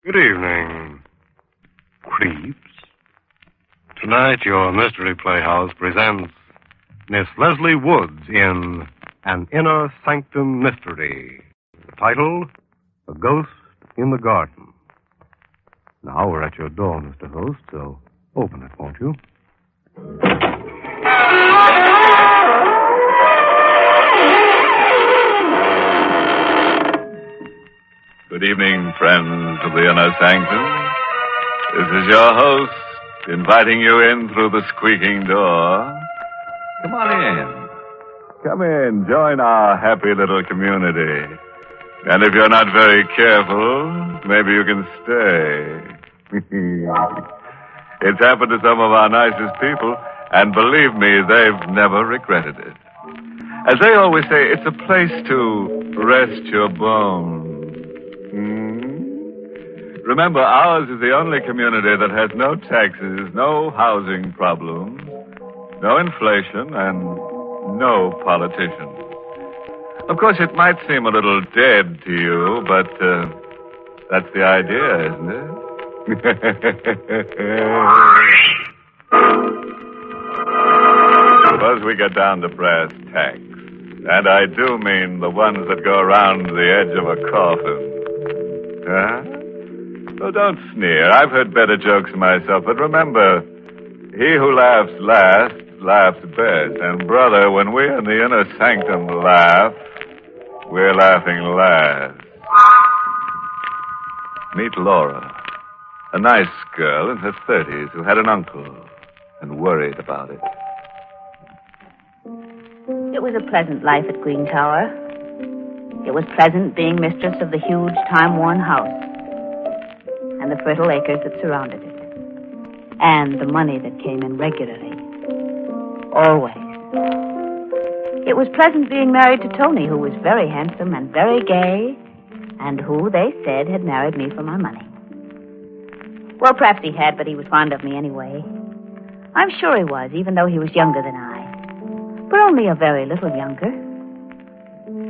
Good evening, creeps. Tonight, your Mystery Playhouse presents Miss Leslie Woods in An Inner Sanctum Mystery. The title, A Ghost in the Garden. Now we're at your door, Mr. Host, so open it, won't you? Good evening, friends of the Inner Sanctum. This is your host, inviting you in through the squeaking door. Come on in. Come in, join our happy little community. And if you're not very careful, maybe you can stay. It's happened to some of our nicest people, and believe me, they've never regretted it. As they always say, it's a place to rest your bones. Remember, ours is the only community that has no taxes, no housing problems, no inflation, and no politicians. Of course, it might seem a little dead to you, but that's the idea, isn't it? Suppose we get down to brass tacks. And I do mean the ones that go around the edge of a coffin. Huh? Oh, don't sneer. I've heard better jokes myself, but remember, he who laughs last laughs best. And, brother, when we in the Inner Sanctum laugh, we're laughing last. Meet Laura, a nice girl in her 30s who had an uncle and worried about it. It was a pleasant life at Green Tower. It was pleasant being mistress of the huge, time-worn house and the fertile acres that surrounded it, and the money that came in regularly. Always. It was pleasant being married to Tony, who was very handsome and very gay, and who, they said, had married me for my money. Well, perhaps he had, but he was fond of me anyway. I'm sure he was, even though he was younger than I. But only a very little younger.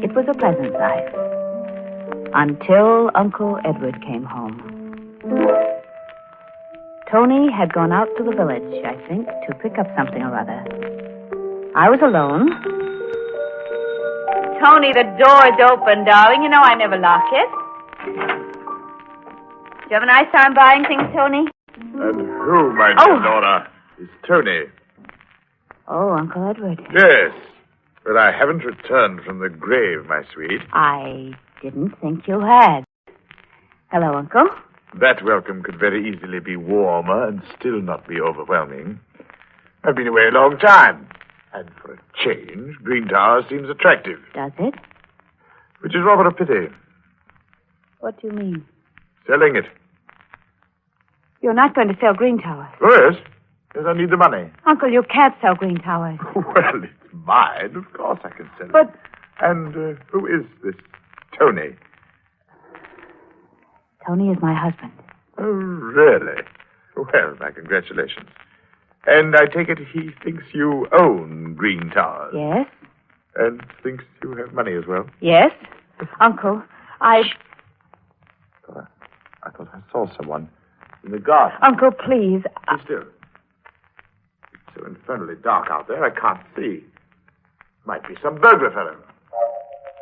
It was a pleasant life. Until Uncle Edward came home. Tony had gone out to the village, I think, to pick up something or other. I was alone. Tony, the door's open, darling. You know I never lock it. Did you have a nice time buying things, Tony? And who, my dear Laura, is Tony? Oh, Uncle Edward. Yes, but I haven't returned from the grave, my sweet. I didn't think you had. Hello, Uncle. That welcome could very easily be warmer and still not be overwhelming. I've been away a long time, and for a change, Green Tower seems attractive. Does it? Which is rather a pity. What do you mean? Selling it. You're not going to sell Green Tower? Oh, yes. Yes, I need the money. Uncle, you can't sell Green Tower. Well, it's mine. Of course I can sell it. But... And who is this Tony? Tony is my husband. Oh, really? Well, my congratulations. And I take it he thinks you own Green Towers? Yes. And thinks you have money as well? Yes. Uncle, I thought I saw someone in the garden. Uncle, please. Be still. It's so infernally dark out there, I can't see. Might be some burglar fellow.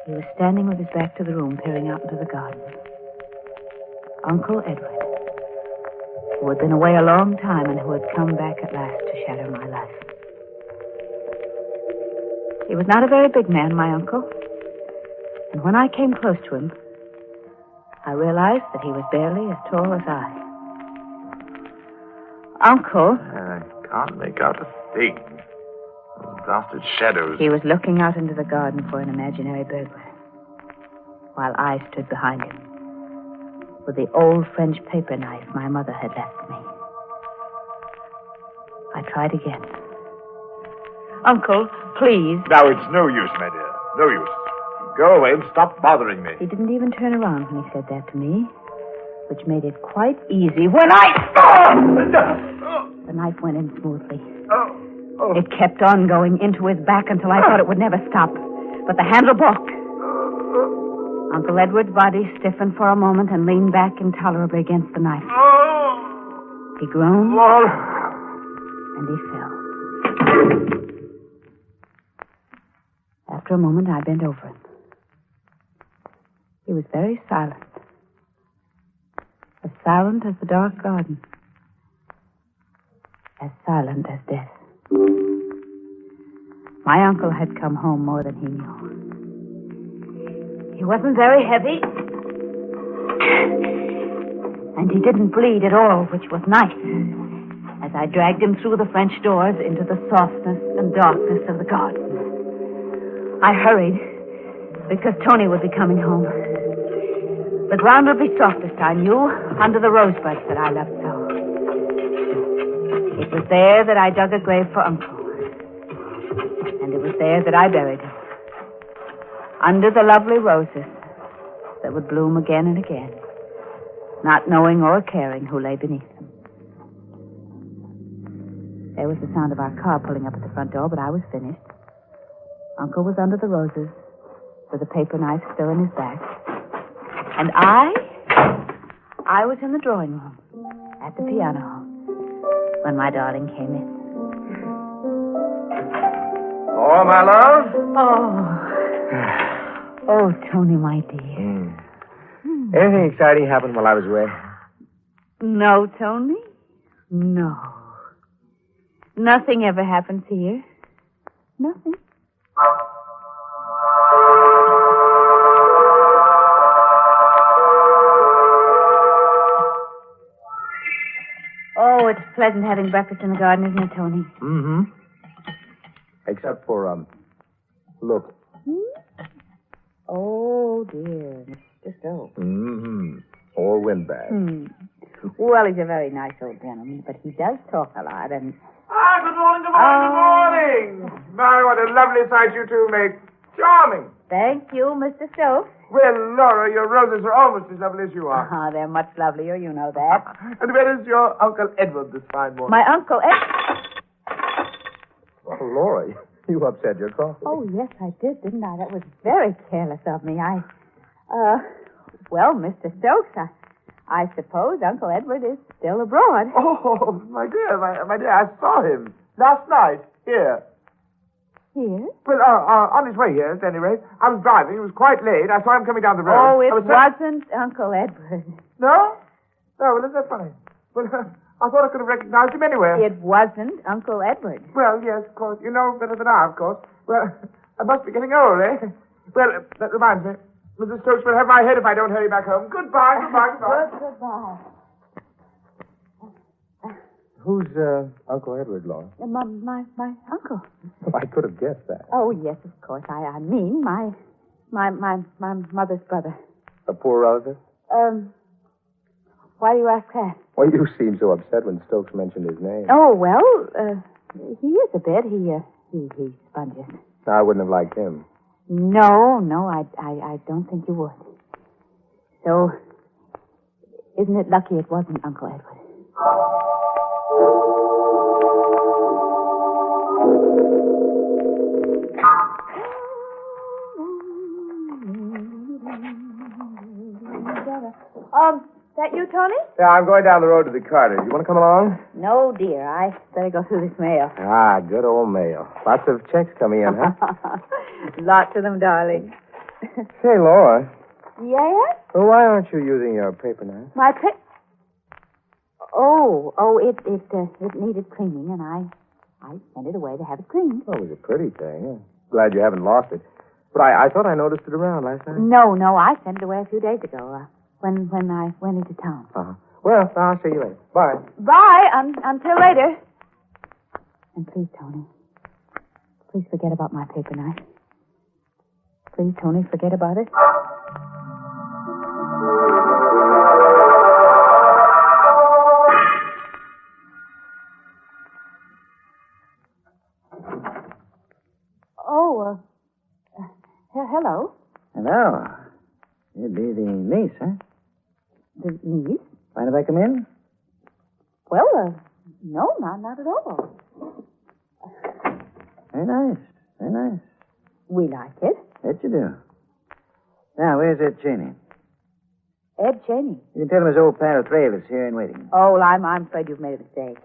He was standing with his back to the room, peering out into the garden. Uncle Edward, who had been away a long time and who had come back at last to shatter my life. He was not a very big man, my uncle. And when I came close to him, I realized that he was barely as tall as I. Uncle. I can't make out a thing. Those blasted shadows. He was looking out into the garden for an imaginary burglar, while I stood behind him with the old French paper knife my mother had left me. I tried again. Uncle, please. Now, it's no use, my dear. No use. Go away and stop bothering me. He didn't even turn around when he said that to me, which made it quite easy when I... The knife went in smoothly. It kept on going into his back until I thought it would never stop. But the handle broke. Uncle Edward's body stiffened for a moment and leaned back intolerably against the knife. He groaned, and he fell. After a moment, I bent over him. He was very silent. As silent as the dark garden. As silent as death. My uncle had come home more than he knew. He wasn't very heavy. And he didn't bleed at all, which was nice. As I dragged him through the French doors into the softness and darkness of the garden. I hurried, because Tony would be coming home. The ground would be softest, I knew, under the rosebuds that I loved so. It was there that I dug a grave for Uncle. And it was there that I buried him. Under the lovely roses that would bloom again and again, not knowing or caring who lay beneath them. There was the sound of our car pulling up at the front door, but I was finished. Uncle was under the roses, with a paper knife still in his bag. And I was in the drawing room, at the piano, when my darling came in. Oh, my love? Oh, Tony, my dear. Anything exciting happened while I was away? No, Tony. No. Nothing ever happens here. Nothing. Oh, it's pleasant having breakfast in the garden, isn't it, Tony? Mm-hmm. Except for, look. Oh, dear. Mr. Stokes. Mm-hmm. Or windbag. Well, he's a very nice old gentleman, but he does talk a lot, and... Good morning, good morning. My, what a lovely sight you two make. Charming. Thank you, Mr. Stokes. Well, Laura, your roses are almost as lovely as you are. They're much lovelier, you know that. And where is your Uncle Edward this fine morning? My Uncle Edward... Oh, Laura, you upset your coffee. Oh, yes, I did, didn't I? That was very careless of me. Well, Mr. Stokes, I suppose Uncle Edward is still abroad. Oh, my dear, my dear, I saw him last night here. Here? Well, on his way here, at any rate. I was driving. It was quite late. I saw him coming down the road. Oh, it wasn't Uncle Edward. No? No, well, isn't that funny? Well, I thought I could have recognized him anywhere. It wasn't Uncle Edward. Well, yes, of course. You know better than I, of course. Well, I must be getting old, eh? Well, that reminds me. Mrs. Stokes will have my head if I don't hurry back home. Goodbye. Goodbye. Who's Uncle Edward, Laura? My uncle. Oh, I could have guessed that. Oh, yes, of course. I mean, my mother's brother. A poor relative? Why do you ask that? Well, you seemed so upset when Stokes mentioned his name. Oh, well, he is a bit. He sponges. I wouldn't have liked him. No, I don't think you would. So, isn't it lucky it wasn't Uncle Edward? That you, Tony? Yeah, I'm going down the road to the Carters. You want to come along? No, dear. I better go through this mail. Ah, good old mail. Lots of checks coming in, huh? Lots of them, darling. Say, Laura. Yes? Well, why aren't you using your paper knife? My it needed cleaning, and I sent it away to have it cleaned. Oh, it was a pretty thing. Glad you haven't lost it. But I thought I noticed it around last night. No, I sent it away a few days ago, when I went into town. Uh-huh. Well, I'll see you later. Bye. Bye, until later. And please, Tony, please forget about my paper knife. Please, Tony, forget about it. Oh, hello. Hello. You'd be the niece, huh? The niece? Mind if I come in? Well, no, not at all. Very nice. Very nice. We like it. Bet you do. Now, where's Ed Cheney? Ed Cheney. You can tell him his old pal Trail is here and waiting. Oh, well, I'm afraid you've made a mistake.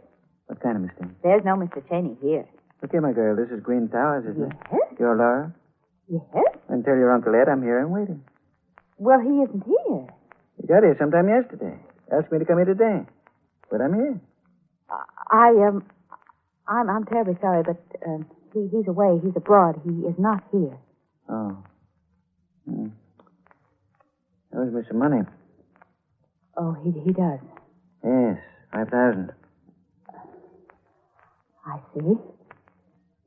What kind of mistake? There's no Mr. Cheney here. Look here, my girl. This is Green Towers, isn't it? Yes? You're Laura? Yes? And tell your Uncle Ed I'm here and waiting. Well, he isn't here. He got here sometime yesterday. Asked me to come here today. But I'm here. I'm terribly sorry, but he's away. He's abroad. He is not here. Oh. Owes me some money. Oh, he does. Yes, 5,000. I see.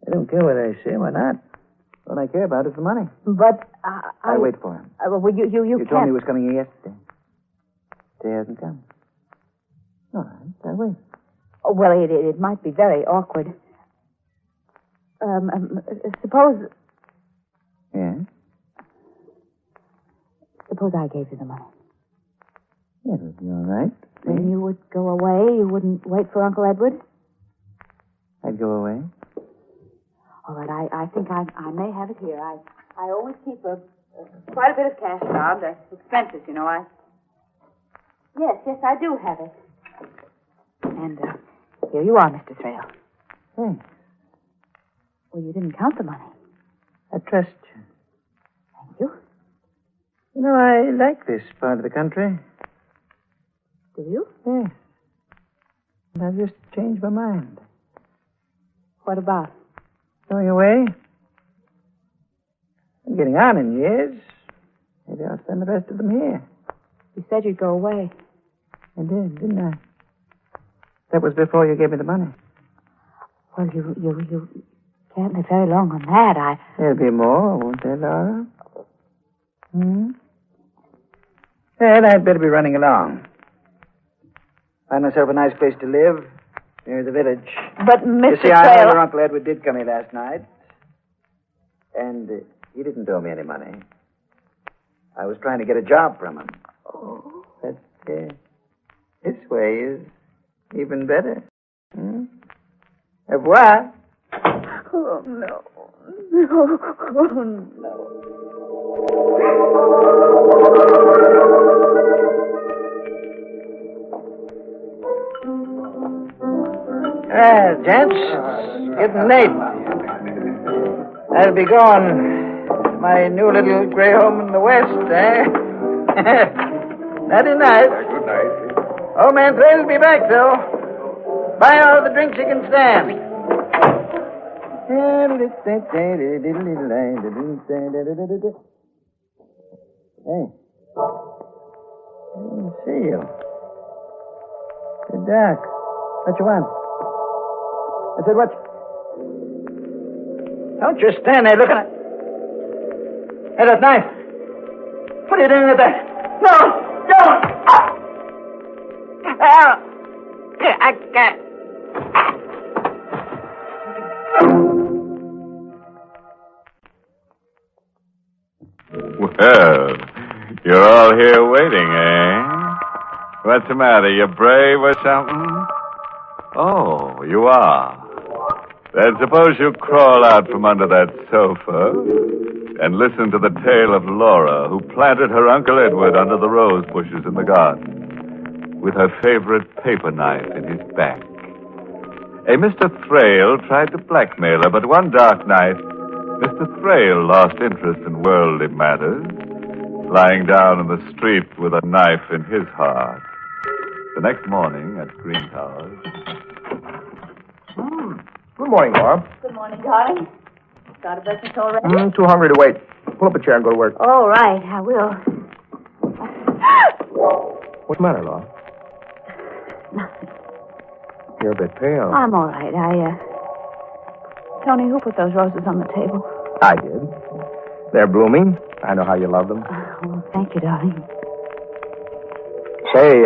I don't care what I say. Why not? All I care about is the money. But I'll wait for him. Well, you You can't. told me he was coming here yesterday. Today hasn't come. All right, I'll wait. Oh, well, it might be very awkward. Suppose Yes? I gave you the money. Yeah, it'll be all right. Then you would go away. You wouldn't wait for Uncle Edward. I'd go away. All right, I think I may have it here. I always keep quite a bit of cash around. Expenses, you know. Yes, I do have it. And here you are, Mr. Thrale. Thanks. Well, you didn't count the money. I trust you. Thank you. You know, I like this part of the country. Do you? Yes. And I've just changed my mind. What about? Going away? I'm getting on in years. Maybe I'll spend the rest of them here. You said you'd go away. I did, didn't I? That was before you gave me the money. Well, you can't live very long on that. There'll be more, won't there, Laura? Well, I'd better be running along. Find myself a nice place to live, near the village. But, Mr. You see, I know Thrale... your Uncle Edward did come here last night. And he didn't owe me any money. I was trying to get a job from him. Oh. But this way is even better. Au revoir. Oh, no. No. Oh, no. Well, gents, it's getting late. I'll be going to my new little gray home in the west, eh? Nighty night. Good night. Old man Thrale will be back, though. Buy all the drinks you can stand. Hey. I didn't see you. You're dark. What you want? I said, what? Don't just stand there looking at... Hey, that knife. What are you doing with that? No! Don't! I can't. Well, you're all here waiting, eh? What's the matter? You brave or something? Oh, you are. Then suppose you crawl out from under that sofa and listen to the tale of Laura, who planted her Uncle Edward under the rose bushes in the garden with her favorite paper knife in his back. A Mr. Thrale tried to blackmail her, but one dark night, Mr. Thrale lost interest in worldly matters, lying down in the street with a knife in his heart. The next morning at Green Towers... Good morning, Laura. Good morning, darling. Started breakfast already? Too hungry to wait. Pull up a chair and go to work. All right, I will. What's the matter, Laura? Nothing. You're a bit pale. I'm all right. Tony, who put those roses on the table? I did. They're blooming. I know how you love them. Oh, thank you, darling. Say,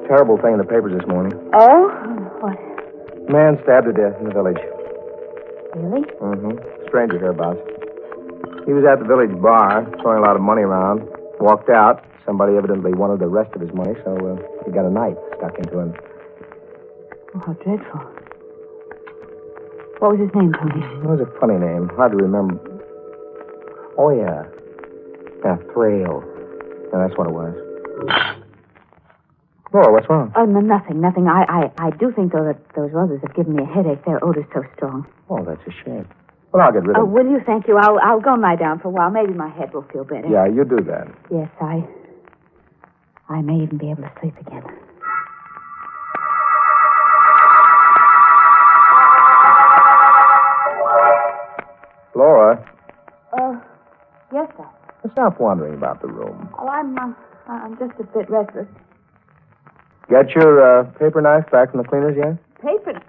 terrible thing in the papers this morning. Oh? What? Man stabbed to death in the village. Really? Stranger hereabouts. He was at the village bar, throwing a lot of money around. Walked out. Somebody evidently wanted the rest of his money, so he got a knife stuck into him. Oh, how dreadful. What was his name, Tony? It was a funny name. Hard to remember. Oh, yeah. Yeah, thrill. Yeah, that's what it was. Laura, what's wrong? Oh, no, nothing. I do think, though, that those roses have given me a headache. Their odor's so strong. Oh, that's a shame. Well, I'll get rid of them. Will you? Thank you. I'll go lie down for a while. Maybe my head will feel better. Yeah, you do that. Yes, I may even be able to sleep again. Laura, Yes, sir. stop wandering about the room. Well, I'm just a bit restless. Get your paper knife back from the cleaners yet? Paper?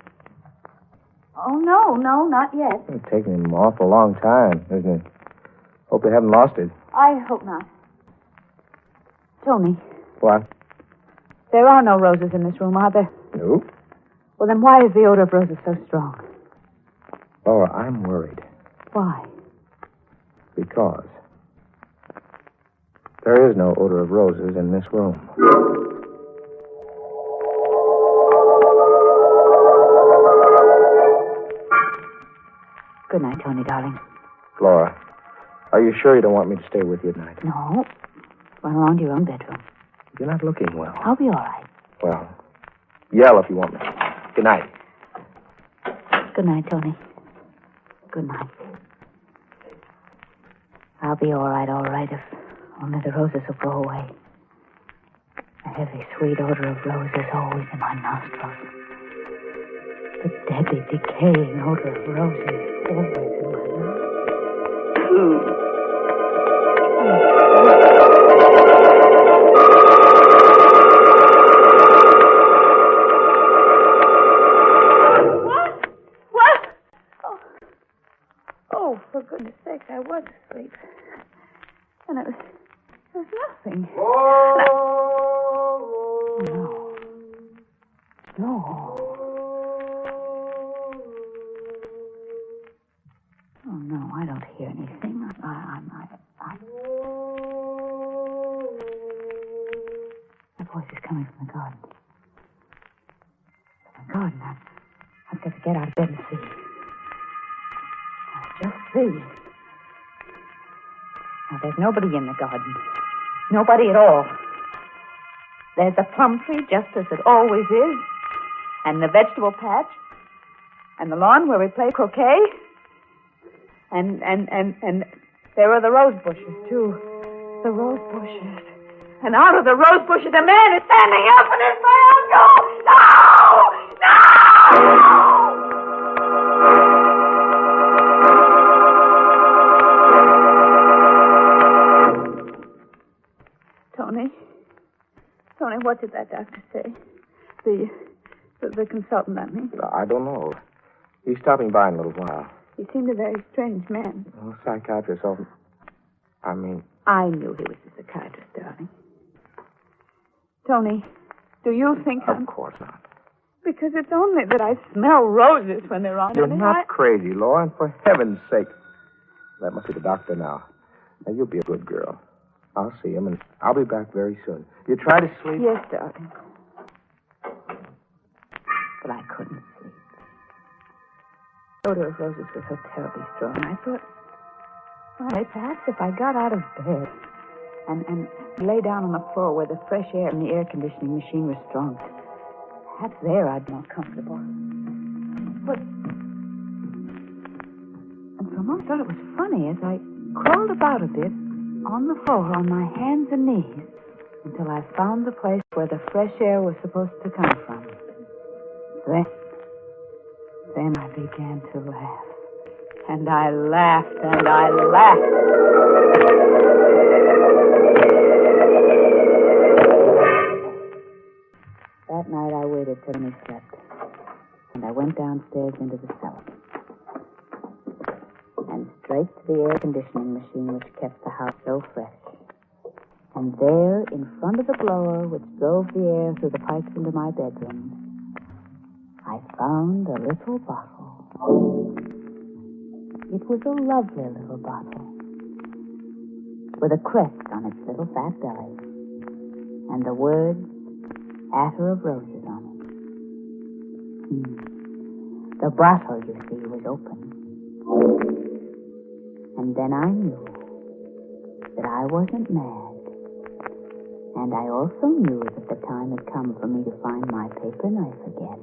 Oh, no, not yet. It's taking an awful long time, isn't it? Hope they haven't lost it. I hope not. Tony, What? there are no roses in this room, are there? No. Well, then why is the odor of roses so strong? Laura, I'm worried. Why? Because there is no odor of roses in this room. Good night, Tony, darling. Laura, are you sure you don't want me to stay with you at night? No. Run along to your own bedroom. You're not looking well. I'll be all right. Well, yell if you want me. Good night. Good night, Tony. Good night. I'll be all right, if only the roses will go away. The heavy, sweet odor of roses always in my nostrils. The deadly, decaying odor of roses always in my nostrils. What? Oh, for goodness sakes, I was asleep. And it was nothing. No. Oh, no, I don't hear anything. That voice is coming from the garden. From the garden. I've got to get out of bed and see. Just see. Now, there's nobody in the garden. Nobody at all. There's the plum tree, just as it always is. And the vegetable patch. And the lawn where we play croquet. And there are the rose bushes, too. The rose bushes. And out of the rose bushes, a man is standing up and his saying, "No! Tony, what did that doctor say? The consultant, I mean. I don't know. He's stopping by in a little while. He seemed a very strange man. Well, psychiatrist often... I knew he was a psychiatrist, darling. Tony, do you think Of course not. Because it's only that I smell roses when they're on. You're not crazy, Laura, and for heaven's sake. That must be the doctor now. Now, you'll be a good girl. I'll see him, and I'll be back very soon. You try to sleep? Yes, darling. But I couldn't sleep. The odor of roses was so terribly strong. I thought, well, perhaps if I got out of bed and lay down on the floor where the fresh air and the air conditioning machine was strong, perhaps there I'd be more comfortable. But... And for a moment I thought it was funny as I crawled about a bit on the floor on my hands and knees until I found the place where the fresh air was supposed to come from. Then I began to laugh. And I laughed and I laughed. That night I waited till he slept. And I went downstairs into the cellar. And straight to the air conditioning machine which kept the house so fresh. And there, in front of the blower which drove the air through the pipes into my bedroom, I found a little bottle. It was a lovely little bottle with a crest on its little fat belly and the words, "Attar of Roses" on it. The bottle, you see, was open. And then I knew that I wasn't mad. And I also knew that the time had come for me to find my paper knife again.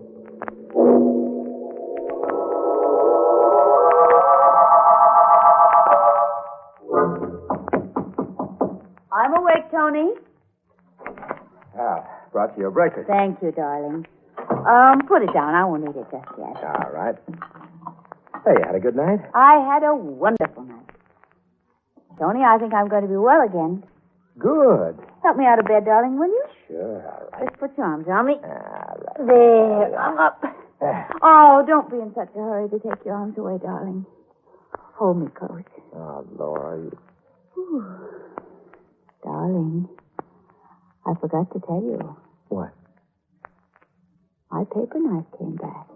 I'm awake, Tony. Brought you your breakfast. Thank you, darling. Put it down. I won't eat it just yet. All right. Hey, you had a good night? I had a wonderful night. Tony, I think I'm going to be well again. Good. Help me out of bed, darling, will you? Sure, all right. Just put your arms around me. All right. There, I'm up. Oh, don't be in such a hurry to take your arms away, darling. Hold me close. Oh, Laura, you... Ooh. Darling, I forgot to tell you. What? My paper knife came back.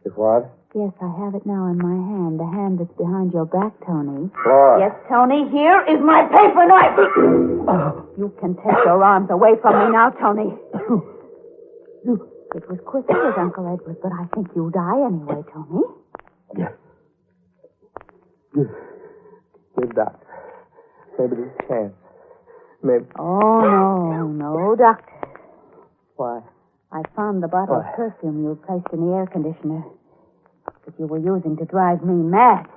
If what? Yes, I have it now in my hand. The hand that's behind your back, Tony. Laura. Yes, Tony, here is my paper knife. You can take your arms away from me now, Tony. It was quicker with Uncle Edward, but I think you'll die anyway, Tony. Yes. Good doctor. Maybe there's a chance. Maybe. Oh, no, doctor. Why? I found the bottle of perfume you placed in the air conditioner that you were using to drive me mad.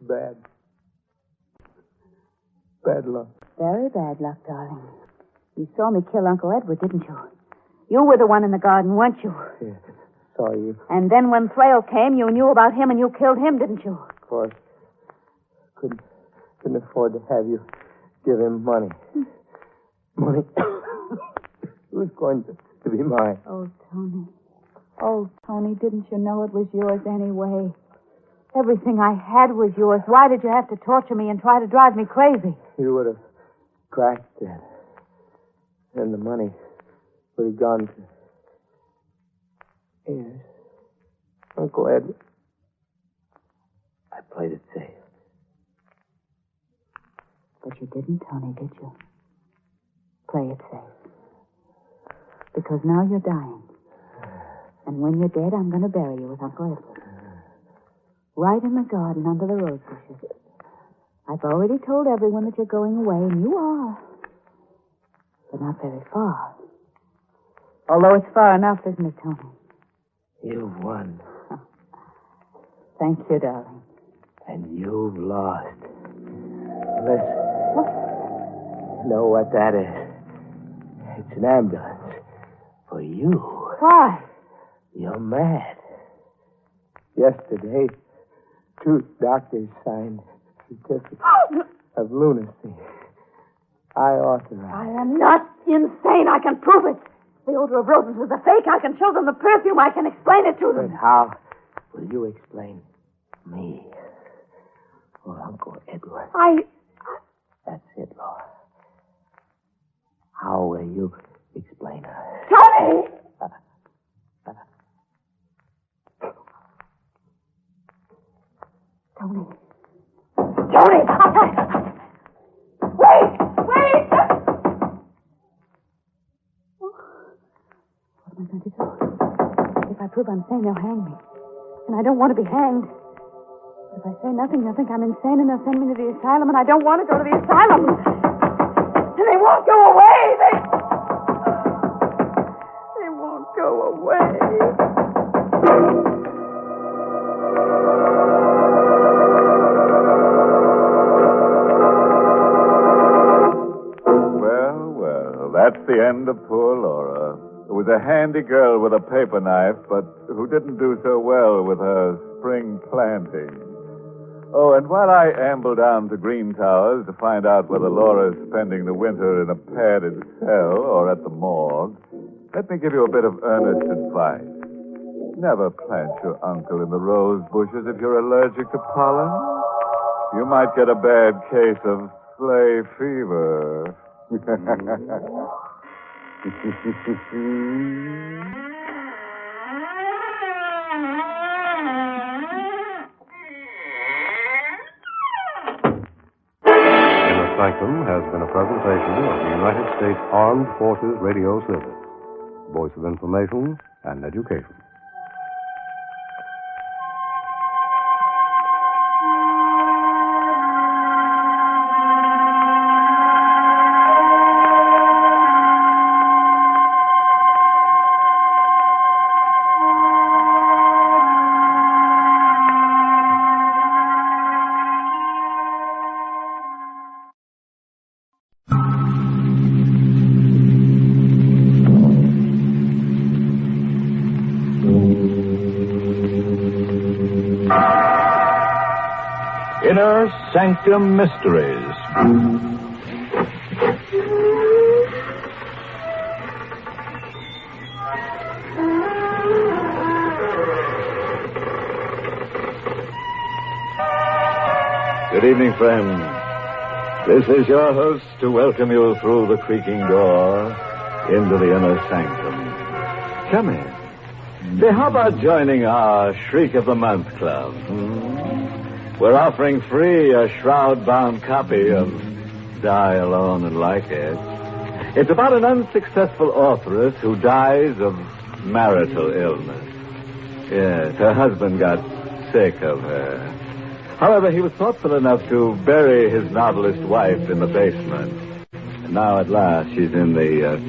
Bad. Bad luck. Very bad luck, darling. You saw me kill Uncle Edward, didn't you? You were the one in the garden, weren't you? Yes, saw you. And then when Thrale came, you knew about him and you killed him, didn't you? Of course. Couldn't afford to have you give him money. Money. Who's going to be mine? Oh, Tony. Oh, Tony, didn't you know it was yours anyway? Everything I had was yours. Why did you have to torture me and try to drive me crazy? You would have cracked it. And the money would have gone to... Yes. Uncle Edward. I played it safe. But you didn't, Tony, did you? Play it safe. Because now you're dying. And when you're dead, I'm going to bury you with Uncle Edward. Right in the garden under the rose bushes. I've already told everyone that you're going away, and you are. But not very far. Although it's far enough, isn't it, Tony? You've won. Thank you, darling. And you've lost. Listen. What? You know what that is? It's an ambulance. For you. Why? You're mad. Yesterday, 2 doctors signed certificates of lunacy. I authorized. I am not insane. I can prove it. The odor of roses was a fake. I can show them the perfume. I can explain it to them. But how will you explain me or Uncle Edward? That's it, Laura. How will you explain us? Tony! Tony. Tony! Wait! Wait! What am I going to do? If I prove I'm sane, they'll hang me. And I don't want to be hanged. If I say nothing, they'll think I'm insane and they'll send me to the asylum, and I don't want to go to the asylum. And they won't go away. They won't go away. Well, that's the end of poor Laura, who was a handy girl with a paper knife, but who didn't do so well with her spring planting. Oh, and while I amble down to Green Towers to find out whether Laura's spending the winter in a padded cell or at the morgue, let me give you a bit of earnest advice. Never plant your uncle in the rose bushes if you're allergic to pollen. You might get a bad case of sleigh fever. Inner Sanctum has been a presentation of the United States Armed Forces Radio Service, voice of information and education. Inner Sanctum Mysteries. Good evening, friends. This is your host to welcome you through the creaking door into the Inner Sanctum. Come in. Say, how about joining our Shriek of the Month Club? We're offering free a shroud-bound copy of Die Alone and Like It. It's about an unsuccessful authoress who dies of marital illness. Yes, her husband got sick of her. However, he was thoughtful enough to bury his novelist wife in the basement. And now, at last, she's in the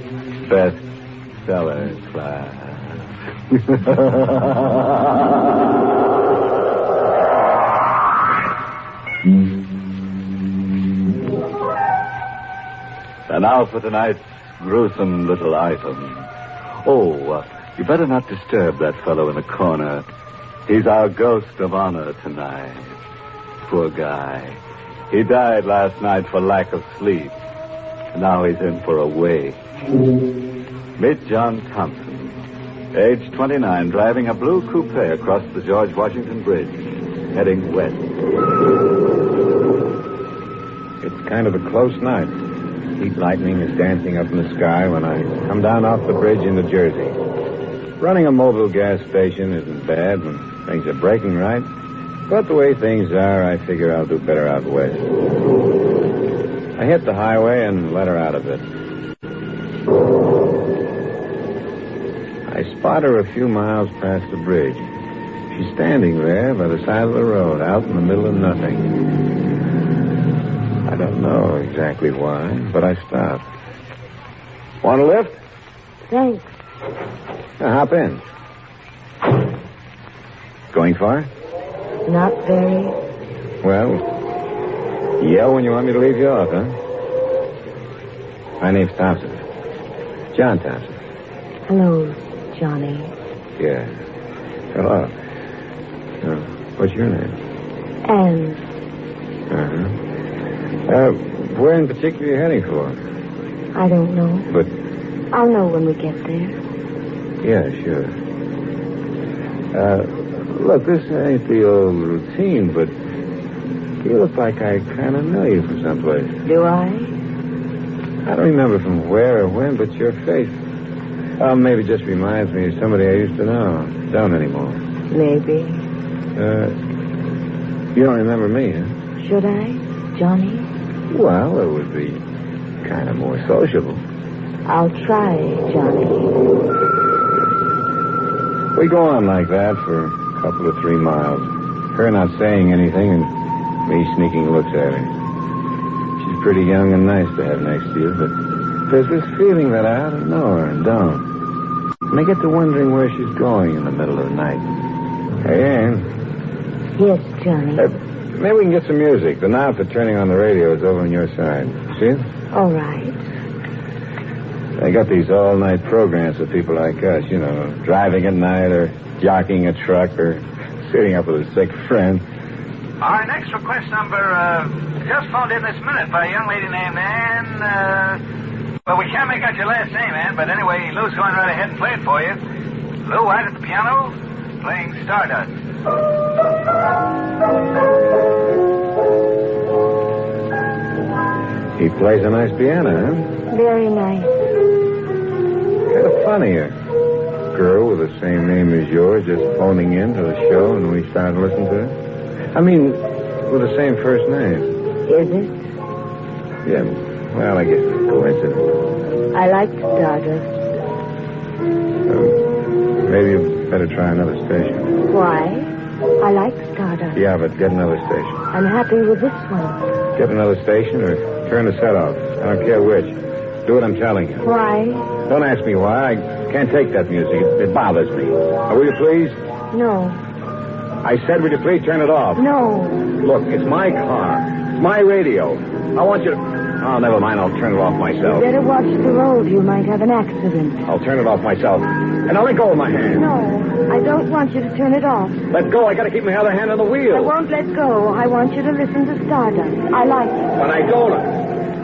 bestseller class. And now for tonight's gruesome little item. You better not disturb that fellow in the corner. He's our ghost of honor tonight. Poor guy. He died last night for lack of sleep. Now he's in for a wake. Meet John Thompson, age 29, driving a blue coupe across the George Washington Bridge, heading west. It's kind of a close night. Heat lightning is dancing up in the sky when I come down off the bridge into Jersey. Running a mobile gas station isn't bad when things are breaking right. But the way things are, I figure I'll do better out west. I hit the highway and let her out a bit. I spot her a few miles past the bridge. She's standing there by the side of the road, out in the middle of nothing. I don't know exactly why, but I stopped. Want a lift? Thanks. Now, hop in. Going far? Not very. Well, yell when you want me to leave you off, huh? My name's Thompson. John Thompson. Hello, Johnny. Yeah. Hello. What's your name? Anne. Where in particular are you heading for? I don't know. But... I'll know when we get there. Yeah, sure. Look, this ain't the old routine, but you look like I kind of know you from someplace. Do I? I don't remember from where or when, but your face... maybe it just reminds me of somebody I used to know. Don't anymore. Maybe. You don't remember me, huh? Should I, Johnny? Well, it would be kind of more sociable. I'll try, Johnny. We go on like that for a couple of 3 miles. Her not saying anything and me sneaking looks at her. She's pretty young and nice to have next to you, but there's this feeling that I ought to know her and don't. And I get to wondering where she's going in the middle of the night. Hey, Ann. Yes, Johnny. Maybe we can get some music. The knob for turning on the radio is over on your side. See it? All right. They got these all-night programs for people like us, you know, driving at night or jockeying a truck or sitting up with a sick friend. Our next request number just phoned in this minute by a young lady named Anne. Well, we can't make out your last name, Anne, but anyway, Lou's going right ahead and play it for you. Lou, right at the piano, playing Stardust. He plays a nice piano, huh? Very nice. Kind of funny, a girl with the same name as yours just phoning in to the show and we started listening to her. I mean, with the same first name. Is it? Yeah, well, I guess it's a coincidence. I like Stardust. Maybe you better try another station. Why? I like Stardust. Yeah, but get another station. I'm happy with this one. Get another station or turn the set off. I don't care which. Do what I'm telling you. Why? Don't ask me why. I can't take that music. It bothers me. Now, will you please? No. I said, will you please turn it off? No. Look, it's my car. It's my radio. I want you to... Oh, never mind. I'll turn it off You myself. better watch the road. You might have an accident. I'll turn it off myself. And now let go of my hand. No, I don't want you to turn it off. Let go. I got to keep my other hand on the wheel. I won't let go. I want you to listen to Stardust. I like it. But I don't.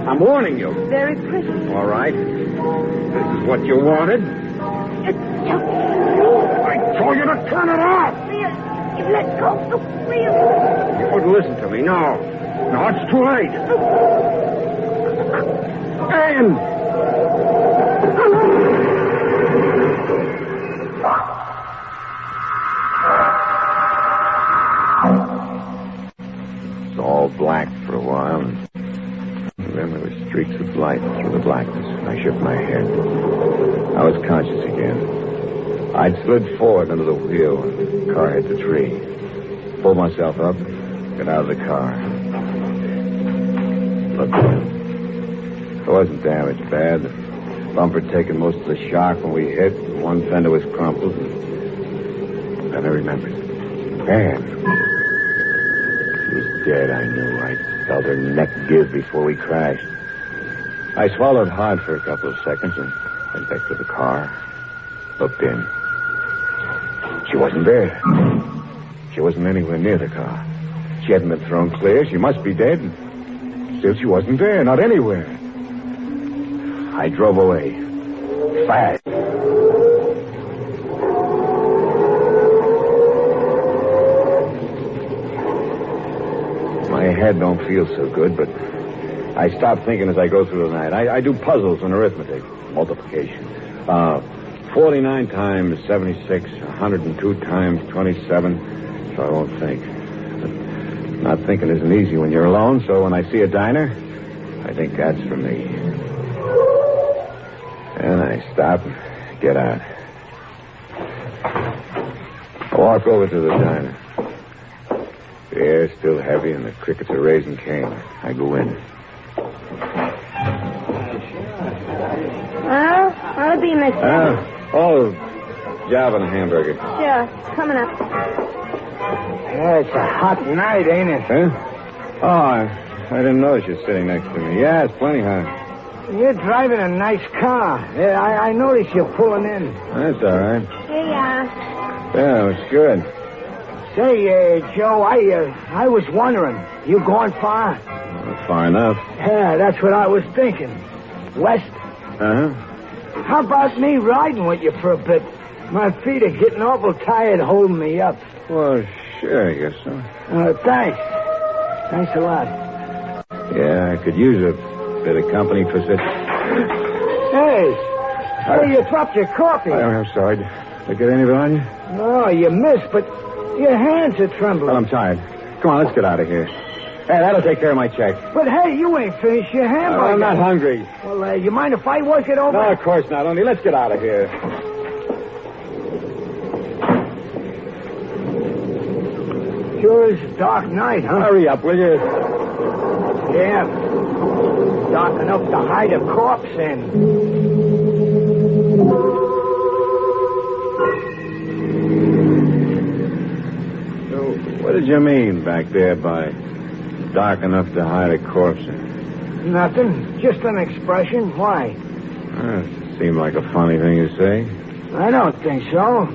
I'm warning you. Very pretty. All right. This is what you wanted. I told you to turn it off. You let go. You wouldn't listen to me. No. No, it's too late. Anne! It's all black for a while, and then there were streaks of light through the blackness. I shook my head. I was conscious again. I'd slid forward under the wheel, and the car hit the tree. Pulled myself up, got out of the car. Look, it wasn't damaged bad. The bumper had taken most of the shock when we hit. One fender was crumpled. And then I remembered. Anne. She was dead, I knew. I felt her neck give before we crashed. I swallowed hard for a couple of seconds and went back to the car. Looked in. She wasn't there. She wasn't anywhere near the car. She hadn't been thrown clear. She must be dead. Still, she wasn't there. Not anywhere. I drove away. Fast. My head don't feel so good, but I stop thinking as I go through the night. I do puzzles and arithmetic. Multiplication. 49 times 76, 102 times 27. So I won't think. But not thinking isn't easy when you're alone, so when I see a diner, I think that's for me. And I stop and get out. I walk over to the diner. The air's still heavy and the crickets are raising Cain. I go in. Well, how'll it be, mister? Job and a hamburger. Sure. Coming up. Yeah, it's a hot night, ain't it? Huh? Oh, I didn't notice you sitting next to me. Yeah, it's plenty hot. You're driving a nice car. Yeah, I noticed you pulling in. That's all right. Here you are. Yeah, it's good. Say, Joe, I was wondering, you going far? Well, far enough. Yeah, that's what I was thinking. West? Uh-huh. How about me riding with you for a bit? My feet are getting awful tired holding me up. Well, sure, I guess so. Thanks. Thanks a lot. Yeah, I could use a bit of company for such... Hey, you dropped your coffee. I'm sorry. Did I get any of it on you? No, you missed, but your hands are trembling. Well, I'm tired. Come on, let's get out of here. Hey, that'll take care of my check. But, hey, you ain't finished your hamburger. I'm not hungry. Well, you mind if I work it over? No, of course not. Only let's get out of here. Sure is a dark night, huh? Hurry up, will you? Yeah. Dark enough to hide a corpse in. So, what did you mean back there by dark enough to hide a corpse in? Nothing. Just an expression. Why? That seemed like a funny thing to say. I don't think so.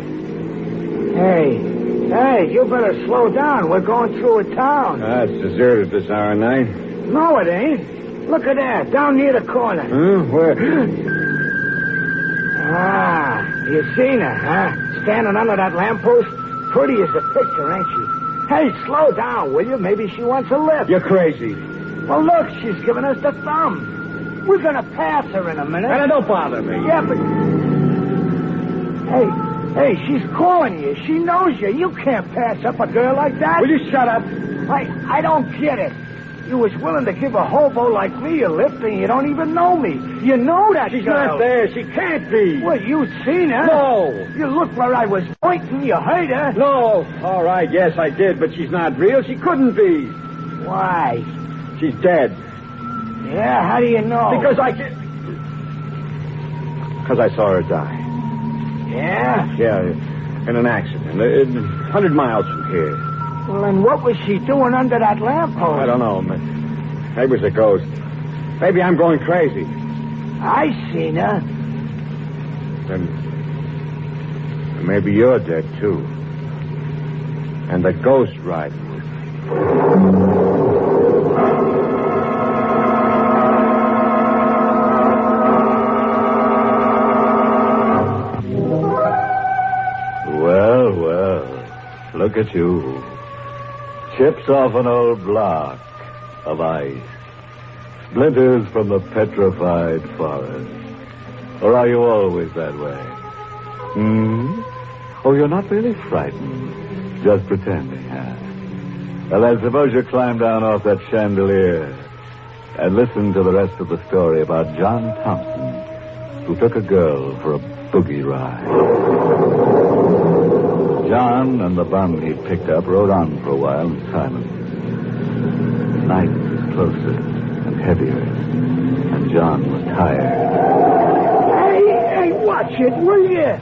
Hey, you better slow down. We're going through a town. It's deserted this hour of night. No, it ain't. Look at that, down near the corner. Huh? Where? You seen her, huh? Standing under that lamppost? Pretty as a picture, ain't she? Hey, slow down, will you? Maybe she wants a lift. You're crazy. Well, look, she's giving us the thumb. We're going to pass her in a minute. And don't bother me. Yeah, but... Hey, she's calling you. She knows you. You can't pass up a girl like that. Will you shut up? I don't get it. You was willing to give a hobo like me a lift, and you don't even know me. You know that She's girl. not there. She can't be. Well, you seen her. No. You looked where I was pointing. You heard her. No. All right, yes, I did, but she's not real. She couldn't be. Why? She's dead. Yeah, how do you know? Because I saw her die. Yeah? Yeah, in an accident. 100 miles from here. Well, and what was she doing under that lamppost? I don't know. Maybe it was a ghost. Maybe I'm going crazy. I seen her. Then maybe you're dead, too. And the ghost riding with me. Well, look at you. Chips off an old block of ice. Splinters from the petrified forest. Or are you always that way? Oh, you're not really frightened. Just pretending, huh? Well, then suppose you climb down off that chandelier and listen to the rest of the story about John Thompson, who took a girl for a boogie ride. John and the bum he'd picked up rode on for a while in silence. Night was closer and heavier, and John was tired. Hey, watch it, will you?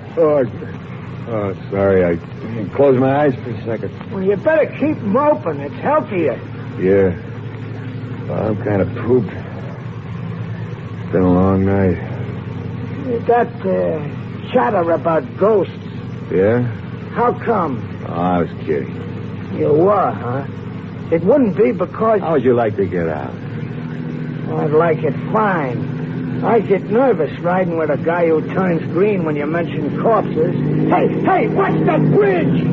Oh, sorry. I closed my eyes for a second. Well, you better keep them open. It's healthier. Yeah. Well, I'm kind of pooped. It's been a long night. That chatter about ghosts. Yeah? How come? Oh, I was kidding. You were, huh? It wouldn't be because... How would you like to get out? Well, I'd like it fine. I get nervous riding with a guy who turns green when you mention corpses. Hey, watch that bridge!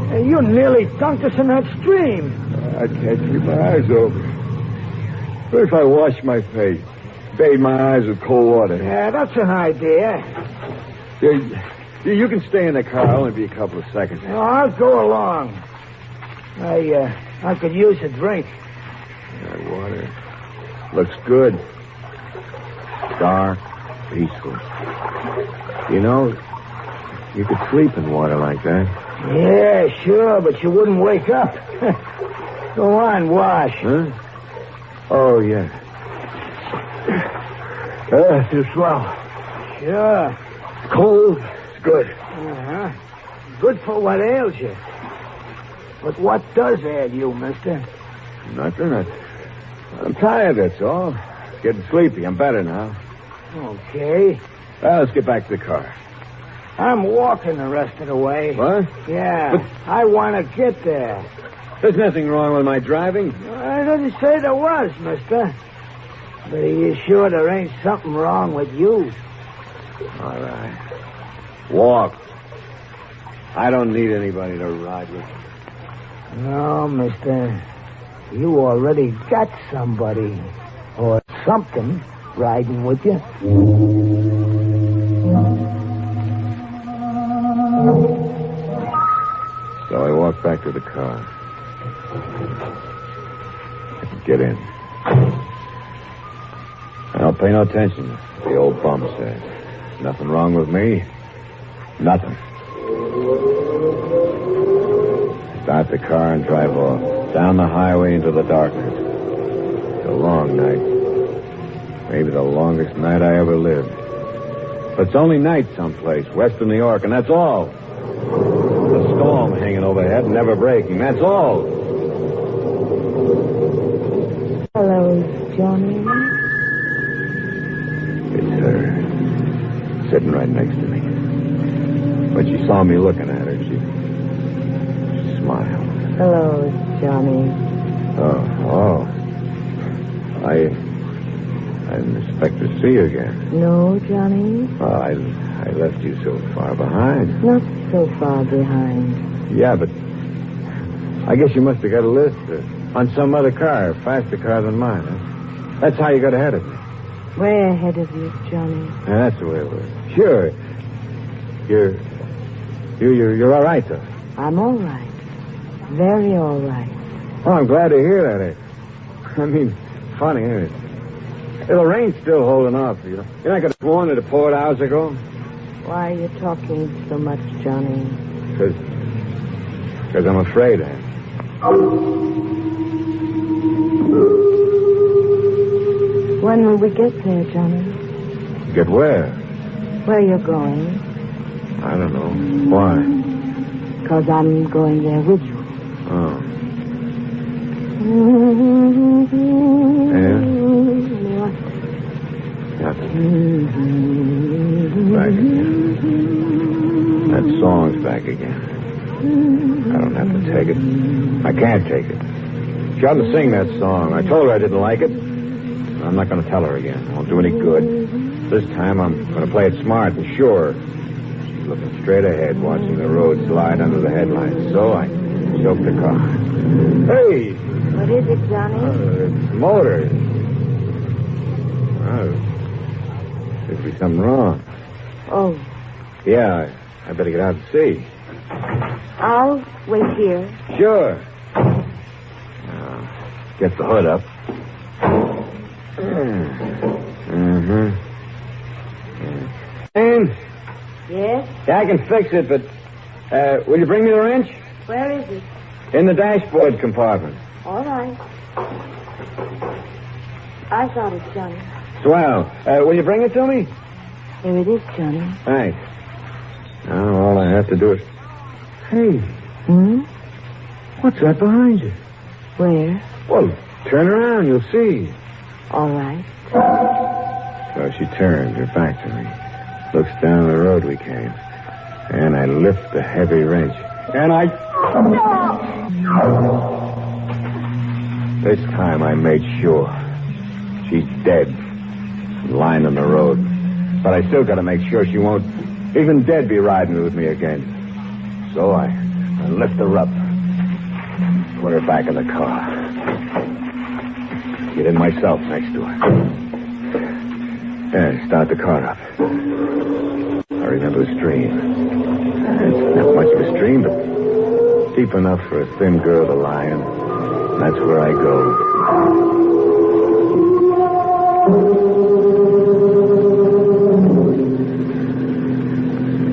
Hey, you nearly dunked us in that stream. I can't keep my eyes open. What if I wash my face? Bathe my eyes with cold water? Yeah, that's an idea. You can stay in the car. I'll only be a couple of seconds. Well, I'll go along. I could use a drink. That water looks good. Dark, peaceful. You know, you could sleep in water like that. Yeah, sure, but you wouldn't wake up. Go on, wash. Huh? Oh, yeah. It's swell. Sure. Cold. It's good. Uh-huh. Good for what ails you. But what does ail you, mister? Nothing. I'm tired, that's all. Getting sleepy. I'm better now. Okay. Well, let's get back to the car. I'm walking the rest of the way. What? Yeah. But I want to get there. There's nothing wrong with my driving. I didn't say there was, mister. But are you sure there ain't something wrong with you? All right. Walk. I don't need anybody to ride with. No, mister. You already got somebody. Or something riding with you. So I walked back to the car. Get in. Don't pay no attention, the old bum said. Nothing wrong with me. Nothing. Start the car and drive off. Down the highway into the darkness. It's a long night. Maybe the longest night I ever lived. But it's only night someplace, west of New York, and that's all. The storm hanging overhead and never breaking. That's all. Hello, Johnny. It's her. Sitting right next to me. When she saw me looking at her, she smiled. Hello, Johnny. Oh. I didn't expect to see you again. No, Johnny? Oh, I left you so far behind. Not so far behind. Yeah, but I guess you must have got a list on some other car, a faster car than mine, huh? That's how you got ahead of me. Way ahead of you, Johnny. Yeah, that's the way it was. Sure. You're all right, though. I'm all right. Very all right. Oh, I'm glad to hear that. I mean, funny, isn't it? The rain's still holding off, you know. You're not going to warn it to pour hours ago? Why are you talking so much, Johnny? Because I'm afraid of it. When will we get there, Johnny? Get where? Where you're going? I don't know. Why? Because I'm going there with you. Oh. Yeah? Nothing. Back again. That song's back again. I don't have to take it. I can't take it. She ought to sing that song. I told her I didn't like it. I'm not going to tell her again. It won't do any good. This time I'm going to play it smart and sure. She's looking straight ahead, watching the road slide under the headlights. So I choked the car. Hey! What is it, Johnny? It's the motor. Could be something wrong. Oh. Yeah, I better get out and see. I'll wait here. Sure. Get the hood up. Mm-hmm. And? Yes? Yeah, I can fix it, but will you bring me the wrench? Where is it? In the dashboard compartment. All right. I got it, Johnny. Swell. Will you bring it to me? Here it is, Johnny. Thanks. Now all I have to do is... Hey. What's that behind you? Where? Well, turn around. You'll see. All right. So she turns her back to me, looks down the road we came, and I lift the heavy wrench, and I... This time I made sure. She's dead, lying on the road. But I still got to make sure she won't, even dead, be riding with me again. So I lift her up, put her back in the car. Get in myself next to her. And start the car up. I remember the stream. It's not much of a stream, but deep enough for a thin girl to lie in. That's where I go.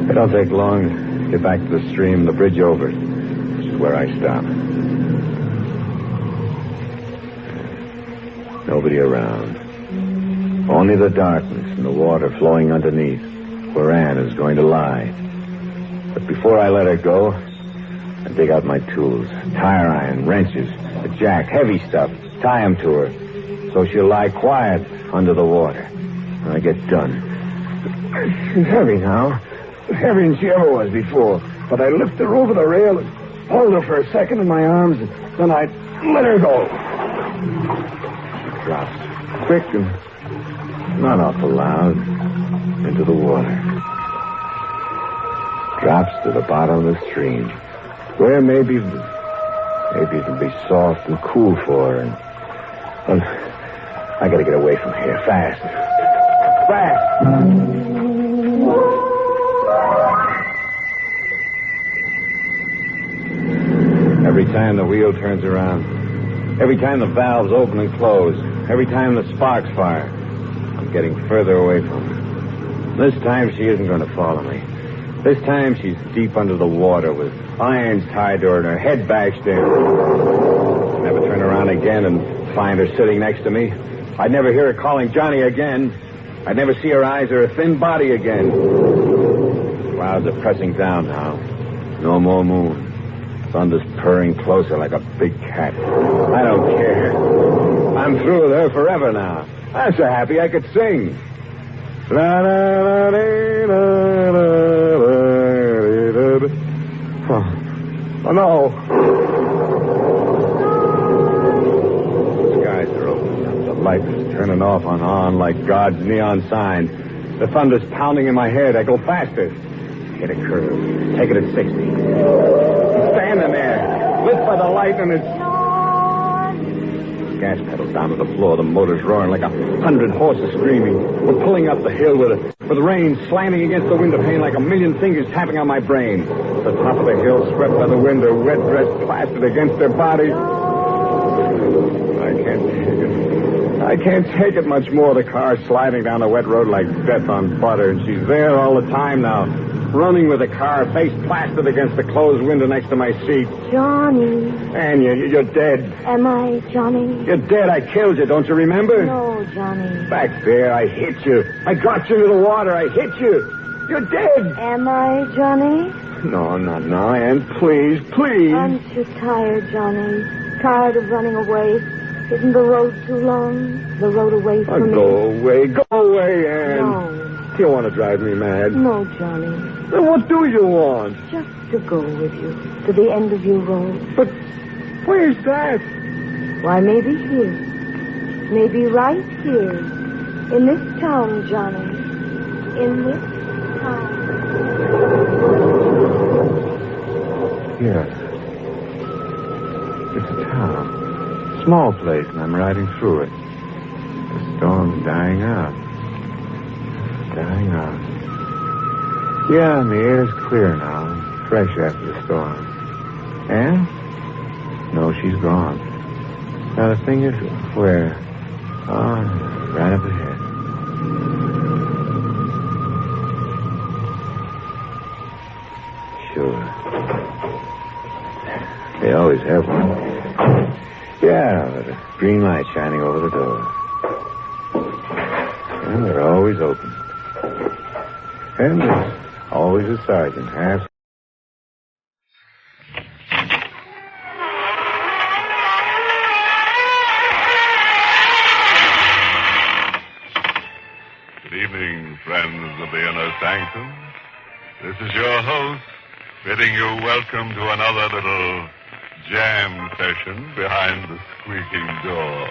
It don't take long to get back to the stream, the bridge over, which is where I stop. Nobody around. Only the darkness and the water flowing underneath, where Ann is going to lie. But before I let her go, I dig out my tools. Tire iron, wrenches, a jack, heavy stuff. Tie them to her, so she'll lie quiet under the water. When I get done. She's heavy now. Heavier than she ever was before. But I lift her over the rail and hold her for a second in my arms, and then I let her go. She drops quick and not awful loud into the water. Drops to the bottom of the stream, where maybe it'll be soft and cool for her. And I gotta get away from here fast. Fast! Every time the wheel turns around, every time the valves open and close, every time the sparks fire, I'm getting further away from her. This time she isn't going to follow me. This time she's deep under the water with irons tied to her and her head bashed in. I'd never turn around again and find her sitting next to me. I'd never hear her calling Johnny again. I'd never see her eyes or her thin body again. Clouds are pressing down now. No more moon. Thunder's purring closer like a big cat. I don't care. I'm through with her forever now. I'm so happy I could sing. Oh, no. The skies are opening up. The light is turning off and on like God's neon sign. The thunder's pounding in my head. I go faster. Hit a curve. Take it at 60. Standing there, lit by the light, and it's... Gas pedals down to the floor. The motor's roaring like 100 horses screaming. We're pulling up the hill with rain slamming against the window pane like a million fingers tapping on my brain. The top of the hill swept by the wind, her wet dress plastered against their bodies. I can't take it. I can't take it much more. The car sliding down the wet road like death on butter, and she's there all the time now. Running with the car, face plastered against the closed window next to my seat. Johnny. Ann, you're dead. Am I, Johnny? You're dead. I killed you. Don't you remember? No, Johnny. Back there, I hit you. I got you into the water. I hit you. You're dead. Am I, Johnny? No, not now, Ann. Please, please. I'm too tired, Johnny. Tired of running away? Isn't the road too long? The road away from me? Go away, Anne. No. You want to drive me mad? No, Johnny. Then what do you want? Just to go with you to the end of your road. But where's that? Why, maybe here. Maybe right here. In this town, Johnny. In this town. Yes. It's a town. Small place, and I'm riding through it. The storm's dying out. Dying out. Yeah, and the air's clear now. Fresh after the storm. Anne? No, she's gone. Now, the thing is, where? Oh, right up ahead. Sure. They always have one. Yeah, there's a green light shining over the door. And they're always open. And there's always a sergeant half. Good evening, friends of the Inner Sanctum. This is your host, bidding you welcome to another little jam session behind the squeaking door.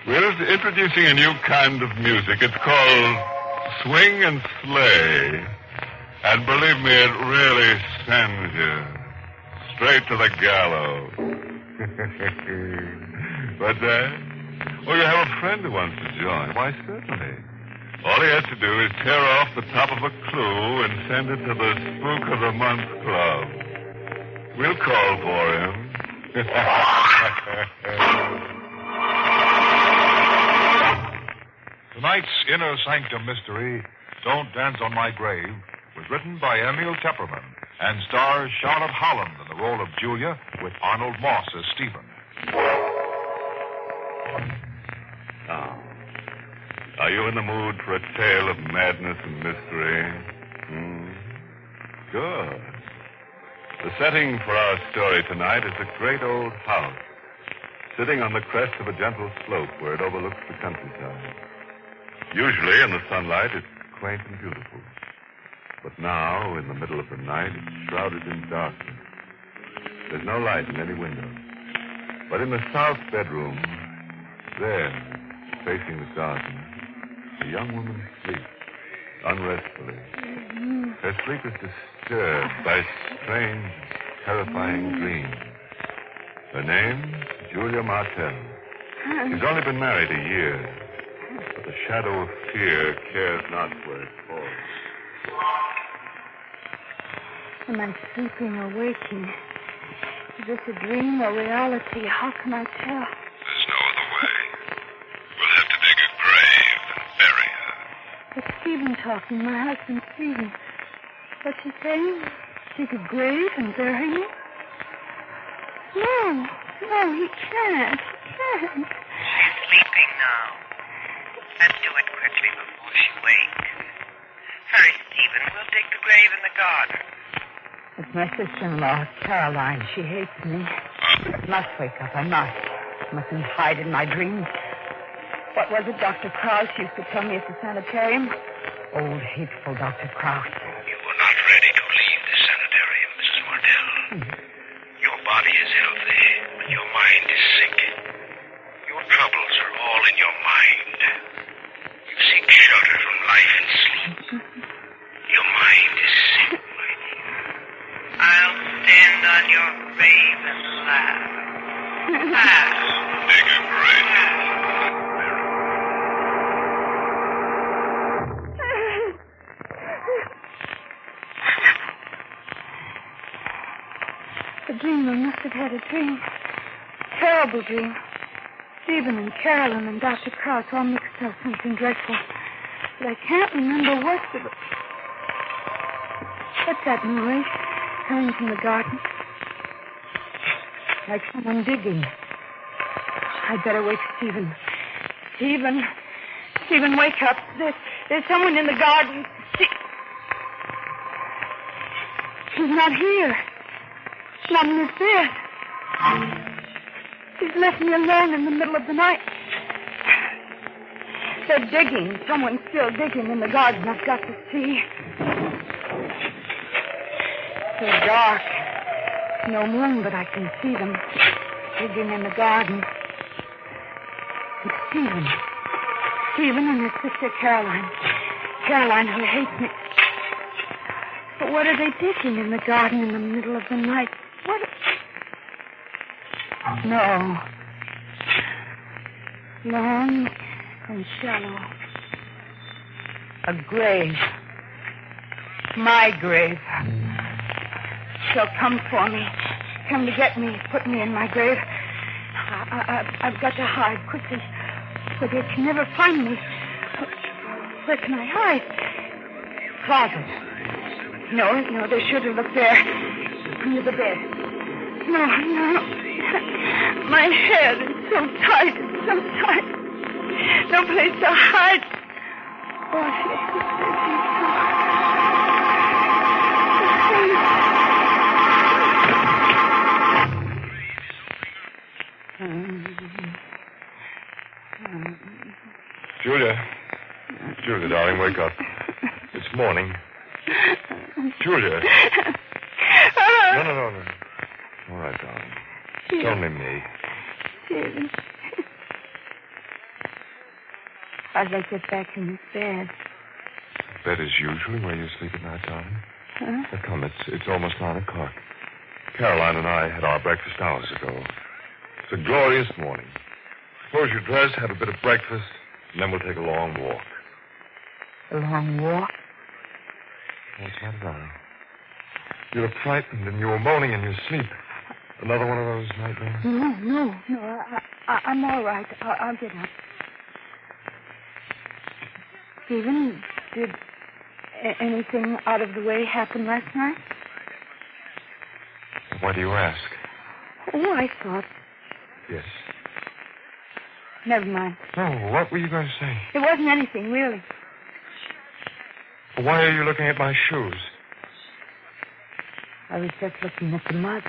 We're introducing a new kind of music. It's called Swing and Slay. And believe me, it really sends you straight to the gallows. But, you have a friend who wants to join. Why, certainly. All he has to do is tear off the top of a clue and send it to the Spook of the Month Club. We'll call for him. Tonight's Inner Sanctum Mystery, Don't Dance on My Grave, was written by Emil Tepperman and stars Charlotte Holland in the role of Julia with Arnold Moss as Stephen. Now, are you in the mood for a tale of madness and mystery? Good. The setting for our story tonight is a great old house, sitting on the crest of a gentle slope where it overlooks the countryside. Usually, in the sunlight, it's quaint and beautiful. But now, in the middle of the night, it's shrouded in darkness. There's no light in any window. But in the south bedroom, there, facing the garden, a young woman sleeps unrestfully. Her sleep is disturbed by strange, terrifying dreams. Her name, Julia Martell. She's only been married a year, but the shadow of fear cares not where it falls. Am I sleeping or waking? Is this a dream or reality? How can I tell? There's no other way. We'll have to dig a grave and bury her. It's Stephen talking, my husband, Stephen. What's he saying? Dig a grave and bury me? No, he can't. She's sleeping now. Let's do it quickly before she wakes. Hurry, Stephen. We'll dig the grave in the garden. It's my sister-in-law, Caroline. She hates me. I must wake up. I mustn't hide in my dreams. What was it Dr. Krause used to tell me at the sanitarium? Old, hateful Dr. Krause. You were not ready to leave the sanitarium, Mrs. Martell. Your body is healthy, but your mind is sick. Your troubles are all in your mind. You seek shelter from life and sleep. Your mind is sick, my dear. I'll stand on your grave and laugh. Dig a grave. The dreamer must have had a dream. Terrible dream. Stephen and Carolyn and Dr. Krause all mixed up something dreadful. But I can't remember what the... What's that noise coming from the garden? Like someone digging. I'd better wake Stephen. Stephen, wake up. There's someone in the garden. He's not here. Not in his bed. He's left me alone in the middle of the night. They're digging. Someone's still digging in the garden. I've got to see. It's dark. No moon, but I can see them digging in the garden. It's Stephen. Stephen and his sister Caroline. Caroline, who hates me. But what are they digging in the garden in the middle of the night? What? No. Long and shallow. A grave. My grave. She'll come for me. Come to get me. Put me in my grave. I've got to hide quickly. But they can never find me. Where can I hide? Closet. No, they should have looked there. Under the bed. No. My head is so tight. It's so tight. No place to hide. Oh, Julia, darling, wake up. It's morning. Julia. No. All right, darling. It's only me. How'd I get back in this bed? Bed is usually where you sleep at night, darling. Huh? Now, come, it's almost 9 o'clock. Caroline and I had our breakfast hours ago. It's a glorious morning. Suppose you dress, have a bit of breakfast, and then we'll take a long walk. A long walk? What's the matter, darling? You look frightened and you were moaning in your sleep. Another one of those nightmares? No. I'm all right. I'll get up. Stephen, did anything out of the way happen last night? Why do you ask? Oh, I thought. Yes. Never mind. No, what were you going to say? It wasn't anything, really. Why are you looking at my shoes? I was just looking at the mud.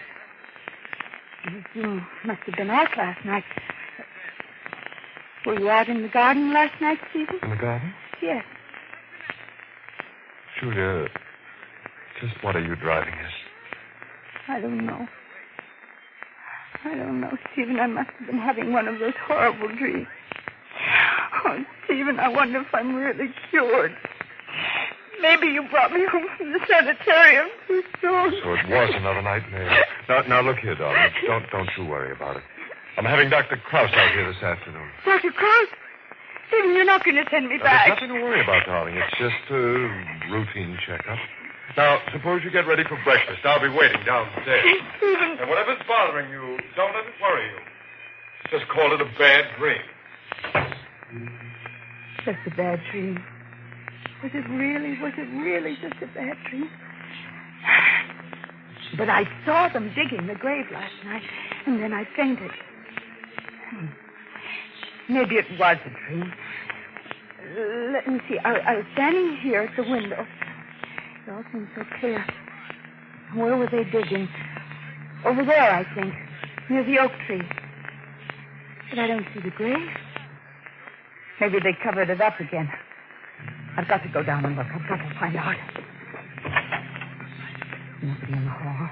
You must have been out last night. Were you out in the garden last night, Stephen? In the garden? Yes. Julia, just what are you driving at? I don't know, Stephen. I must have been having one of those horrible dreams. Oh, Stephen, I wonder if I'm really cured. Maybe you brought me home from the sanitarium too soon. So it was another nightmare. Now look here, darling. Don't you worry about it. I'm having Dr. Krause out here this afternoon. Dr. Krause? Stephen, you're not going to send me back. There's nothing to worry about, darling. It's just a routine checkup. Now, suppose you get ready for breakfast. I'll be waiting downstairs. Stephen. And whatever's bothering you, don't let it worry you. Just call it a bad dream. Just a bad dream. Was it really just a bad dream? But I saw them digging the grave last night, and then I fainted. Maybe it was a dream. Let me see. I was standing here at the window. It all seemed so clear. Where were they digging? Over there, I think, near the oak tree. But I don't see the grave. Maybe they covered it up again. I've got to go down and look. I've got to find out. Nobody in the hall.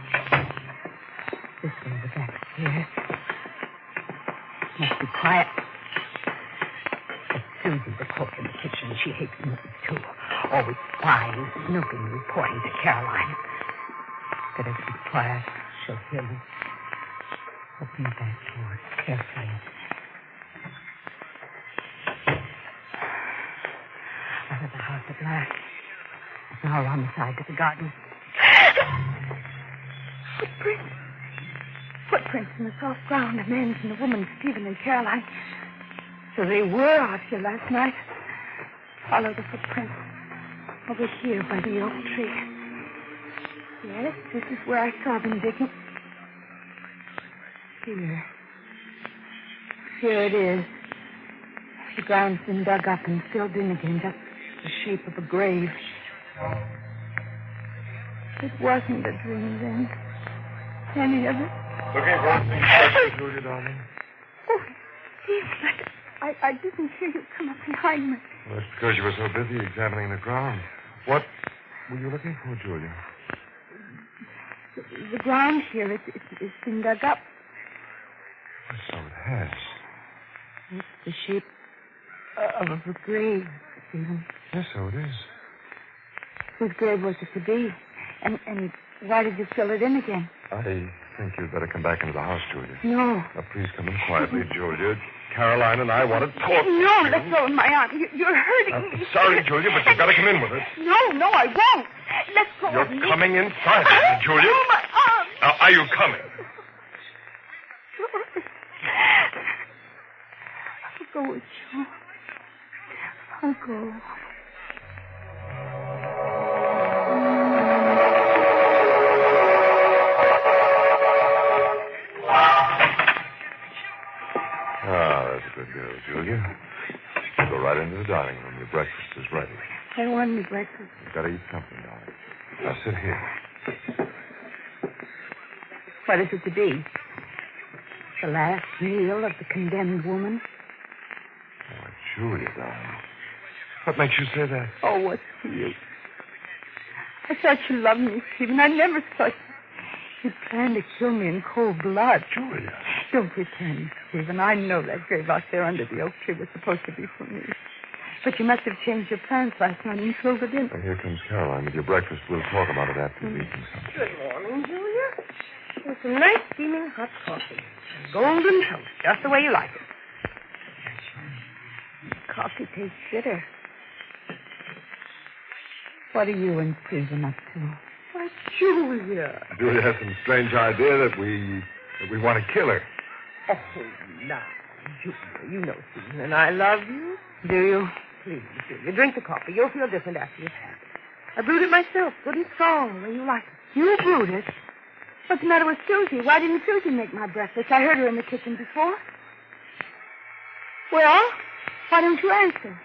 This way, the back stairs. Must be quiet. It's Susie, the cook in the kitchen. She hates me, too. Always spying, snooping, reporting to Caroline. Better keep quiet. She'll hear me. Open the back door carefully. Out of the house at last. Now around the side to the garden. Footprints. Footprints in the soft ground. A man's and a woman's, Stephen and Caroline. So they were out here last night. Follow the footprints. Over here by the oak tree. Yes, this is where I saw them digging. Here it is. The ground's been dug up and filled in again, just the shape of a grave. It wasn't a dream then. Any of it. Looking for anything special, Julia, darling? Oh, Stephen, I didn't hear you come up behind me. Well, that's because you were so busy examining the ground. What were you looking for, Julia? The ground here, it's been dug up. Well, so it has. It's the shape of a grave, Stephen. Yes, so it is. Whose grave was it to be? And why did you fill it in again? I think you'd better come back into the house, Julia. No. Now, please come in quietly, Julia. Caroline and I want to talk to No, you. let go of my arm. You're hurting me. Sorry, Julia, but you've got to come in with us. No, I won't. Let go of me. You're coming inside with me, Julia. Oh, my arm. Now, are you coming? I'll go with you. I'll go. Ah, that's a good girl, Julia. Go right into the dining room. Your breakfast is ready. I don't want any breakfast. You've got to eat something, darling. Now, sit here. What is it to be? The last meal of the condemned woman? Oh, Julia, darling. What makes you say that? Oh, what's to you? I thought you loved me, Stephen. I never thought you planned to kill me in cold blood. Julia. Don't pretend, Stephen. I know that grave out there under the oak tree was supposed to be for me. But you must have changed your plans last night and filled it in. Well, here comes Caroline with your breakfast. We'll talk about it after you've eaten something. Good morning, Julia. There's some nice steaming hot coffee. Golden toast, just the way you like it. Coffee tastes bitter. What are you and Susan up to? Why, Julia. Julia has some strange idea that we want to kill her. Oh, now, Julia, you know Susan and I love you. Do you? Please, Julia, drink the coffee. You'll feel different after you've had it. I brewed it myself, good and strong, the way you like it. You brewed it? What's the matter with Susie? Why didn't Susie make my breakfast? I heard her in the kitchen before. Well, why don't you answer?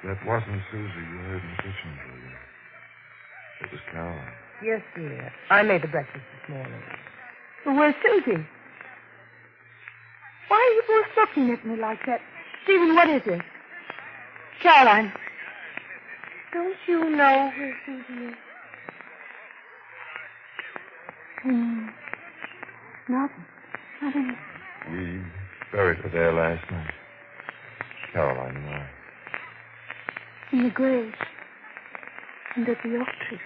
That wasn't Susie you heard in the kitchen, Julia. It was Caroline. Yes, dear. I made the breakfast this morning. Well, where's Susie? Why are you both looking at me like that? Stephen, what is it? Caroline. Don't you know where Susie is? Nothing. We buried her there last night. Caroline and I. In the grave. Under the oak tree.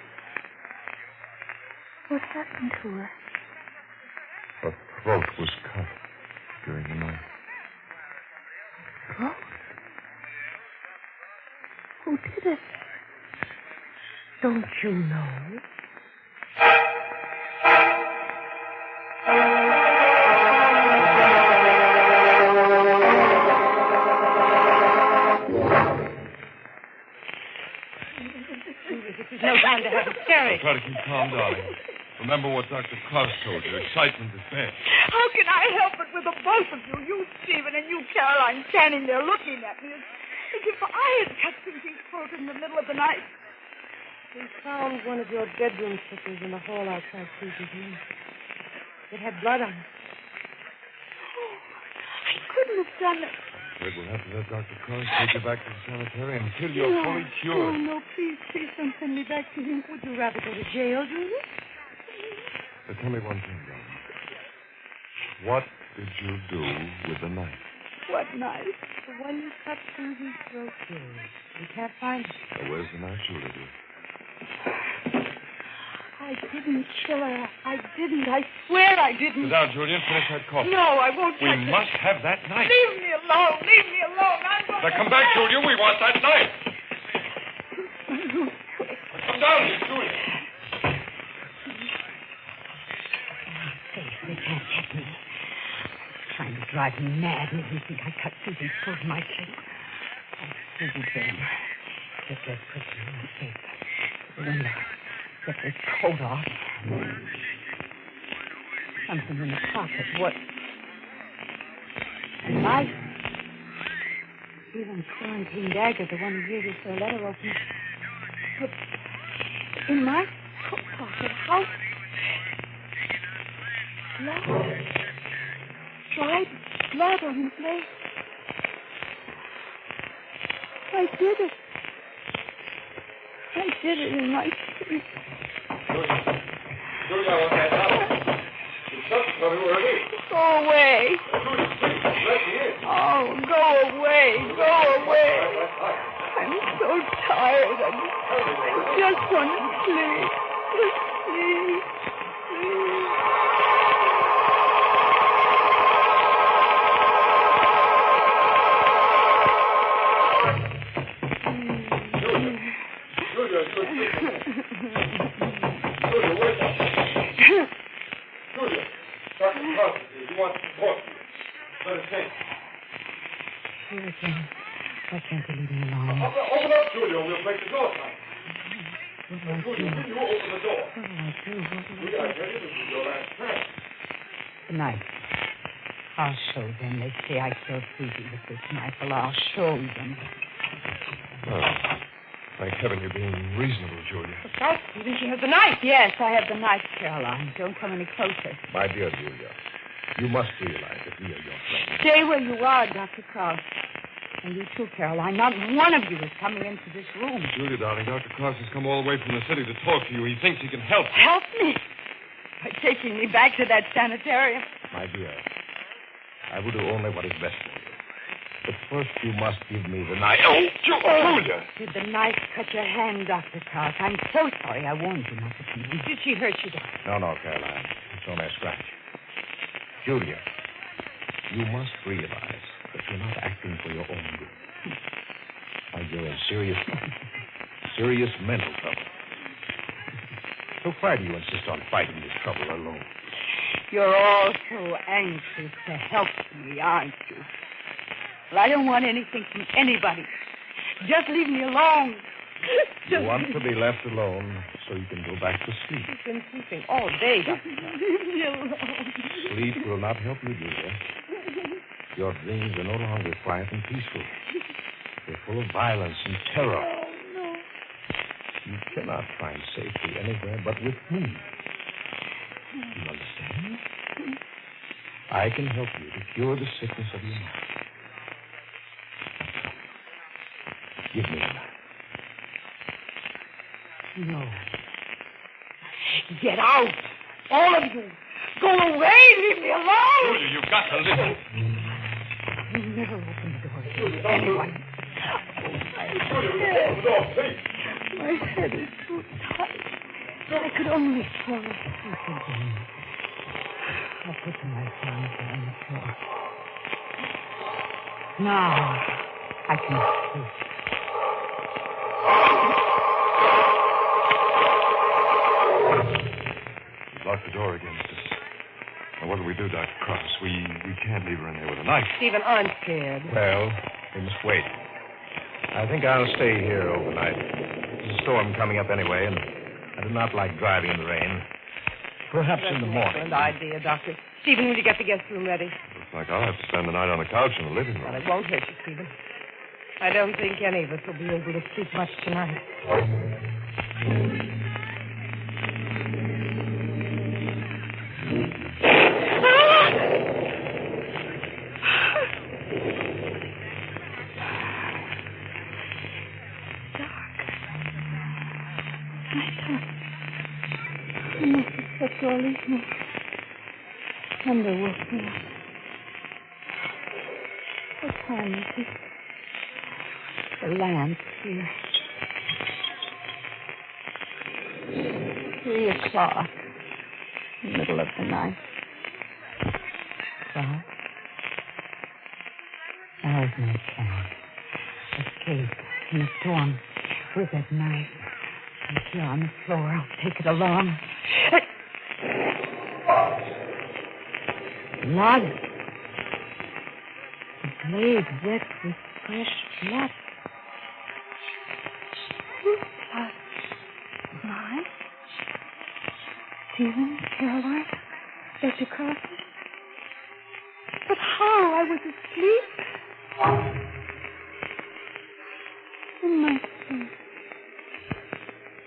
What happened to her? Her throat was cut during the night. Throat? Who did it? Don't you know? This is no time to have hysterics. Try to keep calm, darling. Remember what Dr. Klaus told you. Excitement is best. How can I help it with the both of you? You, Stephen, and you, Caroline, standing there looking at me as if I had cut Susie's throat in the middle of the night. We found one of your bedroom slippers in the hall outside Susie's room. It had blood on it. Oh, I couldn't have done it. Afraid we'll have to let Dr. Klaus take you back to the sanitarium until you're fully cured. No, please don't send me back to him. Would you rather go to jail, Julia? Tell me one thing, darling. What did you do with the knife? What knife? The one you cut Susie's throat with. We can't find it. Now, where's the knife, Julia? I didn't kill her. I didn't. I swear I didn't. Sit down, Julia, and finish that coffee. No, I won't touch We must have that knife. Leave me alone. Leave me alone. I'm going Now, come back, Julia. We want that knife. Come down here, Julia. They can't get me. Trying to drive me mad. Make me think I cut Susie's throat in my sleep. Oh, Susie, then. Get that prisoner in the safe. Remember, get this coat off. Something in the pocket. What? A knife. Even quarantine dagger, the one he uses for a letter opener. But in my coat pocket, how? No. dried blood on his leg. I did it. I did it in my sleep. Julia, what's that now? Go away. Oh, go away. Go away. I'm so tired. I just want to sleep. Please. Julia, Dr. Carson, he wants to talk to you. Let us in. Here again. Why can't you leave me alone? Open up, Julia. We'll break the door down. What do I do? Julia, you open the door. What do I do? Julia, I tell you, this is your last chance. Tonight. I'll show them. They say I killed Susie with this knife. Well, I'll show them. Oh, thank heaven you're being reasonable, Julia. Look out, Stephen. She has the knife. Yes, I have the knife, Caroline. Don't come any closer. My dear Julia, you must realize that we are your friends. Stay where you are, Dr. Krause. And you too, Caroline. Not one of you is coming into this room. Julia, darling, Dr. Cross has come all the way from the city to talk to you. He thinks he can help you. Help me? By taking me back to that sanitarium. My dear, I will do only what is best for you. But first you must give me the knife. Oh, Julia! Did the knife cut your hand, Dr. Krause? I'm so sorry. I warned you not to come in. Did she hurt you, Doctor? No, Caroline. It's only a scratch. Julia, you must realize that you're not acting for your own good. Why, you're in serious mental trouble. So why do you insist on fighting this trouble alone? You're all so anxious to help me, aren't you? Well, I don't want anything from anybody. Just leave me alone. You want to be left alone so you can go back to sleep. You've been sleeping all day, Doctor. Leave me alone. Sleep will not help you, Julia. Your dreams are no longer quiet and peaceful. They're full of violence and terror. Oh, no. You cannot find safety anywhere but with me. You understand? I can help you to cure the sickness of your mind. Give me a knife. No. Get out. All of you. Go away. Leave me alone. Julia, you've got to listen. You never open the door to anyone. My head is so tight. I could only fall asleep again. I'll put the knife down on the floor. Now I can sleep. Lock the door against us. Now, what do we do, Dr. Cross? We can't leave her in there with a knife. Stephen, I'm scared. Well, we must wait. I think I'll stay here overnight. There's a storm coming up anyway, and I do not like driving in the rain. Perhaps in the morning. Excellent idea, Doctor. Stephen, will you get the guest room ready? Looks like I'll have to spend the night on the couch in the living room. Well, it won't hurt you, Stephen. I don't think any of us will be able to sleep much tonight. All evening. Thunder woke me up. What time is it? The lamp's here. 3 o'clock. Middle of the night. Well, now's my chance. Escape in the storm with that knife. It's here on the floor. I'll take it along. Blood. The blade wet with fresh blood. Whose blood? Mine? Stephen, Caroline, Dr. Carson. But how? I was asleep. In my sleep.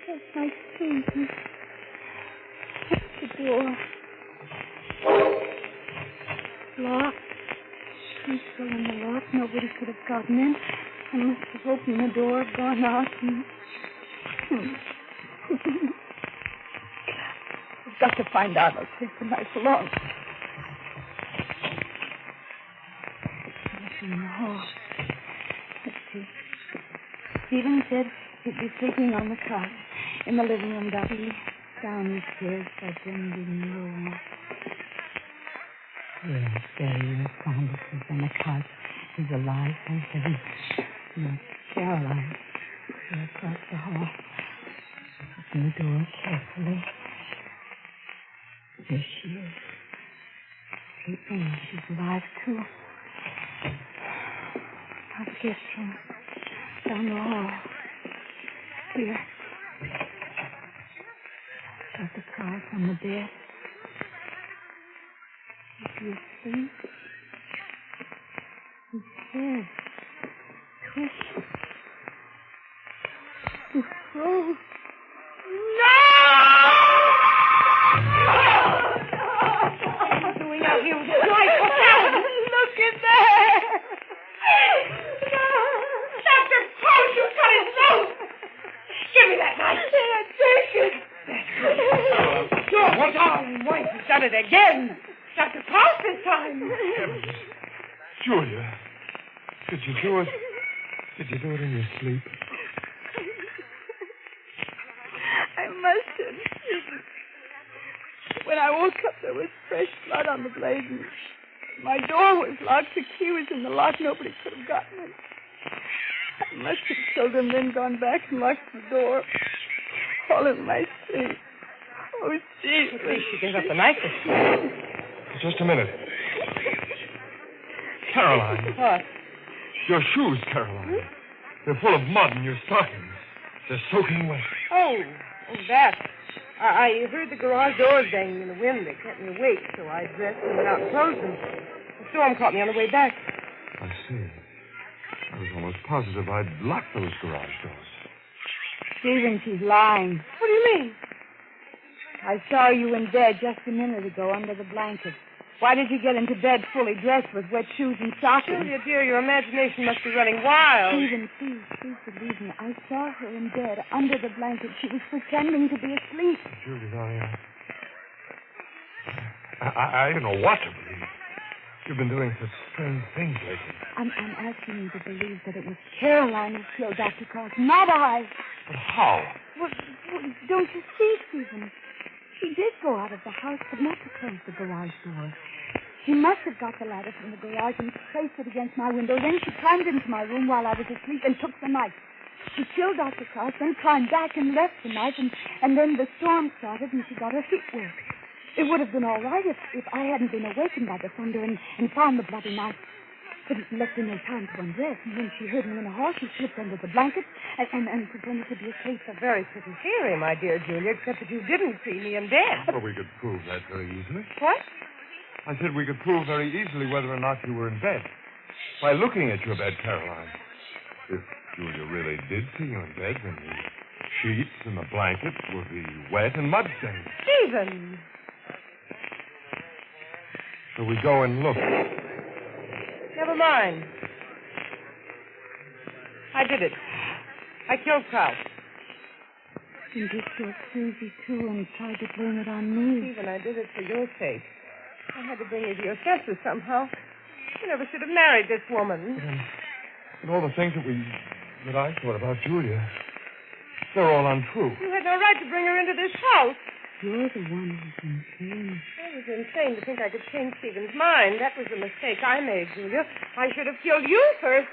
That's my sleep. Shut the door. Locked. She's still in the lock. Nobody could have gotten in. I must have opened the door, gone out, and... I've got to find out. I'll take the knife along. Nothing in the hall. Let's see. Stephen said he'd be sleeping on the cot in the living room downstairs, but then didn't know. Yes, there is. Found it. He's on the cot. He's alive, thank heaven. No, Caroline. She's across the hall. Open the door carefully. There she is. Sleeping. She's alive, too. Out the guest room. Down the hall. Here. Dr. Price on the bed. Is he asleep? His head. Twitching. He froze. No! What are you doing out here with your knife? What's happened? Look at there! Dr. Price, you cut his throat! Give me that knife! Take it! Your darling wife has done it again! Dr. Price this time! Julia, did you do it? Did you do it in your sleep? I must have. When I woke up, there was fresh blood on the blade, and my door was locked. The key was in the lock. Nobody could have gotten it. I must have killed him, then gone back and locked the door. All in my sleep. Oh, Jesus. At least you gave up the knife. Just a minute. Caroline. What? Your shoes, Caroline. They're full of mud in your stockings. They're soaking wet. Oh, that. I heard the garage doors banging in the wind. They kept me awake, so I dressed and went out and closed them. The storm caught me on the way back. I see. I was almost positive I'd locked those garage doors. Stephen, she's lying. What do you mean? I saw you in bed just a minute ago under the blanket. Why did you get into bed fully dressed with wet shoes and stockings? Julia, dear, your imagination must be running wild. Stephen, please believe me. I saw her in bed under the blanket. She was pretending to be asleep. Julia, I don't know what to believe. You've been doing such strange things lately. I'm asking you to believe that it was Caroline who killed Dr. Cross, not I. But how? Well, don't you see, Stephen? She did go out of the house, but not to close the garage door. She must have got the ladder from the garage and placed it against my window. Then she climbed into my room while I was asleep and took the knife. She killed Dr. Cross, then climbed back and left the knife, and then the storm started and she got her feet wet. It would have been all right if I hadn't been awakened by the thunder and found the bloody knife. But it left her no time to undress. And when she heard me in the hall, she slipped under the blanket and pretended to be asleep. A very pretty theory, my dear Julia, except that you didn't see me in bed. Well, we could prove that very easily. What? I said we could prove very easily whether or not you were in bed. By looking at your bed, Caroline. If Julia really did see you in bed, then the sheets and the blankets would be wet and mud-stained. Stephen! So we go and look. Never mind. I did it. I killed Kraus. And this was crazy, too, and tried to blame it on me. Stephen, I did it for your sake. I had to bring you to your senses somehow. You never should have married this woman. But all the things that I thought about Julia, they're all untrue. You had no right to bring her into this house. You're the one who's insane. I was insane to think I could change Stephen's mind. That was the mistake I made, Julia. I should have killed you first.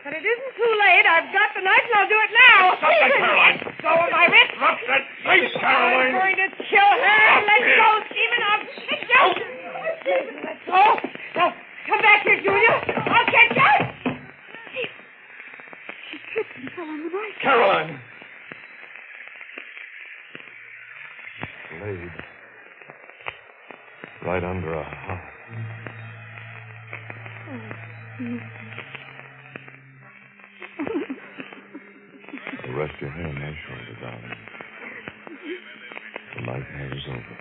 But it isn't too late. I've got the knife and I'll do it now. Stop that, Caroline. Let go of my wrist. Drop that face, Caroline. I'm going to kill her. Let go, Stephen. I'll catch you. Let go. Now, come back here, Julia. I'll catch you. She tripped and fell on the knife. Caroline. Blade. Right under a heart. Rest your hand on my shoulder, darling. The nightmare is over.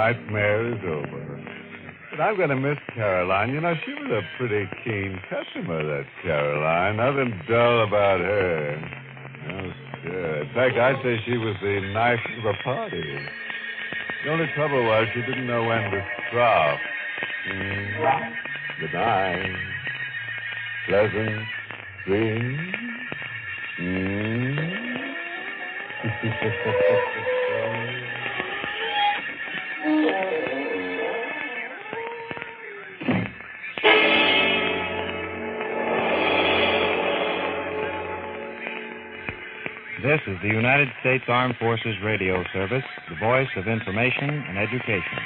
nightmare is over. But I'm going to miss Caroline. You know, she was a pretty keen customer, that Caroline. Nothing dull about her. No, sure. In fact, I'd say she was the knife of the party. The only trouble was she didn't know when to stop. Good night. Pleasant dreams. This is the United States Armed Forces Radio Service, the voice of information and education.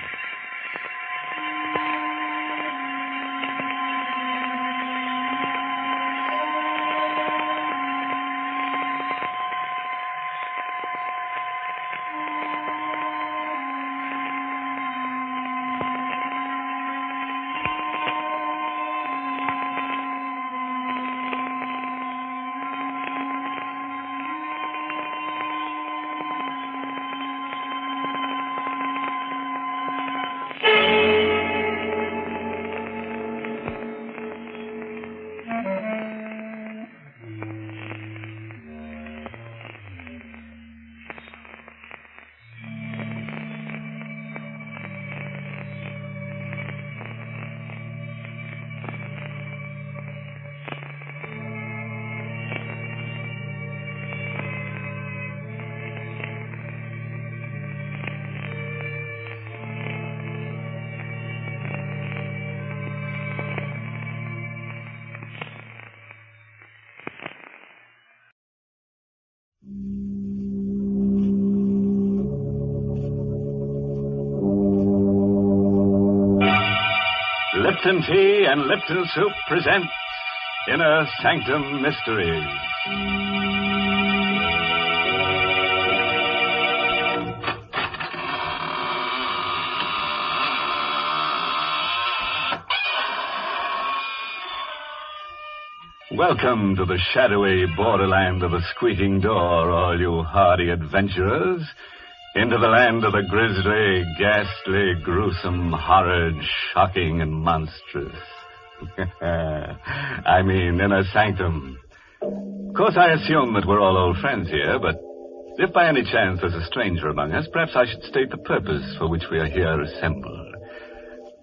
Lipton Tea and Lipton Soup present Inner Sanctum Mystery. Welcome to the shadowy borderland of the squeaking door, all you hardy adventurers. Into the land of the grisly, ghastly, gruesome, horrid, shocking, and monstrous. I mean, Inner Sanctum. Of course, I assume that we're all old friends here, but if by any chance there's a stranger among us, perhaps I should state the purpose for which we are here assembled.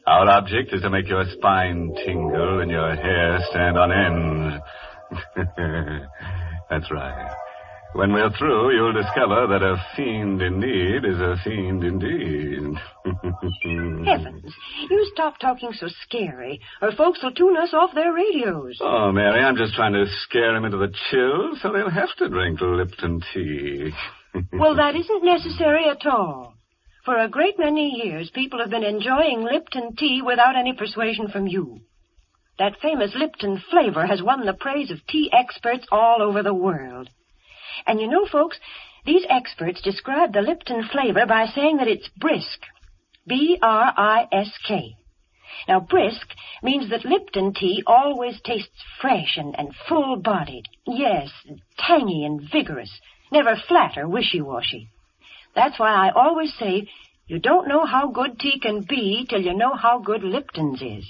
Our object is to make your spine tingle and your hair stand on end. That's right. When we're through, you'll discover that a fiend in need is a fiend indeed. Heavens, you stop talking so scary, or folks will tune us off their radios. Oh, Mary, I'm just trying to scare them into the chills so they'll have to drink Lipton tea. Well, that isn't necessary at all. For a great many years, people have been enjoying Lipton tea without any persuasion from you. That famous Lipton flavor has won the praise of tea experts all over the world. And you know, folks, these experts describe the Lipton flavor by saying that it's brisk. B-R-I-S-K. Now, brisk means that Lipton tea always tastes fresh and full-bodied. Yes, tangy and vigorous. Never flat or wishy-washy. That's why I always say you don't know how good tea can be till you know how good Lipton's is.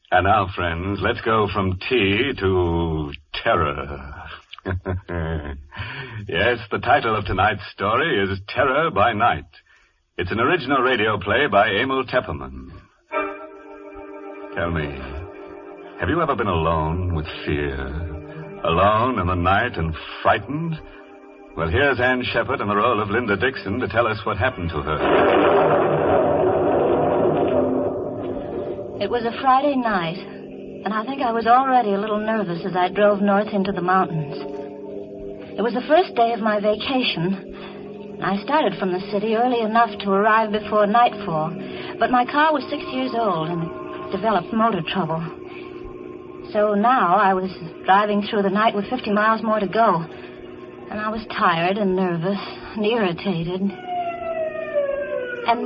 And now, friends, let's go from tea to terror. Yes, the title of tonight's story is Terror by Night. It's an original radio play by Emil Tepperman. Tell me, have you ever been alone with fear? Alone in the night and frightened? Well, here's Ann Shepard in the role of Linda Dixon to tell us what happened to her. It was a Friday night, and I think I was already a little nervous as I drove north into the mountains. It was the first day of my vacation. I started from the city early enough to arrive before nightfall, but my car was 6 years old and developed motor trouble. So now I was driving through the night with 50 miles more to go, and I was tired and nervous and irritated. And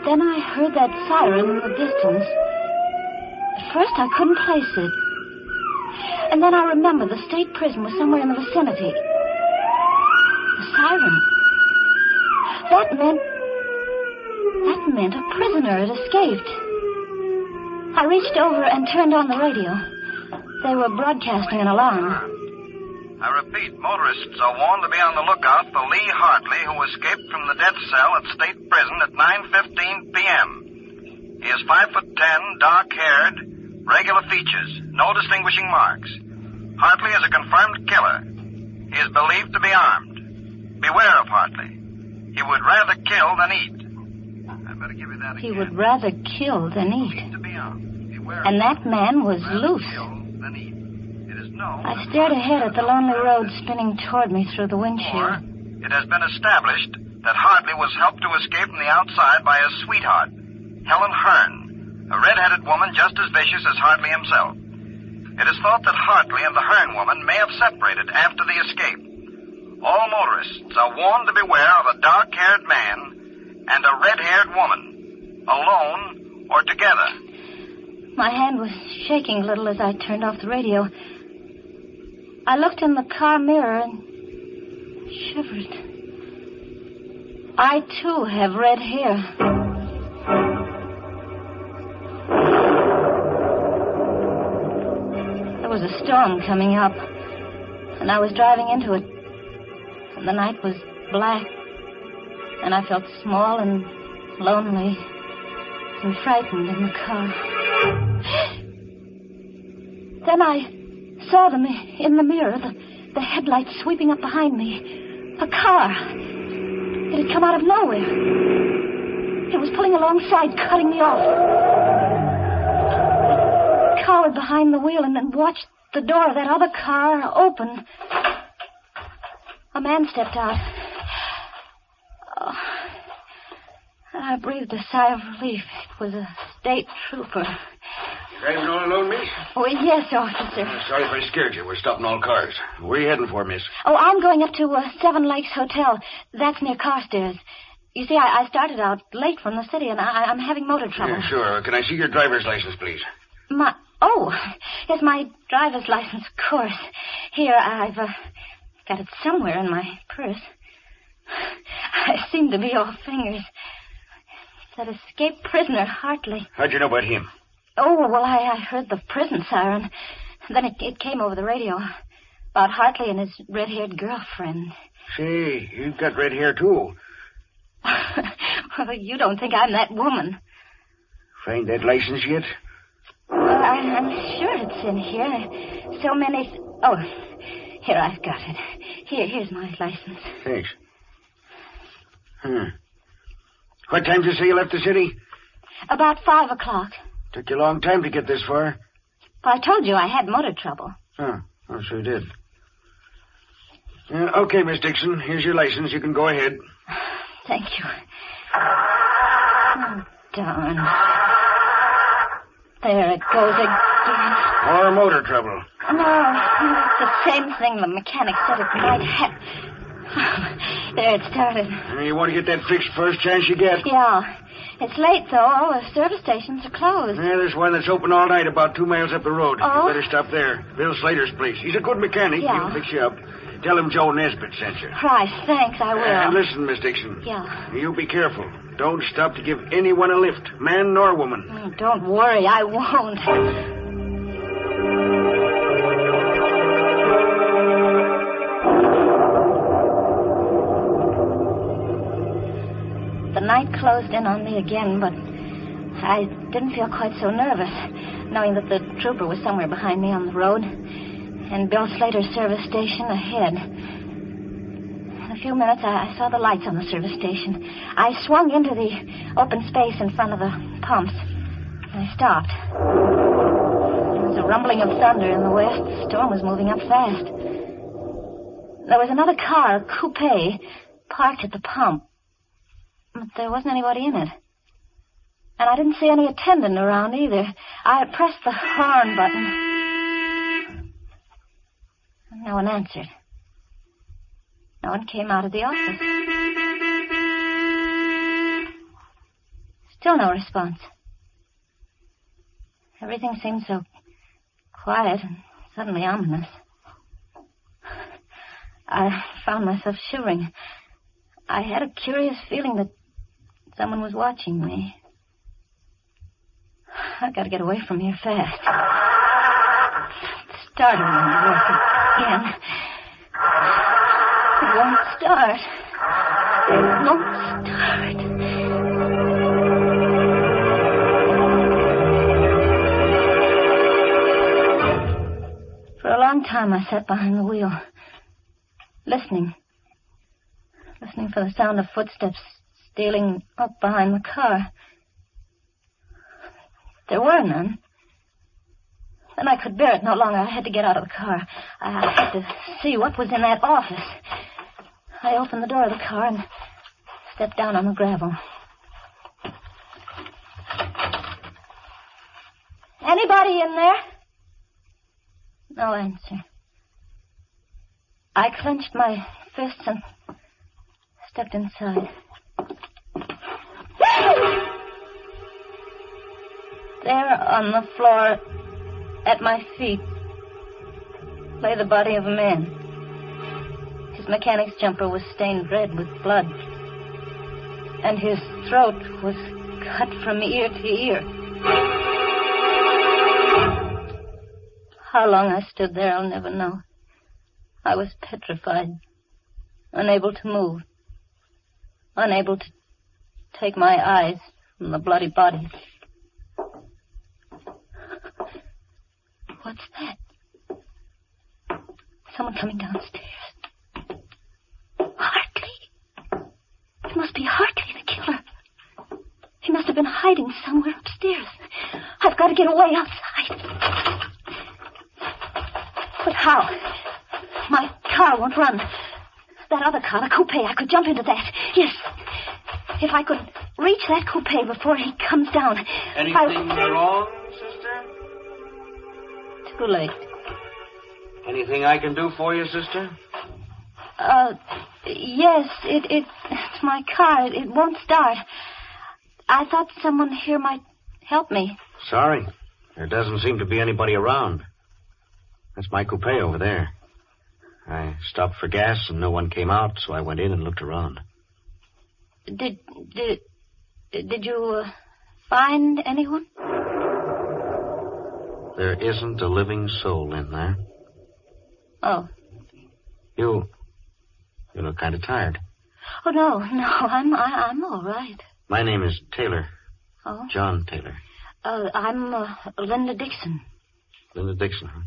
then I heard that siren in the distance. At first I couldn't place it. And then I remembered the state prison was somewhere in the vicinity. The siren. That meant That meant a prisoner had escaped. I reached over and turned on the radio. They were broadcasting an alarm. I repeat, motorists are warned to be on the lookout for Lee Hartley, who escaped from the death cell at State Prison at 9:15 p.m. He is 5'10", dark-haired, regular features, no distinguishing marks. Hartley is a confirmed killer. He is believed to be armed. Beware of Hartley. He would rather kill than eat. I better give you that again. He would rather kill than eat. And that man was loose. I stared ahead at the lonely road spinning toward me through the windshield. It has been established that Hartley was helped to escape from the outside by his sweetheart, Helen Hearn, a red-headed woman just as vicious as Hartley himself. It is thought that Hartley and the Hearn woman may have separated after the escape. All motorists are warned to beware of a dark-haired man and a red-haired woman, alone or together. My hand was shaking a little as I turned off the radio. I looked in the car mirror and shivered. I, too, have red hair. There was a storm coming up, and I was driving into it. And the night was black, and I felt small and lonely and frightened in the car. Then I saw them in the mirror, the headlights sweeping up behind me. A car. It had come out of nowhere. It was pulling alongside, cutting me off. I cowered behind the wheel and then watched the door of that other car open. A man stepped out. Oh, I breathed a sigh of relief. It was a state trooper. Driving all alone, miss? Oh, yes, officer. Sorry if I scared you. We're stopping all cars. Where are you heading for, miss? Oh, I'm going up to Seven Lakes Hotel. That's near Carstairs. You see, I started out late from the city, and I'm having motor trouble. Yeah, sure. Can I see your driver's license, please? Yes, my driver's license, of course. Here, I've got it somewhere in my purse. I seem to be all fingers. That escaped prisoner, Hartley. How'd you know about him? Oh, well, I heard the prison siren. Then it came over the radio about Hartley and his red-haired girlfriend. Say, you've got red hair, too. Well, you don't think I'm that woman. Find that license yet? Well, I'm sure it's in here. So many... Oh, here, I've got it. Here's my license. Thanks. What time did you say you left the city? About 5 o'clock. Took you a long time to get this far. Well, I told you I had motor trouble. Oh, I sure did. Okay, Miss Dixon, here's your license. You can go ahead. Thank you. Oh, darn. There it goes again. More motor trouble. No, it's the same thing the mechanic said it might have. There it started. You want to get that fixed first chance you get? Yeah. It's late, though. All the service stations are closed. Yeah, there's one that's open all night about 2 miles up the road. Oh? You better stop there. Bill Slater's place. He's a good mechanic. Yeah. He'll fix you up. Tell him Joe Nesbitt sent you. Right, thanks, I will. And listen, Miss Dixon. Yeah. You be careful. Don't stop to give anyone a lift, man nor woman. Oh, don't worry, I won't. The night closed in on me again, but I didn't feel quite so nervous, knowing that the trooper was somewhere behind me on the road, and Bill Slater's service station ahead. In a few minutes, I saw the lights on the service station. I swung into the open space in front of the pumps, and I stopped. There was a rumbling of thunder in the west. The storm was moving up fast. There was another car, a coupe, parked at the pump. But there wasn't anybody in it. And I didn't see any attendant around either. I pressed the horn button. No one answered. No one came out of the office. Still no response. Everything seemed so quiet and suddenly ominous. I found myself shivering. I had a curious feeling that someone was watching me. I gotta get away from here fast. It started to work again. It won't start. It won't start. For a long time, I sat behind the wheel, listening for the sound of footsteps stealing up behind the car. There were none. Then I could bear it no longer. I had to get out of the car. I had to see what was in that office. I opened the door of the car and stepped down on the gravel. Anybody in there? No answer. I clenched my fists and stepped inside. There on the floor at my feet lay the body of a man. His mechanic's jumper was stained red with blood, and his throat was cut from ear to ear. How long I stood there, I'll never know. I was petrified, unable to move, unable to take my eyes from the bloody body. What's that? Someone coming downstairs. Hartley. It must be Hartley, the killer. He must have been hiding somewhere upstairs. I've got to get away outside. But how? My car won't run. That other car, the coupe, I could jump into that. Yes. If I could reach that coupe before he comes down. Anything wrong, sister? Too late. Anything I can do for you, sister? Yes, it's my car. It won't start. I thought someone here might help me. Sorry. There doesn't seem to be anybody around. That's my coupe over there. I stopped for gas and no one came out, so I went in and looked around. Did you find anyone? There isn't a living soul in there. Oh. You look kind of tired. Oh, no, I'm all right. My name is Taylor. Oh? John Taylor. I'm Linda Dixon. Linda Dixon, huh?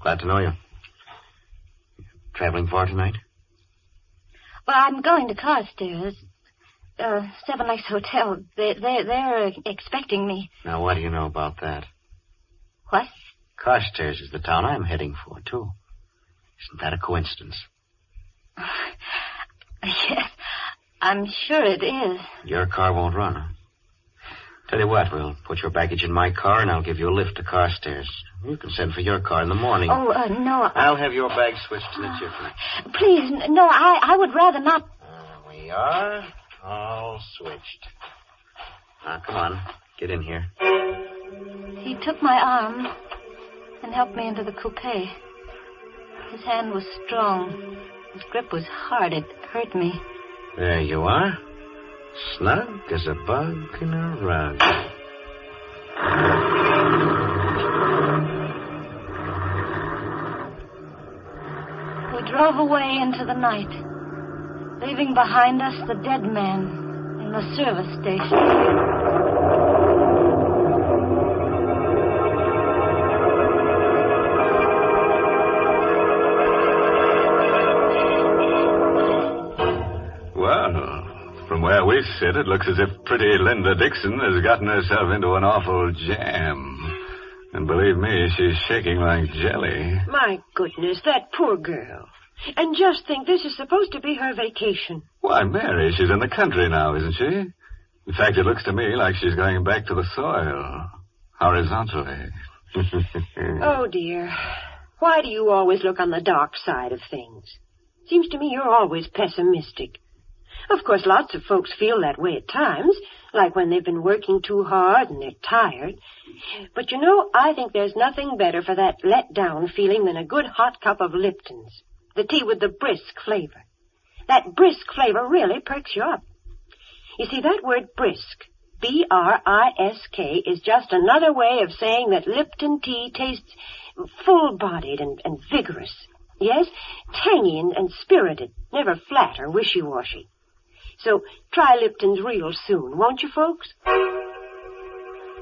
Glad to know you. Traveling far tonight? Well, I'm going to Carstairs. Seven Lakes Hotel. They're expecting me. Now, what do you know about that? What? Carstairs is the town I'm heading for, too. Isn't that a coincidence? Yes, I'm sure it is. Your car won't run, huh? Tell you what, we'll put your baggage in my car and I'll give you a lift to Carstairs. You can send for your car in the morning. Oh, no. I'll have your bag switched in a jiffy. Please, no, I would rather not. We are all switched. Now, come on. Get in here. He took my arm and helped me into the coupe. His hand was strong. His grip was hard. It hurt me. There you are. Snug as a bug in a rug. We drove away into the night, leaving behind us the dead man in the service station. From where we sit, it looks as if pretty Linda Dixon has gotten herself into an awful jam. And believe me, she's shaking like jelly. My goodness, that poor girl. And just think, this is supposed to be her vacation. Why, Mary, she's in the country now, isn't she? In fact, it looks to me like she's going back to the soil. Horizontally. Oh, dear. Why do you always look on the dark side of things? Seems to me you're always pessimistic. Of course, lots of folks feel that way at times, like when they've been working too hard and they're tired. But you know, I think there's nothing better for that let-down feeling than a good hot cup of Lipton's, the tea with the brisk flavor. That brisk flavor really perks you up. You see, that word brisk, B-R-I-S-K, is just another way of saying that Lipton tea tastes full-bodied and vigorous. Yes, tangy and spirited, never flat or wishy-washy. So try Lipton's real soon, won't you, folks?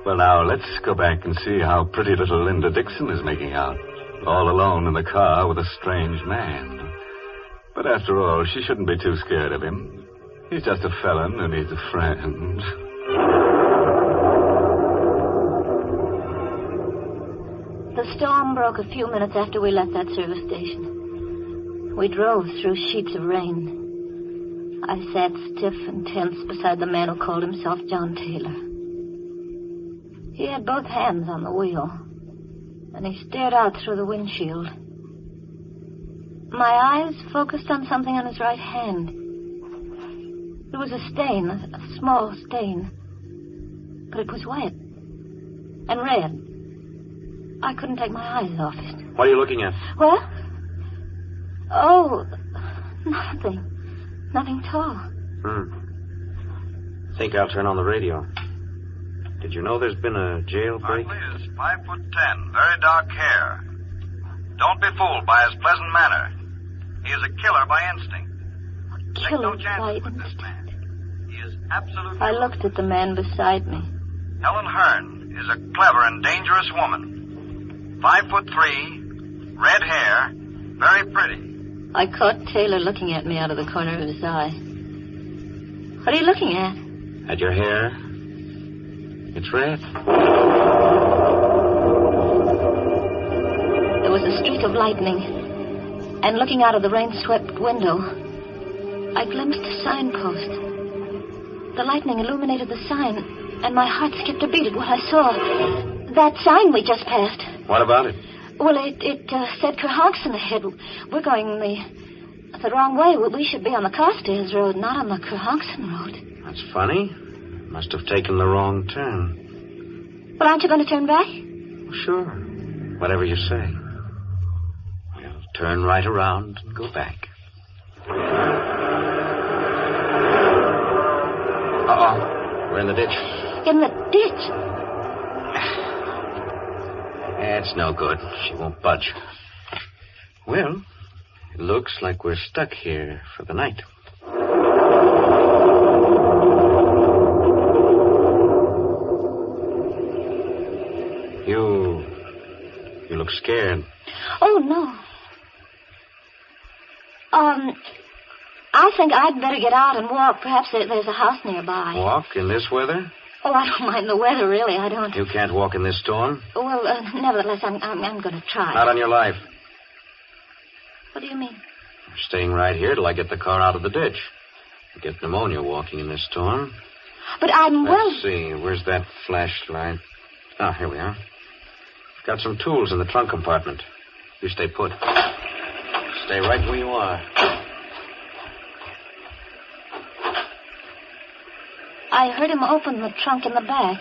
Well, now, let's go back and see how pretty little Linda Dixon is making out, all alone in the car with a strange man. But after all, she shouldn't be too scared of him. He's just a felon and he's a friend. The storm broke a few minutes after we left that service station. We drove through sheets of rain. I sat stiff and tense beside the man who called himself John Taylor. He had both hands on the wheel, and he stared out through the windshield. My eyes focused on something on his right hand. There was a stain, a small stain, but it was wet and red. I couldn't take my eyes off it. What are you looking at? What? Oh, nothing. Nothing at all. Think I'll turn on the radio. Did you know there's been a jailbreak? Barkley is 5'10", very dark hair. Don't be fooled by his pleasant manner. He is a killer by instinct. Killer by instinct. He is absolutely... I looked at the man beside me. Helen Hearn is a clever and dangerous woman. 5'3", red hair, very pretty. I caught Taylor looking at me out of the corner of his eye. What are you looking at? At your hair. It's red. There was a streak of lightning, and looking out of the rain-swept window, I glimpsed a signpost. The lightning illuminated the sign, and my heart skipped a beat at what I saw. That sign we just passed. What about it? Well, it said Kerhonkson ahead. We're going the wrong way. We should be on the Carstairs Road, not on the Kerhonkson Road. That's funny. Must have taken the wrong turn. Well, aren't you going to turn back? Sure. Whatever you say. We'll turn right around and go back. Uh-oh. We're in the ditch. In the ditch? It's no good. She won't budge. Well, it looks like we're stuck here for the night. You look scared. Oh, no. I think I'd better get out and walk. Perhaps there's a house nearby. Walk in this weather? Oh, I don't mind the weather, really. I don't. You can't walk in this storm? Well, nevertheless, I'm going to try. Not on your life. What do you mean? I'm staying right here till I get the car out of the ditch. I get pneumonia walking in this storm. But I'm Let's see. Where's that flashlight? Ah, here we are. I've got some tools in the trunk compartment. You stay put. Stay right where you are. I heard him open the trunk in the back.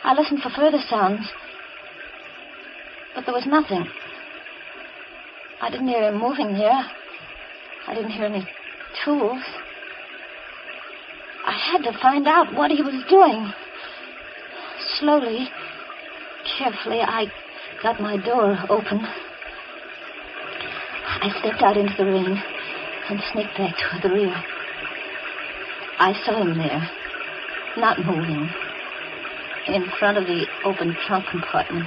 I listened for further sounds, but there was nothing. I didn't hear him moving there. I didn't hear any tools. I had to find out what he was doing. Slowly, carefully, I got my door open. I stepped out into the rain and sneaked back toward the rear. I saw him there, not moving, in front of the open trunk compartment,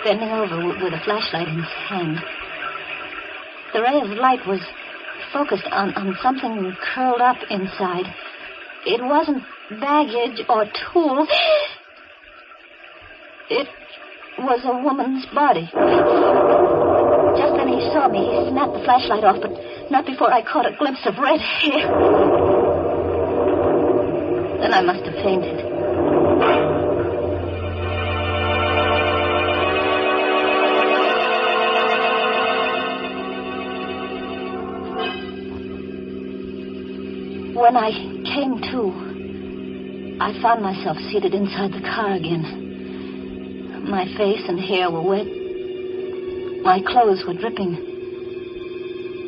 bending over with a flashlight in his hand. The ray of light was focused on something curled up inside. It wasn't baggage or tools. It was a woman's body. Just then he saw me. He snapped the flashlight off, but not before I caught a glimpse of red hair. Then I must have fainted. When I came to, I found myself seated inside the car again. My face and hair were wet. My clothes were dripping.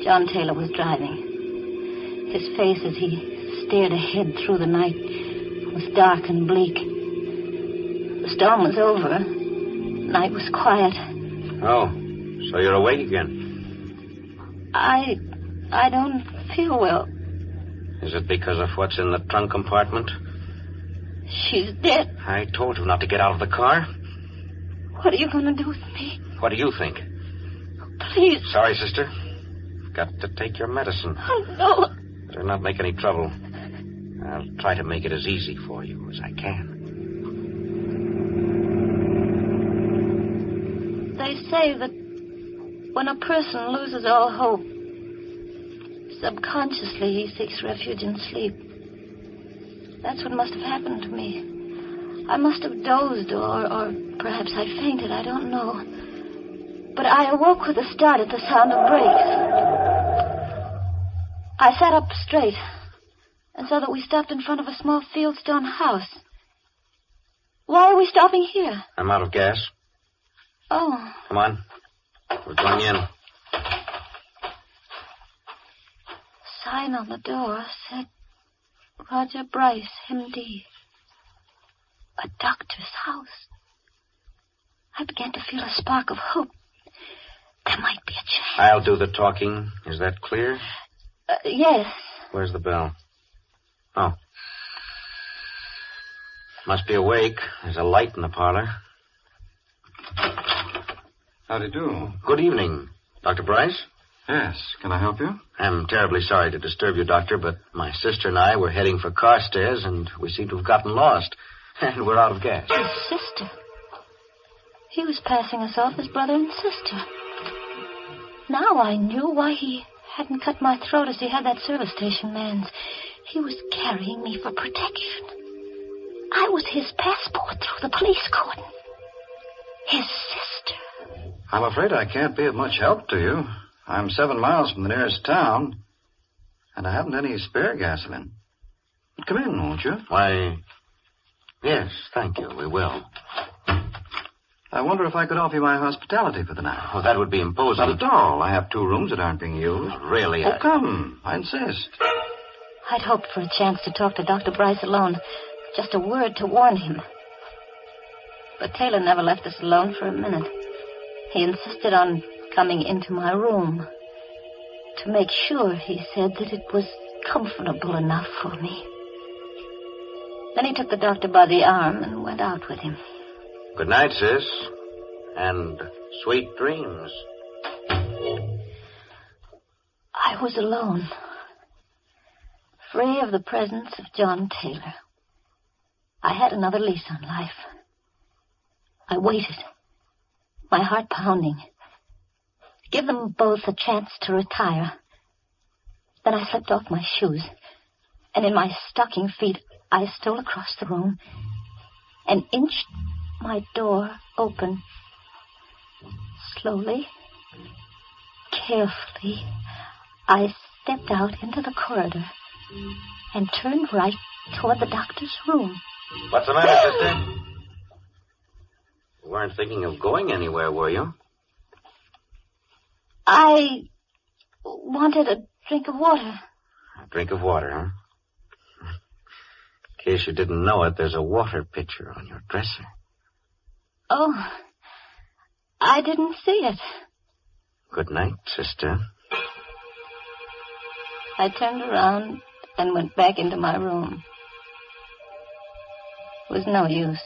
John Taylor was driving. His face as he stared ahead through the night. It was dark and bleak. The storm was over. Night was quiet. Oh, so you're awake again? I don't feel well. Is it because of what's in the trunk compartment? She's dead. I told you not to get out of the car. What are you going to do with me? What do you think? Please. Sorry, sister. Got to take your medicine. Oh, no. Better not make any trouble. I'll try to make it as easy for you as I can. They say that when a person loses all hope, subconsciously he seeks refuge in sleep. That's what must have happened to me. I must have dozed or perhaps I fainted, I don't know. But I awoke with a start at the sound of brakes. I sat up straight and saw that we stopped in front of a small fieldstone house. Why are we stopping here? I'm out of gas. Oh. Come on. We're going in. Sign on the door said Roger Bryce, MD. A doctor's house. I began to feel a spark of hope. There might be a chance. I'll do the talking. Is that clear? Yes. Where's the bell? Oh. Must be awake. There's a light in the parlor. How do you do? Good evening. Dr. Bryce? Yes. Can I help you? I'm terribly sorry to disturb you, Doctor, but my sister and I were heading for Carstairs, and we seem to have gotten lost. And we're out of gas. His sister. He was passing us off as brother and sister. Now I knew why he hadn't cut my throat as he had that service station man's. He was carrying me for protection. I was his passport through the police cordon. His sister. I'm afraid I can't be of much help to you. I'm 7 miles from the nearest town, and I haven't any spare gasoline. Come in, won't you? Why, yes, thank you. We will. I wonder if I could offer you my hospitality for the night. Oh, that would be imposing. Not at all. I have 2 rooms that aren't being used. Oh, really? Oh, come. I insist. I'd hoped for a chance to talk to Dr. Bryce alone. Just a word to warn him. But Taylor never left us alone for a minute. He insisted on coming into my room. To make sure, he said, that it was comfortable enough for me. Then he took the doctor by the arm and went out with him. Good night, sis. And sweet dreams. I was alone. Free of the presence of John Taylor. I had another lease on life. I waited, my heart pounding. Give them both a chance to retire. Then I slipped off my shoes, and in my stocking feet, I stole across the room and inched my door open. Slowly, carefully, I stepped out into the corridor and turned right toward the doctor's room. What's the matter, sister? You weren't thinking of going anywhere, were you? I wanted a drink of water. A drink of water, huh? In case you didn't know it, there's a water pitcher on your dresser. Oh, I didn't see it. Good night, sister. I turned around and went back into my room. It was no use.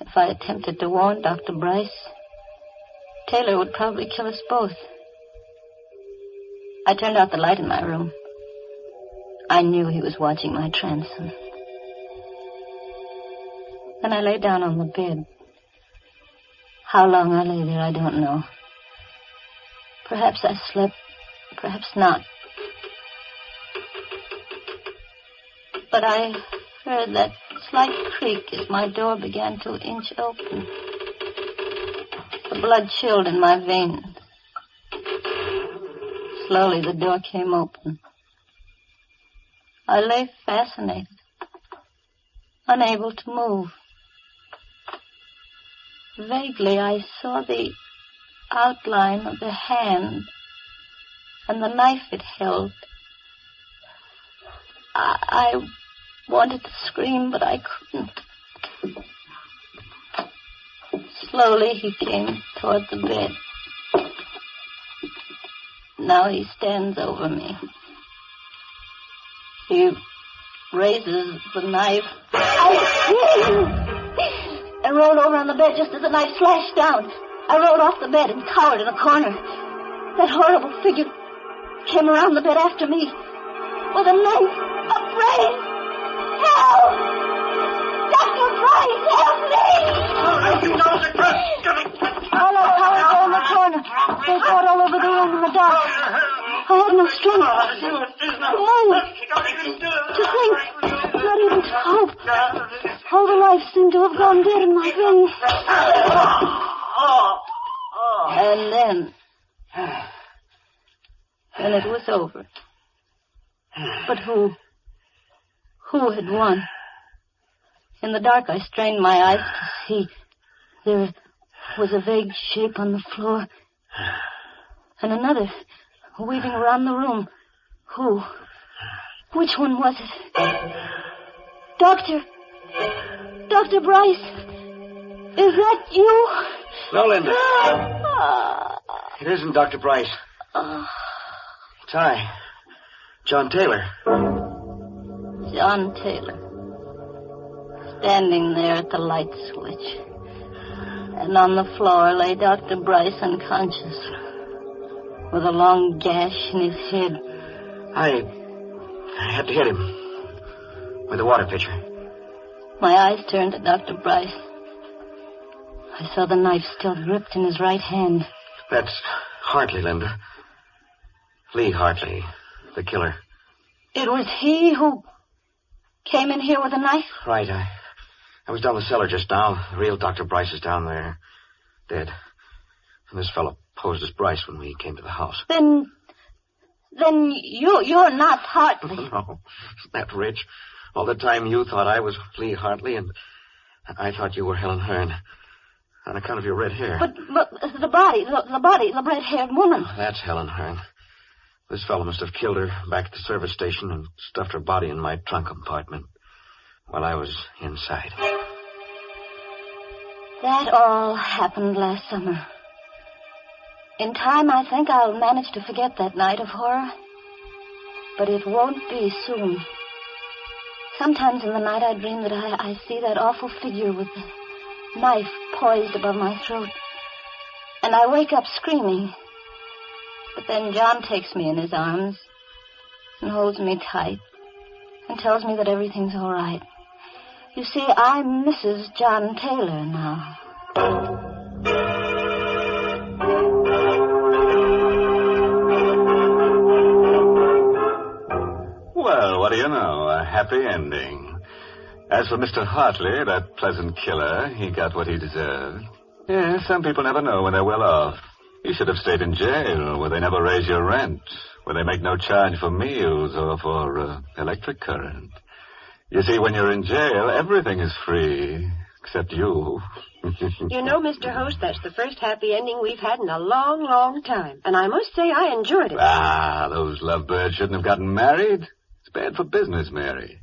If I attempted to warn Dr. Bryce, Taylor would probably kill us both. I turned out the light in my room. I knew he was watching my transom. Then I lay down on the bed. How long I lay there, I don't know. Perhaps I slept, perhaps not. But I heard that slight creak as my door began to inch open. The blood chilled in my veins. Slowly the door came open. I lay fascinated, unable to move. Vaguely I saw the outline of the hand and the knife it held. I wanted to scream, but I couldn't. Slowly he came toward the bed. Now he stands over me. He raises the knife. I rolled over on the bed just as the knife slashed down. I rolled off the bed and cowered in a corner. That horrible figure came around the bed after me with a knife. A brain! Help! Dr. Price, help me! I let Howard go in the corner. They fought all over the room in the dark. I had no strength to move, to think, not even to hope. All the life seemed to have gone dead in my veins. And then it was over. But who had won? In the dark, I strained my eyes to see. There was a vague shape on the floor, and another weaving around the room. Who? Which one was it? Dr. Bryce, is that you? No, Linda. It isn't Dr. Bryce. It's I, John Taylor. John Taylor. Standing there at the light switch. And on the floor lay Dr. Bryce unconscious, with a long gash in his head. I had to hit him with a water pitcher. My eyes turned to Dr. Bryce. I saw the knife still gripped in his right hand. That's Hartley, Linda. Lee Hartley, the killer. It was he who came in here with a knife? Right, I was down the cellar just now. The real Dr. Bryce is down there, dead. And this fellow posed as Bryce when we came to the house. Then you're not Hartley. No, isn't that rich? All the time you thought I was Lee Hartley, and I thought you were Helen Hearn. On account of your red hair. But the red-haired woman. Oh, that's Helen Hearn. This fellow must have killed her back at the service station and stuffed her body in my trunk compartment while I was inside. That all happened last summer. In time, I think I'll manage to forget that night of horror. But it won't be soon. Sometimes in the night I dream that I see that awful figure with the knife poised above my throat. And I wake up screaming. But then John takes me in his arms and holds me tight and tells me that everything's all right. You see, I'm Mrs. John Taylor now. Well, what do you know? A happy ending. As for Mr. Hartley, that pleasant killer, he got what he deserved. Yes, some people never know when they're well off. You should have stayed in jail, where they never raise your rent, where they make no charge for meals or for electric current. You see, when you're in jail, everything is free, except you. You know, Mr. Host, that's the first happy ending we've had in a long, long time. And I must say I enjoyed it. Ah, those lovebirds shouldn't have gotten married. It's bad for business, Mary.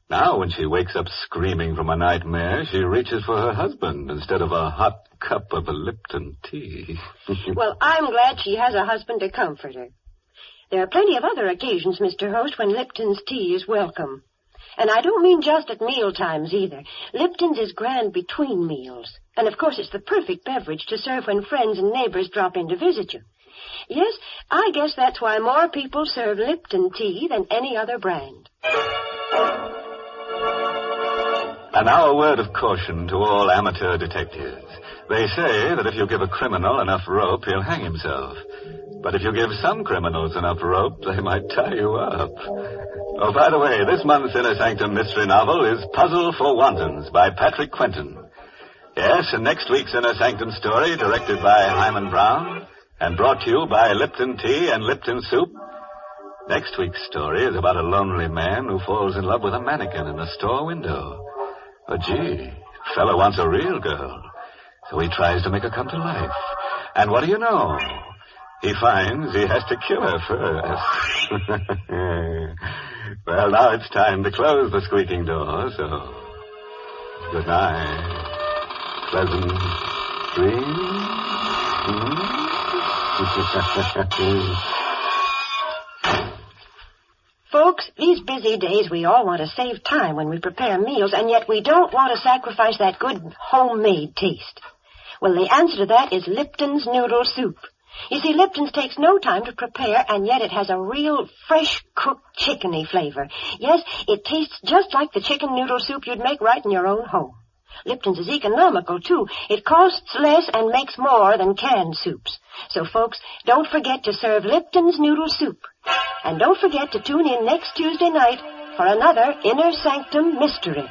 Now, when she wakes up screaming from a nightmare, she reaches for her husband instead of a hot cup of a Lipton tea. Well, I'm glad she has a husband to comfort her. There are plenty of other occasions, Mr. Host, when Lipton's tea is welcome. And I don't mean just at meal times either. Lipton's is grand between meals. And, of course, it's the perfect beverage to serve when friends and neighbors drop in to visit you. Yes, I guess that's why more people serve Lipton tea than any other brand. And now a word of caution to all amateur detectives. They say that if you give a criminal enough rope, he'll hang himself. But if you give some criminals enough rope, they might tie you up. Oh, by the way, this month's Inner Sanctum Mystery novel is Puzzle for Wantons by Patrick Quentin. Yes, and next week's Inner Sanctum story, directed by Himan Brown, and brought to you by Lipton Tea and Lipton Soup. Next week's story is about a lonely man who falls in love with a mannequin in a store window. But gee, fellow wants a real girl, so he tries to make her come to life. And what do you know? He finds he has to kill her first. Well, now it's time to close the squeaking door, so good night. Pleasant dreams. Folks, these busy days we all want to save time when we prepare meals, and yet we don't want to sacrifice that good homemade taste. Well, the answer to that is Lipton's Noodle Soup. You see, Lipton's takes no time to prepare, and yet it has a real fresh-cooked chickeny flavor. Yes, it tastes just like the chicken noodle soup you'd make right in your own home. Lipton's is economical, too. It costs less and makes more than canned soups. So, folks, don't forget to serve Lipton's Noodle Soup. And don't forget to tune in next Tuesday night for another Inner Sanctum Mystery.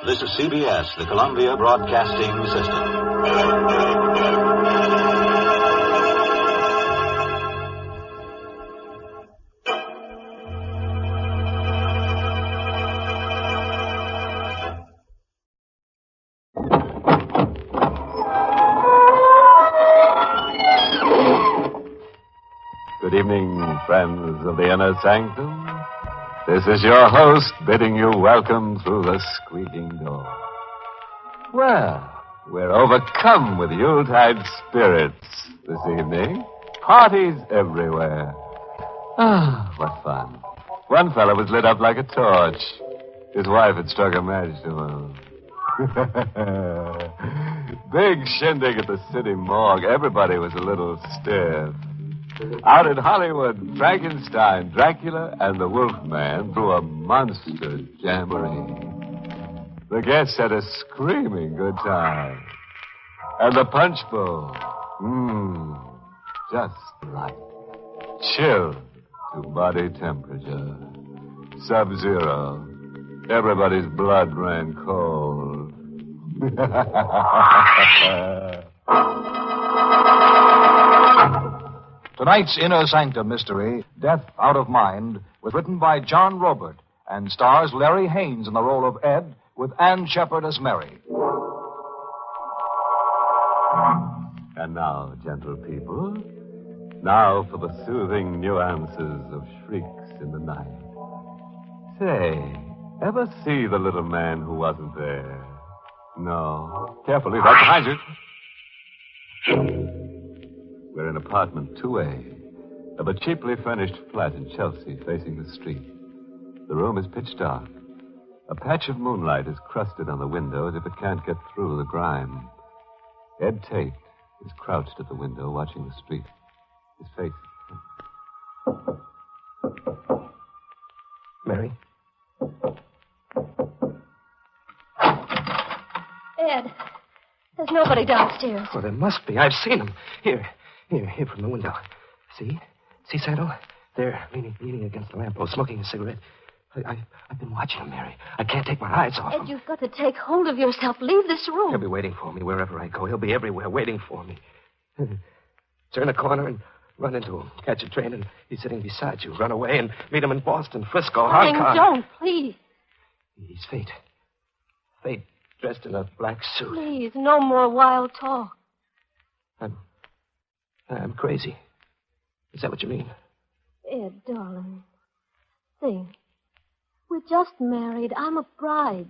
This is CBS, the Columbia Broadcasting System. Good evening, friends of the Inner Sanctum. This is your host bidding you welcome through the squeaking door. Well, we're overcome with Yuletide spirits this evening. Parties everywhere. Ah, what fun. One fellow was lit up like a torch. His wife had struck a match to him. Big shindig at the city morgue. Everybody was a little stiff. Out in Hollywood, Frankenstein, Dracula, and the Wolfman threw a monster jamboree. The guests had a screaming good time. And the punch bowl, just right. Chilled to body temperature. Sub-zero. Everybody's blood ran cold. Tonight's Inner Sanctum Mystery, Death Out of Mind, was written by John Robert and stars Larry Haynes in the role of Ed with Ann Shepard as Mary. And now, gentle people, now for the soothing nuances of shrieks in the night. Say, ever see the little man who wasn't there? No. Carefully, right behind you. We're in apartment 2A of a cheaply furnished flat in Chelsea facing the street. The room is pitch dark. A patch of moonlight is crusted on the window as if it can't get through the grime. Ed Tate is crouched at the window watching the street. His face... Mary? Ed, there's nobody downstairs. Well, there must be. I've seen him. Here from the window. See? See, Santo? There, leaning against the lamppost, smoking a cigarette. I've been watching him, Mary. I can't take my eyes off him. Ed, you've got to take hold of yourself. Leave this room. He'll be waiting for me wherever I go. He'll be everywhere waiting for me. Turn a corner and run into him. Catch a train and he's sitting beside you. Run away and meet him in Boston, Frisco, Hong Kong. Don't, please. He's Fate. Fate dressed in a black suit. Please, no more wild talk. I'm crazy. Is that what you mean? Ed, darling. Think. We're just married. I'm a bride.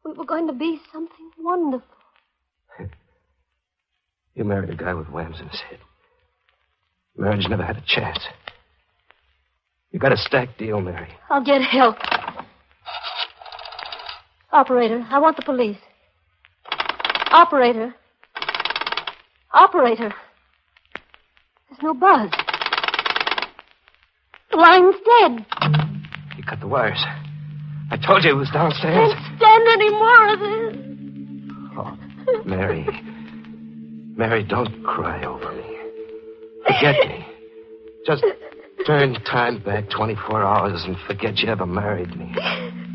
We were going to be something wonderful. You married a guy with whams in his head. Marriage never had a chance. You got a stacked deal, Mary. I'll get help. Operator, I want the police. Operator. There's no buzz. The line's dead. He cut the wires. I told you he was downstairs. Can't stand any more of this. Oh, Mary. Mary, don't cry over me. Forget me. Just turn time back 24 hours and forget you ever married me.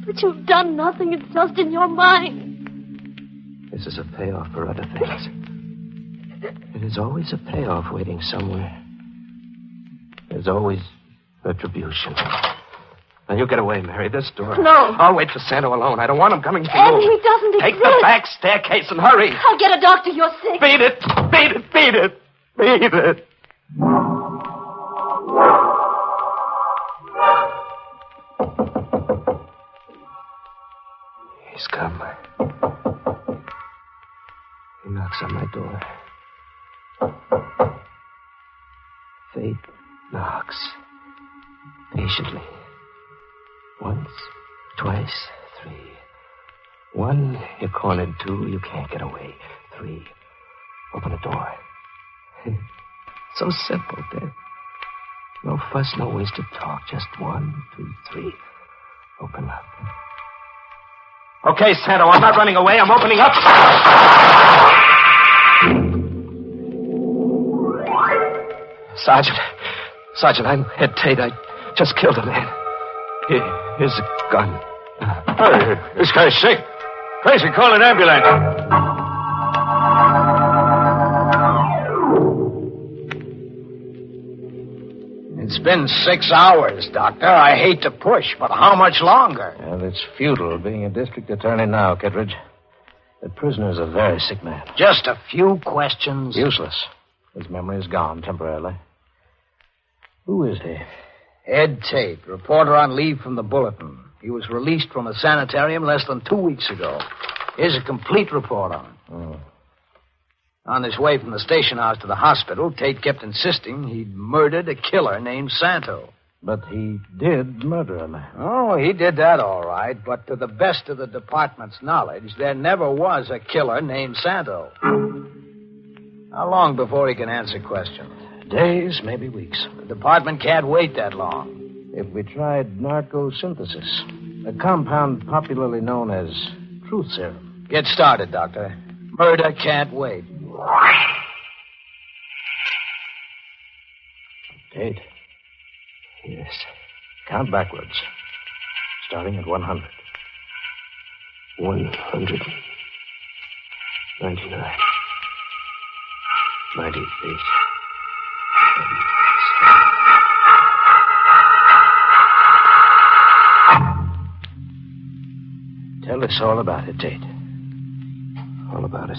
But you've done nothing. It's just in your mind. This is a payoff for other things. There's always a payoff waiting somewhere. There's always retribution. Now, you get away, Mary. This door. No. I'll wait for Santa alone. I don't want him coming to Ed, you. he doesn't Take exist. the back staircase and hurry. I'll get a doctor. You're sick. Beat it. Beat it. Beat it. Beat it. He's come. He knocks on my door. Fate knocks. Patiently. Once, twice, three. One, you're cornered. Two, you can't get away. Three, open the door. So simple, Dad. No fuss, no wasted talk. Just 1, 2, 3. Open up. Okay, Santo, I'm not running away. I'm opening up. Sergeant, I'm Ed Tate. I just killed a man. Here's a gun. Hey, this guy's sick. Crazy, call an ambulance. It's been 6 hours, Doctor. I hate to push, but how much longer? Well, it's futile being a district attorney now, Kittredge. The prisoner's a very sick man. Just a few questions. Useless. His memory is gone temporarily. Who is he? Ed Tate, reporter on leave from the Bulletin. He was released from a sanitarium less than 2 weeks ago. Here's a complete report on him. Oh. On his way from the station house to the hospital, Tate kept insisting he'd murdered a killer named Santo. But he did murder a man. Oh, he did that all right, but to the best of the department's knowledge, there never was a killer named Santo. How long before he can answer questions? Days, maybe weeks. The department can't wait that long. If we tried narcosynthesis, a compound popularly known as truth serum. Get started, Doctor. Murder can't wait. Tate. Yes. Count backwards. Starting at 100. 199. 98. Tell us all about it, Tate. All about it.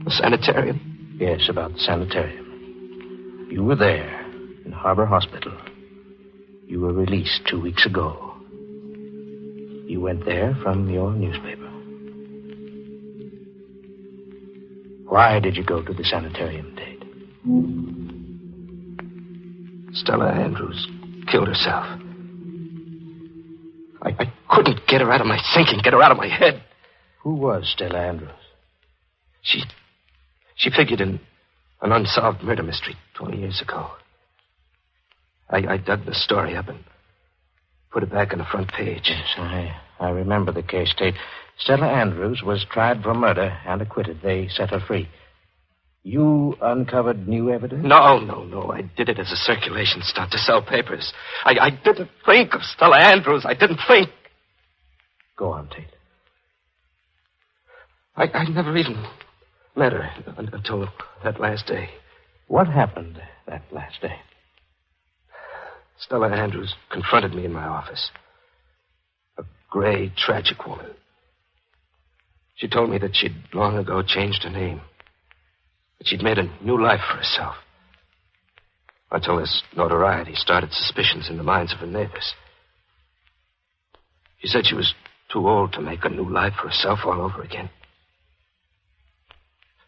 The sanitarium? Yes, about the sanitarium. You were there in Harbor Hospital. You were released 2 weeks ago. You went there from your newspaper. Why did you go to the sanitarium, Tate? Stella Andrews killed herself. I couldn't get her out of my thinking, get her out of my head. Who was Stella Andrews? She figured in an unsolved murder mystery 20 years ago. I dug the story up and put it back on the front page. Yes, I remember the case, Tate. Stella Andrews was tried for murder and acquitted. They set her free. You uncovered new evidence? No. I did it as a circulation stunt to sell papers. I didn't think of Stella Andrews. I didn't think. Go on, Tate. I never even met her until that last day. What happened that last day? Stella Andrews confronted me in my office. A gray, tragic woman. She told me that she'd long ago changed her name. That she'd made a new life for herself. Until this notoriety started suspicions in the minds of her neighbors. She said she was too old to make a new life for herself all over again.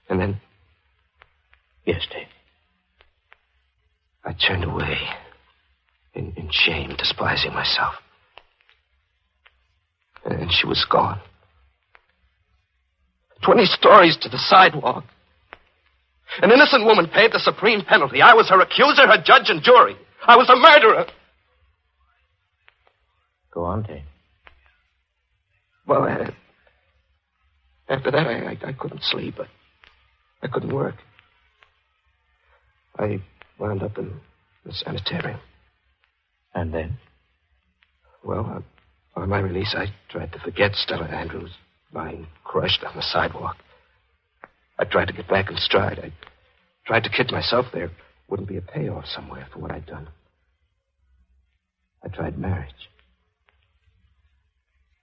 And then... Yes, Dave. I turned away. In shame, despising myself. And she was gone. 20 stories to the sidewalk. An innocent woman paid the supreme penalty. I was her accuser, her judge, and jury. I was a murderer. Go on, Dave. Well, after that, I couldn't sleep. I couldn't work. I wound up in the sanitarium. And then? Well, on my release, I tried to forget Stella Andrews lying crushed on the sidewalk. I tried to get back in stride. I tried to kid myself there wouldn't be a payoff somewhere for what I'd done. I tried marriage.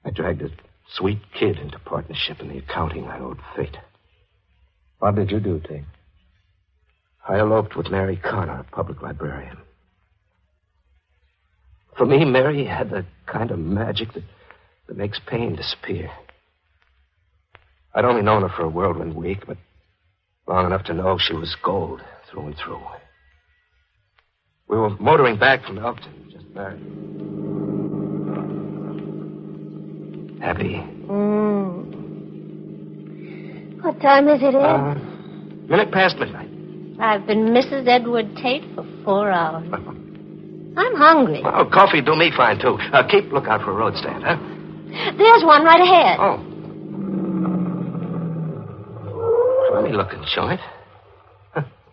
I dragged a sweet kid into partnership in the accounting I owed fate. What did you do, Tate? I eloped with Mary Connor, a public librarian. For me, Mary had the kind of magic that that makes pain disappear. I'd only known her for a whirlwind week, but long enough to know she was gold through and through. We were motoring back from Elton, just married. Happy? What time is it, Ed? Minute past midnight. I've been Mrs. Edward Tate for 4 hours. I'm hungry. Oh, coffee do me fine, too. Keep lookout for a road stand, huh? There's one right ahead. Oh. Funny looking joint.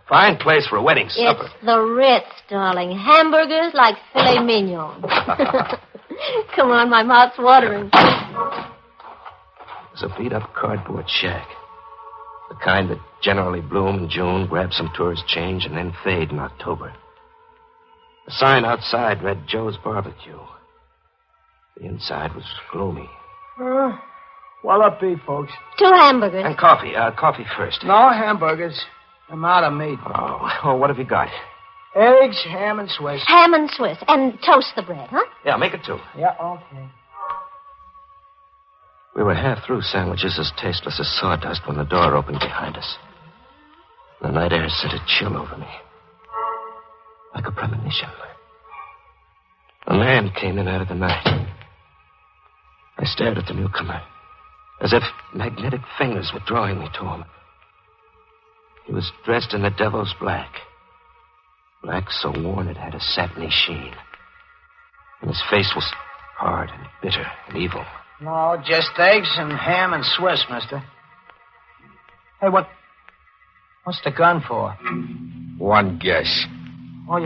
Fine place for a wedding supper. It's the Ritz, darling. Hamburgers like filet mignon. Come on, my mouth's watering. It's a beat-up cardboard shack. The kind that generally bloom in June, grab some tourist change, and then fade in October. The sign outside read Joe's Barbecue. The inside was gloomy. What'll it be, folks? 2 hamburgers. And coffee. Coffee first. No hamburgers. I'm out of meat. Oh, what have you got? Eggs, ham, and Swiss. Ham and Swiss. And toast the bread, huh? Yeah, make it 2. Yeah, okay. We were half through sandwiches as tasteless as sawdust when the door opened behind us. The night air sent a chill over me. Like a premonition. A man came in out of the night. I stared at the newcomer, as if magnetic fingers were drawing me to him. He was dressed in the devil's black. Black so worn it had a satiny sheen. And his face was hard and bitter and evil. No, just eggs and ham and Swiss, mister. Hey, what's the gun for? One guess. Oh,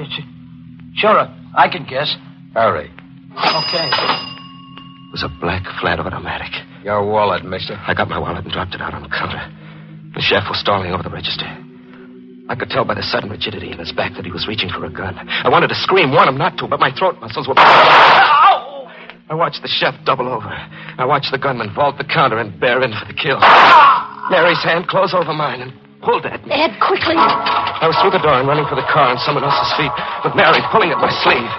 sure, I can guess. Hurry. Okay. It was a black flat automatic. Your wallet, mister. I got my wallet and dropped it out on the counter. The chef was stalling over the register. I could tell by the sudden rigidity in his back that he was reaching for a gun. I wanted to scream, warn him not to, but my throat muscles were... Ow! I watched the chef double over. I watched the gunman vault the counter and bear in for the kill. Mary's hand closed over mine and pulled at me. Ed, quickly. I was through the door and running for the car on someone else's feet, with Mary pulling at my sleeve.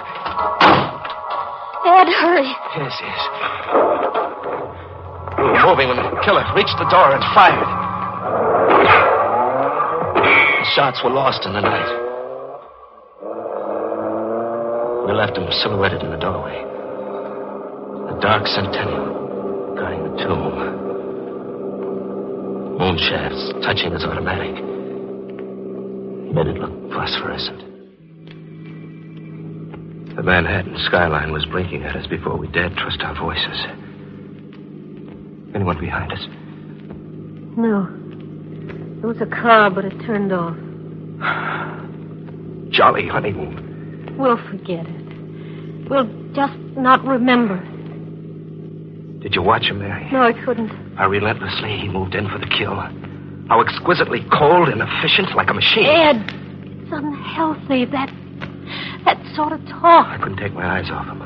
Ed, hurry. Yes. We were moving when the killer reached the door and fired. The shots were lost in the night. We left him silhouetted in the doorway. A dark centennial guarding the tomb. Moon shafts touching his automatic made it look phosphorescent. The Manhattan skyline was blinking at us before we dared trust our voices. Anyone behind us? No. There was a car, but it turned off. Jolly honeymoon. We'll forget it. We'll just not remember. Did you watch him, Mary? No, I couldn't. How relentlessly he moved in for the kill. How exquisitely cold and efficient, like a machine. Ed, it's unhealthy, that sort of talk. I couldn't take my eyes off him.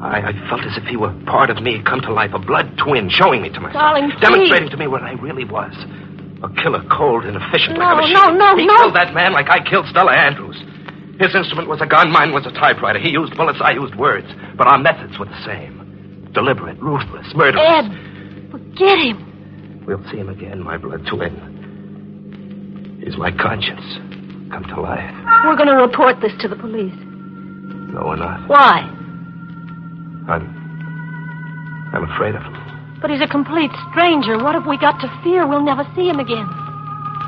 I felt as if he were part of me, come to life, a blood twin, showing me to myself. Darling, demonstrating to me what I really was. A killer, cold and efficient like a machine. No. He killed that man like I killed Stella Andrews. His instrument was a gun, mine was a typewriter. He used bullets, I used words. But our methods were the same. Deliberate, ruthless, murderous. Ed, forget him. We'll see him again, my blood twin. He's my conscience, come to life. We're going to report this to the police. No, we're not. Why? I'm afraid of him. But he's a complete stranger. What have we got to fear? We'll never see him again.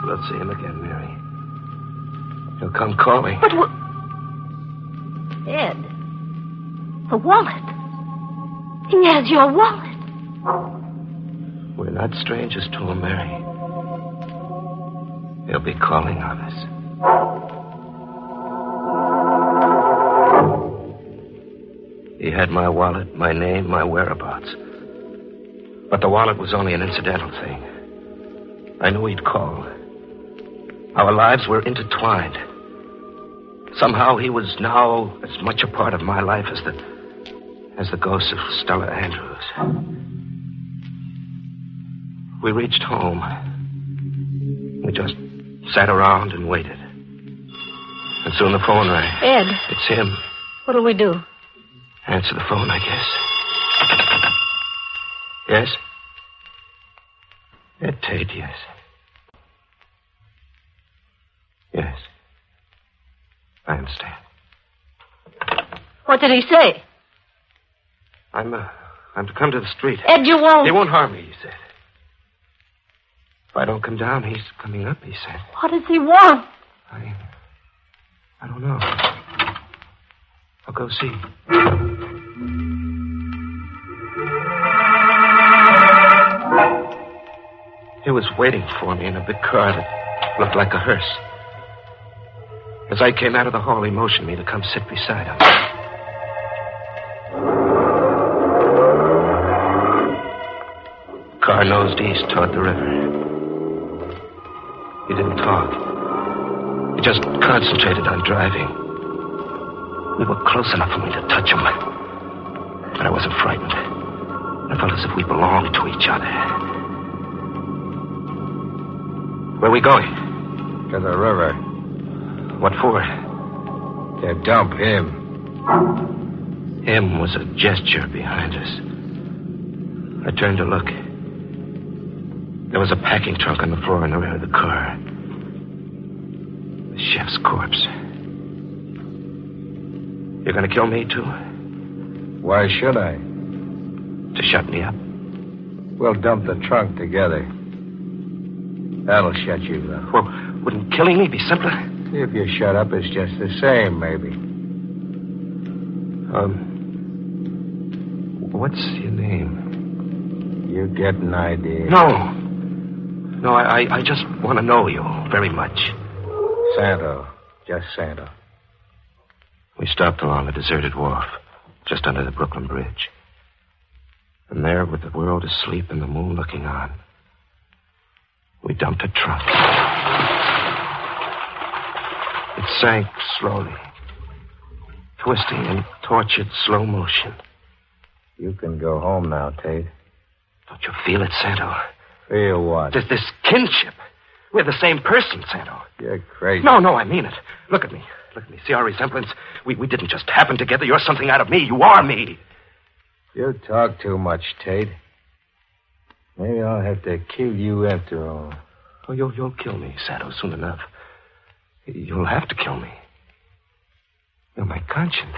We'll see him again, Mary. He'll come calling. But Ed, the wallet. He has your wallet. We're not strangers to him, Mary. He'll be calling on us. He had my wallet, my name, my whereabouts. But the wallet was only an incidental thing. I knew he'd call. Our lives were intertwined. Somehow he was now as much a part of my life as the ghost of Stella Andrews. We reached home. We just sat around and waited. And soon the phone rang. Ed. It's him. What'll we do? Answer the phone, I guess. Yes? Ed Tate, yes. Yes. I understand. What did he say? I'm to come to the street. Ed, you won't. He won't harm me, he said. If I don't come down, he's coming up, he said. What does he want? I don't know. I'll go see. He was waiting for me in a big car that looked like a hearse. As I came out of the hall, he motioned me to come sit beside him. The car nosed east toward the river. He didn't talk. He just concentrated on driving. We were close enough for me to touch him. But I wasn't frightened. I felt as if we belonged to each other. Where are we going? To the river. What for? To dump him. Him was a gesture behind us. I turned to look. There was a packing trunk on the floor in the rear of the car. The chef's corpse. You're going to kill me, too? Why should I? To shut me up? We'll dump the trunk together. That'll shut you up. Well, wouldn't killing me be simpler? If you shut up, it's just the same, maybe. What's your name? You get an idea. No, I just want to know you very much. Santo. Just Santo. We stopped along a deserted wharf, just under the Brooklyn Bridge. And there, with the world asleep and the moon looking on, we dumped a trunk. It sank slowly, twisting in tortured slow motion. You can go home now, Tate. Don't you feel it, Santo? Feel what? This kinship. We're the same person, Santo. You're crazy. No, I mean it. Look at me. See our resemblance? We didn't just happen together. You're something out of me. You are me. You talk too much, Tate. Maybe I'll have to kill you after all. Oh, you'll kill me, Santo, soon enough. You'll have to kill me. You're my conscience.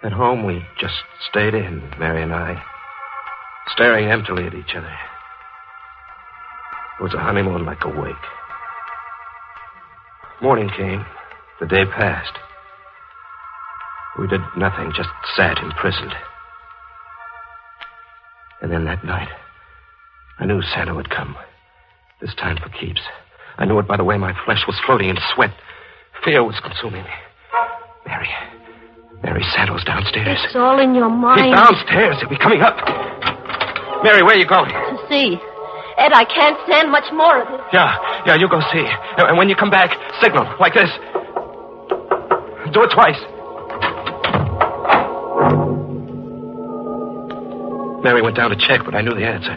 At home, we just stayed in, Mary and I, staring emptily at each other. It was a honeymoon like a wake. Morning came. The day passed. We did nothing, just sat imprisoned. And then that night, I knew Santa would come. This time for keeps. I knew it by the way my flesh was floating in sweat. Fear was consuming me. Mary, Santa's downstairs. It's all in your mind. He's downstairs. He'll be coming up. Mary, where are you going? To see. Ed, I can't stand much more of this. Yeah, you go see. And when you come back, signal, like this. Do it twice. Mary went down to check, but I knew the answer.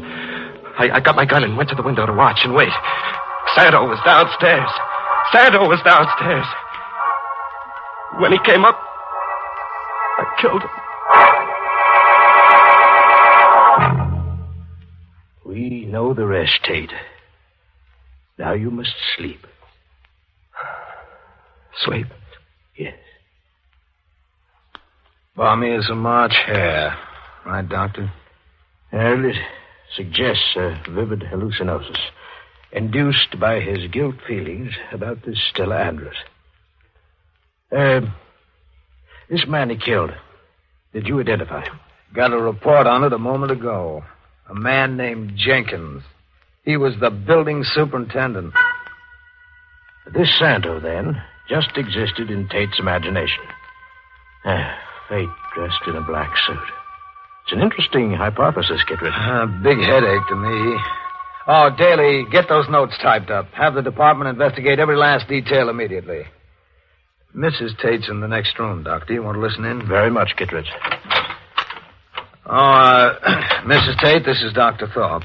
I got my gun and went to the window to watch and wait. Santa was downstairs. When he came up, I killed him. We know the rest, Tate. Now you must sleep. Sleep? Yes. Balmy as a March hare. Right, Doctor? Well, it suggests a vivid hallucinosis induced by his guilt feelings about this Stella Andrews. This man he killed, did you identify him? Got a report on it a moment ago. A man named Jenkins. He was the building superintendent. This Santo, then, just existed in Tate's imagination. Fate dressed in a black suit. It's an interesting hypothesis, Kittredge. Big headache to me. Oh, Daly, get those notes typed up. Have the department investigate every last detail immediately. Mrs. Tate's in the next room, Doctor. You want to listen in? Very much, Kittredge. Mrs. Tate, this is Dr. Thorpe.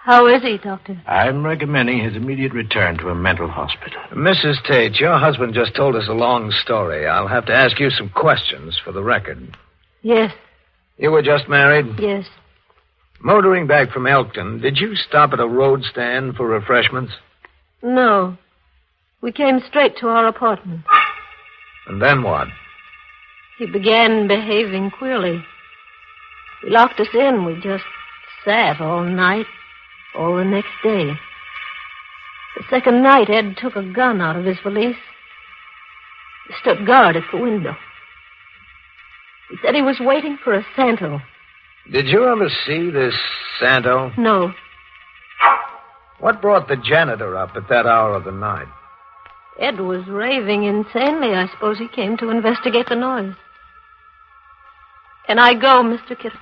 How is he, Doctor? I'm recommending his immediate return to a mental hospital. Mrs. Tate, your husband just told us a long story. I'll have to ask you some questions for the record. Yes, You were just married? yes. Motoring back from Elkton, did you stop at a road stand for refreshments? No. We came straight to our apartment. And then what? He began behaving queerly. He locked us in. We just sat all night, all the next day. The second night, Ed took a gun out of his valise. He stood guard at the window. He said he was waiting for a Santo. Did you ever see this Santo? No. What brought the janitor up at that hour of the night? Ed was raving insanely. I suppose he came to investigate the noise. Can I go, Mr. Kittle?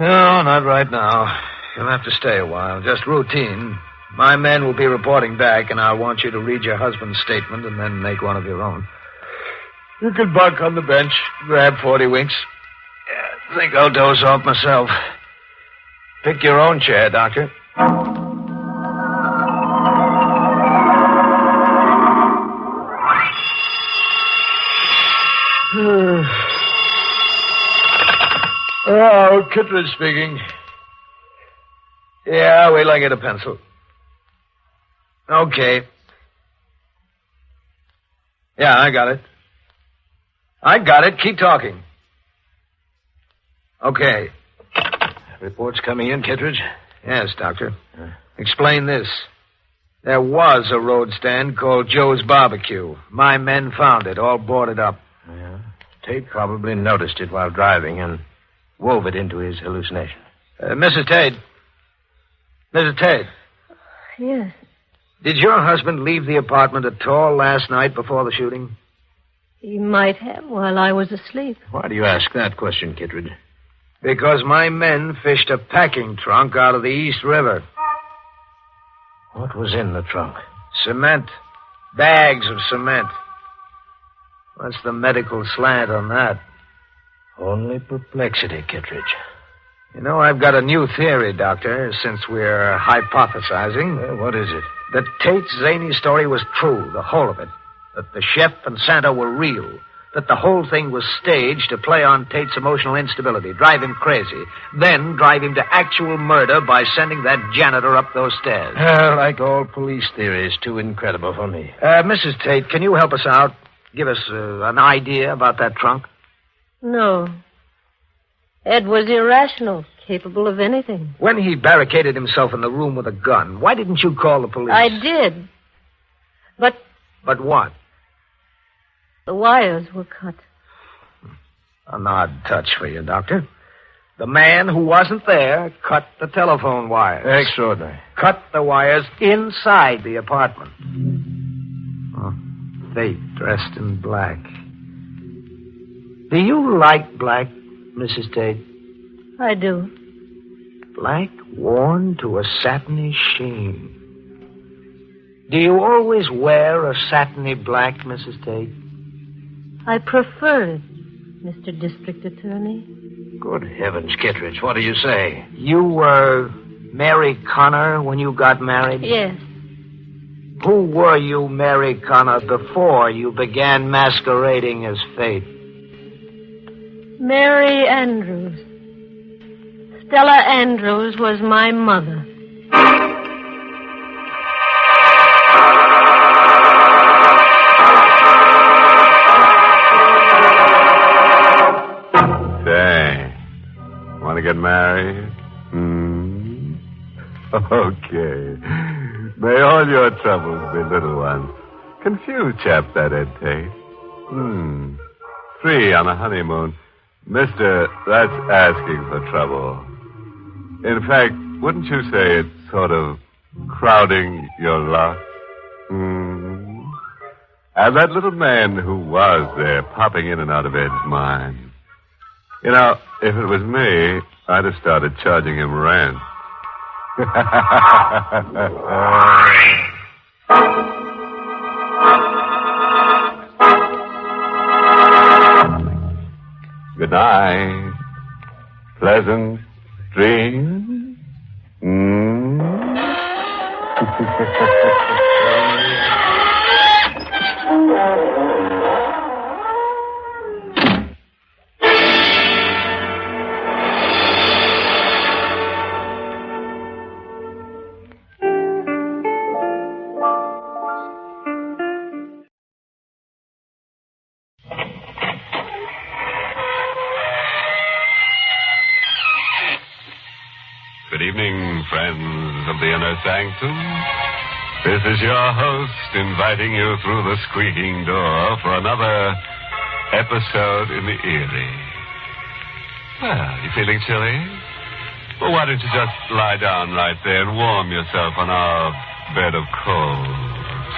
No, not right now. You'll have to stay a while. Just routine. My men will be reporting back, and I want you to read your husband's statement and then make one of your own. You can bunk on the bench, grab 40 winks. I think I'll doze off myself. Pick your own chair, Doctor. Oh, Kittredge speaking. Yeah, wait till I get a pencil. Okay. Yeah, I got it. Keep talking. Okay. Reports coming in, Kittredge? Yes, Doctor. Explain this. There was a road stand called Joe's Barbecue. My men found it, all boarded up. Yeah. Tate probably noticed it while driving and wove it into his hallucination. Mrs. Tate. Mrs. Tate. Yes. Did your husband leave the apartment at all last night before the shooting? He might have while I was asleep. Why do you ask that question, Kittredge? Because my men fished a packing trunk out of the East River. What was in the trunk? Cement. Bags of cement. What's the medical slant on that? Only perplexity, Kittredge. You know, I've got a new theory, Doctor, since we're hypothesizing. What is it? That Tate's zany story was true, the whole of it. That the chef and Santa were real. That the whole thing was staged to play on Tate's emotional instability, drive him crazy, then drive him to actual murder by sending that janitor up those stairs. Like all police theories, too incredible for me. Mrs. Tate, can you help us out? Give us an idea about that trunk? No. Ed was irrational, capable of anything. When he barricaded himself in the room with a gun, why didn't you call the police? I did. But what? the wires were cut. An odd touch for you, Doctor. The man who wasn't there cut the telephone wires. Extraordinary. Cut the wires inside the apartment. Oh, Fate dressed in black. Do you like black, Mrs. Tate? I do. Black worn to a satiny sheen. Do you always wear a satiny black, Mrs. Tate? I prefer it, Mr. District Attorney. Good heavens, Kittredge, what do you say? You were Mary Connor when you got married? Yes. Who were you, Mary Connor, before you began masquerading as Fate? Mary Andrews. Stella Andrews was my mother. Say, want to get married? Okay. May all your troubles be little ones. Confused chap, that Ed Tate. 3 on a honeymoon. Mister, that's asking for trouble. In fact, wouldn't you say it's sort of crowding your luck? And that little man who was there popping in and out of Ed's mind. You know, if it was me, I'd have started charging him rent. Good night. Pleasant dreams. Good evening, friends of the Inner Sanctum. This is your host inviting you through the squeaking door for another episode in the eerie. Well, you feeling chilly? Well, why don't you just lie down right there and warm yourself on our bed of coals?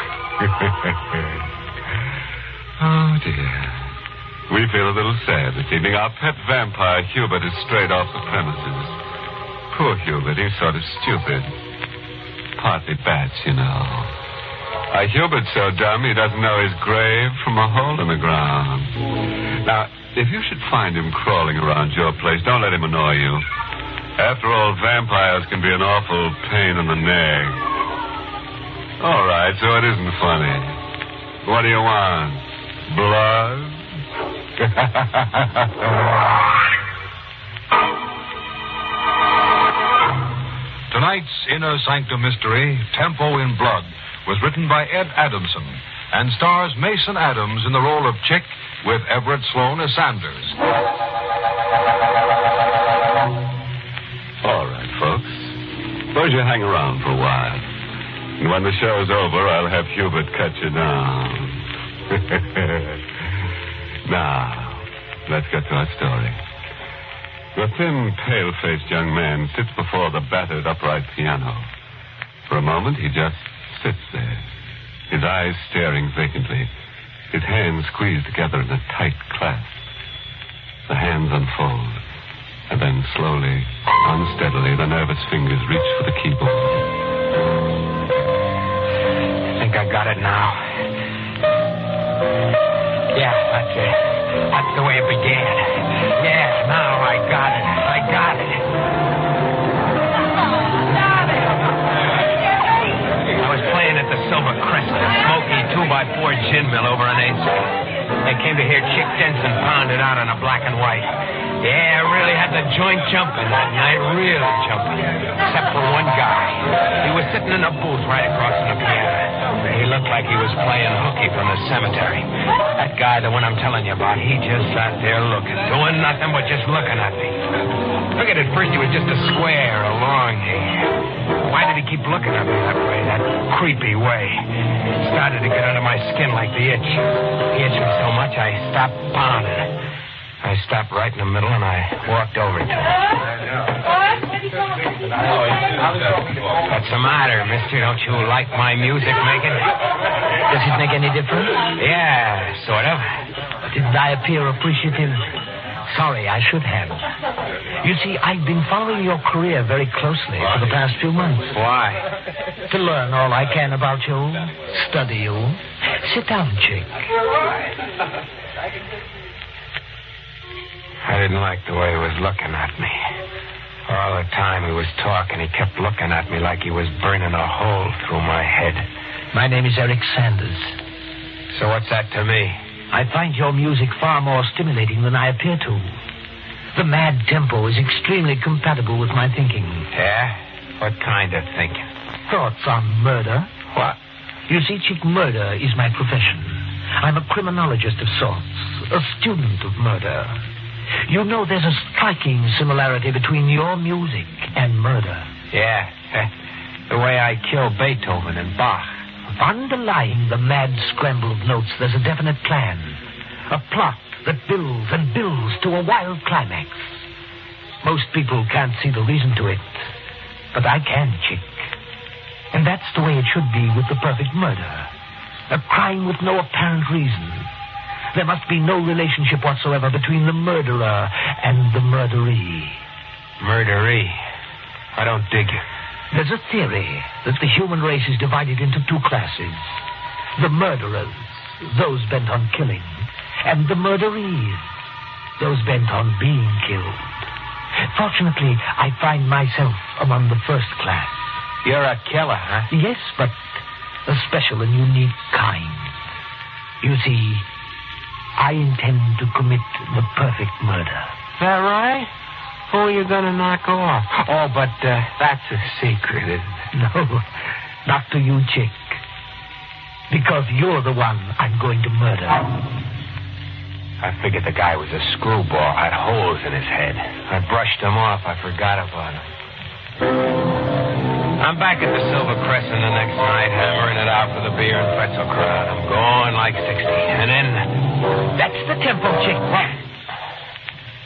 Oh, dear. We feel a little sad this evening. Our pet vampire, Hubert, is straight off the premises. Poor Hubert, he's sort of stupid. Partly bats, you know. Hubert's so dumb he doesn't know his grave from a hole in the ground. Now, if you should find him crawling around your place, don't let him annoy you. After all, vampires can be an awful pain in the neck. All right, so it isn't funny. What do you want? Blood? Tonight's Inner Sanctum Mystery, Tempo in Blood, was written by Ed Adamson and stars Mason Adams in the role of Chick with Everett Sloan as Sanders. All right, folks. Suppose you hang around for a while. And when the show's over, I'll have Hubert cut you down. Now, let's get to our story. The thin, pale-faced young man sits before the battered upright piano. For a moment, he just sits there, his eyes staring vacantly, his hands squeezed together in a tight clasp. The hands unfold, and then slowly, unsteadily, the nervous fingers reach for the keyboard. I think I got it now. Yeah, that's it. That's the way it began. Yeah, now I got it. I got it. I was playing at the Silver Crest, a smoky 2x4 gin mill over on 8th Street. I came to hear Chick Denson pound it out on a black and white. Yeah, I really had the joint jumping that night, really jumping. Except for one guy. He was sitting in a booth right across from the piano. He looked like he was playing hooky from the cemetery. That guy, the one I'm telling you about, he just sat there looking, doing nothing but just looking at me. Figured at first he was just a square, a longy. Why did he keep looking at me that way, that creepy way? It started to get under my skin like the itch. He itched me so much I stopped pounding. I stopped right in the middle and I walked over to him. What's the matter, mister? Don't you like my music making? Does it make any difference? Yeah, sort of. Didn't I appear appreciative? Sorry, I should have. You see, I've been following your career very closely for the past few months. Why? To learn all I can about you, study you. Sit down, Chick. I didn't like the way he was looking at me. All the time he was talking, he kept looking at me like he was burning a hole through my head. My name is Eric Sanders. So what's that to me? I find your music far more stimulating than I appear to. The mad tempo is extremely compatible with my thinking. Yeah? What kind of thinking? Thoughts on murder. What? You see, Chick, murder is my profession. I'm a criminologist of sorts, a student of murder. You know, there's a striking similarity between your music and murder. Yeah. The way I kill Beethoven and Bach. Underlying the mad scramble of notes, there's a definite plan. A plot that builds and builds to a wild climax. Most people can't see the reason to it. But I can, Chick. And that's the way it should be with the perfect murder. A crime with no apparent reason. There must be no relationship whatsoever between the murderer and the murderee. Murderee? I don't dig you. There's a theory that the human race is divided into two classes. The murderers, those bent on killing, and the murderees, those bent on being killed. Fortunately, I find myself among the first class. You're a killer, huh? Yes, but a special and unique kind. You see, I intend to commit the perfect murder. Is that right? Who are you going to knock off? Oh, but that's a secret, isn't it? No, not to you, Chick. Because you're the one I'm going to murder. I figured the guy was a screwball, had holes in his head. I brushed him off. I forgot about him. I'm back at the Silver Crescent the next night, hammering it out for the beer and pretzel crowd. I'm going like 60. And then... That's the tempo, Chick. What?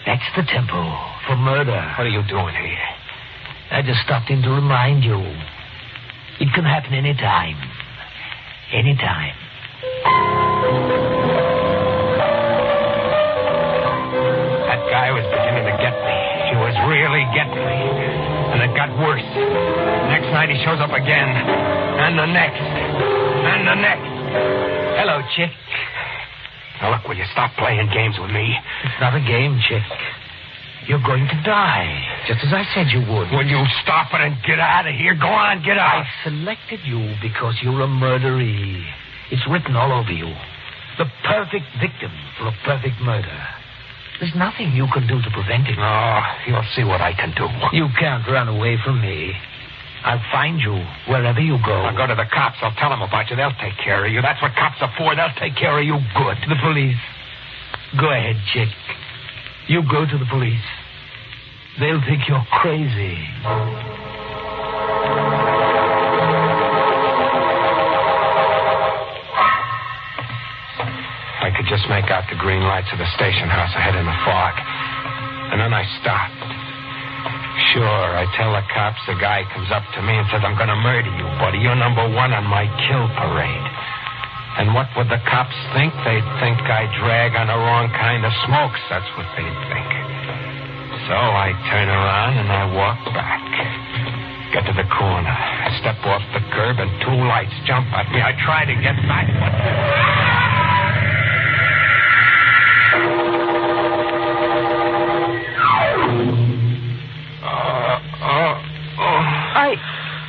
That's the tempo for murder. What are you doing here? I just stopped in to remind you. It can happen anytime. Anytime. That guy was beginning to get me. He was really getting me. And it got worse. Next night he shows up again. And the next. And the next. Hello, Chick. Now, look, will you stop playing games with me? It's not a game, Chick. You're going to die, just as I said you would. Will you stop it and get out of here? Go on, get out. I selected you because you're a murderee. It's written all over you. The perfect victim for a perfect murder. There's nothing you can do to prevent it. Oh, you'll see what I can do. You can't run away from me. I'll find you wherever you go. I'll go to the cops. I'll tell them about you. They'll take care of you. That's what cops are for. They'll take care of you good. The police. Go ahead, Chick. You go to the police. They'll think you're crazy. I could just make out the green lights of the station house ahead in the fog. And then I stopped. Sure, I tell the cops the guy comes up to me and says, I'm going to murder you, buddy. You're number one on my kill parade. And what would the cops think? They'd think I drag on the wrong kind of smokes. That's what they'd think. So I turn around and I walk back. Get to the corner. I step off the curb and two lights jump at me. I try to get back, but...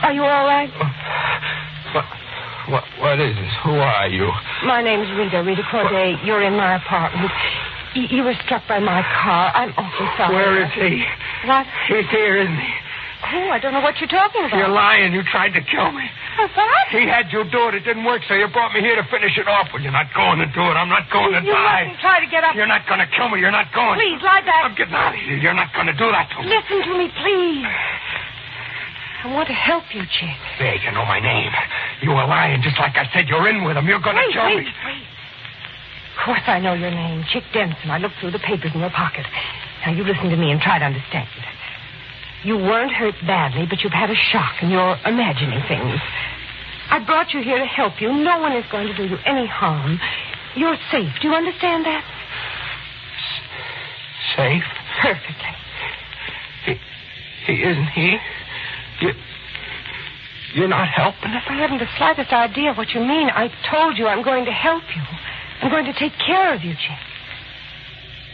Are you all right? What is this? Who are you? My name's Rita Corday. You're in my apartment. You were struck by my car. I'm awfully sorry. Where is he? What? He's here, isn't he? Oh, I don't know what you're talking about. You're lying. You tried to kill me. What? He had you do it. It didn't work, so you brought me here to finish it off. Well, you're not going to do it. I'm not going to die. You mustn't try to get up. You're not going to kill me. You're not going. Please, lie back. I'm getting out of here. You're not going to do that to me. Listen to me, please. I want to help you, Chick. There, you know my name. You were lying, just like I said. You're in with him. You're going to kill me. Wait. Of course I know your name, Chick Denson. I looked through the papers in your pocket. Now, you listen to me and try to understand. You weren't hurt badly, but you've had a shock, and you're imagining things. I brought you here to help you. No one is going to do you any harm. You're safe. Do you understand that? Safe? Perfectly. He isn't he? You're not helping us? I haven't the slightest idea what you mean. I told you I'm going to help you. I'm going to take care of you, Chick.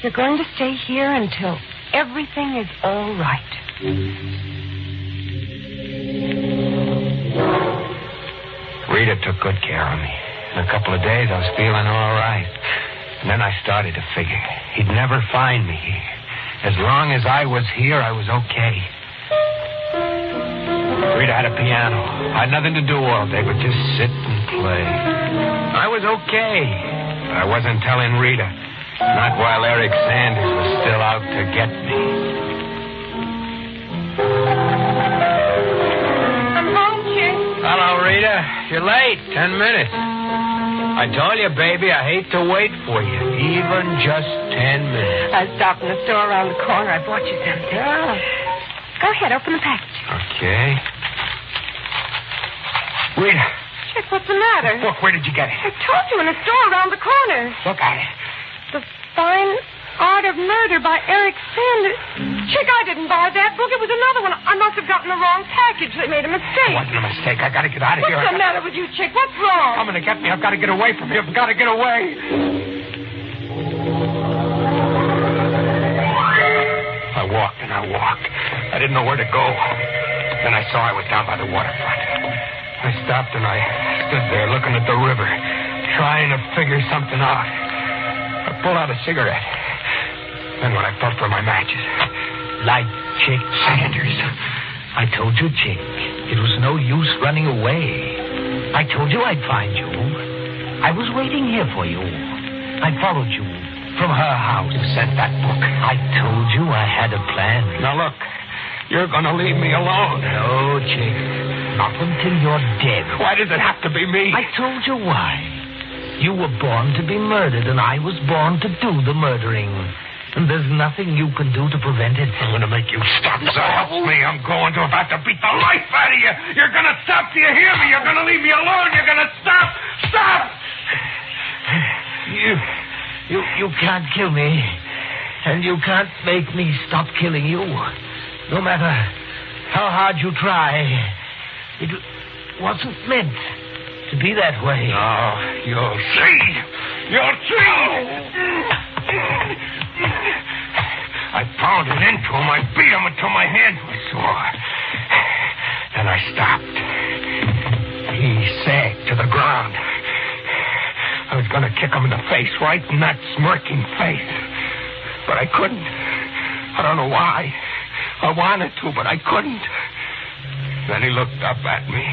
You're going to stay here until everything is all right. Rita took good care of me. In a couple of days, I was feeling all right. And then I started to figure he'd never find me here. As long as I was here, I was okay. Rita had a piano. I had nothing to do all day but just sit and play. I was okay. But I wasn't telling Rita. Not while Eric Sanders was still out to get me. I'm home, Chick. Hello, Rita. You're late. 10 minutes. I told you, baby, I hate to wait for you. Even just 10 minutes. I stopped in the store around the corner. I bought you something. Yeah. Go ahead, open the package. Okay. Rita. Chick, what's the matter? Look, where did you get it? I told you in a store around the corner. Look at it. The Fine Art of Murder by Eric Sanders. Chick, I didn't buy that book. It was another one. I must have gotten the wrong package. They made a mistake. It wasn't a mistake. I got to get out of here. What's the matter with you, Chick? What's wrong? Coming to get me. I've got to get away from here. I've got to get away. I walked and I walked. I didn't know where to go. Then I saw I was down by the waterfront. I stopped and I stood there looking at the river, trying to figure something out. I pulled out a cigarette. Then when I felt for my matches... Light, Chick. Sanders. I told you, Chick, it was no use running away. I told you I'd find you. I was waiting here for you. I followed you from her house. You sent that book. I told you I had a plan. Now look, you're going to leave me alone. No, Chick. Not until you're dead. Why does it have to be me? I told you why. You were born to be murdered, and I was born to do the murdering. And there's nothing you can do to prevent it. I'm going to make you stop. So help me, I'm going to about to beat the life out of you. You're going to stop. Do you hear me? You're going to leave me alone. You're going to stop. Stop! You can't kill me. And you can't make me stop killing you. No matter how hard you try. It wasn't meant to be that way. Oh, you'll see. You'll see. I pounded into him. I beat him until my hand was sore. Then I stopped. He sagged to the ground. I was going to kick him in the face, right in that smirking face. But I couldn't. I don't know why. I wanted to, but I couldn't. Then he looked up at me.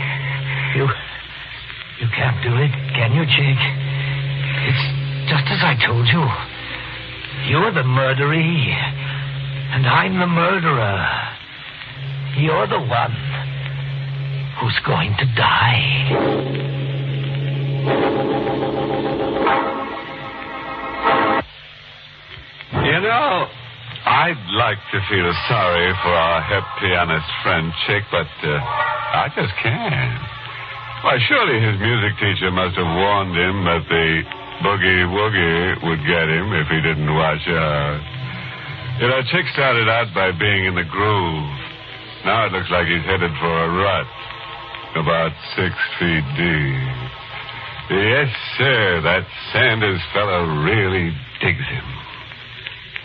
You can't do it, can you, Chick? It's just as I told you. You're the murderee, and I'm the murderer. You're the one who's going to die. You know, I'd like to feel sorry for our hip pianist friend Chick, but I just can't. Why, surely his music teacher must have warned him that the boogie-woogie would get him if he didn't watch out. You know, Chick started out by being in the groove. Now it looks like he's headed for a rut, about 6 feet deep. Yes, sir, that Sanders fellow really digs him.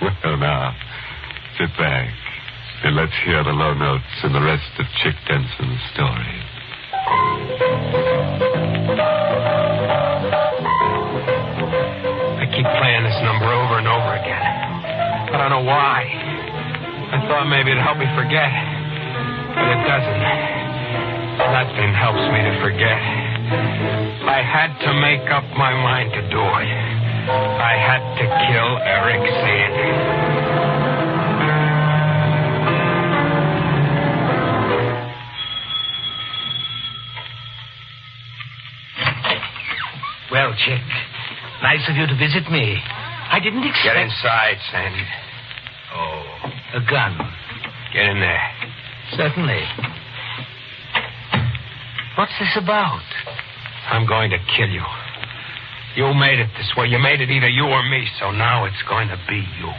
Well, now, sit back and let's hear the low notes and the rest of Chick Denson's story. I keep playing this number over and over again. I don't know why. I thought maybe it'd help me forget. But it doesn't. Nothing helps me to forget. I had to make up my mind to do it. I had to kill Eric Sanders. Well, Chick, nice of you to visit me. I didn't expect... Get inside, Sandy. Oh. A gun. Get in there. Certainly. What's this about? I'm going to kill you. You made it this way. You made it either you or me, so now it's going to be you.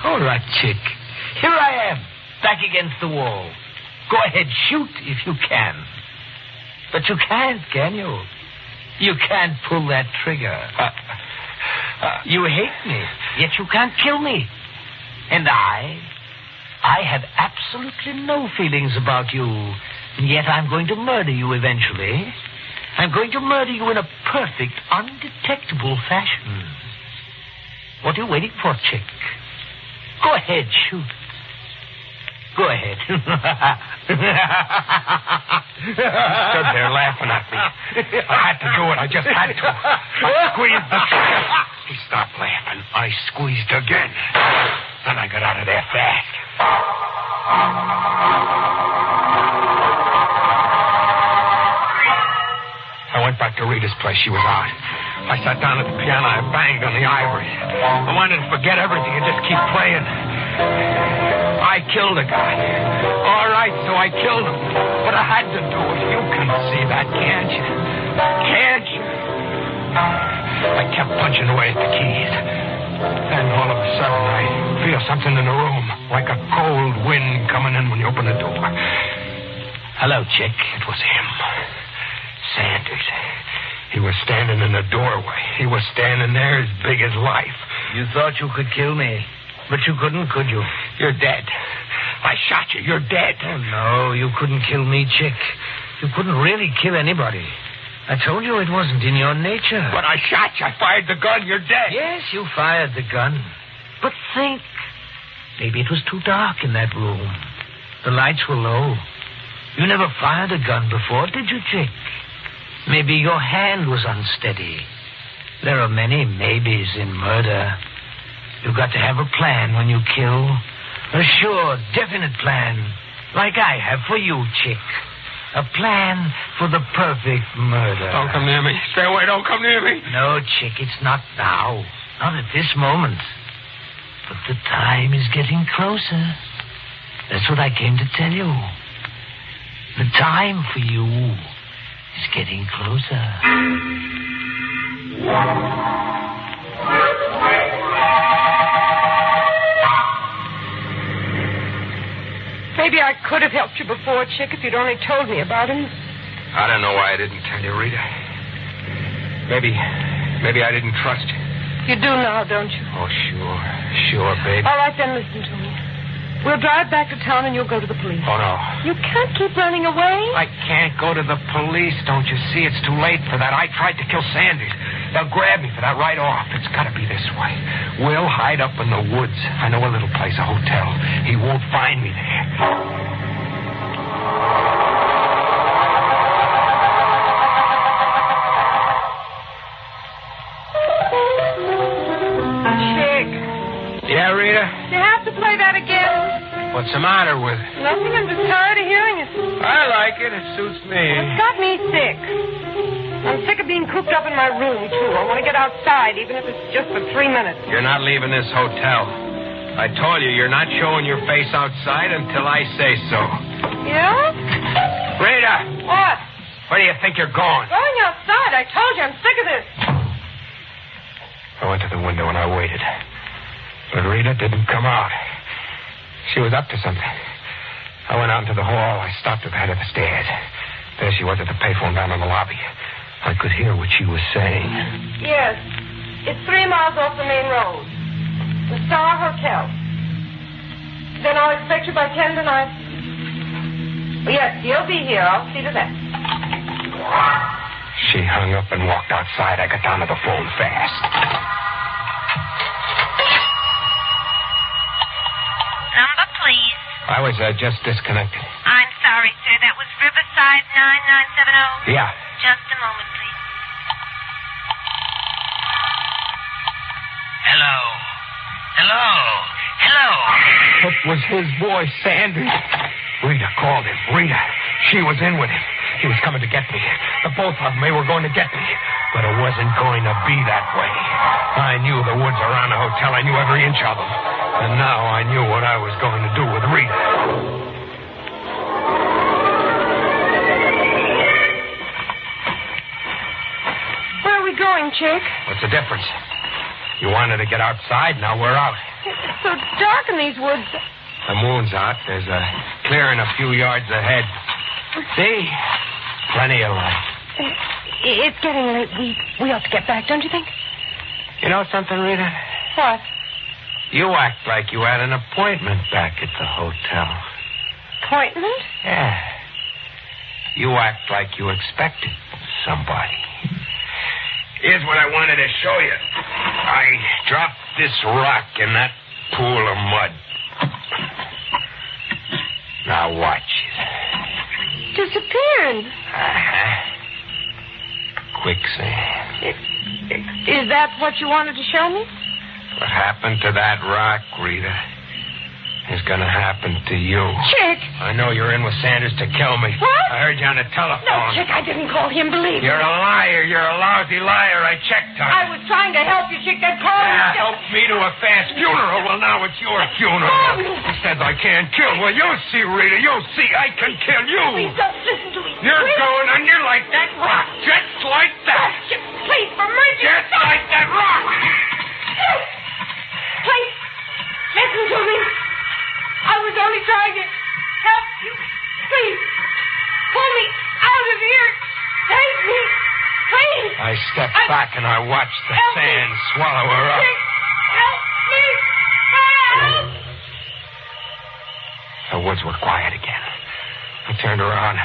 All right, Chick. Here I am, back against the wall. Go ahead, shoot if you can. But you can't, can you? You can't pull that trigger. You hate me, yet you can't kill me. And I have absolutely no feelings about you, and yet I'm going to murder you eventually. I'm going to murder you in a perfect, undetectable fashion. What are you waiting for, Chick? Go ahead, shoot. Go ahead. Stood there laughing at me. I had to do it. I just had to. I squeezed the trigger. He stopped laughing. I squeezed again. Then I got out of there fast. I went back to Rita's place. She was out. I sat down at the piano. I banged on the ivory. I wanted to forget everything and just keep playing. I killed a guy. All right, so I killed him. But I had to do it. You can see that, can't you? Can't you? I kept punching away at the keys. Then all of a sudden, I feel something in the room, like a cold wind coming in when you open the door. Hello, Chick. It was him. Sanders. He was standing in the doorway. He was standing there as big as life. You thought you could kill me? But you couldn't, could you? You're dead. I shot you. You're dead. Oh, no, you couldn't kill me, Chick. You couldn't really kill anybody. I told you it wasn't in your nature. But I shot you. I fired the gun. You're dead. Yes, you fired the gun. But think. Maybe it was too dark in that room. The lights were low. You never fired a gun before, did you, Chick? Maybe your hand was unsteady. There are many maybes in murder. You've got to have a plan when you kill. A sure, definite plan. Like I have for you, Chick. A plan for the perfect murder. Don't come near me. Stay away. Don't come near me. No, Chick, it's not now. Not at this moment. But the time is getting closer. That's what I came to tell you. The time for you is getting closer. Maybe I could have helped you before, Chick, if you'd only told me about him. I don't know why I didn't tell you, Rita. Maybe I didn't trust you. You do now, don't you? Oh, sure, baby. All right, then listen to me. We'll drive back to town and you'll go to the police. Oh, no. You can't keep running away. I can't go to the police, don't you see? It's too late for that. I tried to kill Sanders. They'll grab me for that right off. It's got to be this way. We'll hide up in the woods. I know a little place, a hotel. He won't find me there. Chick. Yeah, Rita? You have to play that again. What's the matter with it? Nothing. I'm just tired of hearing it. I like it. It suits me. It's got me sick. I'm sick of being cooped up in my room, too. I want to get outside, even if it's just for 3 minutes. You're not leaving this hotel. I told you, you're not showing your face outside until I say so. Yeah? Rita! What? Where do you think you're going? Going outside. I told you. I'm sick of this. I went to the window and I waited. But Rita didn't come out. She was up to something. I went out into the hall. I stopped at the head of the stairs. There she was at the payphone down in the lobby. I could hear what she was saying. Yes. It's 3 miles off the main road. The Star Hotel. Then I'll expect you by 10 tonight. Yes, you'll be here. I'll see to that. She hung up and walked outside. I got down to the phone fast. Number, please. I was just disconnected. I'm sorry, sir. That was Riverside 9970. Yeah. Just a moment, please. Hello. It was his voice, Sanders. Rita called him. Rita. She was in with him. He was coming to get me. The both of them, they were going to get me. But it wasn't going to be that way. I knew the woods around the hotel. I knew every inch of them. And now I knew what I was going to do with Rita. Where are we going, Chick? What's the difference? You wanted to get outside, now we're out. It's so dark in these woods. The moon's out. There's a clearing a few yards ahead. See? Plenty of light. It's getting late. We ought to get back, don't you think? You know something, Rita? What? You act like you had an appointment back at the hotel. Appointment? Yeah. You act like you expected somebody. Here's what I wanted to show you. I dropped this rock in that pool of mud. Now watch it. Disappeared. Quicksand. Is that what you wanted to show me? What happened to that rock, Rita, is going to happen to you. Chick! I know you're in with Sanders to kill me. What? I heard you on the telephone. No, Chick, I didn't call him. Believe me. You're a liar. You're a lousy liar. I checked on I was trying to help you, Chick. That call Yeah, help me to a fast funeral. Well, now it's your funeral. He says I can't kill. Well, you'll see, Rita. You'll see. I can kill you. Please don't listen to me. You're going under like that rock. Just like that. Oh, Chick, please, for mercy. Just like that rock. Please, listen to me. I was only trying to help you. Please, pull me out of here. Save me. Please. I stepped back and I watched the sand swallow her up. Chick, help me. Help! woods were quiet again. I turned around,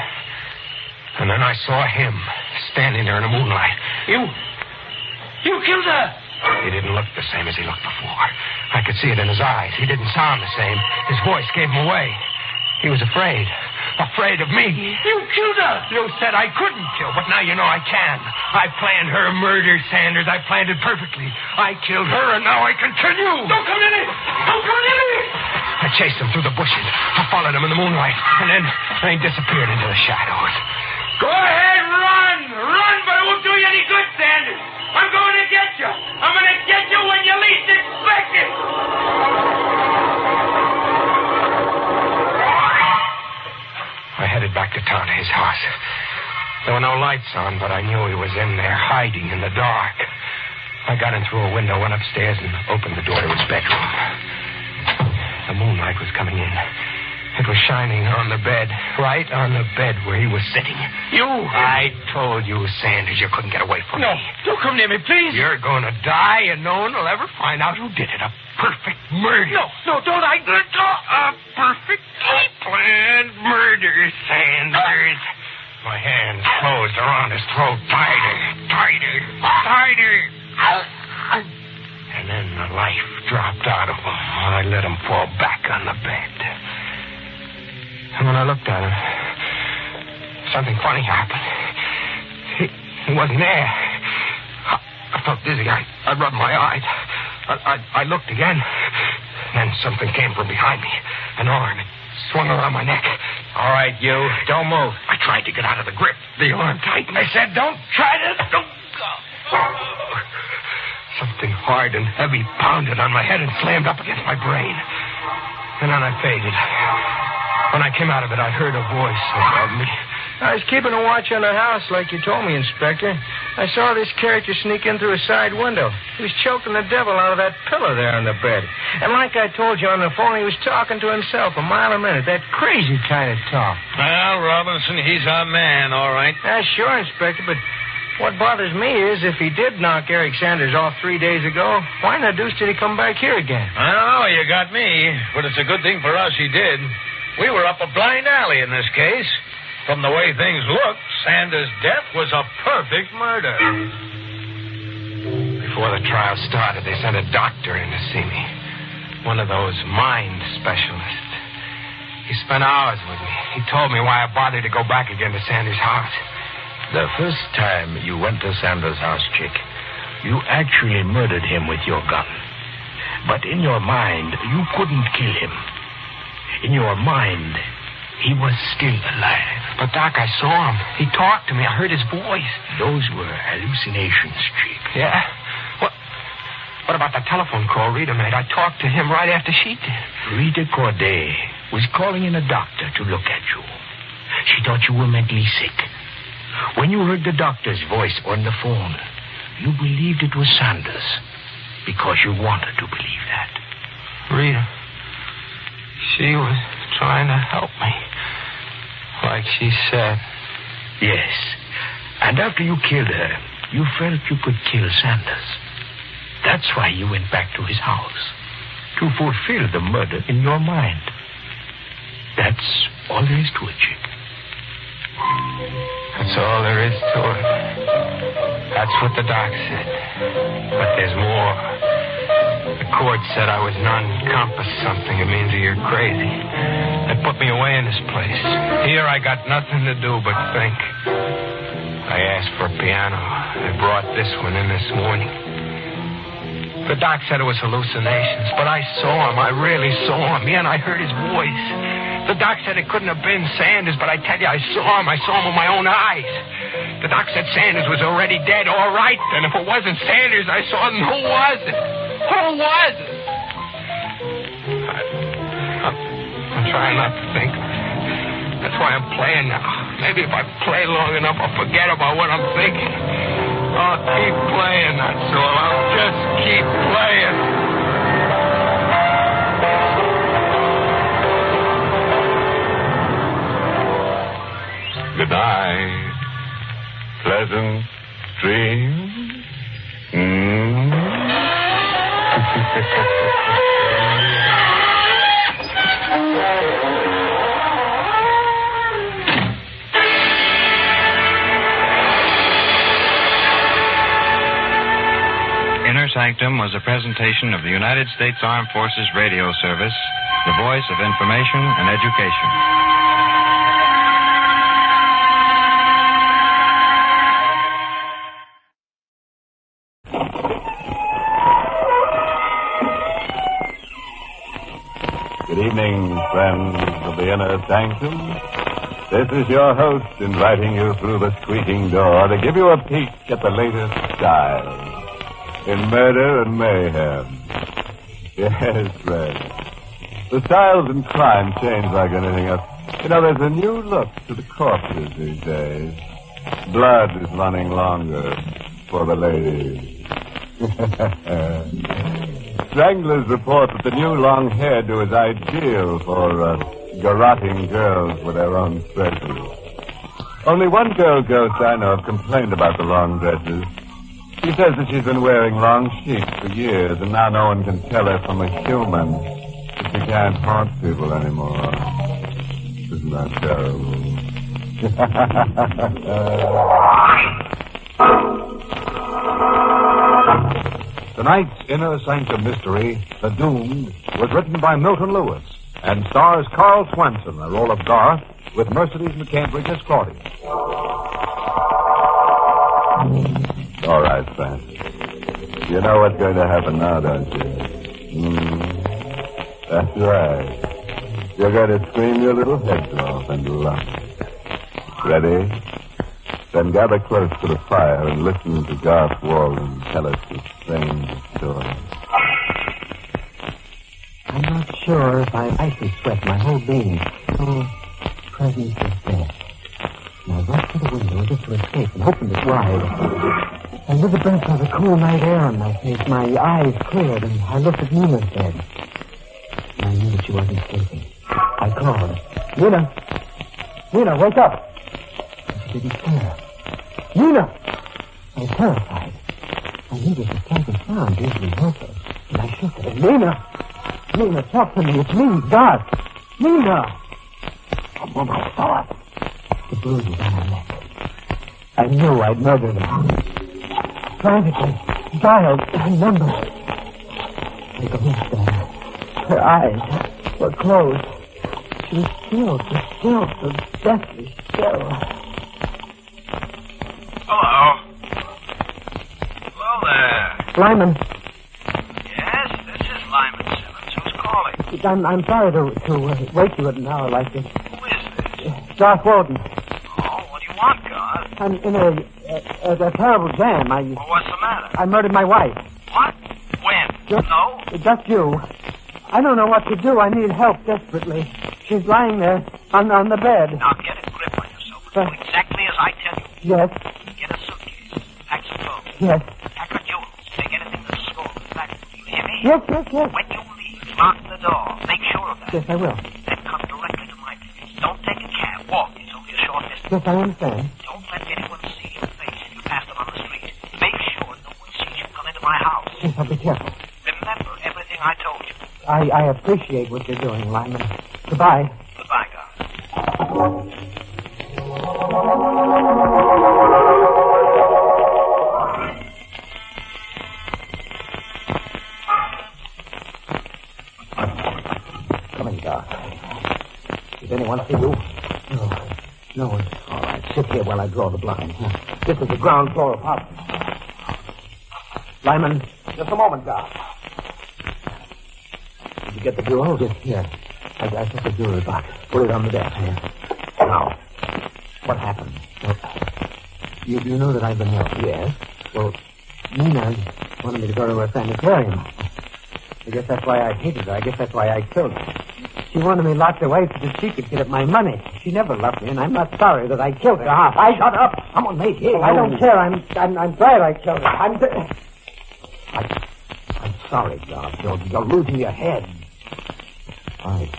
and then I saw him standing there in the moonlight. You killed her! He didn't look the same as he looked before. I could see it in his eyes. He didn't sound the same. His voice gave him away. He was afraid. Afraid of me. You killed her! You said I couldn't kill, but now you know I can. I planned her murder, Sanders. I planned it perfectly. I killed her, and now I continue. Don't come near me! Don't come near me! I chased him through the bushes. I followed him in the moonlight, and then he disappeared into the shadows. Go ahead, run! Run, but it won't do you any good, Sanders. I'm going to get you. I'm going to get you when you least expect it. I headed back to town to his house. There were no lights on, but I knew he was in there, hiding in the dark. I got in through a window, went upstairs, and opened the door to his bedroom. The moonlight was coming in. It was shining on the bed, right on the bed where he was sitting. You! I told you, Sanders, you couldn't get away from me. No, don't come near me, please. You're going to die, and no one will ever find out who did it. A perfect murder. No, don't. A perfectly planned murder, Sanders. My hands closed around his throat, tighter. And then the life dropped out of him. I let him fall back on the bed. And when I looked at him, something funny happened. He wasn't there. I felt dizzy. I rubbed my eyes. I looked again. Then something came from behind me. An arm. It swung around my neck. All right, you. Don't move. I tried to get out of the grip. The arm tightened. I said, don't try to... Don't go. Something hard and heavy pounded on my head and slammed up against my brain. And then I faded. When I came out of it, I heard a voice above me. I was keeping a watch on the house like you told me, Inspector. I saw this character sneak in through a side window. He was choking the devil out of that pillow there on the bed. And like I told you on the phone, he was talking to himself a mile a minute. That crazy kind of talk. Well, Robinson, he's our man, all right. Sure, Inspector, but what bothers me is if he did knock Eric Sanders off 3 days ago, why in the deuce did he come back here again? I don't know, you got me. But it's a good thing for us he did. We were up a blind alley in this case. From the way things looked, Sanders' death was a perfect murder. Before the trial started, they sent a doctor in to see me. One of those mind specialists. He spent hours with me. He told me why I bothered to go back again to Sanders' house. The first time you went to Sanders' house, Chick, you actually murdered him with your gun. But in your mind, you couldn't kill him. In your mind, he was still alive. But, Doc, I saw him. He talked to me. I heard his voice. Those were hallucinations, Chick. Yeah? What about the telephone call Rita made? I talked to him right after she did. Rita Corday was calling in a doctor to look at you. She thought you were mentally sick. When you heard the doctor's voice on the phone, you believed it was Sanders because you wanted to believe that. Rita... She was trying to help me, like she said. Yes. And after you killed her, you felt you could kill Sanders. That's why you went back to his house, to fulfill the murder in your mind. That's all there is to it, Chick. That's all there is to it. That's what the doc said. But there's more. The court said I was non-compass something. It means that you're crazy. They put me away in this place. Here I got nothing to do but think. I asked for a piano. I brought this one in this morning. The doc said it was hallucinations, but I saw him. I really saw him. Yeah, and I heard his voice. The doc said it couldn't have been Sanders, but I tell you, I saw him. I saw him with my own eyes. The doc said Sanders was already dead. All right, then. If it wasn't Sanders, I saw him. Who was it? Who was it? I'm trying not to think. That's why I'm playing now. Maybe if I play long enough, I'll forget about what I'm thinking. I'll keep playing, that's all. I'll just keep playing. Good night. Pleasant dreams. Sanctum was a presentation of the United States Armed Forces Radio Service, the voice of information and education. Good evening, friends of the Inner Sanctum. This is your host inviting you through the squeaking door to give you a peek at the latest style in murder and mayhem. Yes, friends. The styles in crime change like anything else. You know, there's a new look to the corpses these days. Blood is running longer for the ladies. Stranglers report that the new long hairdo is ideal for garroting girls with their own treasures. Only one girl ghost I know of complained about the long dresses. She says that she's been wearing long sheets for years, and now no one can tell her from a human that she can't haunt people anymore. Isn't that terrible? Tonight's Inner Sanctum Mystery, The Doomed, was written by Milton Lewis and stars Carl Swanson, the role of Garth, with Mercedes McCambridge as Claudia. All right, Francis. You know what's going to happen now, don't you? That's right. You're going to scream your little heads off and laugh. Ready? Then gather close to the fire and listen to Garth Walden tell us the strange story. I'm not sure if I can sweat my whole being. Oh, presence of death. And I rushed to the window as if to escape and opened it wide. And with the breath of the cool night air on my face, my eyes cleared, and I looked at Nina's bed. And I knew that she wasn't sleeping. I called. Nina! Nina, wake up! And she didn't stir. Nina! I was terrified. I knew this was slightest sound, usually helpless. And I shook her. Nina! Nina, talk to me. It's me, Garth. Nina! Oh, I saw it. The bruises on her neck. I knew I'd murdered her. Frantically dialed her number. I glanced at her. Her eyes were closed. She was still, so deathly still. Hello. Hello there. Lyman. Yes, this is Lyman Simmons. Who's calling? I'm sorry to wake you at an hour like this. Who is this? Garth Walden. Oh, what do you want, Garth? I'm in a terrible jam. Well, what's the matter? I murdered my wife. What? When? No? Just you. I don't know what to do. I need help desperately. She's lying there on the bed. Now get a grip on yourself. Do exactly as I tell you. Yes. Get a suitcase. Pack some clothes. Yes. Pack her jewels. Take anything that's stolen. Back. Do you hear me? Yes. When you leave, lock the door. Make sure of that. Yes, I will. Then come directly to my place. Don't take a cab. Walk. It's only a short distance. Yes, I understand. Don't let anyone see your face if you pass them on the street. Make sure no one sees you come into my house. Yes, I'll be careful. Remember everything I told you. I appreciate what you're doing, Lyman. Goodbye. Goodbye, Garth. Come in, Garth. Did anyone see you? No one. All right, sit here while I draw the blind. This is the ground floor apartment. Lyman. Just a moment, Garth. Did you get the jewels? Yes, here. I took the jewelry box. Put it on the desk. Here. Now, what happened? Well, you know that I've been ill? Yes. Well, Nina wanted me to go to her sanitarium. I guess that's why I hated her. I guess that's why I killed her. She wanted me locked away so that she could get at my money. She never loved me, and I'm not sorry that I killed her. I shut up. Someone made here. I don't care. I'm glad I killed her. I'm sorry, Garth. You're losing your head. All right.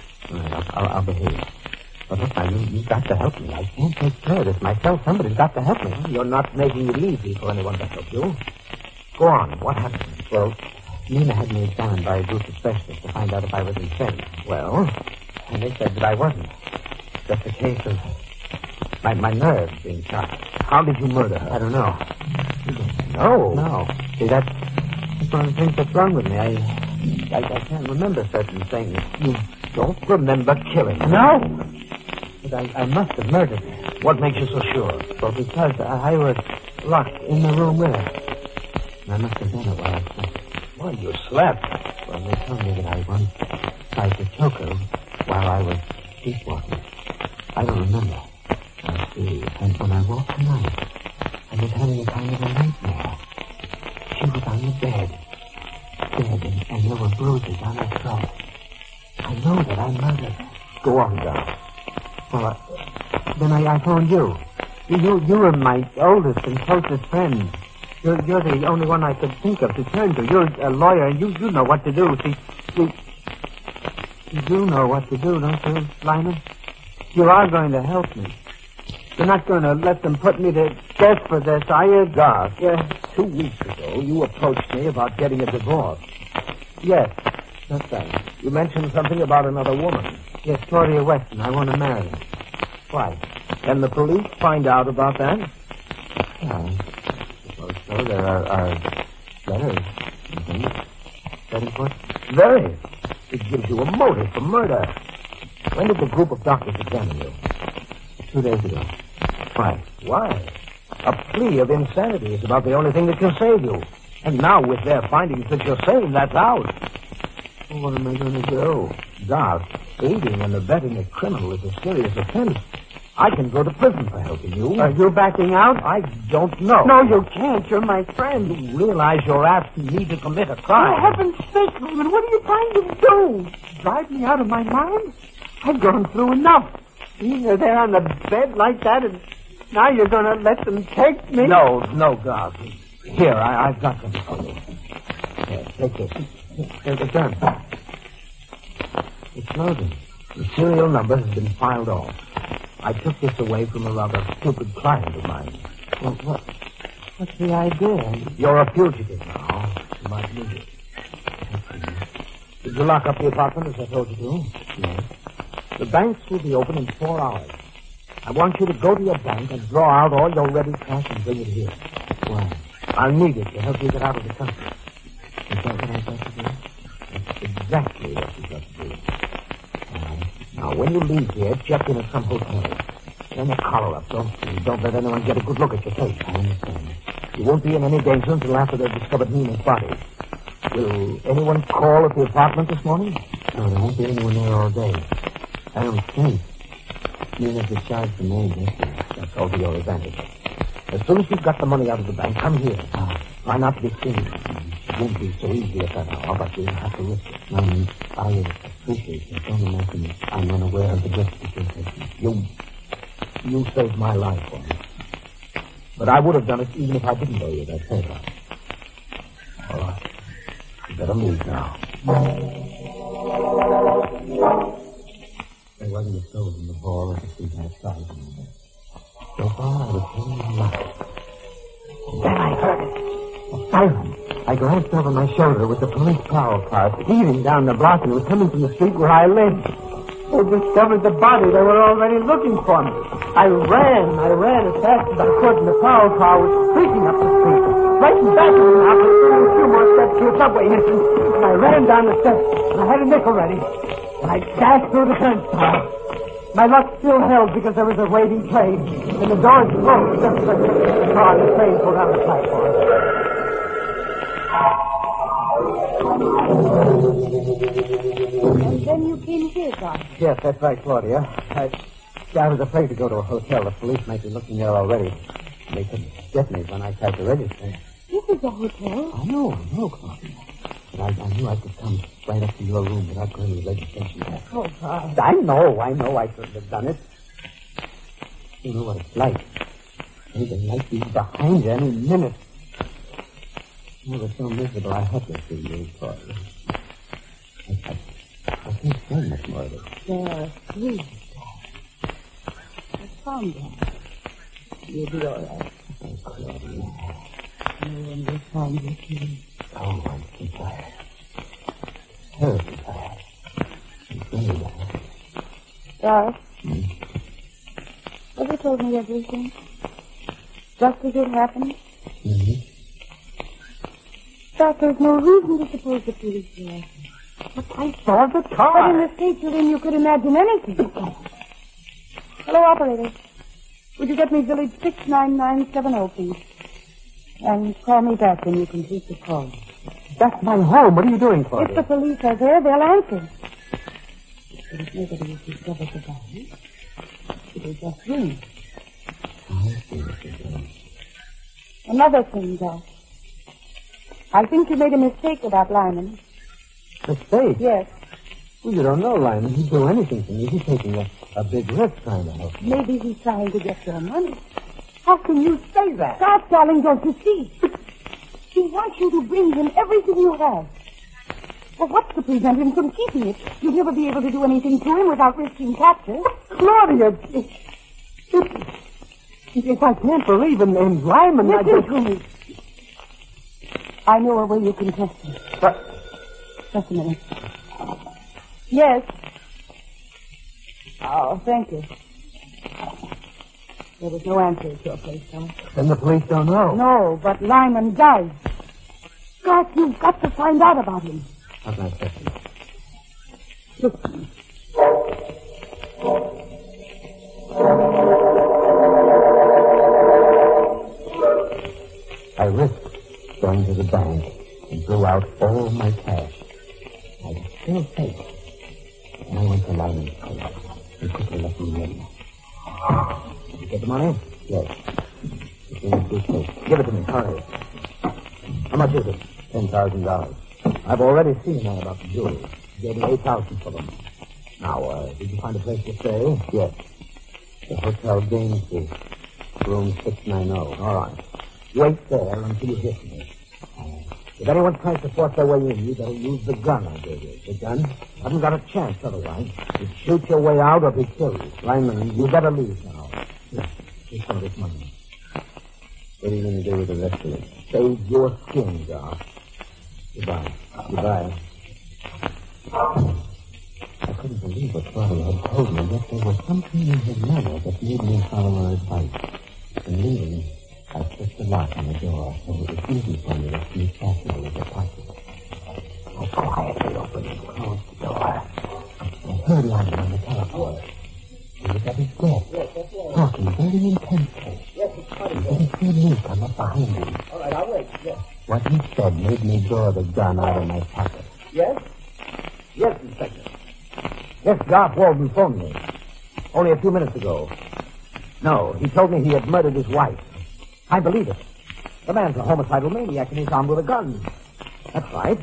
I'll behave. But look, now, you've got to help me. I can't take care of this myself. Somebody's got to help me. You're not making it easy for anyone to help you. Go on. What happened? Well, Nina had me examined by a group of specialists to find out if I was insane. Well, and they said that I wasn't. Just a case of my nerves being shot. How did you murder her? I don't know. No. See, that's one of the things that's wrong with me. I can't remember certain things. You don't remember killing her? No. But I must have murdered her. What makes you so sure? Well, because I was locked in the room with her. And I must have done it while I slept. Well, you slept. Well, they told me that I once tried to choke her while I was sleepwalking. I don't remember. I see. And when I woke tonight, I was having a kind of a nightmare. She was on the bed, dead, and there were bruises on her throat. I know that I murdered her. Go on, Doc. Well, then I phoned you. You were my oldest and closest friend. You're the only one I could think of to turn to. You're a lawyer, and you know what to do. See, you do know what to do, don't you, Lyman? You are going to help me. You're not going to let them put me to death for this, are you? Doc, 2 weeks ago, you approached me about getting a divorce. Yes, that's right. You mentioned something about another woman. Yes, Claudia Weston. I want to marry her. Why? Can the police find out about that? Yeah, I suppose so. There are letters and things. That important? Very. It gives you a motive for murder. When did the group of doctors examine you? 2 days ago. Why? Why? A plea of insanity is about the only thing that can save you. And now with their findings that you're sane, that's out. Well, what am I going to do? Doc, aiding and abetting a criminal is a serious offense. I can go to prison for helping you. Are you backing out? I don't know. No, you can't. You're my friend. You realize you're asking me to commit a crime. For heaven's sake, Raymond, what are you trying to do? Drive me out of my mind? I've gone through enough. Seeing her there on the bed like that, and now you're going to let them take me? No, Doc. Here, I've got something for you. Here, take this. There's a gun. It's loaded. The serial number has been filed off. I took this away from a rather stupid client of mine. Well, what's the idea? You're a fugitive now. You might need it. Did you lock up the apartment as I told you to? Yes. The banks will be open in 4 hours. I want you to go to your bank and draw out all your ready cash and bring it here. Why? I'll need it to help you get out of the country. Is that what I've got to do? That's exactly what you've got to do. Now, when you leave here, check in at some hotel. Turn your collar up, don't let anyone get a good look at your face. I understand. You won't be in any danger until after they've discovered Nina's body. Will anyone call at the apartment this morning? No, there won't be anyone there all day. I don't think. Nina's discharged the maid yesterday. That's all to your advantage. As soon as you've got the money out of the bank, come here. Try not to be seen. It won't be so easy at that hour, but you'll have to risk it. I appreciate it. Don't imagine I'm unaware of the justification. You saved my life for me. But I would have done it even if I didn't owe you that favor. All right. You better move now. There wasn't a soul in the hall or the seat outside. So far, I was feeling alive. Then I heard it. A siren. I glanced over my shoulder with the police prowl car speeding down the block, and it was coming from the street where I lived. They discovered the body. They were already looking for me. I ran as fast as I could, and the prowl car was streaking up the street. Right in back of me now, but a few more steps to a subway entrance, and I ran down the steps, and I had a nickel ready. And I dashed through the turnstile. My luck still held because there was a waiting train, and the doors closed just as I took the car and the train pulled out the platform. And then you came here, Doctor. Yes, that's right, Claudia. I was afraid to go to a hotel. The police might be looking there already. They could get me when I tried to register. This is a hotel. I know, Claudia. But I knew I could come right up to your room without going to the registration desk. Oh, God. I know I couldn't have done it. You know what it's like. They might be behind you any minute. I was so miserable I had to see you, Claudia. I can't say much more of it. There are 3. I found them. You'll be all right. Oh, Claudia. No one will find you, Kitty. Oh, I'm so tired. Terribly tired. I'm very tired. Doc? Have you told me everything? Just as it happened? Mm-hmm. Doc, there's no reason to suppose the police will ask me. But I saw the car. But in the state you're in, you could imagine anything. Hello, operator. Would you get me village 69970, please? And call me back when you complete the call. That's my home. What are you doing, Claudia? If the police are there, they'll answer. But if nobody has discovered the body, it'll just ring. Another thing, Doc. I think you made a mistake about Lyman. Mistake? Yes. Well, you don't know, Lyman. He'd do anything for me. He's taking a big risk trying to help me. Maybe he's trying to get your money. How can you say that? Stop, darling, don't you see? He wants you to bring him everything you have. Well, what's to prevent him from keeping it? You'll never be able to do anything to him without risking capture. Claudia, if I can't believe in Lyman, Listen to me. I know a way you can test him. What? Just a minute. Yes. Oh, thank you. There was no answer at your place, though. Then the police don't know. No, but Lyman does. Scott, you've got to find out about him. How can I test him? Listen. I risked going to the bank and drew out all my cash. I was still safe. And I went to Lyman's place. He quickly let me in. Did you get the money? Yes. It's in the suitcase. Give it to me. Hurry. How much is it? $10,000. I've already seen that about the jewelry. He gave me $8,000 for them. Now, did you find a place to stay? Yes. The Hotel Gainesville, room 690. All right. Wait there until you hit me. If anyone tries to force their way in, you better use the gun I gave you. The gun? Haven't got a chance otherwise. You shoot your way out or be killed. Lyman, you better leave now. Here, here's some of this money. What are you going to do with the rest of it? Save your skin, Doc. Goodbye. Goodbye. I couldn't believe what Claudia had told me, that there was something in her manner that made me follow her advice. And leaving, I pushed the lock on the door so it was easy for me to sneak back into the apartment. I quietly opened and closed the door. I heard Lyman on the telephone. He was at his desk, talking very intensely. And then he see me come up behind him. All right, I'll wait. Yes. What he said made me draw the gun out of my pocket. Yes? Yes, Inspector. Yes, Garth Walden phoned me. Only a few minutes ago. No, he told me he had murdered his wife. I believe it. The man's a homicidal maniac and he's armed with a gun. That's right.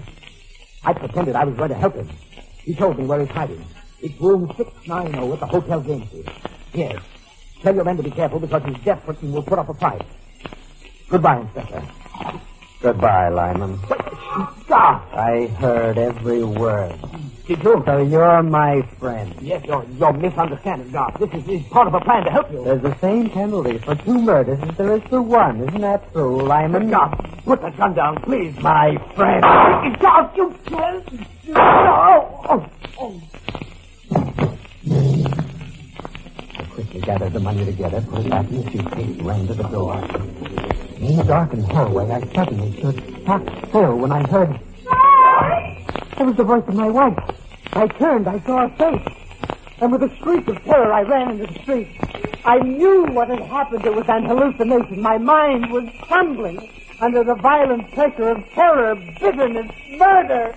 I pretended I was going to help him. He told me where he's hiding. It's room 690 at the Hotel Gainesville. Yes. Tell your men to be careful because he's desperate and will put up a fight. Goodbye, Inspector. Goodbye, Lyman. Stop! I heard every word. Did you? So you're my friend. Yes, you're misunderstanding, Doc. This is part of a plan to help you. There's the same penalty for 2 murders as there is for 1. Isn't that true, Lyman? Doc, put that gun down, please. My friend. Doc, you can't. No. I quickly gathered the money together, put it back in the suitcase, ran to the door. In the darkened hallway, I suddenly stood stock still when I heard... It was the voice of my wife. I turned, I saw her face. And with a shriek of terror, I ran into the street. I knew what had happened. It was an hallucination. My mind was trembling under the violent pressure of terror, bitterness, murder.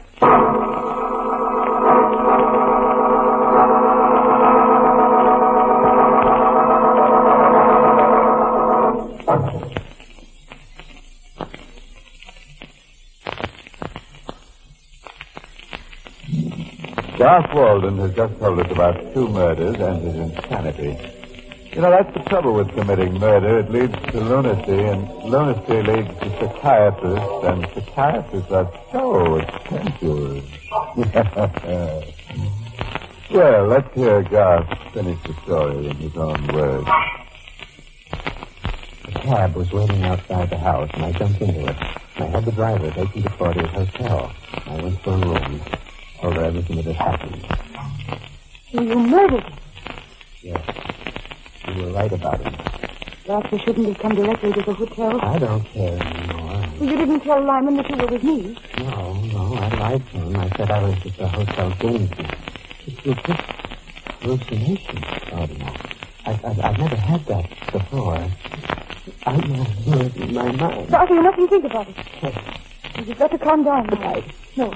Garth Walden has just told us about 2 murders and his insanity. You know, that's the trouble with committing murder. It leads to lunacy, and lunacy leads to psychiatrists, and psychiatrists are so expensive. Well, let's hear Garth finish the story in his own words. A cab was waiting outside the house, and I jumped into it. I had the driver take me to Claudia's hotel. I went to her room. Told her everything that had happened. So you murdered him? Yes. You were right about him. Perhaps you shouldn't have come directly to the hotel. I don't care anymore. Well, you didn't tell Lyman that you were with me. No, I lied to him. I said I was at the hotel gamesman. It was just hallucination, Claudia. I've never had that before. I know it in my mind. Arthur, you mustn't think about it. You've got to calm down. No.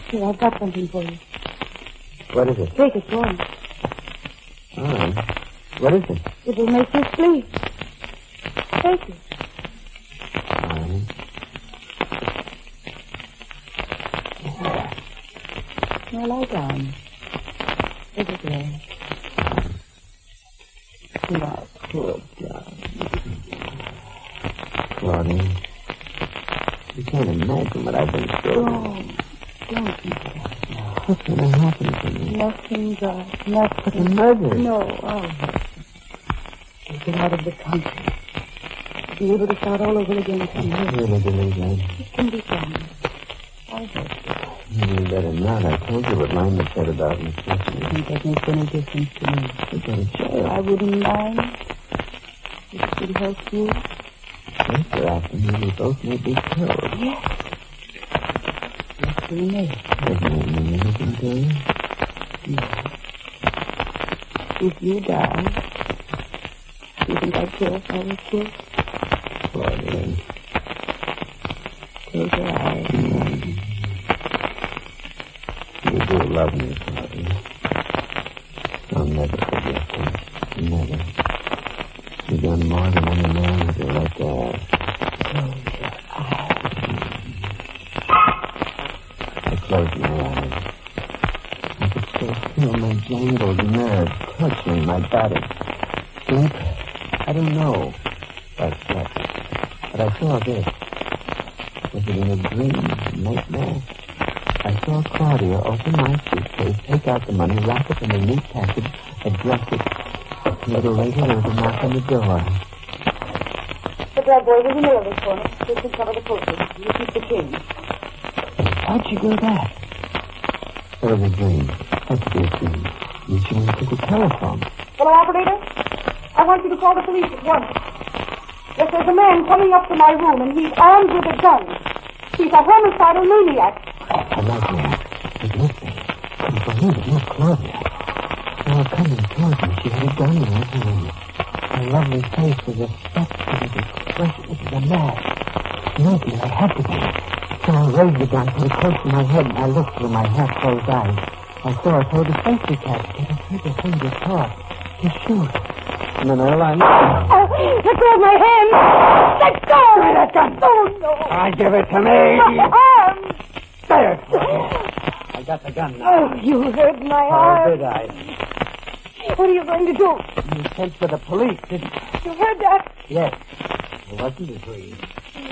Here, I've got something for you. What is it? Take it, go on. All right. What is it? It will make you sleep. Take it. All right. Now lie down. Is it there? Now, poor God. Claudia, you can't imagine what I've been through. Don't think about it. What's going to happen to me? Nothing, God. Nothing. But the murder. No, I'll get out of the country. Be able to start all over again someday. I really believe that. It can be done. I hope so. You better not. I told you what Lyman said about me. I think that makes any difference to me. You go to jail. I wouldn't mind. If it would help you. Later afternoon, we both may be killed. Yes. Yes, we may. Doesn't that mean anything to you? No. If you die, do you think I'd care if I was killed? Claudia. Close your eyes. You do love me, Claudia. I'll never forget that. Never. You've done more than any man would do like that. I closed my eyes. I could still feel my jangled nerves torturing my body. Sleep? I don't know. But I saw this. Was it in a dream, nightmare? I saw Claudia open my suitcase, take out the money, wrap it in a neat package, address it. A little later, there was a knock on the door. The dog boy was in the this corner, just in front of the postman. You keep the change. How'd you do that? It was a dream. Had to be a dream. You shouldn't have took a telephone. Hello, operator? I want you to call the police at once. Yes, there's a man coming up to my room, and he's armed with a gun. He's a homicidal maniac. I like that. He's listening. Couldn't believe it. Look, Claudia. They were coming towards me. She had a gun in her hand. Her lovely face was a spectacle of expression. It was a mask. Naked, I had to be. So I raised the gun, put it close to my head, and I looked through my half-closed eyes. I saw her throw the safety catch. Get her trigger finger caught. He shoot. And then all I knew... Let go of my hand! Let go! Give me that gun! Oh, no! Give it to me! My arm! There! I got the gun now. Oh, you hurt my How arm. did I? What are you going to do? You sent for the police, didn't you? You heard that? Yes. It wasn't a dream.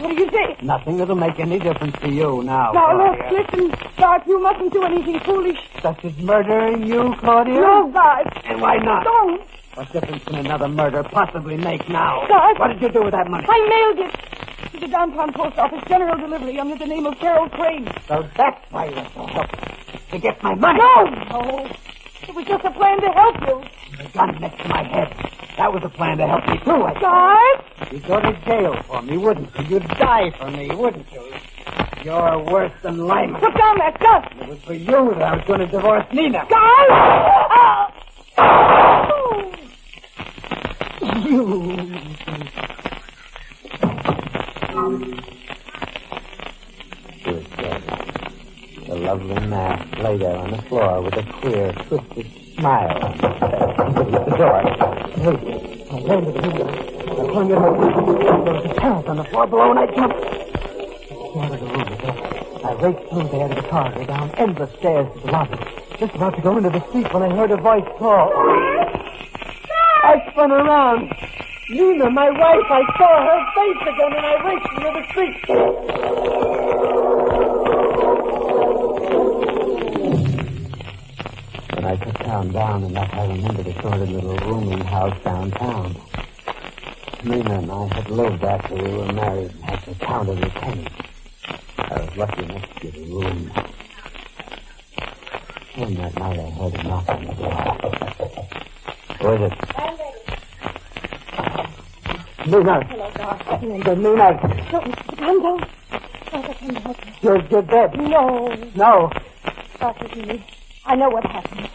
What do you say? Nothing that'll make any difference to you now, Now, look, Claudia. listen, Doc, you mustn't do anything foolish. Such as murdering you, Claudia? No, God. And why not? Don't. What difference can another murder possibly make now? God. What did you do with that money? I mailed it to the downtown post office, general delivery, under the name of Carol Crane. So that's why you were so helpless. To get my money. No. It was just a plan to help you. The gun next to my head. That was a plan to help me, too, I God? You'd go to jail for me, wouldn't you? You'd die for me, wouldn't you? You're worse than Lyman. Put down that gun. It was for you that I was going to divorce Nina. God! You. Good God. The lovely mask lay there on the floor with a queer, twisted smile on her face. The door. Wait. I ran to the window. I flung it open. There was a parrot on the floor below, and I jumped. I came out of the room again. I raced through there to the corridor, down endless stairs to the lobby. Just about to go into the street when I heard a voice call. I spun around. Nina, my wife, I saw her face again, and I raced into the street. When I took town down enough, I remembered a sort of little rooming house downtown. Nina and I had lived after we were married and had to count every penny. I was lucky enough to get a room. And that night I heard a knock on the door. Who is it? I'm ready. Nina. Hello, Doc. Nina. Don't Come, don't. Stop, I can't help you. You're dead. No. No. Stop with me. I know what happened.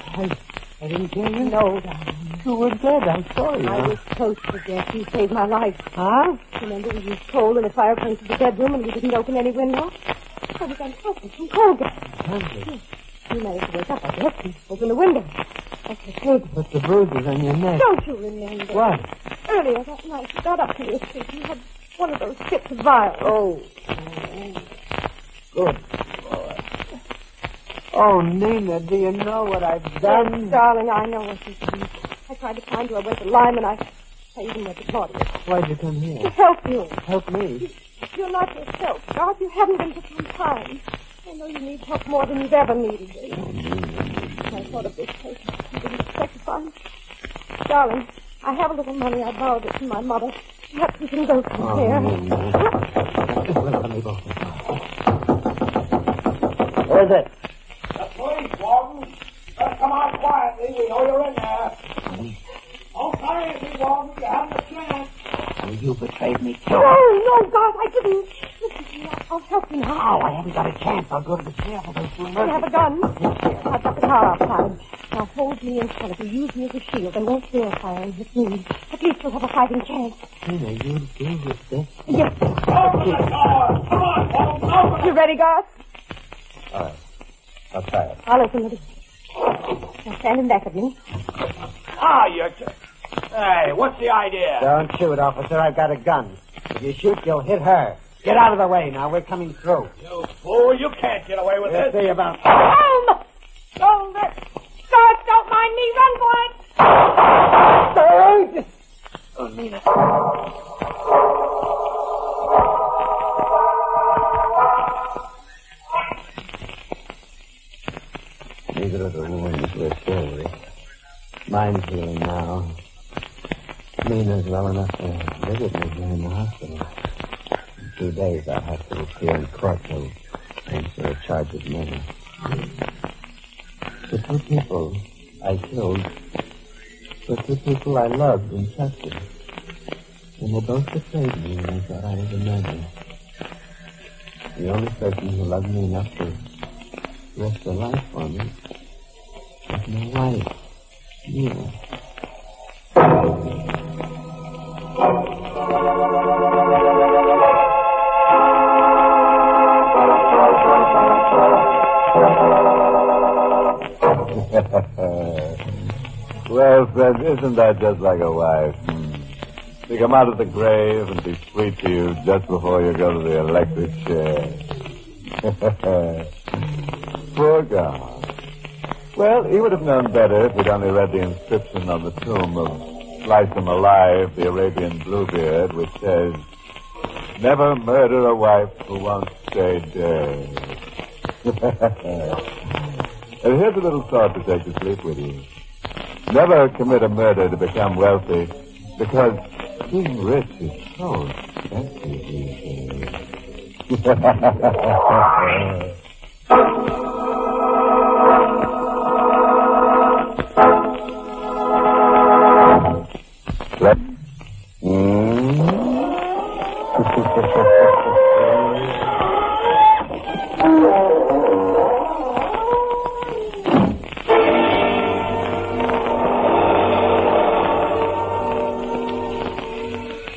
I didn't kill you? No, darling. You were dead. I'm sorry. I was close to death. You saved my life. Huh? Remember when you was cold in the fireplace of the bedroom and you didn't open any window? I was unconscious from cold gas. You managed to wake up, I guess, and open the window. That's the saved you. But the bruises on your neck. Don't you remember? What? Earlier that night, you got up to your feet. You had one of those fits of violence. Oh. Good boy. Oh, Nina, do you know what I've done? Yes, darling, I know what you've done. I tried to find you. I went to Lyman. I even went to Claudia. Why'd you come here? To help you. Help me? You're not yourself, Garth. You haven't been for some time. I know you need help more than you've ever needed it. Oh, Nina. I thought of this place. You didn't expect to find. Darling, I have a little money. I borrowed it from my mother. Perhaps we can go from here. Let me go. Where is it? The police, Walton. Come out quietly. We know you're in there. Don't say anything, Walton. You haven't a chance. Oh, you betrayed me, too. No, Garth, I didn't. Listen to me. I'll help you now. Oh, I haven't got a chance. I'll go to the sheriff if I I have a gun. I've got the car outside. Now hold me in front of you. Use me as a shield and won't dare fire and hit me. At least we'll have a fighting chance. Nina, you gave us this. Yes. Open the door. Come on, Walton. Open it. You ready, Garth? All right. I'll try it. I'll open the door. Now stand in back of me. Ah, you're... Hey, what's the idea? Don't shoot, officer. I've got a gun. If you shoot, you'll hit her. Get out of the way now. We're coming through. You fool. You can't get away with We'll this. see about... Home! Hold it. Garth, don't mind me. Run, boy. Oh, Nina. Neither of the wounds were serious. Mine's healing now. Nina's well enough to visit me here in the hospital. In 2 days, I'll have to appear in court to answer a charge of murder. The two people I killed were two people I loved and trusted. And they both betrayed me when they thought I was a murderer. The only person who loved me enough to risk their life for me was my wife, Nina. Well, friend, isn't that just like a wife? To come out of the grave and be sweet to you just before you go to the electric chair. Poor God. Well, he would have known better if he'd only read the inscription on the tomb of Slice 'em Alive, the Arabian Bluebeard, which says, "Never murder a wife who won't stay dead." And here's a little thought to take to sleep with you. Never commit a murder to become wealthy, because being rich is so expensive these days.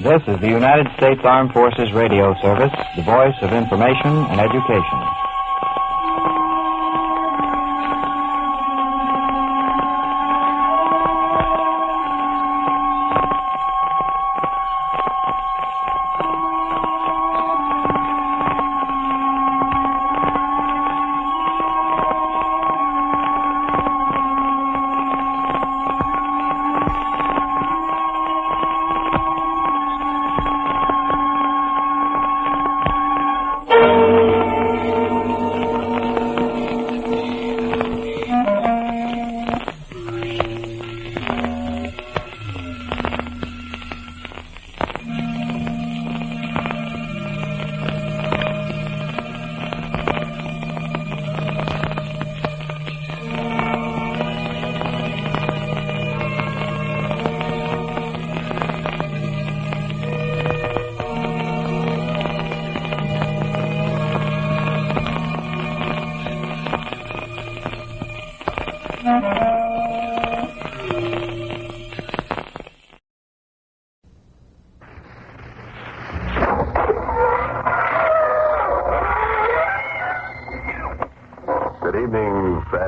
This is the United States Armed Forces Radio Service, the voice of information and education.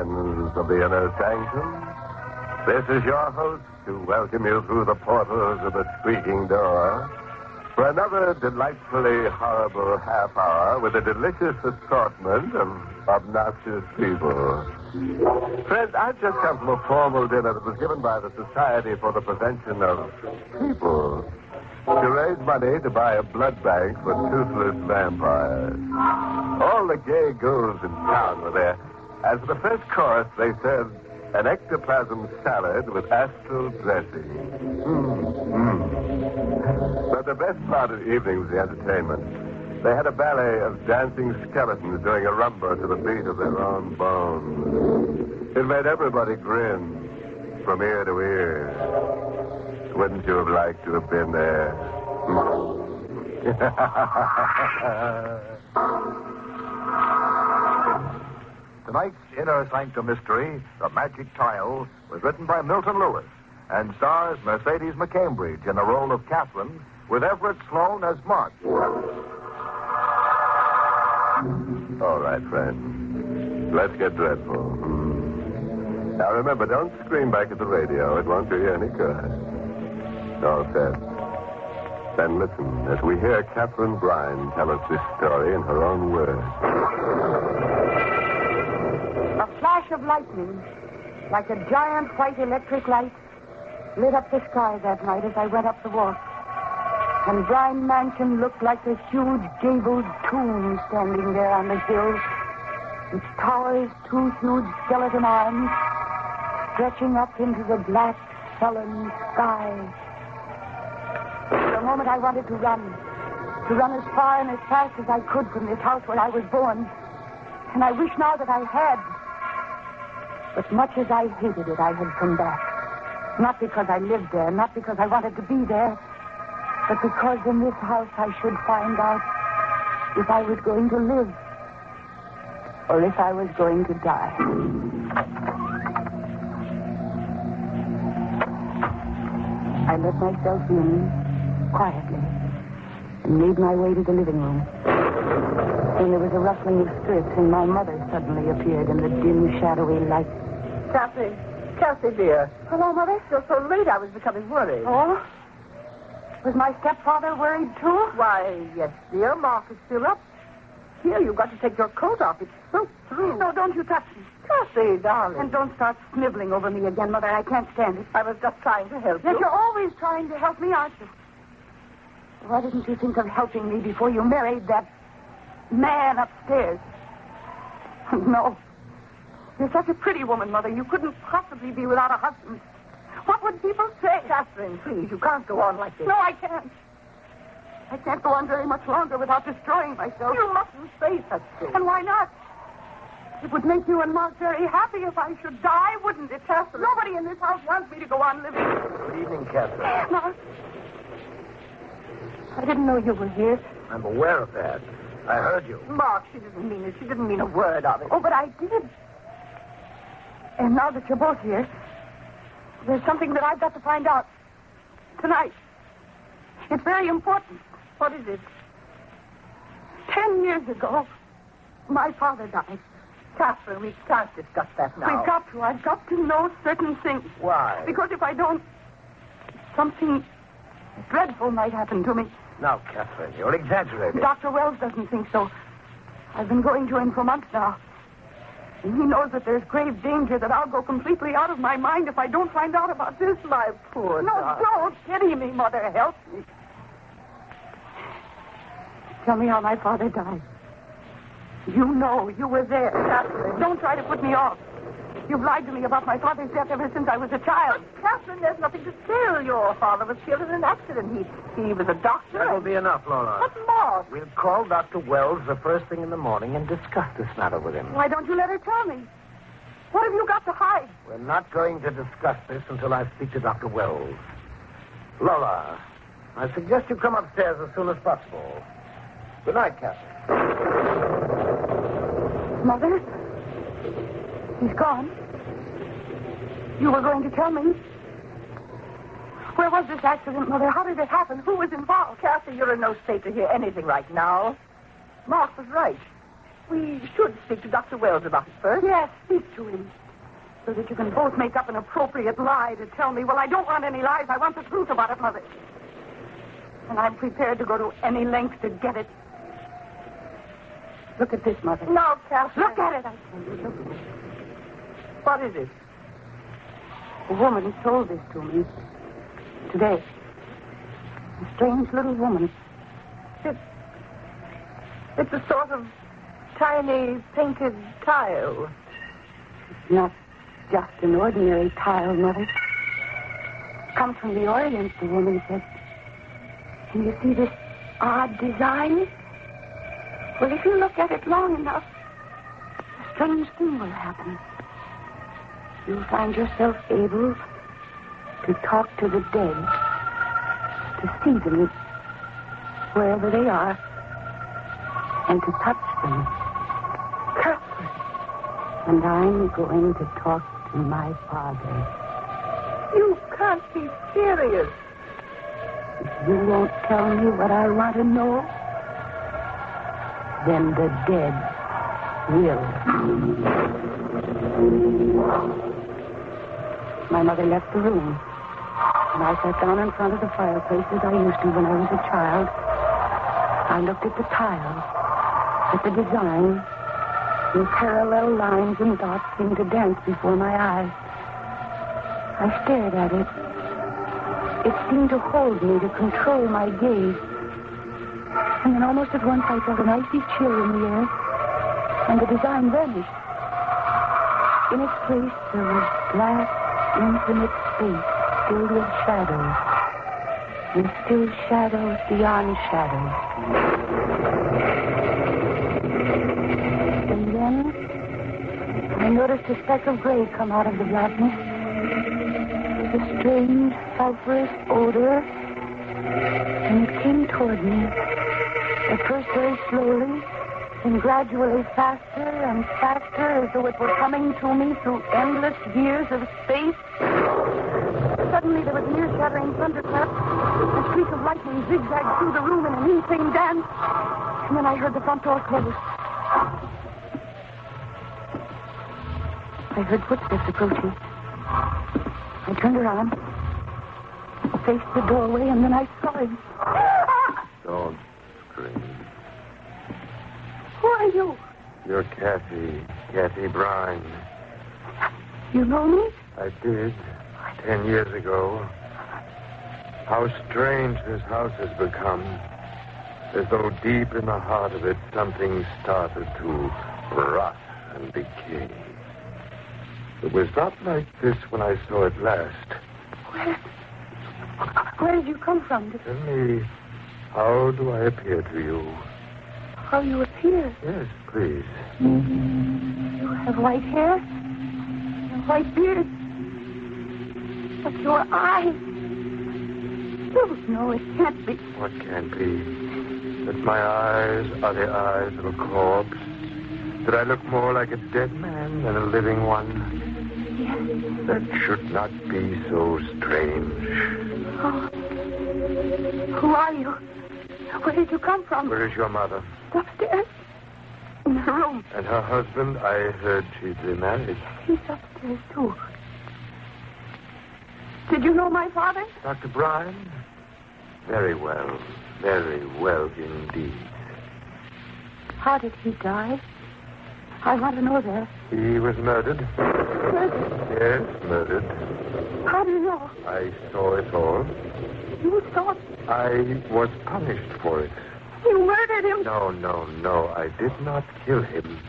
friends of the Inner Sanctum. This is your host to welcome you through the portals of the squeaking door for another delightfully horrible half hour with a delicious assortment of obnoxious people. Friends, I've just come from a formal dinner that was given by the Society for the Prevention of People to raise money to buy a blood bank for toothless vampires. All the gay ghouls in town were there. As for the first course, they served an ectoplasm salad with astral dressing. But the best part of the evening was the entertainment. They had a ballet of dancing skeletons doing a rumba to the beat of their own bones. It made everybody grin from ear to ear. Wouldn't you have liked to have been there? Tonight's Inner Sanctum Mystery, The Magic Tile, was written by Milton Lewis and stars Mercedes McCambridge in the role of Catherine with Everett Sloane as Mark. All right, friends. Let's get dreadful. Now, remember, don't scream back at the radio. It won't do you any good. All set. Then listen as we hear Catherine Brine tell us this story in her own words. A flash of lightning, like a giant white electric light, lit up the sky that night as I went up the walk. And Brine Mansion looked like a huge gabled tomb standing there on the hill, its towers, two huge skeleton arms, stretching up into the black, sullen sky. For a moment I wanted to run as far and as fast as I could from this house where I was born. And I wish now that I had. But much as I hated it, I had come back. Not because I lived there, not because I wanted to be there, but because in this house I should find out if I was going to live or if I was going to die. I let myself in quietly and made my way to the living room. Then there was a rustling of skirts, and my mother suddenly appeared in the dim, shadowy light. Cassie, dear. Hello, Mother. You're so late, I was becoming worried. Oh? Was my stepfather worried, too? Why, yes, dear. Mark is still up. Here, you've got to take your coat off. It's soaked through. No, don't you touch me. Cassie, darling. And don't start sniveling over me again, Mother. I can't stand it. I was just trying to help you. Yes, you're always trying to help me, aren't you? Why didn't you think of helping me before you married that man upstairs? No. You're such a pretty woman, Mother. You couldn't possibly be without a husband. What would people say? Catherine, please, you can't go on like this. No, I can't. I can't go on very much longer without destroying myself. You mustn't say such things. And why not? It would make you and Mark very happy if I should die, wouldn't it, Catherine? Nobody in this house wants me to go on living. Good evening, Catherine. Mark, I didn't know you were here. I'm aware of that. I heard you. Mark, she didn't mean it. She didn't mean a word of it. Oh, but I did. And now that you're both here, there's something that I've got to find out. Tonight. It's very important. What is it? 10 years ago, my father died. Catherine, we can't discuss that now. We've got to. I've got to know certain things. Why? Because if I don't, something dreadful might happen to me. Now, Catherine, you're exaggerating. Dr. Wells doesn't think so. I've been going to him for months now. And he knows that there's grave danger that I'll go completely out of my mind if I don't find out about this. My poor No, don't pity me, Mother. Help me. Tell me how my father died. You know. You were there. Catherine. Don't try to put me off. You've lied to me about my father's death ever since I was a child. But, Catherine, there's nothing to tell. Your father was killed in an accident. He was a doctor. That'll be enough, Lola. But, Mark. We'll call Dr. Wells the first thing in the morning and discuss this matter with him. Why don't you let her tell me? What have you got to hide? We're not going to discuss this until I speak to Dr. Wells. Lola, I suggest you come upstairs as soon as possible. Good night, Catherine. Mother? He's gone. You were going to tell me. Where was this accident, Mother? How did it happen? Who was involved? Kathy, you're in no state to hear anything right now. Mark was right. We should speak to Dr. Wells about it first. Yes, speak to him. So that you can both make up an appropriate lie to tell me. Well, I don't want any lies. I want the truth about it, Mother. And I'm prepared to go to any length to get it. Look at this, Mother. No, Catherine. Look at it, I tell you. Look at it. What is it? A woman told this to me today. A strange little woman. It's a sort of tiny painted tile. It's not just an ordinary tile, Mother. Comes from the Orient, the woman said. Can you see this odd design? Well, if you look at it long enough, a strange thing will happen. You'll find yourself able to talk to the dead, to see them wherever they are, and to touch them. Carefully. And I'm going to talk to my father. You can't be serious. If you won't tell me what I want to know, then the dead will. My mother left the room, and I sat down in front of the fireplace as I used to when I was a child. I looked at the tile, at the design, and parallel lines and dots seemed to dance before my eyes. I stared at it. It seemed to hold me, to control my gaze. And then almost at once I felt an icy chill in the air, and the design vanished. In its place there was black, infinite space filled with shadows, and still shadows beyond shadows. And then I noticed a speck of gray come out of the blackness, with a strange, sulphurous odor, and it came toward me, at first very slowly, and gradually faster and faster, as though it were coming to me through endless years of space. Suddenly there was an ear-shattering thunderclap, a streak of lightning zigzagged through the room in an insane dance, and then I heard the front door close. I heard footsteps approaching. I turned around, faced the doorway, and then I saw him. Don't scream. Who are you? You're Kathy Brown. You know me? I did, 10 years ago. How strange this house has become. As though deep in the heart of it, something started to rot and decay. It was not like this when I saw it last. Where did you come from? Tell me, how do I appear to you? How you appear? Yes, please. You have white hair, a white beard, but your eyes. Oh, no, it can't be. What can't be? That my eyes are the eyes of a corpse? That I look more like a dead man than a living one? Yes. That should not be so strange. Oh. Who are you? Where did you come from? Where is your mother? Upstairs. In her room. And her husband? I heard she'd remarried. He's upstairs, too. Did you know my father? Dr. Bryan? Very well indeed. How did he die? I want to know that. He was murdered. Murdered? Yes, murdered. How do you know? I saw it all. You saw it? I was punished for it. You murdered him? No. I did not kill him.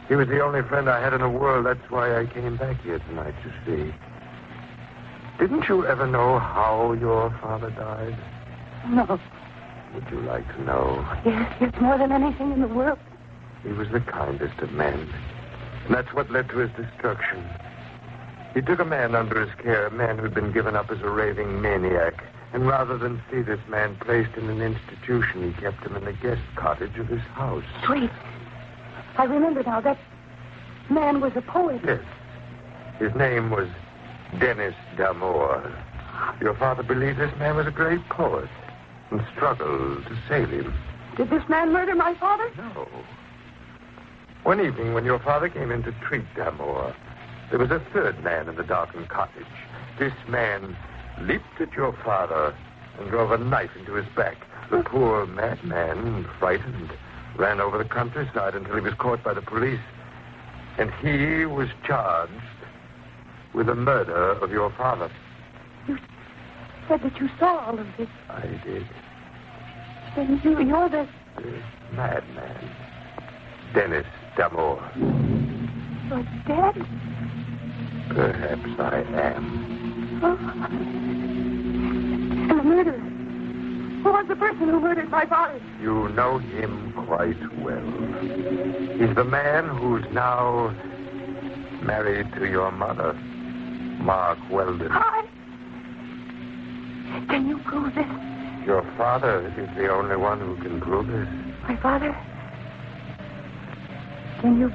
He was the only friend I had in the world. That's why I came back here tonight, you see. Didn't you ever know how your father died? No. Would you like to know? Yes, more than anything in the world. He was the kindest of men. And that's what led to his destruction. He took a man under his care, a man who'd been given up as a raving maniac. And rather than see this man placed in an institution, he kept him in the guest cottage of his house. Wait. I remember now. That man was a poet. Yes. His name was Dennis D'Amour. Your father believed this man was a great poet and struggled to save him. Did this man murder my father? No. One evening, when your father came in to treat D'Amour, there was a third man in the darkened cottage. This man leaped at your father and drove a knife into his back. The poor madman, frightened, ran over the countryside until he was caught by the police. And he was charged with the murder of your father. You said that you saw all of this. I did. Then you're the madman, Dennis D'Amour. You're dead? Perhaps I am. Oh. And the murderer. Who was the person who murdered my father? You know him quite well. He's the man who's now married to your mother, Mark Weldon. Can you prove this? Your father is the only one who can prove this. My father? Can you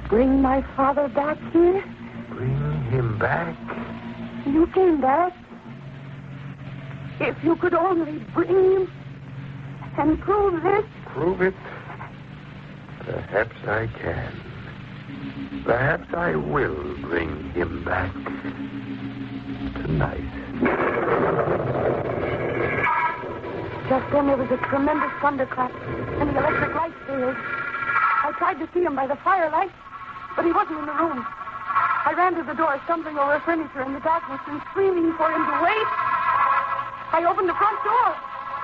bring my father back here? Bring him back? You came back. If you could only bring him and prove this. Prove it? Perhaps I can. Perhaps I will bring him back tonight. Just then there was a tremendous thunderclap, and the electric light failed. I tried to see him by the firelight, but he wasn't in the room. I ran to the door, stumbling over furniture in the darkness and screaming for him to wait. I opened the front door,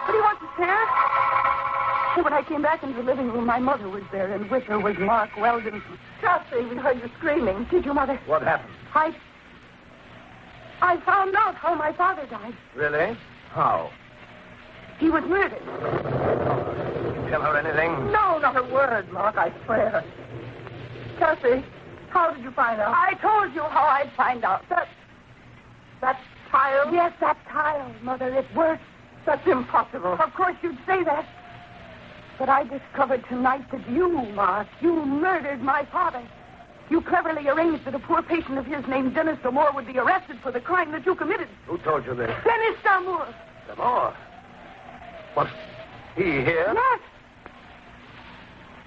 but he wasn't there. And when I came back into the living room, my mother was there, and with her was Mark Weldon. Chelsea, we heard you screaming. Did you, Mother? What happened? I found out how my father died. Really? How? He was murdered. Tell her anything? No, not a word, Mark, I swear. Chelsea, how did you find out? I told you how I'd find out. That tile? Yes, that tile, Mother. It works. That's impossible. Of course you'd say that. But I discovered tonight that you, Mark, you murdered my father. You cleverly arranged that a poor patient of his named Dennis D'Amour would be arrested for the crime that you committed. Who told you this? Dennis D'Amour. D'Amour? Was he here? Yes.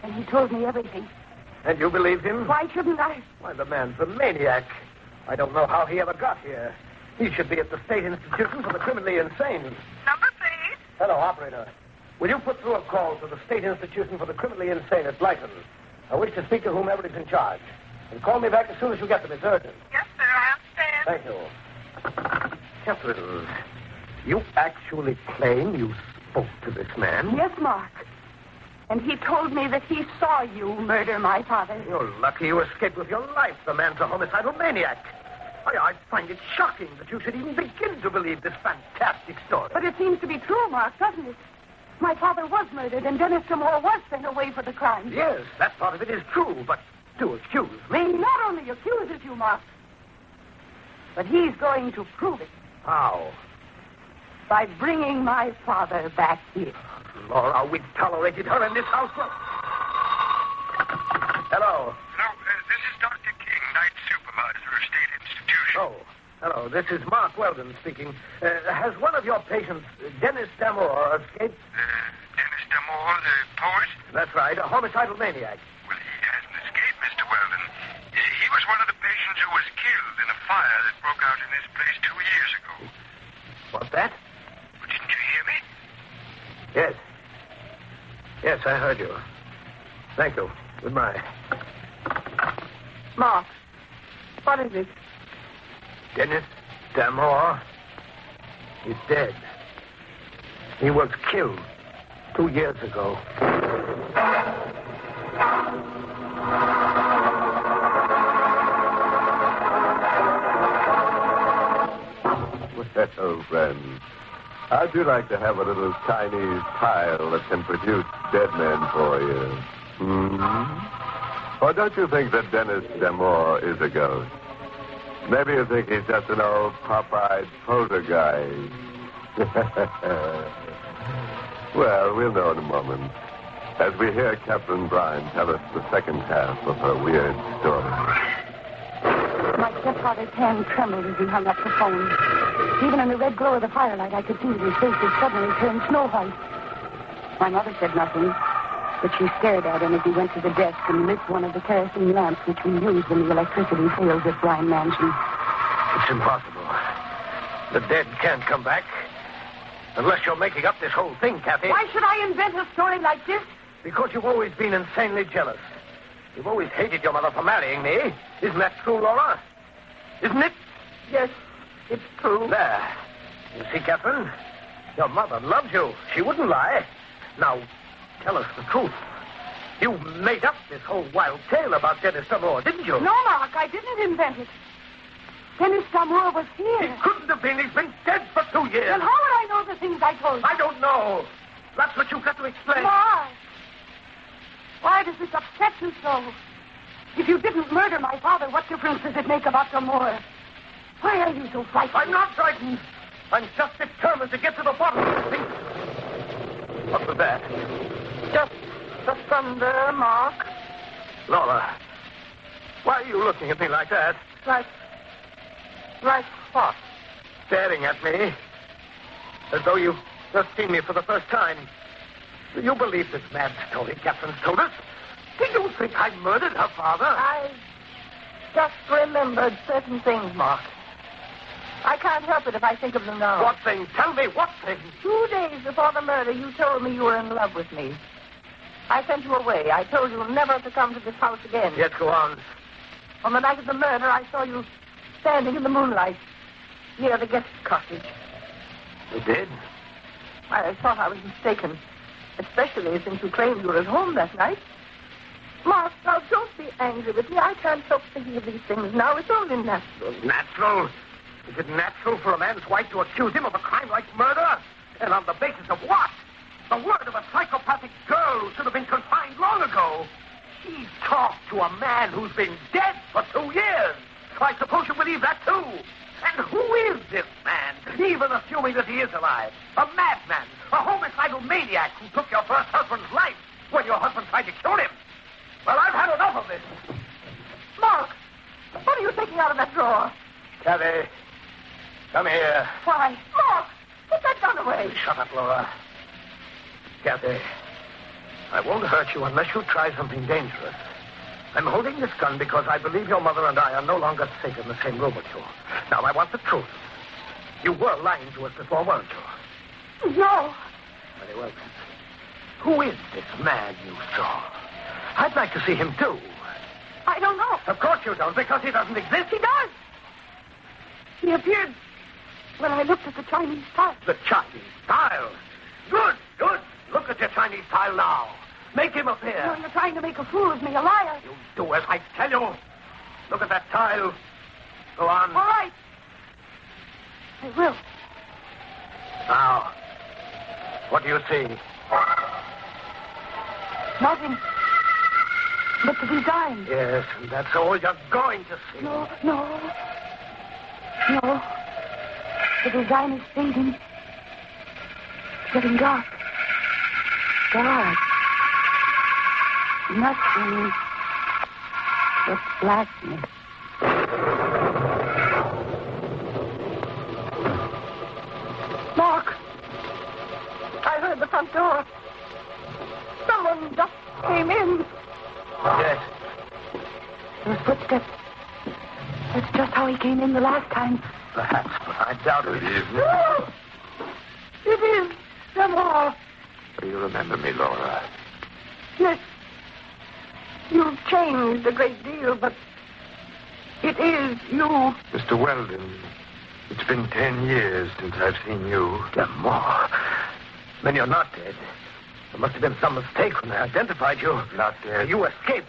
And he told me everything. And you believed him? Why shouldn't I? Why, the man's a maniac. I don't know how he ever got here. He should be at the State Institution for the Criminally Insane. Number, please. Hello, operator. Will you put through a call to the State Institution for the Criminally Insane at Brighton? I wish to speak to whomever is in charge. And call me back as soon as you get them. It's urgent. Yes, sir, I understand. Thank you. Catherine, you actually claim you spoke to this man? Yes, Mark. And he told me that he saw you murder my father. You're lucky you escaped with your life. The man's a homicidal maniac. I find it shocking that you should even begin to believe this fantastic story. But it seems to be true, Mark, doesn't it? My father was murdered, and Dennis D'Amour was sent away for the crime. Yes, that part of it is true, but to accuse me... He not only accuses you, Mark, but he's going to prove it. How? By bringing my father back here. Laura, we've tolerated her in this house. Hello. Hello, this is Dr. King, night supervisor of State Institution. Oh, hello. This is Mark Weldon speaking. Has one of your patients, Dennis D'Amour, escaped? Dennis D'Amour, the poet? That's right, a homicidal maniac. Well, he hasn't escaped, Mr. Weldon. He was one of the patients who was killed in a fire that broke out in this place 2 years ago. What's that? Well, didn't you hear me? Yes. Yes, I heard you. Thank you. Goodbye. Mark, what is it? Dennis D'Amour is dead. He was killed 2 years ago. Well, friends, how'd you like to have a little Chinese tile that can produce dead men for you? Or don't you think that Dennis D'Amour is a ghost? Maybe you think he's just an old pop-eyed poltergeist. Well, we'll know in a moment, as we hear Captain Bryan tell us the second half of her weird story. My stepfather's hand trembled as he hung up the phone. Even in the red glow of the firelight, I could see that his face had suddenly turned snow white. My mother said nothing. But she stared at him as he went to the desk and lit one of the kerosene lamps which we use when the electricity fails at Bryan Mansion. It's impossible. The dead can't come back. Unless you're making up this whole thing, Kathy. Why should I invent a story like this? Because you've always been insanely jealous. You've always hated your mother for marrying me. Isn't that true, Laura? Isn't it? Yes, it's true. There. You see, Catherine? Your mother loves you. She wouldn't lie. Now, tell us the truth. You made up this whole wild tale about Dennis D'Amour, didn't you? No, Mark, I didn't invent it. Dennis D'Amour was here. He couldn't have been. He's been dead for 2 years. Then how would I know the things I told you? I don't know. That's what you've got to explain. Why? Why does this upset you so? If you didn't murder my father, what difference does it make about D'Amour? Why are you so frightened? I'm not frightened. I'm just determined to get to the bottom of this thing. What was that? Just the thunder, Mark. Laura, why are you looking at me like that? Like what? Staring at me. As though you've just seen me for the first time. Do you believe this mad story Catherine's told us? Do you think I murdered her father? I just remembered certain things, Mark. I can't help it if I think of them now. What things? Tell me what things? 2 days before the murder, you told me you were in love with me. I sent you away. I told you never to come to this house again. Yes, go on. On the night of the murder, I saw you standing in the moonlight near the guest cottage. You did? I thought I was mistaken, especially since you claimed you were at home that night. Mark, now don't be angry with me. I can't help thinking of these things now. It's only natural. Natural? Is it natural for a man's wife to accuse him of a crime like murder? And on the basis of what? The word of a psychopathic girl who should have been confined long ago. She talked to a man who's been dead for 2 years. I suppose you believe that, too. And who is this man, even assuming that he is alive? A madman, a homicidal maniac who took your first husband's life when your husband tried to kill him. Well, I've had enough of this. Mark, what are you taking out of that drawer? Kathy, come here. Why? Mark, put that gun away. Shut up, Laura. Kathy, I won't hurt you unless you try something dangerous. I'm holding this gun because I believe your mother and I are no longer safe in the same room with you. Now, I want the truth. You were lying to us before, weren't you? No. Very well, then. Who is this man you saw? I'd like to see him, too. I don't know. Of course you don't, because he doesn't exist. He does. He appeared when I looked at the Chinese tile. The Chinese tile? Good, good. Look at your Chinese tile now. Make him appear. No, you're trying to make a fool of me, a liar. You do as I tell you. Look at that tile. Go on. All right. I will. Now, what do you see? Nothing. But the design. Yes, and that's all you're going to see. No. The design is fading. It's getting dark. Dark. Nothing but blackness. Mark, I heard the front door. Someone just came in. Yes. Those footsteps. That's just how he came in the last time. Perhaps, but I doubt it. No! It is D'Amour. Do you remember me, Laura? Yes. You've changed a great deal, but it is you. Mr. Weldon, it's been 10 years since I've seen you. D'Amour. Then you're not dead. There must have been some mistake when they identified you. Not dead. You escaped.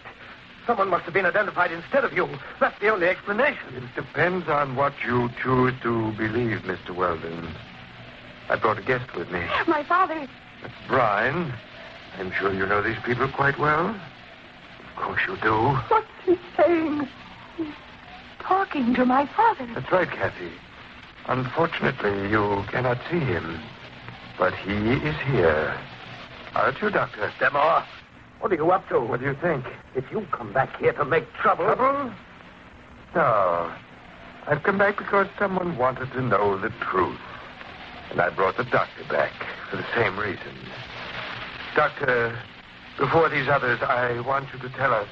Someone must have been identified instead of you. That's the only explanation. It depends on what you choose to believe, Mr. Weldon. I brought a guest with me. My father. That's Brian. I'm sure you know these people quite well. Of course you do. What's he saying? He's talking to my father. That's right, Kathy. Unfortunately, you cannot see him. But he is here. Aren't you, Doctor? D'Amour, what are you up to? What do you think? If you come back here to make trouble... Trouble? No. I've come back because someone wanted to know the truth. And I brought the doctor back for the same reason. Doctor, Before these others, I want you to tell us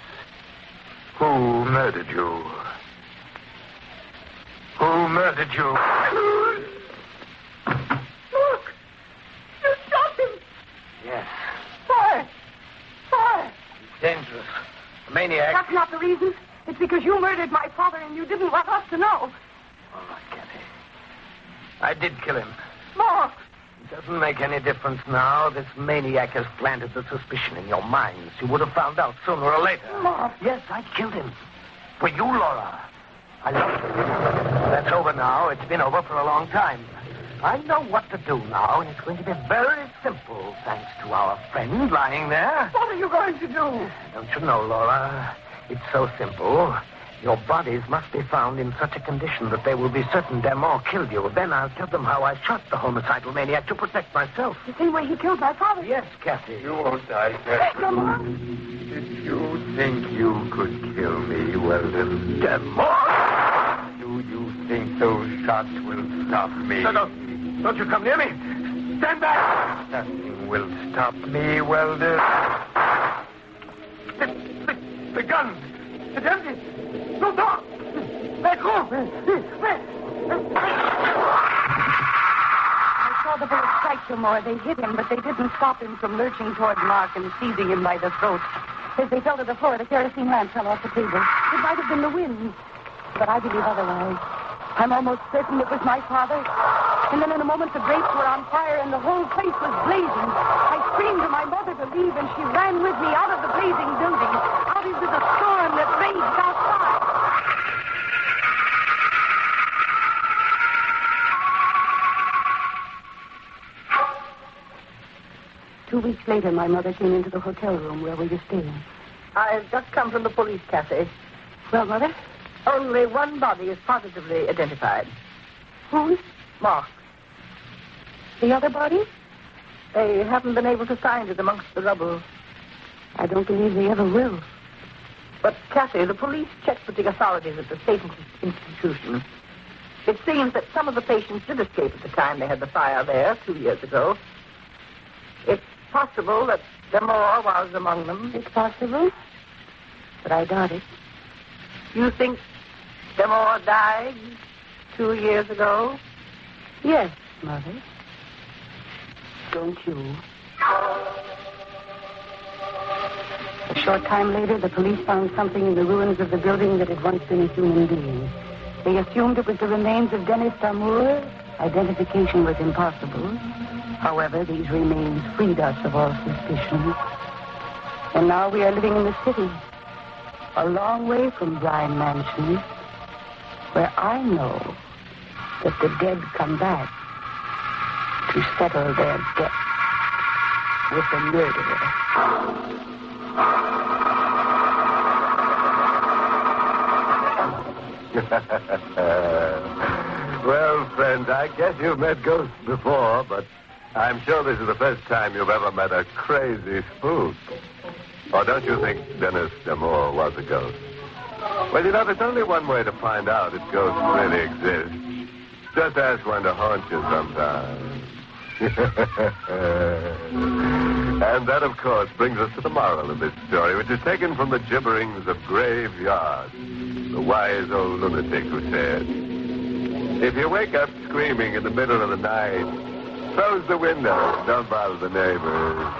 who murdered you. Who murdered you? Look! You shot him! Yes. Why? Why? He's dangerous. A maniac. That's not the reason. It's because you murdered my father and you didn't want us to know. All right, Kathy. I did kill him. Mark! It doesn't make any difference now. This maniac has planted the suspicion in your minds. You would have found out sooner or later. Mark! Yes, I killed him. For you, Laura. I loved him. That's over now. It's been over for a long time. I know what to do now, and it's going to be very simple, thanks to our friend lying there. What are you going to do? Don't you know, Laura? It's so simple. Your bodies must be found in such a condition that they will be certain Damore killed you. Then I'll tell them how I shot the homicidal maniac to protect myself. The same way he killed my father? Yes, Kathy. You won't die, Kathy. Come on. Did you think you could kill me, Weldon? Damore! Do you think those shots will stop me? No, don't you come near me. Stand back. Nothing will stop me, Weldon. The gun. It's empty. No, no. Let go. I saw the bullet strike Damore. They hit him, but they didn't stop him from lurching toward Mark and seizing him by the throat. As they fell to the floor, the kerosene lamp fell off the table. It might have been the wind, but I believe otherwise. I'm almost certain it was my father. And then in a moment, the grapes were on fire and the whole place was blazing. I screamed to my mother to leave, and she ran with me out of the blazing building, out into the storm that raged outside. 2 weeks later, my mother came into the hotel room where we were staying. I've just come from the police, Kathy. Well, Mother? Only one body is positively identified. Whose? Mark. The other body? They haven't been able to find it amongst the rubble. I don't believe they ever will. But, Kathy, the police checked with the authorities at the state institution. It seems that some of the patients did escape at the time they had the fire there 2 years ago. It's possible that Damore was among them. It's possible, but I doubt it. You think Damore died 2 years ago? Yes, Mother. Don't you? A short time later, the police found something in the ruins of the building that had once been a human being. They assumed it was the remains of Dennis Damore. Identification was impossible. However, these remains freed us of all suspicion. And now we are living in the city, a long way from Bryan Mansion, where I know that the dead come back to settle their debt with a murderer. Well, friends, I guess you've met ghosts before, but I'm sure this is the first time you've ever met a crazy spook. Or don't you think Dennis Damore was a ghost? Well, you know, there's only one way to find out if ghosts really exist. Just ask one to haunt you sometime. And that, of course, brings us to the moral of this story, which is taken from the gibberings of Graveyard, the wise old lunatic who said, if you wake up screaming in the middle of the night, close the window, don't bother the neighbors.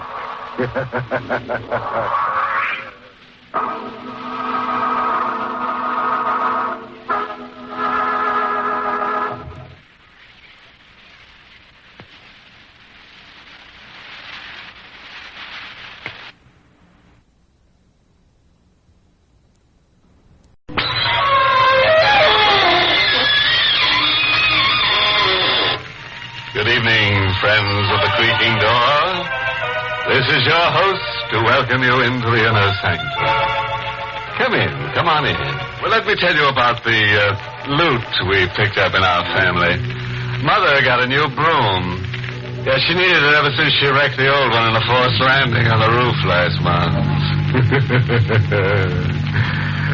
Good evening, friends of the creaking door. This is your host to welcome you into the Inner Sanctum. Come in, come on in. Well, let me tell you about the loot we picked up in our family. Mother got a new broom. Yeah, she needed it ever since she wrecked the old one in the forced landing on the roof last month.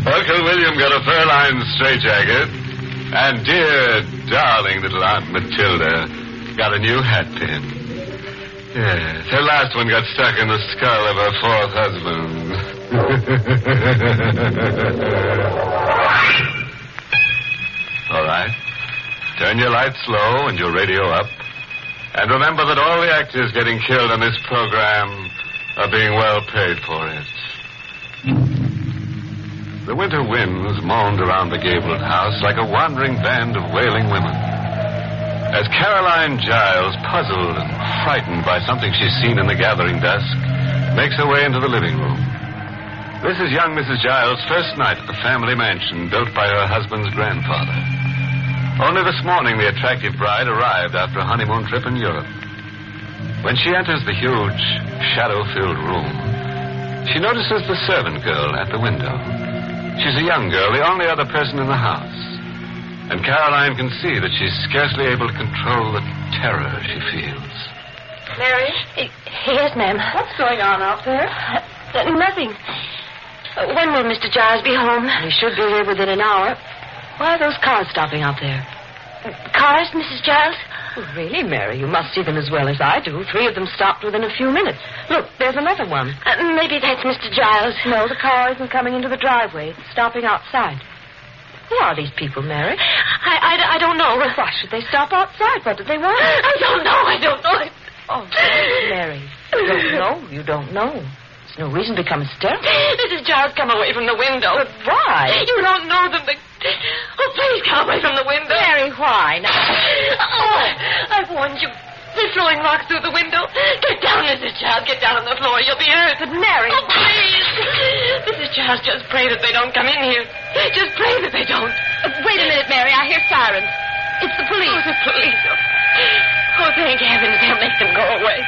Uncle William got a fur-lined straitjacket. And dear, darling little Aunt Matilda got a new hat pin. Yes, her last one got stuck in the skull of her fourth husband. All right. Turn your lights low and your radio up. And remember that all the actors getting killed on this program are being well paid for it. The winter winds moaned around the gabled house like a wandering band of wailing women. As Caroline Giles, puzzled and frightened by something she's seen in the gathering dusk, makes her way into the living room. This is young Mrs. Giles' first night at the family mansion built by her husband's grandfather. Only this morning the attractive bride arrived after a honeymoon trip in Europe. When she enters the huge, shadow-filled room, she notices the servant girl at the window. She's a young girl, the only other person in the house. And Caroline can see that she's scarcely able to control the terror she feels. Mary? Yes, ma'am. What's going on out there? Nothing. When will Mr. Giles be home? We should be here within an hour. Why are those cars stopping out there? Cars, Mrs. Giles? Oh, really, Mary? You must see them as well as I do. 3 of them stopped within a few minutes. Look, there's another one. Maybe that's Mr. Giles. No, the car isn't coming into the driveway. It's stopping outside. Who are these people, Mary? I don't know. Why should they stop outside? What do they want? I don't know. Oh, Mary, you don't know. You don't know. There's no reason to become hysterical. Mrs. Giles, come away from the window. But why? You don't know them. Oh, please come away from the window. Mary, why? Now... Oh, I've warned you. They're throwing rocks through the window. Get down, Mrs. Giles. Get down on the floor. You'll be hurt. But Mary... Oh, please. Mrs. Giles, just pray that they don't come in here. Just pray that they don't. Wait a minute, Mary. I hear sirens. It's the police. Oh, the police. Oh, thank heavens. They'll make them go away.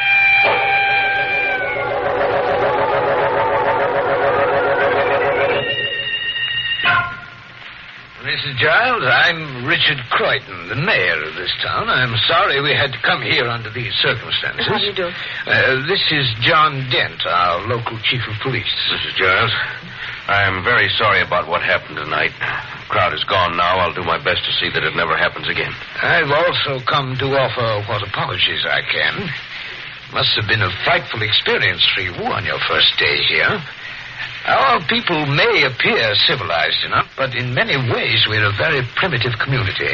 Mrs. Giles, I'm Richard Croydon, the mayor of this town. I'm sorry we had to come here under these circumstances. How do you do? This is John Dent, our local chief of police. Mrs. Giles, I'm very sorry about what happened tonight. The crowd is gone now. I'll do my best to see that it never happens again. I've also come to offer what apologies I can. Must have been a frightful experience for you on your first day here. Our people may appear civilized enough, but in many ways we're a very primitive community.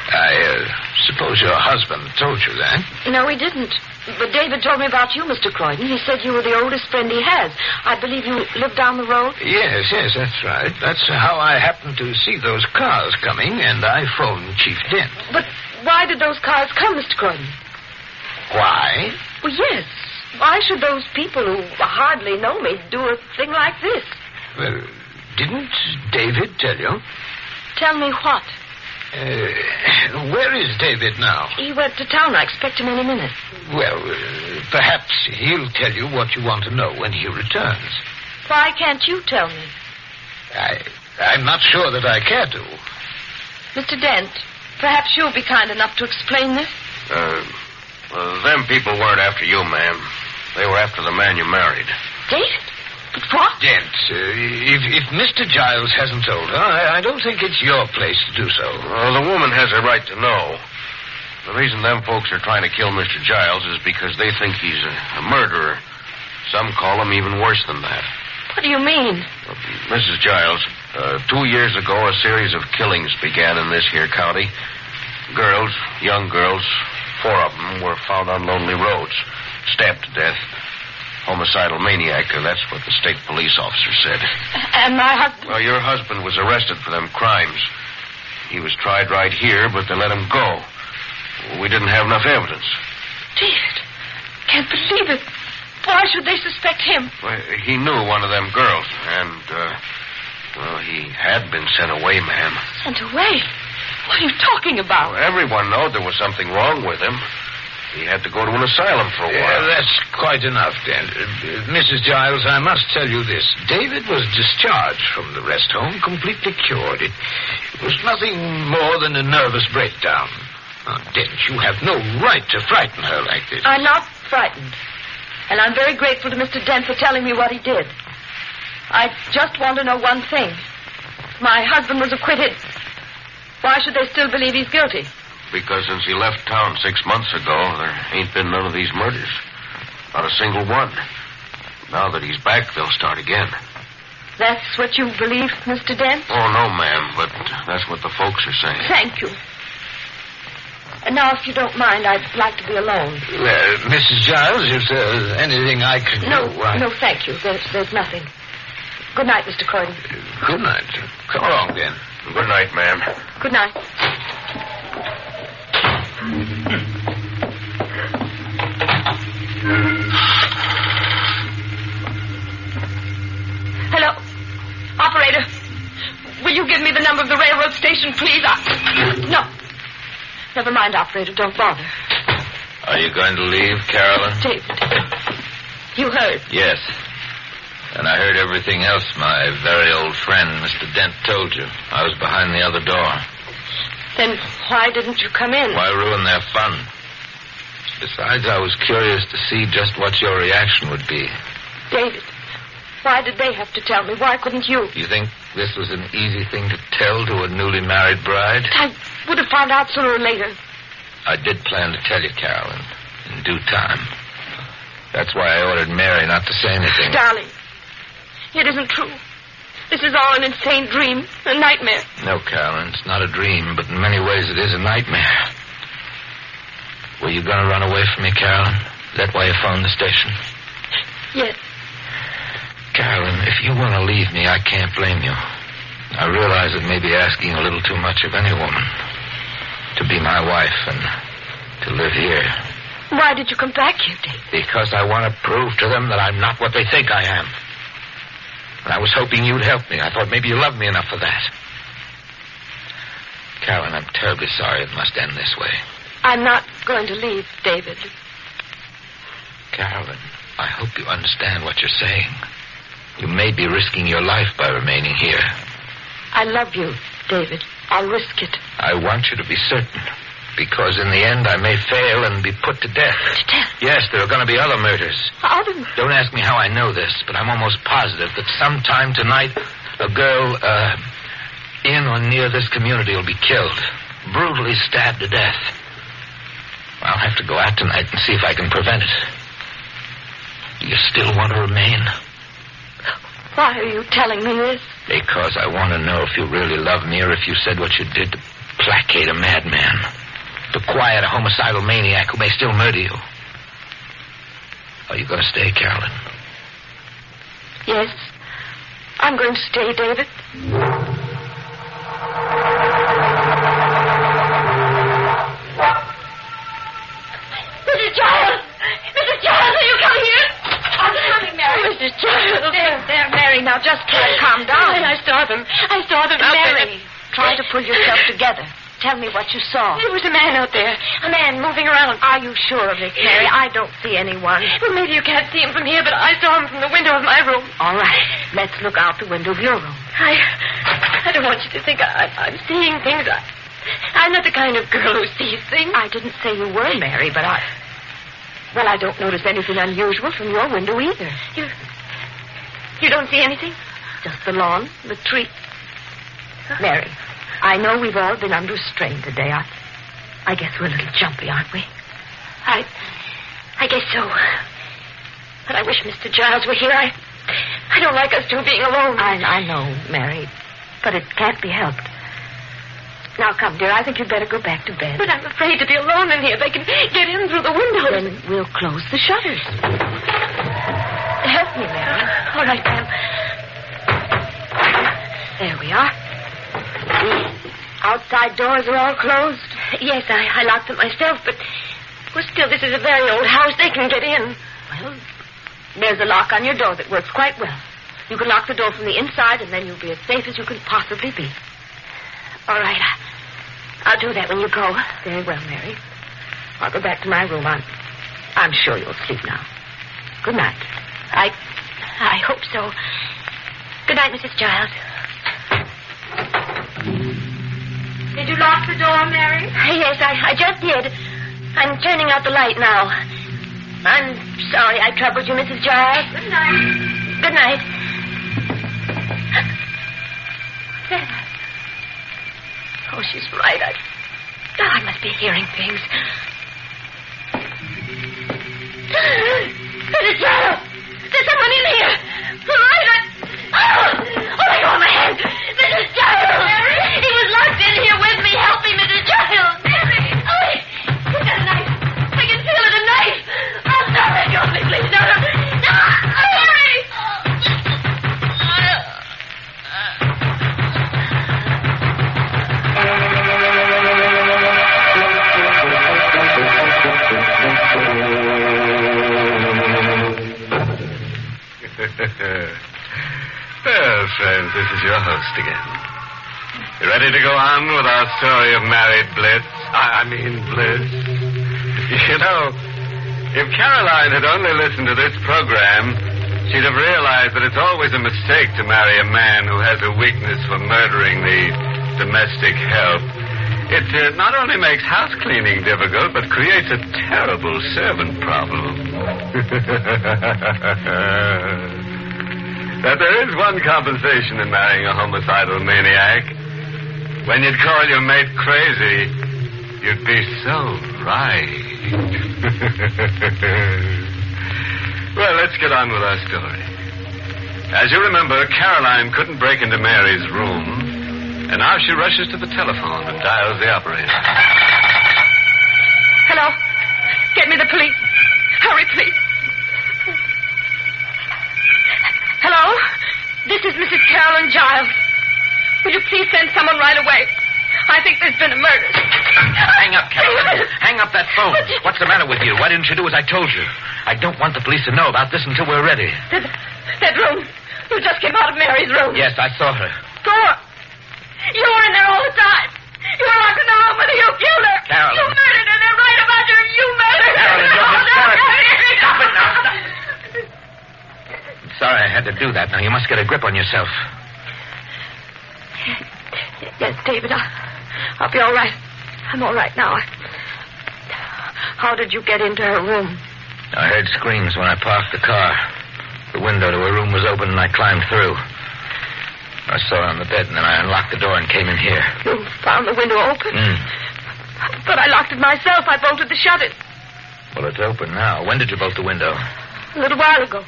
I suppose your husband told you that. No, he didn't. But David told me about you, Mr. Croydon. He said you were the oldest friend he has. I believe you live down the road? Yes, that's right. That's how I happened to see those cars coming, and I phoned Chief Dent. But why did those cars come, Mr. Croydon? Why? Well, yes. Why should those people who hardly know me do a thing like this? Well, didn't David tell you? Tell me what? Where is David now? He went to town. I expect him any minute. Well, perhaps he'll tell you what you want to know when he returns. Why can't you tell me? I'm not sure that I care to. Mr. Dent, perhaps you'll be kind enough to explain this? Them people weren't after you, ma'am. They were after the man you married. David? But what? Dent, if Mr. Giles hasn't told her, I don't think it's your place to do so. Well, the woman has a right to know. The reason them folks are trying to kill Mr. Giles is because they think he's a murderer. Some call him even worse than that. What do you mean? Mrs. Giles, 2 years ago, a series of killings began in this here county. Girls, young girls, 4 of them were found on lonely roads, stabbed to death. Homicidal Maniac, that's what the state police officer said. And my husband... Well, your husband was arrested for them crimes. He was tried right here, but they let him go. We didn't have enough evidence. David, can't believe it. Why should they suspect him? Well, he knew one of them girls, and, he had been sent away, ma'am. Sent away? What are you talking about? Well, everyone knew there was something wrong with him. He had to go to an asylum for a while. That's quite enough, then. Mrs. Giles, I must tell you this. David was discharged from the rest home, completely cured. It was nothing more than a nervous breakdown. Now, Dent, you have no right to frighten her like this. I'm not frightened. And I'm very grateful to Mr. Dent for telling me what he did. I just want to know one thing. My husband was acquitted. Why should they still believe he's guilty? Because since he left town 6 months ago, there ain't been none of these murders. Not a single one. Now that he's back, they'll start again. That's what you believe, Mr. Dent? Oh, no, ma'am, but that's what the folks are saying. Thank you. And now, if you don't mind, I'd like to be alone. Mrs. Giles, if there's anything I can do... No, thank you. There's nothing. Good night, Mr. Croydon. Good night. Come along, then. Good night, ma'am. Good night. Hello? Operator, will you give me the number of the railroad station, please? No. Never mind, operator. Don't bother. Are you going to leave, Carolyn? David, you heard. Yes. And I heard everything else my very old friend, Mr. Dent, told you. I was behind the other door. Then why didn't you come in? Why ruin their fun? Besides, I was curious to see just what your reaction would be. David, why did they have to tell me? Why couldn't you? You think this was an easy thing to tell to a newly married bride? I would have found out sooner or later. I did plan to tell you, Carolyn, in due time. That's why I ordered Mary not to say anything. Darling, it isn't true. This is all an insane dream, a nightmare. No, Carolyn, it's not a dream, but in many ways it is a nightmare. Were you going to run away from me, Carolyn? Is that why you phoned the station? Yes. Carolyn, if you want to leave me, I can't blame you. I realize it may be asking a little too much of any woman to be my wife and to live here. Why did you come back here, Dave? Because I want to prove to them that I'm not what they think I am. And I was hoping you'd help me. I thought maybe you loved me enough for that. Carolyn, I'm terribly sorry it must end this way. I'm not going to leave, David. Carolyn, I hope you understand what you're saying. You may be risking your life by remaining here. I love you, David. I'll risk it. I want you to be certain, because in the end I may fail and be put to death. To death? Yes, there are going to be other murders. Other? Don't ask me how I know this, but I'm almost positive that sometime tonight a girl in or near this community will be killed, brutally stabbed to death. I'll have to go out tonight and see if I can prevent it. Do you still want to remain? Why are you telling me this? Because I want to know if you really love me or if you said what you did to placate a madman, to quiet a homicidal maniac who may still murder you. Are you going to stay, Carolyn? Yes. I'm going to stay, David. Mrs. Giles! Mrs. Giles, are you coming here? I'm coming, Mary. Mrs. Giles. There, Mary. Now just calm down. I saw them. Mary, try to pull yourself together. Tell me what you saw. There was a man out there. A man moving around. Are you sure of it, Mary? I don't see anyone. Well, maybe you can't see him from here, but I saw him from the window of my room. All right. Let's look out the window of your room. I don't want you to think I'm seeing things. I'm not the kind of girl who sees things. I didn't say you were, Mary, but Well, I don't notice anything unusual from your window either. You don't see anything? Just the lawn, the tree. Mary, I know we've all been under strain today. I guess we're a little jumpy, aren't we? I guess so. But I wish Mr. Giles were here. I don't like us two being alone. I know, Mary, but it can't be helped. Now, come, dear, I think you'd better go back to bed. But I'm afraid to be alone in here. They can get in through the windows. Then we'll close the shutters. Help me, Mary. All right, ma'am. There we are. The outside doors are all closed. Yes, I locked them myself, but... Well, still, this is a very old house. They can get in. Well, there's a lock on your door that works quite well. You can lock the door from the inside, and then you'll be as safe as you can possibly be. All right, I'll do that when you go. Very well, Mary. I'll go back to my room. I'm sure you'll sleep now. Good night. I hope so. Good night, Mrs. Giles. Did you lock the door, Mary? Yes, I just did. I'm turning out the light now. I'm sorry I troubled you, Mrs. Giles. Good night. Good night. Oh, she's right. God, I must be hearing things. Mrs. Giles! There's someone in here! Oh, my God, my hand! Mrs. Giles! He was locked in here with me. Help me, Mrs. Giles! Oh, he's got a knife. I can feel it, a knife. Oh, stop it. Help me, please. No. Harry! Well, friends, this is your host again. You ready to go on with our story of married bliss? I mean bliss. You know, if Caroline had only listened to this program, she'd have realized that it's always a mistake to marry a man who has a weakness for murdering the domestic help. It not only makes house cleaning difficult, but creates a terrible servant problem. But there is one compensation in marrying a homicidal maniac. When you'd call your mate crazy, you'd be so right. Well, let's get on with our story. As you remember, Caroline couldn't break into Mary's room, and now she rushes to the telephone and dials the operator. Hello? Get me the police. Hurry, please. Hello? This is Mrs. Carolyn Giles. Will you please send someone right away? I think there's been a murder. Hang up, Carolyn. Hang up that phone. What's the matter with you? Why didn't you do as I told you? I don't want the police to know about this until we're ready. That room. You just came out of Mary's room. Yes, I saw her. Go on. You were in there all the time. You were locked in the room with her. You killed her. Carolyn. You murdered her. They're right about you. You murdered her. Carolyn, you're hysterical. Stop it now. Stop. I'm sorry I had to do that. Now, you must get a grip on yourself. Yes, David, I'll be all right. I'm all right now. How did you get into her room? I heard screams when I parked the car. The window to her room was open, and I climbed through. I saw her on the bed, and then I unlocked the door and came in here. You found the window open? But I locked it myself. I bolted the shutters. Well, it's open now. When did you bolt the window? A little while ago.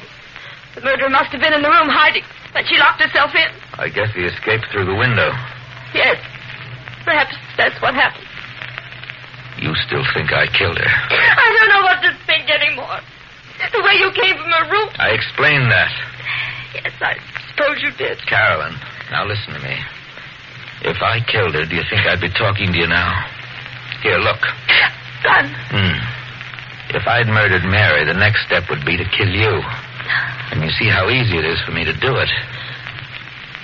The murderer must have been in the room hiding, and she locked herself in. I guess he escaped through the window. Yes. Perhaps that's what happened. You still think I killed her? I don't know what to think anymore. The way you came from her room. I explained that. Yes, I suppose you did. Carolyn, now listen to me. If I killed her, do you think I'd be talking to you now? Here, look. Gun. If I'd murdered Mary, the next step would be to kill you. And you see how easy it is for me to do it.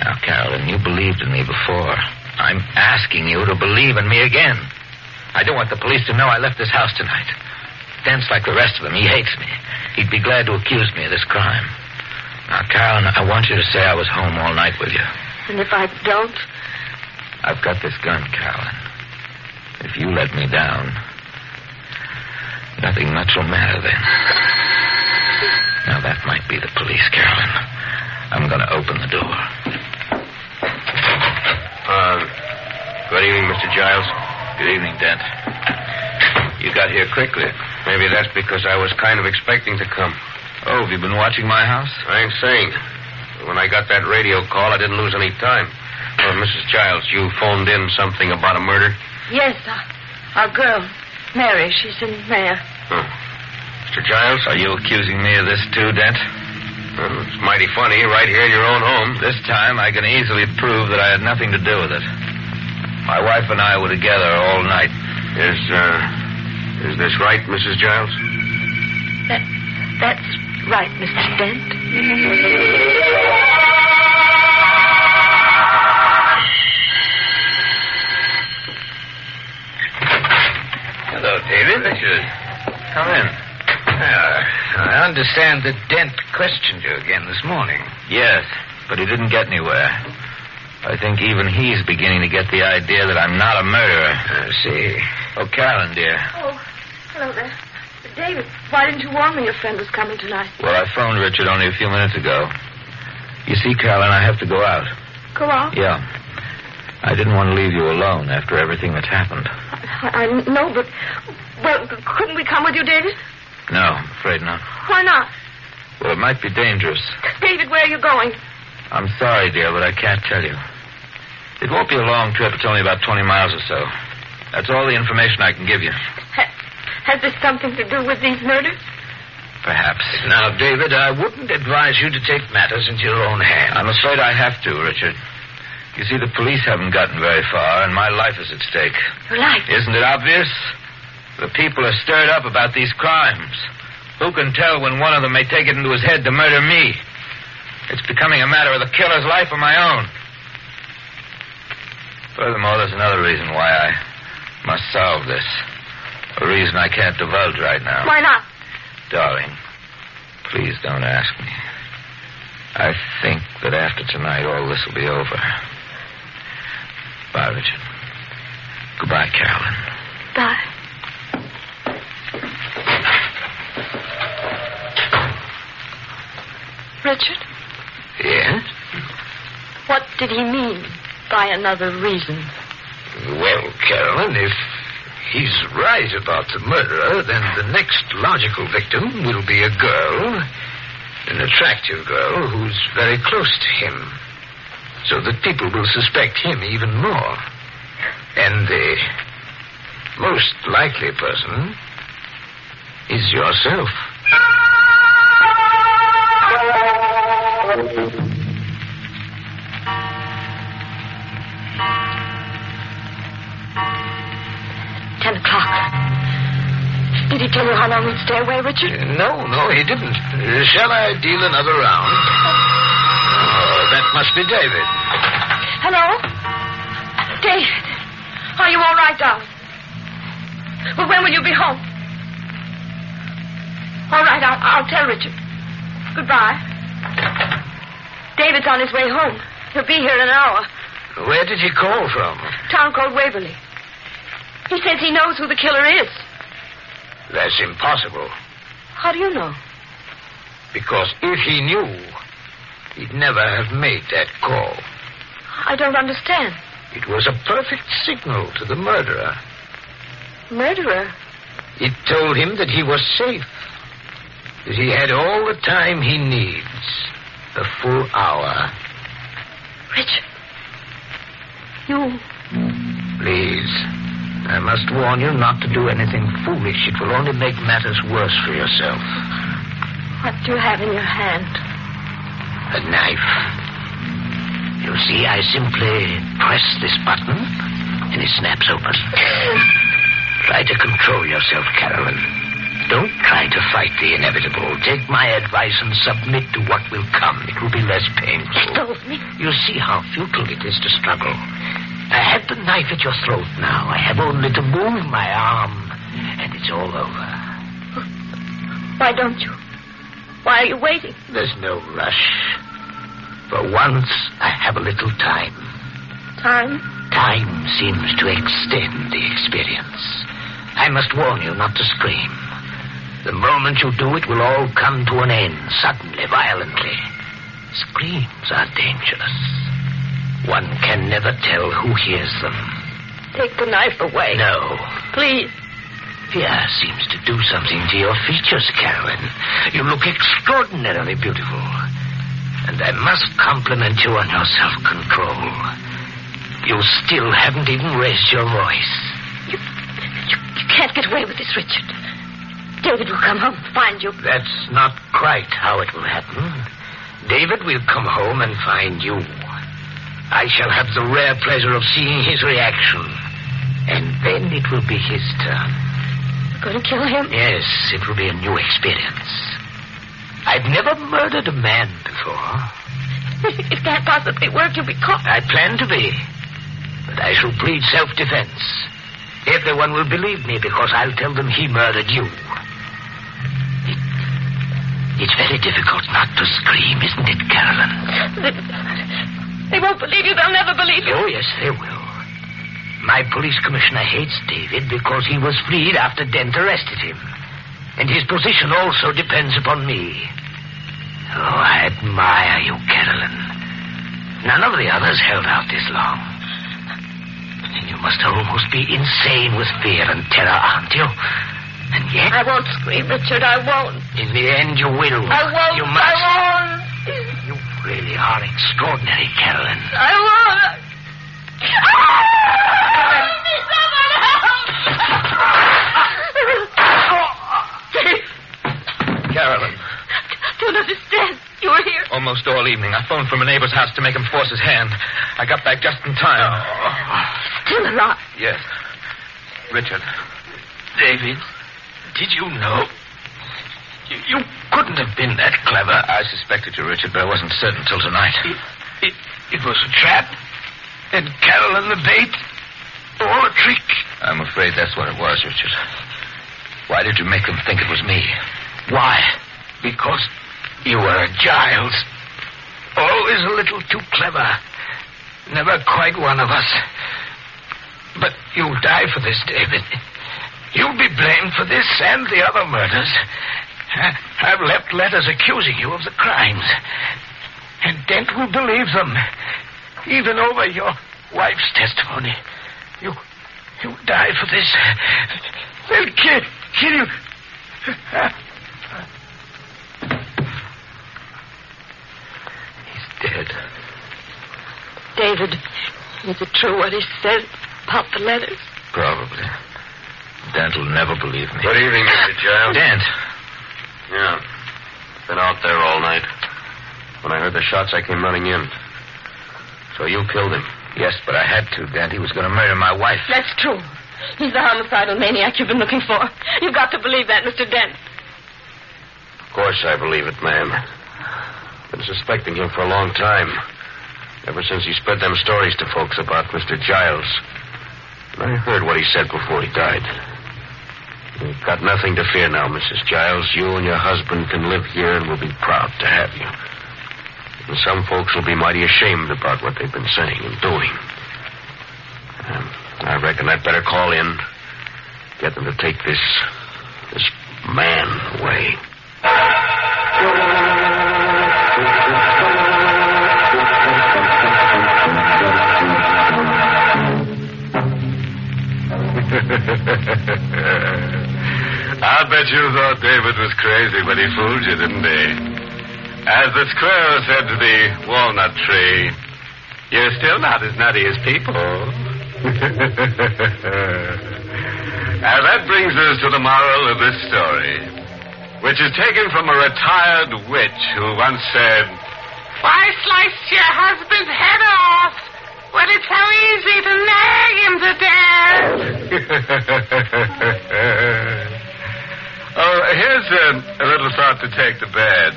Now, Carolyn, you believed in me before. I'm asking you to believe in me again. I don't want the police to know I left this house tonight. Dent's like the rest of them. He hates me. He'd be glad to accuse me of this crime. Now, Carolyn, I want you to say I was home all night with you. And if I don't? I've got this gun, Carolyn. If you let me down, nothing much will matter then. Now, that might be the police, Carolyn. I'm going to open the door. Good evening, Mr. Giles. Good evening, Dent. You got here quickly. Maybe that's because I was kind of expecting to come. Oh, have you been watching my house? I ain't saying. When I got that radio call, I didn't lose any time. Mrs. Giles, you phoned in something about a murder? Yes, our girl, Mary. She's in there. Mr. Giles? Are you accusing me of this too, Dent? Well, it's mighty funny, right here in your own home. This time I can easily prove that I had nothing to do with it. My wife and I were together all night. Is this right, Mrs. Giles? That's right, Mr. Dent. Hello, David. Richard. Come in. I understand that Dent questioned you again this morning. Yes, but he didn't get anywhere. I think even he's beginning to get the idea that I'm not a murderer. I see. Oh, Carolyn, dear. Oh, hello there. David, why didn't you warn me your friend was coming tonight? Well, I phoned Richard only a few minutes ago. You see, Carolyn, I have to go out. Go out? Yeah. I didn't want to leave you alone after everything that's happened. I know, but... Well, couldn't we come with you, David? No, I'm afraid not. Why not? Well, it might be dangerous. David, where are you going? I'm sorry, dear, but I can't tell you. It won't be a long trip. It's only about 20 miles or so. That's all the information I can give you. Has this something to do with these murders? Perhaps. Now, David, I wouldn't advise you to take matters into your own hands. I'm afraid I have to, Richard. You see, the police haven't gotten very far, and my life is at stake. Your life? Isn't it obvious? The people are stirred up about these crimes. Who can tell when one of them may take it into his head to murder me? It's becoming a matter of the killer's life or my own. Furthermore, there's another reason why I must solve this. A reason I can't divulge right now. Why not? Darling, please don't ask me. I think that after tonight, all this will be over. Bye, Richard. Goodbye, Carolyn. Bye. Richard? Yes? What did he mean by another reason? Well, Carolyn, if he's right about the murderer, then the next logical victim will be a girl, an attractive girl who's very close to him, so that people will suspect him even more. And the most likely person is yourself. Did he tell you how long we'd stay away, Richard? No, he didn't. Shall I deal another round? Oh, that must be David. Hello? David. Are you all right, darling? Well, when will you be home? All right, I'll tell Richard. Goodbye. David's on his way home. He'll be here in an hour. Where did he call from? Town called Waverly. He says he knows who the killer is. That's impossible. How do you know? Because if he knew, he'd never have made that call. I don't understand. It was a perfect signal to the murderer. Murderer? It told him that he was safe. That he had all the time he needs. A full hour. Richard. You... Please. I must warn you not to do anything foolish. It will only make matters worse for yourself. What do you have in your hand? A knife. You see, I simply press this button, and it snaps open. Try to control yourself, Carolyn. Don't try to fight the inevitable. Take my advice and submit to what will come. It will be less painful. You see how futile it is to struggle. I have the knife at your throat now. I have only to move my arm, and it's all over. Why don't you? Why are you waiting? There's no rush. For once, I have a little time. Time? Time seems to extend the experience. I must warn you not to scream. The moment you do, it will all come to an end, suddenly, violently. Screams are dangerous. One can never tell who hears them. Take the knife away. No. Please. Fear seems to do something to your features, Carolyn. You look extraordinarily beautiful. And I must compliment you on your self-control. You still haven't even raised your voice. You can't get away with this, Richard. David will come home and find you. That's not quite how it will happen. David will come home and find you. I shall have the rare pleasure of seeing his reaction. And then it will be his turn. You're going to kill him? Yes, it will be a new experience. I've never murdered a man before. It can't possibly work. You'll be caught. I plan to be. But I shall plead self-defense. Everyone will believe me because I'll tell them he murdered you. It's very difficult not to scream, isn't it, Carolyn? They won't believe you. They'll never believe you. Oh, yes, they will. My police commissioner hates David because he was freed after Dent arrested him. And his position also depends upon me. Oh, I admire you, Carolyn. None of the others held out this long. must almost be insane with fear and terror, aren't you? And yet... I won't scream, Richard. I won't. In the end, you will. I won't. You must. I won't. You really are extraordinary, Carolyn. I won't. Carolyn. Don't understand. You were here. Almost all evening. I phoned from a neighbor's house to make him force his hand. I got back just in time. Still alive. Yes. Richard. David, did you know? You couldn't have been that clever. I suspected you, Richard, but I wasn't certain till tonight. It was a trap. And Carolyn the bait. All a trick. I'm afraid that's what it was, Richard. Why did you make them think it was me? Why? Because you were a Giles. Always a little too clever. Never quite one of us. But you'll die for this, David. You'll be blamed for this and the other murders. I've left letters accusing you of the crimes. And Dent will believe them. Even over your wife's testimony. You'll die for this. They'll kill you. He's dead. David, is it true what he said about the letters? Probably. Dent will never believe me. Good evening, Mr. Giles. Dent. Yeah. Been out there all night. When I heard the shots, I came running in. So you killed him. Yes, but I had to, Dent. He was going to murder my wife. That's true. He's the homicidal maniac you've been looking for. You've got to believe that, Mr. Dent. Of course I believe it, ma'am. Been suspecting him for a long time. Ever since he spread them stories to folks about Mr. Giles. And I heard what he said before he died. You've got nothing to fear now, Mrs. Giles. You and your husband can live here and we'll be proud to have you. And some folks will be mighty ashamed about what they've been saying and doing. I reckon I'd better call in, get them to take this man away. I'll bet you thought David was crazy when he fooled you, didn't he? As the squirrel said to the walnut tree, you're still not as nutty as people. Now, that brings us to the moral of this story, which is taken from a retired witch who once said, "Why slice your husband's head off when it's so easy to nag him to death?" Oh, here's a little thought to take to bed.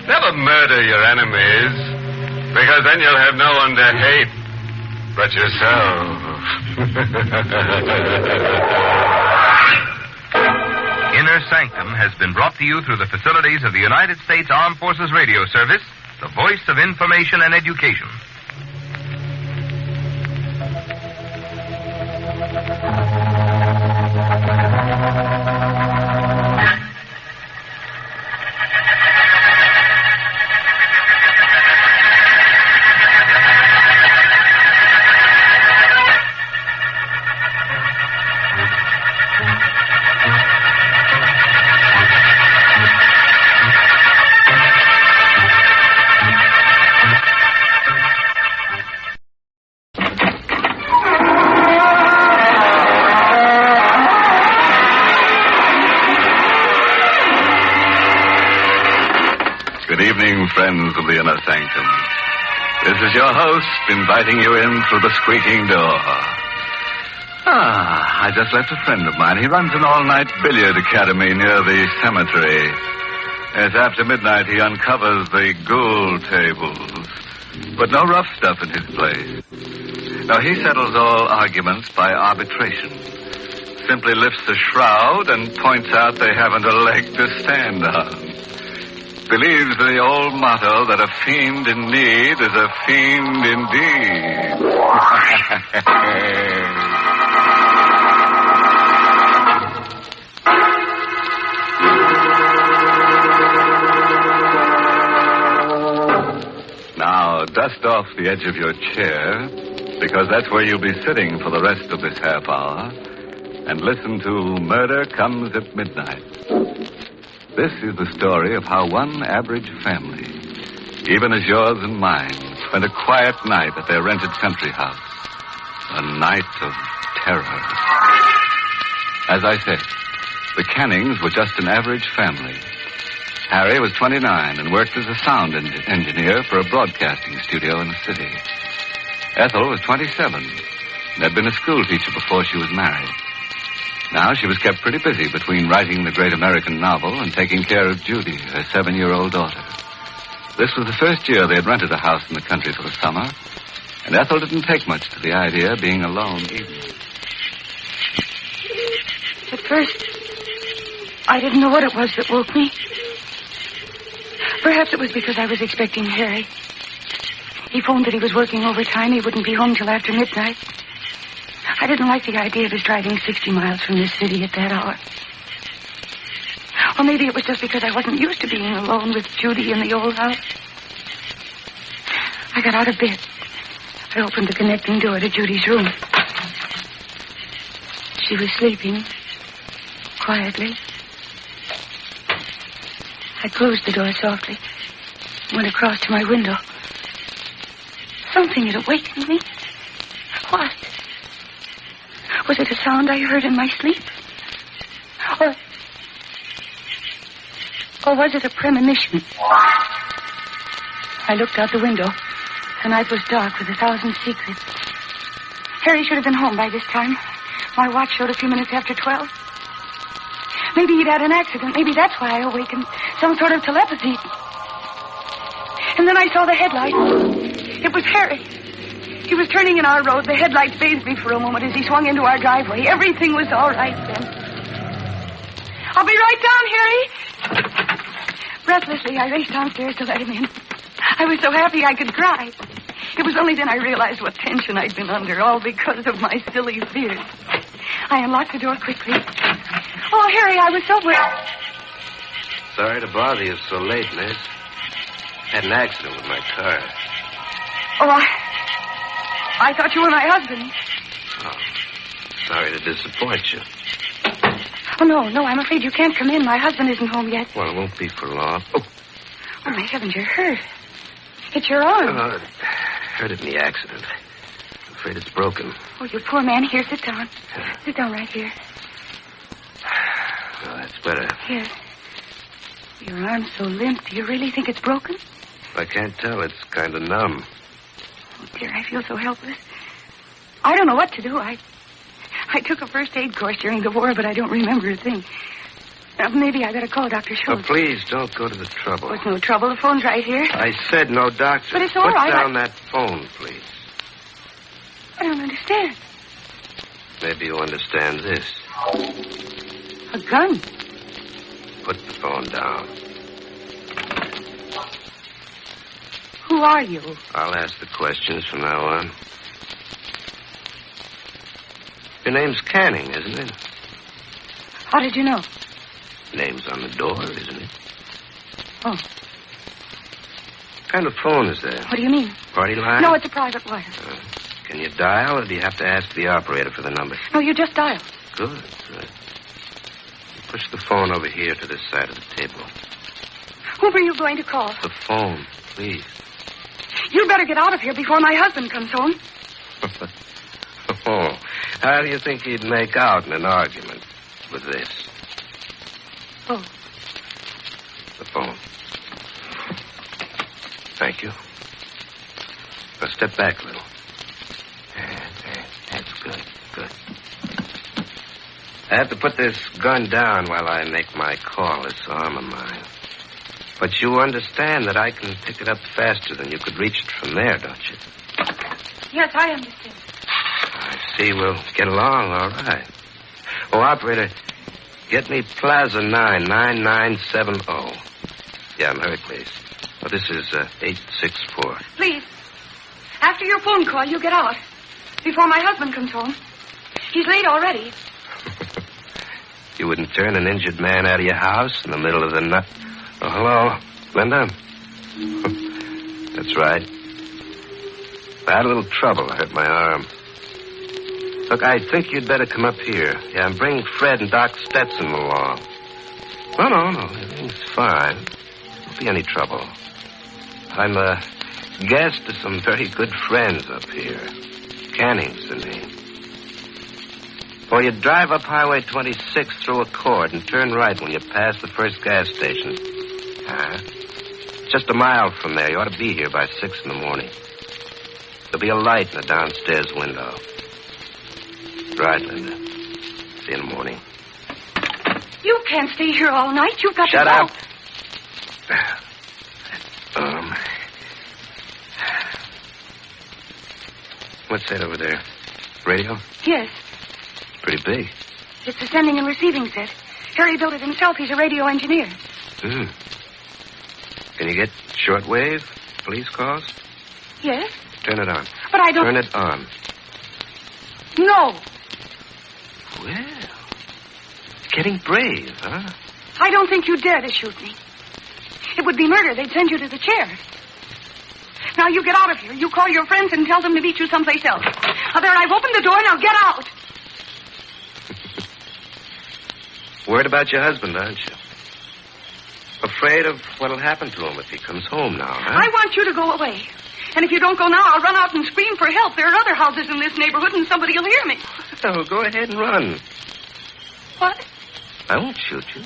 Never murder your enemies, because then you'll have no one to hate but yourself. Inner Sanctum has been brought to you through the facilities of the United States Armed Forces Radio Service, the voice of information and education. Good evening, friends of the Inner Sanctum. This is your host inviting you in through the squeaking door. I just left a friend of mine. He runs an all-night billiard academy near the cemetery. As after midnight, he uncovers the ghoul tables. But no rough stuff in his place. No, he settles all arguments by arbitration. Simply lifts the shroud and points out they haven't a leg to stand on. Believes the old motto that a fiend in need is a fiend indeed. Now, dust off the edge of your chair because that's where you'll be sitting for the rest of this half hour and listen to Murder Comes at Midnight. This is the story of how one average family, even as yours and mine, spent a quiet night at their rented country house. A night of terror. As I said, the Cannings were just an average family. Harry was 29 and worked as a sound engineer for a broadcasting studio in the city. Ethel was 27 and had been a school teacher before she was married. Now she was kept pretty busy between writing the great American novel and taking care of Judy, her 7-year-old daughter. This was the first year they had rented a house in the country for the summer, and Ethel didn't take much to the idea of being alone even. At first, I didn't know what it was that woke me. Perhaps it was because I was expecting Harry. He phoned that he was working overtime. He wouldn't be home till after midnight. I didn't like the idea of his driving 60 miles from this city at that hour. Or maybe it was just because I wasn't used to being alone with Judy in the old house. I got out of bed. I opened the connecting door to Judy's room. She was sleeping quietly. I closed the door softly, went across to my window. Something had awakened me. What? Was it a sound I heard in my sleep? Or was it a premonition? I looked out the window. The night was dark with 1,000 secrets. Harry should have been home by this time. My watch showed a few minutes after 12. Maybe he'd had an accident. Maybe that's why I awakened. Some sort of telepathy. And then I saw the headlights. It was Harry. He was turning in our road. The headlights phased me for a moment as he swung into our driveway. Everything was all right then. I'll be right down, Harry. Breathlessly, I raced downstairs to let him in. I was so happy I could cry. It was only then I realized what tension I'd been under, all because of my silly fears. I unlocked the door quickly. Oh, Harry, I was so worried. Sorry to bother you so late, miss. Had an accident with my car. Oh, I thought you were my husband. Oh, sorry to disappoint you. Oh, no, I'm afraid you can't come in. My husband isn't home yet. Well, it won't be for long. Oh, my heavens, you're hurt. It's your arm. Hurt in the accident. I'm afraid it's broken. Oh, you poor man. Here, sit down. Sit down right here. Well, that's better. Here. Your arm's so limp. Do you really think it's broken? I can't tell. It's kind of numb. Oh, dear, I feel so helpless. I don't know what to do. I took a first aid course during the war, but I don't remember a thing. Maybe I better call Dr. Schultz. Oh, please, don't go to the trouble. Oh, it's no trouble. The phone's right here. I said no doctor. But it's all right. Put down that phone, please. I don't understand. Maybe you understand this. A gun? Put the phone down. Who are you? I'll ask the questions from now on. Your name's Canning, isn't it? How did you know? Name's on the door, isn't it? Oh. What kind of phone is that? What do you mean? Party line? No, it's a private wire. Can you dial, or do you have to ask the operator for the number? No, you just dial. Good. Push the phone over here to this side of the table. Who were you going to call? The phone, please. You better get out of here before my husband comes home. Oh, how do you think he'd make out in an argument with this? Oh. The phone. Thank you. Now step back a little. That's good. Good. I have to put this gun down while I make my call, this arm of mine. But you understand that I can pick it up faster than you could reach it from there, don't you? Yes, I understand. I see. We'll get along all right. Oh, operator, get me Plaza 99970. Yeah, I'm Hercules. Oh, this is 864. Please. After your phone call, you get out. Before my husband comes home. He's late already. You wouldn't turn an injured man out of your house in the middle of the night. Oh, hello, Linda? That's right. I had a little trouble. I hurt my arm. Look, I think you'd better come up here. Yeah, and bring Fred and Doc Stetson along. No. Everything's fine. Won't be any trouble. I'm a guest of some very good friends up here. Canning's the name. Or you drive up Highway 26 through Accord and turn right when you pass the first gas station. Just a mile from there. You ought to be here by 6 in the morning. There'll be a light in the downstairs window. Right, Linda. See you in the morning. You can't stay here all night. You've got Shut to up. go. What's that over there? Radio? Yes. Pretty big. It's a sending and receiving set. Harry built it himself. He's a radio engineer. Can you get shortwave police calls? Yes? Turn it on. But I don't... Turn it on. No. Well, getting brave, huh? I don't think you'd dare to shoot me. It would be murder. They'd send you to the chair. Now, you get out of here. You call your friends and tell them to meet you someplace else. There, I've opened the door. Now, get out. Worried about your husband, aren't you? Afraid of what'll happen to him if he comes home now, huh? I want you to go away. And if you don't go now, I'll run out and scream for help. There are other houses in this neighborhood, and somebody will hear me. Oh, go ahead and run. What? I won't shoot you.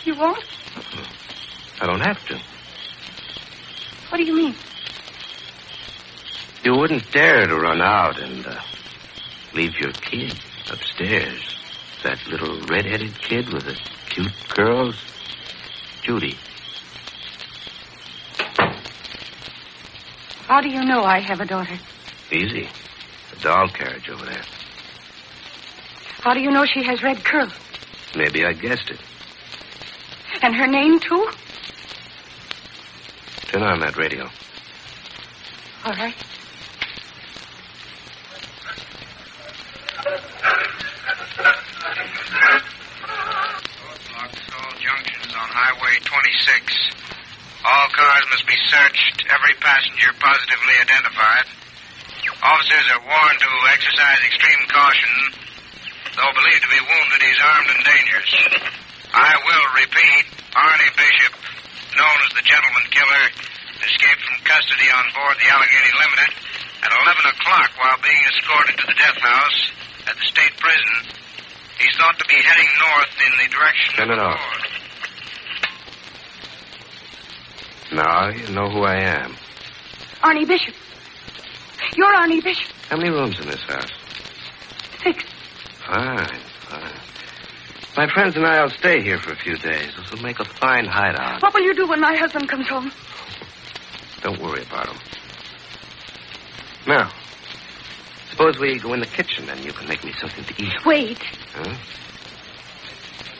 You won't? I don't have to. What do you mean? You wouldn't dare to run out and leave your kid upstairs. That little red-headed kid with the cute curls. Judy. How do you know I have a daughter? Easy. The doll carriage over there. How do you know she has red curls? Maybe I guessed it. And her name, too? Turn on that radio. All right. Roadblocks, all junctions on Highway 26. All cars must be searched, every passenger positively identified. Officers are warned to exercise extreme caution. Though believed to be wounded, he's armed and dangerous. I will repeat, Arnie Bishop, known as the Gentleman Killer, escaped from custody on board the Allegheny Limited at 11 o'clock while being escorted to the death house at the state prison. He's thought to be heading north in the direction Turn it off. Now you know who I am. Arnie Bishop. You're Arnie Bishop. How many rooms in this house? 6. Fine. My friends and I will stay here for a few days. This will make a fine hideout. What will you do when my husband comes home? Don't worry about him. Now, suppose we go in the kitchen and you can make me something to eat. Wait. Huh?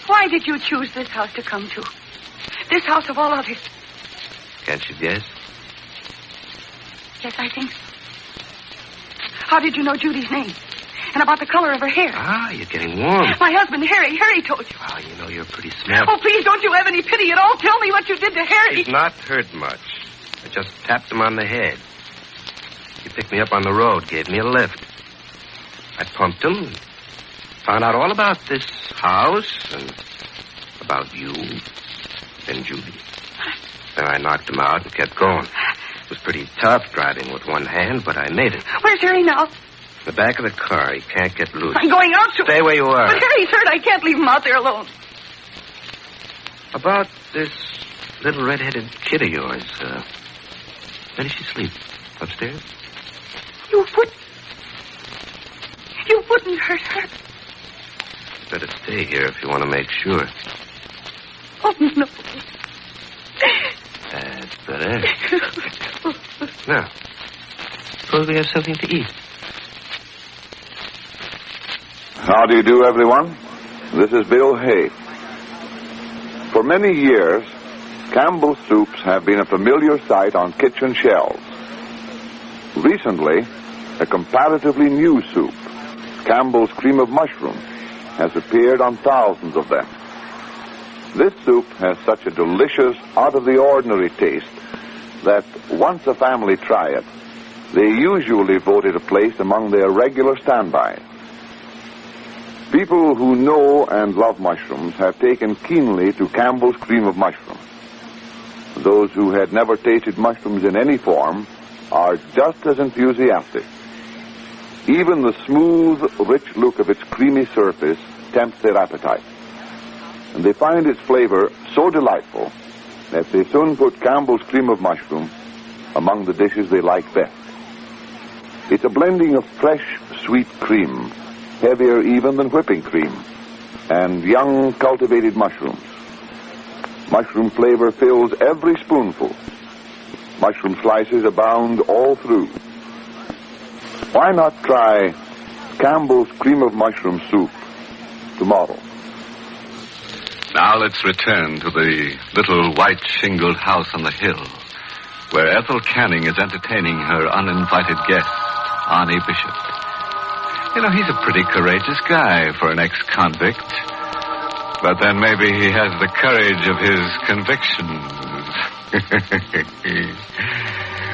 Why did you choose this house to come to? This house of all others. Can't you guess? Yes, I think so. How did you know Judy's name? And about the color of her hair? Ah, you're getting warm. My husband, Harry. Harry told you. Oh, you know you're pretty smart. Oh, please, don't you have any pity at all? Tell me what you did to Harry. He's not hurt much. I just tapped him on the head. He picked me up on the road, gave me a lift. I pumped him, found out all about this house and about you and Judy. Then I knocked him out and kept going. It was pretty tough driving with one hand, but I made it. Where's Harry now? In the back of the car. He can't get loose. I'm going out to... Stay where you are. But Harry's hurt. I can't leave him out there alone. About this little red-headed kid of yours, where does she sleep? Upstairs? You wouldn't hurt her. Better stay here if you want to make sure. Oh, no. That's better. Now, suppose we have something to eat. How do you do, everyone? This is Bill Hay. For many years, Campbell's soups have been a familiar sight on kitchen shelves. Recently, a comparatively new soup, Campbell's Cream of Mushroom, has appeared on thousands of them. This soup has such a delicious, out-of-the-ordinary taste that once a family try it, they usually voted a place among their regular standbys. People who know and love mushrooms have taken keenly to Campbell's cream of mushroom. Those who had never tasted mushrooms in any form are just as enthusiastic. Even the smooth, rich look of its creamy surface tempts their appetite. And they find its flavor so delightful that they soon put Campbell's cream of mushroom among the dishes they like best. It's a blending of fresh, sweet cream, heavier even than whipping cream, and young, cultivated mushrooms. Mushroom flavor fills every spoonful. Mushroom slices abound all through. Why not try Campbell's cream of mushroom soup tomorrow? Now let's return to the little white shingled house on the hill, where Ethel Canning is entertaining her uninvited guest, Arnie Bishop. You know, he's a pretty courageous guy for an ex-convict. But then maybe he has the courage of his convictions.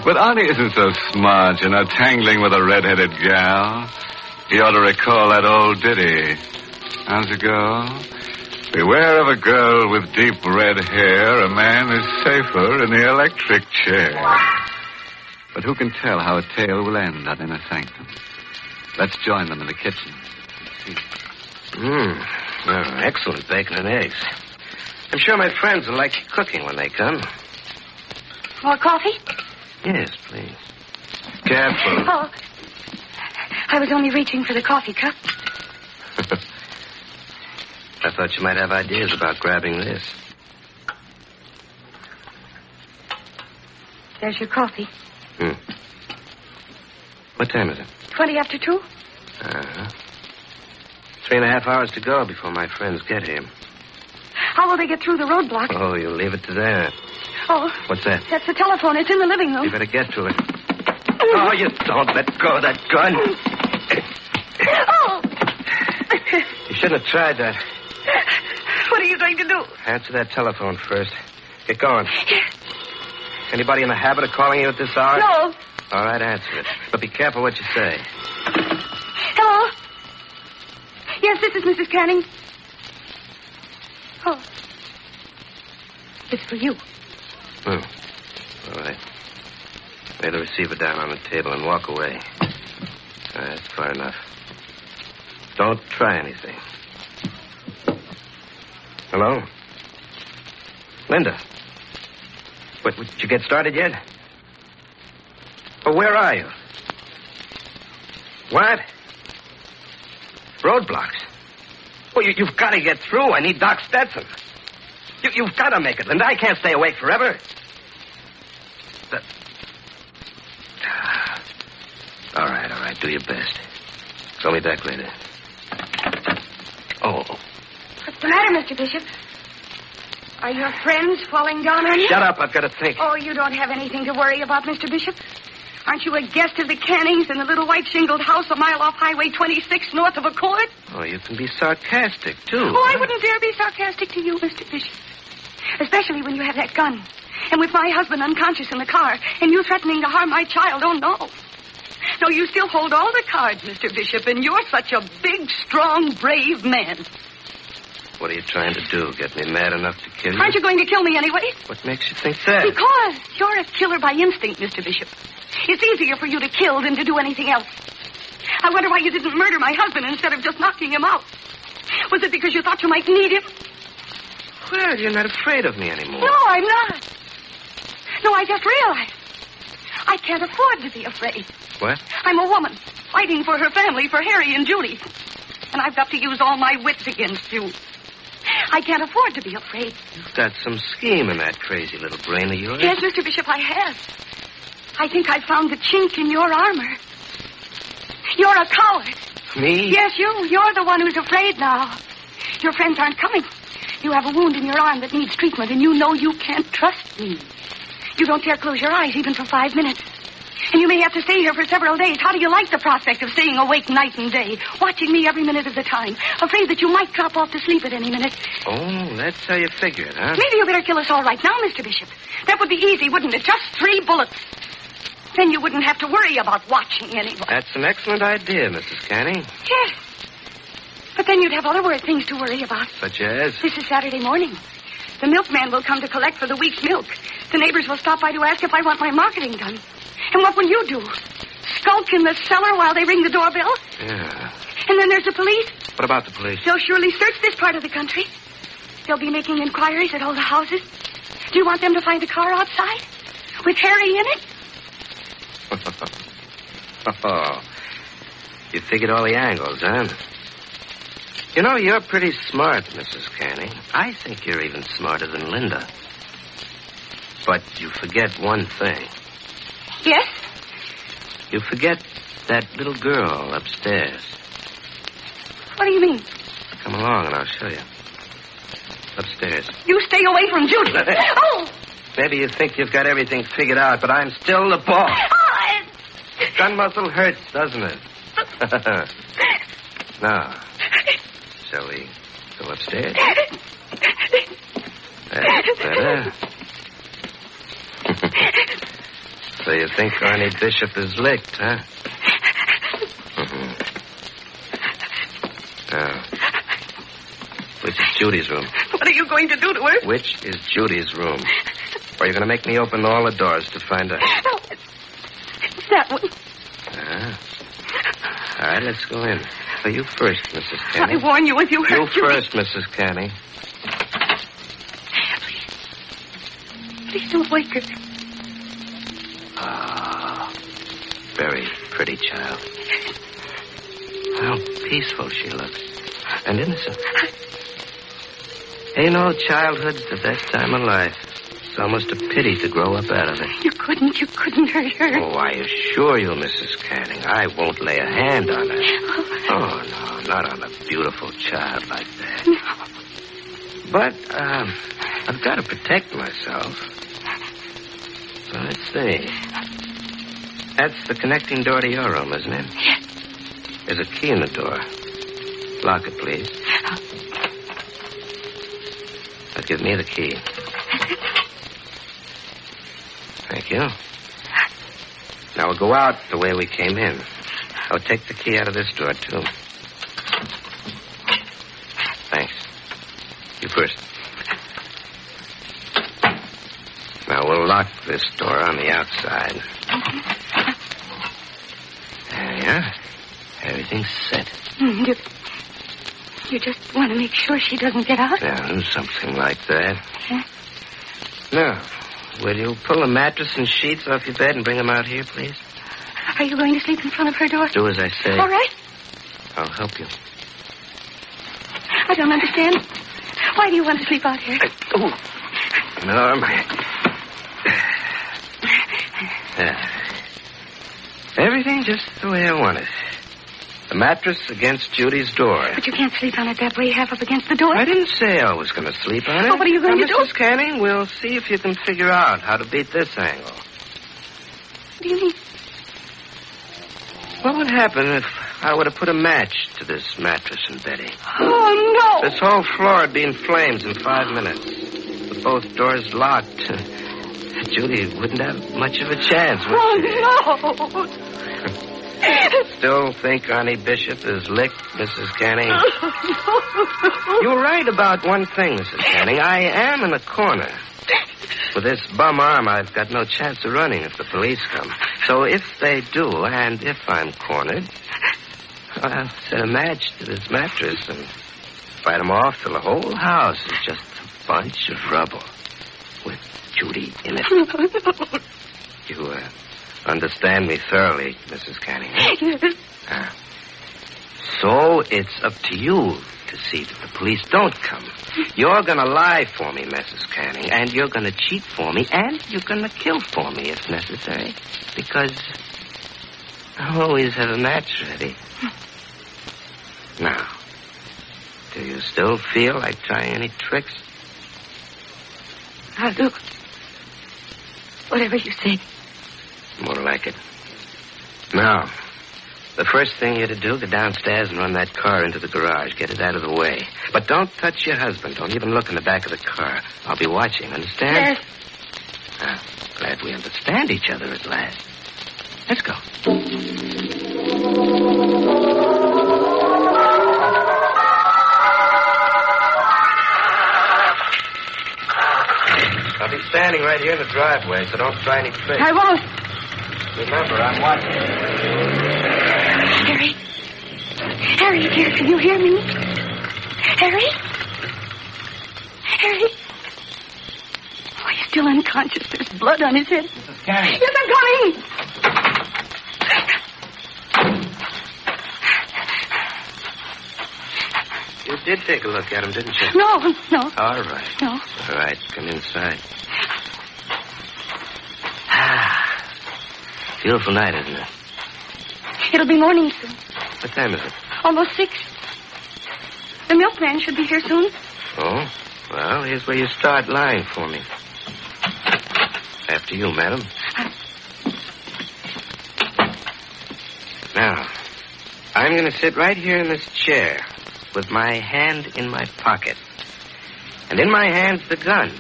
But Arnie isn't so smart, you know, tangling with a red-headed gal. He ought to recall that old ditty. How's it go? Beware of a girl with deep red hair. A man is safer in the electric chair. But who can tell how a tale will end on Inner Sanctum? Let's join them in the kitchen. Excellent bacon and eggs. I'm sure my friends will like cooking when they come. More coffee? Yes, please. Careful. Oh, I was only reaching for the coffee cup. I thought you might have ideas about grabbing this. There's your coffee. What time is it? 20 after 2? 3.5 hours to go before my friends get here. How will they get through the roadblock? Oh, you'll leave it to them. Oh. What's that? That's the telephone. It's in the living room. You better get to it. Oh, you don't let go of that gun. Oh! You shouldn't have tried that. What are you going to do? Answer that telephone first. Get going. Anybody in the habit of calling you at this hour? No. All right, answer it. But be careful what you say. Hello? Yes, this is Mrs. Canning. Oh. It's for you. All right. Lay the receiver down on the table and walk away. All right, that's far enough. Don't try anything. Hello? Linda? What, did you get started yet? Oh, where are you? What? Roadblocks? Well, you've got to get through. I need Doc Stetson. You've got to make it, Linda. I can't stay awake forever. All right. Do your best. Call me back later. Oh. What's the matter, Mr. Bishop? Are your friends falling down on you? Shut up. I've got to think. Oh, you don't have anything to worry about, Mr. Bishop? Aren't you a guest of the Cannings in the little white shingled house a mile off Highway 26 north of Accord? Oh, you can be sarcastic, too. Oh, I wouldn't dare be sarcastic to you, Mr. Bishop. Especially when you have that gun. And with my husband unconscious in the car, and you threatening to harm my child. Oh, no. No, you still hold all the cards, Mr. Bishop, and you're such a big, strong, brave man. What are you trying to do? Get me mad enough to kill you? Aren't you going to kill me anyway? What makes you think that? Because you're a killer by instinct, Mr. Bishop. It's easier for you to kill than to do anything else. I wonder why you didn't murder my husband instead of just knocking him out. Was it because you thought you might need him? Well, you're not afraid of me anymore. No, I'm not. No, I just realized I can't afford to be afraid. What? I'm a woman fighting for her family, for Harry and Judy. And I've got to use all my wits against you. I can't afford to be afraid. You've got some scheme in that crazy little brain of yours. Yes, Mr. Bishop, I have. I think I found the chink in your armor. You're a coward. Me? Yes, you. You're the one who's afraid now. Your friends aren't coming. You have a wound in your arm that needs treatment, and you know you can't trust me. You don't dare close your eyes even for 5 minutes. And you may have to stay here for several days. How do you like the prospect of staying awake night and day, watching me every minute of the time, afraid that you might drop off to sleep at any minute? Oh, that's how you figure it, huh? Maybe you better kill us all right now, Mr. Bishop. That would be easy, wouldn't it? Just 3 bullets. Then you wouldn't have to worry about watching anyone. That's an excellent idea, Mrs. Canning. Yes. But then you'd have other things to worry about. Such as? This is Saturday morning. The milkman will come to collect for the week's milk. The neighbors will stop by to ask if I want my marketing done. And what will you do? Skulk in the cellar while they ring the doorbell? Yeah. And then there's the police. What about the police? They'll surely search this part of the country. They'll be making inquiries at all the houses. Do you want them to find a car outside? With Harry in it? Oh. You figured all the angles, huh? You know, you're pretty smart, Mrs. Canning. I think you're even smarter than Linda. But you forget one thing. Yes? You forget that little girl upstairs. What do you mean? Come along and I'll show you. Upstairs. You stay away from Judy. Oh! Maybe you think you've got everything figured out, but I'm still the boss. Gun muscle hurts, doesn't it? Now, shall we go upstairs? That's better. So you think Arnie Bishop is licked, huh? Which is Judy's room? What are you going to do to her? Which is Judy's room? Or are you going to make me open all the doors to find out? No, it's that one. All right, let's go in. So you first, Mrs. Canning. I warn you, if you hurt You Judy. first, Mrs. Canning. Please don't wake her. Ah, very pretty child. How peaceful she looks. And innocent. You know, childhood's the best time of life. It's almost a pity to grow up out of it. You couldn't hurt her. Oh, I assure you, Mrs. Canning, I won't lay a hand on her. Oh, no, not on a beautiful child like that. No. But, I've got to protect myself. So let's see. That's the connecting door to your room, isn't it? Yes. There's a key in the door. Lock it, please. Now give me the key. Thank you. Now we'll go out the way we came in. I'll take the key out of this door, too. Thanks. You first. Now we'll lock this door on the outside. There you are. Everything's set. You just want to make sure she doesn't get out? Yeah, something like that. Yeah. Now, will you pull the mattress and sheets off your bed and bring them out here, please? Are you going to sleep in front of her door? Do as I say. All right. I'll help you. I don't understand. Why do you want to sleep out here? No, everything just the way I want it. The mattress against Judy's door. But you can't sleep on it that way, half up against the door. I didn't say I was going to sleep on it. Oh, what are you going to do? Mrs. Canning, we'll see if you can figure out how to beat this angle. What do you mean? What would happen if I were to put a match to this mattress and bedding? Oh, no! This whole floor would be in flames in 5 minutes. With both doors locked, Judy wouldn't have much of a chance, would she? Oh, no! Still think Arnie Bishop is licked, Mrs. Canning? You're right about one thing, Mrs. Canning. I am in a corner. With this bum arm, I've got no chance of running if the police come. So if they do, and if I'm cornered, I'll set a match to this mattress and fight them off till the whole house is just a bunch of rubble with Judy in it. You, understand me thoroughly, Mrs. Canning. Yes. So it's up to you to see that the police don't come. You're going to lie for me, Mrs. Canning, and you're going to cheat for me, and you're going to kill for me if necessary, because I always have a match ready. Now, do you still feel like trying any tricks? I'll do whatever you say. More like it. Now, the first thing you're to do, go downstairs and run that car into the garage. Get it out of the way. But don't touch your husband. Don't even look in the back of the car. I'll be watching, understand? Yes. Glad we understand each other at last. Let's go. I'll be standing right here in the driveway, so don't try any tricks. I won't. Remember, I'm watching. Harry. Harry, dear, can you hear me? Harry? Harry? Oh, he's still unconscious. There's blood on his head. Mrs. Canning. Yes, I'm coming. You did take a look at him, didn't you? No. All right. No. All right, come inside. Beautiful night, isn't it? It'll be morning soon. What time is it? Almost 6. The milkman should be here soon. Oh, well, here's where you start lying for me. After you, madam. Now, I'm going to sit right here in this chair with my hand in my pocket. And in my hand's the gun.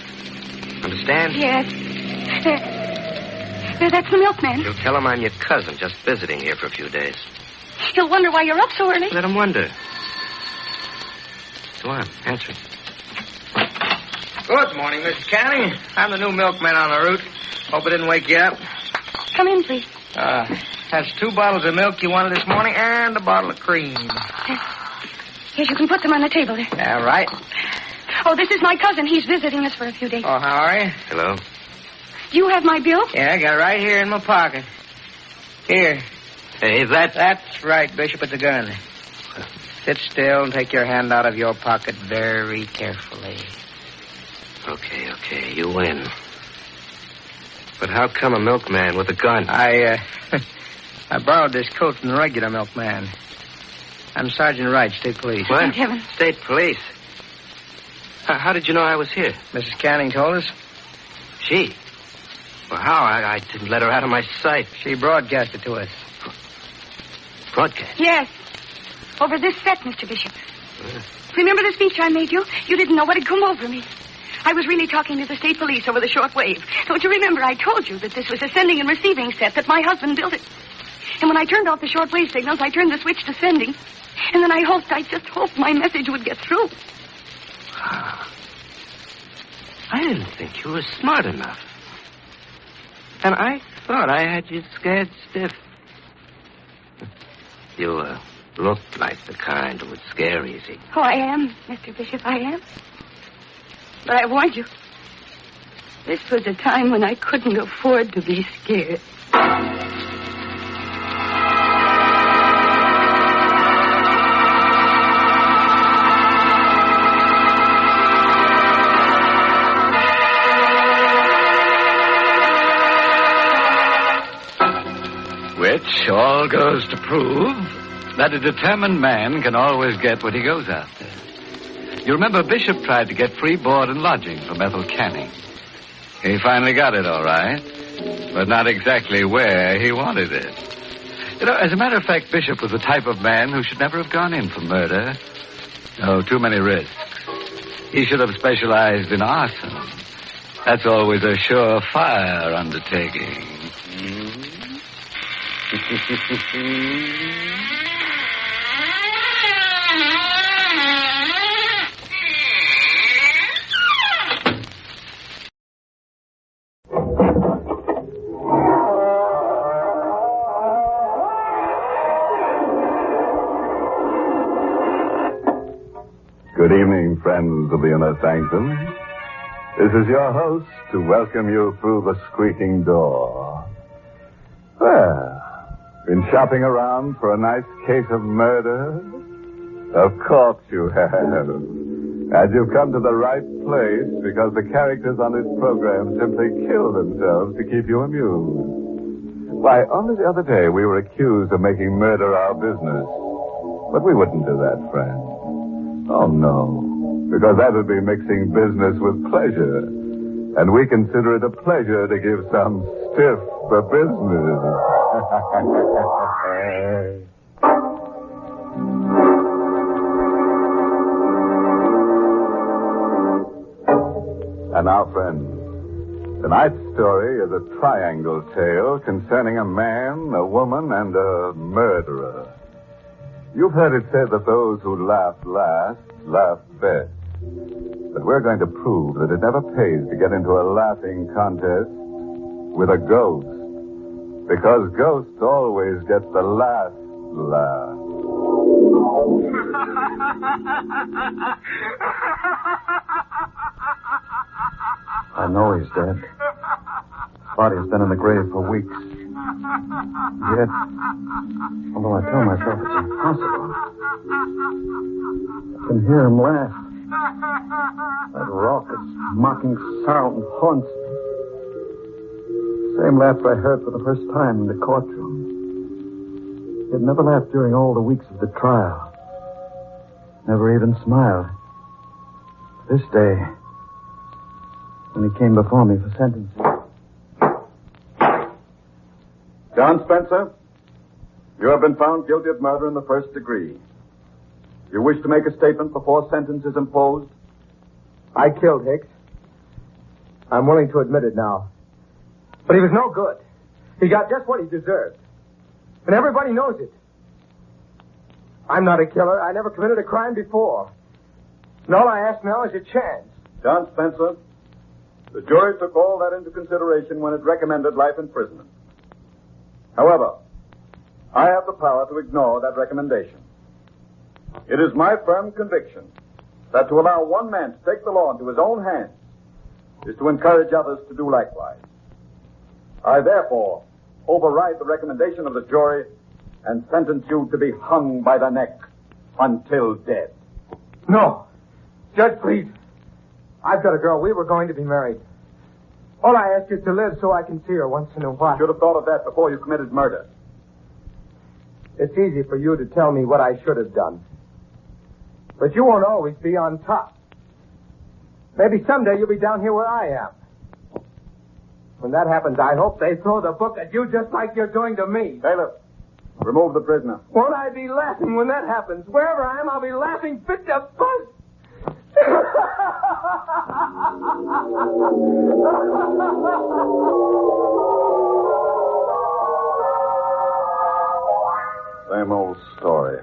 Understand? Yes. That's the milkman. You'll tell him I'm your cousin, just visiting here for a few days. He'll wonder why you're up so early. Let him wonder. Go on, answer it. Good morning, Mrs. Canning. I'm the new milkman on the route. Hope I didn't wake you up. Come in, please. Has 2 bottles of milk you wanted this morning and a bottle of cream. Yes, you can put them on the table there. Yeah, right. Oh, this is my cousin. He's visiting us for a few days. Oh, how are you? Hello. Do you have my bill? Yeah, I got it right here in my pocket. Here. Hey, That's right, Bishop, it's a gun. Sit still and take your hand out of your pocket very carefully. Okay, you win. But how come a milkman with a gun? I borrowed this coat from the regular milkman. I'm Sergeant Wright, State Police. What? Thank heaven. State Police? How did you know I was here? Mrs. Canning told us. She? Well, how? I didn't let her out of my sight. She broadcast it to us. Broadcast? Yes. Over this set, Mr. Bishop. Remember the speech I made you? You didn't know what had come over me. I was really talking to the state police over the short wave. Don't you remember I told you that this was a sending and receiving set, that my husband built it? And when I turned off the short wave signals, I turned the switch to sending. And then I just hoped my message would get through. I didn't think you were smart enough. And I thought I had you scared stiff. You looked like the kind who would scare easy. Oh, I am, Mr. Bishop, I am. But I warned you. This was a time when I couldn't afford to be scared. Which all goes to prove that a determined man can always get what he goes after. You remember Bishop tried to get free board and lodging from Ethel Canning. He finally got it, all right, but not exactly where he wanted it. You know, as a matter of fact, Bishop was the type of man who should never have gone in for murder. Oh, too many risks. He should have specialized in arson. That's always a surefire undertaking. Good evening, friends of the Inner Sanctum. This is your host to welcome you through the squeaking door. Well, been shopping around for a nice case of murder? Of course you have. And you've come to the right place because the characters on this program simply kill themselves to keep you amused. Why, only the other day we were accused of making murder our business. But we wouldn't do that, friend. Oh, no. Because that would be mixing business with pleasure. And we consider it a pleasure to give some stiff for business. And now, friends, Tonight's story is a triangle tale concerning a man, a woman, and a murderer. You've heard it said that those who laugh last laugh best. But we're going to prove that it never pays to get into a laughing contest with a ghost. Because ghosts always get the last laugh. I know he's dead. Body's been in the grave for weeks. Yet, although I tell myself it's impossible, I can hear him laugh. That raucous, mocking sound haunts me. Same laughter I heard for the first time in the courtroom. He had never laughed during all the weeks of the trial. Never even smiled. This day, when he came before me for sentencing. John Spencer, you have been found guilty of murder in the first degree. You wish to make a statement before sentence is imposed? I killed Hicks. I'm willing to admit it now. But he was no good. He got just what he deserved. And everybody knows it. I'm not a killer. I never committed a crime before. And all I ask now is a chance. John Spencer, the jury took all that into consideration when it recommended life imprisonment. However, I have the power to ignore that recommendation. It is my firm conviction that to allow one man to take the law into his own hands is to encourage others to do likewise. I therefore override the recommendation of the jury and sentence you to be hung by the neck until dead. No. Judge, please. I've got a girl. We were going to be married. All I ask is to live so I can see her once in a while. You should have thought of that before you committed murder. It's easy for you to tell me what I should have done. But you won't always be on top. Maybe someday you'll be down here where I am. When that happens, I hope they throw the book at you just like you're doing to me. Bailiff, remove the prisoner. Won't I be laughing when that happens? Wherever I am, I'll be laughing fit to bust. Same old story.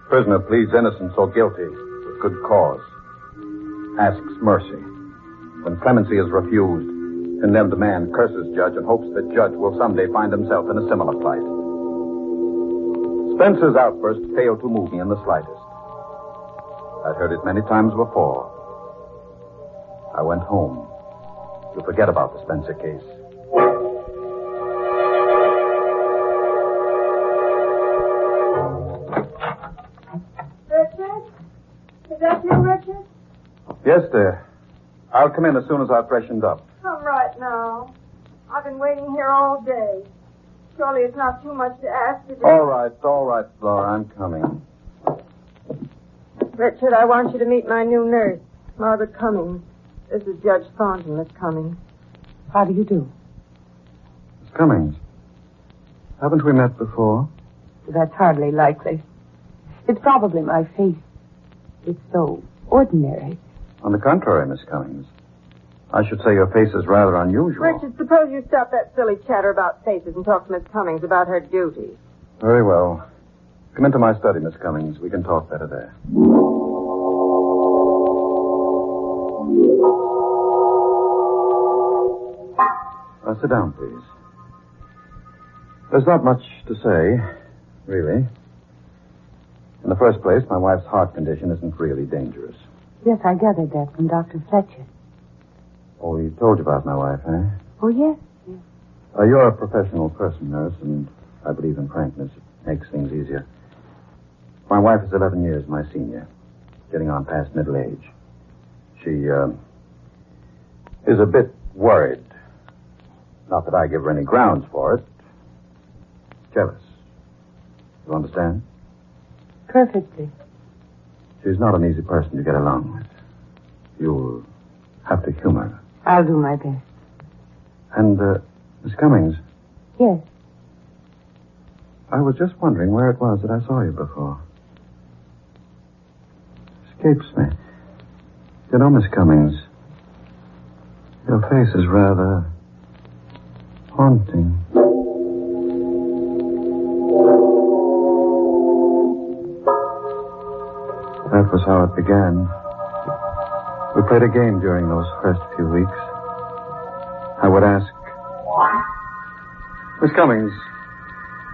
Prisoner pleads innocence or guilty with good cause. Asks mercy. When clemency is refused, condemned man curses judge and hopes that judge will someday find himself in a similar plight. Spencer's outburst failed to move me in the slightest. I'd heard it many times before. I went home to forget about the Spencer case. Richard? Is that you, Richard? Yes, dear. I'll come in as soon as I've freshened up. Come right now. I've been waiting here all day. Surely it's not too much to ask you to... All right, Flora. I'm coming. Richard, I want you to meet my new nurse, Margaret Cummings. This is Judge Thornton, Miss Cummings. How do you do? Miss Cummings, haven't we met before? That's hardly likely. It's probably my face. It's so ordinary. On the contrary, Miss Cummings. I should say your face is rather unusual. Richard, suppose you stop that silly chatter about faces and talk to Miss Cummings about her duties. Very well. Come into my study, Miss Cummings. We can talk better there. Sit down, please. There's not much to say, really. In the first place, my wife's heart condition isn't really dangerous. Yes, I gathered that from Dr. Fletcher. Oh, he told you about my wife, eh? Oh, yes. You're a professional person, nurse, and I believe in frankness. It makes things easier. My wife is 11 years my senior, getting on past middle age. She, is a bit worried. Not that I give her any grounds for it. Jealous. You understand? Perfectly. She's not an easy person to get along with. You'll have to humor her. I'll do my best. And, Miss Cummings. Yes. I was just wondering where it was that I saw you before. Escapes me. You know, Miss Cummings, Your face is rather haunting. That was how it began. We played a game during those first few weeks. I would ask, Miss Cummings,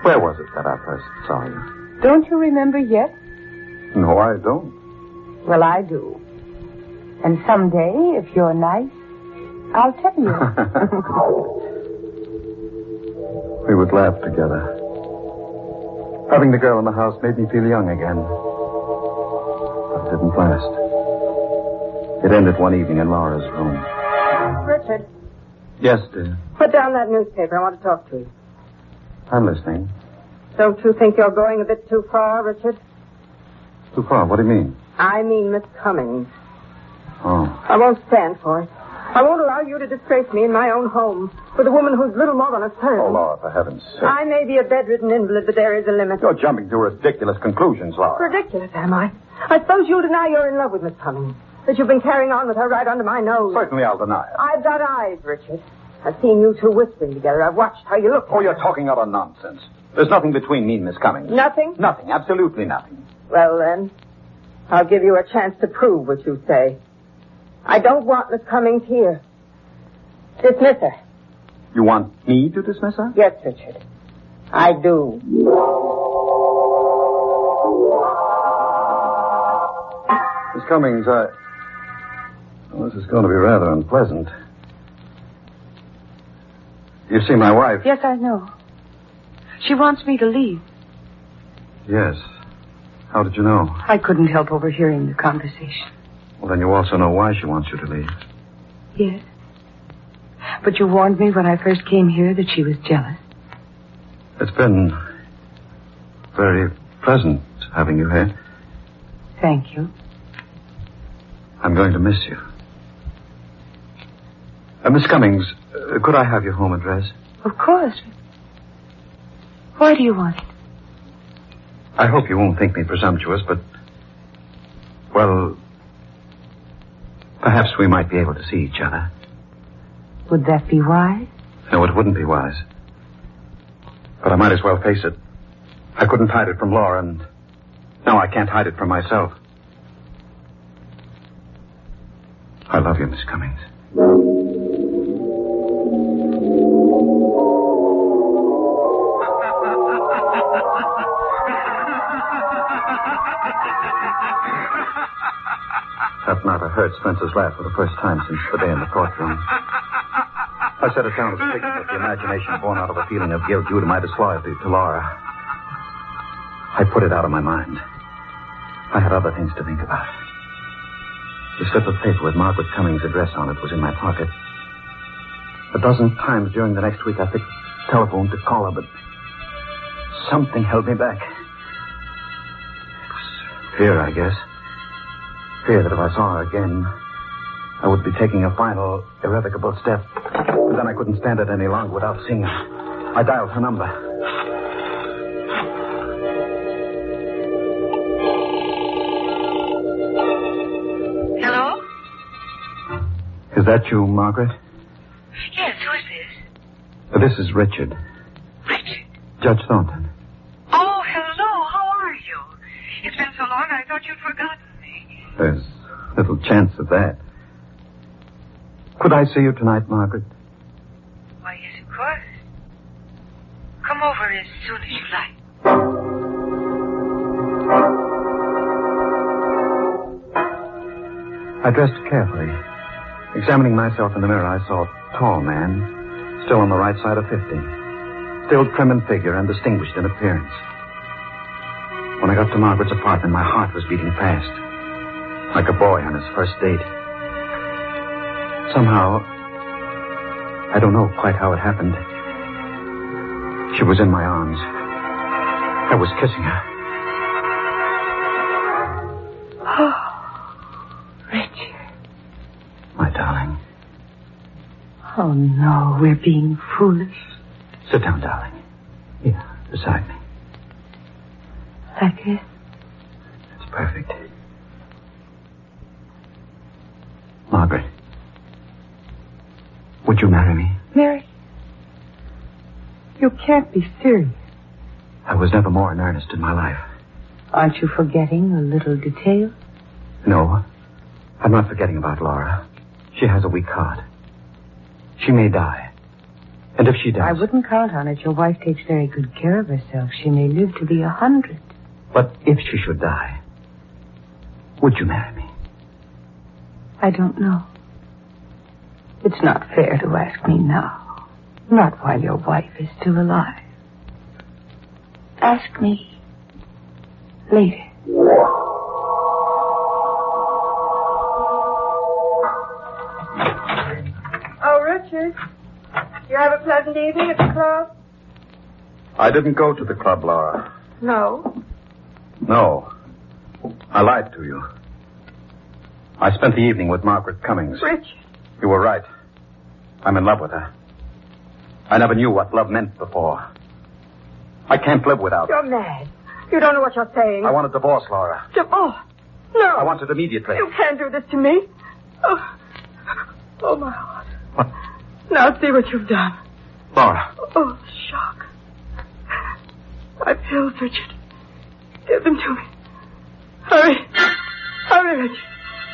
where was it that I first saw you? Don't you remember yet? No, I don't. Well, I do. And someday, if you're nice, I'll tell you. We would laugh together. Having the girl in the house made me feel young again. But it didn't last. It ended one evening in Laura's room. Richard, Yes, dear. put down that newspaper. I want to talk to you. I'm listening. Don't you think you're going a bit too far, Richard? Too far? What do you mean? I mean Miss Cummings. Oh. I won't stand for it. I won't allow you to disgrace me in my own home with a woman who's little more than a servant. Oh, Laura, for heaven's sake. I may be a bedridden invalid, but there is a limit. You're jumping to ridiculous conclusions, Laura. Ridiculous, am I? I suppose you'll deny you're in love with Miss Cummings. That you've been carrying on with her right under my nose. Certainly I'll deny it. I've got eyes, Richard. I've seen you two whispering together. I've watched how you look. Oh, you're talking utter nonsense. There's nothing between me and Miss Cummings. Nothing? Nothing. Absolutely nothing. Well, then, I'll give you a chance to prove what you say. I don't want Miss Cummings here. Dismiss her. You want me to dismiss her? Yes, Richard. I do. Miss Cummings, well, this is going to be rather unpleasant. You see my wife? Yes, I know. She wants me to leave. Yes. How did you know? I couldn't help overhearing the conversation. Well, then you also know why she wants you to leave. Yes. But you warned me when I first came here that she was jealous. It's been very pleasant having you here. Thank you. I'm going to miss you. Miss Cummings, could I have your home address? Of course. Why do you want it? I hope you won't think me presumptuous, but, well, perhaps we might be able to see each other. Would that be wise? No, it wouldn't be wise. But I might as well face it. I couldn't hide it from Laura, and now I can't hide it from myself. I love you, Miss Cummings. That night I heard Spencer's laugh for the first time since the day in the courtroom. I set it down as a figment of the imagination born out of a feeling of guilt due to my disloyalty to Laura. I put it out of my mind. I had other things to think about. The slip of paper with Margaret Cummings' address on it was in my pocket. A dozen times during the next week I picked the telephone to call her, but something held me back. It was fear, I guess. Fear that if I saw her again, I would be taking a final, irrevocable step. But then I couldn't stand it any longer without seeing her. I dialed her number. Hello? Is that you, Margaret? Yes, who is this? This is Richard. Richard? Judge Thornton. Oh, hello. How are you? It's been so long I thought you'd forgotten me. There's little chance of that. Could I see you tonight, Margaret? Why, yes, of course. Come over as soon as you like. I dressed carefully. Examining myself in the mirror, I saw a tall man, still on the right side of 50. Still trim in figure and distinguished in appearance. When I got to Margaret's apartment, my heart was beating fast. Like a boy on his first date. Somehow, I don't know quite how it happened. She was in my arms. I was kissing her. Oh, Richard. My darling. Oh, no, we're being foolish. Sit down, darling. Here, beside me. Like this? It's perfect. Would you marry me? Mary, you can't be serious. I was never more in earnest in my life. Aren't you forgetting a little detail? No, I'm not forgetting about Laura. She has a weak heart. She may die. And if she does... I wouldn't count on it. Your wife takes very good care of herself. She may live to be 100. But if she should die, would you marry me? I don't know. It's not fair to ask me now. Not while your wife is still alive. Ask me later. Oh, Richard. You have a pleasant evening at the club? I didn't go to the club, Laura. No. No. I lied to you. I spent the evening with Margaret Cummings. Richard. You were right. I'm in love with her. I never knew what love meant before. I can't live without her. You're mad. You don't know what you're saying. I want a divorce, Laura. Divorce? No. I want it immediately. You can't do this to me. Oh, my heart. What? Now see what you've done. Laura. Oh, shock. My pills, Richard. Give them to me. Hurry. Hurry, Richard.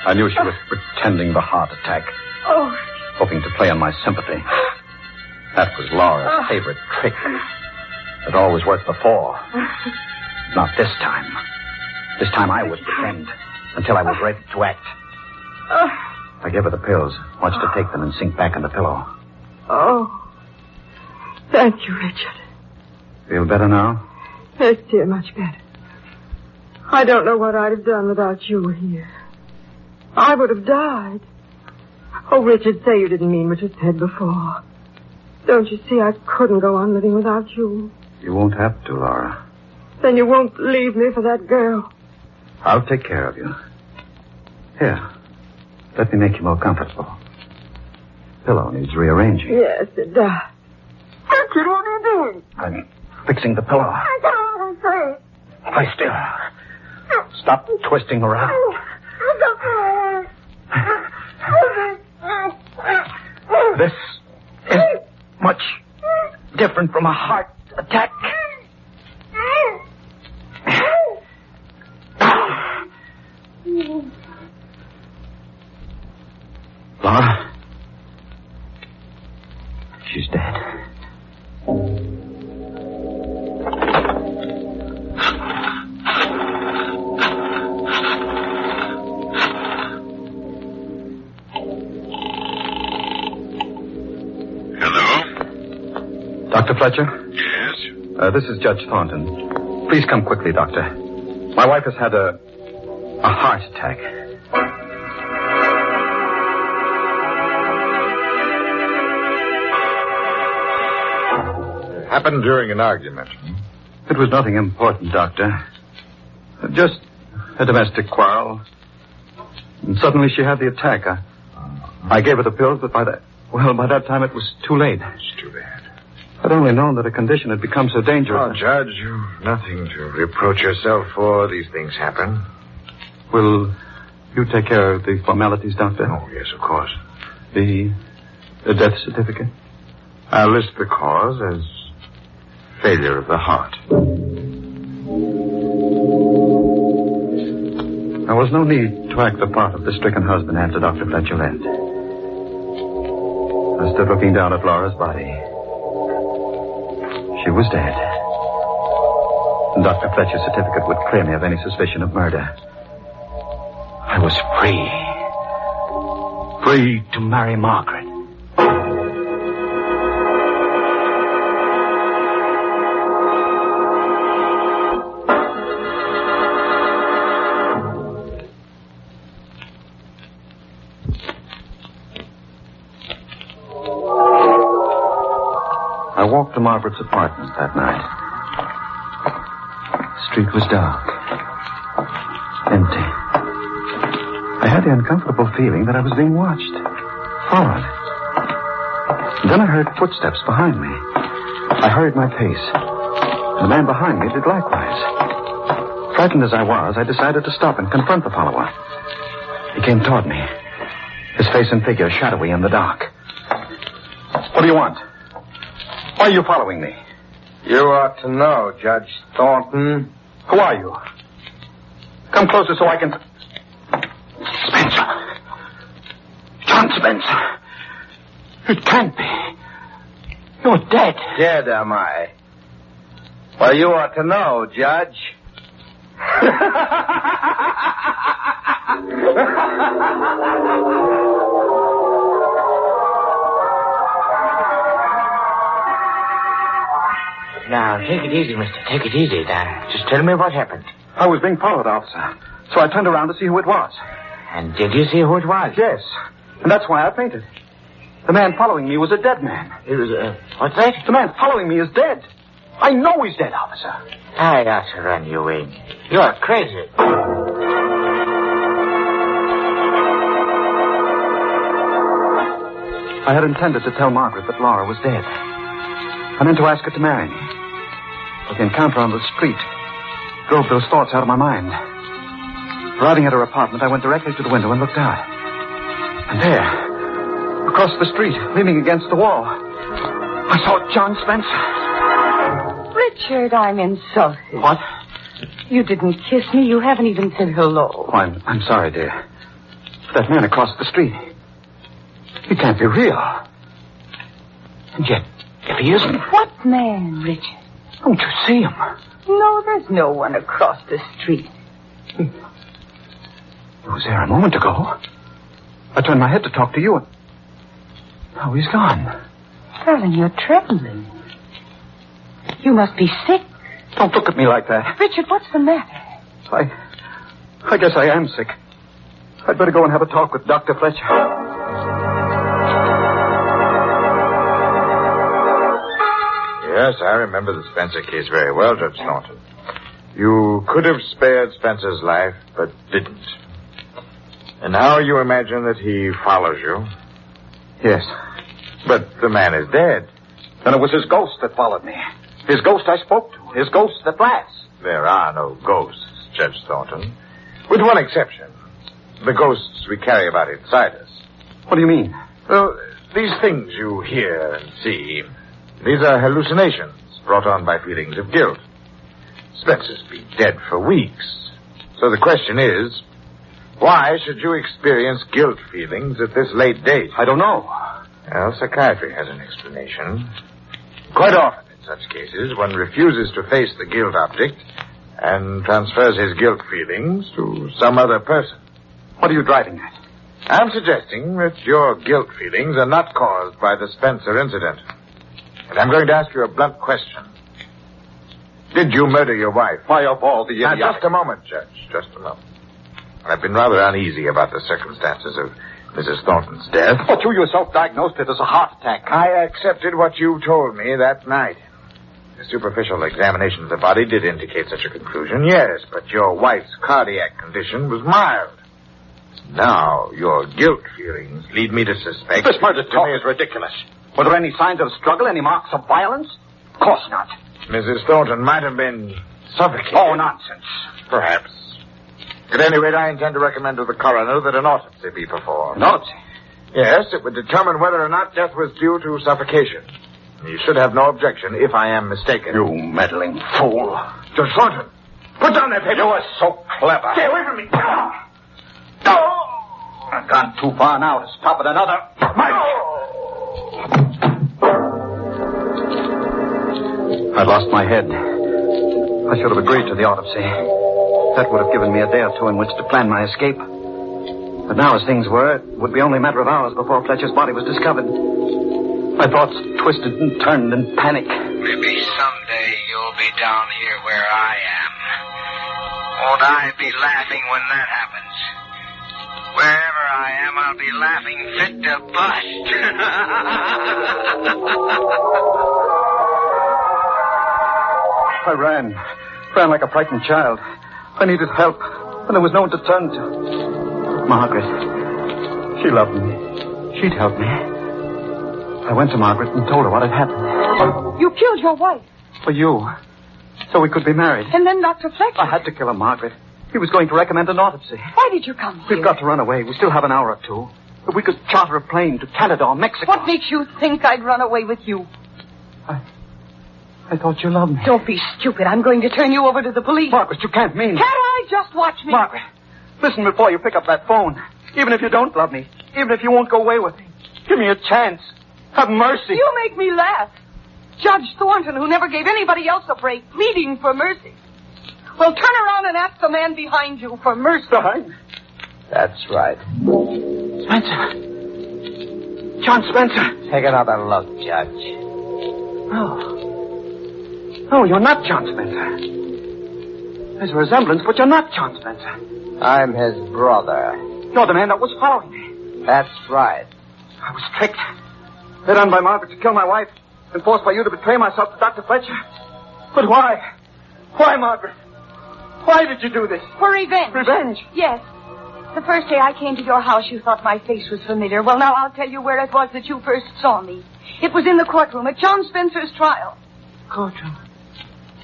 I knew she was pretending the heart attack. Oh. Hoping to play on my sympathy. That was Laura's favorite trick. It always worked before. Not this time. This time I would pretend until I was ready to act. I gave her the pills, watched her take them and sink back in the pillow. Oh. Thank you, Richard. Feel better now? Yes, dear, much better. I don't know what I'd have done without you here. I would have died. Oh, Richard, say you didn't mean what you said before. Don't you see I couldn't go on living without you? You won't have to, Laura. Then you won't leave me for that girl. I'll take care of you. Here, let me make you more comfortable. Pillow needs rearranging. Yes, it does. Richard, what are you doing? I'm fixing the pillow. I don't want to say. Lie still. Stop twisting around. This is much different from a heart attack. Laura? She's dead. Dr. Fletcher? Yes? This is Judge Thornton. Please come quickly, Doctor. My wife has had a heart attack. It happened during an argument. It was nothing important, Doctor. Just a domestic quarrel. And suddenly she had the attack. I gave her the pills, but by that time it was too late. It's too bad. I'd only known that a condition had become so dangerous. Oh, Judge, you've nothing to reproach yourself for. These things happen. Will you take care of the formalities, Doctor? Oh, yes, of course. The death certificate? I'll list the cause as failure of the heart. There was no need to act the part of the stricken husband after Dr. Fletcher left. I stood looking down at Laura's body. She was dead. And Dr. Fletcher's certificate would clear me of any suspicion of murder. I was free. Free to marry Margaret. I walked to Margaret's apartment that night. The street was dark. Empty. I had the uncomfortable feeling that I was being watched. Followed. And then I heard footsteps behind me. I hurried my pace. The man behind me did likewise. Frightened as I was, I decided to stop and confront the follower. He came toward me. His face and figure shadowy in the dark. What do you want? Why are you following me? You ought to know, Judge Thornton. Who are you? Come closer so I can... Spencer. John Spencer. It can't be. You're dead. Dead, am I? Well, you ought to know, Judge. Now, take it easy, mister. Take it easy. Now, just tell me what happened. I was being followed, officer. So I turned around to see who it was. And did you see who it was? Yes. And that's why I fainted. The man following me was a dead man. He was, what's that? The man following me is dead. I know he's dead, officer. I ought to run you in. You're crazy. I had intended to tell Margaret that Laura was dead. And then to ask her to marry me. But the encounter on the street drove those thoughts out of my mind. Arriving at her apartment, I went directly to the window and looked out. And there, across the street, leaning against the wall, I saw John Spencer. Richard, I'm insulted. What? You didn't kiss me. You haven't even said hello. Oh, I'm sorry, dear. That man across the street, he can't be real. And yet, if he isn't... What man, Richard? Don't you see him? No, there's no one across the street. He was there a moment ago. I turned my head to talk to you, and now he's gone. Darling, you're trembling. You must be sick. Don't look at me like that. Richard, what's the matter? I guess I am sick. I'd better go and have a talk with Dr. Fletcher. Yes, I remember the Spencer case very well, Judge Thornton. You could have spared Spencer's life, but didn't. And now you imagine that he follows you? Yes. But the man is dead. Then it was his ghost that followed me. His ghost I spoke to. His ghost that laughs. There are no ghosts, Judge Thornton. With one exception. The ghosts we carry about inside us. What do you mean? Well, these things you hear and see, these are hallucinations brought on by feelings of guilt. Spencer's been dead for weeks. So the question is, why should you experience guilt feelings at this late date? I don't know. Well, psychiatry has an explanation. Quite often in such cases, one refuses to face the guilt object and transfers his guilt feelings to some other person. What are you driving at? I'm suggesting that your guilt feelings are not caused by the Spencer incident. And I'm going to ask you a blunt question. Did you murder your wife? Why, of all the idiotic... Now, just a moment, Judge. Just a moment. I've been rather uneasy about the circumstances of Mrs. Thornton's death. But you yourself diagnosed it as a heart attack. I accepted what you told me that night. The superficial examination of the body did indicate such a conclusion, yes, but your wife's cardiac condition was mild. Now, your guilt feelings lead me to suspect... This murder talk is ridiculous. Were there any signs of struggle, any marks of violence? Of course not. Mrs. Thornton might have been suffocated. Oh, nonsense. Perhaps. At any rate, I intend to recommend to the coroner that an autopsy be performed. An autopsy? Yes, it would determine whether or not death was due to suffocation. You should have no objection if I am mistaken. You meddling fool. Judge Thornton, put down that paper. You are so clever. Stay away from me. I've gone too far now to stop at another. I lost my head. I should have agreed to the autopsy. That would have given me a day or two in which to plan my escape. But now, as things were, it would be only a matter of hours before Fletcher's body was discovered. My thoughts twisted and turned in panic. Maybe someday you'll be down here where I am. Won't I be laughing when that happens? Wherever I am, I'll be laughing fit to bust. I ran like a frightened child. I needed help, and there was no one to turn to. Margaret. She loved me. She'd help me. I went to Margaret and told her what had happened. You killed your wife. For you. So we could be married. And then Dr. Fletcher. I had to kill her, Margaret. He was going to recommend an autopsy. Why did you come here? We've got to run away. We still have an hour or two. That we could charter a plane to Canada or Mexico. What makes you think I'd run away with you? I thought you loved me. Don't be stupid. I'm going to turn you over to the police. Margaret, you can't mean it. Can't I? Just watch me. Margaret, listen before you pick up that phone. Even if you don't love me, even if you won't go away with me, give me a chance. Have mercy. You make me laugh. Judge Thornton, who never gave anybody else a break, pleading for mercy. Well, turn around and ask the man behind you for mercy. Behind? That's right. Spencer. John Spencer. Take another look, Judge. No, you're not John Spencer. There's a resemblance, but you're not John Spencer. I'm his brother. You're the man that was following me. That's right. I was tricked. Led on by Margaret to kill my wife, and forced by you to betray myself to Dr. Fletcher. But why? Why, Margaret? Why did you do this? For revenge. Revenge? Yes. The first day I came to your house, you thought my face was familiar. Well, now I'll tell you where it was that you first saw me. It was in the courtroom at John Spencer's trial. Courtroom?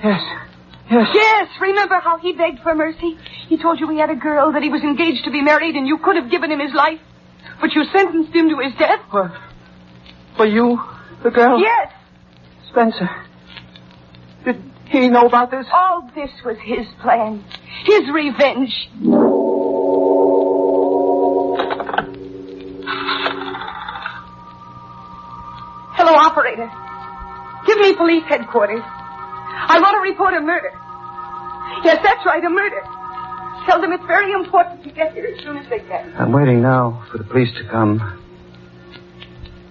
Yes. Yes. Yes. Remember how he begged for mercy? He told you he had a girl, that he was engaged to be married, and you could have given him his life. But you sentenced him to his death. What? For you, the girl? Yes. Spencer. Did he know about this? All this was his plan. His revenge. Hello, operator. Give me police headquarters. I want to report a murder. Yes, that's right, a murder. Tell them it's very important to get here as soon as they can. I'm waiting now for the police to come.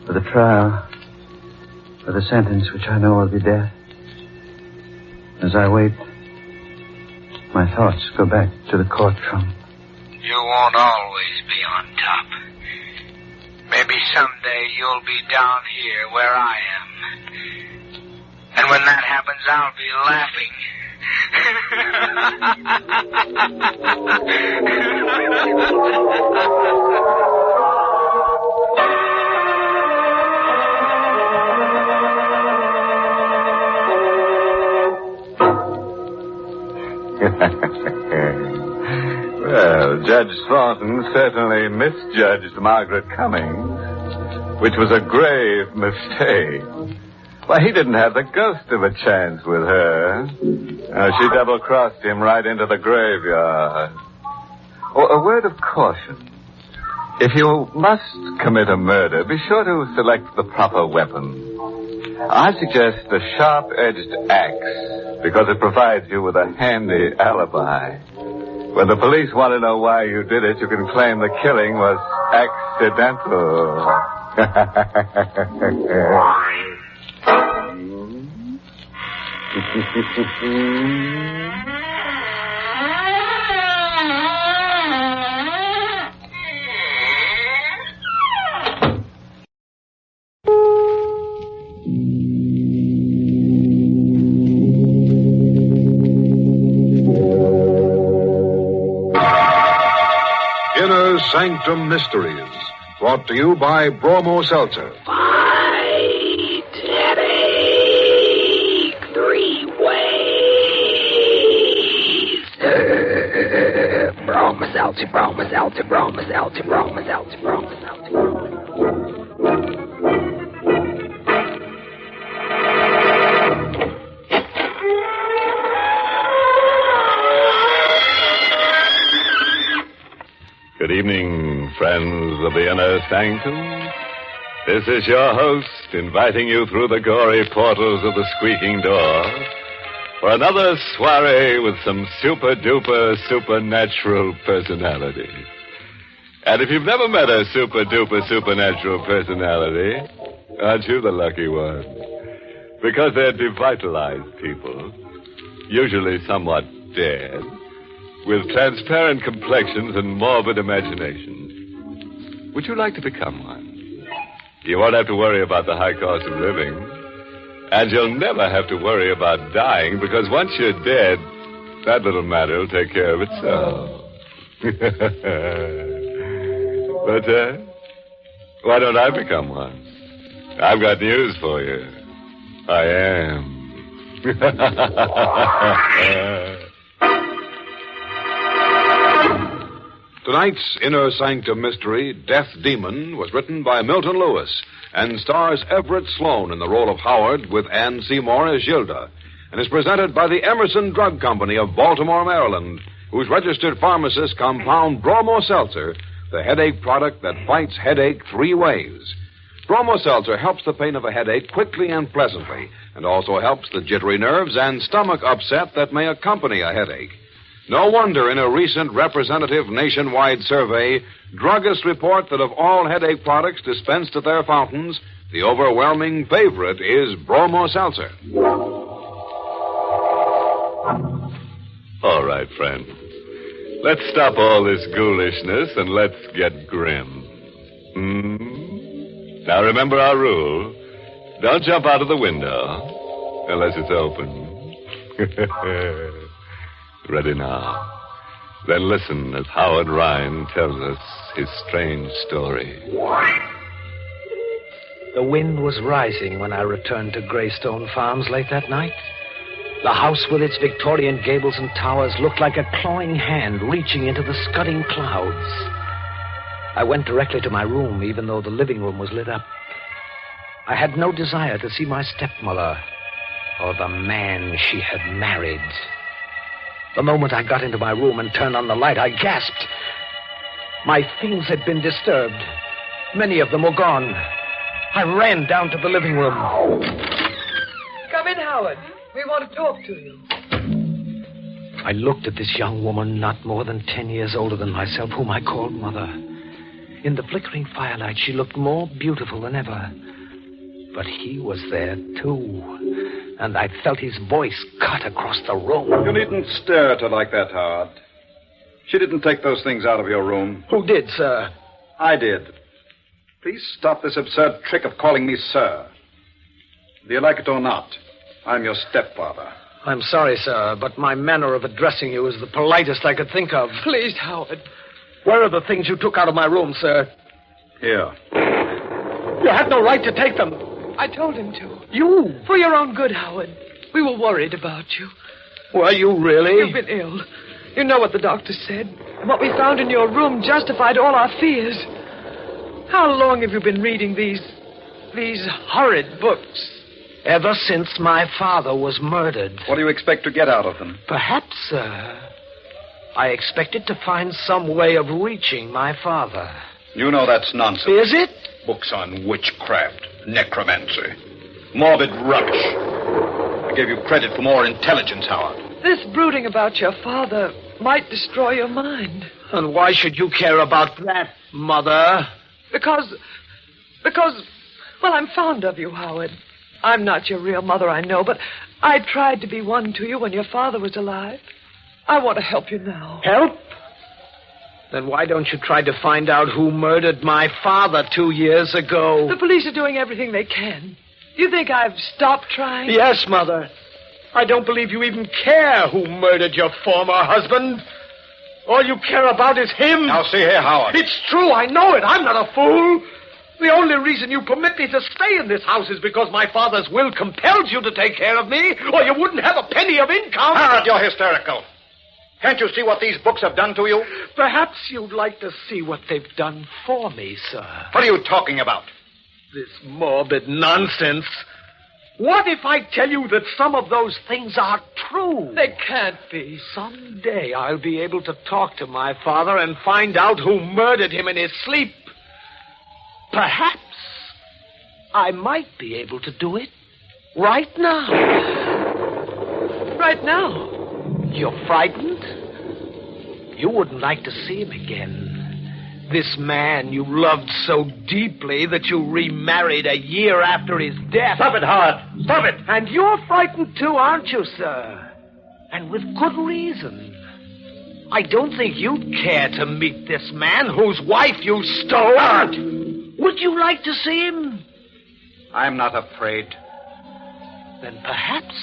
For the trial. For the sentence, which I know will be death. As I wait, my thoughts go back to the courtroom. You won't always be on top. Maybe someday you'll be down here where I am. And when that happens, I'll be laughing. Well, Judge Thornton certainly misjudged Margaret Cummings, which was a grave mistake. Why, he didn't have the ghost of a chance with her. She double-crossed him right into the graveyard. Oh, a word of caution. If you must commit a murder, be sure to select the proper weapon. I suggest a sharp-edged axe, because it provides you with a handy alibi. When the police want to know why you did it, you can claim the killing was accidental. Inner Sanctum Mysteries, brought to you by Bromo Seltzer. Fight, headache, 3 ways. Bromo Seltzer, Bromo Seltzer, Bromo Seltzer, Bromo Seltzer, Bromo Seltzer. Good evening, friends of the Inner Sanctum. This is your host, inviting you through the gory portals of the squeaking door for another soiree with some super-duper supernatural personality. And if you've never met a super-duper supernatural personality, aren't you the lucky one? Because they're devitalized people, usually somewhat dead, with transparent complexions and morbid imaginations. Would you like to become one? You won't have to worry about the high cost of living. And you'll never have to worry about dying, because once you're dead, that little matter will take care of itself. But, why don't I become one? I've got news for you. I am. To Tonight's Inner Sanctum Mystery, Death Demon, was written by Milton Lewis and stars Everett Sloan in the role of Howard with Ann Seymour as Gilda, and is presented by the Emerson Drug Company of Baltimore, Maryland, whose registered pharmacists compound Bromo Seltzer, the headache product that fights headache 3 ways. Bromo Seltzer helps the pain of a headache quickly and pleasantly, and also helps the jittery nerves and stomach upset that may accompany a headache. No wonder in a recent representative nationwide survey, druggists report that of all headache products dispensed at their fountains, the overwhelming favorite is Bromo Seltzer. All right, friend. Let's stop all this ghoulishness and let's get grim. Now remember our rule. Don't jump out of the window unless it's open. Ready now. Then listen as Howard Rhine tells us his strange story. The wind was rising when I returned to Greystone Farms late that night. The house with its Victorian gables and towers looked like a clawing hand reaching into the scudding clouds. I went directly to my room, even though the living room was lit up. I had no desire to see my stepmother or the man she had married. The moment I got into my room and turned on the light, I gasped. My things had been disturbed. Many of them were gone. I ran down to the living room. Come in, Howard. We want to talk to you. I looked at this young woman, not more than 10 years older than myself, whom I called Mother. In the flickering firelight, she looked more beautiful than ever. But he was there, too. And I felt his voice cut across the room. You needn't stare at her like that, Howard. She didn't take those things out of your room. Who did, sir? I did. Please stop this absurd trick of calling me sir. Do you like it or not? I'm your stepfather. I'm sorry, sir, but my manner of addressing you is the politest I could think of. Please, Howard. Where are the things you took out of my room, sir? Here. You had no right to take them. I told him to. You? For your own good, Howard. We were worried about you. Were you really? You've been ill. You know what the doctor said. And what we found in your room justified all our fears. How long have you been reading these horrid books? Ever since my father was murdered. What do you expect to get out of them? Perhaps, sir, I expected to find some way of reaching my father. You know that's nonsense. Is it? Books on witchcraft, necromancy, morbid rubbish. I gave you credit for more intelligence, Howard. This brooding about your father might destroy your mind. And why should you care about that, Mother? Because, well, I'm fond of you, Howard. I'm not your real mother, I know, but I tried to be one to you when your father was alive. I want to help you now. Help? Then why don't you try to find out who murdered my father 2 years ago? The police are doing everything they can. You think I've stopped trying? Yes, Mother. I don't believe you even care who murdered your former husband. All you care about is him. Now, see here, Howard. It's true, I know it. I'm not a fool. The only reason you permit me to stay in this house is because my father's will compels you to take care of me, or you wouldn't have a penny of income. Howard, you're hysterical. Can't you see what these books have done to you? Perhaps you'd like to see what they've done for me, sir. What are you talking about? This morbid nonsense. What if I tell you that some of those things are true? They can't be. Someday I'll be able to talk to my father and find out who murdered him in his sleep. Perhaps I might be able to do it right now. Right now? You're frightened? You wouldn't like to see him again. This man you loved so deeply that you remarried a year after his death. Stop it, Howard. Stop it. And you're frightened too, aren't you, sir? And with good reason. I don't think you'd care to meet this man whose wife you stole. Howard! Would you like to see him? I'm not afraid. Then perhaps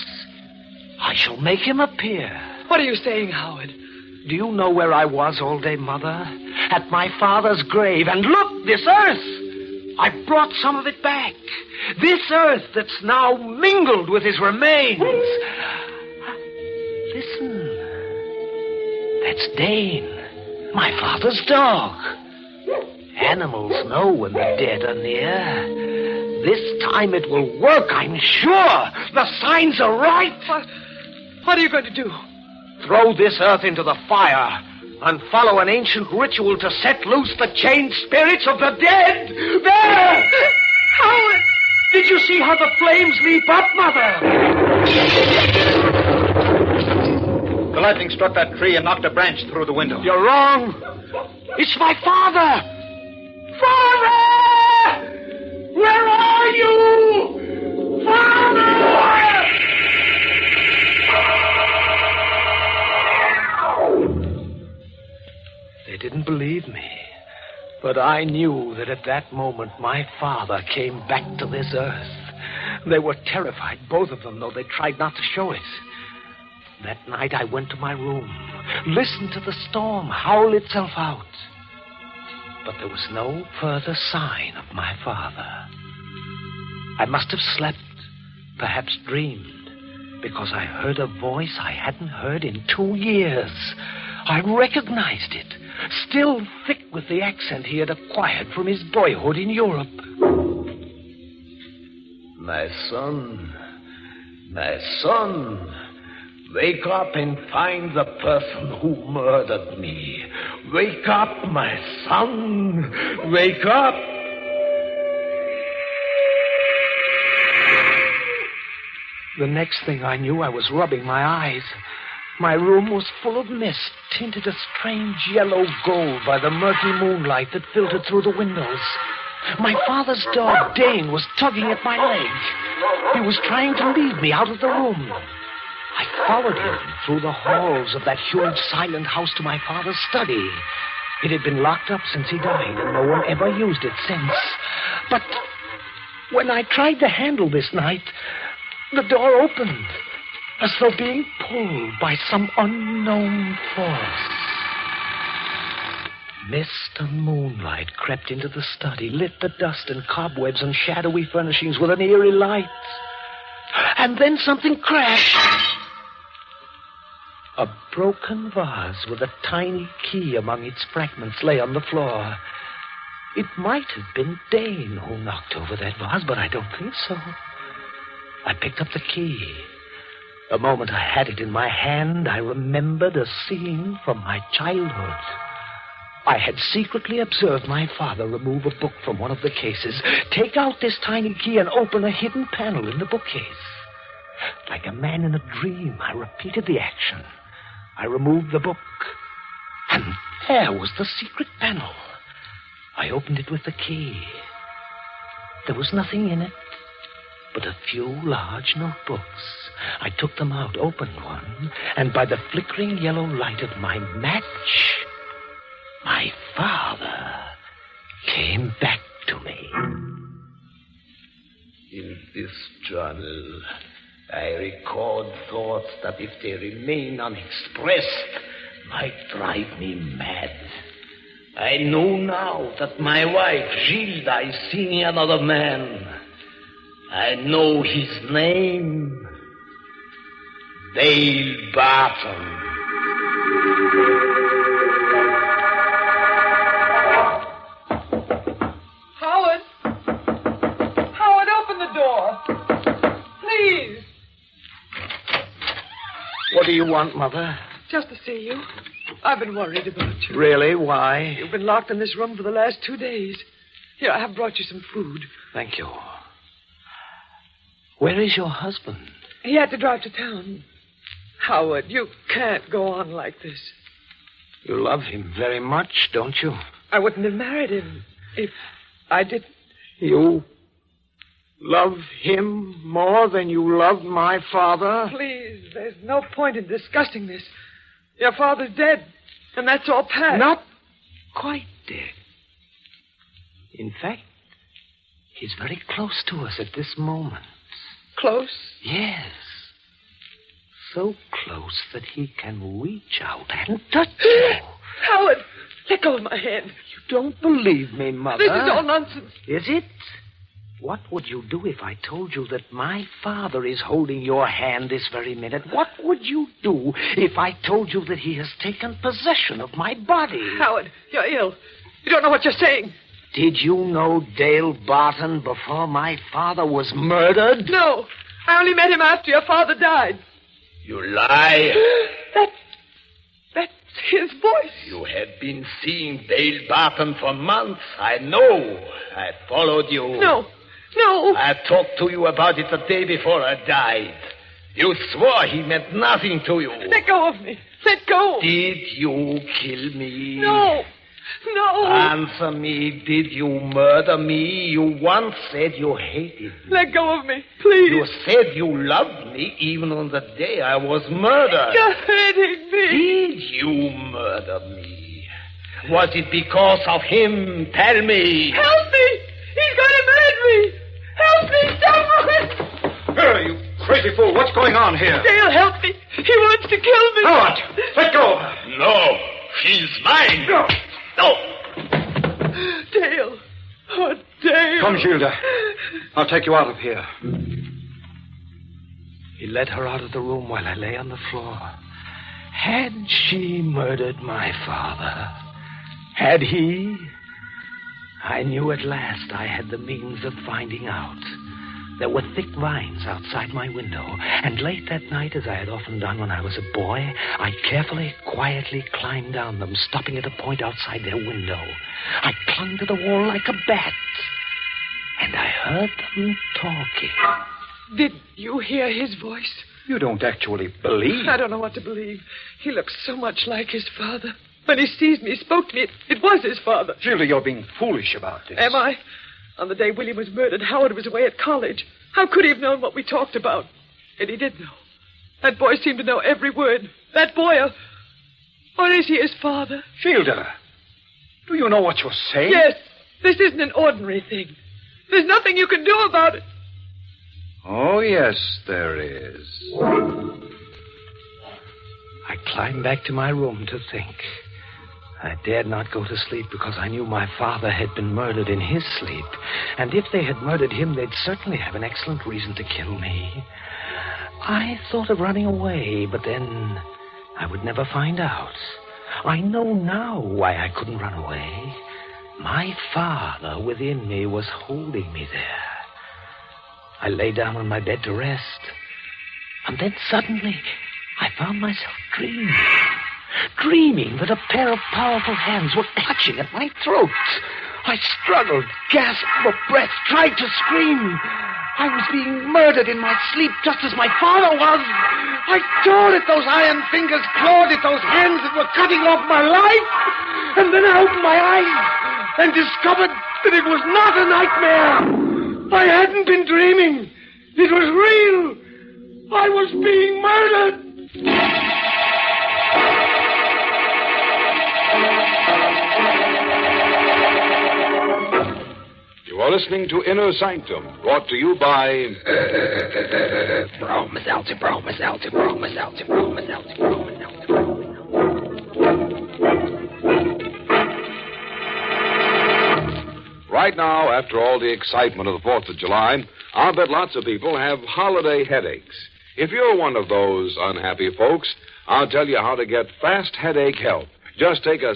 I shall make him appear. What are you saying, Howard? Do you know where I was all day, Mother? At my father's grave. And look, this earth. I brought some of it back. This earth that's now mingled with his remains. Listen. That's Dane. My father's dog. Animals know when the dead are near. This time it will work, I'm sure. The signs are right. What are you going to do? Throw this earth into the fire and follow an ancient ritual to set loose the chained spirits of the dead. There! Howard! Did you see how the flames leap up, Mother? The lightning struck that tree and knocked a branch through the window. You're wrong. It's my father. Father! Where are you? Father! They didn't believe me. But I knew that at that moment my father came back to this earth. They were terrified, both of them, though they tried not to show it. That night I went to my room, listened to the storm howl itself out. But there was no further sign of my father. I must have slept, perhaps dreamed, because I heard a voice I hadn't heard in 2 years. I recognized it, still thick with the accent he had acquired from his boyhood in Europe. My son, wake up and find the person who murdered me. Wake up, my son, wake up. The next thing I knew, I was rubbing my eyes. My room was full of mist, tinted a strange yellow gold by the murky moonlight that filtered through the windows. My father's dog, Dane, was tugging at my leg. He was trying to lead me out of the room. I followed him through the halls of that huge silent house to my father's study. It had been locked up since he died, and no one ever used it since. But when I tried the handle this night, the door opened, as though being pulled by some unknown force. Mist and moonlight crept into the study, lit the dust and cobwebs and shadowy furnishings with an eerie light. And then something crashed. A broken vase with a tiny key among its fragments lay on the floor. It might have been Dane who knocked over that vase, but I don't think so. I picked up the key. The moment I had it in my hand, I remembered a scene from my childhood. I had secretly observed my father remove a book from one of the cases, take out this tiny key, and open a hidden panel in the bookcase. Like a man in a dream, I repeated the action. I removed the book, and there was the secret panel. I opened it with the key. There was nothing in it but a few large notebooks. I took them out, opened one, and by the flickering yellow light of my match, my father came back to me. In this journal, I record thoughts that, if they remain unexpressed, might drive me mad. I know now that my wife, Gilda, is seeing another man. I know his name. Dale Barton. Howard! Howard, open the door. Please. What do you want, Mother? Just to see you. I've been worried about you. Really? Why? You've been locked in this room for the last 2 days. Here, I have brought you some food. Thank you. Where is your husband? He had to drive to town. Howard, you can't go on like this. You love him very much, don't you? I wouldn't have married him if I didn't. You love him more than you loved my father? Please, there's no point in discussing this. Your father's dead, and that's all past. Not quite dead. In fact, he's very close to us at this moment. Close? Yes. So close that he can reach out and touch you. Howard, let go of my hand. You don't believe me, Mother. This is all nonsense. Is it? What would you do if I told you that my father is holding your hand this very minute? What would you do if I told you that he has taken possession of my body? Howard, you're ill. You don't know what you're saying. Did you know Dale Barton before my father was murdered? No. I only met him after your father died. You lie. That's his voice. You have been seeing Dale Barton for months. I know. I followed you. No. I talked to you about it the day before I died. You swore he meant nothing to you. Let go of me. Let go. Did you kill me? No. Answer me. Did you murder me? You once said you hated me. Let go of me, please. You said you loved me even on the day I was murdered. You're hurting me. Did you murder me? Was it because of him? Tell me. Help me. He's going to murder me. Help me. Stop it. You crazy fool. What's going on here? Dale, help me. He wants to kill me. Howard, let go of her. No. She's mine. No. Dale. Oh, Dale. Come, Gilda. I'll take you out of here. He led her out of the room while I lay on the floor. Had she murdered my father? Had he? I knew at last I had the means of finding out. There were thick vines outside my window, and late that night, as I had often done when I was a boy, I carefully, quietly climbed down them, stopping at a point outside their window. I clung to the wall like a bat, and I heard them talking. Did you hear his voice? You don't actually believe? I don't know what to believe. He looks so much like his father. When he seized me, spoke to me, it was his father. Gilda, you're being foolish about this. Am I? On the day William was murdered, Howard was away at college. How could he have known what we talked about? And he did know. That boy seemed to know every word. That boy, or is he his father? Gilda, do you know what you're saying? Yes. This isn't an ordinary thing. There's nothing you can do about it. Oh, yes, there is. I climbed back to my room to think. I dared not go to sleep because I knew my father had been murdered in his sleep. And if they had murdered him, they'd certainly have an excellent reason to kill me. I thought of running away, but then I would never find out. I know now why I couldn't run away. My father within me was holding me there. I lay down on my bed to rest. And then suddenly I found myself dreaming that a pair of powerful hands were clutching at my throat. I struggled, gasped for breath, tried to scream. I was being murdered in my sleep just as my father was. I tore at those iron fingers, clawed at those hands that were cutting off my life. And then I opened my eyes and discovered that it was not a nightmare. I hadn't been dreaming. It was real. I was being murdered. You are listening to Inner Sanctum, brought to you by... Right now, after all the excitement of the 4th of July, I'll bet lots of people have holiday headaches. If you're one of those unhappy folks, I'll tell you how to get fast headache help. Just take a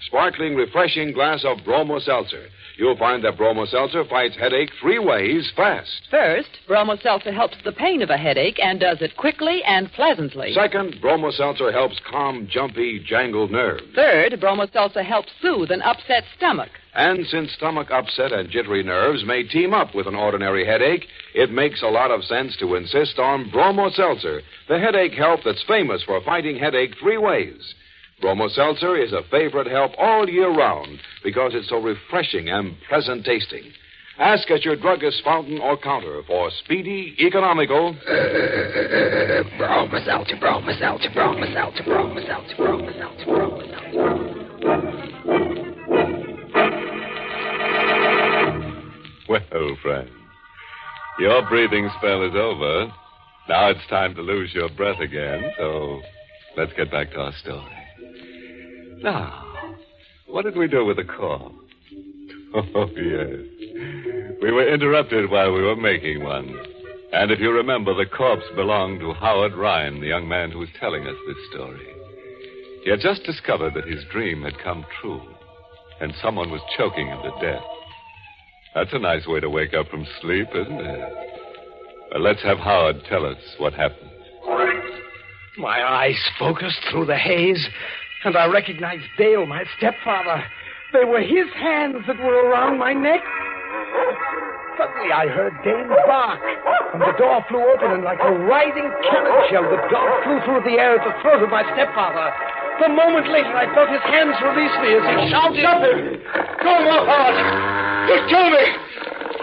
sparkling, refreshing glass of Bromo Seltzer. You'll find that Bromo Seltzer fights headache 3 ways fast. First, Bromo Seltzer helps the pain of a headache and does it quickly and pleasantly. Second, Bromo Seltzer helps calm jumpy, jangled nerves. Third, Bromo Seltzer helps soothe an upset stomach. And since stomach upset and jittery nerves may team up with an ordinary headache, it makes a lot of sense to insist on Bromo Seltzer, the headache help that's famous for fighting headache 3 ways. Bromo Seltzer is a favorite help all year round because it's so refreshing and pleasant tasting. Ask at your druggist's fountain or counter for speedy, economical... Bromo Seltzer, Bromo Seltzer, Bromo Seltzer, Bromo Seltzer, Bromo Seltzer, Bromo Seltzer. Well, friends, your breathing spell is over. Now it's time to lose your breath again, so let's get back to our story. Now, what did we do with the corpse? Oh, yes. We were interrupted while we were making one. And if you remember, the corpse belonged to Howard Ryan, the young man who was telling us this story. He had just discovered that his dream had come true, and someone was choking him to death. That's a nice way to wake up from sleep, isn't it? Well, let's have Howard tell us what happened. My eyes focused through the haze, and I recognized Dale, my stepfather. They were his hands that were around my neck. Suddenly I heard Dane bark, and the door flew open, and like a writhing cannon shell, the dog flew through the air at the throat of my stepfather. A moment later, I felt his hands release me as he shouted. Stop him! Go on, Howard! He'll kill me!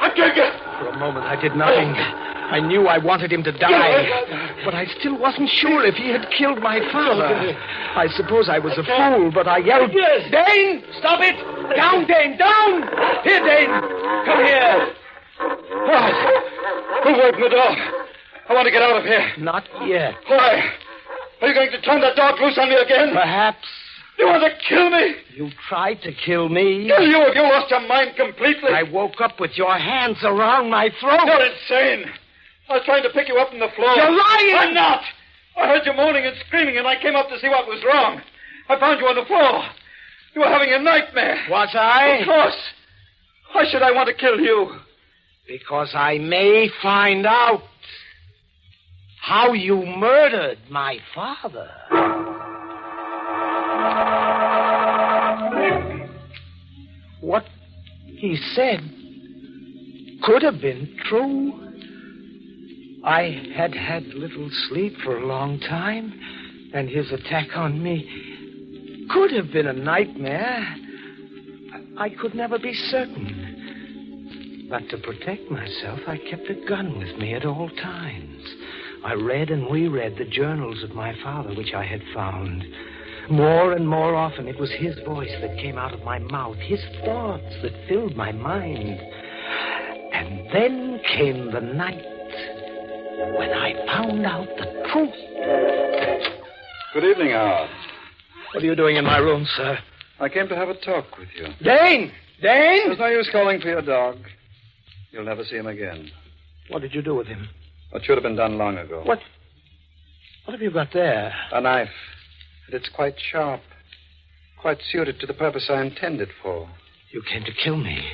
I'll kill you! For a moment, I did nothing. I knew I wanted him to die, but I still wasn't sure if he had killed my father. I suppose I was a fool, but I yelled, Dane, stop it! Down, Dane, down! Here, Dane, come here. Who's opened the door? I want to get out of here. Not yet. Why? Are you going to turn that dog loose on me again? Perhaps. You want to kill me? You tried to kill me. Kill you if you lost your mind completely. I woke up with your hands around my throat. You're insane. I was trying to pick you up from the floor. You're lying! I'm not. I heard you moaning and screaming, and I came up to see what was wrong. I found you on the floor. You were having a nightmare. Was I? Of course. Why should I want to kill you? Because I may find out how you murdered my father. What he said could have been true. I had had little sleep for a long time, and his attack on me could have been a nightmare. I could never be certain. But to protect myself, I kept a gun with me at all times. I read and reread the journals of my father, which I had found. More and more often, it was his voice that came out of my mouth, his thoughts that filled my mind. And then came the night when I found out the truth. Good evening, Howard. What are you doing in my room, sir? I came to have a talk with you. Dane! Dane! There's no use calling for your dog. You'll never see him again. What did you do with him? What should have been done long ago. What have you got there? A knife. And it's quite sharp. Quite suited to the purpose I intended for. You came to kill me.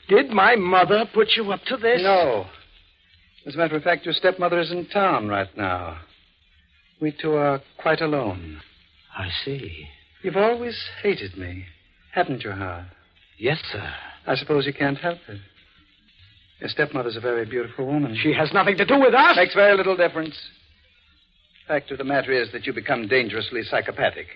Did my mother put you up to this? No. As a matter of fact, your stepmother is in town right now. We two are quite alone. I see. You've always hated me, haven't you, Howard? Yes, sir. I suppose you can't help it. Your stepmother's a very beautiful woman. She has nothing to do with us. Makes very little difference. Fact of the matter is that you become dangerously psychopathic.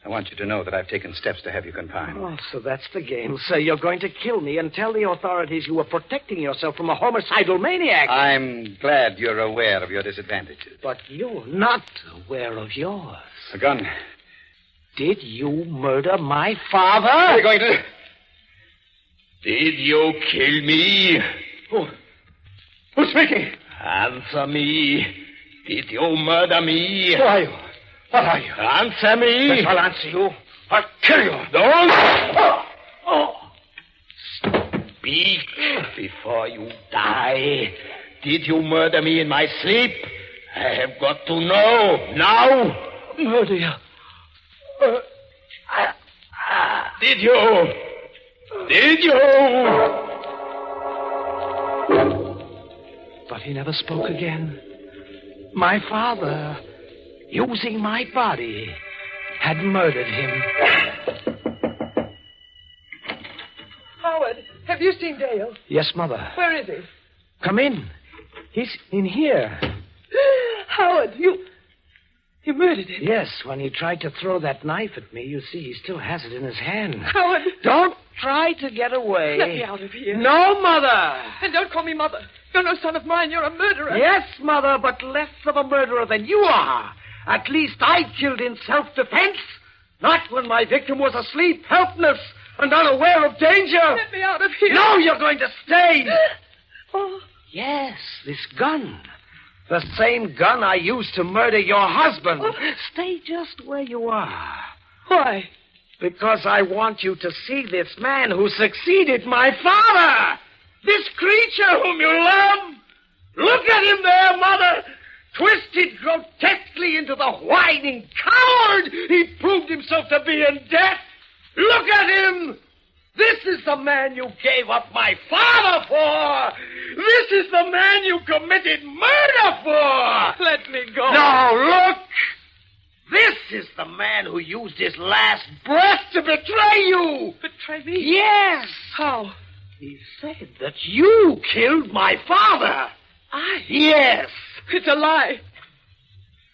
I want you to know that I've taken steps to have you confined. Oh, so that's the game, sir. You're going to kill me and tell the authorities you were protecting yourself from a homicidal maniac. I'm glad you're aware of your disadvantages. But you're not aware of yours. A gun. Did you murder my father? What are you going to do? Did you kill me? Who's speaking? Answer me. Did you murder me? Who are you? What are you? Answer me. Yes, I'll answer you. I'll kill you. Don't. Speak before you die. Did you murder me in my sleep? I have got to know now. Murder you? Did you? Did you? But he never spoke again. My father, using my body, had murdered him. Howard, have you seen Dale? Yes, Mother. Where is he? Come in. He's in here. Howard, you murdered him. Yes, when he tried to throw that knife at me, you see, he still has it in his hand. Howard! Don't try to get away. Let me out of here. No, Mother! And don't call me Mother. You're no son of mine. You're a murderer. Yes, Mother, but less of a murderer than you are. At least I killed in self-defense. Not when my victim was asleep, helpless, and unaware of danger. Let me out of here. No, you're going to stay. Oh. Yes, this gun. The same gun I used to murder your husband. Oh. Stay just where you are. Why? Because I want you to see this man who succeeded my father. This creature whom you love. Look at him there, Mother. Twisted grotesquely into the whining coward he proved himself to be in death. Look at him. This is the man you gave up my father for. This is the man you committed murder for. Let me go. Now, look. This is the man who used his last breath to betray you. Betray me? Yes. How? He said that you killed my father. I? Yes. It's a lie.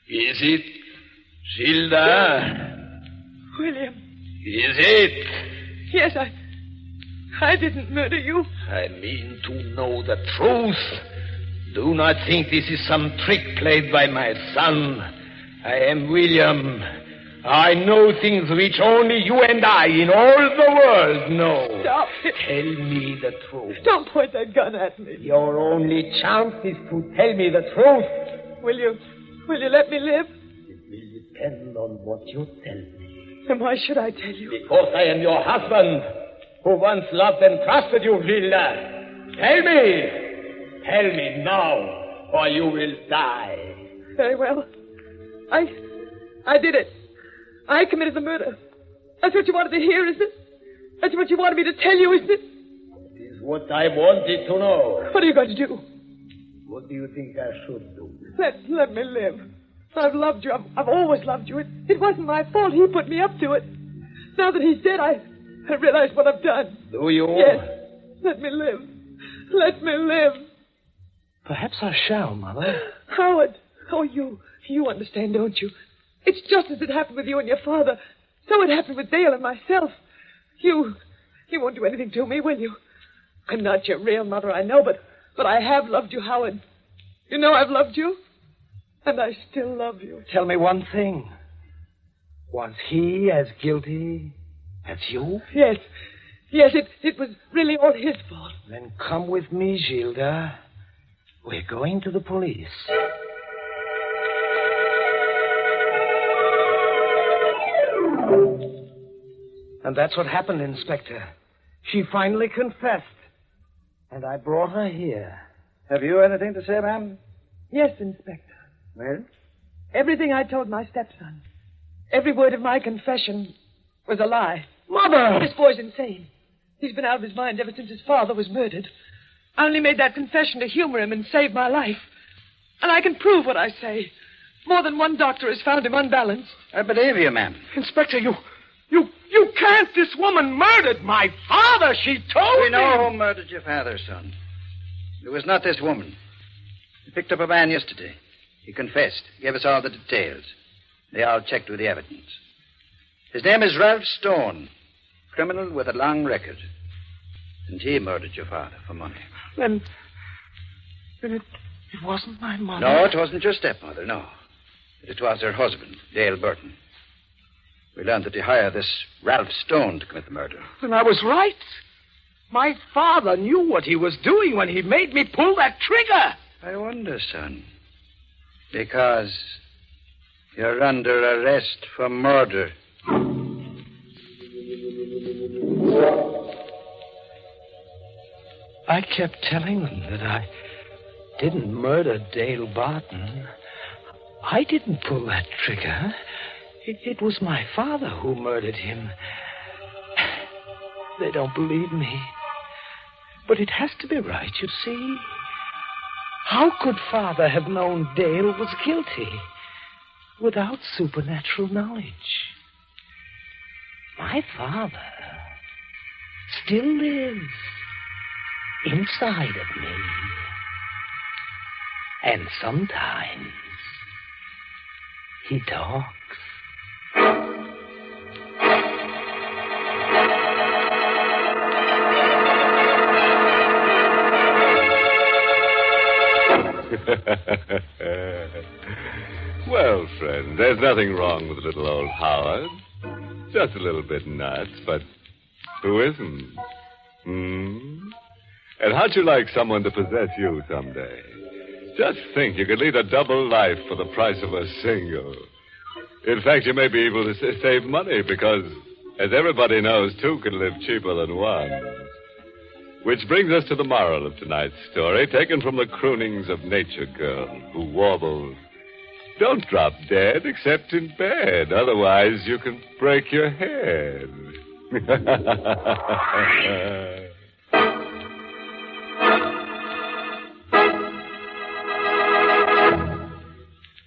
Is it, Gilda? William. Is it? Yes, I didn't murder you. I mean to know the truth. Do not think this is some trick played by my son. I am William. I know things which only you and I in all the world know. Stop. Tell me the truth. Don't point that gun at me. Your only chance is to tell me the truth. Will you let me live? It will depend on what you tell me. Then why should I tell you? Because I am your husband, who once loved and trusted you, Gilda. Tell me. Tell me now, or you will die. Very well. I did it. I committed the murder. That's what you wanted to hear, isn't it? That's what you wanted me to tell you, isn't it? It is what I wanted to know. What are you going to do? What do you think I should do? Let me live. I've loved you. I've always loved you. It wasn't my fault. He put me up to it. Now that he's dead, I realize what I've done. Do you? Yes. Let me live. Let me live. Perhaps I shall, Mother. Howard. Oh, you understand, don't you? It's just as it happened with you and your father. So it happened with Dale and myself. You won't do anything to me, will you? I'm not your real mother, I know, but I have loved you, Howard. You know I've loved you, and I still love you. Tell me one thing. Was he as guilty as you? Yes, it was really all his fault. Then come with me, Gilda. We're going to the police. And that's what happened, Inspector. She finally confessed. And I brought her here. Have you anything to say, ma'am? Yes, Inspector. Well? Everything I told my stepson. Every word of my confession was a lie. Mother! This boy's insane. He's been out of his mind ever since his father was murdered. I only made that confession to humor him and save my life. And I can prove what I say. More than one doctor has found him unbalanced. I believe you, ma'am. Inspector, you can't. This woman murdered my father, she told me. We know who murdered your father, son. It was not this woman. We picked up a man yesterday. He confessed. He gave us all the details. They all checked with the evidence. His name is Ralph Stone, criminal with a long record. And he murdered your father for money. Then it wasn't my mother. No, it wasn't your stepmother, no. It was her husband, Dale Burton. We learned that he hired this Ralph Stone to commit the murder. Then I was right. My father knew what he was doing when he made me pull that trigger. I wonder, son. Because you're under arrest for murder. I kept telling them that I didn't murder Dale Barton. I didn't pull that trigger. It was my father who murdered him. They don't believe me. But it has to be right, you see. How could Father have known Dale was guilty without supernatural knowledge? My father still lives inside of me. And sometimes he talks. Well, friend, there's nothing wrong with little old Howard. Just a little bit nuts, but who isn't? And how'd you like someone to possess you someday? Just think, you could lead a double life for the price of a single. In fact, you may be able to save money because, as everybody knows, two can live cheaper than one. Which brings us to the moral of tonight's story, taken from the croonings of Nature Girl, who warbles, "Don't drop dead except in bed, otherwise you can break your head."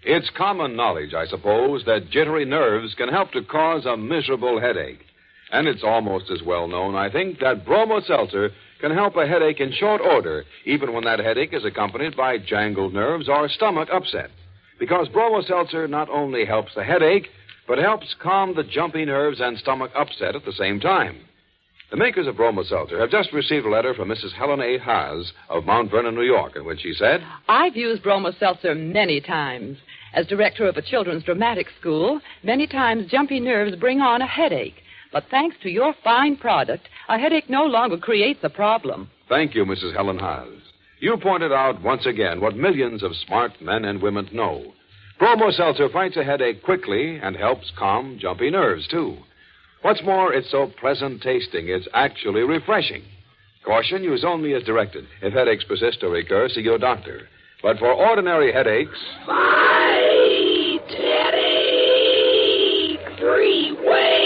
It's common knowledge, I suppose, that jittery nerves can help to cause a miserable headache. And it's almost as well known, I think, that Bromo Seltzer can help a headache in short order, even when that headache is accompanied by jangled nerves or stomach upset. Because Bromo Seltzer not only helps the headache, but helps calm the jumpy nerves and stomach upset at the same time. The makers of Bromo Seltzer have just received a letter from Mrs. Helen A. Haas of Mount Vernon, New York, in which she said, "I've used Bromo Seltzer many times. As director of a children's dramatic school, many times jumpy nerves bring on a headache. But thanks to your fine product, a headache no longer creates a problem." Thank you, Mrs. Helen Haas. You pointed out once again what millions of smart men and women know. Bromo Seltzer fights a headache quickly and helps calm jumpy nerves, too. What's more, it's so pleasant tasting, it's actually refreshing. Caution, use only as directed. If headaches persist or recur, see your doctor. But for ordinary headaches... Fight headache 3 ways.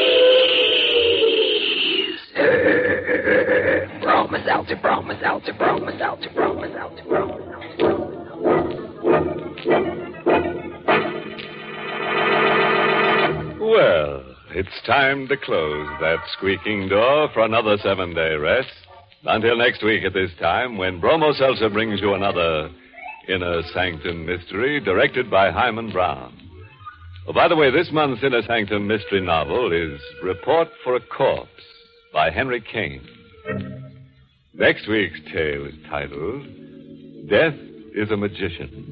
Bromo Seltzer, Bromo Seltzer, Bromo Seltzer, Bromo Seltzer, Bromo Seltzer. Well, it's time to close that squeaking door for another 7-day rest. Until next week at this time, when Bromo Seltzer brings you another Inner Sanctum Mystery, directed by Himan Brown. Oh, by the way, this month's Inner Sanctum Mystery novel is Report for a Corpse by Henry Kane. Next week's tale is titled Death is a Magician.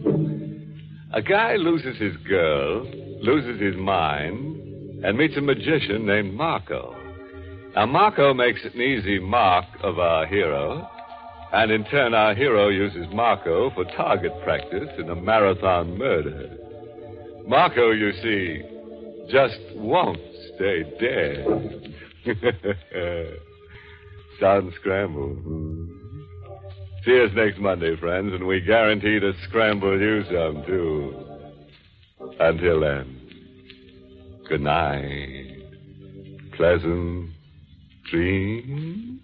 A guy loses his girl, loses his mind, and meets a magician named Marco. Now, Marco makes an easy mark of our hero, and in turn, our hero uses Marco for target practice in a marathon murder. Marco, you see, just won't stay dead. Sound scrambled. See us next Monday, friends, and we guarantee to scramble you some, too. Until then, good night. Pleasant dreams.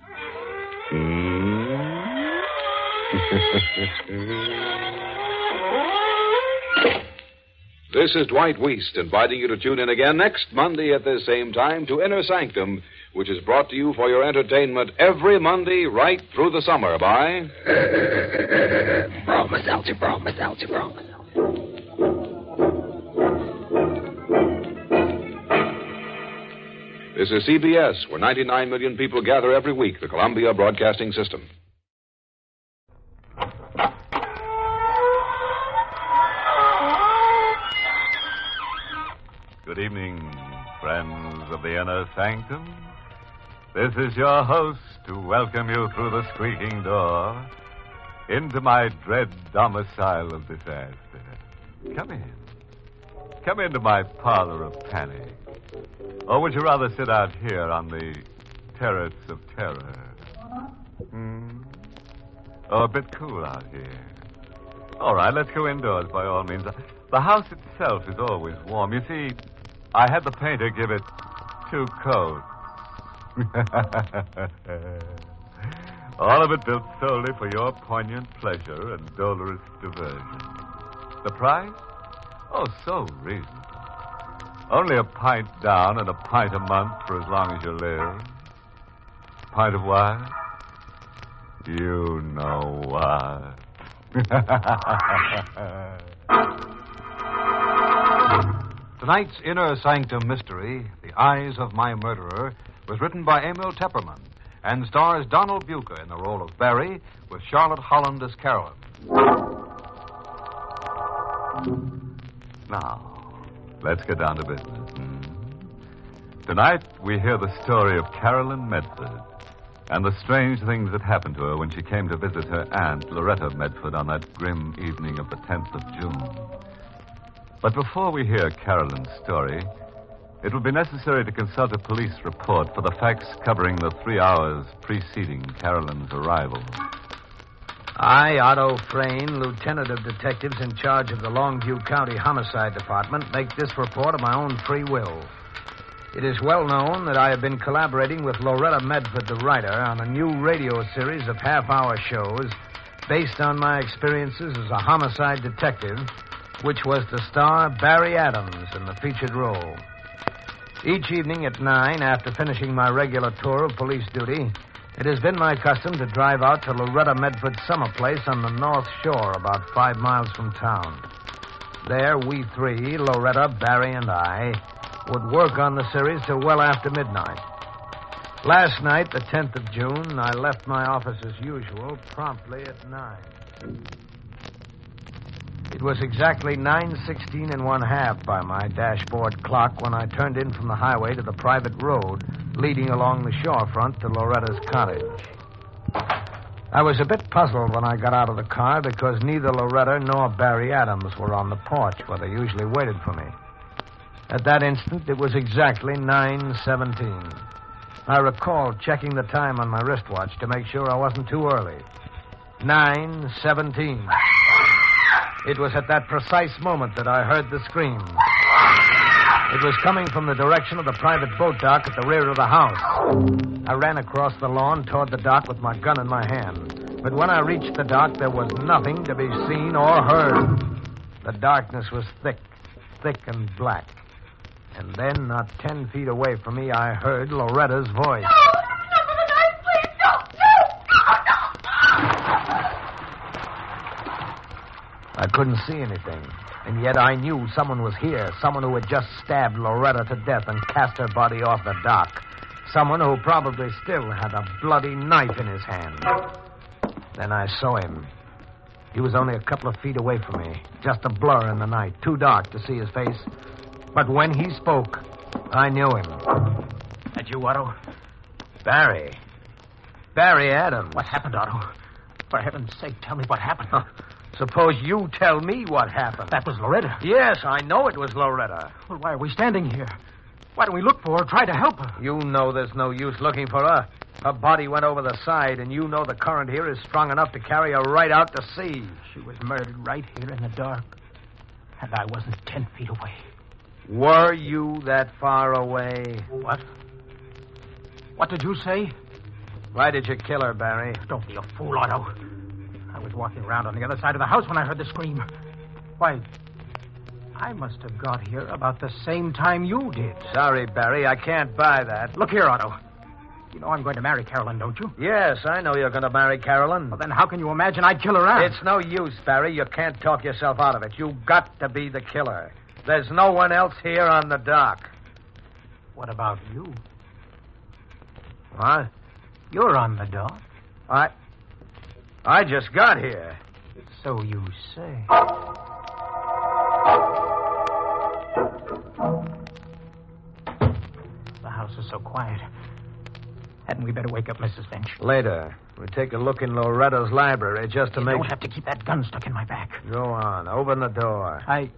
This is Dwight Weist inviting you to tune in again next Monday at this same time to Inner Sanctum, which is brought to you for your entertainment every Monday right through the summer by... Bromo Seltzer, Bromo Seltzer, Bromo Seltzer. This is CBS, where 99 million people gather every week, the Columbia Broadcasting System. Good evening, friends of the Inner Sanctum. This is your host to welcome you through the squeaking door into my dread domicile of disaster. Come in. Come into my parlor of panic. Or would you rather sit out here on the terrace of terror? Oh, a bit cool out here. All right, let's go indoors by all means. The house itself is always warm. You see, I had the painter give it 2 coats. All of it built solely for your poignant pleasure and dolorous diversion. The price? Oh, so reasonable. Only a pint down and a pint a month for as long as you live. Pint of what? You know what. Tonight's Inner Sanctum Mystery, The Eyes of My Murderer, was written by Emil Tepperman and stars Donald Buca in the role of Barry with Charlotte Holland as Carolyn. Now, let's get down to business. Tonight, we hear the story of Carolyn Medford and the strange things that happened to her when she came to visit her aunt, Loretta Medford, on that grim evening of the 10th of June. But before we hear Carolyn's story, It will be necessary to consult a police report for the facts covering the 3 hours preceding Carolyn's arrival. I, Otto Frayne, Lieutenant of Detectives in charge of the Longview County Homicide Department, make this report of my own free will. It is well known that I have been collaborating with Loretta Medford, the writer, on a new radio series of half-hour shows based on my experiences as a homicide detective, which was to star Barry Adams in the featured role. Each evening at 9, after finishing my regular tour of police duty, it has been my custom to drive out to Loretta Medford's summer place on the North Shore, about 5 miles from town. There, we three, Loretta, Barry, and I, would work on the series till well after midnight. Last night, the 10th of June, I left my office as usual, promptly at 9. It was exactly 9:16 1/2 by my dashboard clock when I turned in from the highway to the private road leading along the shorefront to Loretta's cottage. I was a bit puzzled when I got out of the car because neither Loretta nor Barry Adams were on the porch where they usually waited for me. At that instant, it was exactly 9:17. I recall checking the time on my wristwatch to make sure I wasn't too early. 9:17. It was at that precise moment that I heard the scream. It was coming from the direction of the private boat dock at the rear of the house. I ran across the lawn toward the dock with my gun in my hand. But when I reached the dock, there was nothing to be seen or heard. The darkness was thick and black. And then, not 10 feet away from me, I heard Loretta's voice. I couldn't see anything, and yet I knew someone was here, someone who had just stabbed Loretta to death and cast her body off the dock, someone who probably still had a bloody knife in his hand. Then I saw him. He was only a couple of feet away from me, just a blur in the night, too dark to see his face. But when he spoke, I knew him. That you, Otto? Barry Adams. What happened, Otto? For heaven's sake, tell me what happened. Suppose you tell me what happened. That was Loretta. Yes, I know it was Loretta. Well, why are we standing here? Why don't we look for her, try to help her? You know there's no use looking for her. Her body went over the side, and you know the current here is strong enough to carry her right out to sea. She was murdered right here in the dark, and I wasn't 10 feet away. Were you that far away? What? What did you say? Why did you kill her, Barry? Don't be a fool, Otto. I was walking around on the other side of the house when I heard the scream. Why, I must have got here about the same time you did. Sorry, Barry, I can't buy that. Look here, Otto. You know I'm going to marry Carolyn, don't you? Yes, I know you're going to marry Carolyn. Well, then how can you imagine I'd kill her out? It's no use, Barry. You can't talk yourself out of it. You've got to be the killer. There's no one else here on the dock. What about you? What? You're on the dock. I just got here. So you say. The house is so quiet. Hadn't we better wake up Mrs. Finch? Later. We take a look in Loretta's library just to you make... don't have to keep that gun stuck in my back. Go on. Open the door. I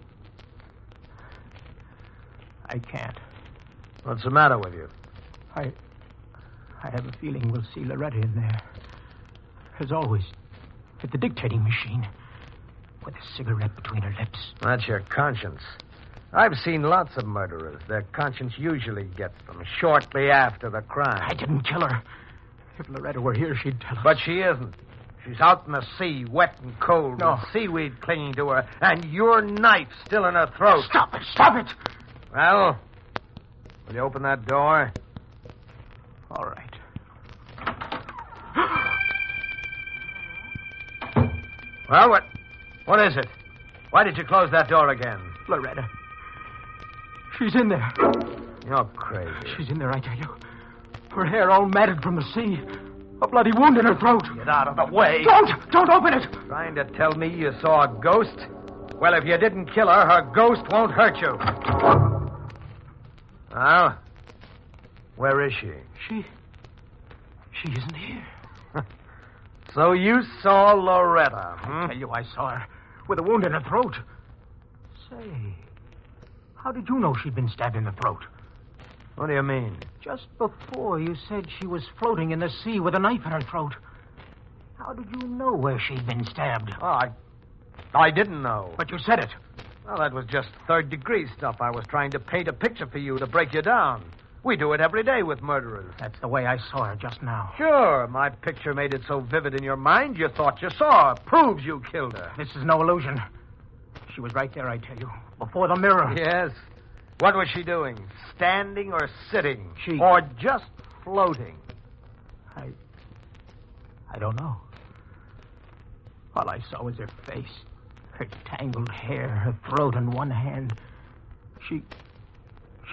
can't. What's the matter with you? I have a feeling we'll see Loretta in there. As always, at the dictating machine, with a cigarette between her lips. That's your conscience. I've seen lots of murderers. Their conscience usually gets them shortly after the crime. I didn't kill her. If Loretta were here, she'd tell us. But she isn't. She's out in the sea, wet and cold, No. with seaweed clinging to her, and your knife still in her throat. Stop it! Stop it! Well, will you open that door? All right. Well, what is it? Why did you close that door again? Loretta. She's in there. You're crazy. She's in there, I tell you. Her hair all matted from the sea. A bloody wound in her throat. Get out of the way. Don't open it. Trying to tell me you saw a ghost? Well, if you didn't kill her, her ghost won't hurt you. Well, where is she? She isn't here. So you saw Loretta, I tell you, I saw her with a wound in her throat. Say, how did you know she'd been stabbed in the throat? What do you mean? Just before you said she was floating in the sea with a knife in her throat. How did you know where she'd been stabbed? Oh, I didn't know. But you said it. Well, that was just third-degree stuff. I was trying to paint a picture for you to break you down. We do it every day with murderers. That's the way I saw her just now. Sure. My picture made it so vivid in your mind you thought you saw her. Proves you killed her. This is no illusion. She was right there, I tell you. Before the mirror. Yes. What was she doing? Standing or sitting? She... Or just floating? I don't know. All I saw was her face. Her tangled hair, her throat, and one hand. She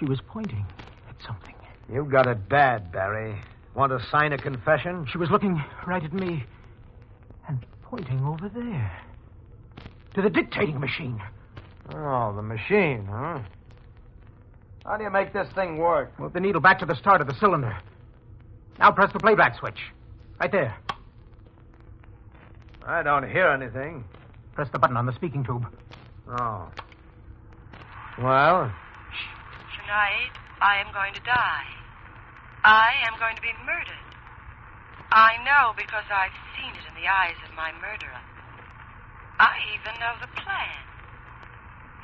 was pointing at something. You got it bad, Barry. Want to sign a confession? She was looking right at me and pointing over there. To the dictating machine. Oh, the machine, huh? How do you make this thing work? Move the needle back to the start of the cylinder. Now press the playback switch. Right there. I don't hear anything. Press the button on the speaking tube. Oh. Well? Tonight, I am going to die. I am going to be murdered. I know because I've seen it in the eyes of my murderer. I even know the plan.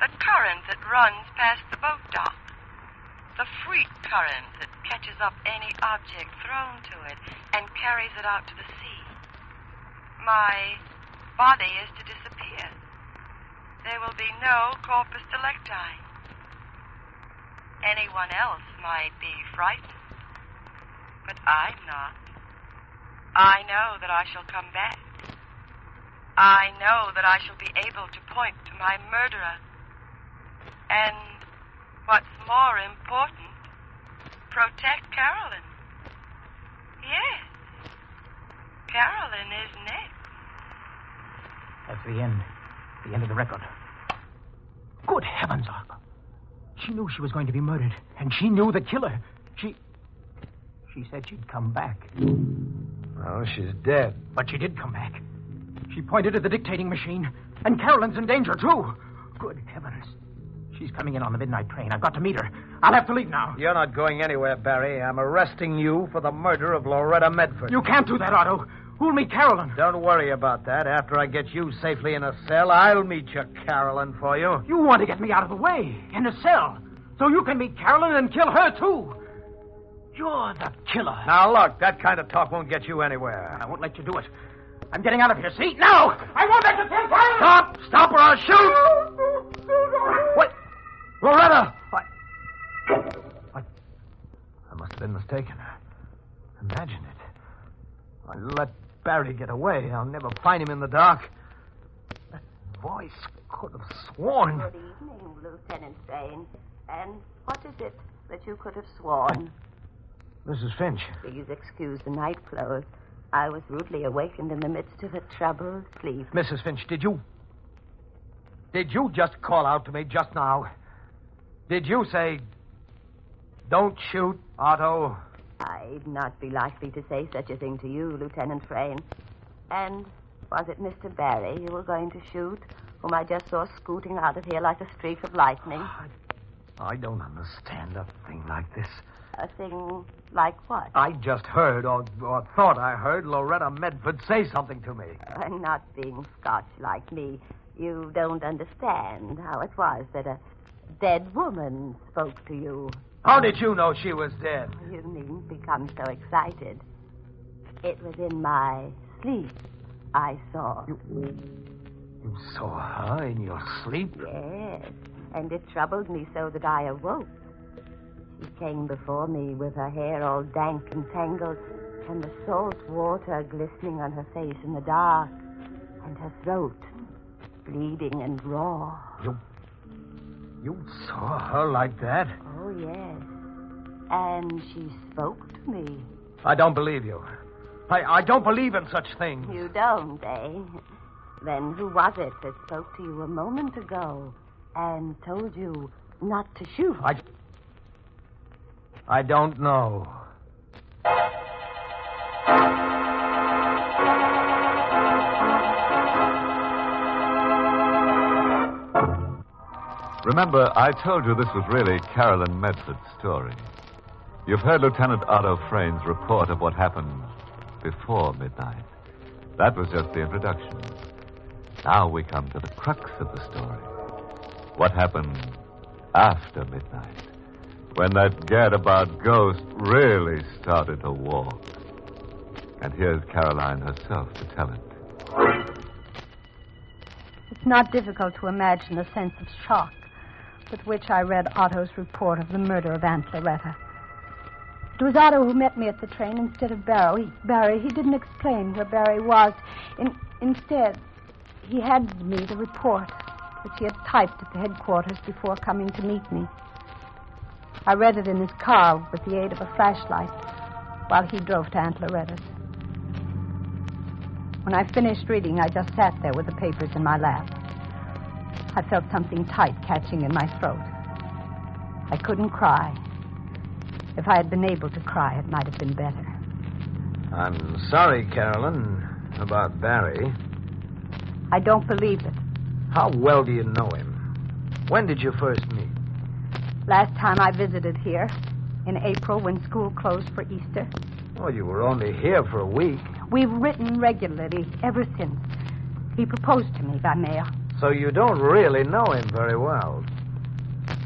The current that runs past the boat dock. The freak current that catches up any object thrown to it and carries it out to the sea. My body is to disappear. There will be no corpus delicti. Anyone else might be frightened, but I'm not. I know that I shall come back. I know that I shall be able to point to my murderer. And what's more important, protect Carolyn. Yes, Carolyn is next. That's the end. The end of the record. Good heavens, Arthur. She knew she was going to be murdered, and she knew the killer. She said she'd come back. Well, she's dead. But she did come back. She pointed at the dictating machine, and Carolyn's in danger, too. Good heavens. She's coming in on the midnight train. I've got to meet her. I'll have to leave now. You're not going anywhere, Barry. I'm arresting you for the murder of Loretta Medford. You can't do that, Otto. Who'll meet Carolyn? Don't worry about that. After I get you safely in a cell, I'll meet your Carolyn for you. You want to get me out of the way, in a cell, so you can meet Carolyn and kill her, too. You're the killer. Now, look, that kind of talk won't get you anywhere. I won't let you do it. I'm getting out of here. See? Now! I won't let you kill Carolyn! Stop! Stop or I'll shoot! What? Loretta! I must have been mistaken. Imagine it. I let Barry get away. I'll never find him in the dark. That voice could have sworn. Good evening, Lieutenant Strain. And what is it that you could have sworn? Mrs. Finch. Please excuse the night clothes. I was rudely awakened in the midst of a troubled sleep. Mrs. Finch, did you just call out to me just now? Did you say, don't shoot, Otto? I'd not be likely to say such a thing to you, Lieutenant Frayne. And was it Mr. Barry you were going to shoot, whom I just saw scooting out of here like a streak of lightning? I don't understand a thing like this. A thing like what? I just heard, or thought I heard, Loretta Medford say something to me. Not being Scotch like me, you don't understand how it was that a dead woman spoke to you. How did you know she was dead? You needn't become so excited. It was in my sleep I saw. You saw her in your sleep? Yes, and it troubled me so that I awoke. She came before me with her hair all dank and tangled, and the salt water glistening on her face in the dark, and her throat bleeding and raw. You saw her like that? Oh, yes. And she spoke to me. I don't believe you. I don't believe in such things. You don't, eh? Then who was it that spoke to you a moment ago and told you not to shoot? I don't know. Remember, I told you this was really Carolyn Medford's story. You've heard Lieutenant Otto Frayn's report of what happened before midnight. That was just the introduction. Now we come to the crux of the story. What happened after midnight, when that gadabout ghost really started to walk. And here's Caroline herself to tell it. It's not difficult to imagine the sense of shock with which I read Otto's report of the murder of Aunt Loretta. It was Otto who met me at the train instead of Barry. He didn't explain where Barry was. Instead, he handed me the report, which he had typed at the headquarters before coming to meet me. I read it in his car with the aid of a flashlight while he drove to Aunt Loretta's. When I finished reading, I just sat there with the papers in my lap. I felt something tight catching in my throat. I couldn't cry. If I had been able to cry, it might have been better. I'm sorry, Carolyn, about Barry. I don't believe it. How well do you know him? When did you first meet? Last time I visited here, in April when school closed for Easter. Oh, you were only here for a week. We've written regularly ever since. He proposed to me by mail. So you don't really know him very well.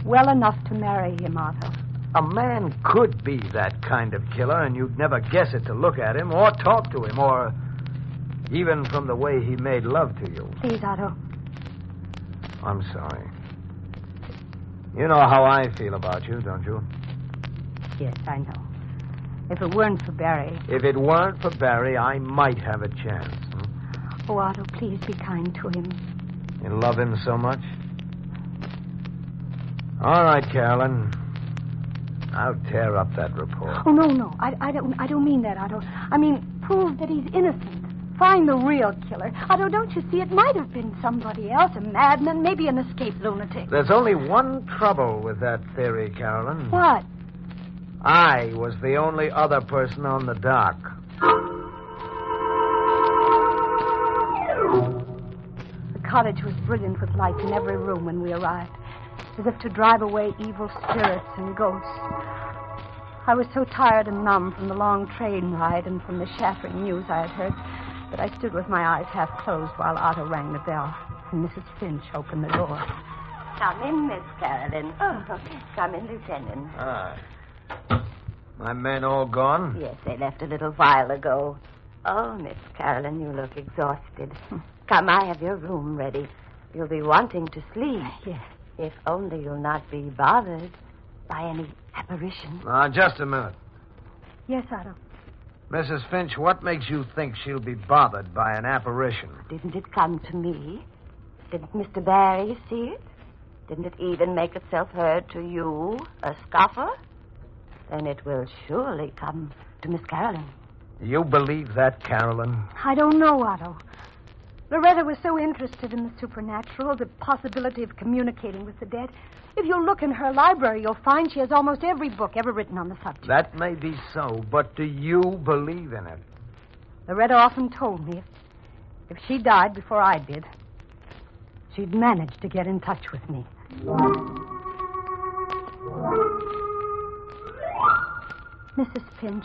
Well enough to marry him, Otto. A man could be that kind of killer, and you'd never guess it to look at him or talk to him, or even from the way he made love to you. Please, Otto. I'm sorry. You know how I feel about you, don't you? Yes, I know. If it weren't for Barry... If it weren't for Barry, I might have a chance. Oh, Otto, please be kind to him. You love him so much? All right, Carolyn. I'll tear up that report. Oh, no. I don't mean that, Otto. I mean, prove that he's innocent. Find the real killer. Otto, don't you see? It might have been somebody else, a madman, maybe an escaped lunatic. There's only one trouble with that theory, Carolyn. What? I was the only other person on the dock. The cottage was brilliant with lights in every room when we arrived, as if to drive away evil spirits and ghosts. I was so tired and numb from the long train ride and from the shattering news I had heard that I stood with my eyes half closed while Otto rang the bell and Mrs. Finch opened the door. Come in, Miss Carolyn. Oh, come in, Lieutenant. Ah. My men all gone? Yes, they left a little while ago. Oh, Miss Carolyn, you look exhausted. Come, I have your room ready. You'll be wanting to sleep. Yes. If only you'll not be bothered by any apparition. Now, just a minute. Yes, Otto. Mrs. Finch, what makes you think she'll be bothered by an apparition? Didn't it come to me? Didn't Mr. Barry see it? Didn't it even make itself heard to you, a scoffer? Then it will surely come to Miss Carolyn. You believe that, Carolyn? I don't know, Otto. Loretta was so interested in the supernatural, the possibility of communicating with the dead. If you look in her library, you'll find she has almost every book ever written on the subject. That may be so, but do you believe in it? Loretta often told me if she died before I did, she'd manage to get in touch with me. Mrs. Finch,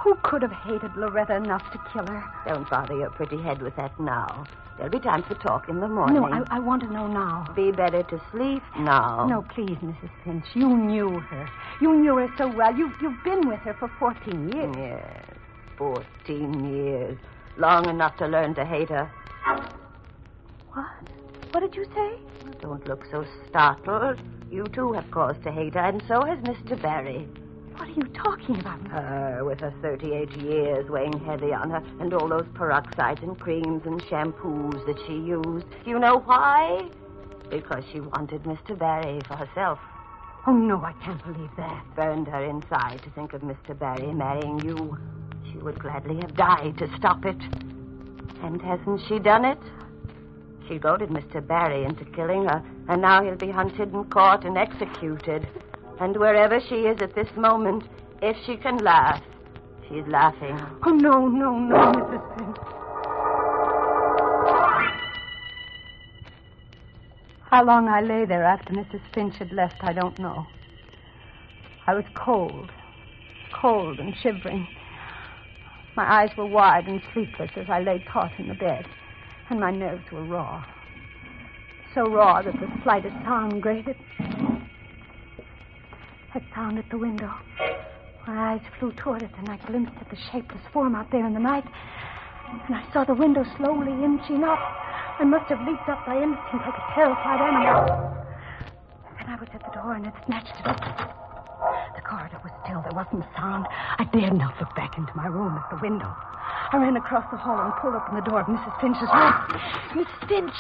who could have hated Loretta enough to kill her? Don't bother your pretty head with that now. There'll be time for talk in the morning. No, I want to know now. Be better to sleep now. No, please, Mrs. Finch. You knew her. You knew her so well. You've been with her for 14 years. Yes, 14 years. Long enough to learn to hate her. What? What did you say? Don't look so startled. You, too, have cause to hate her, and so has Mr. Barry. What are you talking about? Her, with her 38 years weighing heavy on her, and all those peroxides and creams and shampoos that she used. You know why? Because she wanted Mr. Barry for herself. Oh, no, I can't believe that. Burned her inside to think of Mr. Barry marrying you. She would gladly have died to stop it. And hasn't she done it? She goaded Mr. Barry into killing her, and now he'll be hunted and caught and executed. And wherever she is at this moment, if she can laugh, she's laughing. Oh, no, Mrs. Finch. How long I lay there after Mrs. Finch had left, I don't know. I was cold, cold and shivering. My eyes were wide and sleepless as I lay taut in the bed, and my nerves were raw. So raw that the slightest sound grated. That sound at the window. My eyes flew toward it, and I glimpsed at the shapeless form out there in the night. And I saw the window slowly inching up. I must have leaped up by instinct like a terrified animal. And I was at the door, and it snatched it up. The corridor was still. There wasn't a sound. I dared not look back into my room at the window. I ran across the hall and pulled open the door of Mrs. Finch's room. Mrs. Finch!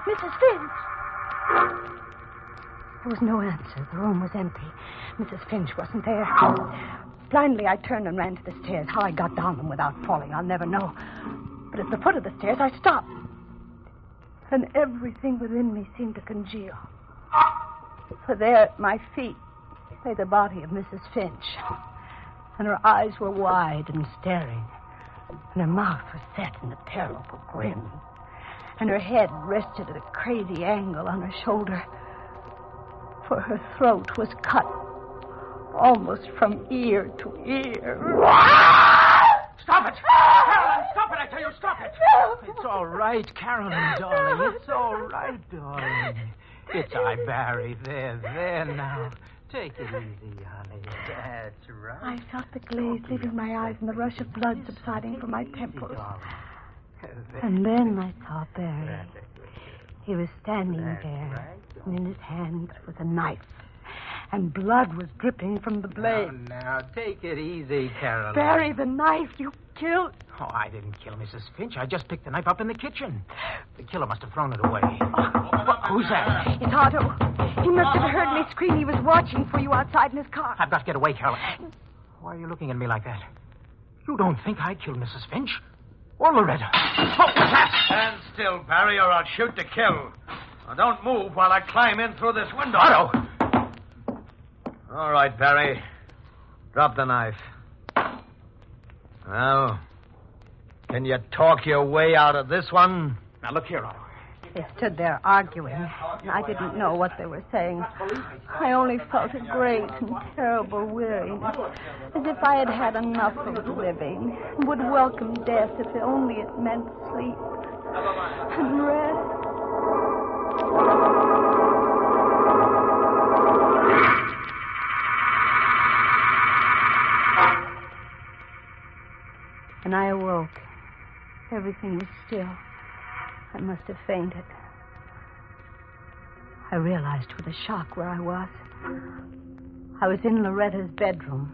Mrs. Finch! There was no answer. The room was empty. Mrs. Finch wasn't there. Blindly, I turned and ran to the stairs. How I got down them without falling, I'll never know. But at the foot of the stairs, I stopped. And everything within me seemed to congeal. For there at my feet lay the body of Mrs. Finch. And her eyes were wide and staring. And her mouth was set in a terrible grin. And her head rested at a crazy angle on her shoulder. For her throat was cut almost from ear to ear. Stop it! Carolyn, stop it! I tell you, stop it! It's all right, Carolyn, darling. It's all right, darling. It's I, Barry. There now. Take it easy, honey. That's right. I felt the glaze leaving my eyes and the rush of blood subsiding from my temples. And then I saw Barry. He was standing there, and in his hand was a knife. And blood was dripping from the blade. Now, take it easy, Carolyn. Barry, the knife you killed. Oh, I didn't kill Mrs. Finch. I just picked the knife up in the kitchen. The killer must have thrown it away. Who's that? It's Otto. He must have heard me scream. He was watching for you outside in his car. I've got to get away, Carolyn. Why are you looking at me like that? You don't think I killed Mrs. Finch? Or Loretta? Oh, what's that? Stand still, Barry, or I'll shoot to kill. Now, don't move while I climb in through this window. Otto! All right, Barry. Drop the knife. Well, can you talk your way out of this one? Now, look here, Otto. They stood there arguing, and I didn't know what they were saying. I only felt a great and terrible weariness, as if I had had enough of living, and would welcome death if only it meant sleep and rest. And I awoke. Everything was still. I must have fainted. I realized with a shock where I was. I was in Loretta's bedroom.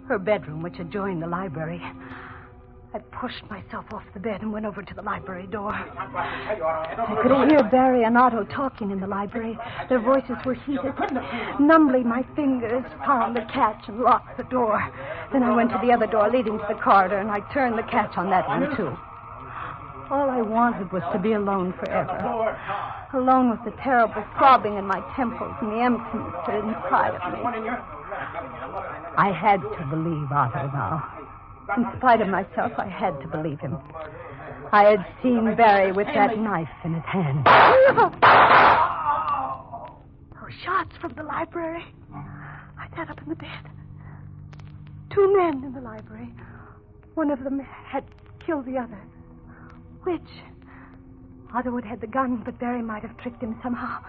Her bedroom, which adjoined the library. I pushed myself off the bed and went over to the library door. I could hear Barry and Otto talking in the library. Their voices were heated. Numbly, my fingers found the catch and locked the door. Then I went to the other door leading to the corridor, and I turned the catch on that one, too. All I wanted was to be alone forever. Alone with the terrible throbbing in my temples and the emptiness that inside of me. I had to believe Otto now. In spite of myself, I had to believe him. I had seen Barry with that knife in his hand. Those shots from the library. I sat up in the bed. 2 men in the library. One of them had killed the other. Which? Otto had had the gun, but Barry might have tricked him somehow.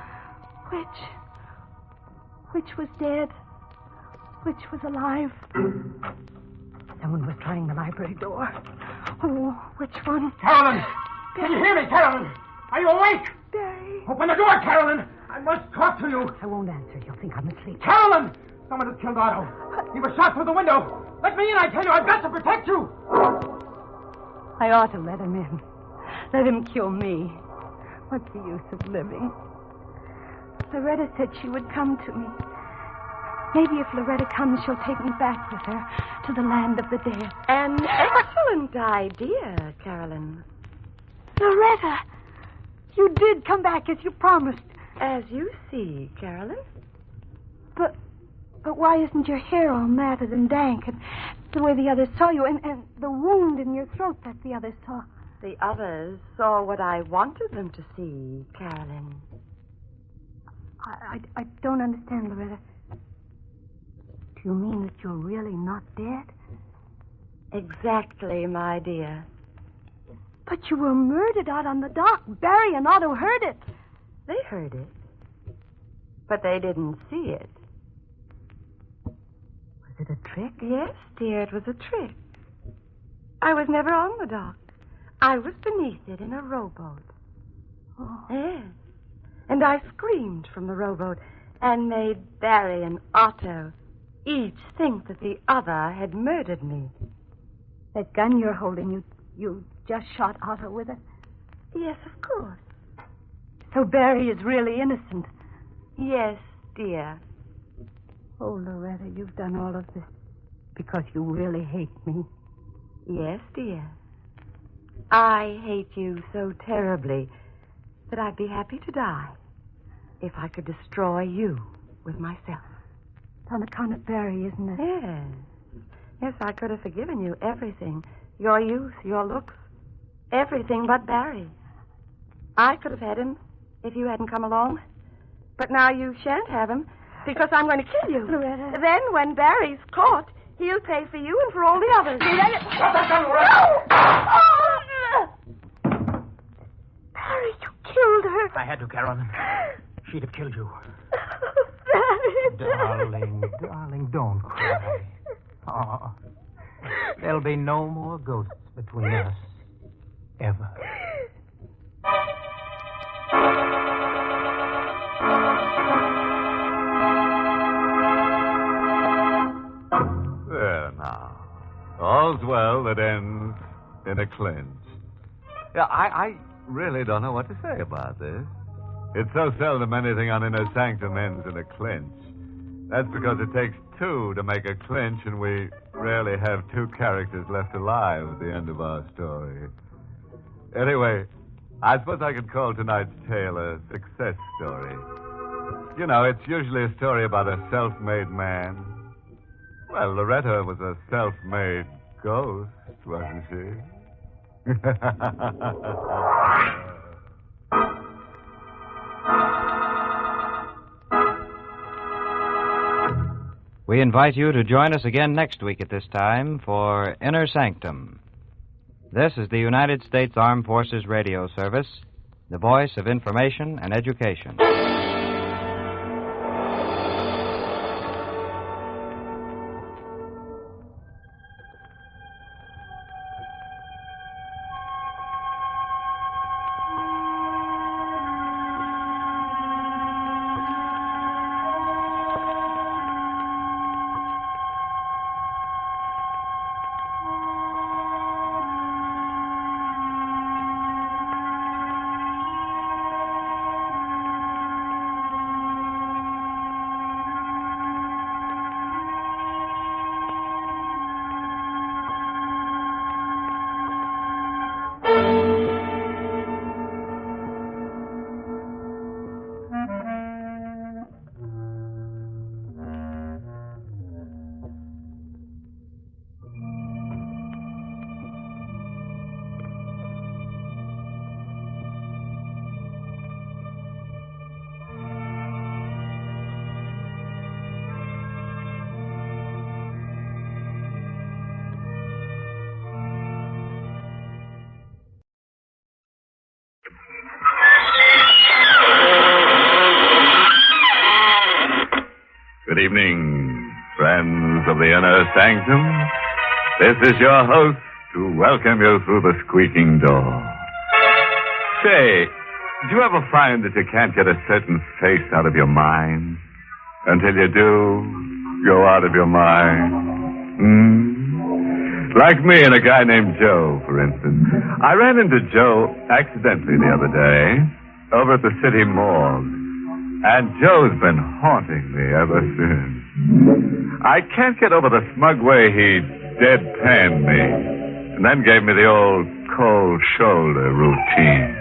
Which was dead? Which was alive? Someone was trying the library door. Oh, which one? Carolyn! Can you hear me, Carolyn? Are you awake? Barry. Open the door, Carolyn. I must talk to you. I won't answer. You'll think I'm asleep. Carolyn! Someone has killed Otto. He was shot through the window. Let me in, I tell you. I've got to protect you. I ought to let him in. Let him kill me. What's the use of living? Loretta said she would come to me. Maybe if Loretta comes, she'll take me back with her to the land of the dead. An excellent idea, Carolyn. Loretta, you did come back as you promised. As you see, Carolyn. But why isn't your hair all matted and dank and the way the others saw you and the wound in your throat that the others saw? The others saw what I wanted them to see, Carolyn. I don't understand, Loretta. Do you mean that you're really not dead? Exactly, my dear. But you were murdered out on the dock. Barry and Otto heard it. They heard it, but they didn't see it. Was it a trick? Yes, dear, it was a trick. I was never on the dock. I was beneath it in a rowboat. Oh. Yes. And I screamed from the rowboat and made Barry and Otto each think that the other had murdered me. That gun you're holding, you just shot Otto with it? Yes, of course. So Barry is really innocent? Yes, dear. Oh, Loretta, you've done all of this because you really hate me. Yes, dear. I hate you so terribly that I'd be happy to die if I could destroy you with myself. It's on account of Barry, isn't it? Yes. Yes, I could have forgiven you everything. Your youth, your looks, everything but Barry. I could have had him if you hadn't come along. But now you shan't have him because I'm going to kill you. Loretta. Then when Barry's caught, he'll pay for you and for all the others. Barry, you killed her. I had to, Carolyn. She'd have killed you. Barry. Darling, don't cry. Oh, there'll be no more ghosts between us. Ever. There now. All's well that ends in a clinch. Yeah, I really don't know what to say about this. It's so seldom anything on Inner Sanctum ends in a clinch. That's because it takes two to make a clinch, and we rarely have two characters left alive at the end of our story. Anyway, I suppose I could call tonight's tale a success story. You know, it's usually a story about a self-made man. Well, Loretta was a self-made ghost, wasn't she? We invite you to join us again next week at this time for Inner Sanctum. This is the United States Armed Forces Radio Service, the voice of information and education. Good evening, friends of the Inner Sanctum. This is your host to welcome you through the squeaking door. Say, do you ever find that you can't get a certain face out of your mind? Until you do, go out of your mind? Like me and a guy named Joe, for instance. I ran into Joe accidentally the other day over at the city morgue. And Joe's been haunting me ever since. I can't get over the smug way he deadpanned me and then gave me the old cold shoulder routine.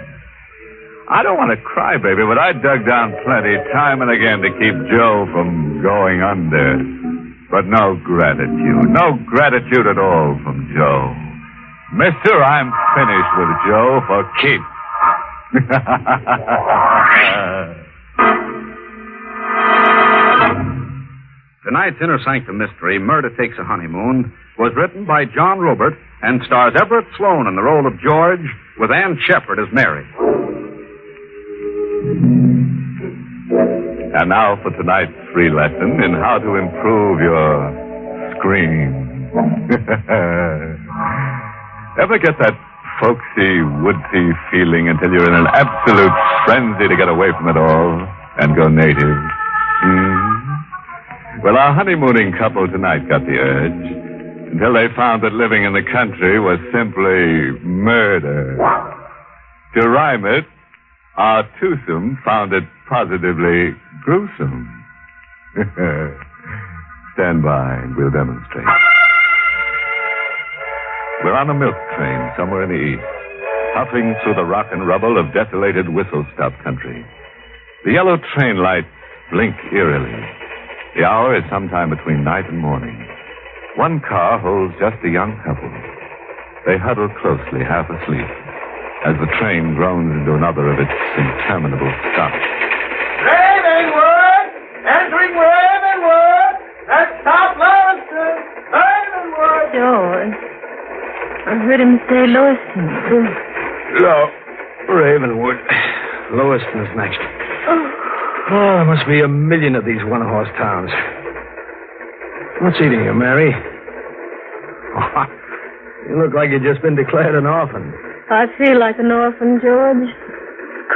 I don't want to cry, baby, but I dug down plenty time and again to keep Joe from going under. But no gratitude at all from Joe. Mister, I'm finished with Joe for keeps. Tonight's Inner Sanctum Mystery, Murder Takes a Honeymoon, was written by John Robert and stars Everett Sloane in the role of George, with Ann Shepard as Mary. And now for tonight's free lesson in how to improve your scream. Ever get that folksy, woodsy feeling until you're in an absolute frenzy to get away from it all and go native? Well, our honeymooning couple tonight got the urge until they found that living in the country was simply murder. To rhyme it, our twosome found it positively gruesome. Stand by and we'll demonstrate. We're on a milk train somewhere in the east, puffing through the rock and rubble of desolated whistle-stop country. The yellow train lights blink eerily. The hour is sometime between night and morning. One car holds just a young couple. They huddle closely, half asleep, as the train groans into another of its interminable stops. Ravenwood! Entering Ravenwood! That's South Lewiston! Ravenwood! George, I heard him say Lewiston. No, Ravenwood. Lewiston's next. Oh, there must be a million of these one-horse towns. What's eating you, Mary? Oh, you look like you've just been declared an orphan. I feel like an orphan, George.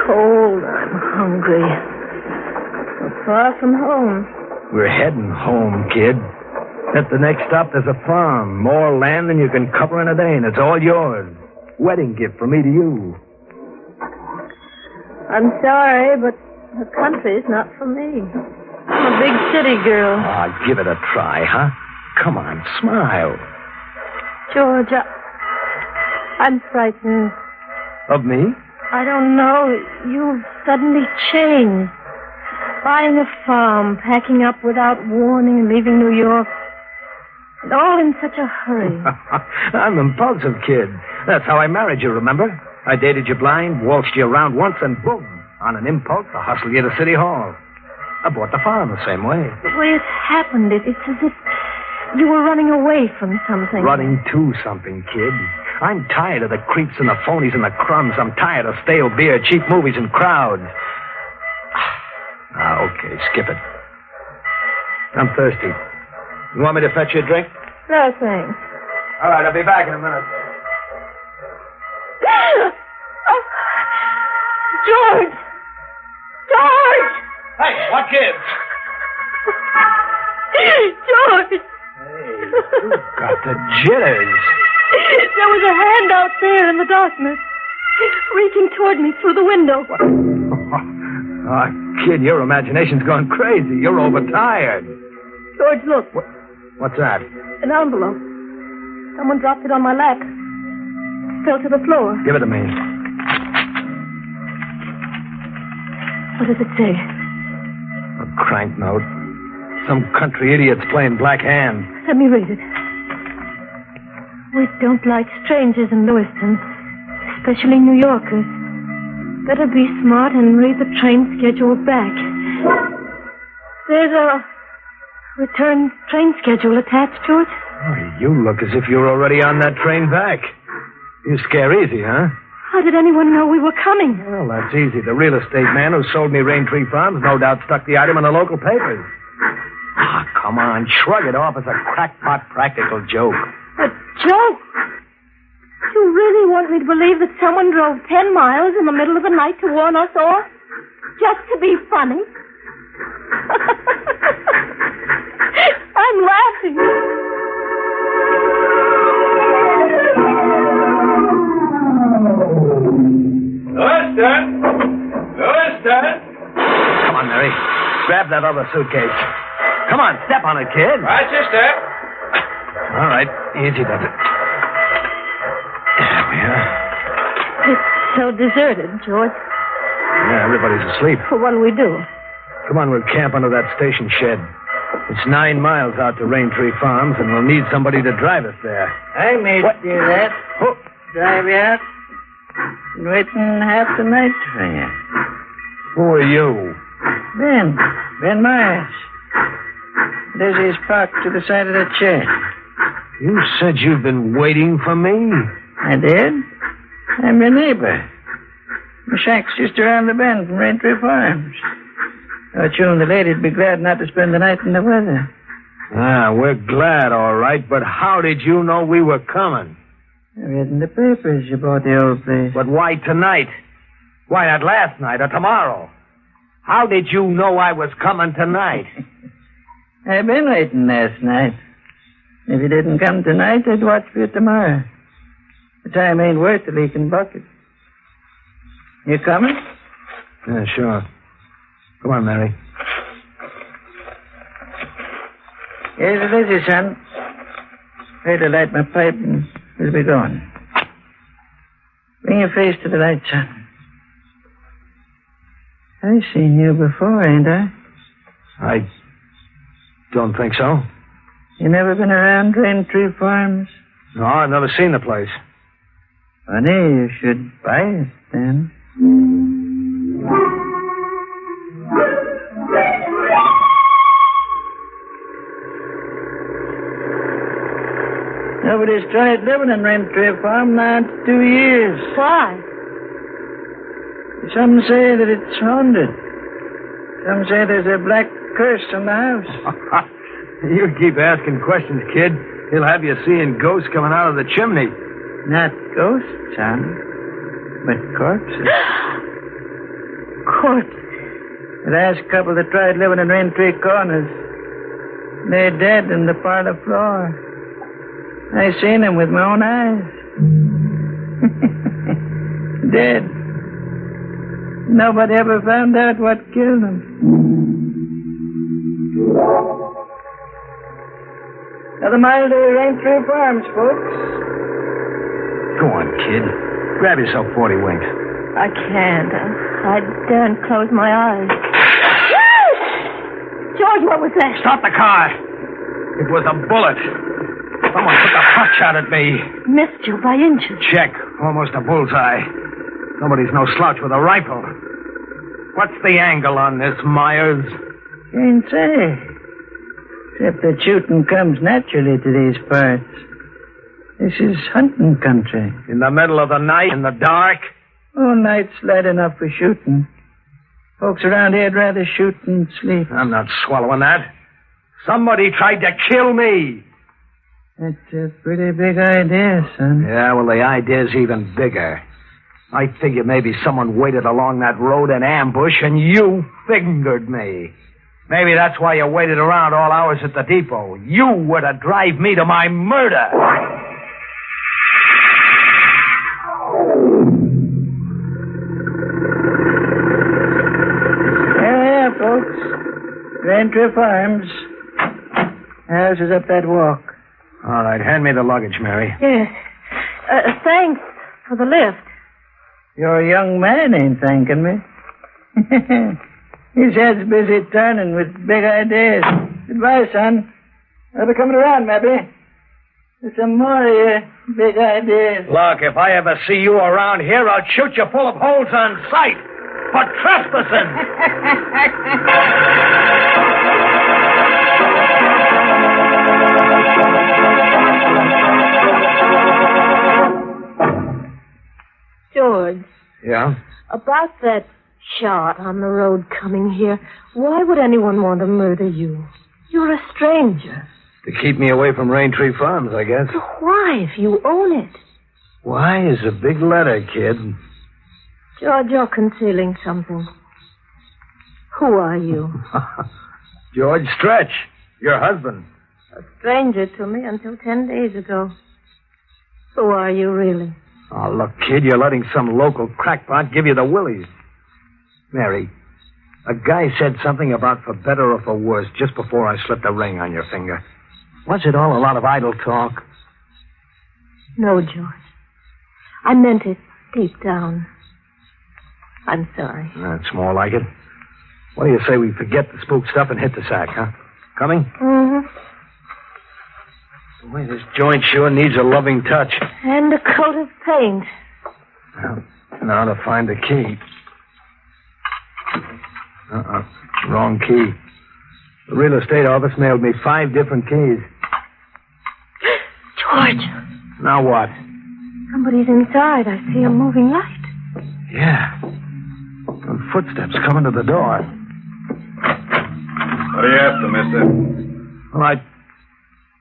Cold, I'm hungry. So far from home. We're heading home, kid. At the next stop, there's a farm. More land than you can cover in a day, and it's all yours. Wedding gift from me to you. I'm sorry, but the country's not for me. I'm a big city girl. Ah, give it a try, huh? Come on, smile. George, I'm frightened. Of me? I don't know. You've suddenly changed. Buying a farm, packing up without warning, and leaving New York. And all in such a hurry. I'm impulsive, kid. That's how I married you, remember? I dated you blind, waltzed you around once, and boom, on an impulse, I hustled you to City Hall. I bought the farm the same way. The way it happened, it's as if you were running away from something. Running to something, kid. I'm tired of the creeps and the phonies and the crumbs. I'm tired of stale beer, cheap movies, and crowds. Okay, skip it. I'm thirsty. You want me to fetch you a drink? No, thanks. All right, I'll be back in a minute. George! George! Hey, what kids? George! You've got the jitters. There was a hand out there in the darkness, reaching toward me through the window. Oh, kid, your imagination's gone crazy. You're overtired. George, look. What's that? An envelope. Someone dropped it on my lap. It fell to the floor. Give it to me. What does it say? A crank note. Some country idiot's playing black hand. Let me read it. We don't like strangers in Lewiston, especially New Yorkers. Better be smart and read the train schedule back. There's a return train schedule attached to it. Oh, you look as if you were already on that train back. You scare easy, huh? How did anyone know we were coming? Well, that's easy. The real estate man who sold me Rain Tree Farms no doubt stuck the item in the local papers. Ah, come on. Shrug it off as a crackpot practical joke. A joke? You really want me to believe that someone drove 10 miles in the middle of the night to warn us off? Just to be funny? I'm laughing. Lewiston! Come on, Mary. Grab that other suitcase. Come on, step on it, kid. Right, your step. All right, easy does it. There we are. It's so deserted, George. Yeah, everybody's asleep. What'll we do? Come on, we'll camp under that station shed. It's 9 miles out to Rain Tree Farms, and we'll need somebody to drive us there. I may do that. Oh. Drive you out. Been waiting half the night for you. Who are you? Ben Myers. Lizzie's parked to the side of the chair. You said you've been waiting for me? I did. I'm your neighbor. The shack's just around the bend from Raintree Farms. Thought you and the lady'd be glad not to spend the night in the weather. Ah, we're glad, all right, but how did you know we were coming? I read in the papers you bought the old place. But why tonight? Why not last night or tomorrow? How did you know I was coming tonight? I've been waiting last night. If you didn't come tonight, I'd watch for you tomorrow. The time ain't worth the leaking bucket. You coming? Yeah, sure. Come on, Mary. Here's the Lizzie, son. Wait to light my pipe and we'll be going. Bring your face to the light, son. I've seen you before, ain't I? I don't think so. You never been around Raintree Farms? No, I've never seen the place. Funny, you should buy it, then. Nobody's tried living in Raintree Farm now in 2 years. Why? Some say that it's haunted. Some say there's a black curse on the house. You keep asking questions, kid. He'll have you seeing ghosts coming out of the chimney. Not ghosts, son, but corpses. Corpses? The last couple that tried living in Raintree Corners, they're dead in the parlor floor. I seen them with my own eyes. Dead. Nobody ever found out what killed them. Another mile to Raintree Farms, folks. Go on, kid. Grab yourself 40 winks. I can't. I daren't close my eyes. George, what was that? Stop the car. It was a bullet. Someone took a pot shot at me. Missed you by inches. Check. Almost a bullseye. Nobody's no slouch with a rifle. What's the angle on this, Myers? Can't say. Except that shooting comes naturally to these parts. This is hunting country. In the middle of the night, in the dark? Oh, night's light enough for shooting. Folks around here'd rather shoot than sleep. I'm not swallowing that. Somebody tried to kill me. That's a pretty big idea, son. Yeah, well, the idea's even bigger. I figure maybe someone waited along that road in ambush and you fingered me. Maybe that's why you waited around all hours at the depot. You were to drive me to my murder. Yeah, folks. Raintree Farms. House is up that walk. All right, hand me the luggage, Mary. Yes. Thanks for the lift. Your young man ain't thanking me. His head's busy turning with big ideas. Goodbye, son. I'll be coming around, maybe. With some more of your big ideas. Look, if I ever see you around here, I'll shoot you full of holes on sight for trespassing. George. Yeah? About that shot on the road coming here, why would anyone want to murder you? You're a stranger. To keep me away from Raintree Farms, I guess. Why, if you own it? Why is a big letter, kid. George, you're concealing something. Who are you? George Stretch, your husband. A stranger to me until 10 days ago. Who are you, really? Oh, look, kid, you're letting some local crackpot give you the willies. Mary, a guy said something about for better or for worse just before I slipped a ring on your finger. Was it all a lot of idle talk? No, George. I meant it deep down. I'm sorry. That's more like it. What do you say we forget the spook stuff and hit the sack, huh? Coming? Mm-hmm. Boy, this joint sure needs a loving touch. And a coat of paint. Well, now to find the key. Wrong key. The real estate office mailed me 5 different keys. George, Now what? somebody's inside. I see a moving light. Yeah. Some footsteps coming to the door. What are you after, mister? Well,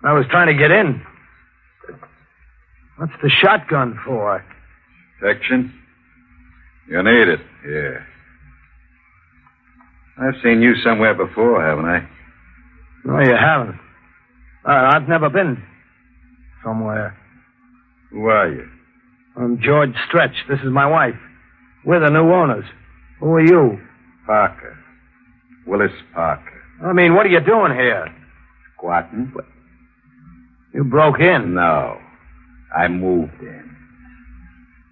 I was trying to get in. What's the shotgun for? Protection? You need it, yeah. I've seen you somewhere before, haven't I? No, you haven't. I've never been somewhere. Who are you? I'm George Stretch. This is my wife. We're the new owners. Who are you? Parker. Willis Parker. I mean, what are you doing here? Squatting? You broke in. No. I moved in.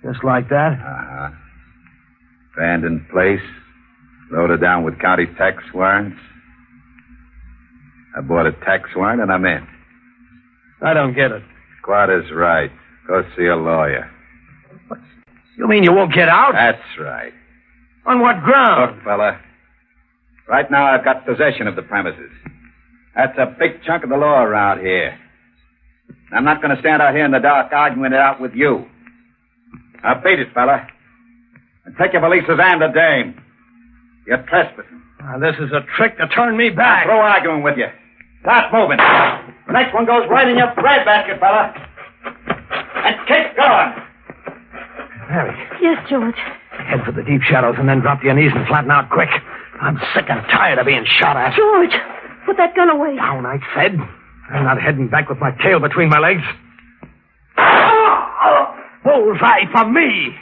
Just like that? Uh-huh. Abandoned place. Loaded down with county tax warrants. I bought a tax warrant and I'm in. I don't get it. Squatter's right. Go see a lawyer. You mean you won't get out? That's right. On what ground? Look, fella. Right now I've got possession of the premises. That's a big chunk of the law around here. I'm not going to stand out here in the dark arguing it out with you. Now beat it, fella. And take your valises and the dame. You're trespassing. This is a trick to turn me back. Throw arguing with you. Start moving. The next one goes right in your breadbasket, fella. And keep going. Mary, Yes, George. head for the deep shadows and then drop to your knees and flatten out quick. I'm sick and tired of being shot at. George, put that gun away. Down, I said. I'm not heading back with my tail between my legs. Bullseye for me.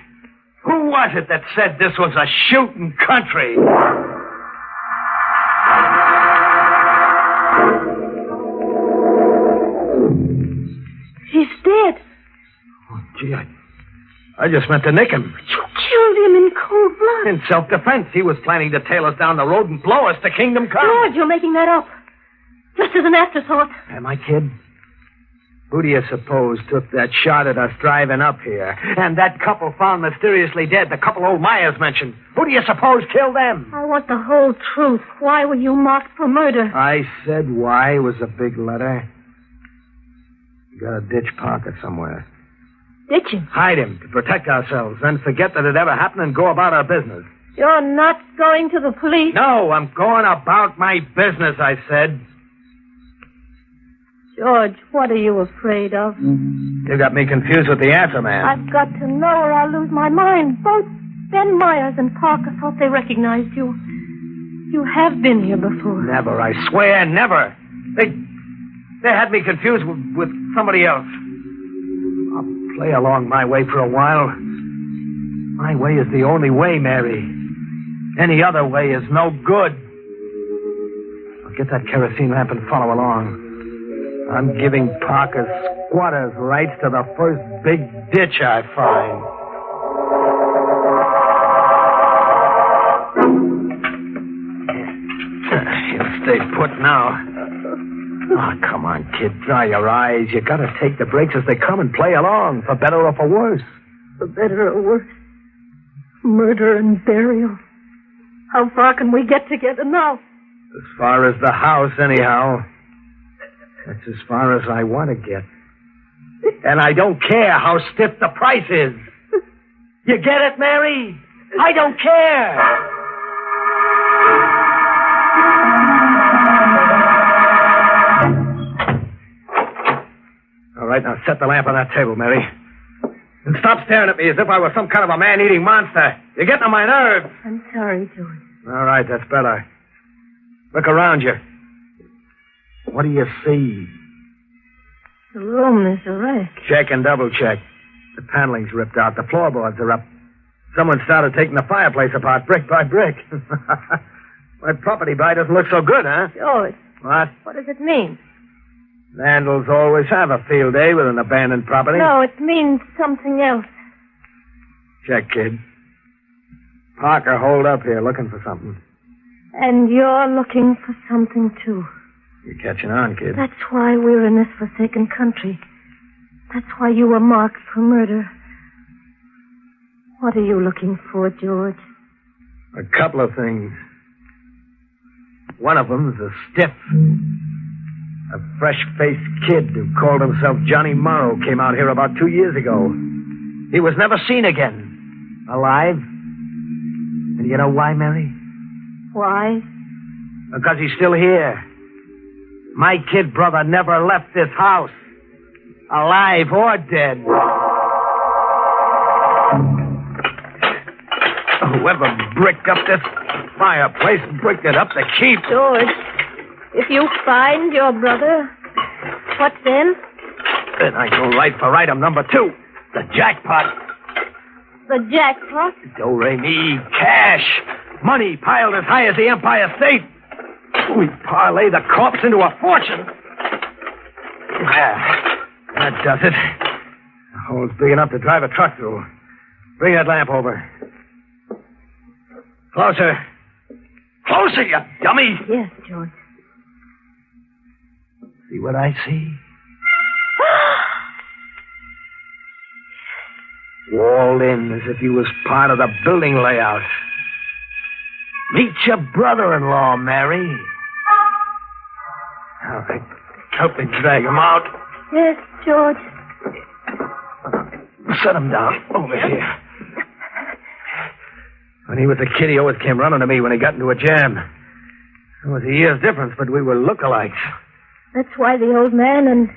Who was it that said this was a shooting country? He's dead. Oh, gee, I just meant to nick him. You killed him in cold blood. In self-defense. He was planning to tail us down the road and blow us to kingdom come. George, you're making that up. Just as an afterthought. Am I, kid? Who do you suppose took that shot at us driving up here? And that couple found mysteriously dead, the couple old Myers mentioned. Who do you suppose killed them? I want the whole truth. Why were you marked for murder? I said why was a big letter. You gotta ditch Parker somewhere. Ditch him? Hide him to protect ourselves, then forget that it ever happened and go about our business. You're not going to the police? No, I'm going about my business, I said. George, what are you afraid of? You got me confused with the answer, man. I've got to know or I'll lose my mind. Both Ben Myers and Parker thought they recognized you. You have been here before. Never, I swear, never. They had me confused with somebody else. I'll play along my way for a while. My way is the only way, Mary. Any other way is no good. I'll get that kerosene lamp and follow along. I'm giving Parker's squatters rights to the first big ditch I find. He'll stay put now. Oh, come on, kid. Dry your eyes. You gotta take the breaks as they come and play along, for better or for worse. For better or worse. Murder and burial. How far can we get together now? As far as the house, anyhow. That's as far as I want to get. And I don't care how stiff the price is. You get it, Mary? I don't care. All right, now set the lamp on that table, Mary. And stop staring at me as if I were some kind of a man-eating monster. You're getting on my nerves. I'm sorry, George. All right, that's better. Look around you. What do you see? The room is a wreck. Check and double check. The paneling's ripped out. The floorboards are up. Someone started taking the fireplace apart brick by brick. My property buy doesn't look so good, huh? George. What? What does it mean? Vandals always have a field day with an abandoned property. No, it means something else. Check, kid. Parker holed up here looking for something. And you're looking for something, too. You're catching on, kid. That's why we're in this forsaken country. That's why you were marked for murder. What are you looking for, George? A couple of things. One of them's a stiff. A fresh-faced kid who called himself Johnny Morrow came out here about 2 years ago. He was never seen again. Alive. And you know why, Mary? Why? Because he's still here. My kid brother never left this house. Alive or dead. Whoever bricked up this fireplace bricked it up to keep. George, if you find your brother, what then? Then I go right for item number 2, the jackpot. The jackpot? Do-re-mi, cash. Money piled as high as the Empire State. We parlay the corpse into a fortune. That does it. The hole's big enough to drive a truck through. Bring that lamp over. Closer. Closer, you dummy. Yes, George. See what I see? Walled in as if he was part of the building layout. Meet your brother-in-law, Mary. All right. Help me drag him out. Yes, George. Set him down over here. When he was a kid, he always came running to me when he got into a jam. There was a year's difference, but we were lookalikes. That's why the old man and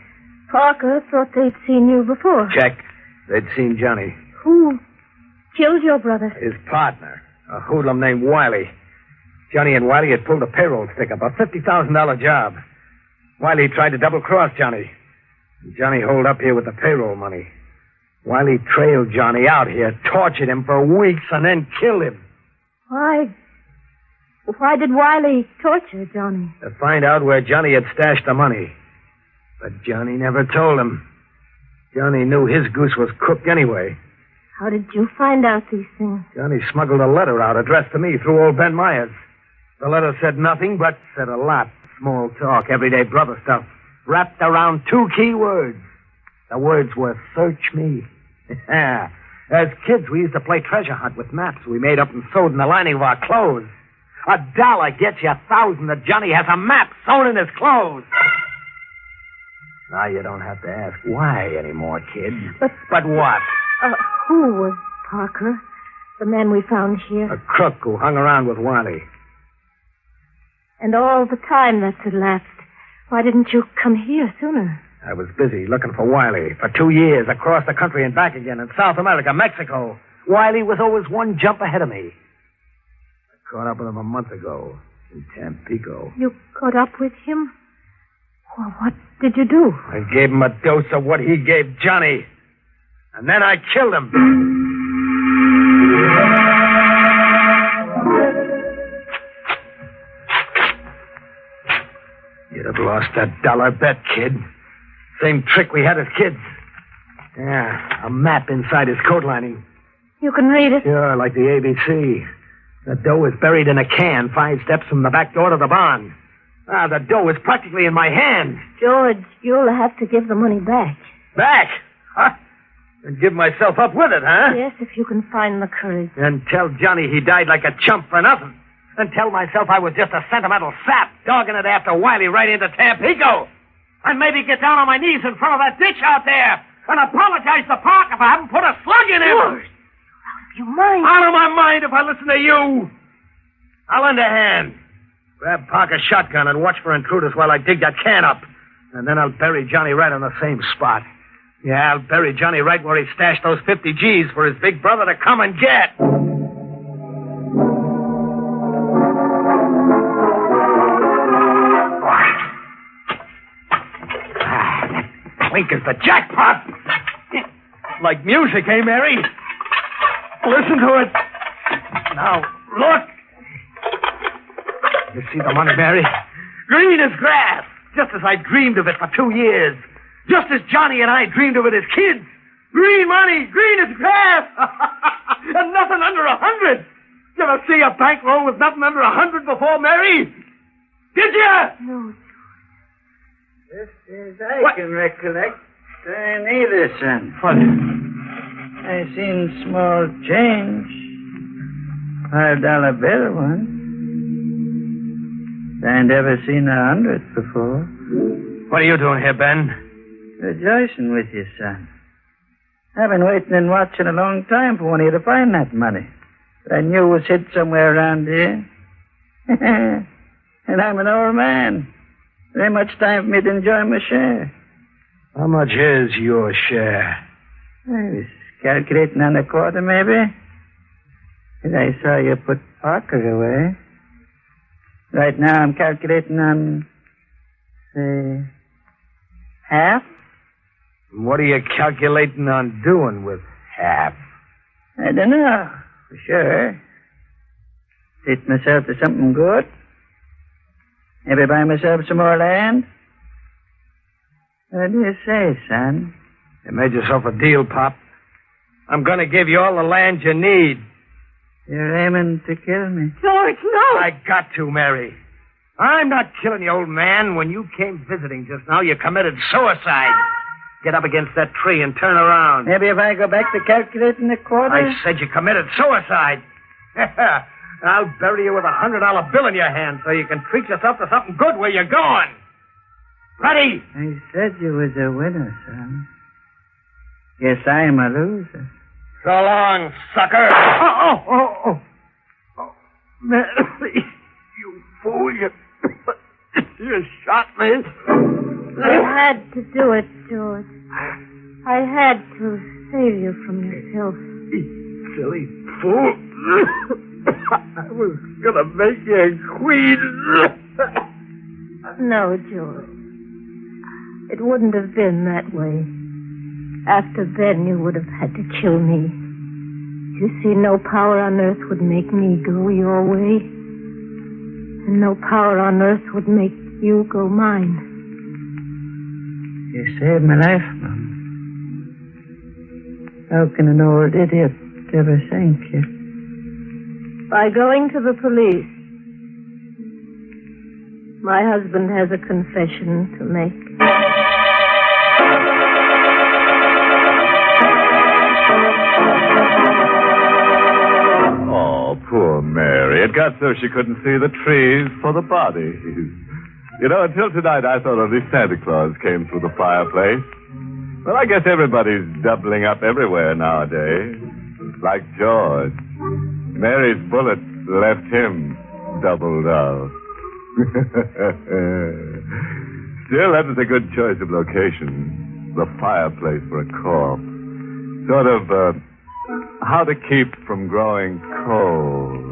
Parker thought they'd seen you before. Check. They'd seen Johnny. Who killed your brother? His partner, a hoodlum named Wiley. Johnny and Wiley had pulled a payroll stick-up, a $50,000 job. Wiley tried to double-cross Johnny. Johnny holed up here with the payroll money. Wiley trailed Johnny out here, tortured him for weeks, and then killed him. Why? Why did Wiley torture Johnny? To find out where Johnny had stashed the money. But Johnny never told him. Johnny knew his goose was cooked anyway. How did you find out these things? Johnny smuggled a letter out addressed to me through old Ben Myers. The letter said nothing, but said a lot. Small talk, everyday brother stuff. Wrapped around 2 key words. The words were, search me. As kids, we used to play treasure hunt with maps we made up and sewed in the lining of our clothes. $1 gets you 1,000 that Johnny has a map sewn in his clothes. Now you don't have to ask why anymore, kid. But what? Who was Parker, the man we found here? A crook who hung around with Wiley. And all the time that's elapsed, why didn't you come here sooner? I was busy looking for Wiley for 2 years, across the country and back again, in South America, Mexico. Wiley was always one jump ahead of me. I caught up with him a month ago in Tampico. You caught up with him? Well, what did you do? I gave him a dose of what he gave Johnny. And then I killed him. You'd have lost that $1 bet, kid. Same trick we had as kids. Yeah, a map inside his coat lining. You can read it? Sure, like the ABC. The dough is buried in a can 5 steps from the back door to the barn. The dough is practically in my hand. George, you'll have to give the money back. Back? Huh? And give myself up with it, huh? Yes, if you can find the courage. And tell Johnny he died like a chump for nothing. And tell myself I was just a sentimental sap dogging it after Wiley right into Tampico. And maybe get down on my knees in front of that ditch out there and apologize to Parker if I haven't put a slug in him. George, out of your mind. Out of my mind if I listen to you. I'll lend a hand. Grab Parker's shotgun and watch for intruders while I dig that can up. And then I'll bury Johnny right on the same spot. Yeah, I'll bury Johnny right where he stashed those 50 G's for his big brother to come and get. That clink is the jackpot. Like music, eh, Mary? Listen to it. Now, look. You see the money, Mary? Green as grass. Just as I dreamed of it for 2 years. Just as Johnny and I dreamed of it as kids. Green money, green as grass. And nothing under 100. You ever see a bankroll with nothing under 100 before, Mary? Did you? No. Just as I can recollect, neither, son. What? I seen small change. $5 bill one. I ain't ever seen 100 before. What are you doing here, Ben? Rejoicing with you, son. I've been waiting and watching a long time for one of you to find that money. I knew it was hid somewhere around here. And I'm an old man. There ain't much time for me to enjoy my share. How much is your share? I was calculating on a quarter, maybe. And I saw you put Parker away. Right now I'm calculating on, say, half. What are you calculating on doing with half? I don't know, for sure. Treat myself to something good. Maybe buy myself some more land. What do you say, son? You made yourself a deal, Pop. I'm going to give you all the land you need. You're aiming to kill me. George, no! I got to, Mary. I'm not killing you, old man. When you came visiting just now, you committed suicide. Get up against that tree and turn around. Maybe if I go back to calculating the quarter? I said you committed suicide. I'll bury you with $100 bill in your hand so you can treat yourself to something good where you're going. Ready? I said you was a winner, son. Guess I'm a loser. So long, sucker. Oh. Mary, you fool. You shot me. I had to do it, George. I had to save you from yourself. Silly fool. I was going to make you a queen. No, George. It wouldn't have been that way. After then, you would have had to kill me. You see, no power on earth would make me go your way. And no power on earth would make you go mine. You saved my life, Mom. How can an old idiot ever thank you? By going to the police. My husband has a confession to make. Oh, poor Mary. It got so she couldn't see the trees for the bodies. You know, until tonight I thought only Santa Claus came through the fireplace. Well, I guess everybody's doubling up everywhere nowadays. Like George. Mary's bullets left him doubled up. Still, that was a good choice of location. The fireplace for a corpse. Sort of, how to keep from growing cold.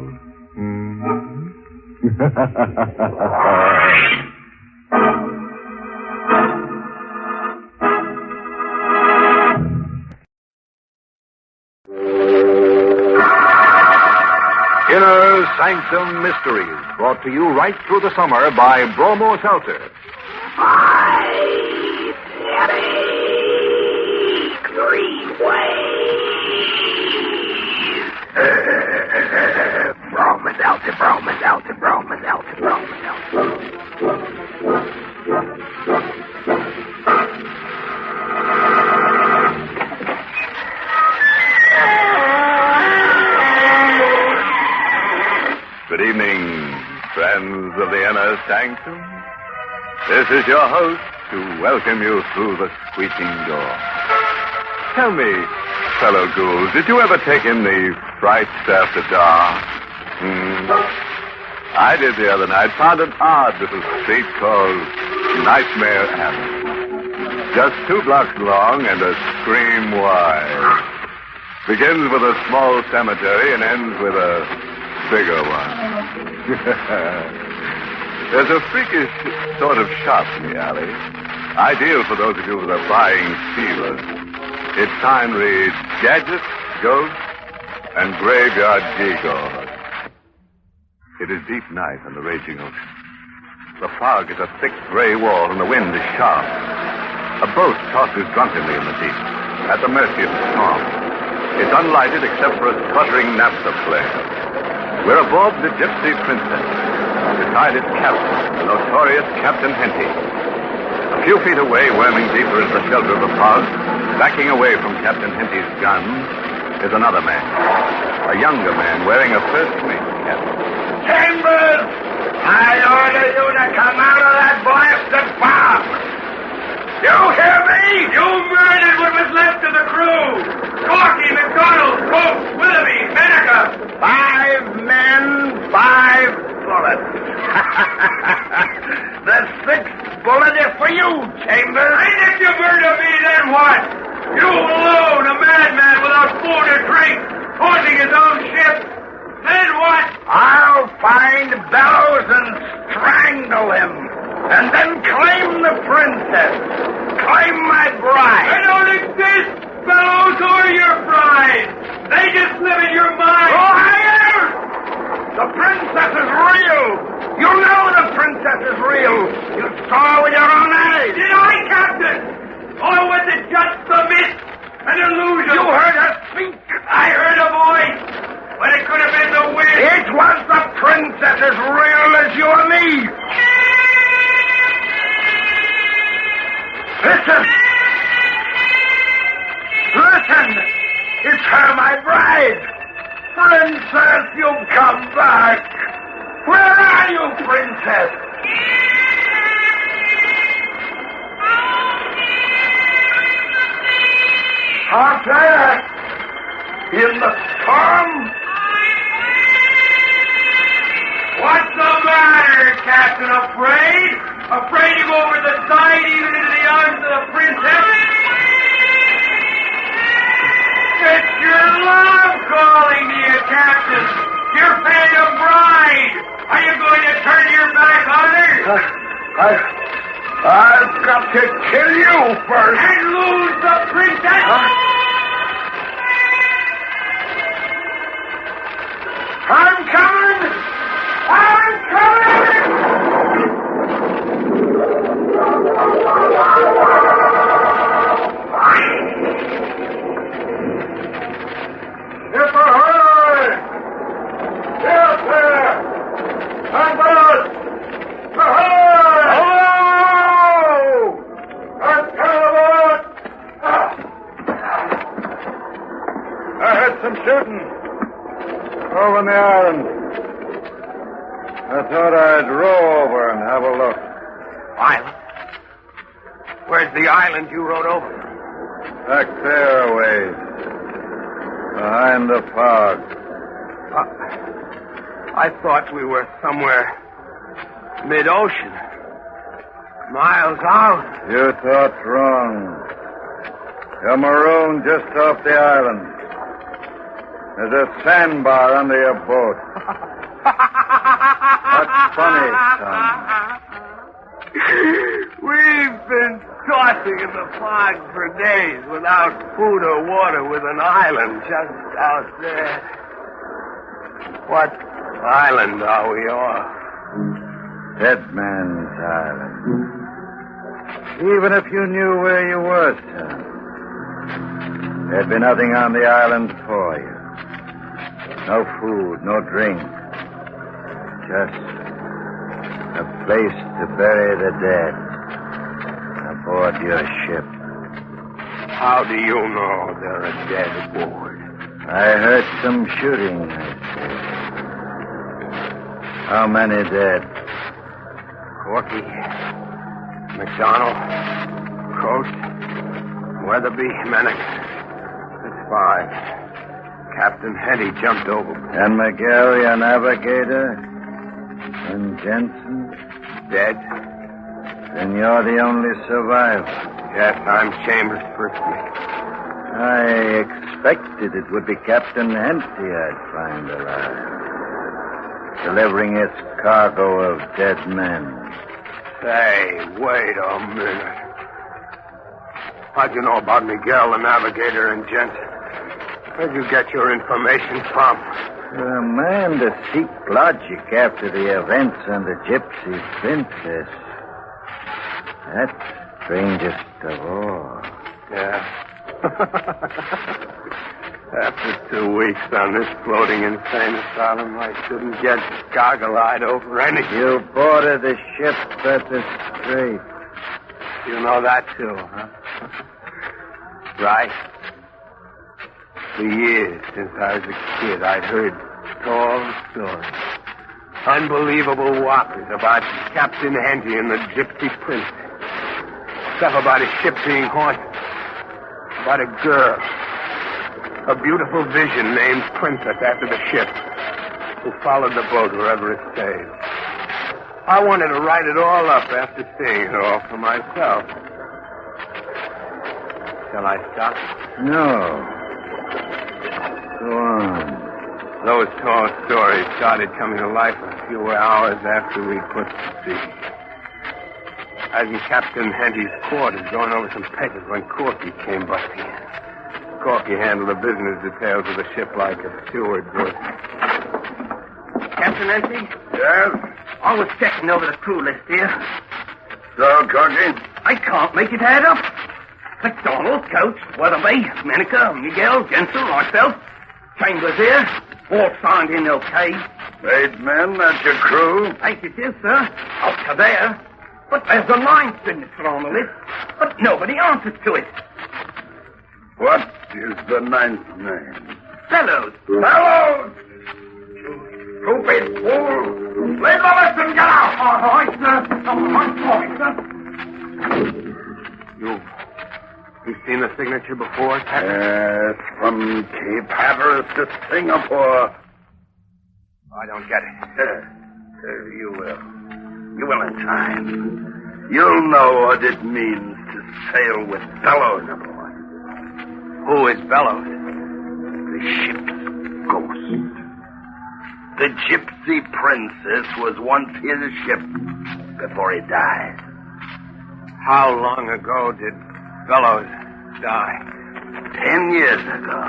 Inner Sanctum Mysteries, brought to you right through the summer by Bromo Seltzer. Good evening, friends of the Inner Sanctum. This is your host to welcome you through the squeaking door. Tell me, fellow ghouls, did you ever take in the frights after dark? I did the other night. Found an odd little street called Nightmare Alley. Just 2 blocks long and a scream wide. Begins with a small cemetery and ends with a bigger one. There's a freakish sort of shop in the alley. Ideal for those of you that are buying stealers. Its sign reads, Gadgets, Ghosts, and Graveyard Gigos. It is deep night on the raging ocean. The fog is a thick gray wall and the wind is sharp. A boat tosses drunkenly in the deep, at the mercy of the storm. It's unlighted except for a sputtering naphtha flare. We're aboard the Gypsy Princess. Beside its captain, the notorious Captain Henty. A few feet away, worming deeper into the shelter of the fog, backing away from Captain Henty's gun, is another man. A younger man wearing a first mate cap. Chambers! I order you to come out of that blasted box! You hear me? You murdered what was left of the crew! Corky, McDonald, Coates, Willoughby, Mennica! 5 men, 5 bullets. The 6th bullet is for you, Chambers. And if you murder me, then what? You alone, a madman without food or drink, haunting his own ship. Then what? I'll find Bellows and strangle him. And then claim the princess. Claim my bride. They don't exist, Bellows, or your bride. They just live in your mind. Liar! The princess is real. You know the princess is real. You saw with your own eyes. Did I, Captain? Or was it just a myth? An illusion? You heard her speak. I heard a voice. But it could have been the wind. It was the princess as real as you and me. Listen. Listen. It's her, my bride. Princess, you've come back. Where are you, princess? Out there. In the storm. What's the matter, Captain? Afraid? Afraid to go over the side, even into the arms of the princess? It's your love calling to you, Captain. Your phantom bride. Are you going to turn your back on her? I've got to kill you first. And lose the princess? I'm coming! I'm coming! It's a hurry! Yes, sir! I'm good! Hello! I'm coming! I heard some shooting. Over on the island. I thought I'd row over and have a look. Island? Where's the island you rode over? Back there a ways. Behind the fog. I thought we were somewhere mid-ocean. Miles out. You thought wrong. You're marooned just off the island. There's a sandbar under your boat. What's funny, son? We've been tossing in the fog for days without food or water with an island just out there. What island are we off? Dead Man's Island. Even if you knew where you were, son, there'd be nothing on the island for you. No food, no drink. Just a place to bury the dead aboard your ship. How do you know there are dead aboard? I heard some shooting, I said. How many dead? Corky, McDonald, Coates, Weatherby, Mennica. It's 5. Captain Henty jumped over. And Miguel, your navigator? And Jensen? Dead. Then you're the only survivor. Yes, I'm Chambers' first mate. I expected it would be Captain Henty I'd find alive. Delivering its cargo of dead men. Say, wait a minute. How'd you know about Miguel, the navigator, and Jensen? Where'd you get your information from? You're a man to seek logic after the events on the Gypsy Princess. That's strangest of all. Yeah. After 2 weeks on this floating insane asylum, I shouldn't get goggle-eyed over anything. You boarded the ship at the Strait. You know that, too, huh? Right. For years, since I was a kid, I'd heard tall stories. Unbelievable whoppers about Captain Henty and the Gypsy Prince. Stuff about a ship being haunted. About a girl. A beautiful vision named Princess after the ship, who followed the boat wherever it sailed. I wanted to write it all up after seeing it all for myself. Shall I stop? No. Go on. Those tall stories started coming to life a few hours after we put to sea. I was in Captain Henty's quarters going over some papers when Corky came busting in. Corky handled the business details of the ship like a steward would. Captain Henty? Yes? I was checking over the crew list here. So, Corky? I can't make it add up. McDonald, Coates, Weatherby, Menica, Miguel, Jensen, myself, Chambers here, all signed in okay. 8 men, that's your crew? 8 it is, sir. Up to there. But there's a 9th signature on the list, but nobody answers to it. What is the 9th name? Fellows. Fellows! Stupid fool! Leave the list and get out! All right, sir. I'm sorry, sir. You've seen the signature before, Captain? Yes, from Cape Hatteras to Singapore. I don't get it. You will. You will in time. You'll know what it means to sail with Bellows aboard. Who is Bellows? The ship's ghost. The Gypsy Princess was once his ship before he died. How long ago did Bellows die? 10 years ago.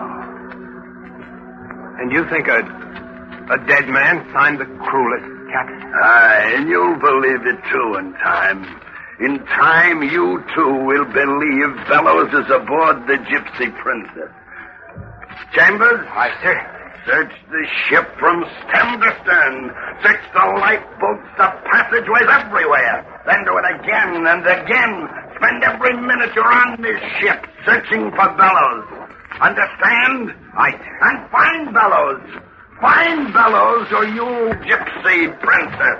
And you think a dead man signed the crew list, Captain? Aye, and you'll believe it too in time. In time, you too will believe Bellows is aboard the Gypsy Princess. Chambers? Aye, sir. Search the ship from stem to stern. Search the lifeboats, the passageways, everywhere. Then do it again and again. Spend every minute you're on this ship searching for Bellows. Understand? Aye, sir. And find Bellows. Find Bellows or you Gypsy Princess.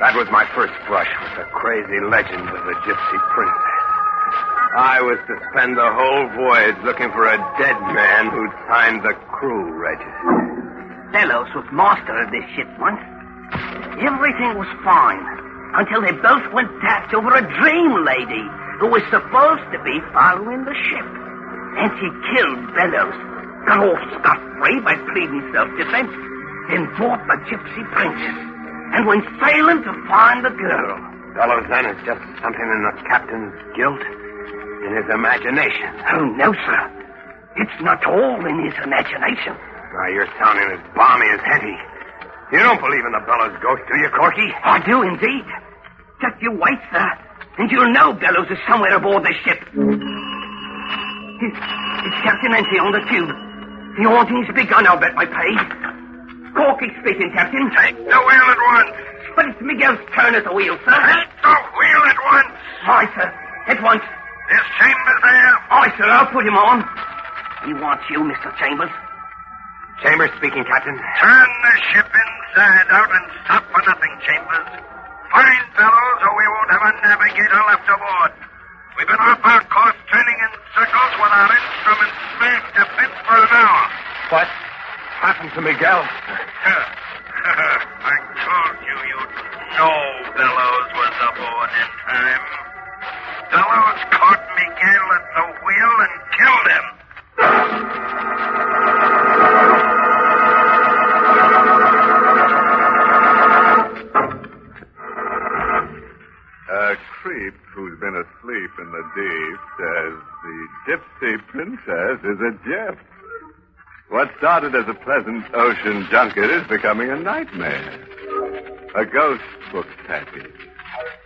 That was my first brush with the crazy legend of the Gypsy Princess. I was to spend the whole voyage looking for a dead man who'd signed the crew register. Bellows was master of this ship once. Everything was fine until they both went daft over a dream lady who was supposed to be following the ship. And she killed Bellows, got off scot-free by pleading self-defense, then bought the Gypsy Princess, and went sailing to find the girl. Bellows then is just something in the captain's guilt, in his imagination. Oh, no, sir. It's not all in his imagination. Now, you're sounding as balmy as Henty. You don't believe in the Bellows ghost, do you, Corky? I do indeed. Just you wait, sir, and you'll know Bellows is somewhere aboard this ship. It's Captain Henty on the tube. The haunting's begun, I'll bet my pay. Corky speaking, Captain. Take the wheel at once. But it's Miguel's turn at the wheel, sir. Take the wheel at once. Aye, sir. At once. Is Chambers there? Aye, sir. I'll put him on. He wants you, Mr. Chambers. Chambers speaking, Captain. Turn the ship inside out and stop for nothing, Chambers. Find Bellows or we won't have a navigator left aboard. We've been off our course turning in circles with our instruments smashed to bits for an hour. What happened to Miguel? I told you you'd know Bellows was aboard in time. Bellows caught Miguel at the wheel and killed him. A creep who's been asleep in the deep says the Gypsy Princess is a gift. What started as a pleasant ocean junket is becoming a nightmare. A ghost book package.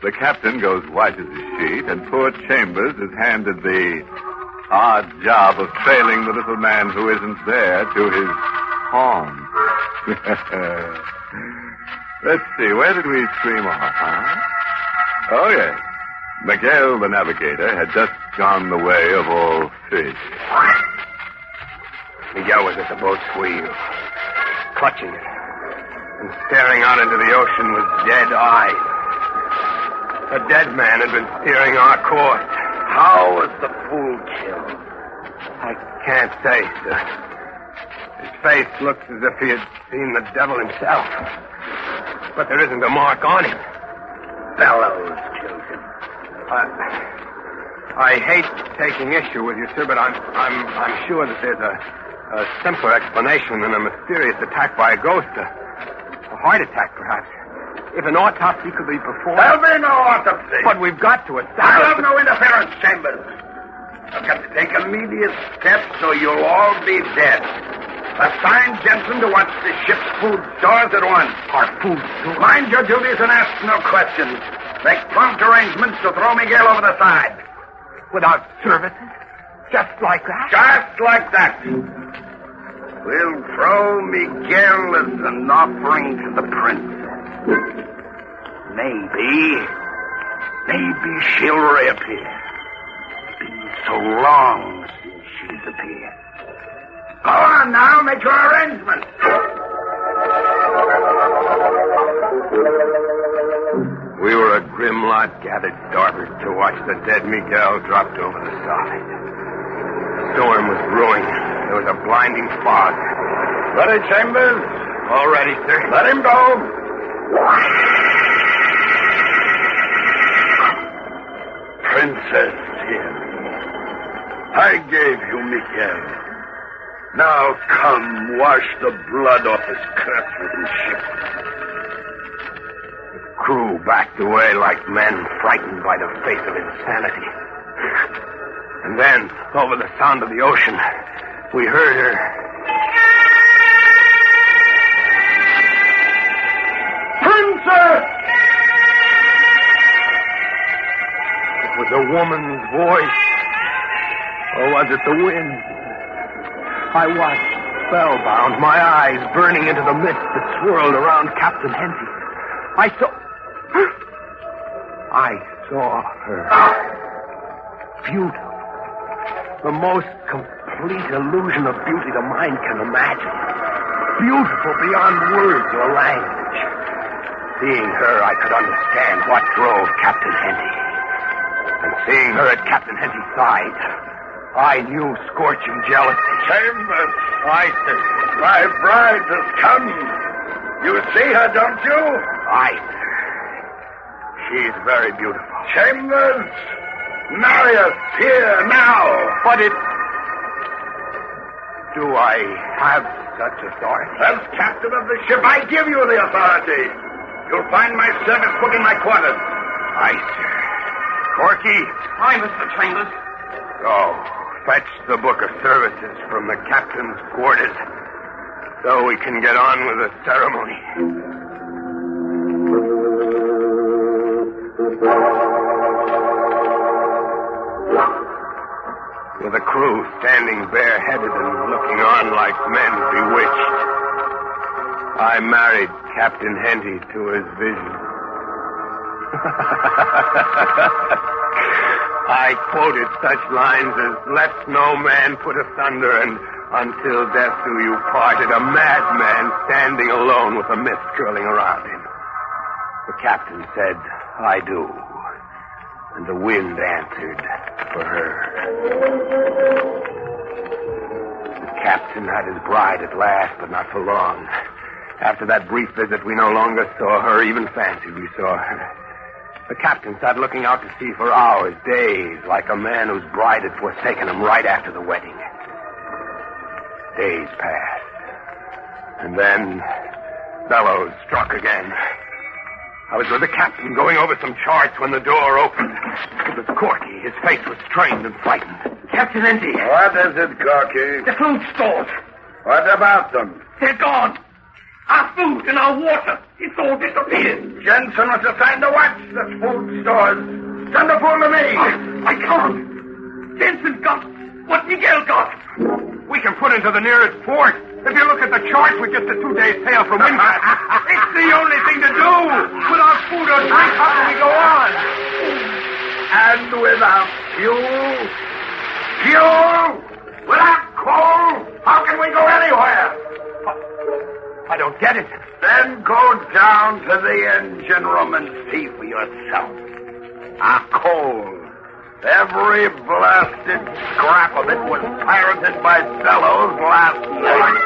The captain goes white as a sheet, and poor Chambers is handed the odd job of trailing the little man who isn't there to his home. Let's see, where did we stream off, huh? Oh, yes. Miguel, the navigator, had just gone the way of all fish. Miguel was at the boat's wheel, clutching it, and staring out into the ocean with dead eyes. A dead man had been steering our course. How was the fool killed? I can't say, sir. His face looks as if he had seen the devil himself. But there isn't a mark on him. Bellows killed him. I hate taking issue with you, sir, but I'm sure that there's a simpler explanation than a mysterious attack by a ghost. A heart attack, perhaps. If an autopsy could be performed... There'll be no autopsy. But we've got to establish... I'll have no interference, Chambers. I've got to take immediate steps or you'll all be dead. Assign Jensen to watch the ship's food stores at once. Our food stores? Mind your duties and ask no questions. Make prompt arrangements to throw Miguel over the side. Without services? Just like that? Just like that. We'll throw Miguel as an offering to the princess. Maybe she'll reappear. It's been so long since she's appeared. Go on now, make your arrangements. We were a grim lot gathered starboard to watch the dead Miguel dropped over the side. The storm was brewing. There was a blinding fog. Ready, Chambers? All ready, sir. Let him go. Princess, hear me. I gave you Miguel. Now come, wash the blood off his cursed ship. The crew backed away like men frightened by the face of insanity. And then, over the sound of the ocean, we heard her. Princess! It was a woman's voice. Or was it the wind? I watched, spellbound, my eyes burning into the mist that swirled around Captain Henty. I saw her. Beautiful. The most complete illusion of beauty the mind can imagine. Beautiful beyond words or language. Seeing her, I could understand what drove Captain Henty. And seeing her at Captain Henty's side, I knew scorching jealousy. Chambers, sir. my bride has come. You see her, don't you? Aye, sir. She's very beautiful. Chambers, marry us here now. But do I have such authority? As captain of the ship, I give you the authority. You'll find my service book in my quarters. Aye, sir. Corky? Aye, Mr. Chambers. Go. Fetch the book of services from the captain's quarters so we can get on with the ceremony. With the crew standing bareheaded and looking on like men bewitched, I married Captain Henty to his vision. I quoted such lines as, "Let no man put asunder, and until death do you parted, a madman standing alone with a mist curling around him." The captain said, "I do." And the wind answered for her. The captain had his bride at last, but not for long. After that brief visit, we no longer saw her, even fancied we saw her. The captain sat looking out to sea for hours, days, like a man whose bride had forsaken him right after the wedding. Days passed. And then bellows struck again. I was with the captain going over some charts when the door opened. It was Corky. His face was strained and frightened. Captain Henty. What is it, Corky? The food stores. What about them? They're gone. Our food and our water. It's all disappeared. Jensen was assigned to watch the food stores. Send the fool to me. I can't. Jensen got what Miguel got. We can put into the nearest port. If you look at the chart, we're just a 2-day sail from Windward. It's the only thing to do. Without food or drink, how can we go on? And without fuel? Fuel? Without fool! How can we go anywhere? I don't get it. Then go down to the engine room and see for yourself. Our coal. Every blasted scrap of it was pirated by Bellows last night.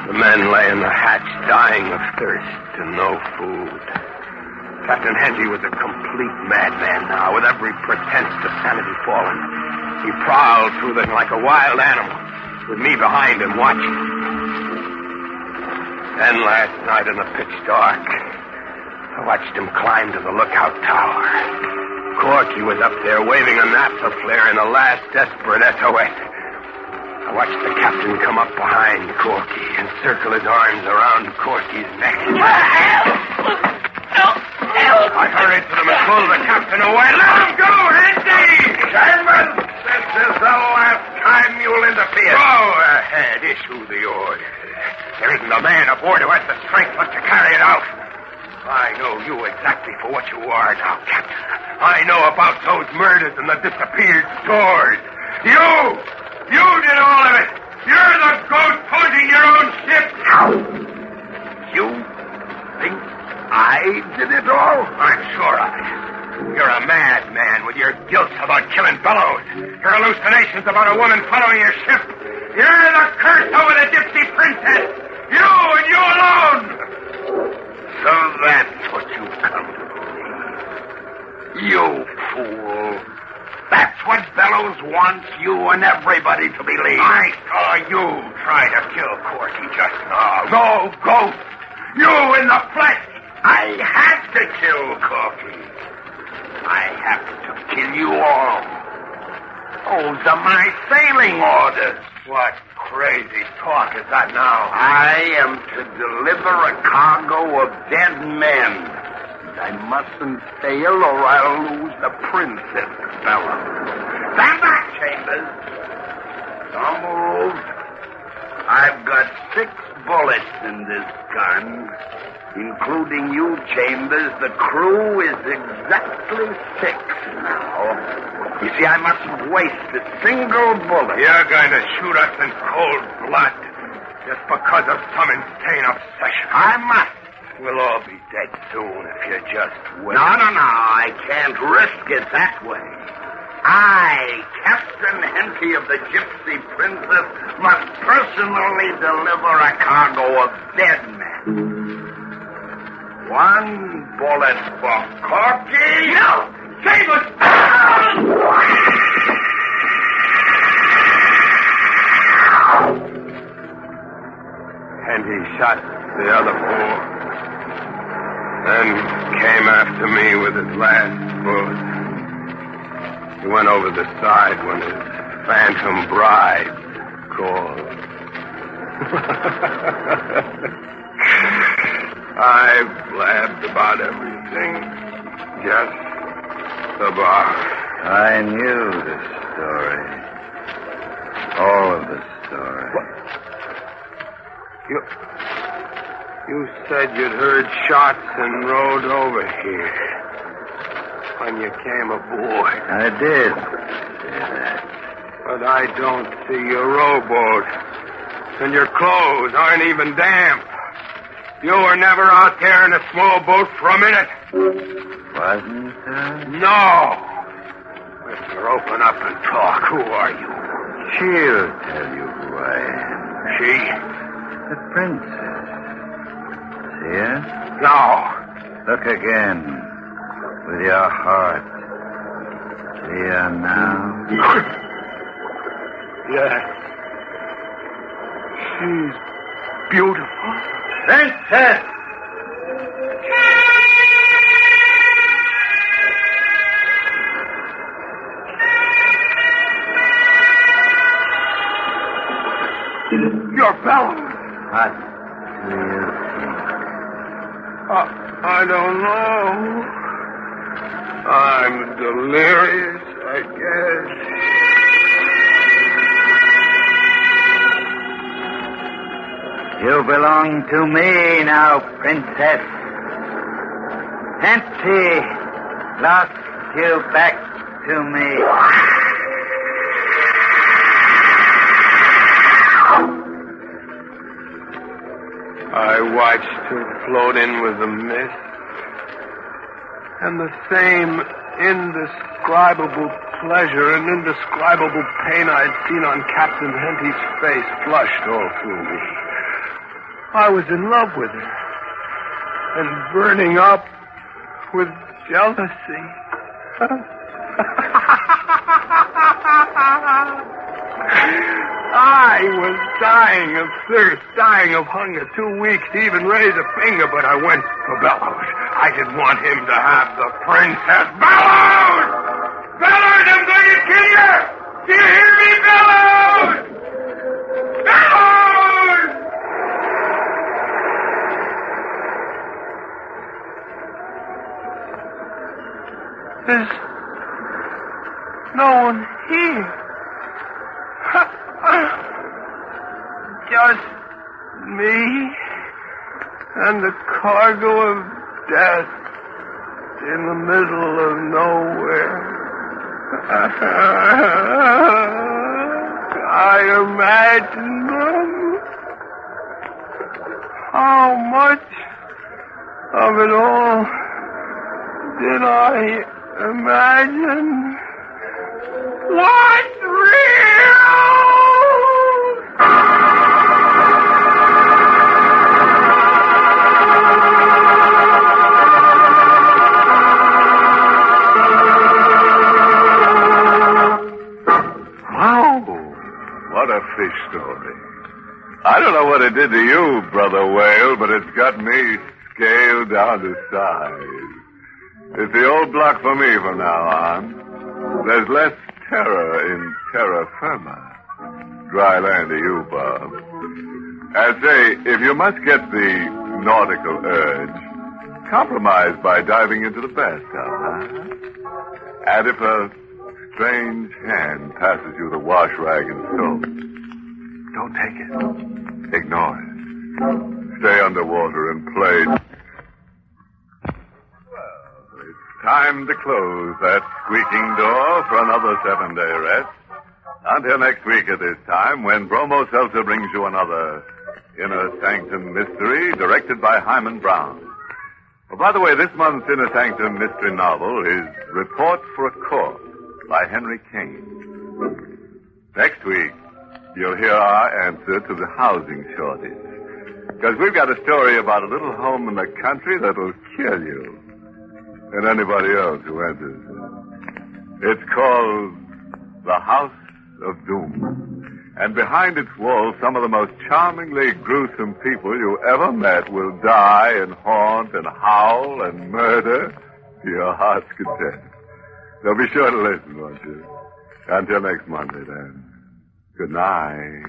The men lay in the hatch dying of thirst and no food. Captain Henty was a complete madman now, with every pretense of sanity fallen. He prowled through them like a wild animal, with me behind him watching. Then last night in the pitch dark, I watched him climb to the lookout tower. Corky was up there waving a naphtha flare in a last desperate SOS. I watched the captain come up behind Corky and circle his arms around Corky's neck. I hurried to them and pulled the captain away. Let him go, Henty! Chambers, this is the last time you'll interfere. Go ahead, issue the order. There isn't a man aboard who has the strength left to carry it out. I know you exactly for what you are now, Captain. I know about those murders and the disappeared stores. You did all of it. You're the ghost haunting your own ship. You think I did it all? I'm sure of it. You're a madman with your guilt about killing Bellows. Your hallucinations about a woman following your ship. You're the curse over the gypsy princess. You and you alone. So that's what you've come to believe. You fool. That's what Bellows wants you and everybody to believe. I saw you try to kill Corky just now. No, Ghost. You in the flesh. I had to kill Corky. I have to kill you all. Those are my sailing orders. What crazy talk is that now? I am to deliver a cargo of dead men. I mustn't fail or I'll lose the Princess Bella. Stand back, Chambers. Don't move. I've got 6 bullets in this gun, including you, Chambers. The crew is exactly 6 now. You see, I mustn't waste a single bullet. You're going to shoot us in cold blood just because of some insane obsession. I must. We'll all be dead soon if you just wait. No. I can't risk it that way. I, Captain Henty of the Gypsy Princess, must personally deliver a cargo of dead men. 1 bullet for Corky. No! Save us! Henty shot the other 4. Then came after me with his last bullet. He went over the side when his phantom bride called. I blabbed about everything. Just about. I knew the story. All of the story. What? You said you'd heard shots and rode over here when you came aboard. I did say that. But I don't see your rowboat. And your clothes aren't even damp. You were never out there in a small boat for a minute. Wasn't there? No. Mister, open up and talk. Who are you? She'll tell you who I am. She? The princess. See her? No. Look again. With your heart. See her now? Yes. She's beautiful. Princess! You're Bella. What do you think? I don't know. I'm delirious, I guess. You belong to me now, Princess. Henty lost you back to me. I watched her float in with the mist. And the same indescribable pleasure and indescribable pain I had seen on Captain Henty's face flushed all through me. I was in love with her and burning up with jealousy. I was dying of thirst, dying of hunger, too weak to even raise a finger, but I went for Bellows. I didn't want him to have the princess. Bellows! Bellows, I'm going to kill you! Do you hear me, Bellows? Bellows! There's no one here. Just me and the cargo of death in the middle of nowhere. I imagine them. How much of it all did I imagine? What's real? What a fish story. I don't know what it did to you, Brother Whale, but it's got me scaled down to size. It's the old block for me from now on. There's less terror in terra firma. Dry land to you, Bob. I say, if you must get the nautical urge, compromise by diving into the bathtub, huh? And if a strange hand passes you the wash rag and soap, don't take it. Ignore it. Stay underwater and play. Well, it's time to close that squeaking door for another 7-day rest. Until next week at this time, when Bromo Seltzer brings you another Inner Sanctum Mystery, directed by Himan Brown. Well, by the way, this month's Inner Sanctum Mystery novel is Report for a Corpse by Henry Kane. Next week, you'll hear our answer to the housing shortage. Because we've got a story about a little home in the country that'll kill you and anybody else who enters it. It's called The House of Doom. And behind its walls, some of the most charmingly gruesome people you ever met will die and haunt and howl and murder to your heart's content. So be sure to listen, won't you? Until next Monday, then. Good night.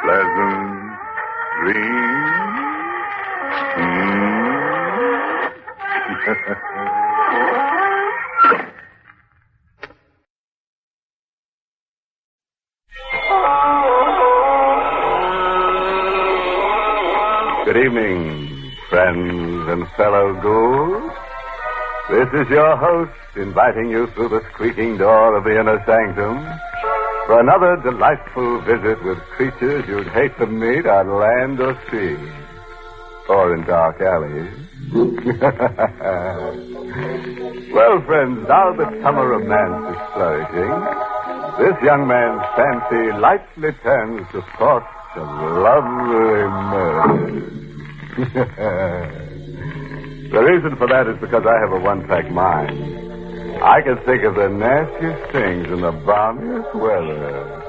Pleasant dreams. Good evening, friends and fellow ghouls. This is your host inviting you through the squeaking door of the Inner Sanctum for another delightful visit with creatures you'd hate to meet on land or sea, or in dark alleys. Well, friends, now that summer romance is flourishing, this young man's fancy lightly turns to thoughts of lovely murder. The reason for that is because I have a one-pack mind. I can think of the nastiest things in the balmiest weather.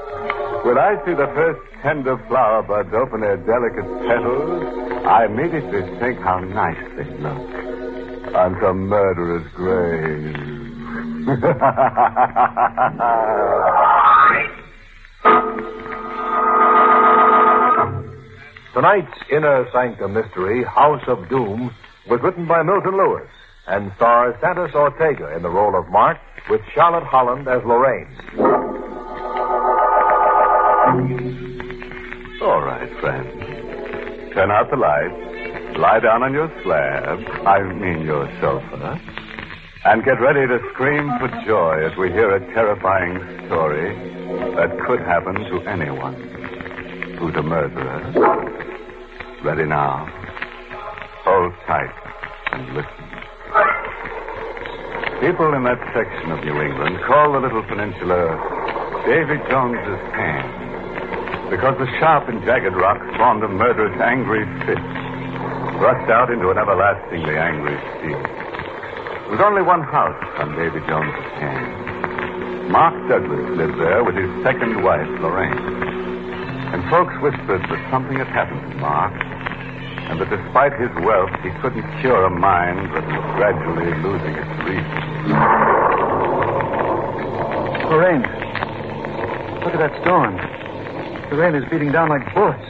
When I see the first tender flower buds open their delicate petals, I immediately think how nice they look on some murderer's grave. Tonight's Inner Sanctum Mystery, House of Doom, was written by Milton Lewis and stars Santos Ortega in the role of Mark, with Charlotte Holland as Lorraine. All right, friends. Turn out the lights, lie down on your slab, your sofa, and get ready to scream for joy as we hear a terrifying story that could happen to anyone who's a murderer. Ready now. Hold tight and listen. People in that section of New England call the little peninsula Davy Jones's Pan because the sharp and jagged rocks formed a murderous, angry fist, thrust out into an everlastingly angry sea. There was only one house on Davy Jones's Pan. Mark Douglas lived there with his second wife, Lorraine. And folks whispered that something had happened to Mark, and that despite his wealth, he couldn't cure a mind that was gradually losing its reason. Lorraine, look at that storm. The rain is beating down like bullets.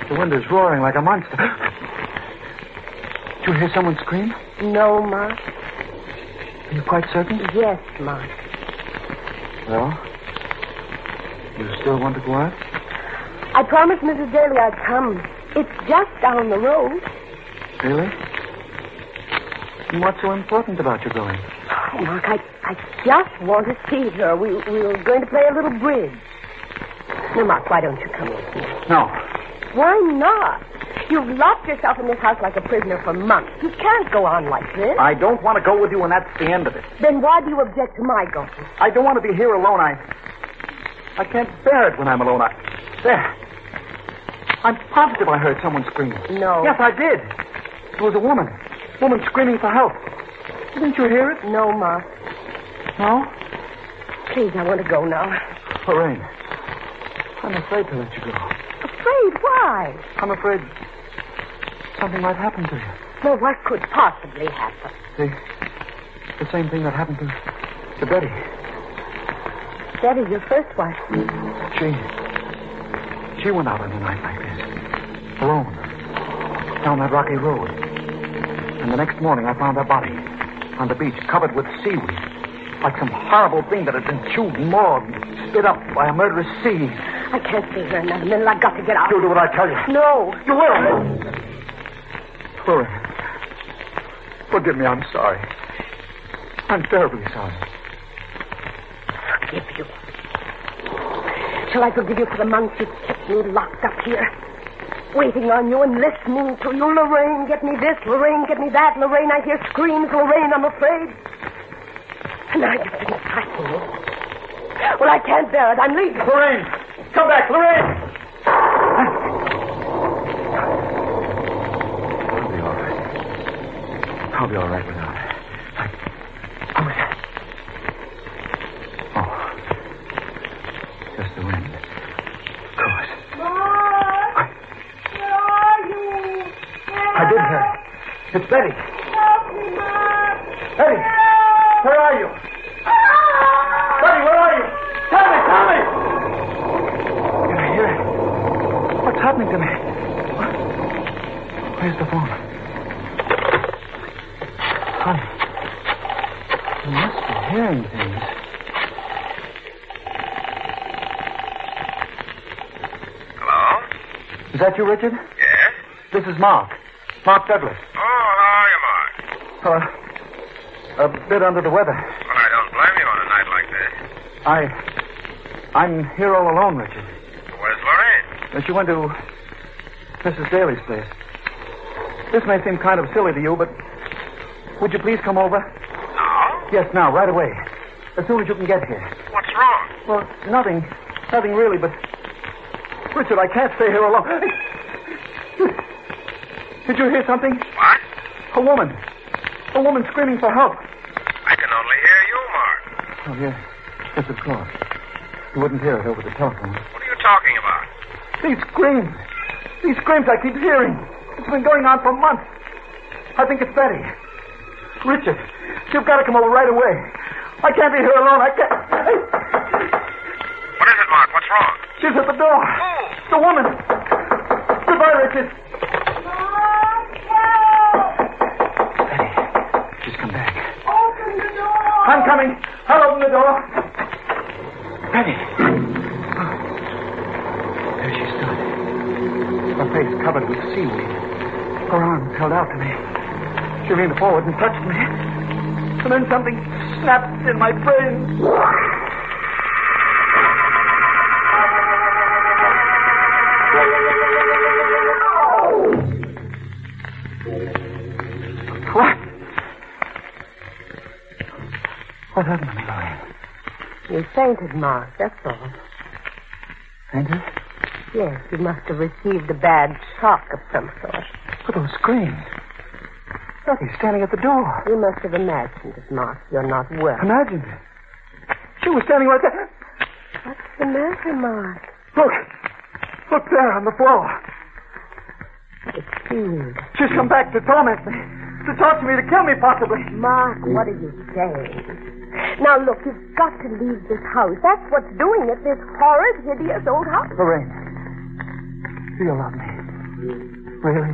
The wind is roaring like a monster. Did you hear someone scream? No, Mark. Are you quite certain? Yes, Mark. Well, you still want to go out? I promised Mrs. Daly I'd come. It's just down the road. Really? And what's so important about your going? Oh, Mark, I just want to see her. We were going to play a little bridge. Now, Mark, why don't you come with me? No. Why not? You've locked yourself in this house like a prisoner for months. You can't go on like this. I don't want to go with you, and that's the end of it. Then why do you object to my going? I don't want to be here alone. I can't bear it when I'm alone. There. I'm positive I heard someone screaming. No. Yes, I did. It was a woman. Woman screaming for help. Didn't you hear it? No, Mark. No? Please, I want to go now. Lorraine, I'm afraid to let you go. Afraid? Why? I'm afraid something might happen to you. Well, what could possibly happen? The same thing that happened to Betty. Betty, your first wife. She went out on a night like this, alone, down that rocky road. And the next morning I found her body on the beach, covered with seaweed, like some horrible thing that had been chewed and mauled and spit up by a murderous sea. I can't stay here another minute. I've got to get out. You'll do what I tell you. No. You will. Lorraine, forgive me. I'm sorry. I'm terribly sorry. Forgive you? Shall I forgive you for the months you've kept me locked up here? Waiting on you and listening to you. Lorraine, get me this. Lorraine, get me that. Lorraine, I hear screams. Lorraine, I'm afraid. And now you've been frightening me. Well, I can't bear it. I'm leaving. Lorraine, come back. Lorraine! I'll be all right without her. How was that? Oh. Just the wind. Of course. Mark! Where are you? I did hear it. It's Betty. Help me, Mark! Betty! Where are you? Betty, where are you? Tell me! Did I hear it? What's happening to me? Where's the phone? Honey, you must be hearing things. Hello? Is that you, Richard? Yes? This is Mark. Mark Douglas. Oh, how are you, Mark? A bit under the weather. Well, I don't blame you on a night like this. I'm here all alone, Richard. Where's Lorraine? She went to Mrs. Daly's place. This may seem kind of silly to you, but would you please come over? Now? Yes, now, right away. As soon as you can get here. What's wrong? Well, nothing. Nothing really, but... Richard, I can't stay here alone. Did you hear something? What? A woman. A woman screaming for help. I can only hear you, Mark. Oh, yes. Yes, of course. You wouldn't hear it over the telephone. What are you talking about? These screams. These screams I keep hearing. It's been going on for months. I think it's Betty. Richard, you've got to come over right away. I can't be here alone. I can't... What is it, Mark? What's wrong? She's at the door. Who? The woman. Goodbye, Richard. Betty, she's come back. Open the door. I'm coming. I'll open the door. Betty. There she stood. Her face covered with seaweed. Her arms held out to me. She leaned forward and touched me. And then something snapped in my brain. What? What happened to me, Lorraine? You fainted, Mark, that's all. Fainted? Yes, you must have received a bad shock of some sort. But those screams. Look, he's standing at the door. You must have imagined it, Mark. You're not well. Imagined it? She was standing right there. What's the matter, Mark? Look. Look there on the floor. It's weird. She's come back to torment me. To talk to me, to kill me, possibly. Mark, what are you saying? Now, look, you've got to leave this house. That's what's doing it, this horrid, hideous old house. Lorraine, do you love me? Really?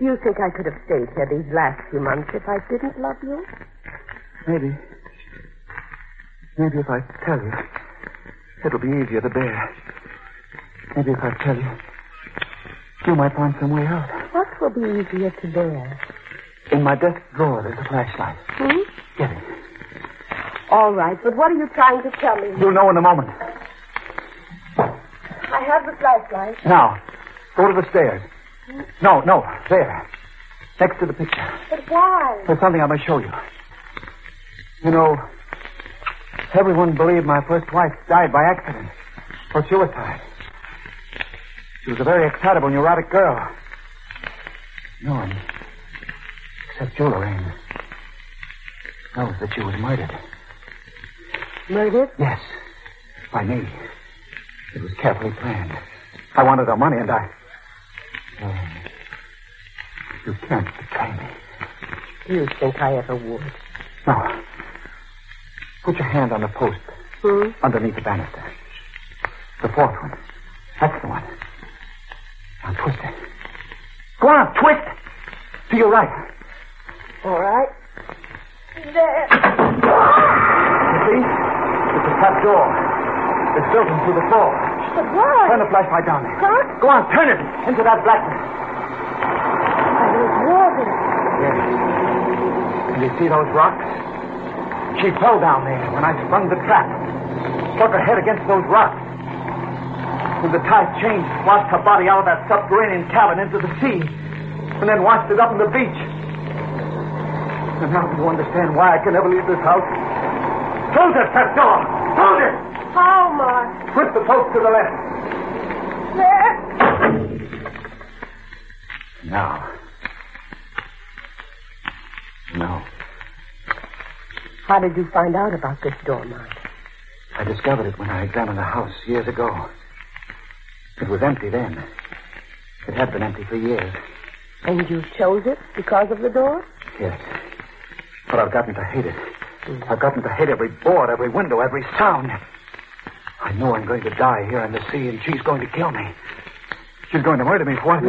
You think I could have stayed here these last few months if I didn't love you? Maybe. Maybe if I tell you, it'll be easier to bear. Maybe if I tell you, you might find some way out. What will be easier to bear? In my desk drawer, there's a flashlight. Get it. All right, but what are you trying to tell me? You'll know in a moment. I have the flashlight. Now, go to the stairs. No, there. Next to the picture. But why? There's something I must show you. You know, everyone believed my first wife died by accident or suicide. She was a very excitable, neurotic girl. No one, except you, Lorraine, knows that she was murdered. Murdered? Yes, by me. It was carefully planned. I wanted her money, and I... You can't betray me. Do you think I ever would? No. Put your hand on the post. Underneath the banister. The fourth one. That's the one. Now twist it. Go on, twist. To your right. All right. There. You see? It's a trap door. It's built into the floor. But why? Turn the flashlight down there. Huh? Go on, turn it into that blackness. There's water. Yes. And you see those rocks? She fell down there when I sprung the trap. Struck her head against those rocks. When the tide changed, washed her body out of that subterranean cabin into the sea, and then washed it up on the beach. And now you understand why I can never leave this house. Close that trap door! Close it! How, Mark? Twist the post to the left. There. Now. No. How did you find out about this door, Mark? I discovered it when I examined the house years ago. It was empty then. It had been empty for years. And you chose it because of the door? Yes. But I've gotten to hate it. I've gotten to hate every board, every window, every sound. I know I'm going to die here in the sea, and she's going to kill me. She's going to murder me for it.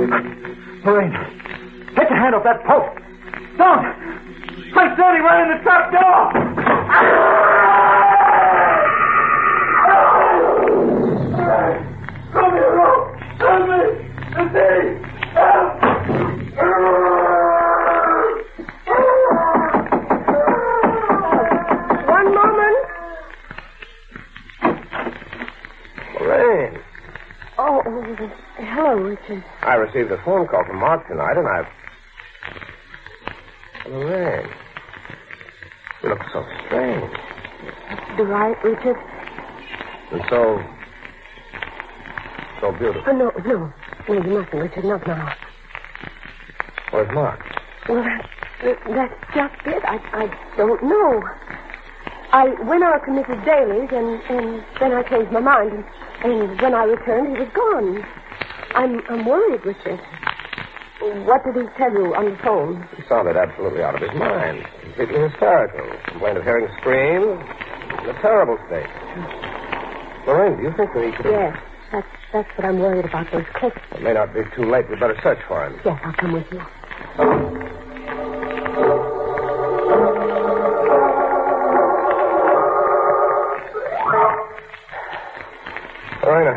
Lorraine, take your hand off that post. Don't! I'm standing right in the trap door! Come here, Rope! Help me! The sea! Help! One moment. Lorraine. Oh, hello, Richard. I received a phone call from Mark tonight, and I've... Lorraine. You look so strange. Do I, Richard? And so beautiful. Oh, no, nothing, Richard, not now. Where's Mark? Well, that's just it. I don't know. I went out to Mrs. Daly's, and then I changed my mind, and when I returned, he was gone. I'm worried, Richard. What did he tell you on the phone? He sounded absolutely out of his mind. Completely hysterical. Complained of hearing screams. In a terrible state. Lorraine, do you think that he could have... Yes, that's what I'm worried about, those clicks. It may not be too late. We'd better search for him. Yes, I'll come with you. Lorena,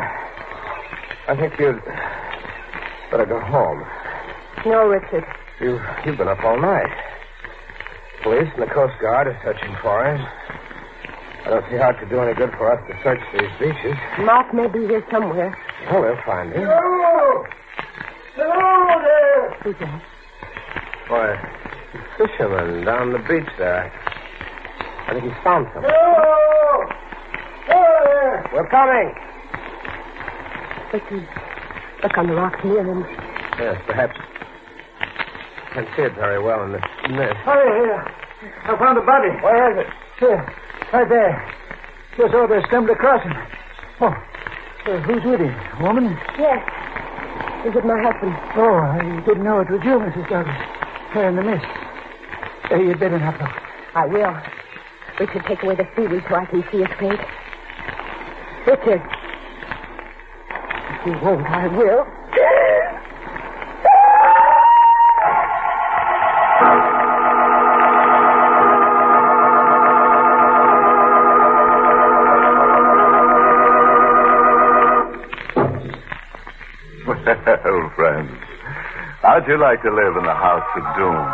I think you'd better go home. No, Richard. You've been up all night. Police and the Coast Guard are searching for him. I don't see how it could do any good for us to search these beaches. Mark may be here somewhere. Well, they'll find him. Hello! Hello there! Who's that? Why, fisherman down the beach there. I think he's found something. Oh! Oh! We're coming. Listen. Look on the rocks near him. Yes, perhaps. Can't see it very well in this mist. Hurry, here. I found a body. Where is it? Here. Right there. Just over there, stumbled across him. Oh. Who's with him? A woman? Yes. Is it my husband? Oh, I didn't know it was you, Mrs. Douglas. Here in the mist. You'd better not look. I will. Richard, take away the seaweed so I can see his face. Richard. If you won't, I will. Well, friends, how'd you like to live in the House of Doom?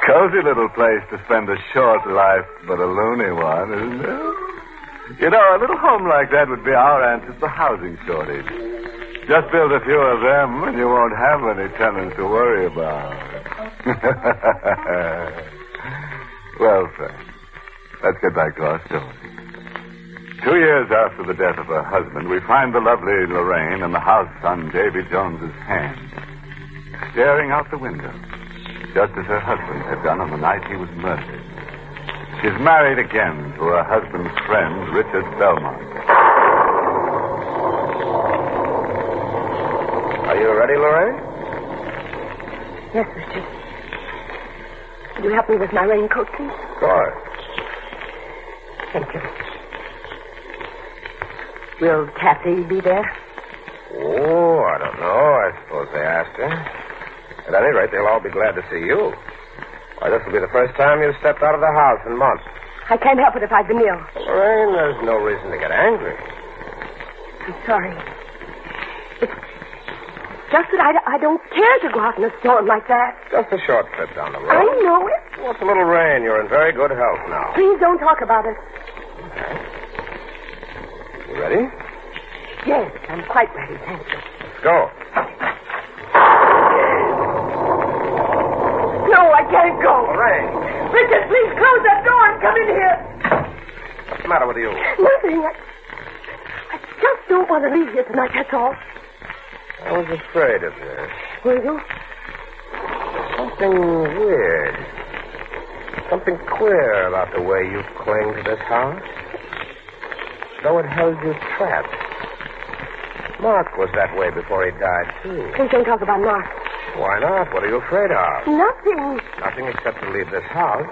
Cozy little place to spend a short life, but a loony one, isn't it? You know, a little home like that would be our answer to the housing shortage. Just build a few of them, and you won't have any tenants to worry about. Well, friends, let's get back to our story. 2 years after the death of her husband, we find the lovely Lorraine in the house on Davy Jones's hand, staring out the window, just as her husband had done on the night he was murdered. She's married again to her husband's friend, Richard Belmont. Are you ready, Lorraine? Yes, Richard. Could you help me with my raincoat, please? Of course. Thank you. Will Kathy be there? Oh, I don't know. I suppose they asked her. At any rate, they'll all be glad to see you. Why, this will be the first time you've stepped out of the house in months. I can't help it if I've been ill. Lorraine, there's no reason to get angry. I'm sorry. It's just that I don't care to go out in a storm like that. Just a short trip down the road. I know it. Well, it's a little rain. You're in very good health now. Please don't talk about it. You ready? Yes, I'm quite ready, thank you. Let's go. No, I can't go. Lorraine. Richard, please close that door and come in here. What's the matter with you? Nothing. I just don't want to leave here tonight, that's all. I was afraid of this. Were you? Something weird. Something queer about the way you cling to this house. Though it held you trapped. Mark was that way before he died, too. Please don't talk about Mark. Why not? What are you afraid of? Nothing. Nothing except to leave this house.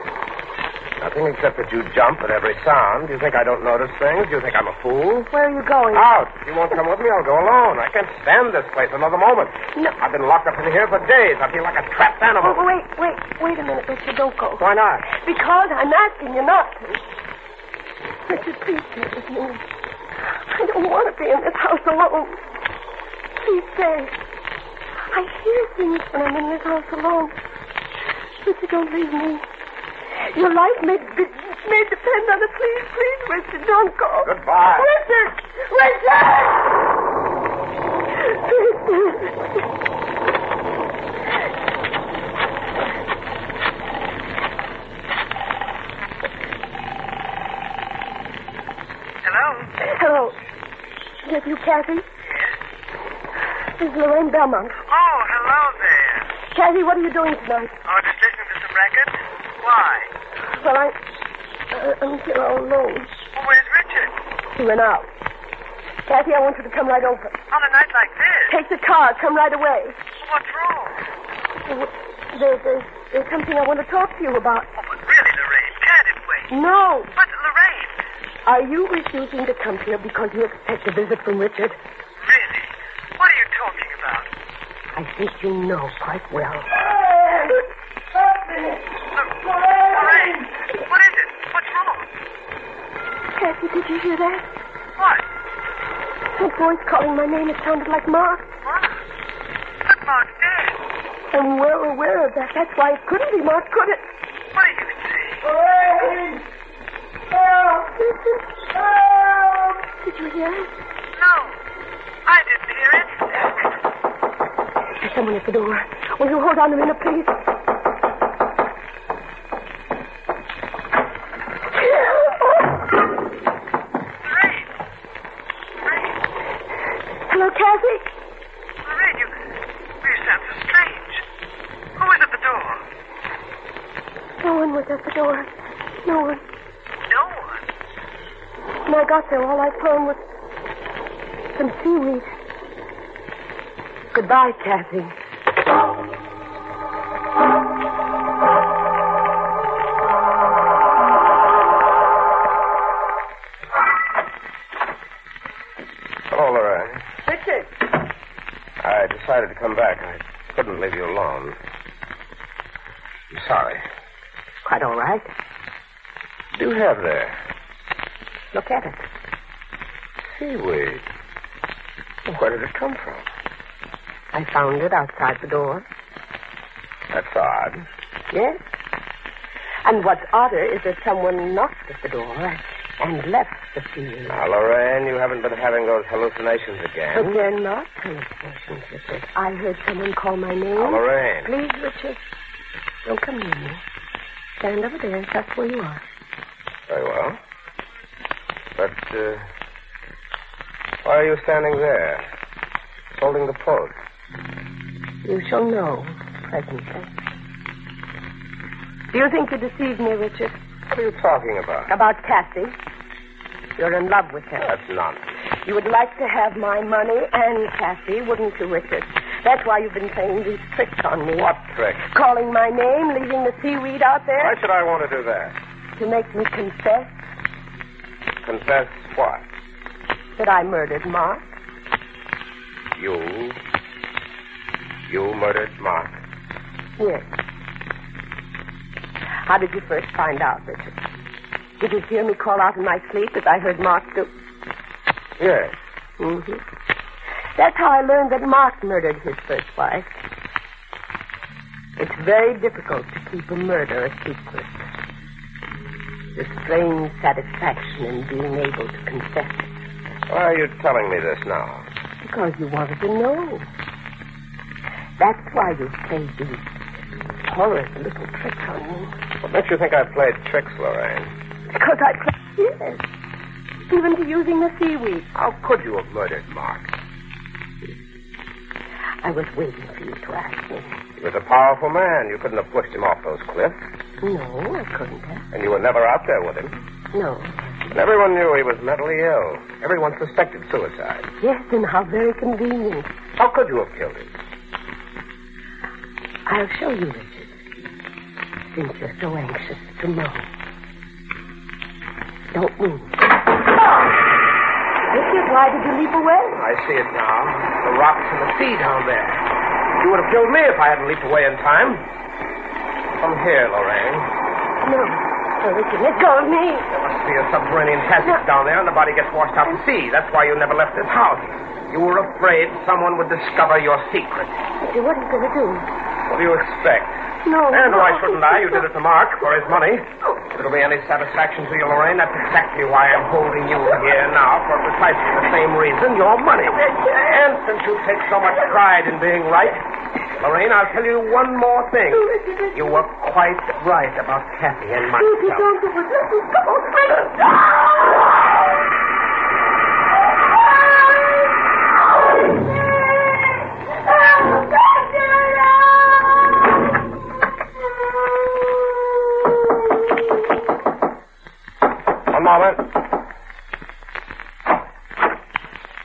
Nothing except that you jump at every sound. Do you think I don't notice things? Do you think I'm a fool? Where are you going? Out. If you won't come with me, I'll go alone. I can't stand this place another moment. No. I've been locked up in here for days. I feel like a trapped animal. Oh, wait a minute, Richard. Don't go. Why not? Because I'm asking you not to. Richard, please stay with me. I don't want to be in this house alone. Please stay. I hear things when I'm in this house alone. Richard, don't leave me. Your life may depend on it. Please, Richard, don't go. Goodbye. Richard! Hello. Is that you, Kathy? Yes. This is Lorraine Belmont. Oh, hello there. Kathy, what are you doing tonight? Oh, just listening to some records. Why? Well, I'm here all alone. Well, where's Richard? He went out. Kathy, I want you to come right over. On a night like this? Take the car. Come right away. What's wrong? There's something I want to talk to you about. Oh, but really, Lorraine, can't it wait? No. But, Lorraine... Are you refusing to come here because you expect a visit from Richard? Really? What are you talking about? I think you know quite well. Lorraine, what is it? What's wrong? Kathy, did you hear that? What? That voice calling my name, it sounded like Mark. Mark? But Mark's dead. I'm well aware of that. That's why it couldn't be Mark, could it? What are you saying? Lorraine! Help! Help! Did you hear it? No, I didn't hear it. I someone at the door. Will you hold on a minute, please? Hello, Kathy? Lorraine, you sound so strange. Who was at the door? No one was at the door. No one. No one? When I got there, all I found was some seaweed. Goodbye, Kathy. Hello, Lorraine. Richard. I decided to come back. I couldn't leave you alone. I'm sorry. Quite all right. What do you have there? Look at it. Seaweed. Where did it come from? I found it outside the door. That's odd. Yes. And what's odder is that someone knocked at the door and left the seaweed. Now, Lorraine, you haven't been having those hallucinations again. But they're not hallucinations, Richard. I heard someone call my name. Now, Lorraine. Please, Richard, don't come near me. Stand over there, just where you are. Very well. But, why are you standing there, holding the post? You shall know presently. Do you think you deceived me, Richard? What are you talking about? About Cassie. You're in love with her. That's nonsense. You would like to have my money and Cassie, wouldn't you, Richard? That's why you've been playing these tricks on me. What tricks? Calling my name, leaving the seaweed out there. Why should I want to do that? To make me confess. Confess what? That I murdered Mark. You murdered Mark? Yes. How did you first find out, Richard? Did you hear me call out in my sleep as I heard Mark do? Yes. Mm-hmm. That's how I learned that Mark murdered his first wife. It's very difficult to keep a murder a secret. The strange satisfaction in being able to confess it. Why are you telling me this now? Because you wanted to know. That's why you played these horrid little tricks on me. What makes you think I played tricks, Lorraine? Because I played, yes. Even to using the seaweed. How could you have murdered Mark? I was waiting for you to ask me. He was a powerful man. You couldn't have pushed him off those cliffs. No, I couldn't have. And you were never out there with him. No. And everyone knew he was mentally ill. Everyone suspected suicide. Yes, and how very convenient. How could you have killed him? I'll show you, Richard. Since you're so anxious to know. Don't move. Richard, why did you leap away? I see it now. The rocks and the sea down there. You would have killed me if I hadn't leaped away in time. Come here, Lorraine. No. Oh, Richard, let go of me. There must be a subterranean passage down there, and the body gets washed out to sea. That's why you never left this house. You were afraid someone would discover your secret. Richard, what are you going to do? What do you expect? No. And why shouldn't I? You did it to Mark for his money. If it'll be any satisfaction to you, Lorraine, that's exactly why I'm holding you here now, for precisely the same reason, your money. And since you take so much pride in being right, Lorraine, I'll tell you one more thing. You were quite right about Kathy and myself. One moment.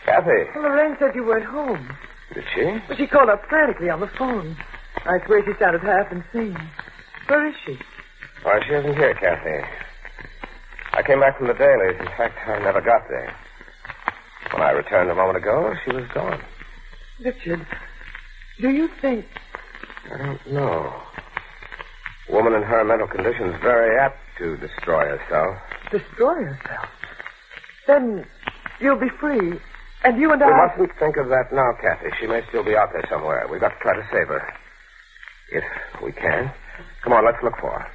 Kathy. Well, Lorraine said you weren't home. Did she? But she called up frantically on the phone. I swear she sounded half insane. Where is she? Why, she isn't here, Kathy. I came back from the dailies. In fact, I never got there. When I returned a moment ago, she was gone. Richard, do you think... I don't know. A woman in her mental condition is very apt to destroy herself. Destroy herself? Then you'll be free, and you and We I... mustn't think of that now, Kathy. She may still be out there somewhere. We've got to try to save her. If we can. Come on, let's look for her.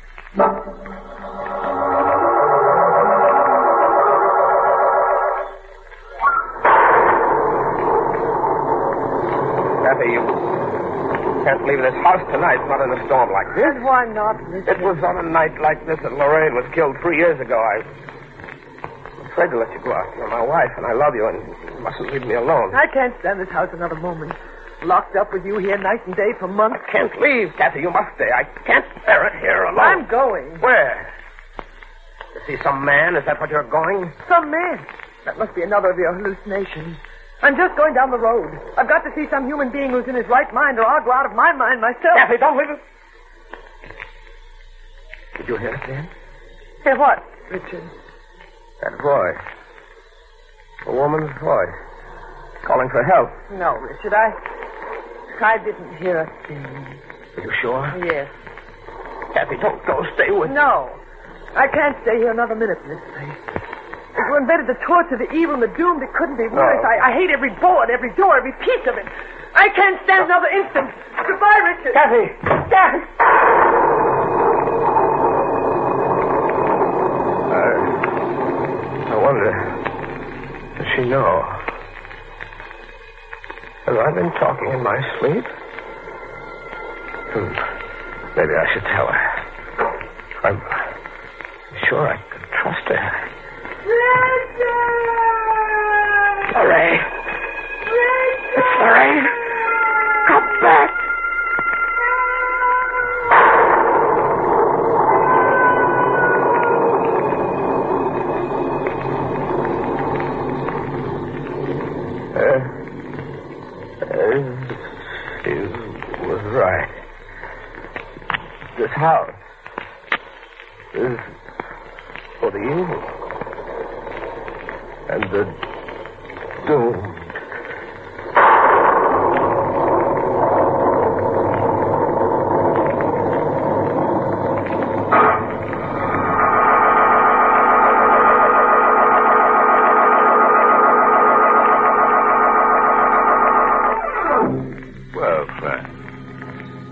Kathy, can't leave this house tonight, not in a storm like this. Why not, Richard? It was on a night like this that Lorraine was killed 3 years ago. I'm afraid to let you go out. You're my wife, and I love you, and you mustn't leave me alone. I can't stand this house another moment. Locked up with you here night and day for months. I can't leave, Kathy. You must stay. I can't bear it here alone. I'm going. Where? To see some man? Is that what you're going? Some man? That must be another of your hallucinations. I'm just going down the road. I've got to see some human being who's in his right mind, or I'll go out of my mind myself. Kathy, don't leave it. Did you hear it then? Hear what, Richard? That voice. A woman's voice. Calling for help. No, Richard, I didn't hear a thing. Are you sure? Yes. Kathy, don't go. Stay with me. No. I can't stay here another minute in this place. If you invented the torture, the evil, and the doomed, it couldn't be worse. No. I hate every board, every door, every piece of it. I can't stand another instant. Goodbye, Richard. Kathy! Kathy! I wonder, does she know? Have I been talking in my sleep? Maybe I should tell her. I'm sure I could trust her. Richard! Lorraine! Richard! It's Lorraine! Come back! She was right. This house is for the evil and the doomed. Well, Frank,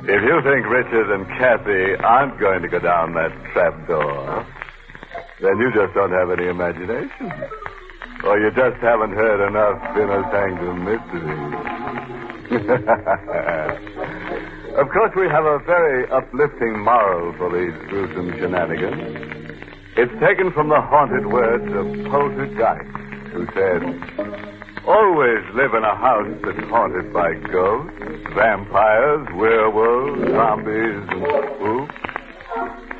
if you think Richard and Kathy aren't going to go down that trap door, then you just don't have any imagination. Or you just haven't heard enough Inner Sanctum Mystery. Of course, we have a very uplifting moral for these gruesome shenanigans. It's taken from the haunted words of Poltergeist, who said, "Always live in a house that's haunted by ghosts, vampires, werewolves, zombies, and spooks.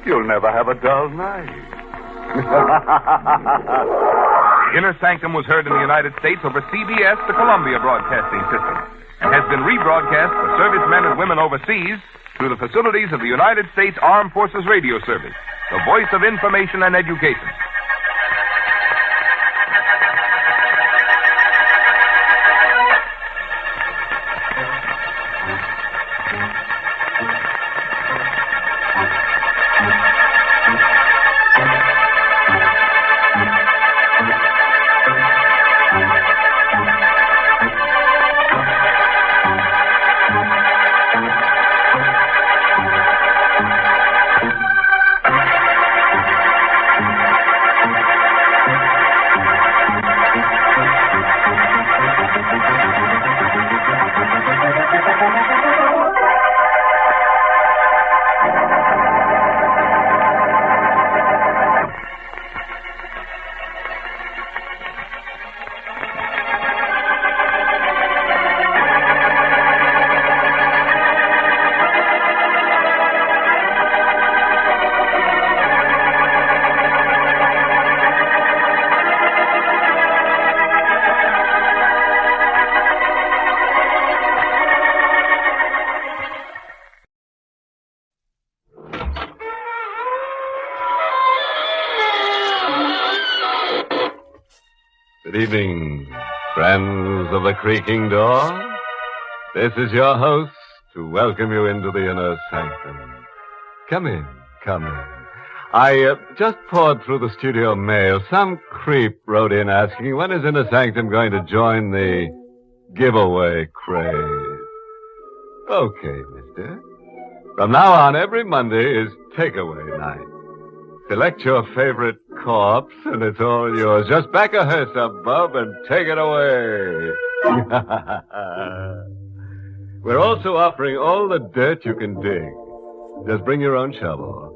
You'll never have a dull night." Inner Sanctum was heard in the United States over CBS, the Columbia Broadcasting System, and has been rebroadcast for servicemen and women overseas through the facilities of the United States Armed Forces Radio Service, the voice of information and education. Good evening, friends of the creaking door. This is your host to welcome you into the Inner Sanctum. Come in, come in. I just poured through the studio mail. Some creep wrote in asking, when is Inner Sanctum going to join the giveaway craze? Okay, mister. From now on, every Monday is takeaway night. Select your favorite corpse, and it's all yours. Just back a hearse above and take it away. We're also offering all the dirt you can dig. Just bring your own shovel.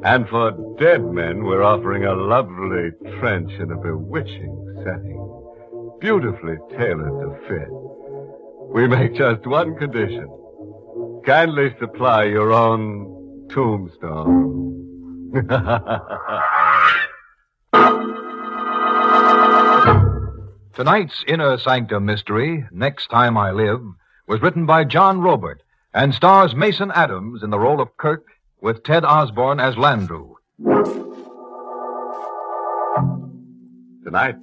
And for dead men, we're offering a lovely trench in a bewitching setting, beautifully tailored to fit. We make just one condition. Kindly supply your own tombstone. Tonight's Inner Sanctum Mystery, Next Time I Live, was written by John Robert and stars Mason Adams in the role of Kirk with Ted Osborne as Landru. Tonight's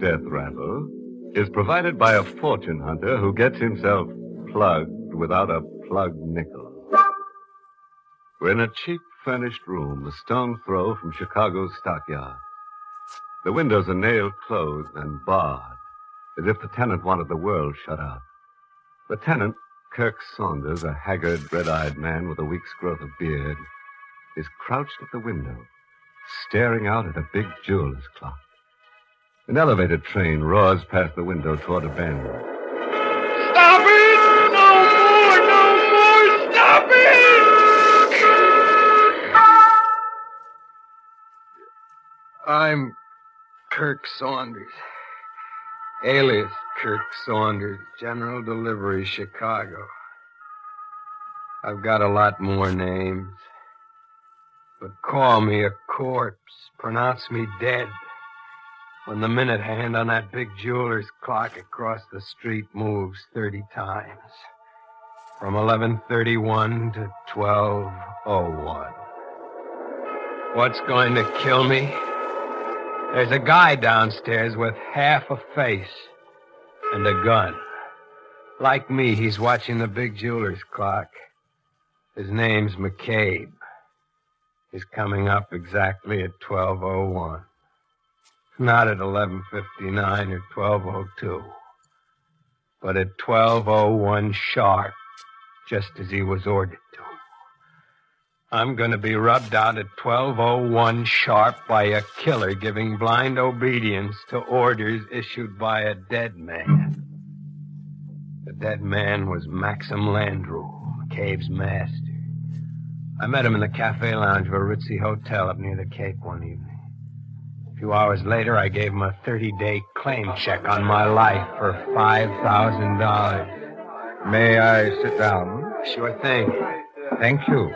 death rattle is provided by a fortune hunter who gets himself plugged without a plugged nickel. We're in a cheap furnished room, a stone's throw from Chicago's stockyard. The windows are nailed closed and barred, as if the tenant wanted the world shut out. The tenant, Kirk Saunders, a haggard, red-eyed man with a week's growth of beard, is crouched at the window, staring out at a big jeweler's clock. An elevated train roars past the window toward a bend. Stop it! No more! Stop it! I'm Kirk Saunders, alias Kirk Saunders, General Delivery, Chicago. I've got a lot more names, but call me a corpse, pronounce me dead when the minute hand on that big jeweler's clock across the street moves 30 times, from 11:31 to 12:01. What's going to kill me? There's a guy downstairs with half a face and a gun. Like me, he's watching the big jeweler's clock. His name's McCabe. He's coming up exactly at 12:01. Not at 11:59 or 12:02, but at 12:01 sharp, just as he was ordered to. I'm going to be rubbed out at 12:01 sharp by a killer giving blind obedience to orders issued by a dead man. The dead man was Maxim Landru, McCabe's master. I met him in the cafe lounge of a ritzy hotel up near the Cape one evening. A few hours later, I gave him a 30-day claim check on my life for $5,000. May I sit down? Sure thing. Thank you.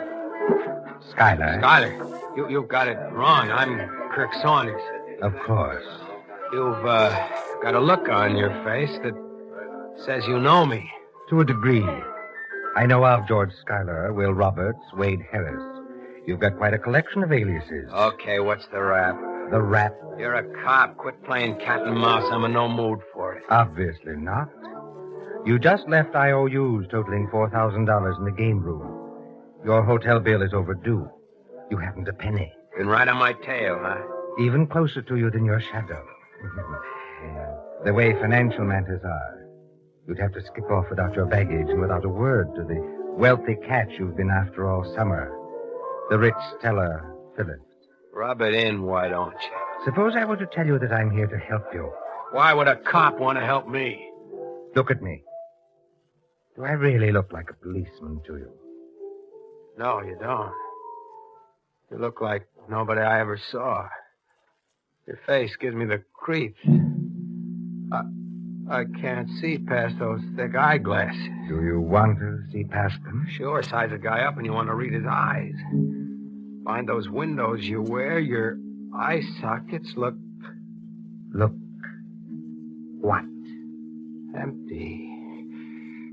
Schuyler. Schuyler, you've got it wrong. I'm Kirk Saunders. Of course. You've got a look on your face that says you know me. To a degree. I know of George Schuyler, Will Roberts, Wade Harris. You've got quite a collection of aliases. Okay, what's the rap? The rap? You're a cop. Quit playing cat and mouse. I'm in no mood for it. Obviously not. You just left IOUs totaling $4,000 in the game room. Your hotel bill is overdue. You haven't a penny. Been right on my tail, huh? Even closer to you than your shadow. The way financial matters are, you'd have to skip off without your baggage and without a word to the wealthy cat you've been after all summer. The rich teller, Phillips. Rub it in, why don't you? Suppose I were to tell you that I'm here to help you. Why would a cop want to help me? Look at me. Do I really look like a policeman to you? No, you don't. You look like nobody I ever saw. Your face gives me the creeps. I can't see past those thick eyeglasses. Do you want to see past them? Sure, size a guy up and you want to read his eyes. Behind those windows you wear, your eye sockets look... Look what? Empty.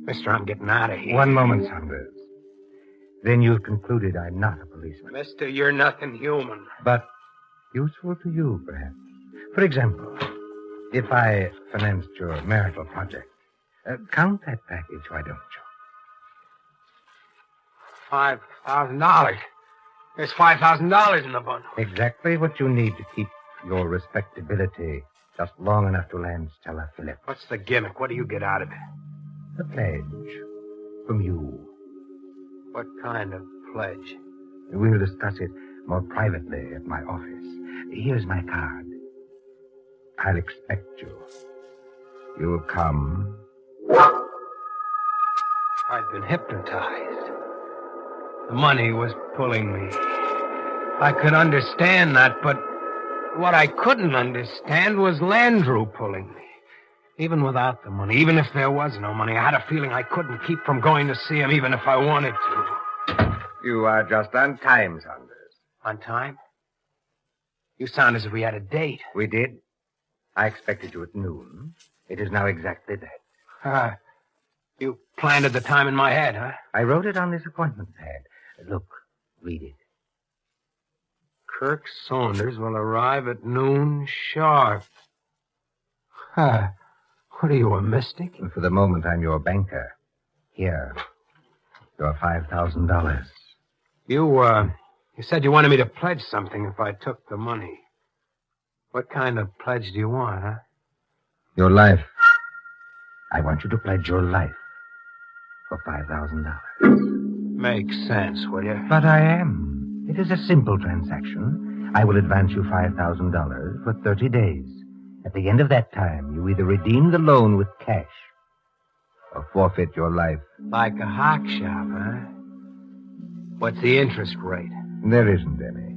Mister, I'm getting out of here. One moment, Saunders. Then you've concluded I'm not a policeman. Mister, you're nothing human. But useful to you, perhaps. For example, if I financed your marital project, count that package, why don't you? $5,000. There's $5,000 in the bundle. Exactly what you need to keep your respectability just long enough to land Stella Phillips. What's the gimmick? What do you get out of it? A pledge from you. What kind of pledge? We'll discuss it more privately at my office. Here's my card. I'll expect you. You'll come. I'd been hypnotized. The money was pulling me. I could understand that, but what I couldn't understand was Landrew pulling me. Even without the money, even if there was no money, I had a feeling I couldn't keep from going to see him, even if I wanted to. You are just on time, Saunders. On time? You sound as if we had a date. We did. I expected you at noon. It is now exactly that. You planted the time in my head, huh? I wrote it on this appointment pad. Look, read it. Kirk Saunders will arrive at noon sharp. What are you, a mystic? For the moment, I'm your banker. Here, your $5,000. You said you wanted me to pledge something if I took the money. What kind of pledge do you want, huh? Your life. I want you to pledge your life for $5,000. Makes sense, will you? But I am. It is a simple transaction. I will advance you $5,000 for 30 days. At the end of that time, you either redeem the loan with cash or forfeit your life. Like a hock shop, huh? What's the interest rate? There isn't any.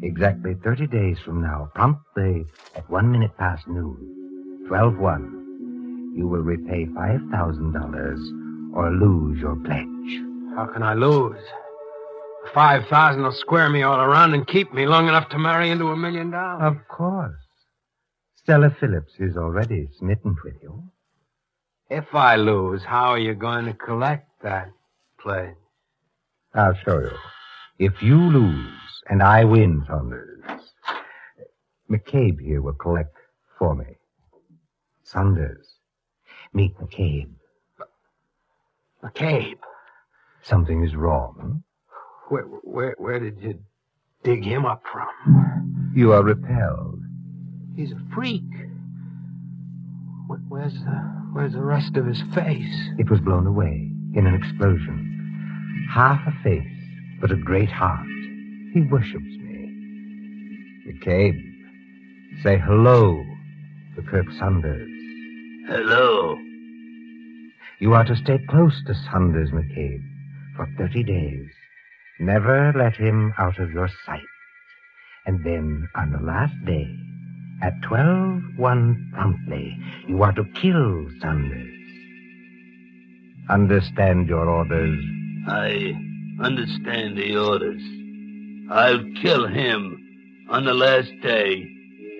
Exactly 30 days from now, promptly at 1 minute past noon, 12/1, you will repay $5,000 or lose your pledge. How can I lose? 5,000 will square me all around and keep me long enough to marry into $1 million. Of course. Stella Phillips is already smitten with you. If I lose, how are you going to collect that pledge? I'll show you. If you lose and I win, Saunders, McCabe here will collect for me. Saunders, meet McCabe. McCabe? Something is wrong. Where did you dig him up from? You are repelled. He's a freak. Where's the rest of his face? It was blown away in an explosion. Half a face, but a great heart. He worships me. McCabe, say hello to Kirk Saunders. Hello. You are to stay close to Saunders, McCabe, for 30 days. Never let him out of your sight. And then, on the last day, at 12/1 promptly, you are to kill Saunders. Understand your orders? I understand the orders. I'll kill him on the last day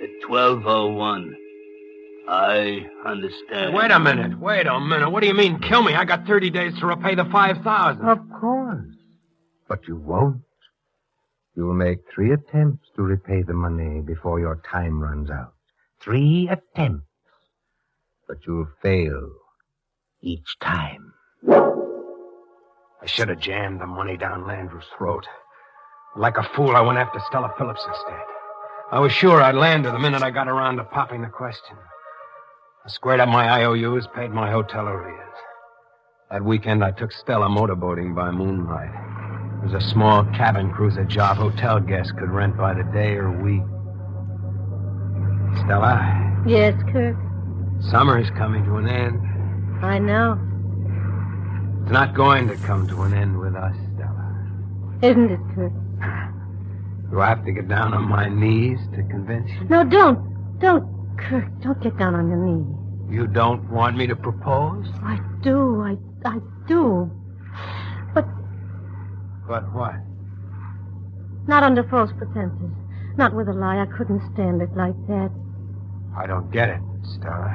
at 12:01. I understand. Wait a minute. What do you mean, kill me? I got 30 days to repay the 5,000. Of course. But you won't. You'll make 3 attempts to repay the money before your time runs out. 3 attempts. But you'll fail each time. I should have jammed the money down Landrew's throat. Like a fool, I went after Stella Phillips instead. I was sure I'd land her the minute I got around to popping the question. I squared up my IOUs, paid my hotel arrears. That weekend, I took Stella motorboating by moonlight. It was a small cabin cruiser job hotel guests could rent by the day or week. Stella? Yes, Kirk? Summer is coming to an end. I know. It's not going to come to an end with us, Stella. Isn't it, Kirk? Do I have to get down on my knees to convince you? No, don't. Don't, Kirk. Don't get down on your knees. You don't want me to propose? I do. I do. But what? Not under false pretenses. Not with a lie. I couldn't stand it like that. I don't get it, Stella.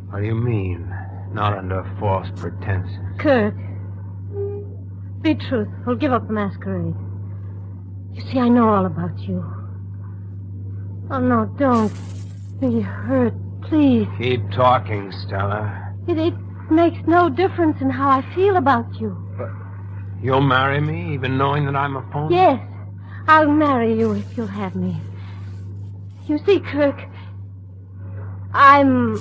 What do you mean, not under false pretenses? Kirk, be truthful. Give up the masquerade. You see, I know all about you. Oh, no, don't be hurt, please. Keep talking, Stella. It makes no difference in how I feel about you. But you'll marry me, even knowing that I'm a phony? Yes, I'll marry you if you'll have me. You see, Kirk, I'm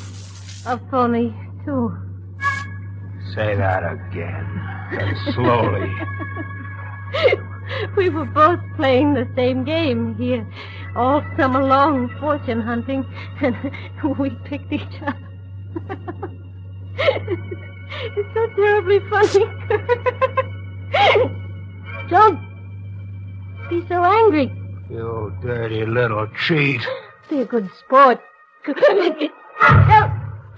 a phony, too. Say that again, and slowly. We were both playing the same game here all summer long, fortune hunting, and we picked each other. It's so terribly funny. Don't be so angry. You dirty little cheat. Be a good sport.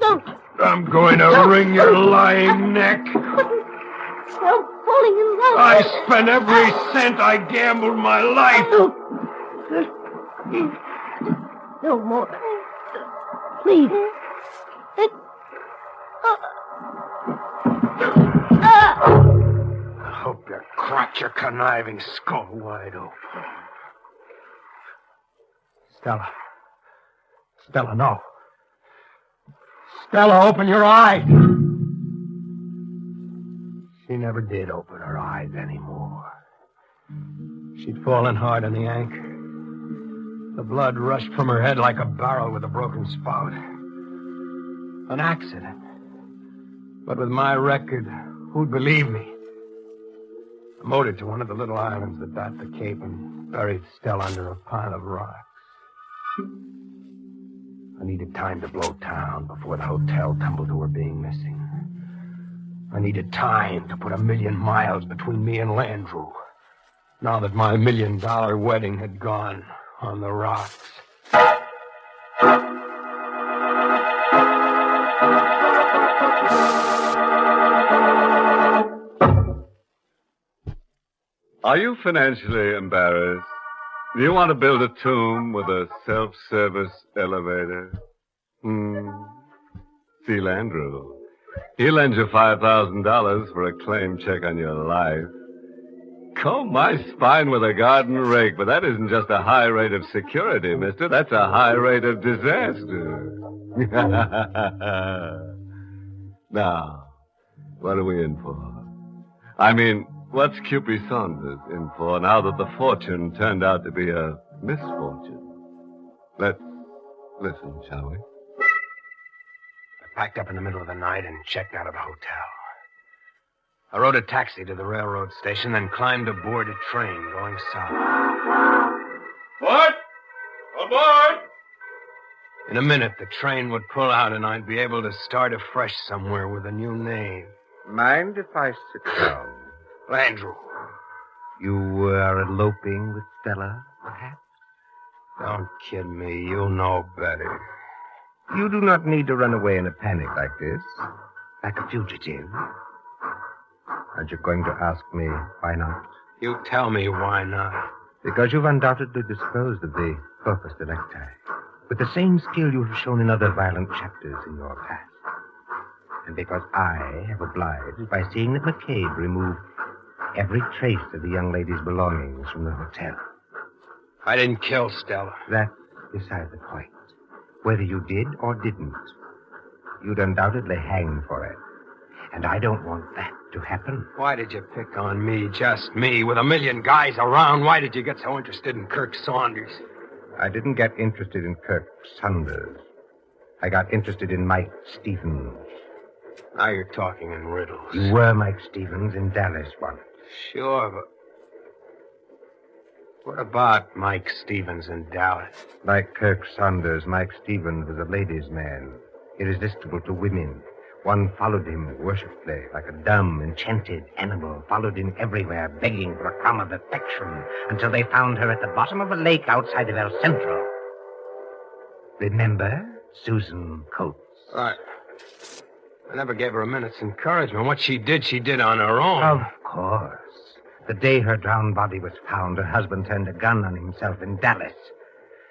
Don't. I'm going to wring your lying neck. Help falling in love. I spent every cent I gambled my life. No more. Please. I hope you crack your conniving skull wide open. Stella, no. Stella, open your eyes. She never did open her eyes anymore. She'd fallen hard on the anchor. The blood rushed from her head like a barrel with a broken spout. An accident. But with my record, who'd believe me? I motored to one of the little islands that dot the Cape and buried Stella under a pile of rocks. I needed time to blow town before the hotel tumbled to her being missing. I needed time to put 1,000,000 miles between me and Landrew. Now that my $1 million wedding had gone on the rocks. Are you financially embarrassed? Do you want to build a tomb with a self-service elevator? See Landrew. He lends you $5,000 for a claim check on your life. Comb my spine with a garden rake, but that isn't just a high rate of security, mister. That's a high rate of disaster. Now, what are we in for? I mean, what's Cupid Saunders in for now that the fortune turned out to be a misfortune? Let's listen, shall we? I packed up in the middle of the night and checked out of the hotel. I rode a taxi to the railroad station, then climbed aboard a train going south. What? Aboard! In a minute, the train would pull out, and I'd be able to start afresh somewhere with a new name. Mind if I sit down? Landrew. You are eloping with Stella, perhaps? Don't kid me. You know better. You do not need to run away in a panic like this, like a fugitive. Aren't you going to ask me why not? You tell me why not. Because you've undoubtedly disposed of the corpus delicti with the same skill you have shown in other violent chapters in your past. And because I have obliged by seeing that McCabe removed every trace of the young lady's belongings from the hotel. I didn't kill Stella. That's beside the point. Whether you did or didn't, you'd undoubtedly hang for it. And I don't want that to happen. Why did you pick on me, just me, with 1,000,000 guys around? Why did you get so interested in Kirk Saunders? I didn't get interested in Kirk Saunders. I got interested in Mike Stevens. Now you're talking in riddles. You were Mike Stevens in Dallas once. Sure, but what about Mike Stevens in Dallas? Like Kirk Saunders, Mike Stevens was a ladies' man, irresistible to women. One followed him worshipfully, like a dumb, enchanted animal, followed him everywhere, begging for a crumb of affection, until they found her at the bottom of a lake outside of El Centro. Remember Susan Coates? Right. I never gave her a minute's encouragement. What she did on her own. Of course. The day her drowned body was found, her husband turned a gun on himself in Dallas.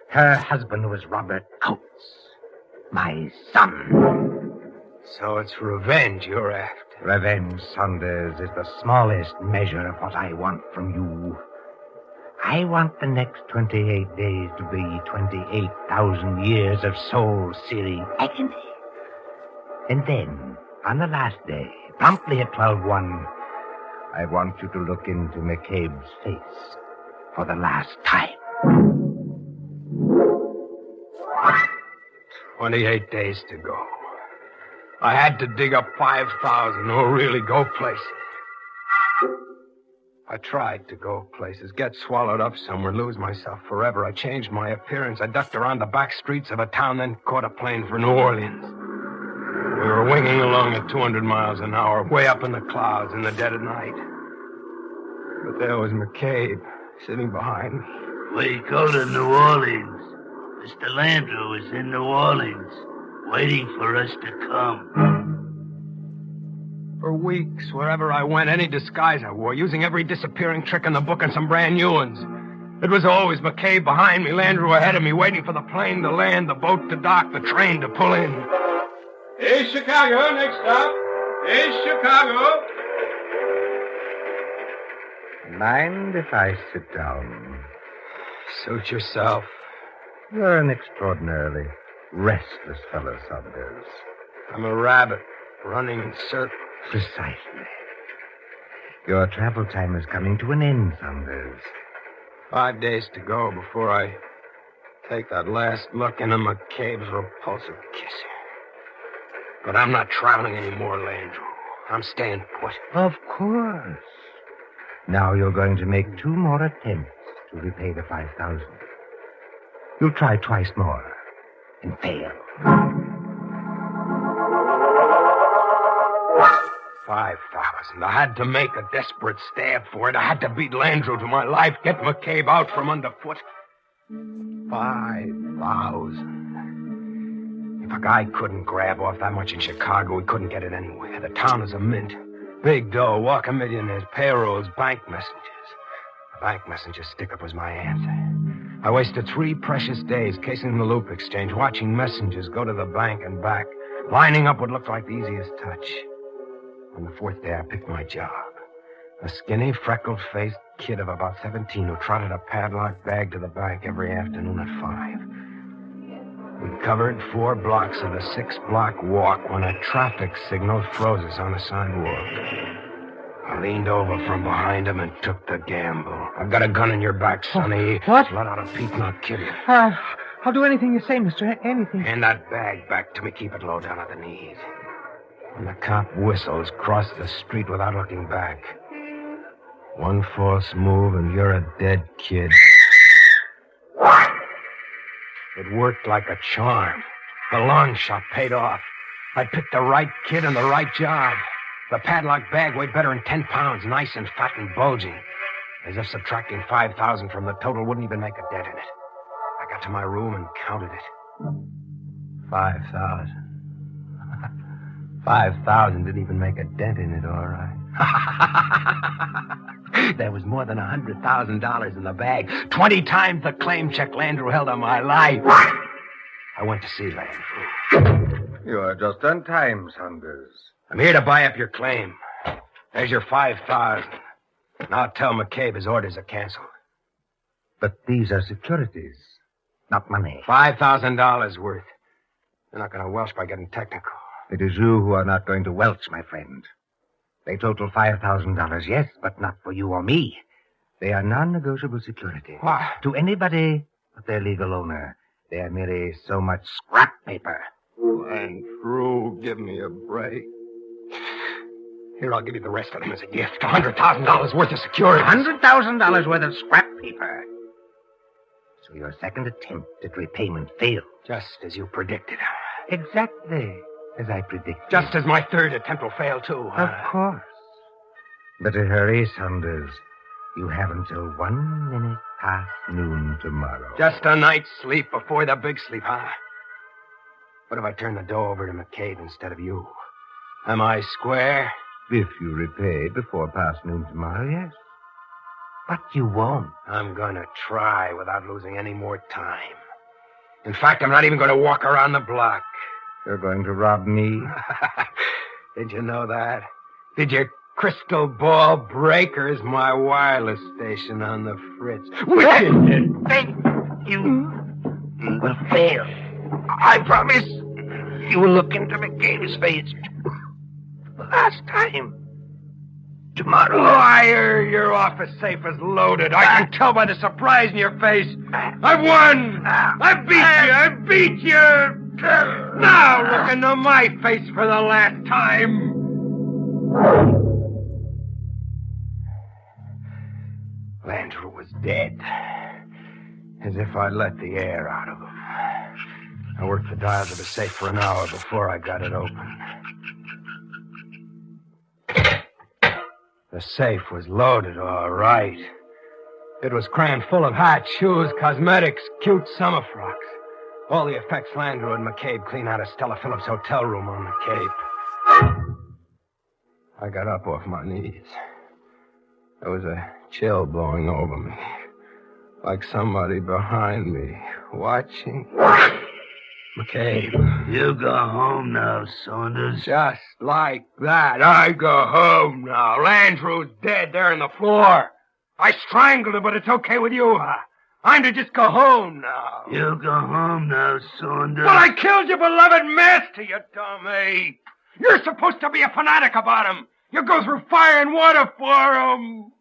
Her husband was Robert Coates, my son. So it's revenge you're after. Revenge, Saunders, is the smallest measure of what I want from you. I want the next 28 days to be 28,000 years of soul-searing agony. And then, on the last day, promptly at 12:01, I want you to look into McCabe's face for the last time. 28 days to go. I had to dig up 5,000 or really go places. I tried to go places, get swallowed up somewhere, lose myself forever. I changed my appearance. I ducked around the back streets of a town, then caught a plane for New Orleans. We were winging along at 200 miles an hour, way up in the clouds in the dead of night. But there was McCabe sitting behind me. We go to New Orleans. Mr. Landrew is in New Orleans, waiting for us to come. For weeks, wherever I went, any disguise I wore, using every disappearing trick in the book and some brand new ones. It was always McCabe behind me, Landrew ahead of me, waiting for the plane to land, the boat to dock, the train to pull in. Hey, Chicago, next stop. Hey, Chicago. Mind if I sit down? Suit yourself. You're an extraordinarily restless fellow, Saunders. I'm a rabbit, running in circles. Precisely. Your travel time is coming to an end, Saunders. 5 days to go before I take that last look into McCabe's repulsive kissing. But I'm not traveling anymore, Landrew. I'm staying put. Of course. Now you're going to make 2 more attempts to repay the 5,000. You'll try twice more and fail. 5,000. I had to make a desperate stab for it. I had to beat Landrew to my life, get McCabe out from underfoot. 5,000. If a guy couldn't grab off that much in Chicago, he couldn't get it anywhere. The town is a mint. Big dough, walking millionaires, payrolls, bank messengers. The bank messenger's stick-up was my answer. I wasted 3 precious days casing the loop exchange, watching messengers go to the bank and back, lining up what looked like the easiest touch. On the 4th day, I picked my job. A skinny, freckled-faced kid of about 17 who trotted a padlocked bag to the bank every afternoon at 5. We covered 4 blocks of the 6-block walk when a traffic signal froze us on the sidewalk. I leaned over from behind him and took the gamble. I've got a gun in your back, Sonny. What? Let out a peep and I'll kill you. I'll do anything you say, mister. Anything. Hand that bag back to me. Keep it low down at the knees. When the cop whistles, cross the street without looking back. 1 false move and you're a dead kid. It worked like a charm. The long shot paid off. I picked the right kid and the right job. The padlock bag weighed better than 10 pounds, nice and fat and bulging. As if subtracting 5,000 from the total wouldn't even make a dent in it. I got to my room and counted it. 5,000. 5,000 didn't even make a dent in it, all right. There was more than $100,000 in the bag. 20 times the claim check Landrew held on my life. I went to see Landrew. You are just on time, Saunders. I'm here to buy up your claim. There's your 5,000. Now tell McCabe his orders are canceled. But these are securities, not money. $5,000 worth. You're not going to welch by getting technical. It is you who are not going to welch, my friend. They total $5,000, yes, but not for you or me. They are non-negotiable security. What? To anybody but their legal owner, they are merely so much scrap paper. Landrew, give me a break. Here, I'll give you the rest of them as a gift. $100,000 worth of security. $100,000 worth of scrap paper. So your second attempt at repayment failed. Just as you predicted. Exactly as I predicted. Just as my third attempt will fail, too. Of course. Better hurry, Saunders. You have until 1 minute past noon tomorrow. Just a night's sleep before the big sleep, huh? What if I turn the dough over to McCabe instead of you? Am I square? If you repay before past noon tomorrow, yes. But you won't. I'm going to try without losing any more time. In fact, I'm not even going to walk around the block. You're going to rob me? Did you know that? Did your crystal ball break, or is my wireless station on the fritz? You will fail. I promise. You will look into McCabe's face. The last time. Tomorrow. Liar! Your office safe is loaded. I can tell by the surprise in your face. I've won! I beat you! Now look into my face for the last time. Landrew was dead. As if I let the air out of him. I worked the dials of the safe for an hour before I got it open. The safe was loaded, all right. It was crammed full of hats, shoes, cosmetics, cute summer frocks. All the effects Landrew and McCabe clean out of Stella Phillips' hotel room on the Cape. I got up off my knees. There was a chill blowing over me. Like somebody behind me, watching. McCabe. You go home now, Saunders. Just like that, I go home now. Landrew's dead there on the floor. I strangled him, but it's okay with you, huh? I'm to just go home now. You go home now, Saunders. Well, I killed your beloved master, you dumb ape. You're supposed to be a fanatic about him. You go through fire and water for him.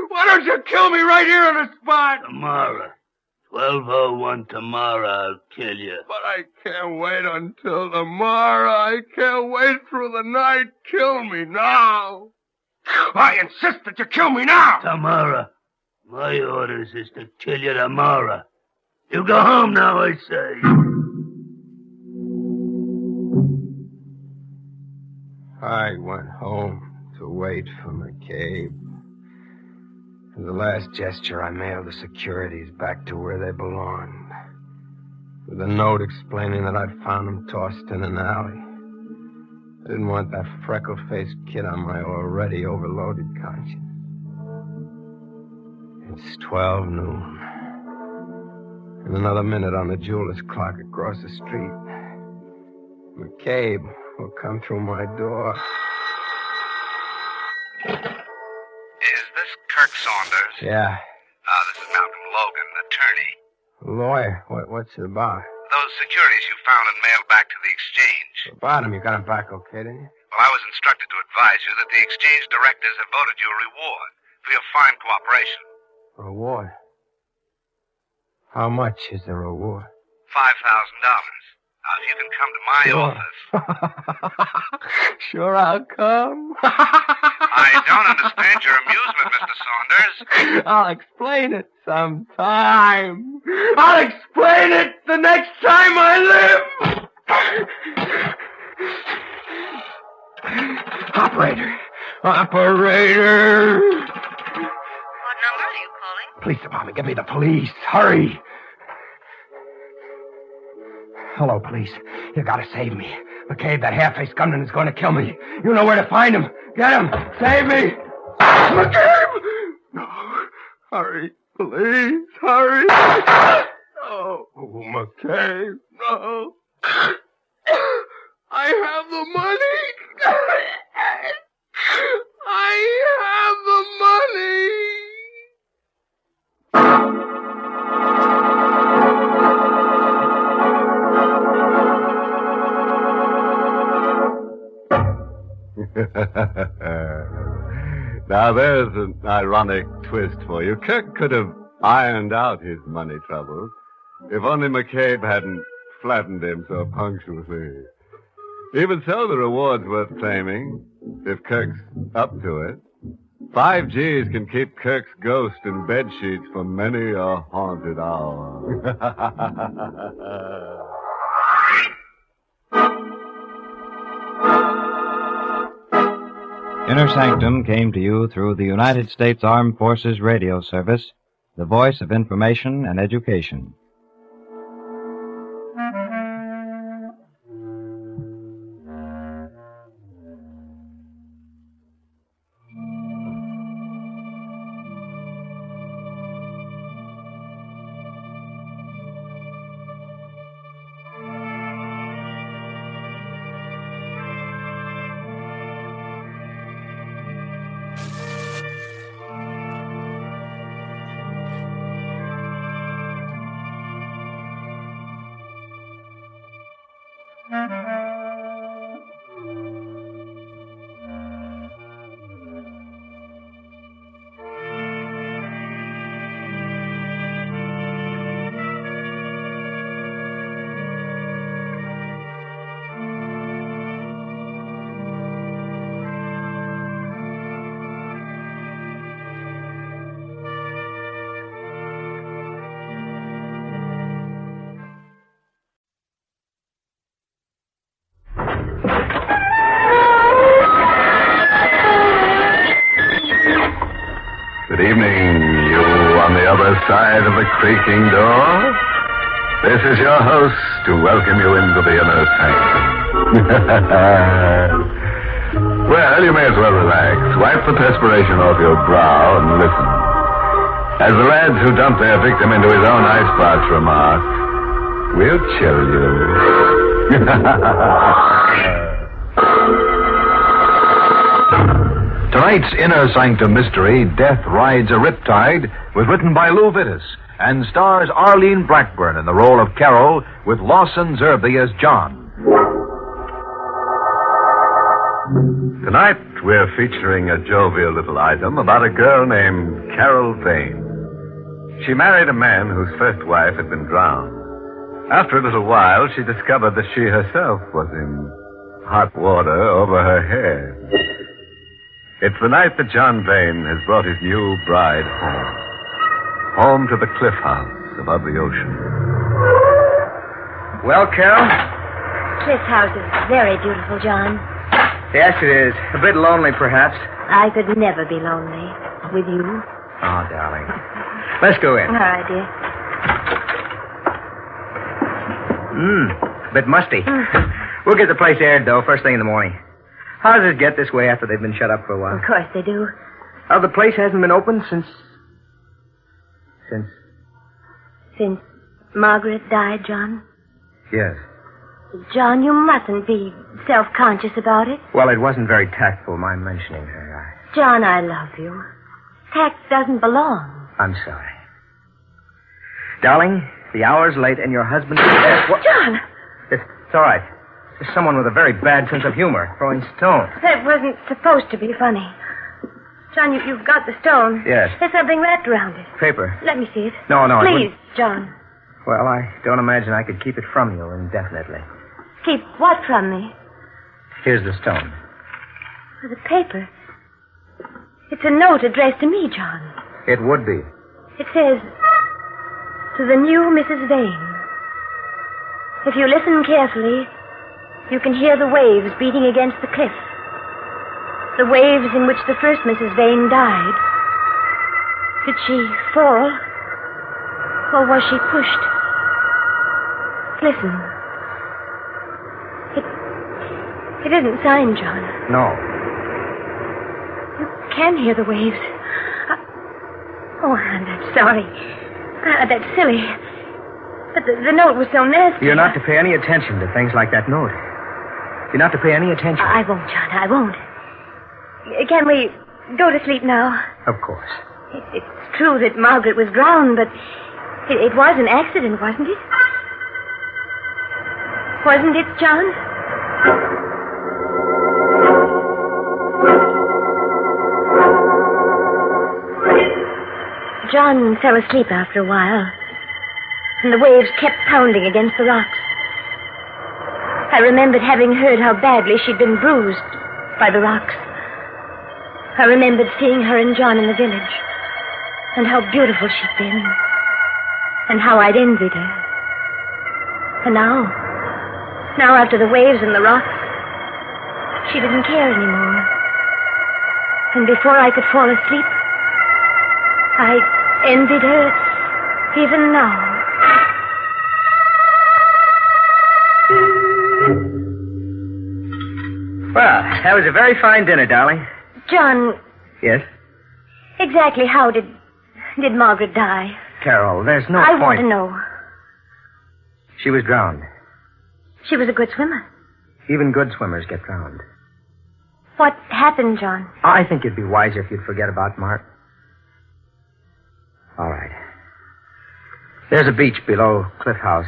Why don't you kill me right here on the spot? Tomorrow. 12:01 tomorrow, I'll kill you. But I can't wait until tomorrow. I can't wait through the night. Kill me now. I insist that you kill me now. Tomorrow. My orders is to kill you tomorrow. You go home now, I say. I went home to wait for McCabe. As the last gesture, I mailed the securities back to where they belonged, with a note explaining that I'd found them tossed in an alley. I didn't want that freckle-faced kid on my already overloaded conscience. It's 12 noon. In another minute on the jeweler's clock across the street. McCabe will come through my door. Is this Kirk Saunders? Yeah. This is Malcolm Logan, attorney. Lawyer? What's it about? Those securities you found and mailed back to the exchange. About him. You got him back okay, didn't you? Well, I was instructed to advise you that the exchange directors have voted you a reward for your fine cooperation. Reward? How much is the reward? $5,000. Now, if you can come to my office... Sure, I'll come. I don't understand your amusement, Mr. Saunders. I'll explain it sometime. I'll explain it the next time I live. Operator. What number are you calling? Police department. Get me the police. Hurry. Hello, police. You gotta save me. McCabe, that half-faced gunman is going to kill me. You know where to find him. Get him. Save me. McCabe! No. Hurry, please. Hurry. Oh, McCabe. No. I have the money. I have the money. Now, there's an ironic twist for you. Kirk could have ironed out his money troubles if only McCabe hadn't flattened him so punctually. Even so, the reward's worth claiming, if Kirk's up to it. 5 G's can keep Kirk's ghost in bedsheets for many a haunted hour. Inner Sanctum came to you through the United States Armed Forces Radio Service, the voice of information and education. Good evening, you on the other side of the creaking door. This is your host to welcome you into the Inner Sanctum. Well, you may as well relax. Wipe the perspiration off your brow and listen. As the lads who dumped their victim into his own icebox remarked, we'll chill you. Tonight's Inner Sanctum Mystery, Death Rides a Riptide, was written by Lou Vittis and stars Arlene Blackburn in the role of Carol with Lawson Zerby as John. Tonight, we're featuring a jovial little item about a girl named Carol Vane. She married a man whose first wife had been drowned. After a little while, she discovered that she herself was in hot water over her head. It's the night that John Vane has brought his new bride home. Home to the cliff house above the ocean. Well, Carol? Cliff House is very beautiful, John. Yes, it is. A bit lonely, perhaps. I could never be lonely with you. Oh, darling. Let's go in. All right, dear. A bit musty. We'll get the place aired, though, first thing in the morning. How does it get this way after they've been shut up for a while? Of course they do. Oh, the place hasn't been open since... Since Margaret died, John? Yes. John, you mustn't be self-conscious about it. Well, it wasn't very tactful, my mentioning her. John, I love you. Tact doesn't belong. I'm sorry. Darling, the hour's late and your husband... John! It's all right. There's someone with a very bad sense of humor throwing stones. That wasn't supposed to be funny. John, you've got the stone. Yes. There's something wrapped around it. Paper. Let me see it. No. Please, John. Well, I don't imagine I could keep it from you indefinitely. Keep what from me? Here's the stone. The paper. It's a note addressed to me, John. It would be. It says, to the new Mrs. Vane. If you listen carefully, you can hear the waves beating against the cliff. The waves in which the first Mrs. Vane died. Did she fall? Or was she pushed? Listen. It isn't signed, John. No. You can hear the waves. I'm sorry. That's silly. But the note was so nasty. You're not to pay any attention to things like that note. You're not to pay any attention. I won't, John. I won't. Can we go to sleep now? Of course. It's true that Margaret was drowned, but it was an accident, wasn't it? Wasn't it, John? John fell asleep after a while, and the waves kept pounding against the rocks. I remembered having heard how badly she'd been bruised by the rocks. I remembered seeing her and John in the village, and how beautiful she'd been, and how I'd envied her. And now after the waves and the rocks, she didn't care anymore. And before I could fall asleep, I envied her even now. Well, that was a very fine dinner, darling. John, Yes? exactly how did Margaret die? Carol, there's no I point. want to know. She was drowned. She was a good swimmer. Even good swimmers get drowned. What happened, John? I think it'd be wiser if you'd forget about Mark. All right. There's a beach below Cliff House.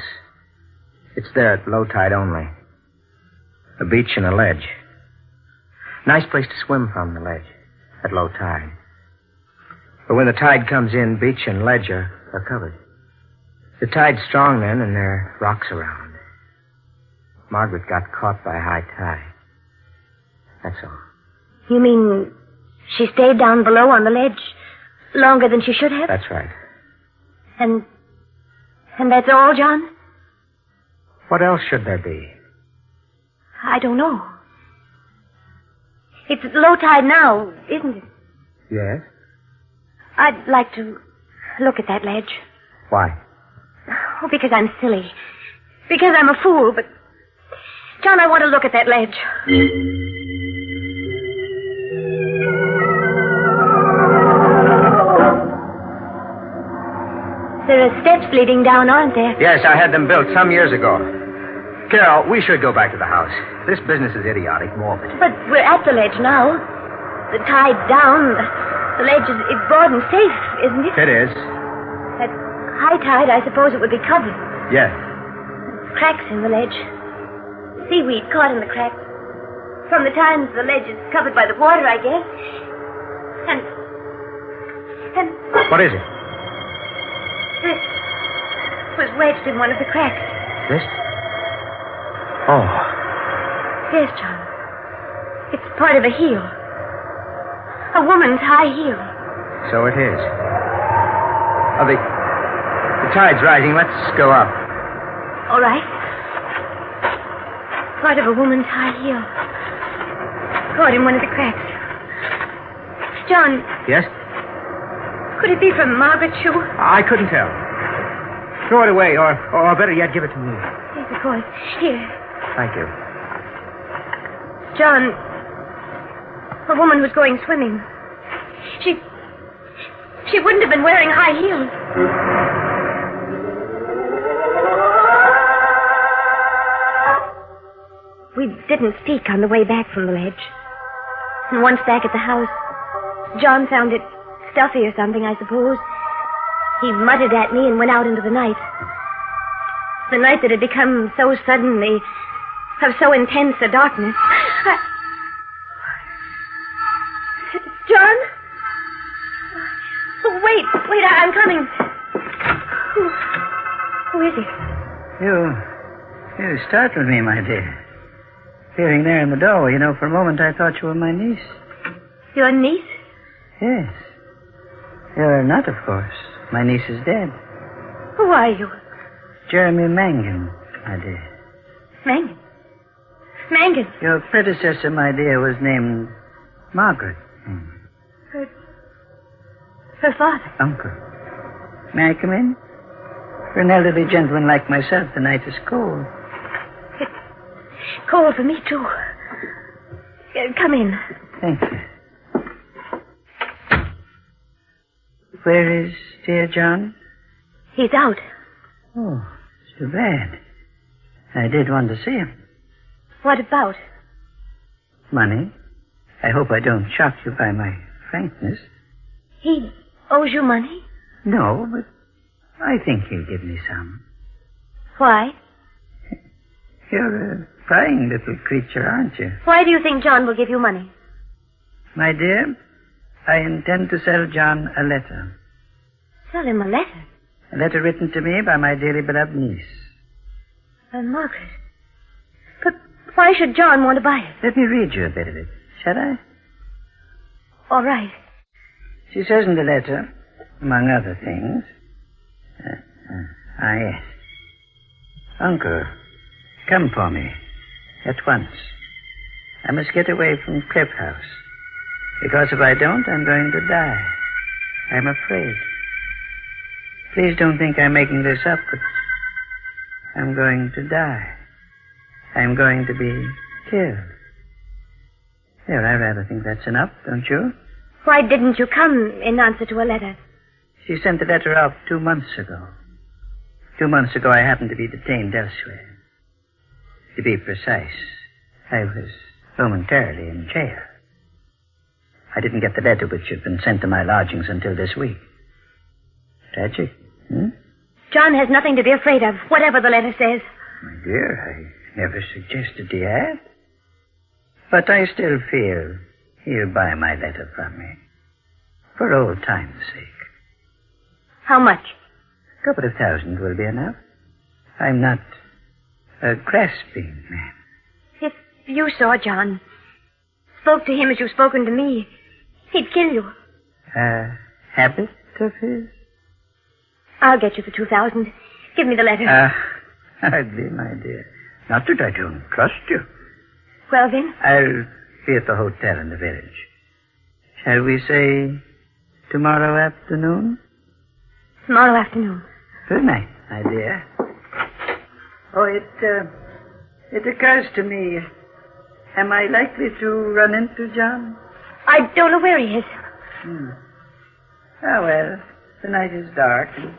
It's there at low tide only. A beach and a ledge. Nice place to swim from, the ledge, at low tide. But when the tide comes in, beach and ledge are covered. The tide's strong then, and there are rocks around. Margaret got caught by high tide. That's all. You mean she stayed down below on the ledge longer than she should have? That's right. And that's all, John? What else should there be? I don't know. It's low tide now, isn't it? Yes? I'd like to look at that ledge. Why? Oh, because I'm silly. Because I'm a fool, but... John, I want to look at that ledge. There are steps leading down, aren't there? Yes, I had them built some years ago. Carol, we should go back to the house. This business is idiotic, morbid. But we're at the ledge now. The tide's down. The ledge is broad and safe, isn't it? It is. At high tide, I suppose it would be covered. Yes. Cracks in the ledge. Seaweed caught in the cracks. From the times the ledge is covered by the water, I guess. And... What is it? This was wedged in one of the cracks. This? Oh. Yes, John. It's part of a heel. A woman's high heel. So it is. Oh, the tide's rising. Let's go up. All right. Part of a woman's high heel. Caught in one of the cracks. John. Yes? Could it be from Margaret's shoe? I couldn't tell. Throw it away, or better yet, give it to me. Yes, of course. Here. Thank you. John, a woman was going swimming. She wouldn't have been wearing high heels. We didn't speak on the way back from the ledge. And once back at the house, John found it stuffy or something, I suppose. He muttered at me and went out into the night. The night that had become so suddenly, of so intense a darkness. John? Oh, wait, I'm coming. Who is it? You startled me, my dear. Appearing there in the doorway, for a moment I thought you were my niece. Your niece? Yes. You're not, of course. My niece is dead. Who are you? Jeremy Mangan, my dear. Mangan? Mangan? Your predecessor, my dear, was named Margaret. Her father? Uncle. May I come in? For an elderly gentleman like myself, the night is cold. It's cold for me, too. Come in. Thank you. Where is dear John? He's out. Oh, it's too bad. I did want to see him. What about? Money. I hope I don't shock you by my frankness. He owes you money? No, but I think he'll give me some. Why? You're a prying little creature, aren't you? Why do you think John will give you money? My dear, I intend to sell John a letter. Sell him a letter? A letter written to me by my dearly beloved niece. Margaret. But why should John want to buy it? Let me read you a bit of it, shall I? All right. She says in the letter, among other things... yes. Uncle, come for me. At once. I must get away from Cliff House. Because if I don't, I'm going to die. I'm afraid. Please don't think I'm making this up, but I'm going to die. I'm going to be killed. There, I rather think that's enough, don't you? Why didn't you come in answer to a letter? She sent the letter out 2 months ago. 2 months ago, I happened to be detained elsewhere. To be precise, I was momentarily in jail. I didn't get the letter which had been sent to my lodgings until this week. Tragic, John has nothing to be afraid of, whatever the letter says. My dear, I never suggested he had. But I still feel he'll buy my letter from me. For old time's sake. How much? A couple of $1,000 will be enough. I'm not a grasping man. If you saw John, spoke to him as you've spoken to me, he'd kill you. A habit of his? I'll get you the $2,000. Give me the letter. Hardly, my dear. Not that I don't trust you. Well, then? I'll be at the hotel in the village. Shall we say Tomorrow afternoon? Tomorrow afternoon. Good night, my dear. Oh, it occurs to me. Am I likely to run into John? I don't know where he is. Oh, well, the night is dark, and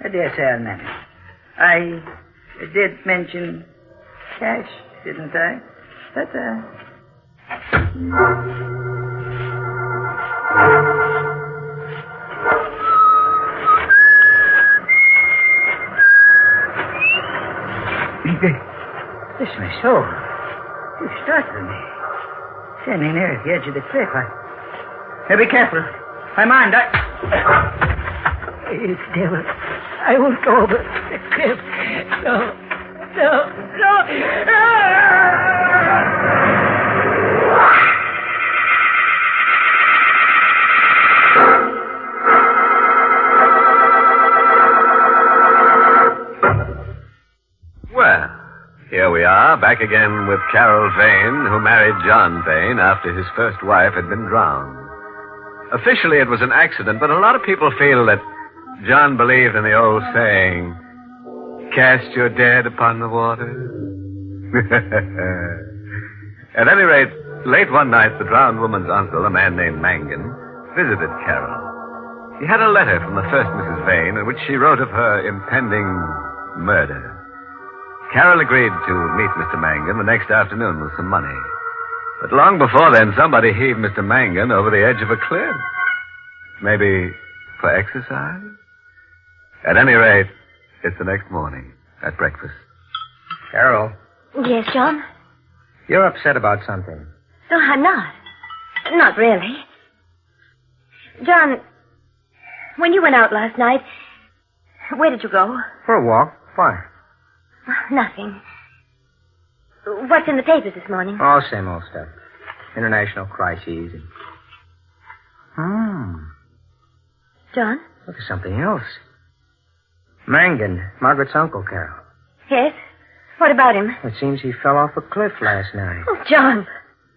I dare say I'll manage. I did mention cash, didn't I? But, This my soul. You startled me. Standing there at the edge of the cliff. Hey, be careful. My mind, It's devil. I won't go over the cliff. No. Well, here we are, back again with Carol Vane, who married John Vane after his first wife had been drowned. Officially, it was an accident, but a lot of people feel that John believed in the old saying, cast your dead upon the water. At any rate, late one night, the drowned woman's uncle, a man named Mangan, visited Carol. He had a letter from the first Mrs. Vane in which she wrote of her impending murder. Carol agreed to meet Mr. Mangan the next afternoon with some money. But long before then, somebody heaved Mr. Mangan over the edge of a cliff. Maybe for exercise? At any rate, it's the next morning at breakfast. Carol, Yes, John? you're upset about something. No, I'm not. Not really. John, when you went out last night, where did you go? For a walk. Why? Nothing. What's in the papers this morning? Oh, same old stuff. International crises. John? Look at something else. Mangan, Margaret's uncle, Carol. Yes? What about him? It seems he fell off a cliff last night. Oh, John.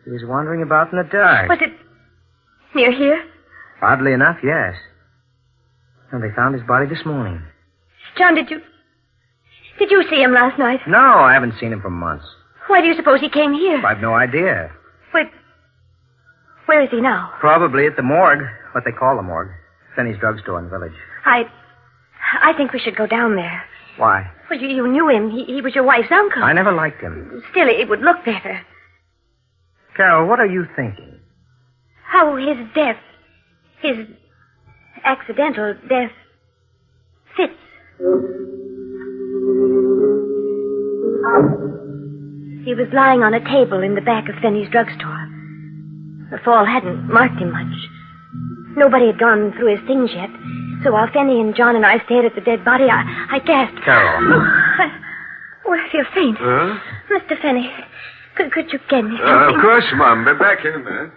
He was wandering about in the dark. Was it near here? Oddly enough, yes. And they found his body this morning. John, did you see him last night? No, I haven't seen him for months. Why do you suppose he came here? I've no idea. Wait. Where is he now? Probably at the morgue, what they call the morgue. Finney's drugstore in the village. I think we should go down there. Why? Well, you knew him. He was your wife's uncle. I never liked him. Still, it would look better. Carol, what are you thinking? How his death, his accidental death, fits. He was lying on a table in the back of Finney's drugstore. The fall hadn't marked him much. Nobody had gone through his things yet. So while Finney and John and I stared at the dead body, I gasped. Carol. I feel faint. Huh? Mr. Finney, could you get me something? Of course, Mom. Be back in a minute.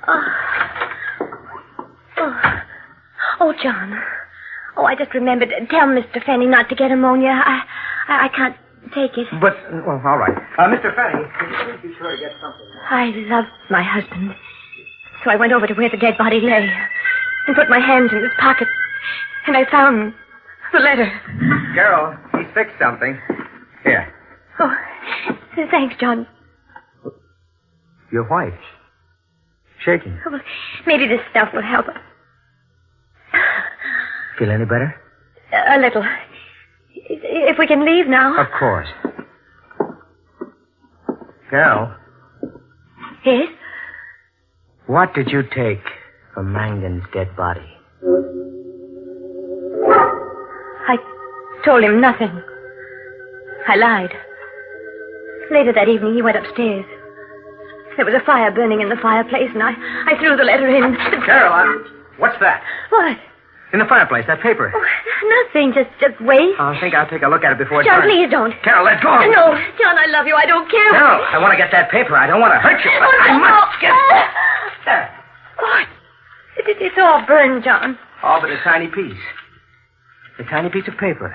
Oh, John. Oh, I just remembered. Tell Mr. Finney not to get pneumonia. I can't take it. But, well, all right. Mr. Finney, can you please be sure to get something? I loved my husband. So I went over to where the dead body lay and put my hands in his pocket. And I found the letter. Carol, he's fixed something. Here. Oh, thanks, John. Your wife. Shaking. Oh, well, maybe this stuff will help. Feel any better? A little. If we can leave now. Of course. Carol. Yes? What did you take from Mangan's dead body? I told him nothing. I lied. Later that evening, he went upstairs. There was a fire burning in the fireplace, and I threw the letter in. Carol, what's that? What? In the fireplace, that paper. Oh, nothing. Just wait. I think I'll take a look at it before it John, burns. please don't. Carol, let go. No, John, I love you. I don't care. No, I want to get that paper. I don't want to hurt you. But I must get it. There. Oh, it's all burned, John. All but a tiny piece. A tiny piece of paper.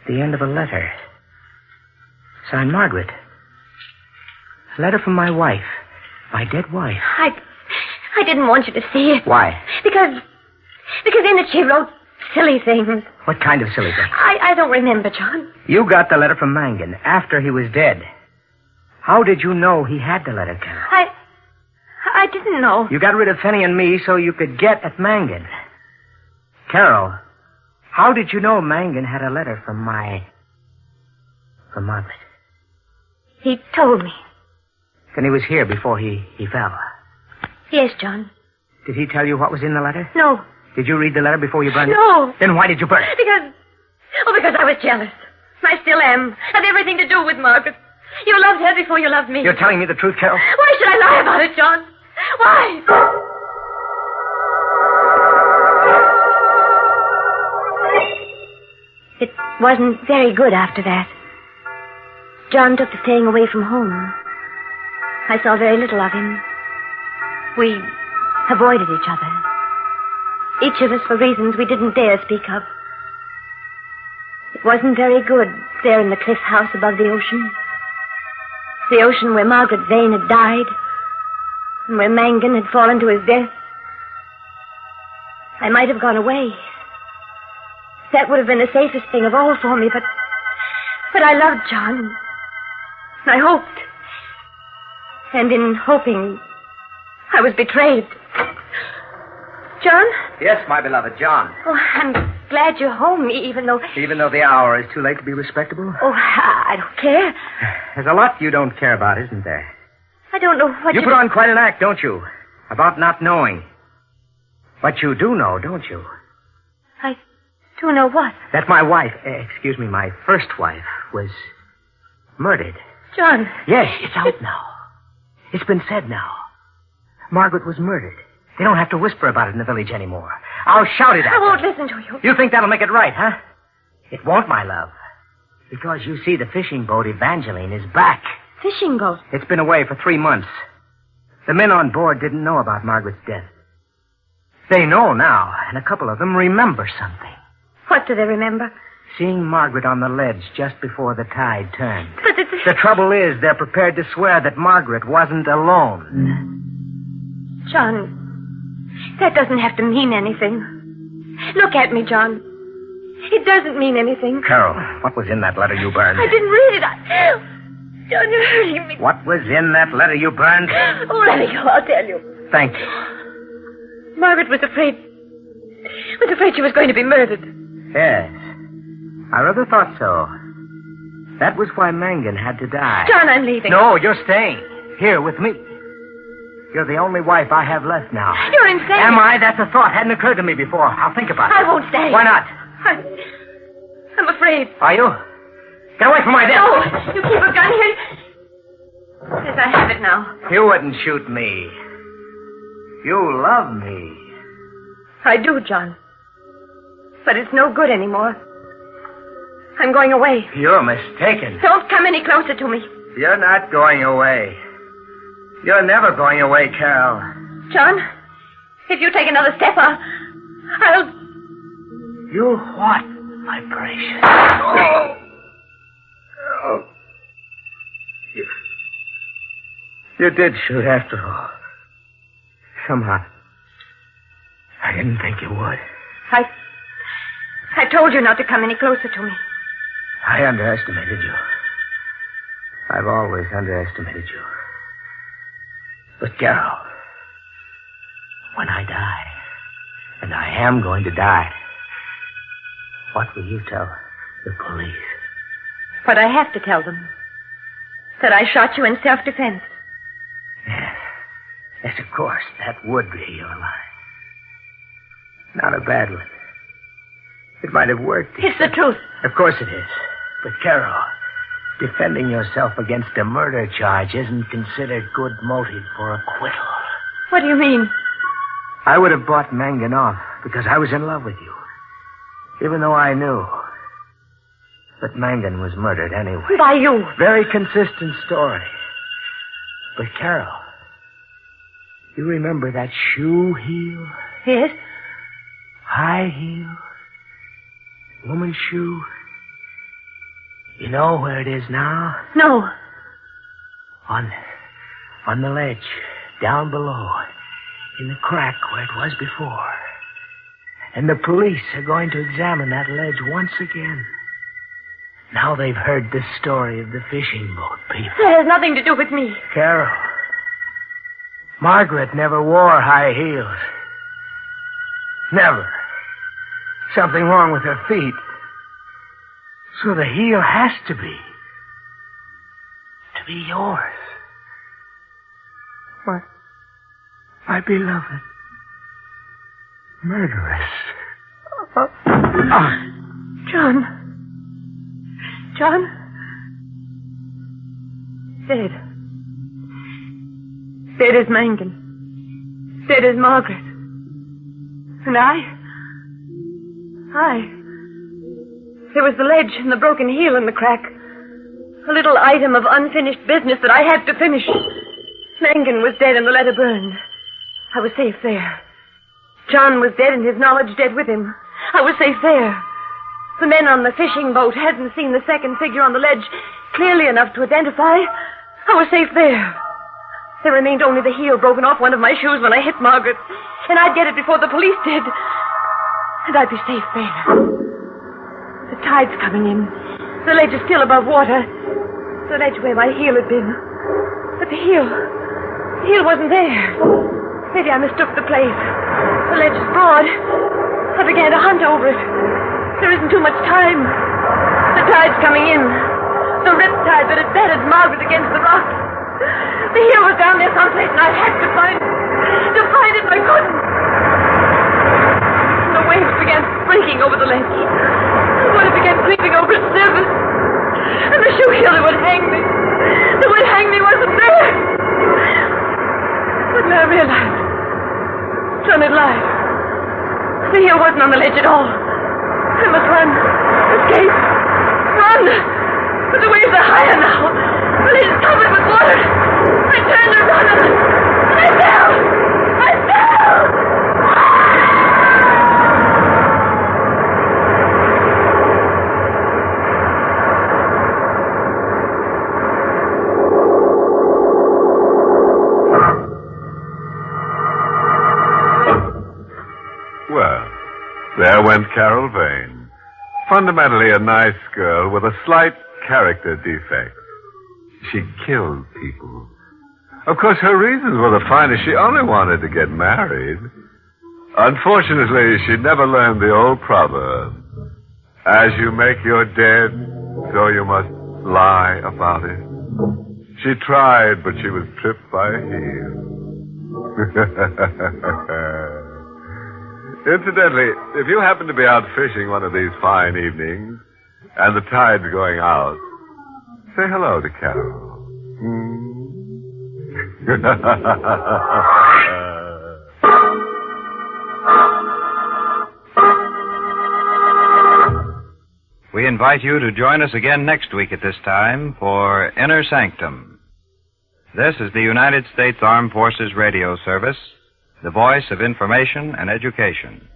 The end of a letter. Signed Margaret. A letter from my wife. My dead wife. I didn't want you to see it. Why? Because Because in it she wrote silly things. What kind of silly thing? I don't remember, John. You got the letter from Mangan after he was dead. How did you know he had the letter, Carol? I didn't know. You got rid of Fanny and me so you could get at Mangan. Carol, how did you know Mangan had a letter from Margaret? He told me. Then he was here before he fell. Yes, John. Did he tell you what was in the letter? No. Did you read the letter before you burned it? No. Then why did you burn it? Because I was jealous. I still am. Had everything to do with Margaret. You loved her before you loved me. You're telling me the truth, Carol? Why should I lie about it, John? Why? It wasn't very good after that. John took to staying away from home. I saw very little of him. We avoided each other. Each of us for reasons we didn't dare speak of. It wasn't very good there in the cliff house above the ocean. The ocean where Margaret Vane had died, and where Mangan had fallen to his death. I might have gone away. That would have been the safest thing of all for me, but I loved John. I hoped. And in hoping, I was betrayed. John? Yes, my beloved, John. Oh, I'm glad you're home, even though the hour is too late to be respectable? Oh, I don't care. There's a lot you don't care about, isn't there? I don't know what you put on quite an act, don't you? About not knowing. But you do know, don't you? I do know what? That my wife, my first wife, was murdered. John. Yes, it's out now. It's been said now. Margaret was murdered. They don't have to whisper about it in the village anymore. I'll shout it at I won't them. listen to you. You think that'll make it right, huh? It won't, my love. Because you see, the fishing boat Evangeline is back. Fishing boat? It's been away for 3 months. The men on board didn't know about Margaret's death. They know now, and a couple of them remember something. What do they remember? Seeing Margaret on the ledge just before the tide turned. But the trouble is, they're prepared to swear that Margaret wasn't alone. John, that doesn't have to mean anything. Look at me, John. It doesn't mean anything. Carol, what was in that letter you burned? I didn't read it. John, you're hurting me. What was in that letter you burned? Oh, let me go. I'll tell you. Thank you. Margaret was afraid she was going to be murdered. Yes. I rather thought so. That was why Mangan had to die. John, I'm leaving. No, you're staying. Here with me. You're the only wife I have left now. You're insane. Am I? That's a thought. Hadn't occurred to me before. I'll think about it. I won't stay. Why not? I'm afraid. Are you? Get away from my desk. No, you keep a gun here. Yes, I have it now. You wouldn't shoot me. You love me. I do, John. But it's no good anymore. I'm going away. You're mistaken. Don't come any closer to me. You're not going away. You're never going away, Carol. John, if you take another step, I'll... You what, my precious? Oh. You did shoot after all. Somehow. I didn't think you would. I told you not to come any closer to me. I underestimated you. I've always underestimated you. But, Carol, when I die, and I am going to die, what will you tell the police? What I have to tell them. That I shot you in self-defense. Yes, of course, that would be your lie. Not a bad one. It might have worked. It's the truth. Of course it is. But, Carol, defending yourself against a murder charge isn't considered good motive for acquittal. What do you mean? I would have bought Mangan off because I was in love with you. Even though I knew. But Mangan was murdered anyway. By you. Very consistent story. But, Carol, you remember that shoe heel? Yes. High heel. Woman's shoe. You know where it is now? No. On the ledge, down below, in the crack where it was before. And the police are going to examine that ledge once again. Now they've heard the story of the fishing boat people. That has nothing to do with me. Carol, Margaret never wore high heels. Never. Something wrong with her feet. So the heel has to be yours. My beloved. Murderess. John. Dead. Dead is Mangan. Dead is Margaret. And I. There was the ledge and the broken heel and the crack. A little item of unfinished business that I had to finish. Mangan was dead and the letter burned. I was safe there. John was dead and his knowledge dead with him. I was safe there. The men on the fishing boat hadn't seen the second figure on the ledge clearly enough to identify. I was safe there. There remained only the heel broken off one of my shoes when I hit Margaret. And I'd get it before the police did. And I'd be safe there. The tide's coming in. The ledge is still above water. The ledge where my heel had been. But the heel wasn't there. Maybe I mistook the place. The ledge is broad. I began to hunt over it. There isn't too much time. The tide's coming in. The riptide that had battered Margaret against the rock. The heel was down there someplace, and I had to find it. To find it, but I couldn't. The waves began breaking over the ledge. The water began creeping over its surface. And the shoe heel that would hang me. That would hang me wasn't there. But now I realized. John had lied. The heel wasn't on the ledge at all. I must run. Escape. Run. But the waves are higher now. The ledge is covered with water. I turned to run and I fell. I fell. Well, there went Carol Vane. Fundamentally a nice girl with a slight character defect. She killed people. Of course, her reasons were the finest. She only wanted to get married. Unfortunately, she never learned the old proverb. As you make your dead, so you must lie about it. She tried, but she was tripped by a heel. Incidentally, if you happen to be out fishing one of these fine evenings, and the tide's going out, say hello to Carol. We invite you to join us again next week at this time for Inner Sanctum. This is the United States Armed Forces Radio Service, the voice of information and education.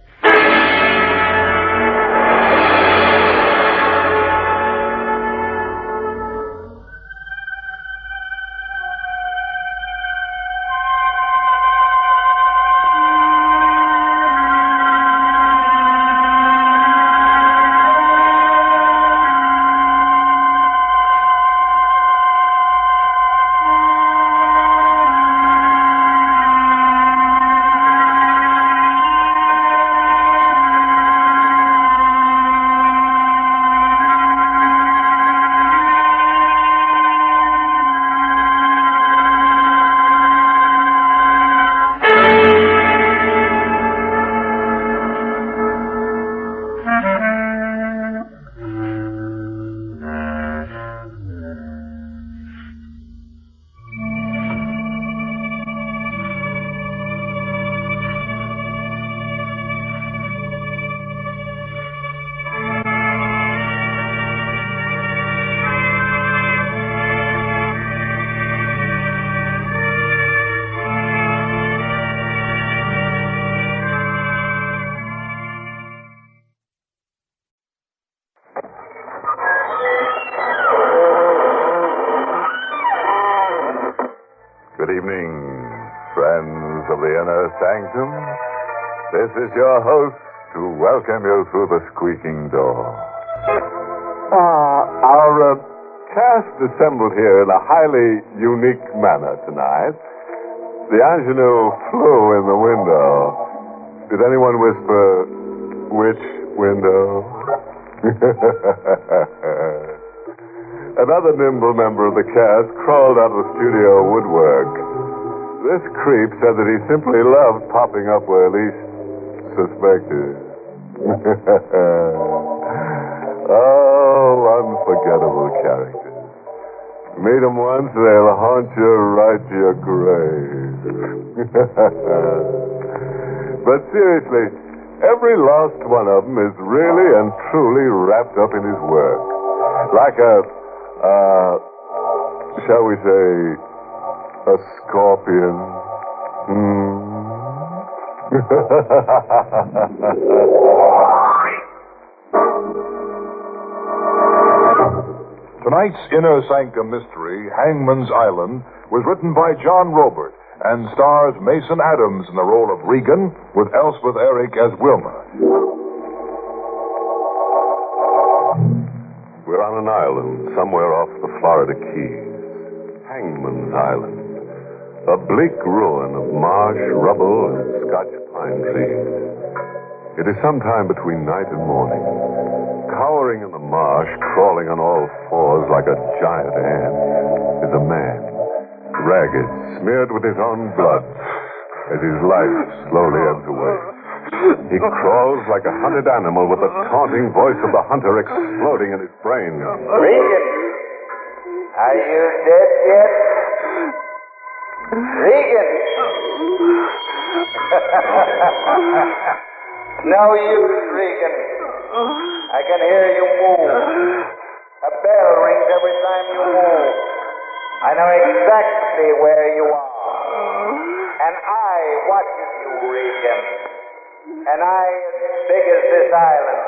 Good evening, friends of the Inner Sanctum. This is your host to welcome you through the squeaking door. Our cast assembled here in a highly unique manner tonight. The ingenue flew in the window. Did anyone whisper, which window? Another nimble member of the cast crawled out of the studio woodwork. This creep said that he simply loved popping up where least suspected. Oh, unforgettable characters. Meet them once, they'll haunt you right to your grave. But seriously, every last one of them is really and truly wrapped up in his work. Like shall we say, a scorpion. Tonight's Inner Sanctum Mystery, Hangman's Island, was written by John Robert and stars Mason Adams in the role of Regan, with Elspeth Eric as Wilma. We're on an island somewhere off the Florida Keys. Hangman's Island. A bleak ruin of marsh, rubble, and Scotch pine trees. It is sometime between night and morning. Cowering in the marsh, crawling on all fours like a giant ant, is a man. Ragged, smeared with his own blood, as his life slowly ebbs away. He crawls like a hunted animal with the taunting voice of the hunter exploding in his brain. Regan, are you dead yet? Regan! No use, Regan. I can hear you move. A bell rings every time you move. I know exactly where you are. And I watches you, Regan. And I as big as this island.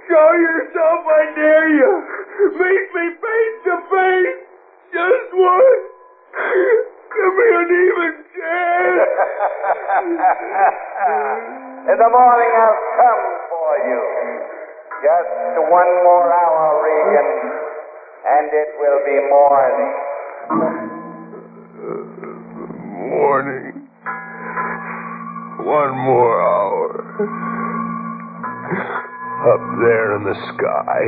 Show yourself, I dare you. Meet me face to face. Just once. Give me an even chance. In the morning I'll come for you. Just 1 more hour, Regan, and it will be morning. Morning. 1 more hour. Up there in the sky,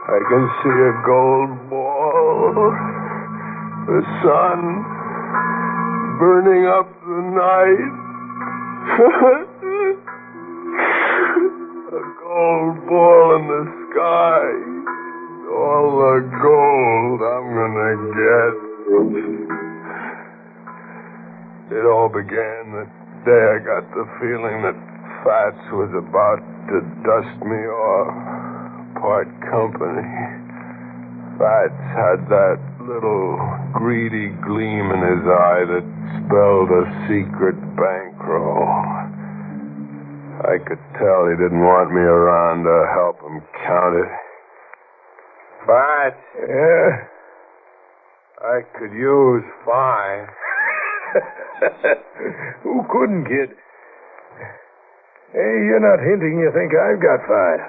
I can see a gold ball. The sun burning up the night. A gold ball in the sky. All the gold I'm gonna get. It all began the day I got the feeling that Fats was about to dust me off. Part company. Fats had that little greedy gleam in his eye that spelled a secret bankroll. I could tell he didn't want me around to help him count it. Fats? Yeah? I could use 5. Who couldn't, kid? Hey, you're not hinting you think I've got 5.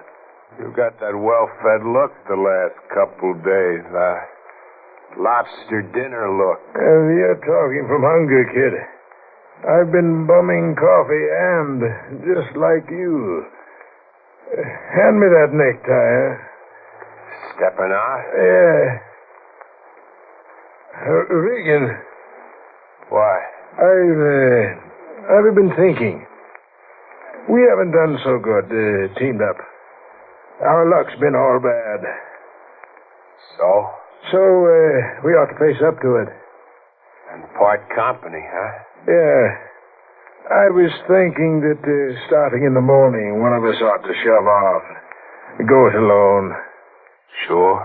You got that well-fed look the last couple days. Lobster dinner look. You're talking from hunger, kid. I've been bumming coffee and just like you. Hand me that necktie. Stepping out? Yeah. Regan. What? I've been thinking. We haven't done so good, teamed up. Our luck's been all bad. So? So, we ought to face up to it. And part company, huh? Yeah. I was thinking that starting in the morning, one of us ought to shove off. Go it alone. Sure.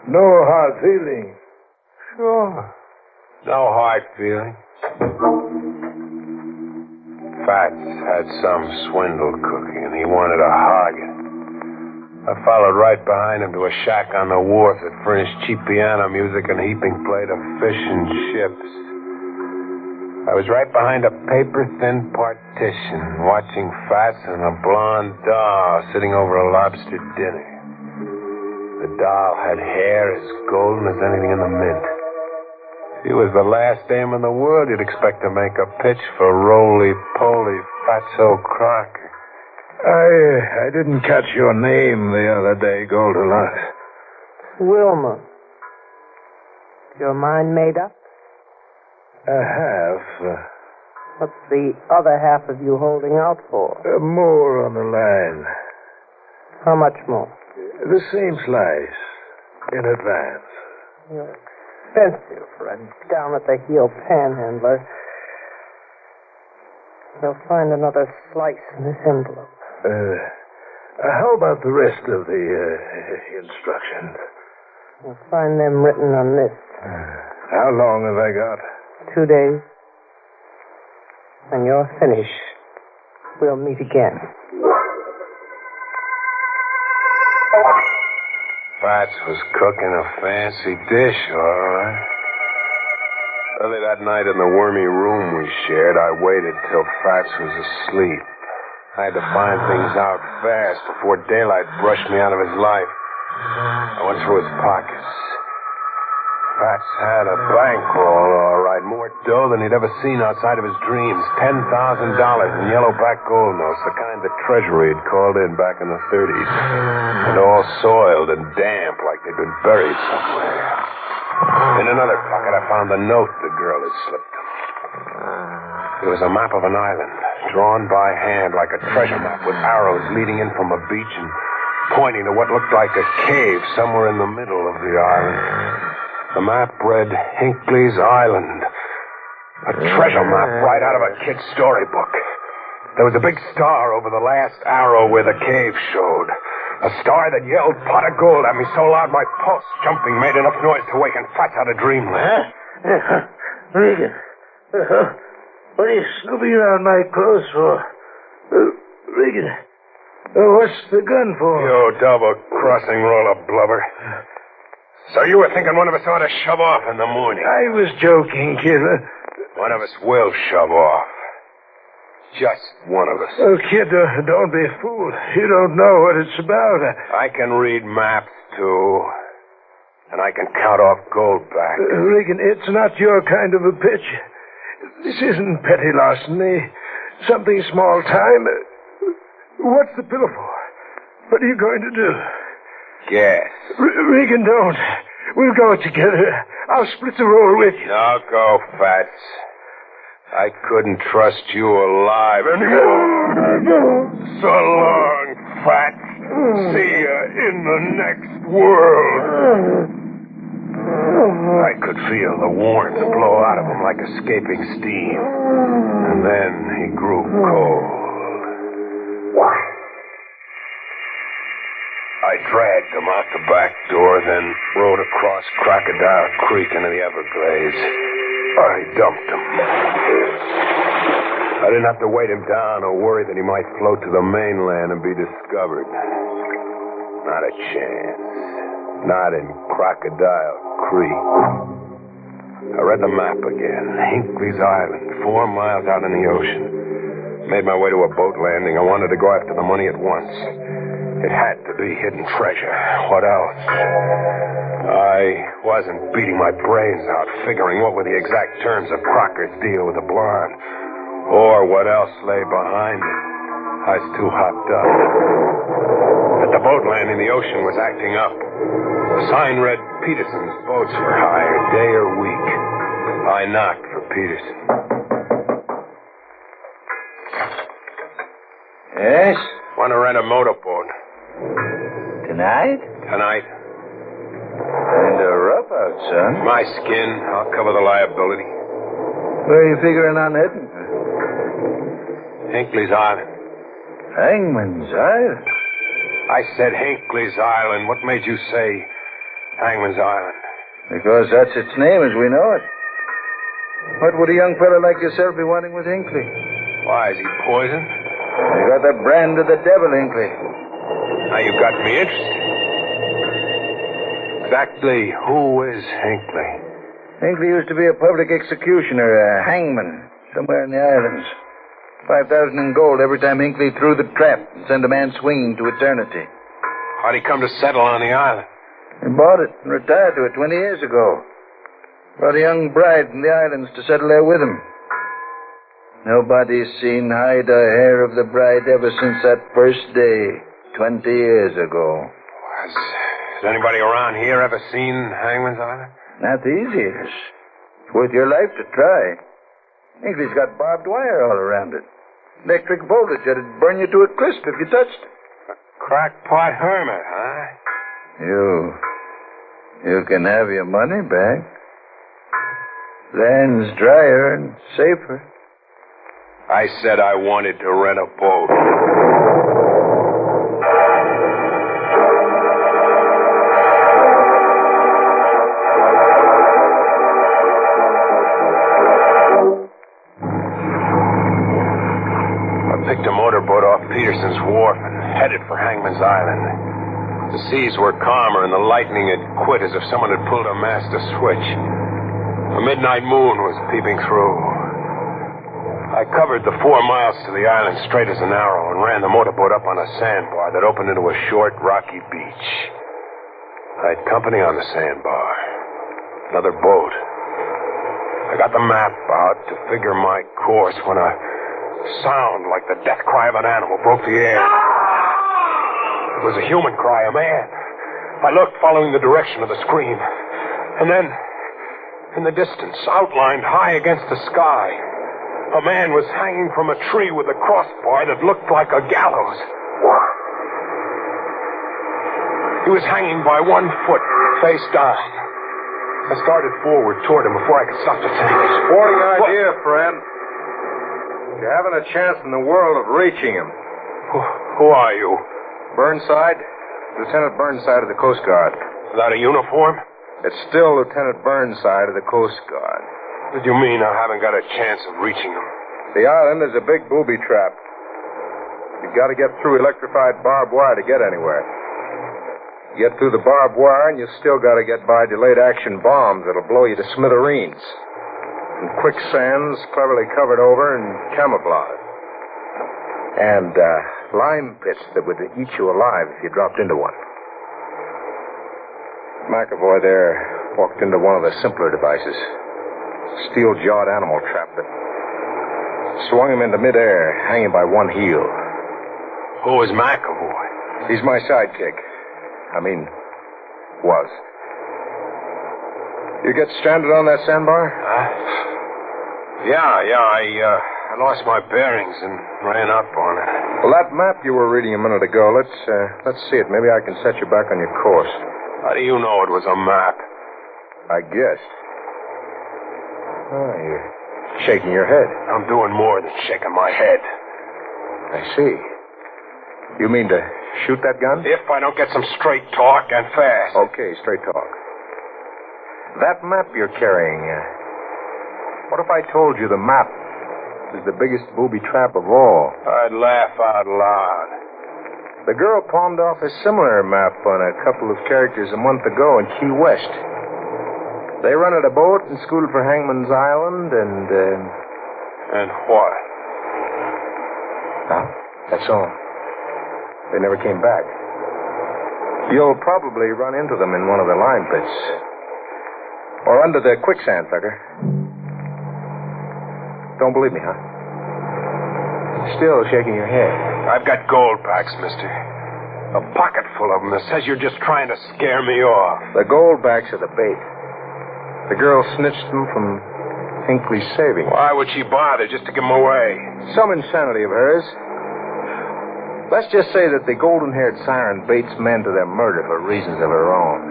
No hard feeling. Sure. No hard feeling. Fats had some swindle cooking, and he wanted to hog it. I followed right behind him to a shack on the wharf that furnished cheap piano music and a heaping plate of fish and chips. I was right behind a paper-thin partition, watching Fats and a blonde doll sitting over a lobster dinner. The doll had hair as golden as anything in the mint. She was the last dame in the world you'd expect to make a pitch for roly-poly Fatso Crocker. I didn't catch your name the other day, Goldilocks. Wilma. Your mind made up? I have. What's the other half of you holding out for? More on the line. How much more? The same slice. In advance. You're expensive for a down-at-the-heel panhandler. You'll find another slice in this envelope. How about the rest of the instructions? You'll find them written on this. How long have I got? 2 days. When you're finished, we'll meet again. Fats was cooking a fancy dish, all right. Early that night in the wormy room we shared, I waited till Fats was asleep. I had to find things out fast before daylight brushed me out of his life. I went through his pockets. Fats had a bankroll, all right. More dough than he'd ever seen outside of his dreams. $10,000 in yellow-back gold notes, the kind the Treasury had called in back in the 30s. And all soiled and damp like they'd been buried somewhere. In another pocket, I found the note the girl had slipped him. It was a map of an island, drawn by hand like a treasure map with arrows leading in from a beach and pointing to what looked like a cave somewhere in the middle of the island. The map read Hinckley's Island. A treasure map right out of a kid's storybook. There was a big star over the last arrow where the cave showed. A star that yelled pot of gold at me so loud my pulse jumping made enough noise to waken Fats out of dreamland. Regan, what are you snooping around my clothes for? Regan, what's the gun for? You double-crossing roll of blubber. So you were thinking one of us ought to shove off in the morning? I was joking, kid. One of us will shove off. Just one of us. Oh, kid, don't be fooled. You don't know what it's about. I can read maps, too. And I can count off gold back. Regan, it's not your kind of a pitch. This isn't petty larceny. Something small time. What's the pillow for? What are you going to do? Guess. Regan, don't. We'll go together. I'll split the roll with you. Now go, Fats. I couldn't trust you alive anymore. So long, Fats. See ya in the next world. I could feel the warmth blow out of him like escaping steam. And then he grew cold. I dragged him out the back door, then rode across Crocodile Creek into the Everglades. I dumped him. I didn't have to weight him down or worry that he might float to the mainland and be discovered. Not a chance. Not in Crocodile Creek. I read the map again. Hinckley's Island, 4 miles out in the ocean. Made my way to a boat landing. I wanted to go after the money at once. It had to be hidden treasure. What else? I wasn't beating my brains out figuring what were the exact terms of Crocker's deal with the blonde, or what else lay behind it. I was too hopped up. At the boat landing, the ocean was acting up. The sign read Peterson's boats for hire, day or week. I knocked for Peterson. Yes? Want to rent a motorboat. Tonight? Tonight. And a rope out, son. My skin. I'll cover the liability. Where are you figuring on heading? Hinckley's Island. Hangman's Island? I said Hinckley's Island. What made you say Hangman's Island? Because that's its name as we know it. What would a young fellow like yourself be wanting with Hinckley? Why, is he poisoned? You got the brand of the devil, Hinckley. Now you got me interested. Exactly who is Hinckley? Hinckley used to be a public executioner, a hangman, somewhere in the islands. 5,000 in gold every time Hinckley threw the trap and sent a man swinging to eternity. How'd he come to settle on the island? He bought it and retired to it 20 years ago. Brought a young bride from the islands to settle there with him. Nobody's seen hide or hair of the bride ever since that first day, 20 years ago. Has anybody around here ever seen Hangman's Island? Not the easiest. It's worth your life to try. Hinckley's got barbed wire all around it. Electric voltage that'd burn you to a crisp if you touched it. A crackpot hermit, huh? You can have your money back. Land's drier and safer. I said I wanted to rent a boat. I picked a motorboat off Peterson's Wharf and headed for Hangman's Island. The seas were calmer and the lightning had quit as if someone had pulled a master switch. A midnight moon was peeping through. I covered the 4 miles to the island straight as an arrow and ran the motorboat up on a sandbar that opened into a short, rocky beach. I had company on the sandbar. Another boat. I got the map out to figure my course when a sound like the death cry of an animal broke the air. It was a human cry, a man. I looked, following the direction of the scream. And then, in the distance, outlined high against the sky, a man was hanging from a tree with a crossbar that looked like a gallows. He was hanging by one foot, face down. I started forward toward him before I could stop to think. Sporting idea, friend. You're having a chance in the world of reaching him. Who are you? Burnside? Lieutenant Burnside of the Coast Guard. Without a uniform? It's still Lieutenant Burnside of the Coast Guard. What do you mean I haven't got a chance of reaching him? The island is a big booby trap. You've got to get through electrified barbed wire to get anywhere. Get through the barbed wire, and you still got to get by delayed action bombs that'll blow you to smithereens. And quicksands cleverly covered over and camouflaged. And lime pits that would eat you alive if you dropped into one. McAvoy there walked into one of the simpler devices. Steel-jawed animal trap that swung him into midair, hanging by one heel. Who is McAvoy? He's my sidekick. Was. You get stranded on that sandbar? Yeah, I lost my bearings and ran up on it. Well, that map you were reading a minute ago, let's see it. Maybe I can set you back on your course. How do you know it was a map? I guessed. Oh, you're shaking your head. I'm doing more than shaking my head. I see. You mean to shoot that gun? If I don't get some straight talk and fast. Okay, straight talk. That map you're carrying, what if I told you the map is the biggest booby trap of all? I'd laugh out loud. The girl palmed off a similar map on a couple of characters a month ago in Key West. They rented a boat and scooted for Hangman's Island and... And what? That's all. They never came back. You'll probably run into them in one of the lime pits. Or under the quicksand, Tucker. Don't believe me, huh? Still shaking your head. I've got gold backs, mister. A pocket full of them that says you're just trying to scare me off. The gold backs are the bait. The girl snitched them from Hinckley's savings. Why would she bother just to give them away? Some insanity of hers. Let's just say that the golden-haired siren baits men to their murder for reasons of her own.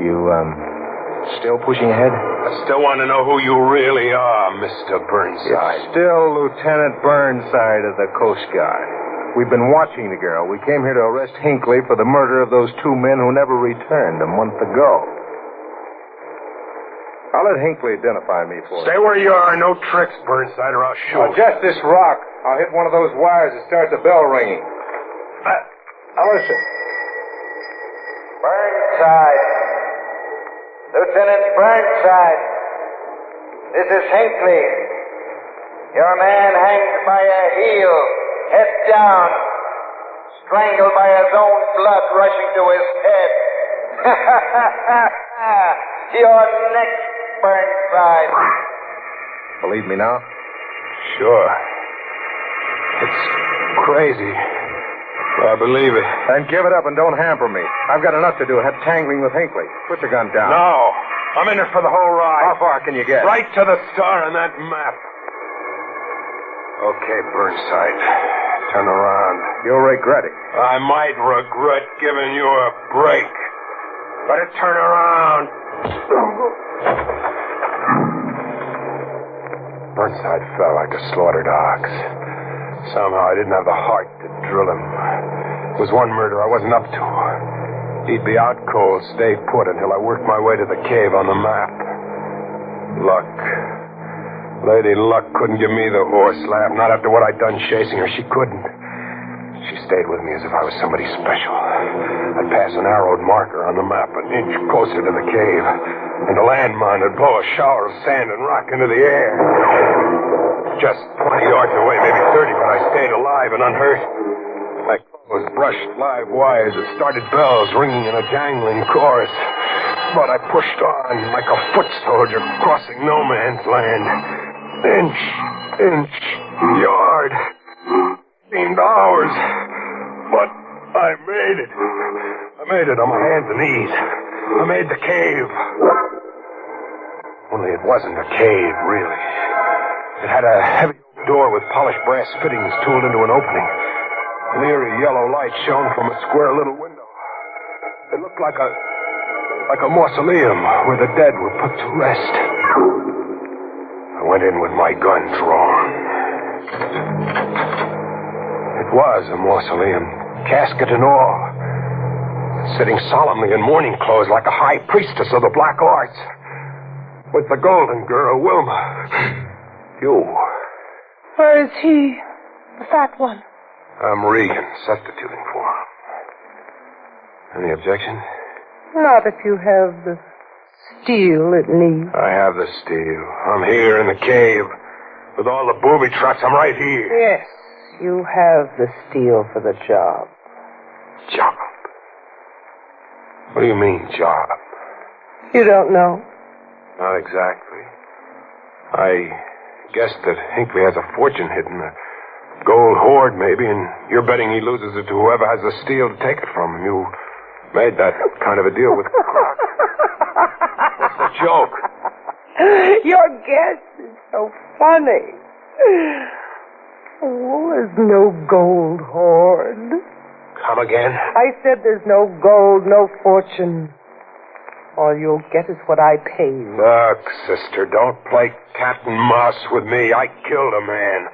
You, still pushing ahead? I still want to know who you really are, Mr. Burnside. It's still Lieutenant Burnside of the Coast Guard. We've been watching the girl. We came here to arrest Hinckley for the murder of those 2 men who never returned a month ago. I'll let Hinckley identify me for you. Stay where you are. No tricks, Burnside, or I'll shoot. Just this rock. I'll hit one of those wires that starts the bell ringing. Now listen. Burnside. Lieutenant Burnside. This is Hinckley. Your man hangs by a heel, head down, strangled by his own blood rushing to his head. You're next, Burnside. Believe me now? Sure. It's crazy. But I believe it. Then give it up and don't hamper me. I've got enough to do head tangling with Hinckley. Put your gun down. No. I'm in it for the whole ride. How far can you get? Right to the star on that map. Okay, Burnside. Turn around. You'll regret it. I might regret giving you a break. Better turn around. Burnside fell like a slaughtered ox. Somehow I didn't have the heart to drill him. It was one murder I wasn't up to. He'd be out cold, stay put until I worked my way to the cave on the map. Luck. Lady Luck couldn't give me the horse laugh, not after what I'd done chasing her. She couldn't. She stayed with me as if I was somebody special. I'd pass an arrowed marker on the map an inch closer to the cave, and a landmine would blow a shower of sand and rock into the air. Just 20 yards away, maybe 30, but I stayed alive and unhurt. My clothes brushed live wires that started bells ringing in a jangling chorus. But I pushed on like a foot soldier crossing no man's land. Inch, yard. Seemed hours. But I made it. I made it on my hands and knees. I made the cave. Only it wasn't a cave, really. It had a heavy door with polished brass fittings tooled into an opening. An eerie yellow light shone from a square little window. It looked like a mausoleum where the dead were put to rest. I went in with my gun drawn. It was a mausoleum, casket and all, sitting solemnly in mourning clothes like a high priestess of the black arts, with the golden girl, Wilma. You. Where is he? The fat one. I'm Regan, substituting for him. Any objection? Not if you have the steel it needs. I have the steel. I'm here in the cave. With all the booby traps, I'm right here. Yes, you have the steel for the job. Job? What do you mean, job? You don't know? Not exactly. I guessed that Hinckley has a fortune hidden, a gold hoard maybe, and you're betting he loses it to whoever has the steel to take it from him. You made that kind of a deal with Clark. What's the joke? Your guess is so funny. Oh, there's no gold hoard. Come again? I said there's no gold, no fortune. All you'll get is what I paid. Look, sister, don't play cat and mouse with me. I killed a man.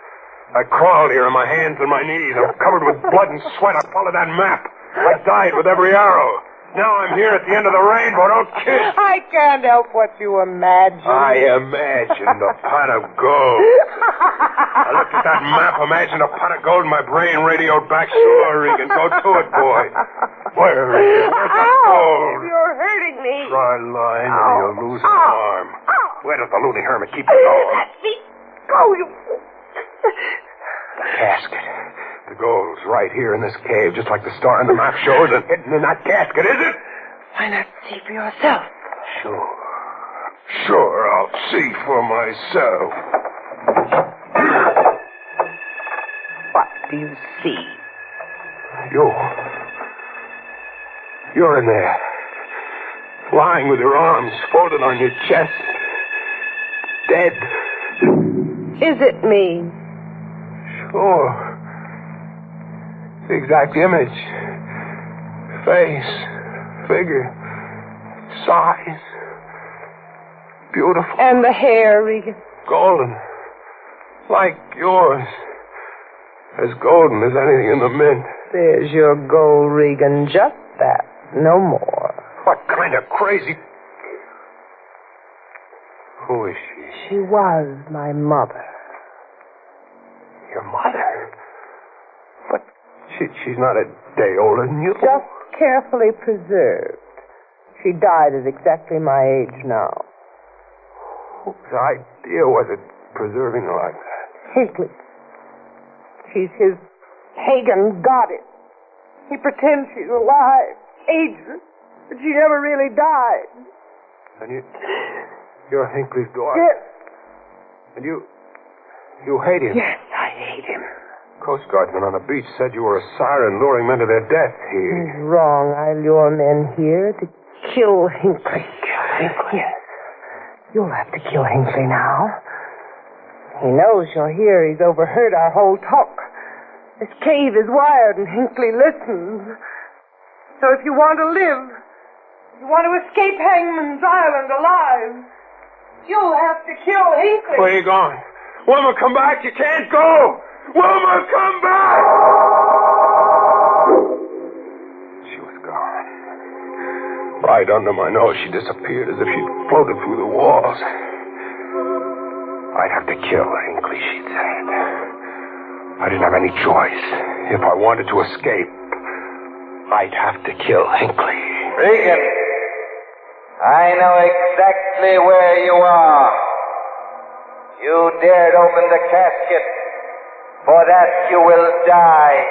I crawled here on my hands and my knees. I'm covered with blood and sweat. I followed that map. I died with every arrow. Now I'm here at the end of the rainbow. Don't kid. I can't help what you imagine. I imagined a pot of gold. I looked at that map, imagined a pot of gold, and my brain radioed back. Sure, Regan, go to it, boy. Where is it? Where's the gold? You're hurting me. Try lying and you'll lose an arm. Where does the loony hermit keep the gold? Let me go, you... The casket. The gold's right here in this cave, just like the star on the map shows, and hidden in that casket, is it? Why not see for yourself? Sure, I'll see for myself. What do you see? You're in there. Lying with your arms folded on your chest. Dead. Is it me? Sure. The exact image. Face. Figure. Size. Beautiful. And the hair, Regan? Golden. Like yours. As golden as anything in the mint. There's your gold, Regan. Just that. No more. What kind of crazy... Who is she? She was my mother. Your mother? But she she's not a day older than you. Just carefully preserved. She died at exactly my age now. Whose idea was it preserving her like that? Hinckley. She's his pagan goddess. He pretends she's alive, ageless, but she never really died. And you're Hinckley's daughter? Yes. And you hate him? Yes, I hate him. Coast Guardsmen on the beach said you were a siren luring men to their death here. He's wrong. I lure men here to kill Hinckley. Kill Hinckley? Yes. You'll have to kill Hinckley now. He knows you're here. He's overheard our whole talk. This cave is wired and Hinckley listens. So if you want to live, you want to escape Hangman's Island alive, you'll have to kill Hinckley. Where are you going? Wilma, come back. You can't go. Wilma, come back! She was gone. Right under my nose, she disappeared as if she'd floated through the walls. I'd have to kill Hinckley, she'd said. I didn't have any choice. If I wanted to escape, I'd have to kill Hinckley. Regan, I know exactly where you are. You dared open the casket. For that you will die.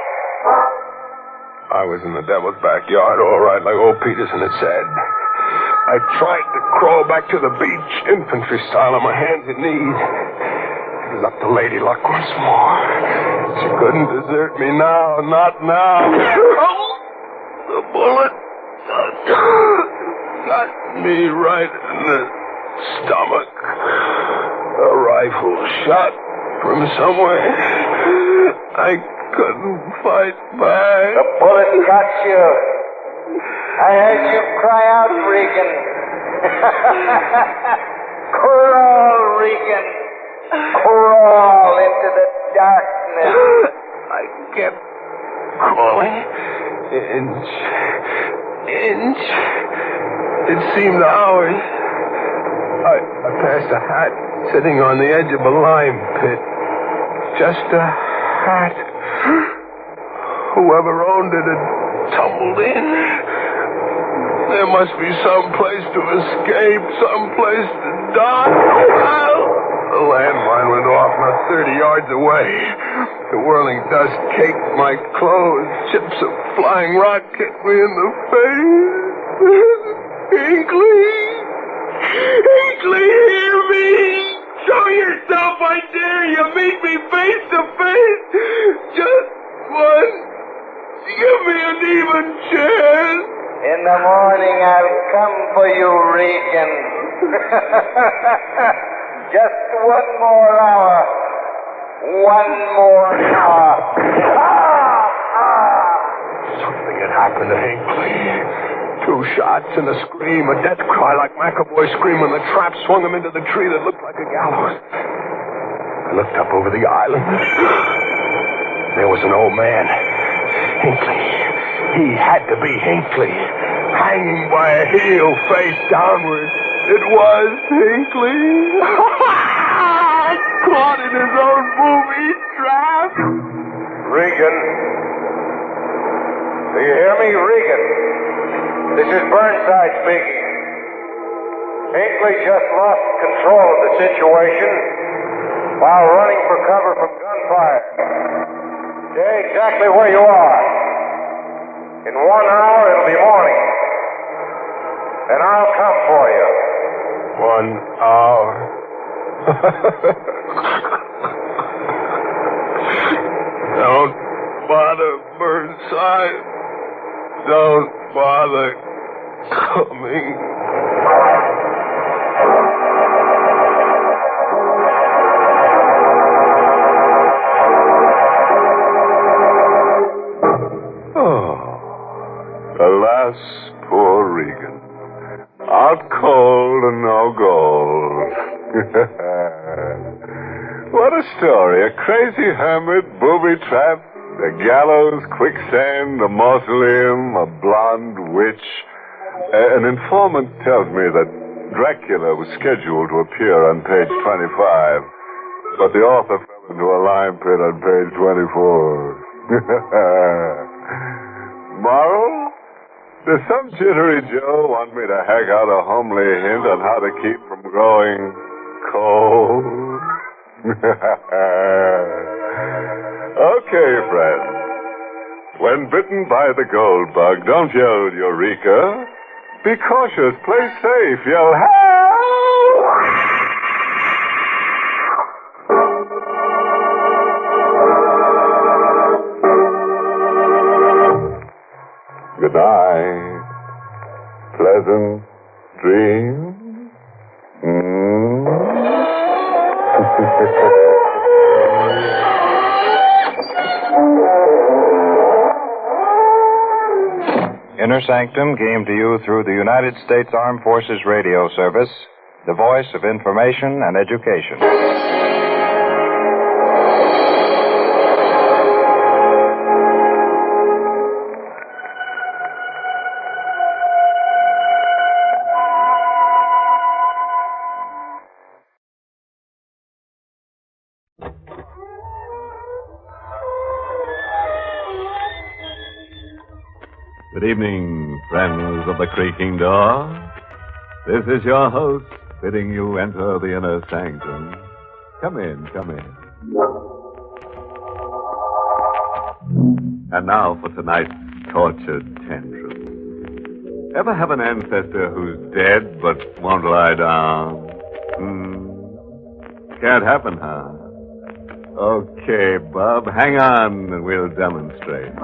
I was in the devil's backyard, all right, like old Peterson had said. I tried to crawl back to the beach, infantry style, on my hands and knees. It was up to Lady Luck once more. She couldn't desert me now, not now. The bullet got me right in the stomach. A rifle shot from somewhere. I couldn't fight back. The bullet got you. I heard you cry out, Regan. Crawl, Regan. Crawl into the darkness. I kept crawling. Inch. It seemed hours. I passed a hat sitting on the edge of a lime pit. Just a hat. Whoever owned it had tumbled in. There must be some place to escape, some place to die. The landmine went off not 30 yards away. The whirling dust caked my clothes. Chips of flying rock hit me in the face. Hinckley! Hinckley, hear me! Show yourself, I dare you! Meet me face to face! Just once! Give me an even chance! In the morning I'll come for you, Regan. Just one more hour. One more hour. Something had happened to Hinckley. 2 shots and a scream, a death cry like McAvoy's scream when the trap swung him into the tree that looked like a gallows. I looked up over the island. There was an old man. Hinckley. He had to be Hinckley. Hanging by a heel, face downward. It was Hinckley. Caught in his own movie trap. Regan. Do you hear me, Regan? This is Burnside speaking. Hinckley just lost control of the situation while running for cover from gunfire. Stay exactly where you are. In 1 hour, it'll be morning. Then I'll come for you. 1 hour. Don't bother, Burnside. Don't bother coming. Alas, poor Regan. Out cold and no gold. What a story. A crazy hermit, booby trap, a gallows, quicksand, a mausoleum, a blonde witch. An informant tells me that Dracula was scheduled to appear on page 25, but the author fell into a lime pit on page 24. Moral? Does some jittery Joe want me to hack out a homely hint on how to keep from growing cold? Okay, friends. When bitten by the gold bug, don't yell Eureka. Be cautious. Play safe. Yell help! Good night. Pleasant dreams. Inner Sanctum came to you through the United States Armed Forces Radio Service, the voice of information and education. Good evening, friends of the creaking door. This is your host bidding you enter the Inner Sanctum. Come in, come in. And now for tonight's tortured tantrum. Ever have an ancestor who's dead but won't lie down? Can't happen, huh? Okay, Bub, hang on and we'll demonstrate.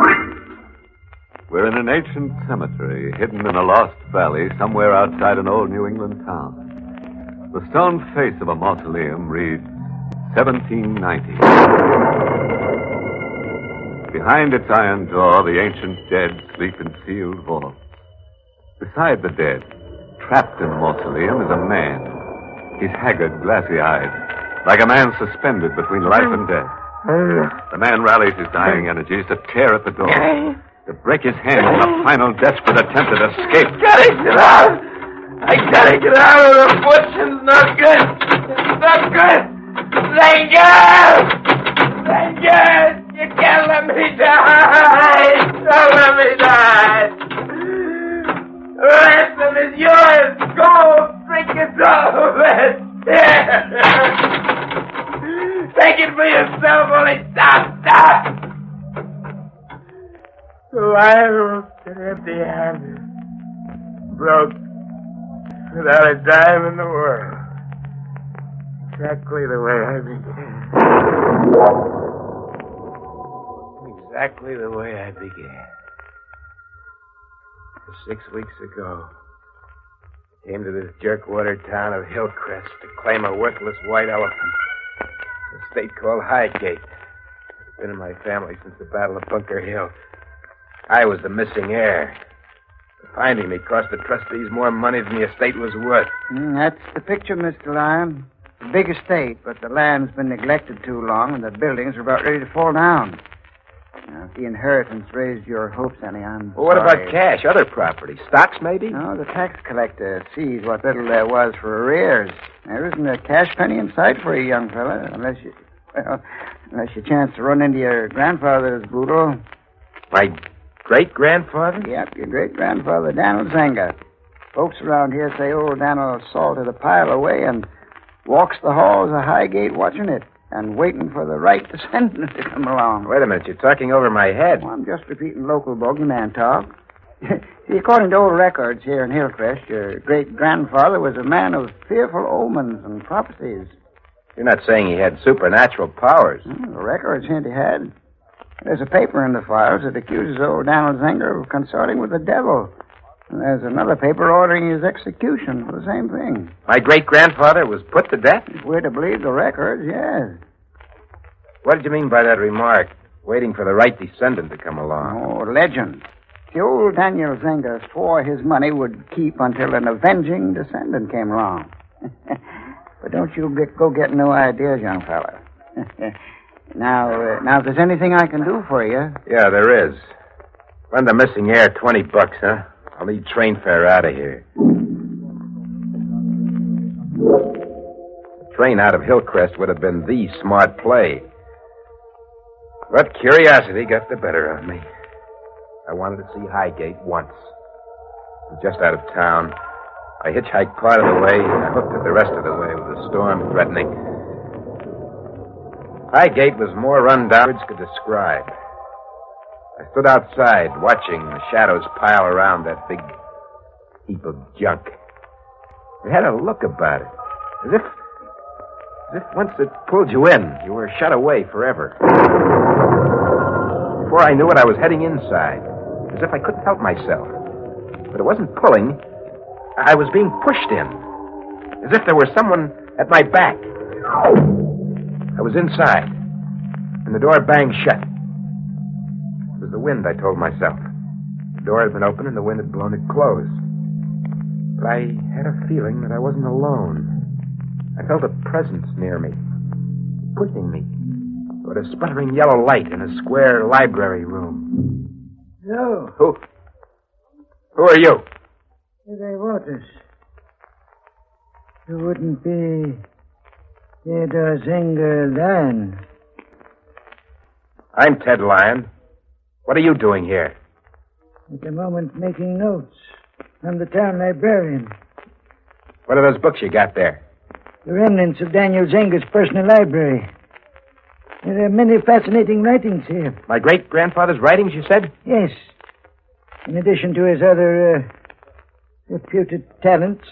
We're in an ancient cemetery hidden in a lost valley somewhere outside an old New England town. The stone face of a mausoleum reads 1790. Behind its iron door, the ancient dead sleep in sealed vaults. Beside the dead, trapped in the mausoleum, is a man. He's haggard, glassy-eyed, like a man suspended between life and death. The man rallies his dying energies to tear at the door, to break his hand in a final desperate attempt at escape. Gotta get out! I gotta get out of the bush. It's not good. It's not good. Sanger! Sanger! You can't let me die! Don't let me die! The ransom is yours! Go! Drink it all of it! Take it for yourself, only stop! Alive and empty-handed, broke, without a dime in the world. Exactly the way I began. Exactly the way I began. 6 weeks ago, I came to this jerkwater town of Hillcrest to claim a worthless white elephant. A state called Highgate. It's been in my family since the Battle of Bunker Hill. I was the missing heir. Finding me cost the trustees more money than the estate was worth. That's the picture, Mr. Lyon. A big estate, but the land's been neglected too long, and the buildings are about ready to fall down. Now, if the inheritance raised your hopes any, I'm Well, what sorry. about cash, other property? Stocks, maybe? No, the tax collector sees what little there was for arrears. There isn't a cash penny in sight for you, young fella, unless you chance to run into your grandfather's boodle. My great-grandfather? Yep, your great-grandfather, Daniel Zenga. Folks around here say old Daniel salted a pile away and walks the halls of Highgate watching it and waiting for the right descendant to come along. Wait a minute, you're talking over my head. Well, I'm just repeating local bogeyman talk. See, according to old records here in Hillcrest, your great-grandfather was a man of fearful omens and prophecies. You're not saying he had supernatural powers. The records hint he had. There's a paper in the files that accuses old Daniel Zenger of consorting with the devil. And there's another paper ordering his execution for the same thing. My great-grandfather was put to death? If we're to believe the records, yes. What did you mean by that remark? Waiting for the right descendant to come along. Oh, legend. The old Daniel Zenger swore his money would keep until an avenging descendant came along. But don't you go get no ideas, young fella. Now, if there's anything I can do for you... Yeah, there is. Lend the missing heir $20, huh? I'll need train fare out of here. The train out of Hillcrest would have been the smart play. But curiosity got the better of me. I wanted to see Highgate once. I was just out of town. I hitchhiked part of the way, and I hooked it the rest of the way with the storm threatening. Highgate was more run down than words could describe. I stood outside, watching the shadows pile around that big heap of junk. It had a look about it, as if once it pulled you in, you were shut away forever. Before I knew it, I was heading inside, as if I couldn't help myself. But it wasn't pulling. I was being pushed in, as if there were someone at my back. I was inside, and the door banged shut. It was the wind, I told myself. The door had been open, and the wind had blown it closed. But I had a feeling that I wasn't alone. I felt a presence near me, pushing me toward a sputtering yellow light in a square library room. No. Who are you? They Waters. You wouldn't be Theodore Zenger Lyon. I'm Ted Lyon. What are you doing here? At the moment, making notes. I'm the town librarian. What are those books you got there? The remnants of Daniel Zenger's personal library. There are many fascinating writings here. My great-grandfather's writings, you said? Yes. In addition to his other reputed talents,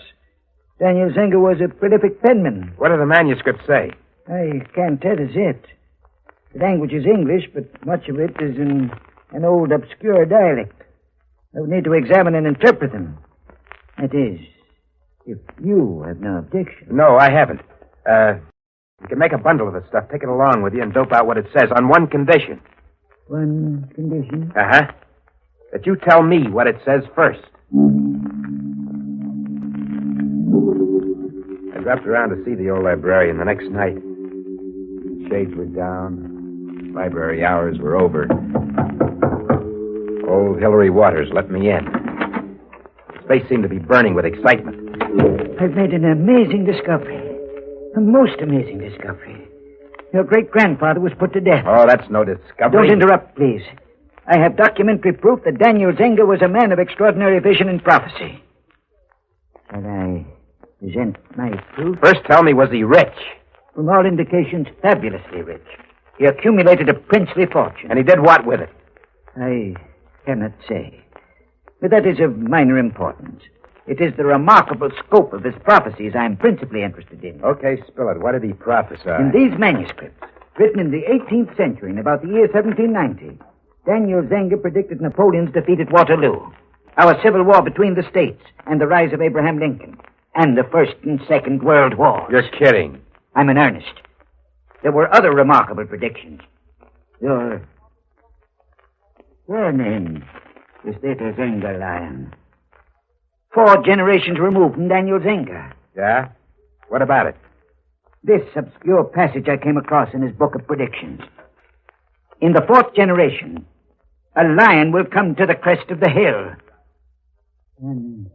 Daniel Zenger was a prolific penman. What do the manuscripts say? I can't tell as yet. The language is English, but much of it is in an old, obscure dialect. I would need to examine and interpret them. That is, if you have no objection. No, I haven't. You can make a bundle of the stuff, take it along with you, and dope out what it says on one condition. One condition? Uh-huh. That you tell me what it says first. I dropped around to see the old librarian the next night. Shades were down. Library hours were over. Old Hillary Waters let me in. His face seemed to be burning with excitement. I've made an amazing discovery. A most amazing discovery. Your great-grandfather was put to death. Oh, that's no discovery. Don't interrupt, please. I have documentary proof that Daniel Zenger was a man of extraordinary vision and prophecy. Shall I present my proof? First tell me, was he rich? From all indications, fabulously rich. He accumulated a princely fortune. And he did what with it? I cannot say. But that is of minor importance. It is the remarkable scope of his prophecies I'm principally interested in. Okay, spill it. What did he prophesy? In these manuscripts, written in the 18th century, in about the year 1790, Daniel Zenger predicted Napoleon's defeat at Waterloo, our civil war between the states, and the rise of Abraham Lincoln, and the First and Second World Wars. You're kidding. I'm in earnest. There were other remarkable predictions. Your name is Theodore Zenger, Lyon. 4 generations removed from Daniel Zenger. Yeah? What about it? This obscure passage I came across in his book of predictions. In the 4th generation, a lion will come to the crest of the hill. And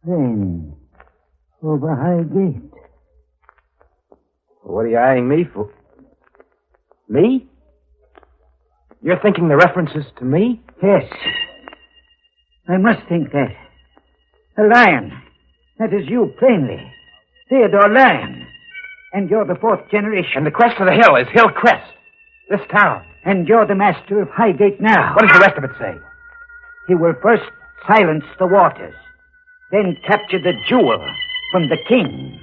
then, over Highgate. What are you eyeing me for? Me? You're thinking the reference is to me? Yes. I must think that. A lion. That is you, plainly. Theodore Lyon. And you're the 4th generation. And the crest of the hill is Hill Crest. This town. And you're the master of Highgate now. What does the rest of it say? He will first silence the waters, then capture the jewel from the king.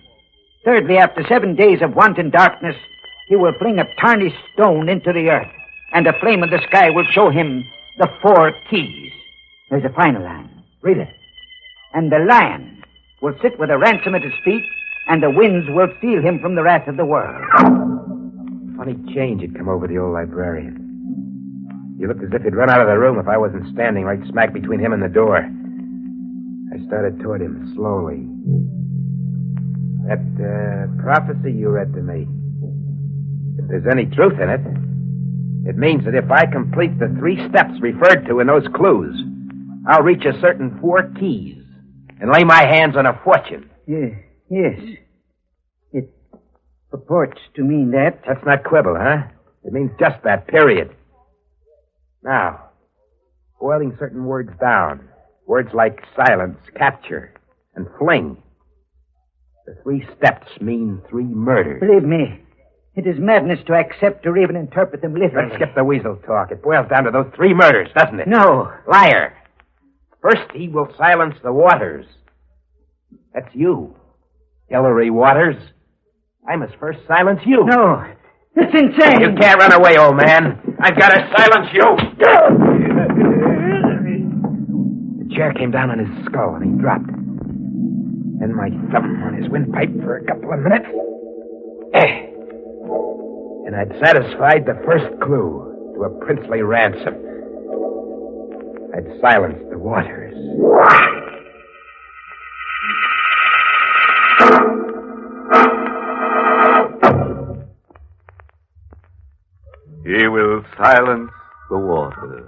Thirdly, after 7 days of wanton darkness, he will fling a tarnished stone into the earth, and a flame in the sky will show him the 4 keys. There's a final line. Read it. And the lion will sit with a ransom at his feet, and the winds will seal him from the wrath of the world. Funny change had come over the old librarian. He looked as if he'd run out of the room if I wasn't standing right smack between him and the door. I started toward him slowly. That prophecy you read to me, if there's any truth in it, it means that if I complete the 3 steps referred to in those clues, I'll reach a certain 4 keys and lay my hands on a fortune. Yes. It purports to mean that. That's not quibble, huh? It means just that, period. Now, boiling certain words down. Words like silence, capture, and fling. The 3 steps mean 3 murders. Believe me, it is madness to accept or even interpret them literally. Let's skip the weasel talk. It boils down to those 3 murders, doesn't it? No. Liar. First, he will silence the Waters. That's you, Hillary Waters. I must first silence you. No. It's insane. You can't run away, old man. I've got to silence you. The chair came down on his skull, and he dropped. Then my thumb on his windpipe for a couple of minutes. And I'd satisfied the first clue to a princely ransom. I'd silenced the Waters. He will silence the water.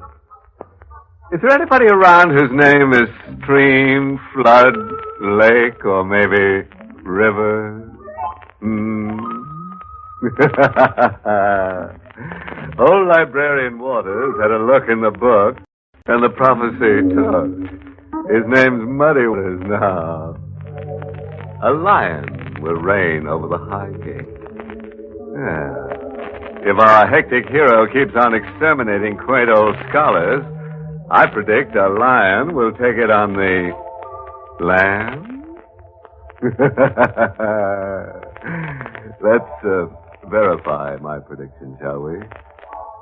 Is there anybody around whose name is stream, flood, lake, or maybe river? Old Librarian Waters had a look in the book, and the prophecy took. His name's Muddy Waters now. A lion will reign over the high gate. Yeah. If our hectic hero keeps on exterminating quaint old scholars, I predict a lion will take it on the land. Let's verify my prediction, shall we?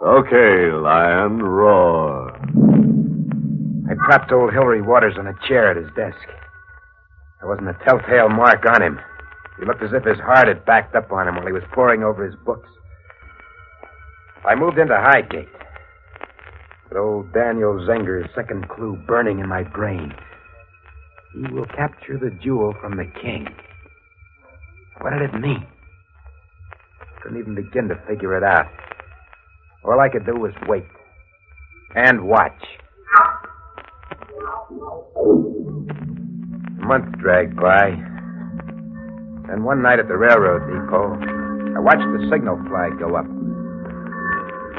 Okay, lion, roar. I propped old Hillary Waters on a chair at his desk. There wasn't a telltale mark on him. He looked as if his heart had backed up on him while he was poring over his books. I moved into Highgate, with old Daniel Zenger's second clue burning in my brain. He will capture the jewel from the king. What did it mean? Couldn't even begin to figure it out. All I could do was wait and watch. A month dragged by. Then one night at the railroad depot, I watched the signal flag go up.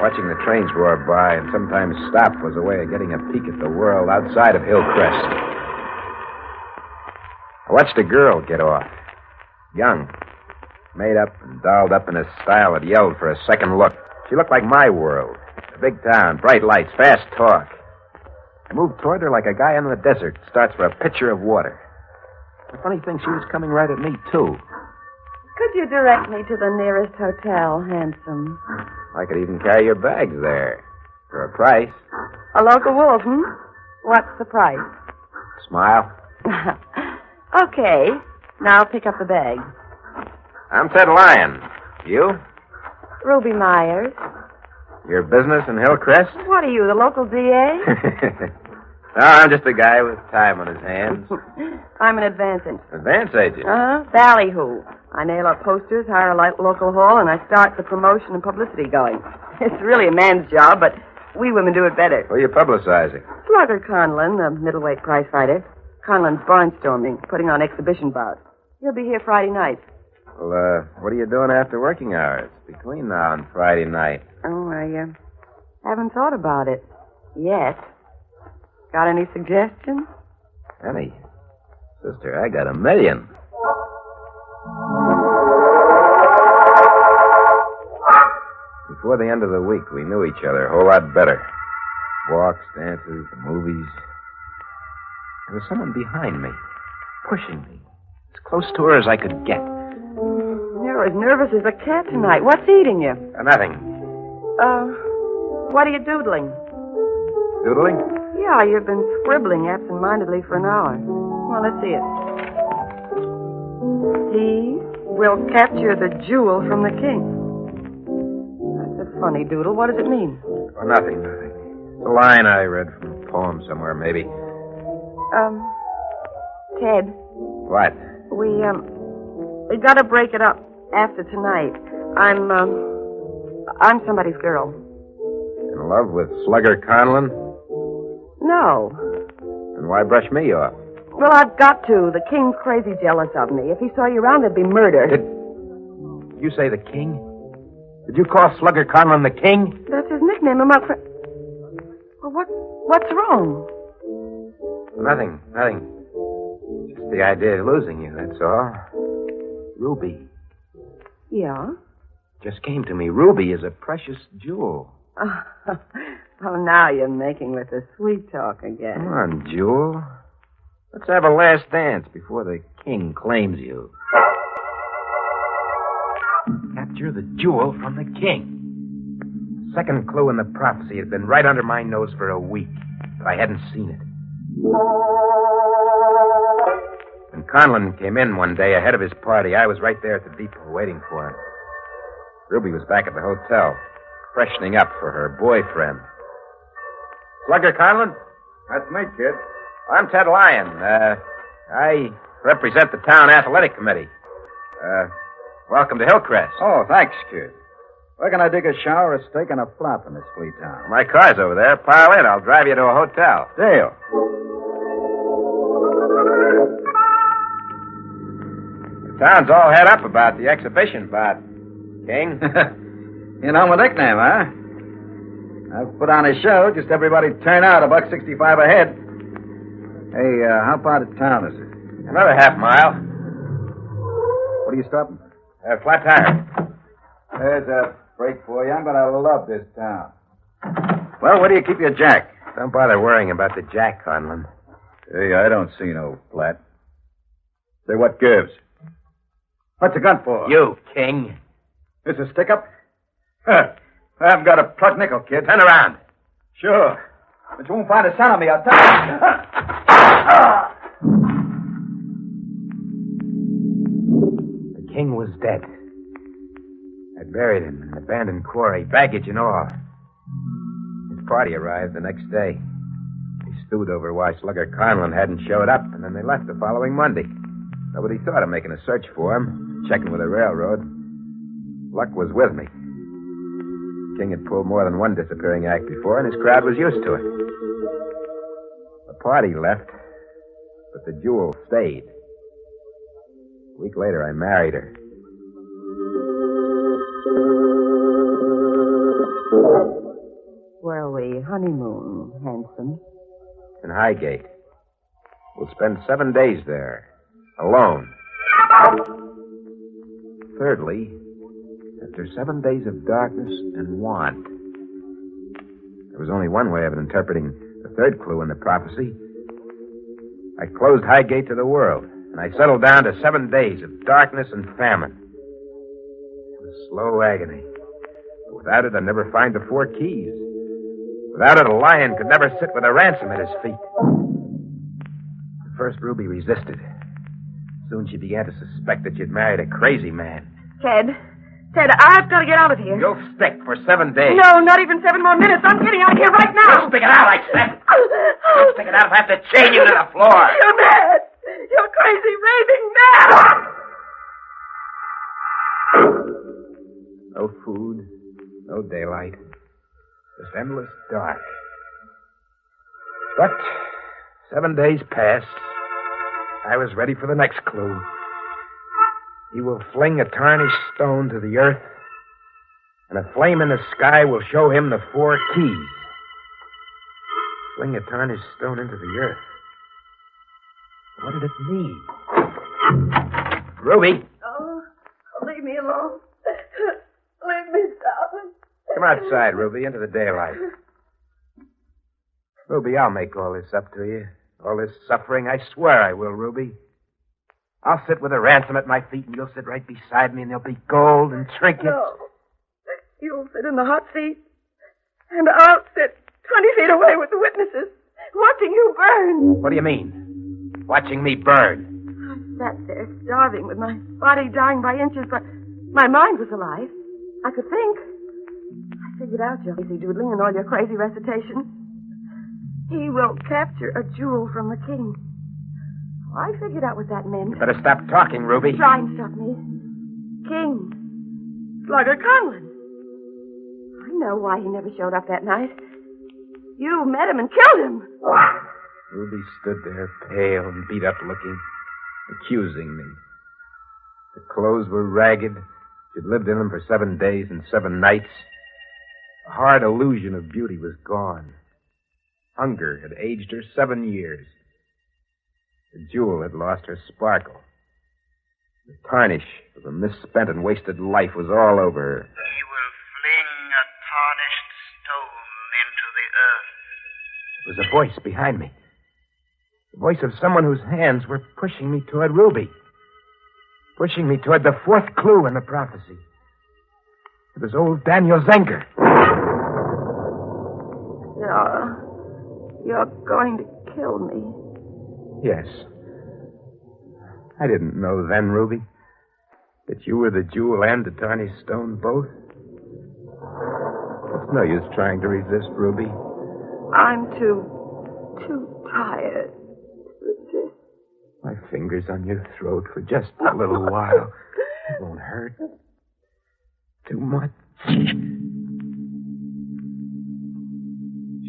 Watching the trains roar by and sometimes stop was a way of getting a peek at the world outside of Hillcrest. I watched a girl get off. Young. Made up and dolled up in a style that yelled for a second look. She looked like my world. A big town, bright lights, fast talk. I moved toward her like a guy in the desert starts for a pitcher of water. The funny thing, she was coming right at me, too. Could you direct me to the nearest hotel, handsome? I could even carry your bags there. For a price. A local wolf, What's the price? Smile. Okay. Now pick up the bag. I'm Ted Lyon. You? Ruby Myers. Your business in Hillcrest? What are you, the local DA? No, I'm just a guy with time on his hands. I'm an advance agent. Advance agent? Ballyhoo. I nail up posters, hire a local hall, and I start the promotion and publicity going. It's really a man's job, but we women do it better. Who are you publicizing? Slugger Conlon, the middleweight prize fighter. Conlon's barnstorming, putting on exhibition bouts. He'll be here Friday night. Well, what are you doing after working hours? Between now and Friday night. Oh, I haven't thought about it yet. Got any suggestions? Any? Sister, I got a million. Before the end of the week, we knew each other a whole lot better. Walks, dances, the movies. There was someone behind me, pushing me, as close to her as I could get. You're as nervous as a cat tonight. What's eating you? Nothing. What are you doodling? Doodling? Yeah, you've been scribbling absent-mindedly for an hour. Well, let's see it. He will capture the jewel from the king. That's a funny doodle. What does it mean? Oh, nothing. It's a line I read from a poem somewhere, maybe. Ted. What? We gotta break it up after tonight. I'm somebody's girl. In love with Slugger Conlon? No. Then why brush me off? Well, I've got to. The king's crazy jealous of me. If he saw you around, there'd be murder. Did you say the king? Did you call Slugger Conlon the king? That's his nickname among friends. What's wrong? Nothing. Just the idea of losing you, that's all. Ruby. Yeah? Just came to me. Ruby is a precious jewel. Oh, now you're making with the sweet talk again. Come on, Jewel. Let's have a last dance before the king claims you. Capture the jewel from the king. The second clue in the prophecy had been right under my nose for a week, but I hadn't seen it. When Conlon came in one day ahead of his party, I was right there at the depot waiting for him. Ruby was back at the hotel, freshening up for her boyfriend. Slugger Conlon? That's me, kid. I'm Ted Lyon. I represent the town athletic committee. Welcome to Hillcrest. Oh, thanks, kid. Where can I dig a shower, a steak, and a flop in this flea town? My car's over there. Pile in. I'll drive you to a hotel. Deal. The town's all head up about the exhibition bout, King. You know my nickname, huh? I've put on a show. Just everybody turn out, $1.65 a head. Hey, how far to town is it? Another half mile. What are you stopping? Flat tire. There's a break for you. I'm going to love this town. Well, where do you keep your jack? Don't bother worrying about the jack, Conlon. Hey, I don't see no flat. Say, what gives? What's the gun for? You, King. This a stick-up? Huh. I haven't got a plug nickel, kid. Turn around. Sure. But you won't find a son of me, I'll tell you. The king was dead. I buried him in an abandoned quarry, baggage and all. His party arrived the next day. They stewed over why Slugger Conlon hadn't showed up, and then they left the following Monday. Nobody thought of making a search for him, checking with the railroad. Luck was with me. King had pulled more than one disappearing act before, and his crowd was used to it. The party left, but the jewel stayed. A week later, I married her. Where are we? Honeymoon, handsome. In Highgate. We'll spend 7 days there, alone. Thirdly, after 7 days of darkness and want. There was only one way of interpreting the third clue in the prophecy. I closed Highgate to the world, and I settled down to 7 days of darkness and famine. It was slow agony. But without it, I'd never find the 4 keys. Without it, a lion could never sit with a ransom at his feet. At first, Ruby resisted. Soon she began to suspect that you'd married a crazy man. Ted, I've got to get out of here. You'll stick for 7 days. No, not even 7 more minutes. I'm getting out of here right now. You'll stick it out, I said. You'll stick it out if I have to chain you to the floor. You're mad. You're crazy, raving mad. No food, no daylight, just endless dark. But 7 days passed. I was ready for the next clue. He will fling a tarnished stone to the earth, and a flame in the sky will show him the 4 keys. Fling a tarnished stone into the earth. What did it mean? Ruby! Oh, leave me alone. Leave me, darling. Come outside, Ruby, into the daylight. Ruby, I'll make all this up to you. All this suffering, I swear I will, Ruby. I'll sit with a ransom at my feet, and you'll sit right beside me, and there'll be gold and trinkets. No. You'll sit in the hot seat, and I'll sit 20 feet away with the witnesses, watching you burn. What do you mean? Watching me burn? I sat there starving with my body dying by inches, but my mind was alive. I could think. I figured out your crazy doodling and all your crazy recitation. He will capture a jewel from the king. I figured out what that meant. You better stop talking, Ruby. Try and stop me. King. Slugger Conlon. I know why he never showed up that night. You met him and killed him. Ruby stood there, pale and beat up looking, accusing me. The clothes were ragged. She'd lived in them for 7 days and 7 nights. The hard illusion of beauty was gone. Hunger had aged her 7 years. The jewel had lost her sparkle. The tarnish of a misspent and wasted life was all over her. He will fling a tarnished stone into the earth. There was a voice behind me. The voice of someone whose hands were pushing me toward Ruby. Pushing me toward the fourth clue in the prophecy. It was old Daniel Zenger. You're going to kill me. Yes. I didn't know then, Ruby, that you were the jewel and the tarnished stone both. It's no use trying to resist, Ruby. I'm too tired to resist. My fingers on your throat for just a little while. It won't hurt. Too much.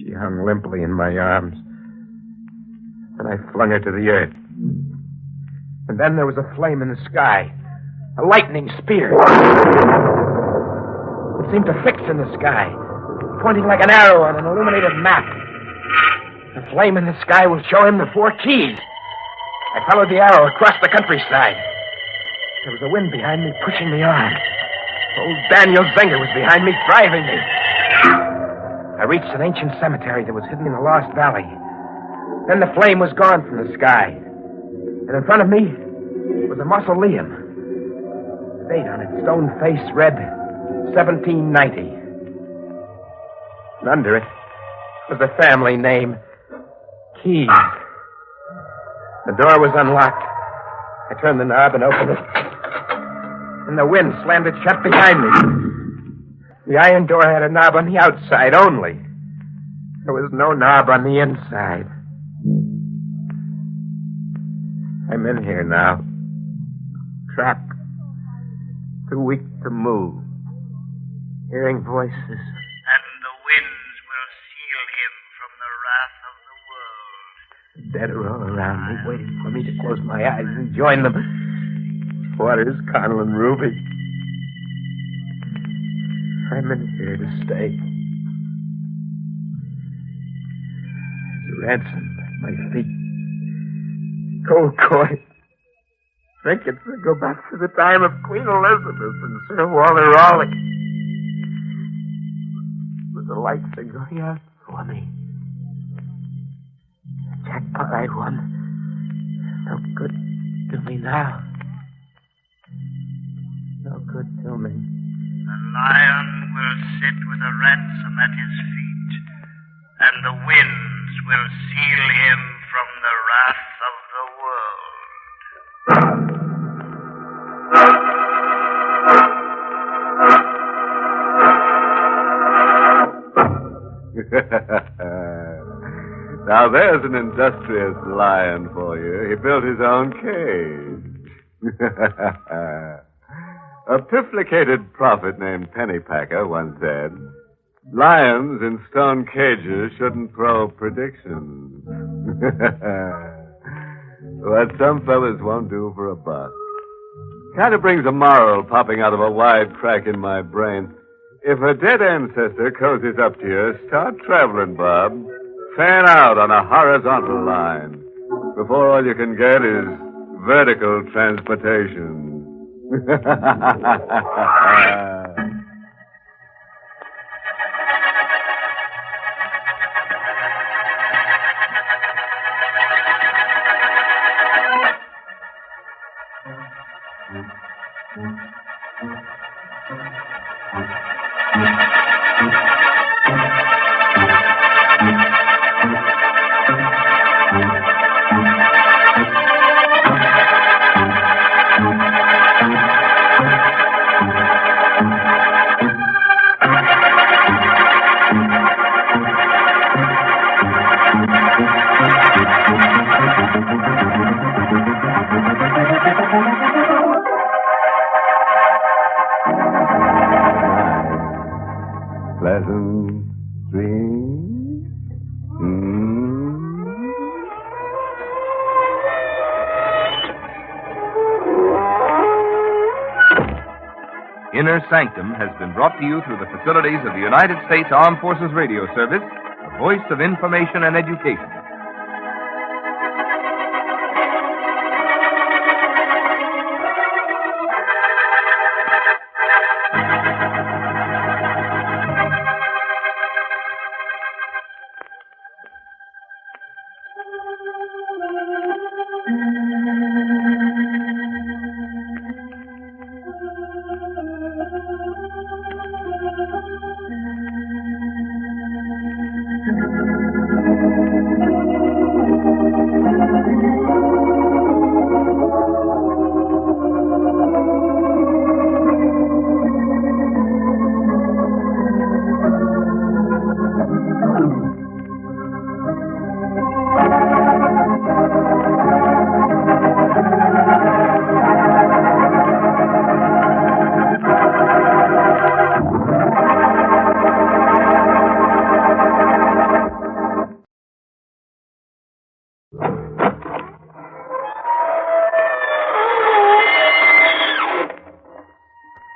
She hung limply in my arms. And I flung her to the earth. And then there was a flame in the sky. A lightning spear. It seemed to fix in the sky, pointing like an arrow on an illuminated map. The flame in the sky will show him the 4 keys. I followed the arrow across the countryside. There was a wind behind me, pushing me on. Old Daniel Zenger was behind me, driving me. I reached an ancient cemetery that was hidden in a lost valley. Then the flame was gone from the sky. And in front of me was a mausoleum. The date on its stone face read 1790. And under it was the family name, Keys. The door was unlocked. I turned the knob and opened it. And the wind slammed it shut behind me. The iron door had a knob on the outside only. There was no knob on the inside. I'm in here now. Trapped. Too weak to move. Hearing voices. And the winds will seal him from the wrath of the world. The dead are all around me, waiting for me to close my eyes and join them. Waters, Connell, and Ruby. I'm in here to stay. There's a ransom at my feet. Gold coin. Trinkets that go back to the time of Queen Elizabeth and Sir Walter Raleigh. But the lights are going out for me. The jackpot I won. No good to me now. No good to me. The lion will sit with a ransom at his feet, and the winds will seal him from the wrath of the world. Now there's an industrious lion for you. He built his own cage. A pifflicated prophet named Pennypacker once said, lions in stone cages shouldn't throw predictions. What some fellas won't do for a buck. Kind of brings a moral popping out of a wide crack in my brain. If a dead ancestor cozies up to you, start traveling, Bob. Fan out on a horizontal line before all you can get is vertical transportation. Pleasant dreams. Inner Sanctum has been brought to you through the facilities of the United States Armed Forces Radio Service, the voice of information and education.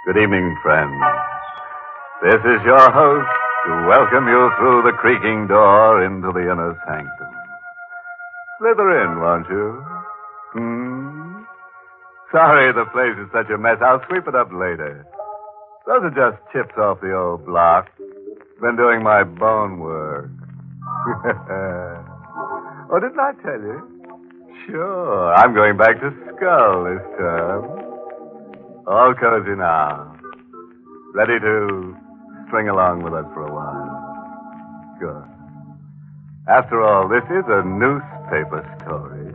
Good evening, friends. This is your host to welcome you through the creaking door into the Inner Sanctum. Slither in, won't you? Sorry the place is such a mess. I'll sweep it up later. Those are just chips off the old block. Been doing my bone work. Oh, didn't I tell you? Sure. I'm going back to Skull this term. All cozy now. Ready to string along with us for a while. Good. After all, this is a newspaper story.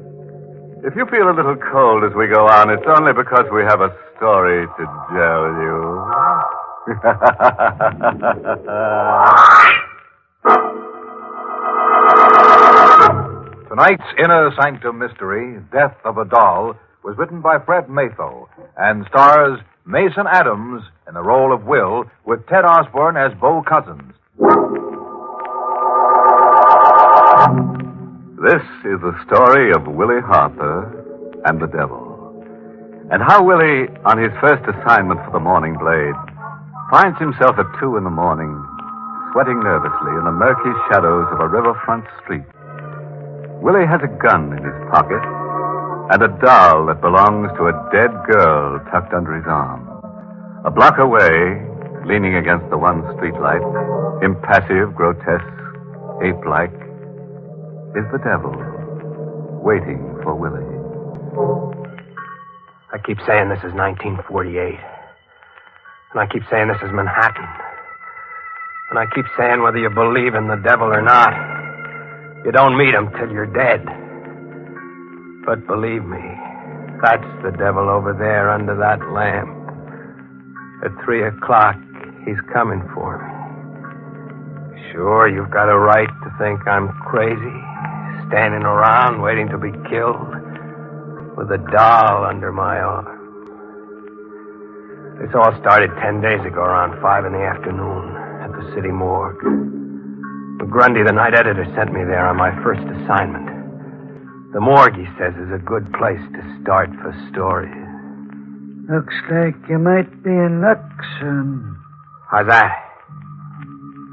If you feel a little cold as we go on, it's only because we have a story to tell you. Tonight's Inner Sanctum Mystery, Death of a Doll, was written by Fred Matho and stars Mason Adams in the role of Will, with Ted Osborne as Bo Cousins. This is the story of Willie Harper and the devil, and how Willie, on his first assignment for the Morning Blade, finds himself at 2 in the morning, sweating nervously in the murky shadows of a riverfront street. Willie has a gun in his pocket and a doll that belongs to a dead girl tucked under his arm. A block away, leaning against the one streetlight, impassive, grotesque, ape-like, is the devil, waiting for Willie. I keep saying this is 1948. And I keep saying this is Manhattan. And I keep saying whether you believe in the devil or not, you don't meet him till you're dead. But believe me, that's the devil over there under that lamp. At 3 o'clock, he's coming for me. Sure, you've got a right to think I'm crazy, standing around waiting to be killed with a doll under my arm. This all started 10 days ago around 5 in the afternoon at the city morgue. Grundy, the night editor, sent me there on my first assignment. The morgue, he says, is a good place to start for stories. Looks like you might be in luck, son. How's that?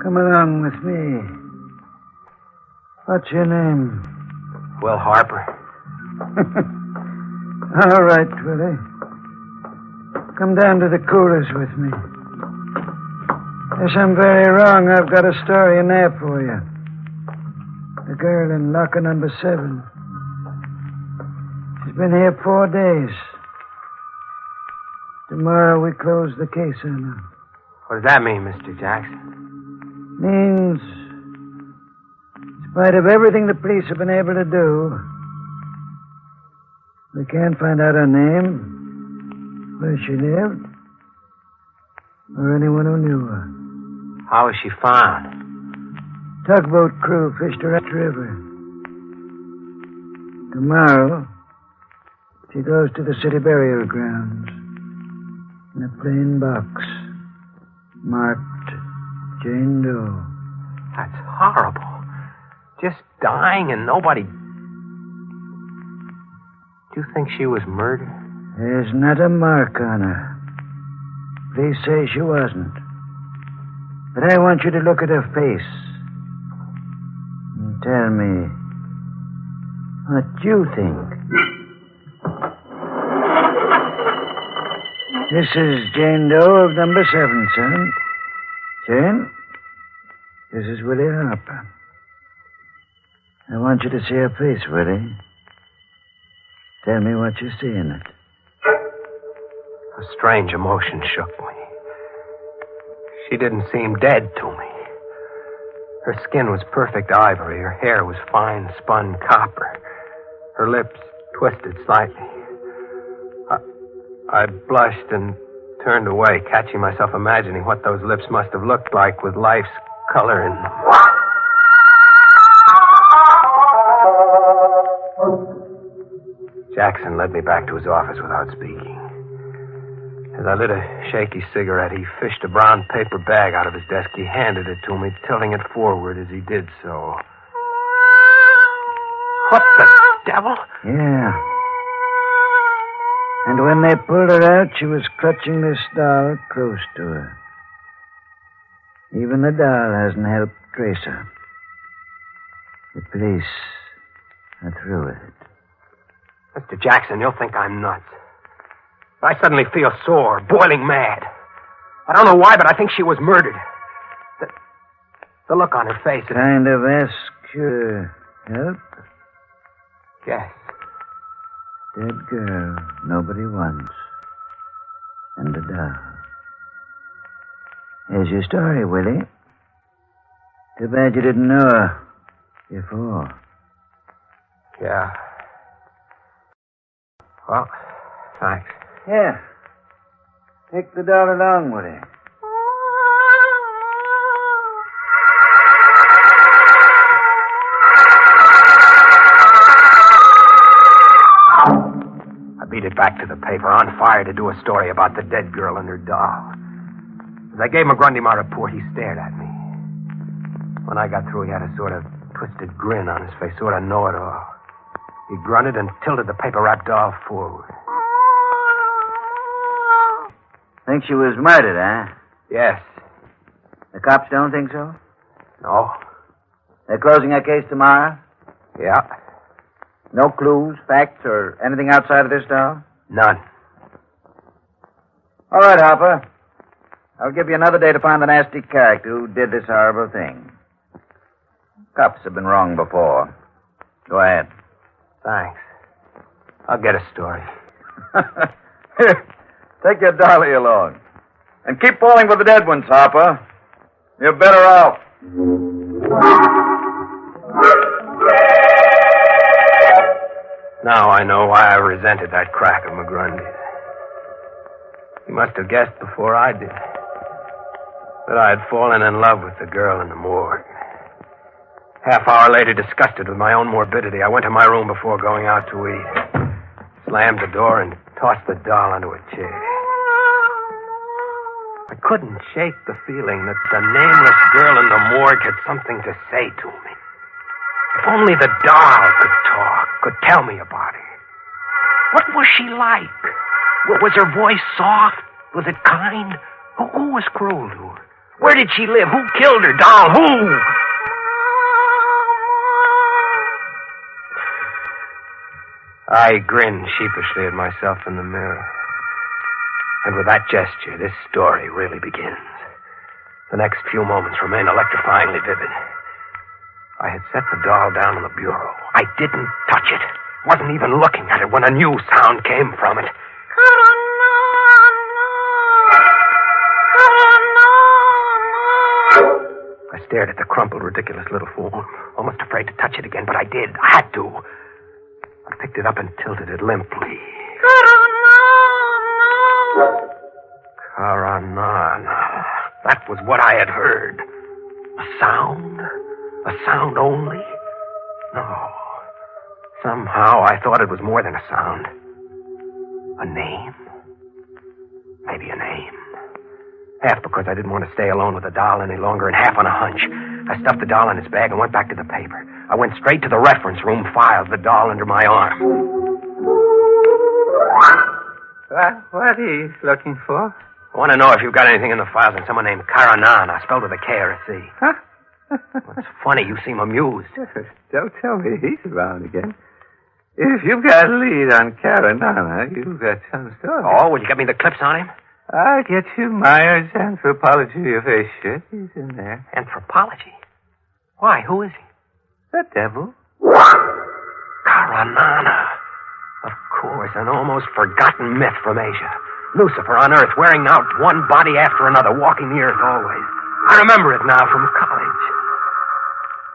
Come along with me. What's your name? Will Harper. All right, Willie. Come down to the coolers with me. Yes, I'm very wrong. I've got a story in there for you. The girl in locker number 7. She's been here 4 days. Tomorrow we close the case on her. What does that mean, Mr. Jackson? Means, in spite of everything the police have been able to do, we can't find out her name, where she lived, or anyone who knew her. How was she found? Tugboat crew fished her up the river. Tomorrow, she goes to the city burial grounds in a plain box marked Jane Doe. That's horrible. Just dying and nobody... Do you think she was murdered? There's not a mark on her. Police say she wasn't. But I want you to look at her face. Tell me what you think. This is Jane Doe of number 7, son. Jane, this is Willie Harper. I want you to see her face, Willie. Tell me what you see in it. A strange emotion shook me. She didn't seem dead to me. Her skin was perfect ivory. Her hair was fine spun copper. Her lips twisted slightly. I blushed and turned away, catching myself imagining what those lips must have looked like with life's color in them. Jackson led me back to his office without speaking. As I lit a shaky cigarette, he fished a brown paper bag out of his desk. He handed it to me, tilting it forward as he did so. What the devil? Yeah. And when they pulled her out, she was clutching this doll close to her. Even the doll hasn't helped trace her. The police are through with it. Mr. Jackson, you'll think I'm nuts. I suddenly feel sore, boiling mad. I don't know why, but I think she was murdered. The look on her face... Kind of ask you to help? Yes. Dead girl nobody wants. And a doll. Here's your story, Willie. Too bad you didn't know her before. Yeah. Well, thanks. Yeah. Take the doll along with you. I beat it back to the paper, on fire to do a story about the dead girl and her doll. As I gave McGrundy my report, he stared at me. When I got through, he had a sort of twisted grin on his face, sort of know-it-all. He grunted and tilted the paper-wrapped doll forward. Think she was murdered, huh? Yes. The cops don't think so? No. They're closing that case tomorrow? Yeah. No clues, facts, or anything outside of this doll? None. All right, Harper. I'll give you another day to find the nasty character who did this horrible thing. Cops have been wrong before. Go ahead. Thanks. I'll get a story. Here, take your dolly along. And keep falling for the dead ones, Harper. You're better off. Now I know why I resented that crack of McGrundy's. He must have guessed before I did that I had fallen in love with the girl in the morgue. Half-hour later, disgusted with my own morbidity, I went to my room before going out to eat. Slammed the door and tossed the doll into a chair. I couldn't shake the feeling that the nameless girl in the morgue had something to say to me. If only the doll could talk, could tell me about her. What was she like? Was her voice soft? Was it kind? Who was cruel to her? Where did she live? Who killed her? Doll, who? I grinned sheepishly at myself in the mirror. And with that gesture, this story really begins. The next few moments remain electrifyingly vivid. I had set the doll down on the bureau. I didn't touch it. Wasn't even looking at it when a new sound came from it. I stared at the crumpled, ridiculous little form, almost afraid to touch it again, but I did. I had to. I picked it up and tilted it limply. Karanana. That was what I had heard. A sound? A sound only? No. Somehow I thought it was more than a sound. A name? Maybe a name. Half because I didn't want to stay alone with the doll any longer, and half on a hunch. I stuffed the doll in its bag and went back to the paper. I went straight to the reference room, filed the doll under my arm. What are you looking for? I want to know if you've got anything in the files on someone named Karanana, spelled with a K or a C. Huh? What's funny? You seem amused. Don't tell me he's around again. If you've got a lead on Caranana, you've got some story. Oh, will you get me the clips on him? I'll get you Myers' Anthropology of a shit. He's in there. Anthropology? Why? Who is he? The devil. Caranana. Of course, an almost forgotten myth from Asia. Lucifer on Earth, wearing out one body after another, walking the earth always. I remember it now from college.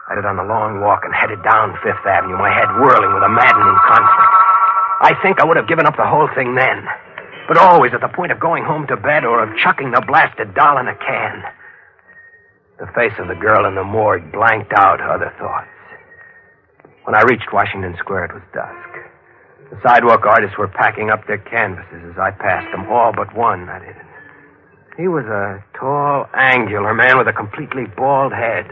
I did on a long walk and headed down Fifth Avenue, my head whirling with a maddening conflict. I think I would have given up the whole thing then, but always at the point of going home to bed or of chucking the blasted doll in a can. The face of the girl in the morgue blanked out other thoughts. When I reached Washington Square, it was dusk. The sidewalk artists were packing up their canvases as I passed them, all but one, that is. He was a tall, angular man with a completely bald head,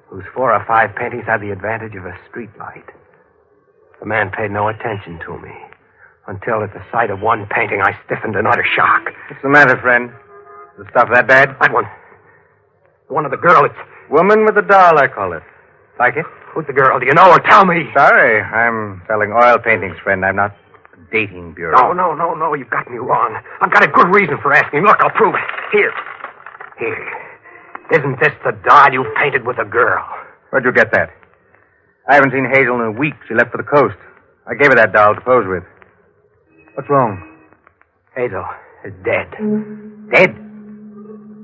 whose 4 or 5 paintings had the advantage of a street light. The man paid no attention to me, until at the sight of one painting I stiffened in utter shock. What's the matter, friend? Is the stuff that bad? That one. The one of the girl, it's... Woman with the doll, I call it. Like it? Who's the girl? Do you know her? Tell me. Sorry, I'm selling oil paintings, friend. I'm not a dating bureau. No. You've got me wrong. I've got a good reason for asking. Look, I'll prove it. Here. Isn't this the doll you painted with the girl? Where'd you get that? I haven't seen Hazel in a week. She left for the coast. I gave her that doll to pose with. What's wrong? Hazel is dead. Dead?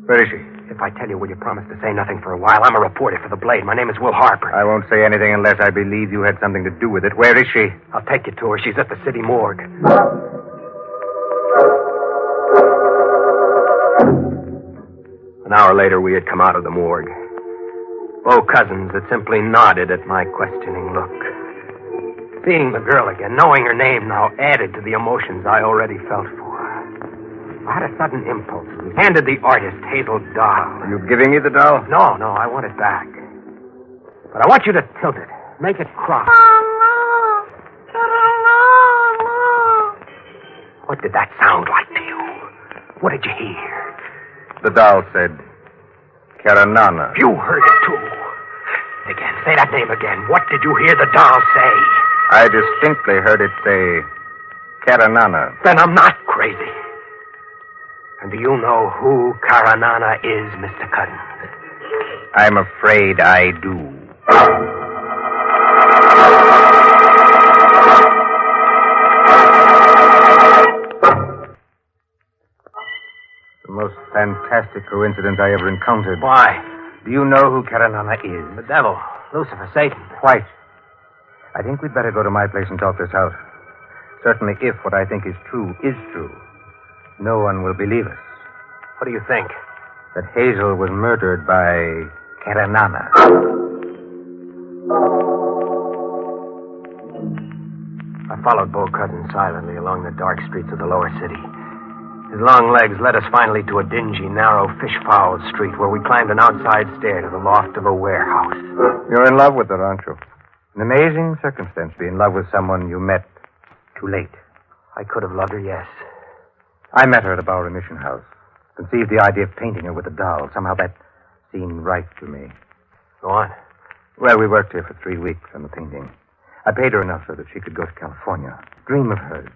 Where is she? If I tell you, will you promise to say nothing for a while? I'm a reporter for the Blade. My name is Will Harper. I won't say anything unless I believe you had something to do with it. Where is she? I'll take you to her. She's at the city morgue. An hour later, we had come out of the morgue. Both cousins had simply nodded at my questioning look. Seeing the girl again, knowing her name now, added to the emotions I already felt for her. I had a sudden impulse. Handed the artist Hazel's doll. Are you giving me the doll? No, I want it back. But I want you to tilt it. Make it cross. What did that sound like to you? What did you hear? The doll said, Caranana. You heard it, too. Again, say that name again. What did you hear the doll say? I distinctly heard it say, Caranana. Then I'm not crazy. And do you know who Caranana is, Mr. Cuddins? I'm afraid I do. The most fantastic coincidence I ever encountered. Why? Do you know who Caranana is? The devil. Lucifer, Satan. Quite. I think we'd better go to my place and talk this out. Certainly, if what I think is true, no one will believe us. What do you think? That Hazel was murdered by Caranana. I followed Bo Cousin silently along the dark streets of the lower city. His long legs led us finally to a dingy, narrow, fish-fowl street where we climbed an outside stair to the loft of a warehouse. You're in love with her, aren't you? An amazing circumstance to be in love with someone you met too late. I could have loved her, yes. I met her at a Bowery Mission House. Conceived the idea of painting her with a doll. Somehow that seemed right to me. Go on. Well, we worked here for 3 weeks on the painting. I paid her enough so that she could go to California. Dream of hers.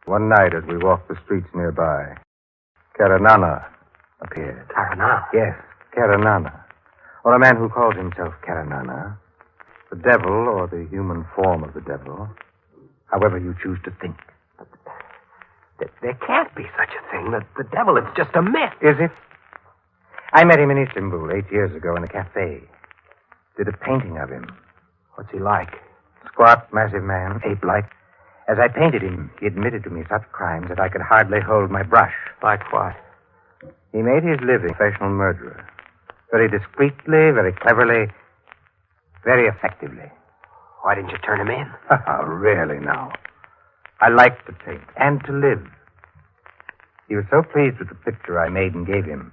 One night as we walked the streets nearby, Caranana appeared. Caranana? Yes, Caranana. Or a man who calls himself Caranana. The devil, or the human form of the devil. However you choose to think. There can't be such a thing. The devil is just a myth. Is it? I met him in Istanbul 8 years ago in a cafe. Did a painting of him. What's he like? Squat, massive man, ape-like. As I painted him, he admitted to me such crimes that I could hardly hold my brush. Like what? He made his living a professional murderer. Very discreetly, very cleverly, very effectively. Why didn't you turn him in? Really now. I like to paint and to live. He was so pleased with the picture I made and gave him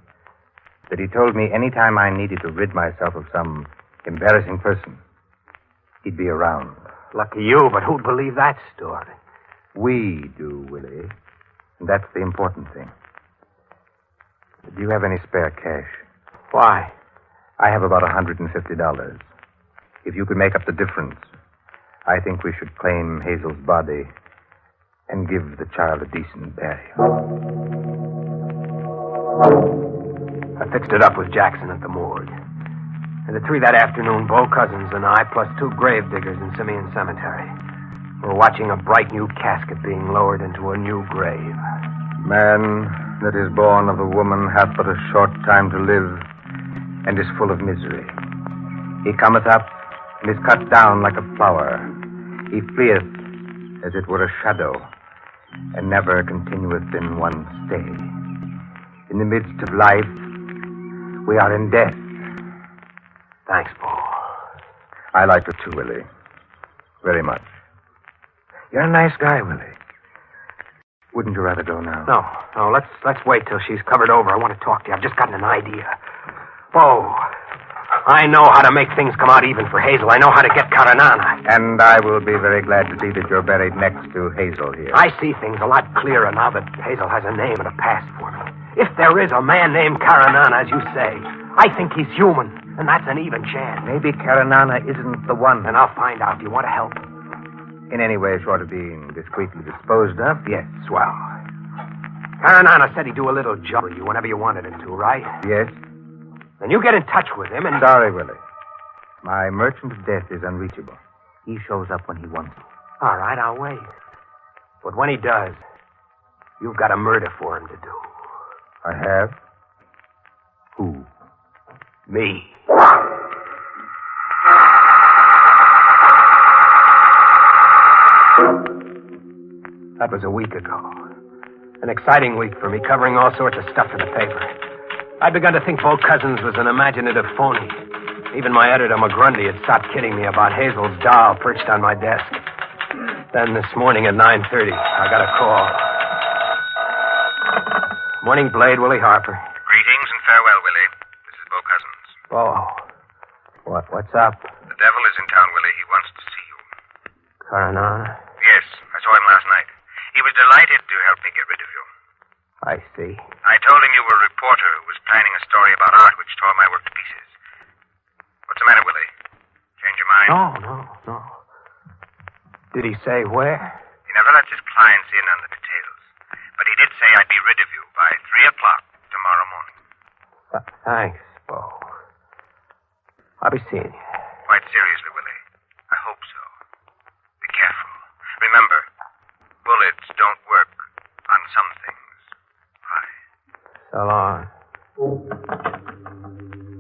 that he told me any time I needed to rid myself of some embarrassing person, he'd be around. Lucky you, but who'd believe that story? We do, Willie. And that's the important thing. Do you have any spare cash? Why? I have about $150. If you could make up the difference, I think we should claim Hazel's body and give the child a decent burial. I fixed it up with Jackson at the morgue. And at 3 that afternoon, Bo Cousins and I, plus 2 grave diggers in Simeon Cemetery, were watching a bright new casket being lowered into a new grave. Man that is born of a woman hath but a short time to live, and is full of misery. He cometh up, and is cut down like a flower. He fleeth as it were a shadow, and never continueth in one stay. In the midst of life, we are in death. Thanks, Bo. I like it too, Willie. Very much. You're a nice guy, Willie. Wouldn't you rather go now? No, let's wait till she's covered over. I want to talk to you. I've just gotten an idea. Bo, I know how to make things come out even for Hazel. I know how to get Karanana. And I will be very glad to see that you're buried next to Hazel here. I see things a lot clearer now that Hazel has a name and a past for me. If there is a man named Karanana, as you say, I think he's human, and that's an even chance. Maybe Karanana isn't the one. Then I'll find out. Do you want to help? In any way short of being discreetly disposed of, yes. Swell. Karanana said he'd do a little job for you whenever you wanted him to, right? Yes. Then you get in touch with him and... Sorry, Willie. My merchant of death is unreachable. He shows up when he wants to. All right, I'll wait. But when he does, you've got a murder for him to do. I have? Who? Me. That was a week ago. An exciting week for me, covering all sorts of stuff for the paper. I'd begun to think Bo Cousins was an imaginative phony. Even my editor, McGrundy, had stopped kidding me about Hazel's doll perched on my desk. Then this morning at 9:30, I got a call. Morning, Blade, Willie Harper. Greetings and farewell, Willie. This is Bo Cousins. Bo, what's up? The devil is in town, Willie. He wants to see you. Karanana? Yes, I saw him last night. He was delighted to help me get rid of you. I see. I told him you were a reporter who was planning a story about art which tore my work to pieces. What's the matter, Willie? Change your mind? No. Did he say where? He never lets his clients in on the details. But he did say I'd be rid of you by 3 o'clock tomorrow morning. Thanks, Bo. I'll be seeing you. Quite seriously, Willie. I hope so. Be careful. Remember, bullets don't work on some things. Bye. So long.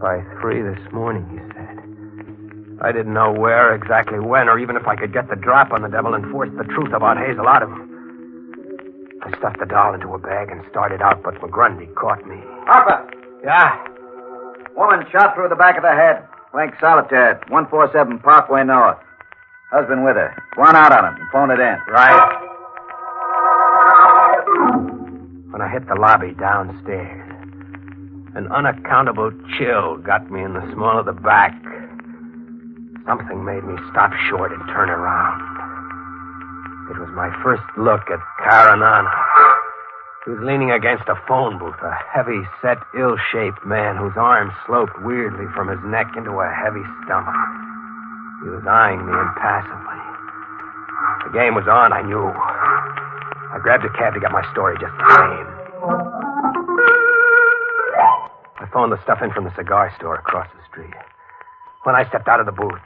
By 3 this morning, you said. I didn't know where, exactly when, or even if I could get the drop on the devil and force the truth about Hazel out of him. I stuffed the doll into a bag and started out, but McGrundy caught me. Harper! Yeah? Woman shot through the back of the head. Blank solitaire, 147 Parkway North. Husband with her. Go on out on him and phone it in. Right. When I hit the lobby downstairs, an unaccountable chill got me in the small of the back. Something made me stop short and turn around. It was my first look at Karanana. He was leaning against a phone booth, a heavy-set, ill-shaped man whose arms sloped weirdly from his neck into a heavy stomach. He was eyeing me impassively. The game was on, I knew. I grabbed a cab to get my story just the same. I phoned the stuff in from the cigar store across the street. When I stepped out of the booth,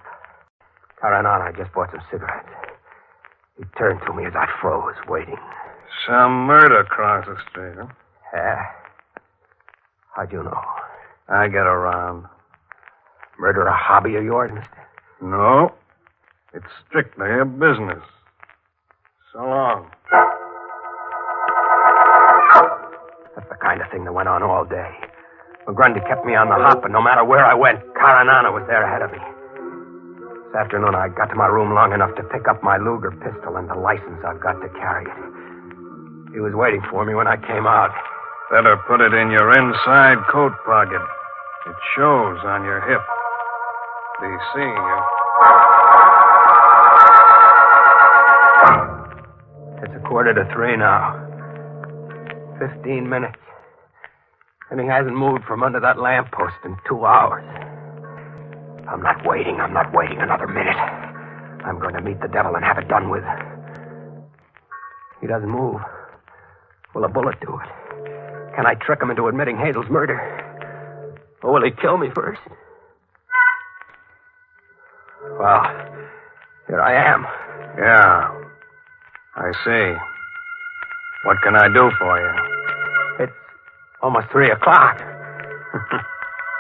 Karanana had just bought some cigarettes. He turned to me as I froze, waiting. Some murder across the street, huh? Yeah. How'd you know? I get around. Murder a hobby of yours, mister? No. It's strictly a business. So long. That's the kind of thing that went on all day. McGrundy kept me on the hop, and no matter where I went, Karanana was there ahead of me. This afternoon, I got to my room long enough to pick up my Luger pistol and the license I've got to carry it. He was waiting for me when I came out. Better put it in your inside coat pocket. It shows on your hip. Be seeing you. It's 2:45 now. 15 minutes. And he hasn't moved from under that lamppost in 2 hours. I'm not waiting another minute. I'm going to meet the devil and have it done with. He doesn't move. Will a bullet do it? Can I trick him into admitting Hazel's murder? Or will he kill me first? Well, here I am. Yeah. I see. What can I do for you? It's almost 3 o'clock.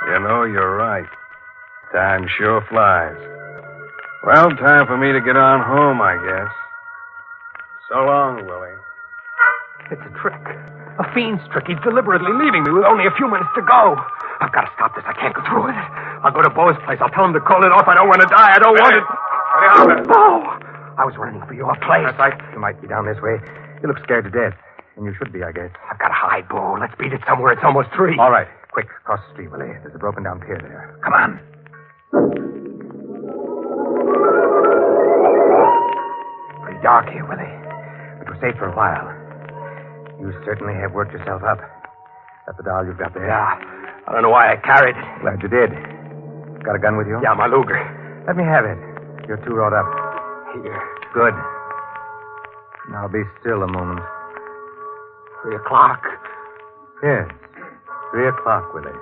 You know, you're right. Time sure flies. Well, time for me to get on home, I guess. So long, Willie. It's a trick. A fiend's trick. He's deliberately leaving me with only a few minutes to go. I've got to stop this. I can't go through with it. I'll go to Bo's place. I'll tell him to call it off. I don't want to die. I don't want it. Bo! I was running for your place. That's right. You might be down this way. You look scared to death. And you should be, I guess. I've got to hide, Bo. Let's beat it somewhere. It's almost 3. All right. Quick, across the street, Willie. There's a broken down pier there. Come on. Pretty dark here, Willie. But we're safe for a while. You certainly have worked yourself up. That's the doll you've got there. Yeah. I don't know why I carried it. Glad you did. Got a gun with you? Yeah, my Luger. Let me have it. You're too wrought up. Here. Good. Now be still a moment. 3 o'clock. Yes. 3 o'clock, Willie.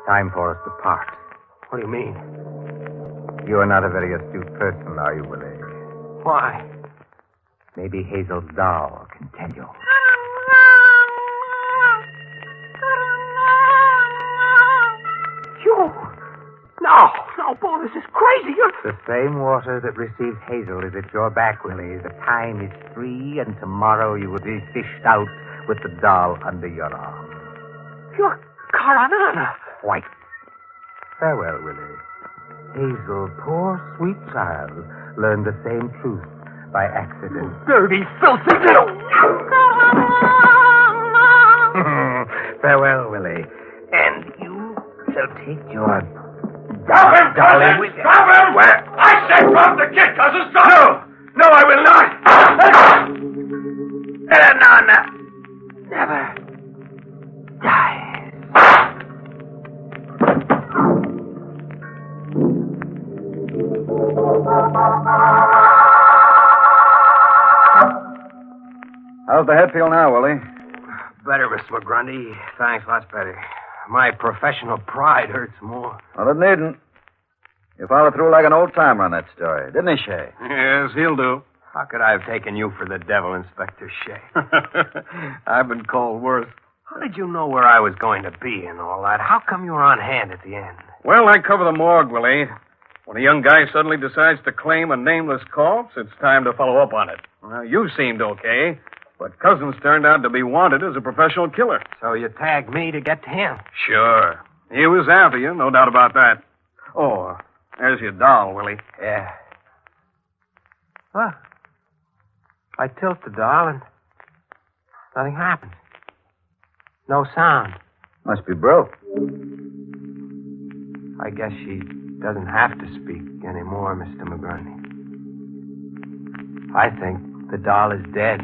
Time for us to part. What do you mean? You are not a very astute person, are you, Willie? Why? Maybe Hazel's doll can tell you. You? No, Bo, this is crazy. You're... The same water that receives Hazel is at your back, Willie. The time is 3, and tomorrow you will be fished out with the doll under your arm. You're Karanana. White. Farewell, Willie. Hazel, poor sweet child, learned the same truth by accident. Dirty, filthy little... Farewell, Willie. And you shall take your Stop him, darling with you. Stop him! Where? I said drop the kid, cousin. Stop him! No, I will not. Nana never dies. How's the head feel now, Willie? Better, Mr. McGrundy. Thanks, lots better. My professional pride hurts more. Well, it needn't. You followed through like an old-timer on that story, didn't he, Shay? Yes, he'll do. How could I have taken you for the devil, Inspector Shea? I've been called worse. How did you know where I was going to be and all that? How come you were on hand at the end? Well, I cover the morgue, Willie. When a young guy suddenly decides to claim a nameless corpse, it's time to follow up on it. Well, you seemed okay, but Cousins turned out to be wanted as a professional killer. So you tagged me to get to him? Sure. He was after you, no doubt about that. Oh, there's your doll, Willie. Yeah. Well, I tilt the doll and nothing happens. No sound. Must be broke. I guess she doesn't have to speak anymore, Mr. McGrundy. I think the doll is dead.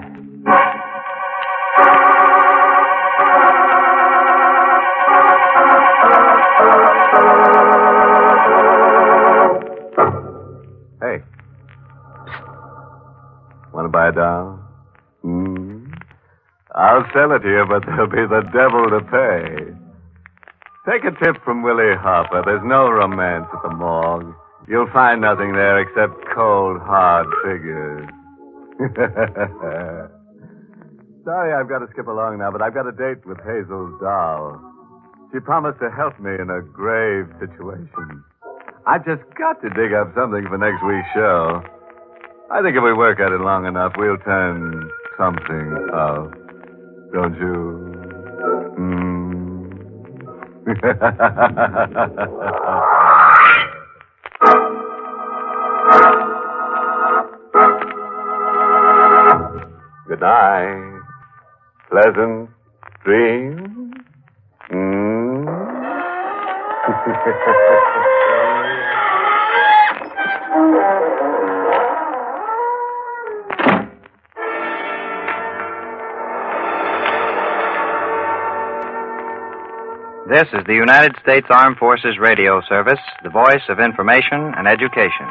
Hey. Want to buy a doll? I'll sell it to you, but there'll be the devil to pay. Take a tip from Willie Hopper. There's no romance at the morgue. You'll find nothing there except cold, hard figures. Sorry I've got to skip along now, but I've got a date with Hazel's doll. She promised to help me in a grave situation. I just got to dig up something for next week's show. I think if we work at it long enough, we'll turn something up. Don't you? Good night. Pleasant dreams. This is the United States Armed Forces Radio Service, the voice of information and education.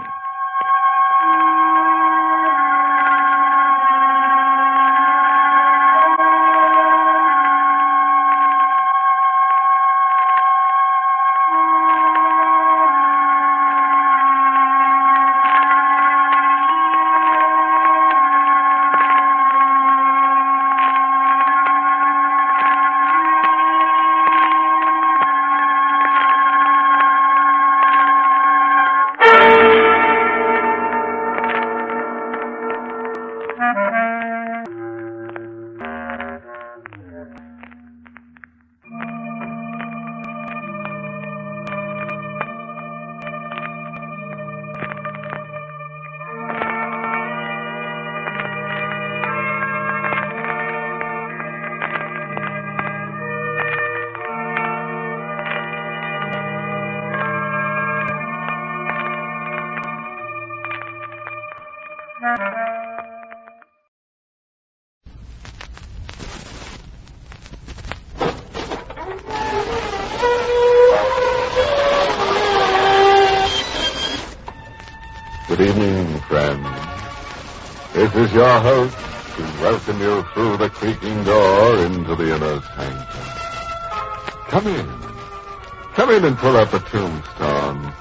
Good evening, friends. This is your host to welcome you through the creaking door into the Inner Sanctum. Come in. Come in and pull up a tombstone.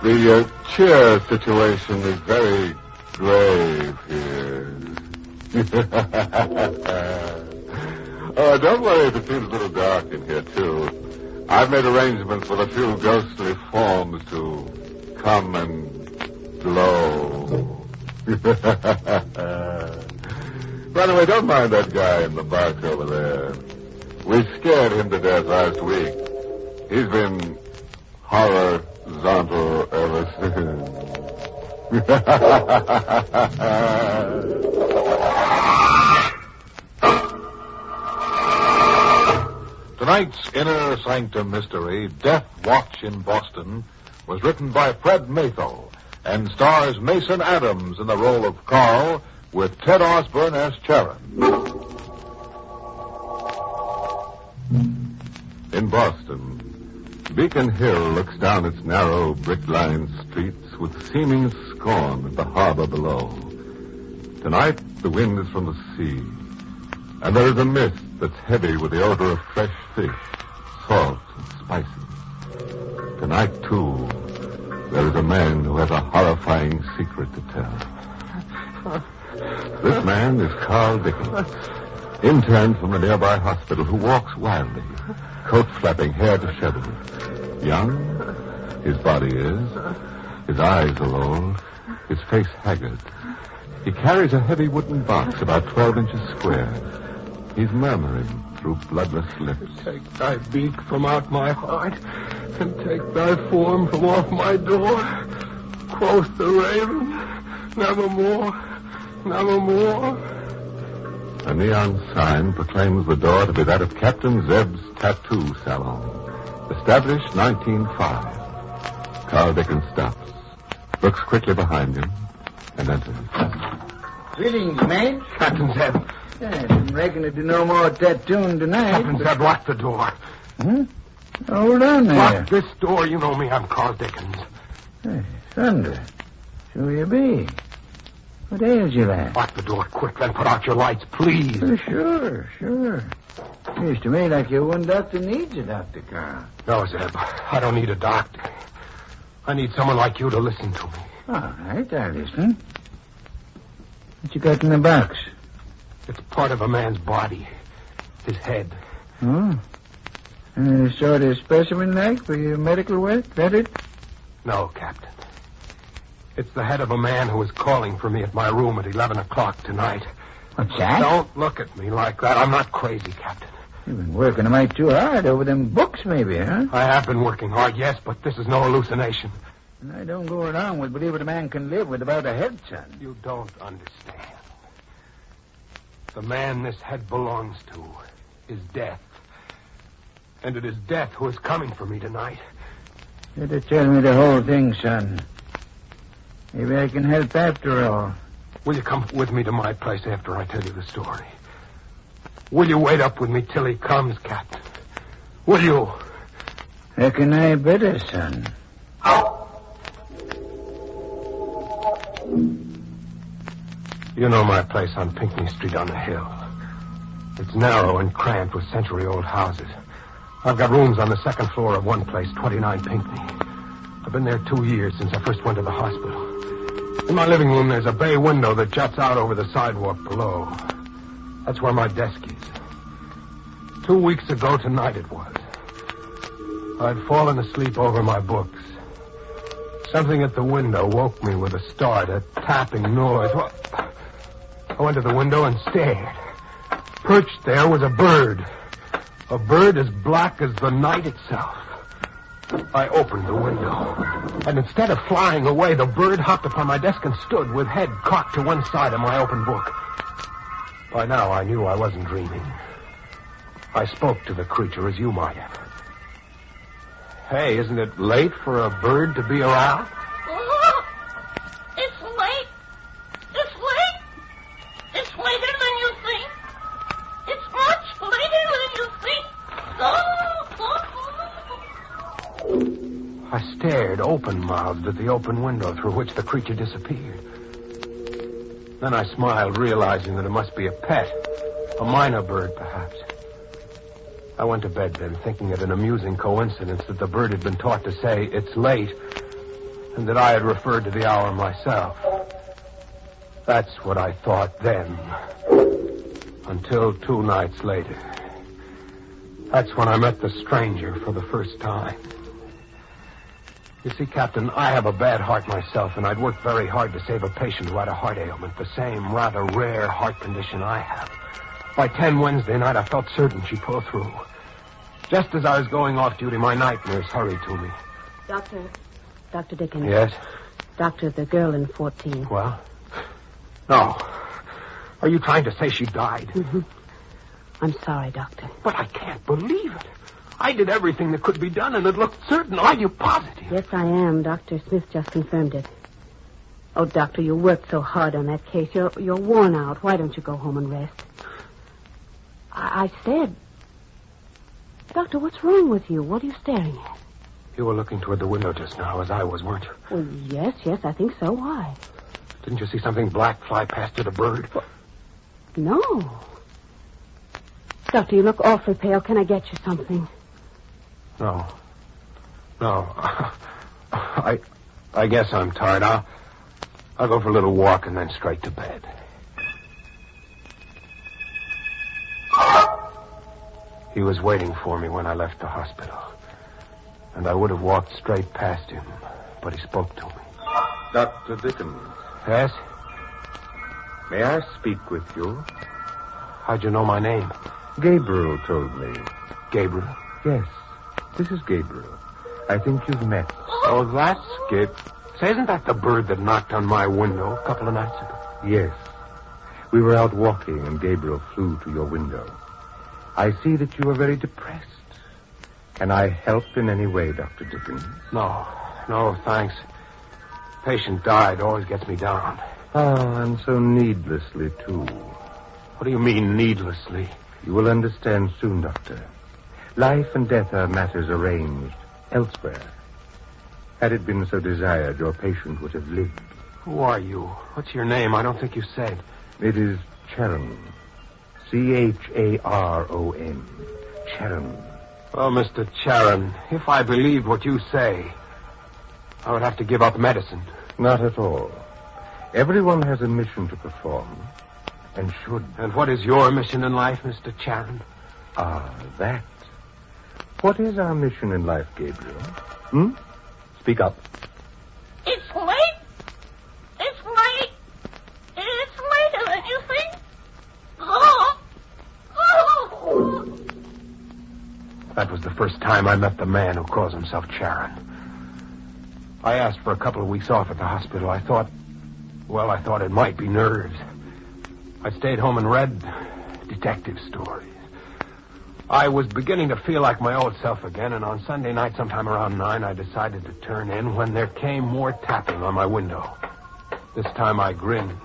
The chair situation is very grave here. Oh, don't worry if it seems a little dark in here, too. I've made arrangements with a few ghostly forms to come and glow. By the way, don't mind that guy in the box over there. We scared him to death last week. He's been horizontal ever since. Tonight's Inner Sanctum Mystery, Death Watch in Boston, was written by Fred Matho and stars Mason Adams in the role of Carl, with Ted Osborne as Charon. In Boston, Beacon Hill looks down its narrow, brick-lined streets with seeming scorn at the harbor below. Tonight, the wind is from the sea, and there is a mist that's heavy with the odor of fresh fish, salt, and spices. Tonight, too, there is a man who has a horrifying secret to tell. This man is Carl Dickens, intern from a nearby hospital who walks wildly, coat flapping, hair disheveled. Young, his body is. His eyes are old, his face haggard. He carries a heavy wooden box about 12 inches square. He's murmuring through bloodless lips. Take thy beak from out my heart, and take thy form from off my door. Quoth the raven, nevermore, nevermore. A neon sign proclaims the door to be that of Captain Zeb's Tattoo Salon. Established 1905. Carl Dickens stops, looks quickly behind him, and enters. Greetings, mate. Captain Zeb. I didn't reckon to do no more tattooing tonight. Captain Zeb, lock the door. Hold on there. Lock this door. You know me. I'm Carl Dickens. Hey, thunder. So you be. What ails you, lad? Lock the door quick, then put out your lights, please. Sure. Seems to me like your one doctor needs a doctor, Carl. No, Zeb. I don't need a doctor. I need someone like you to listen to me. All right, I'll listen. What you got in the box? It's part of a man's body. His head. Oh? Sort of specimen-like for your medical work, that it? No, Captain. It's the head of a man who was calling for me at my room at 11 o'clock tonight. What's that? Don't look at me like that. I'm not crazy, Captain. You've been working a mite too hard over them books, maybe, huh? I have been working hard, yes, but this is no hallucination. And I don't go around with believing a man can live without a head, son. You don't understand. The man this head belongs to is Death. And it is Death who is coming for me tonight. Better tell me the whole thing, son. Maybe I can help after all. Will you come with me to my place after I tell you the story? Will you wait up with me till he comes, Captain? Will you? Reckon I better, son. You know my place on Pinckney Street on the hill. It's narrow and cramped with century-old houses. I've got rooms on the second floor of one place, 29 Pinckney. I've been there 2 years since I first went to the hospital. In my living room, there's a bay window that juts out over the sidewalk below. That's where my desk is. 2 weeks ago tonight it was. I'd fallen asleep over my books. Something at the window woke me with a start, a tapping noise. I went to the window and stared. Perched there was a bird. A bird as black as the night itself. I opened the window. And instead of flying away, the bird hopped upon my desk and stood with head cocked to one side of my open book. By now, I knew I wasn't dreaming. I spoke to the creature as you might have. Hey, isn't it late for a bird to be around? Oh, it's late. It's late. It's later than you think. It's much later than you think. I stared open-mouthed at the open window through which the creature disappeared. Then I smiled, realizing that it must be a pet, a minor bird, perhaps. I went to bed then, thinking it an amusing coincidence that the bird had been taught to say, "It's late," and that I had referred to the hour myself. That's what I thought then. Until 2 nights later. That's when I met the stranger for the first time. You see, Captain, I have a bad heart myself, and I'd worked very hard to save a patient who had a heart ailment, the same rather rare heart condition I have. By 10 Wednesday night, I felt certain she'd pull through. Just as I was going off duty, my night nurse hurried to me. Dr. Dickens. Yes? Doctor, the girl in 14. Well? No. Are you trying to say she died? Mm-hmm. I'm sorry, Doctor. But I can't believe it. I did everything that could be done, and it looked certain. Are you positive? Yes, I am. Dr. Smith just confirmed it. Oh, Doctor, you worked so hard on that case. You're worn out. Why don't you go home and rest? I said... Doctor, what's wrong with you? What are you staring at? You were looking toward the window just now, as I was, weren't you? Well, yes, I think so. Why? Didn't you see something black fly past it, a bird? Well, no. Doctor, you look awfully pale. Can I get you something? No. I guess I'm tired. I'll go for a little walk and then straight to bed. He was waiting for me when I left the hospital. And I would have walked straight past him, but he spoke to me. Dr. Dickens. Yes? May I speak with you? How'd you know my name? Gabriel told me. Gabriel? Yes. This is Gabriel. I think you've met. Oh, that's Gabriel. Say, isn't that the bird that knocked on my window a couple of nights ago? Yes. We were out walking and Gabriel flew to your window. I see that you are very depressed. Can I help in any way, Dr. Dickens? No, thanks. Patient died. Always gets me down. And so needlessly, too. What do you mean, needlessly? You will understand soon, Doctor. Life and death are matters arranged elsewhere. Had it been so desired, your patient would have lived. Who are you? What's your name? I don't think you said. It is Charon. Charon. Charon. Well, Mr. Charon, if I believed what you say, I would have to give up medicine. Not at all. Everyone has a mission to perform, and should. And what is your mission in life, Mr. Charon? That. What is our mission in life, Gabriel? Speak up. It's late. It's late. It's later than you think. That was the first time I met the man who calls himself Charon. I asked for a couple of weeks off at the hospital. I thought it might be nerves. I stayed home and read detective stories. I was beginning to feel like my old self again, and on Sunday night, sometime around 9, I decided to turn in when there came more tapping on my window. This time I grinned.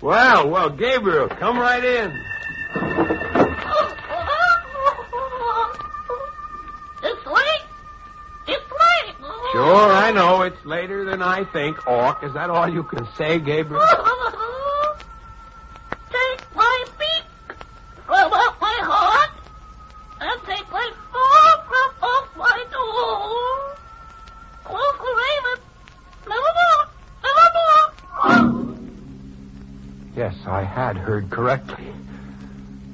Well, Gabriel, come right in. It's late. I know it's later than I think, Orc. Is that all you can say, Gabriel? Take my beak from off my heart and take my paw from off my door. Close the raven. Nevermore. Yes, I had heard correctly.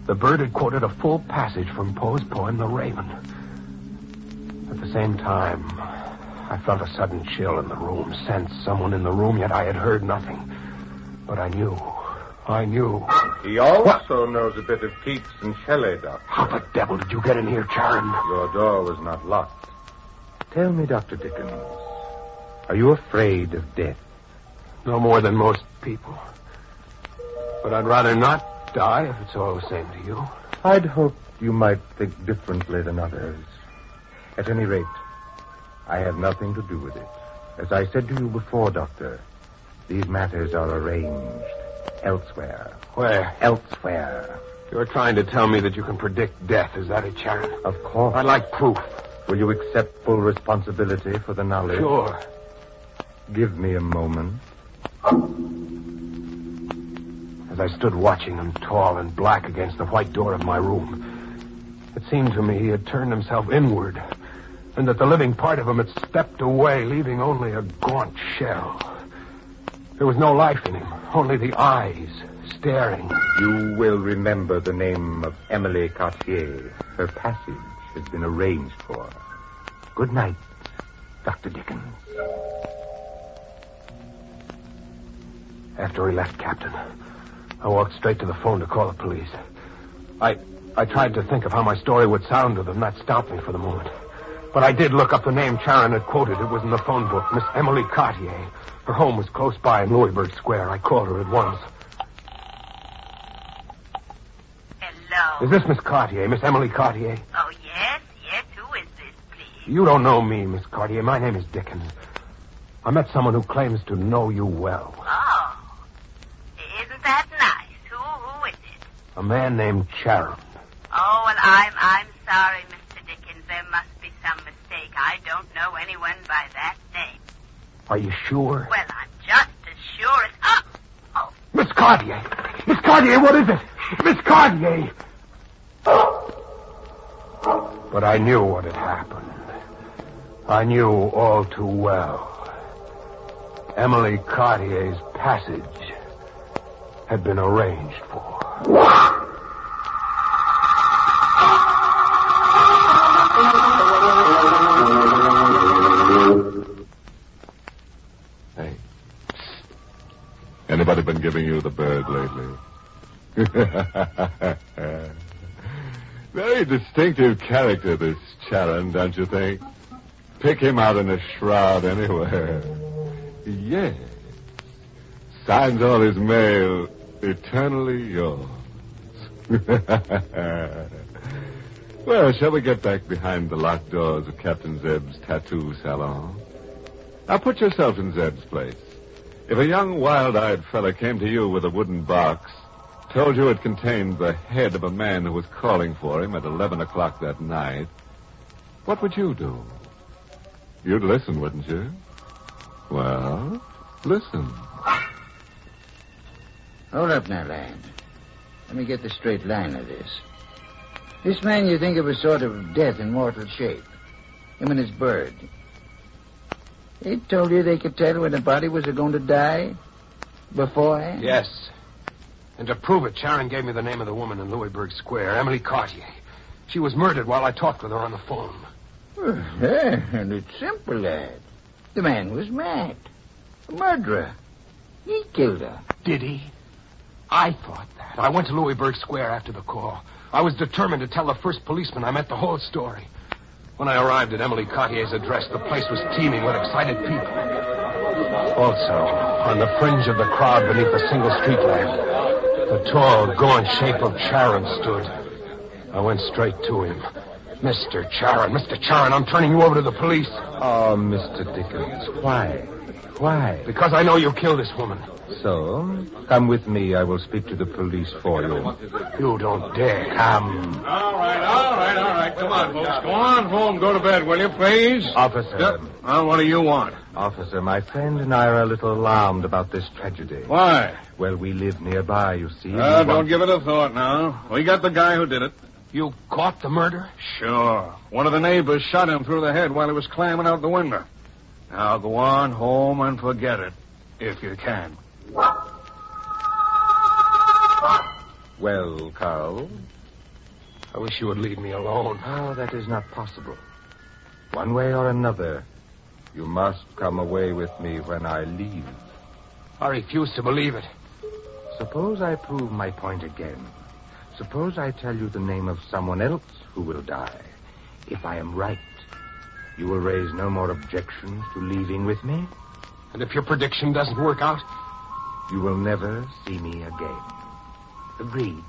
The bird had quoted a full passage from Poe's poem, The Raven. At the same time, I felt a sudden chill in the room, sensed someone in the room, yet I had heard nothing. But I knew. He also knows a bit of Keats and Shelley, Doctor. How the devil did you get in here, Charon? Your door was not locked. Tell me, Dr. Dickens, are you afraid of death? No more than most people. But I'd rather not die if it's all the same to you. I'd hoped you might think differently than others. At any rate, I have nothing to do with it. As I said to you before, Doctor, these matters are arranged elsewhere. Where? Elsewhere. You're trying to tell me that you can predict death, is that it, Charon? Of course. I'd like proof. Will you accept full responsibility for the knowledge? Sure. Give me a moment. As I stood watching him, tall and black against the white door of my room, it seemed to me he had turned himself inward, and that the living part of him had stepped away, leaving only a gaunt shell. There was no life in him, only the eyes staring. You will remember the name of Emily Cartier. Her passage has been arranged for. Good night, Dr. Dickens. After he left, Captain, I walked straight to the phone to call the police. I tried to think of how my story would sound to them. That stopped me for the moment. But I did look up the name Charon had quoted. It was in the phone book, Miss Emily Cartier. Her home was close by in Louisburg Square. I called her at once. Hello. Is this Miss Cartier, Miss Emily Cartier? Oh, yes. Who is this, please? You don't know me, Miss Cartier. My name is Dickens. I met someone who claims to know you well. Oh. Isn't that nice? Who is it? A man named Charon. Oh, well, I'm sorry, Mr. Dickens. There must be some mistake. I don't know anyone by that name. Are you sure? Well, I'm just as sure as... Oh. Miss Cartier! Miss Cartier, what is it? Miss Cartier! But I knew what had happened. I knew all too well. Emily Cartier's passage had been arranged for. Hey. Anybody been giving you the bird lately? Very distinctive character, this Charon, don't you think? Pick him out in a shroud anywhere. Yes. Signs all his mail, eternally yours. Well, shall we get back behind the locked doors of Captain Zeb's tattoo salon? Now put yourself in Zeb's place. If a young, wild-eyed fella came to you with a wooden box, told you it contained the head of a man who was calling for him at 11 o'clock that night, what would you do? You'd listen, wouldn't you? Well, listen. Hold up now, lad. Let me get the straight line of this. This man you think of as sort of death in mortal shape. Him and his bird. They told you they could tell when the body was going to die beforehand? Yes. And to prove it, Charon gave me the name of the woman in Louisburg Square, Emily Cartier. She was murdered while I talked with her on the phone. Well, and it's simple, lad. The man was mad. A murderer. He killed her. Did he? I thought that. I went to Louisburg Square after the call. I was determined to tell the first policeman I met the whole story. When I arrived at Emily Cartier's address, the place was teeming with excited people. Also, on the fringe of the crowd beneath a single street lamp, the tall, gaunt shape of Charon stood. I went straight to him. Mr. Charon, I'm turning you over to the police. Oh, Mr. Dickens, why? Why? Because I know you killed this woman. So, come with me. I will speak to the police for you. You don't dare. Come. All right. Come on, folks. Go on home. Go to bed, will you, please? Officer. Yep. Well, what do you want? Officer, my friend and I are a little alarmed about this tragedy. Why? Well, we live nearby, you see. Don't give it a thought now. We got the guy who did it. You caught the murderer? Sure. One of the neighbors shot him through the head while he was climbing out the window. Now go on home and forget it, if you can. Well, Carl? I wish you would leave me alone. Oh, that is not possible. One way or another, you must come away with me when I leave. I refuse to believe it. Suppose I prove my point again. Suppose I tell you the name of someone else who will die. If I am right, you will raise no more objections to leaving with me? And if your prediction doesn't work out? You will never see me again. Agreed?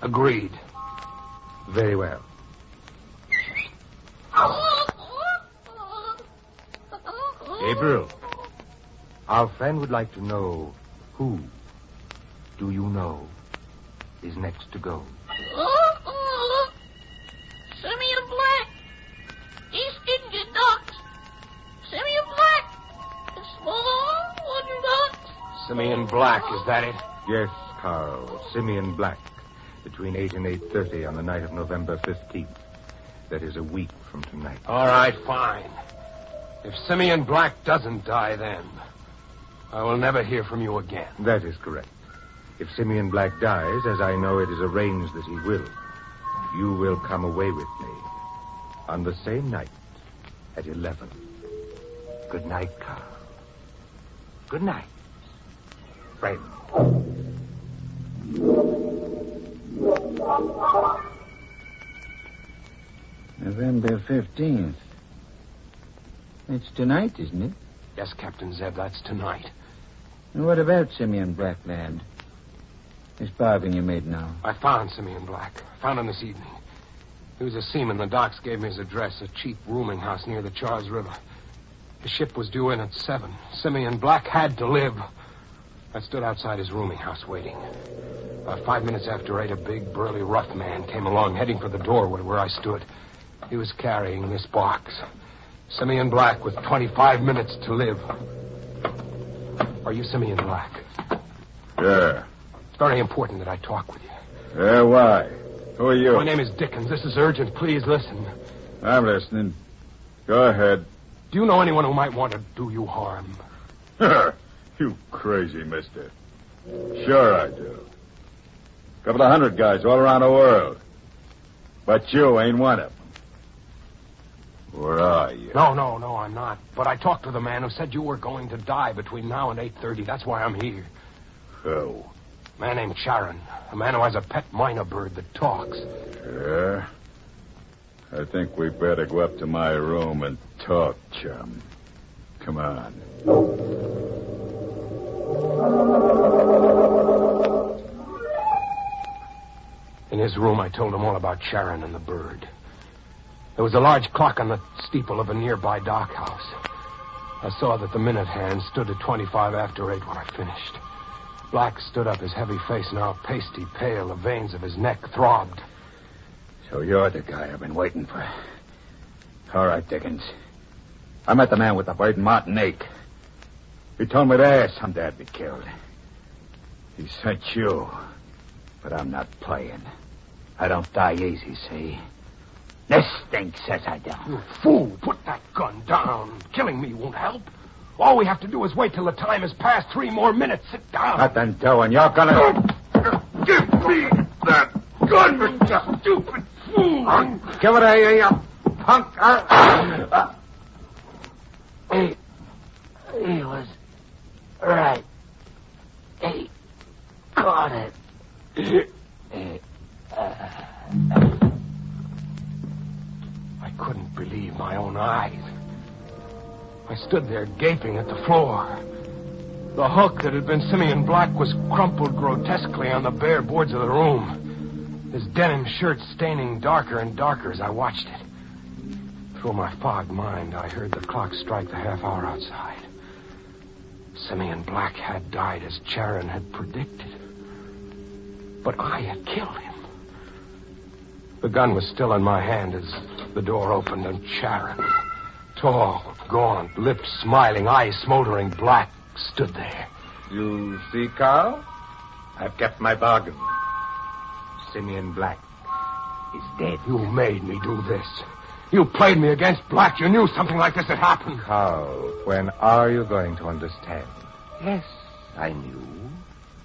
Agreed. Very well. Gabriel, our friend would like to know who, do you know, is next to go. Simeon Black. East India Docks. Simeon Black. The small wooden docks. Simeon Black, is that it? Yes, Carl. Simeon Black. Between 8 and 8:30 on the night of November 15th. That is a week from tonight. All right, fine. If Simeon Black doesn't die then, I will never hear from you again. That is correct. If Simeon Black dies, as I know it is arranged that he will, you will come away with me on the same night at 11. Good night, Carl. Good night, friend. November 15th. It's tonight, isn't it? Yes, Captain Zeb, that's tonight. And what about Simeon Black, lad? This bargain you made now. I found Simeon Black. Found him this evening. He was a seaman. The docks gave me his address, a cheap rooming house near the Charles River. The ship was due in at 7. Simeon Black had to live. I stood outside his rooming house waiting. About 5 minutes after 8, a big, burly, rough man came along, heading for the doorway where I stood. He was carrying this box. Simeon Black with 25 minutes to live. Are you Simeon Black? Yeah. It's very important that I talk with you. Yeah, why? Who are you? My name is Dickens. This is urgent. Please listen. I'm listening. Go ahead. Do you know anyone who might want to do you harm? You crazy mister. Sure I do. Couple of 100 guys all around the world. But you ain't one of them. Where are you? No, I'm not. But I talked to the man who said you were going to die between now and 8:30. That's why I'm here. Who? A man named Charon. A man who has a pet minor bird that talks. Yeah? I think we better go up to my room and talk, chum. Come on. In his room, I told him all about Charon and the bird. There was a large clock on the steeple of a nearby dock house. I saw that the minute hand stood at 25 after 8 when I finished. Black stood up, his heavy face now pasty pale. The veins of his neck throbbed. So you're the guy I've been waiting for. All right, Dickens. I met the man with the bird in Martinique. He told me there some dad be killed. He sent you. But I'm not playing. I don't die easy, see? This stink says I don't. You fool! Put that gun down. Killing me won't help. All we have to do is wait till the time has passed. 3 more minutes. Sit down. Nothing doing. You're gonna... Give me that gun, you stupid fool! Give it here, you punk. He was right. He caught it. I couldn't believe my own eyes. I stood there gaping at the floor. The hook that had been Simeon Black was crumpled grotesquely on the bare boards of the room. his denim shirt staining darker and darker as I watched it. Through my fogged mind, I heard the clock strike the half hour outside. Simeon Black had died as Charon had predicted. But I had killed him. The gun was still in my hand as the door opened and Charon, tall, gaunt, lips smiling, eyes smoldering black, stood there. You see, Carl? I've kept my bargain. Simeon Black is dead. You made me do this. You played me against Black. You knew something like this had happened. Carl, when are you going to understand? Yes, I knew.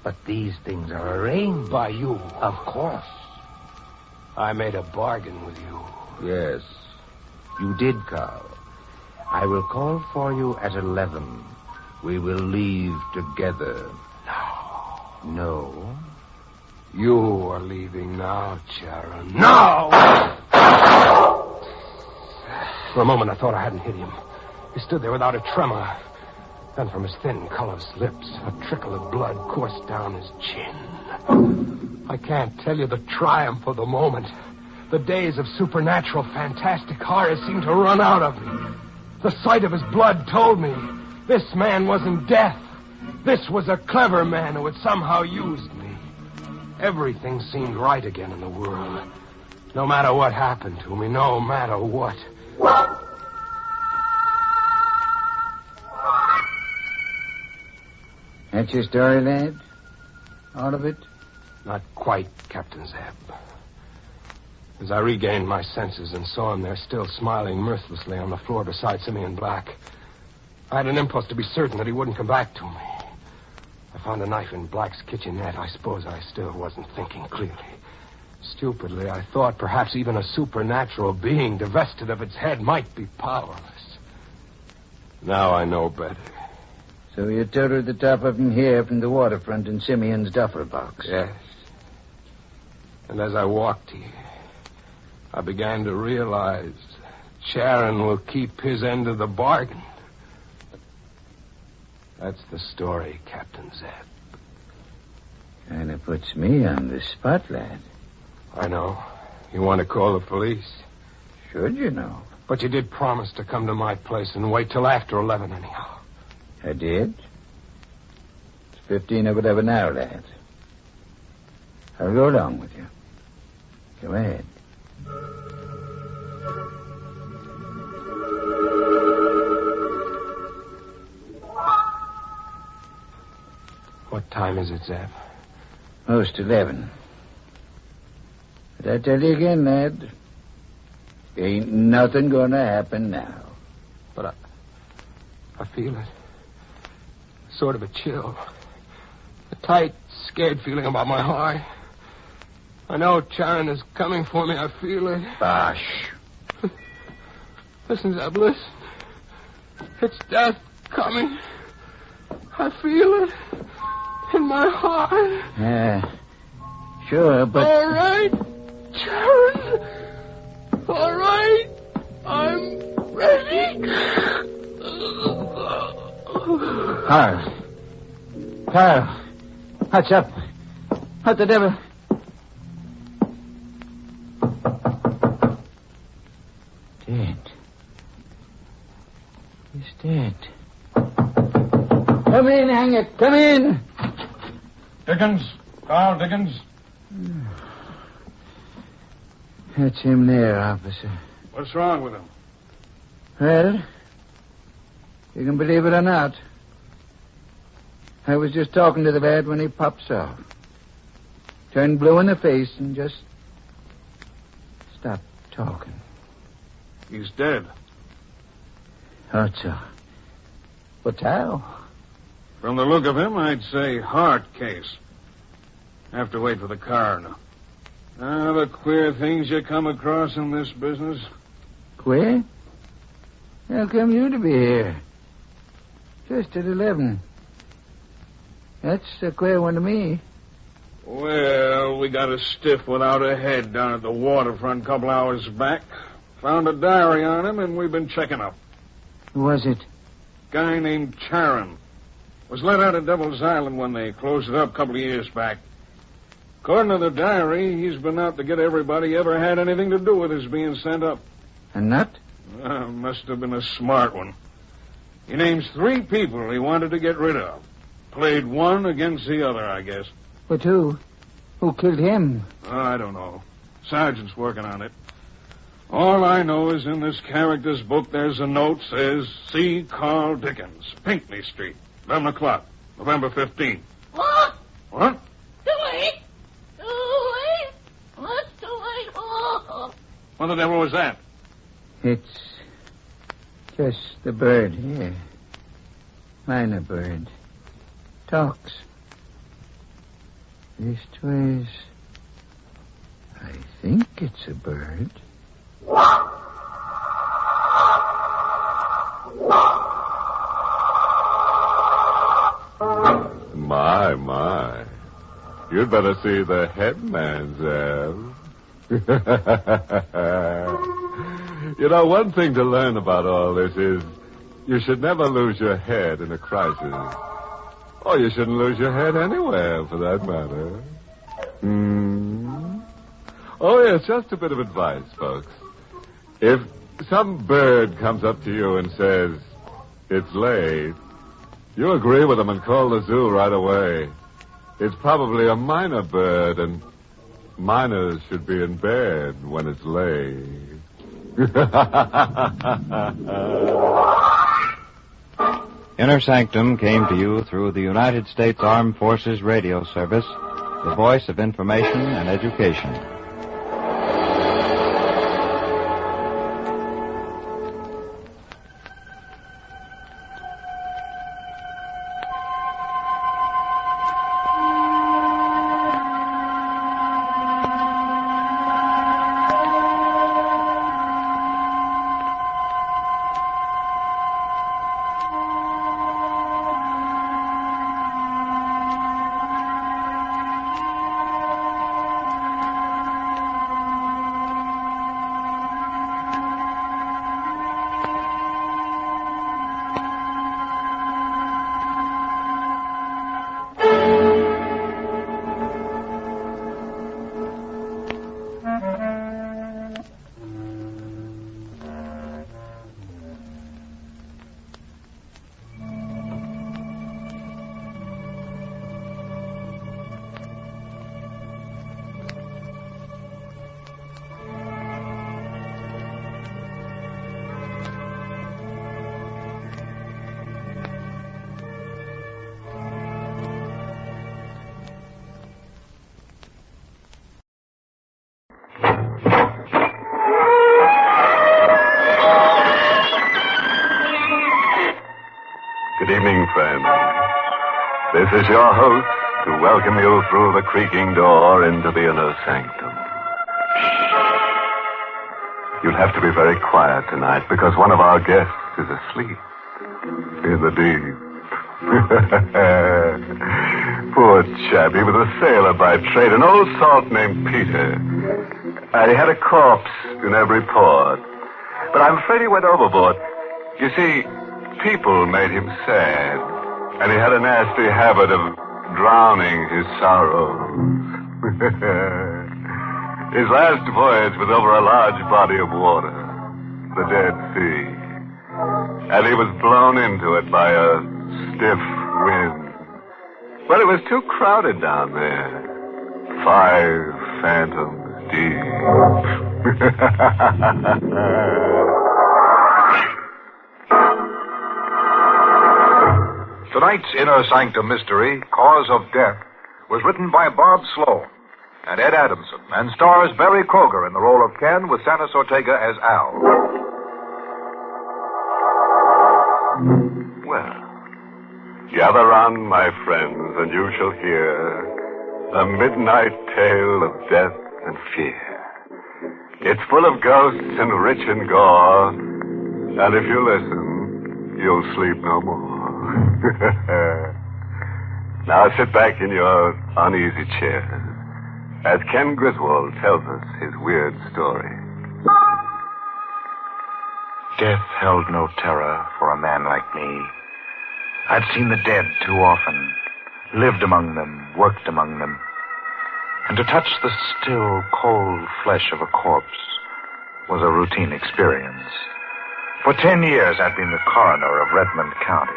But these things are arranged. By you. Of course. I made a bargain with you. Yes, you did, Carl. I will call for you at 11. We will leave together. No. You are leaving now, Charon. No! For a moment, I thought I hadn't hit him. He stood there without a tremor. Then from his thin, colorless lips, a trickle of blood coursed down his chin. I can't tell you the triumph of the moment. The days of supernatural, fantastic horror seemed to run out of me. The sight of his blood told me this man wasn't death. This was a clever man who had somehow used me. Everything seemed right again in the world. No matter what happened to me, no matter what. That's your story, lad? All of it? Not quite, Captain Zeb. As I regained my senses and saw him there still smiling mirthlessly on the floor beside Simeon Black, I had an impulse to be certain that he wouldn't come back to me. I found a knife in Black's kitchenette. I suppose I still wasn't thinking clearly. Stupidly, I thought perhaps even a supernatural being divested of its head might be powerless. Now I know better. So you toted the top of him here from the waterfront in Simeon's duffel box? Yes. And as I walked here, I began to realize Charon will keep his end of the bargain. That's the story, Captain Zeb. Kind of puts me on the spot, lad. I know. You want to call the police? Should you know? But you did promise to come to my place and wait till after 11 anyhow. I did. It's 15 of 11 now, lad. I'll go along with you. Go ahead. What time is it, Zeb? Most 11. But I tell you again, lad, ain't nothing gonna happen now. But I feel it. Sort of a chill. A tight, scared feeling about my heart. I know Charon is coming for me. I feel it. Bosh. Listen, Zeb, listen. It's death coming. I feel it in my heart. Yeah, sure, but... All right, Charon. All right. I'm ready. Carl, what's up? What the devil? Dead. He's dead. Come in, hang it. Come in. Dickens. Carl Dickens. That's him there, officer. What's wrong with him? Well, you can believe it or not. I was just talking to the lad when he pops off. Turned blue in the face and just stopped talking. He's dead. Thought so. But how? From the look of him, I'd say heart case. Have to wait for the coroner. The queer things you come across in this business. Queer? How come you to be here? Just at 11. That's a queer one to me. Well, we got a stiff without a head down at the waterfront a couple hours back. Found a diary on him, and we've been checking up. Who was it? Guy named Charon. Was let out of Devil's Island when they closed it up a couple of years back. According to the diary, he's been out to get everybody he ever had anything to do with his being sent up. A nut? Must have been a smart one. He names 3 people he wanted to get rid of. Played one against the other, I guess. But who? Who killed him? I don't know. Sergeant's working on it. All I know is in this character's book there's a note says, see Carl Dickens, Pinckney Street, 11 o'clock, November 15th. What? What? Too late. Too late. What's too late? Oh. What the devil was that? It's just the bird here. Minor bird. Talks. Leastways, I think it's a bird. My. You'd better see the headman's elf. You know, one thing to learn about all this is you should never lose your head in a crisis. Or you shouldn't lose your head anywhere, for that matter. Oh, yes, just a bit of advice, folks. If some bird comes up to you and says, it's late, you agree with them and call the zoo right away. It's probably a minor bird, and minors should be in bed when it's late. Inner Sanctum came to you through the United States Armed Forces Radio Service, the voice of information and education. Good evening, friends. This is your host to welcome you through the creaking door into the Inner Sanctum. You'll have to be very quiet tonight because one of our guests is asleep in the deep. Poor chap, he was a sailor by trade, an old salt named Peter. He had a corpse in every port. But I'm afraid he went overboard. You see, people made him sad, and he had a nasty habit of drowning his sorrows. His last voyage was over a large body of water, the Dead Sea, and he was blown into it by a stiff wind. But it was too crowded down there. 5 fathoms deep. Tonight's Inner Sanctum Mystery, Cause of Death, was written by Bob Sloan and Ed Adamson, and stars Barry Kroger in the role of Ken with Santos Ortega as Al. Well, gather round, my friends, and you shall hear a midnight tale of death and fear. It's full of ghosts and rich in gore, and if you listen, you'll sleep no more. Now sit back in your uneasy chair as Ken Griswold tells us his weird story. Death held no terror for a man like me. I'd seen the dead too often, lived among them, worked among them. And to touch the still, cold flesh of a corpse was a routine experience. For 10 years, I'd been the coroner of Redmond County.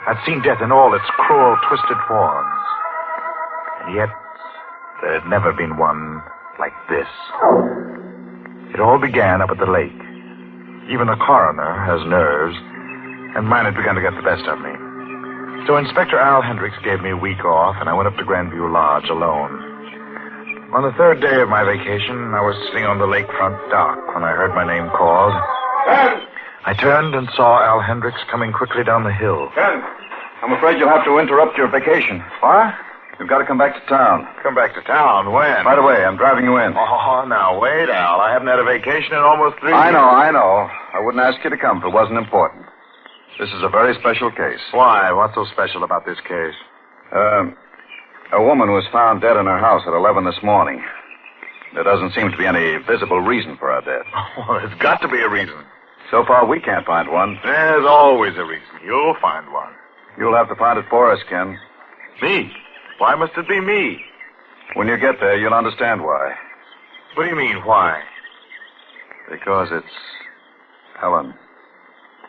I'd seen death in all its cruel, twisted forms. And yet, there had never been one like this. It all began up at the lake. Even the coroner has nerves, and mine had begun to get the best of me. So Inspector Al Hendricks gave me a week off, and I went up to Grandview Lodge alone. On the third day of my vacation, I was sitting on the lakefront dock when I heard my name called. Ken! I turned and saw Al Hendricks coming quickly down the hill. Ken, I'm afraid you'll have to interrupt your vacation. What? You've got to come back to town. Come back to town? When? Right away. I'm driving you in. Oh, now, wait, Al. I haven't had a vacation in almost 3 years. I know. I wouldn't ask you to come if it wasn't important. This is a very special case. Why? What's so special about this case? A woman was found dead in her house at 11 this morning. There doesn't seem to be any visible reason for her death. Oh, there's got to be a reason. So far, we can't find one. There's always a reason. You'll find one. You'll have to find it for us, Ken. Me? Why must it be me? When you get there, you'll understand why. What do you mean, why? Because it's Helen.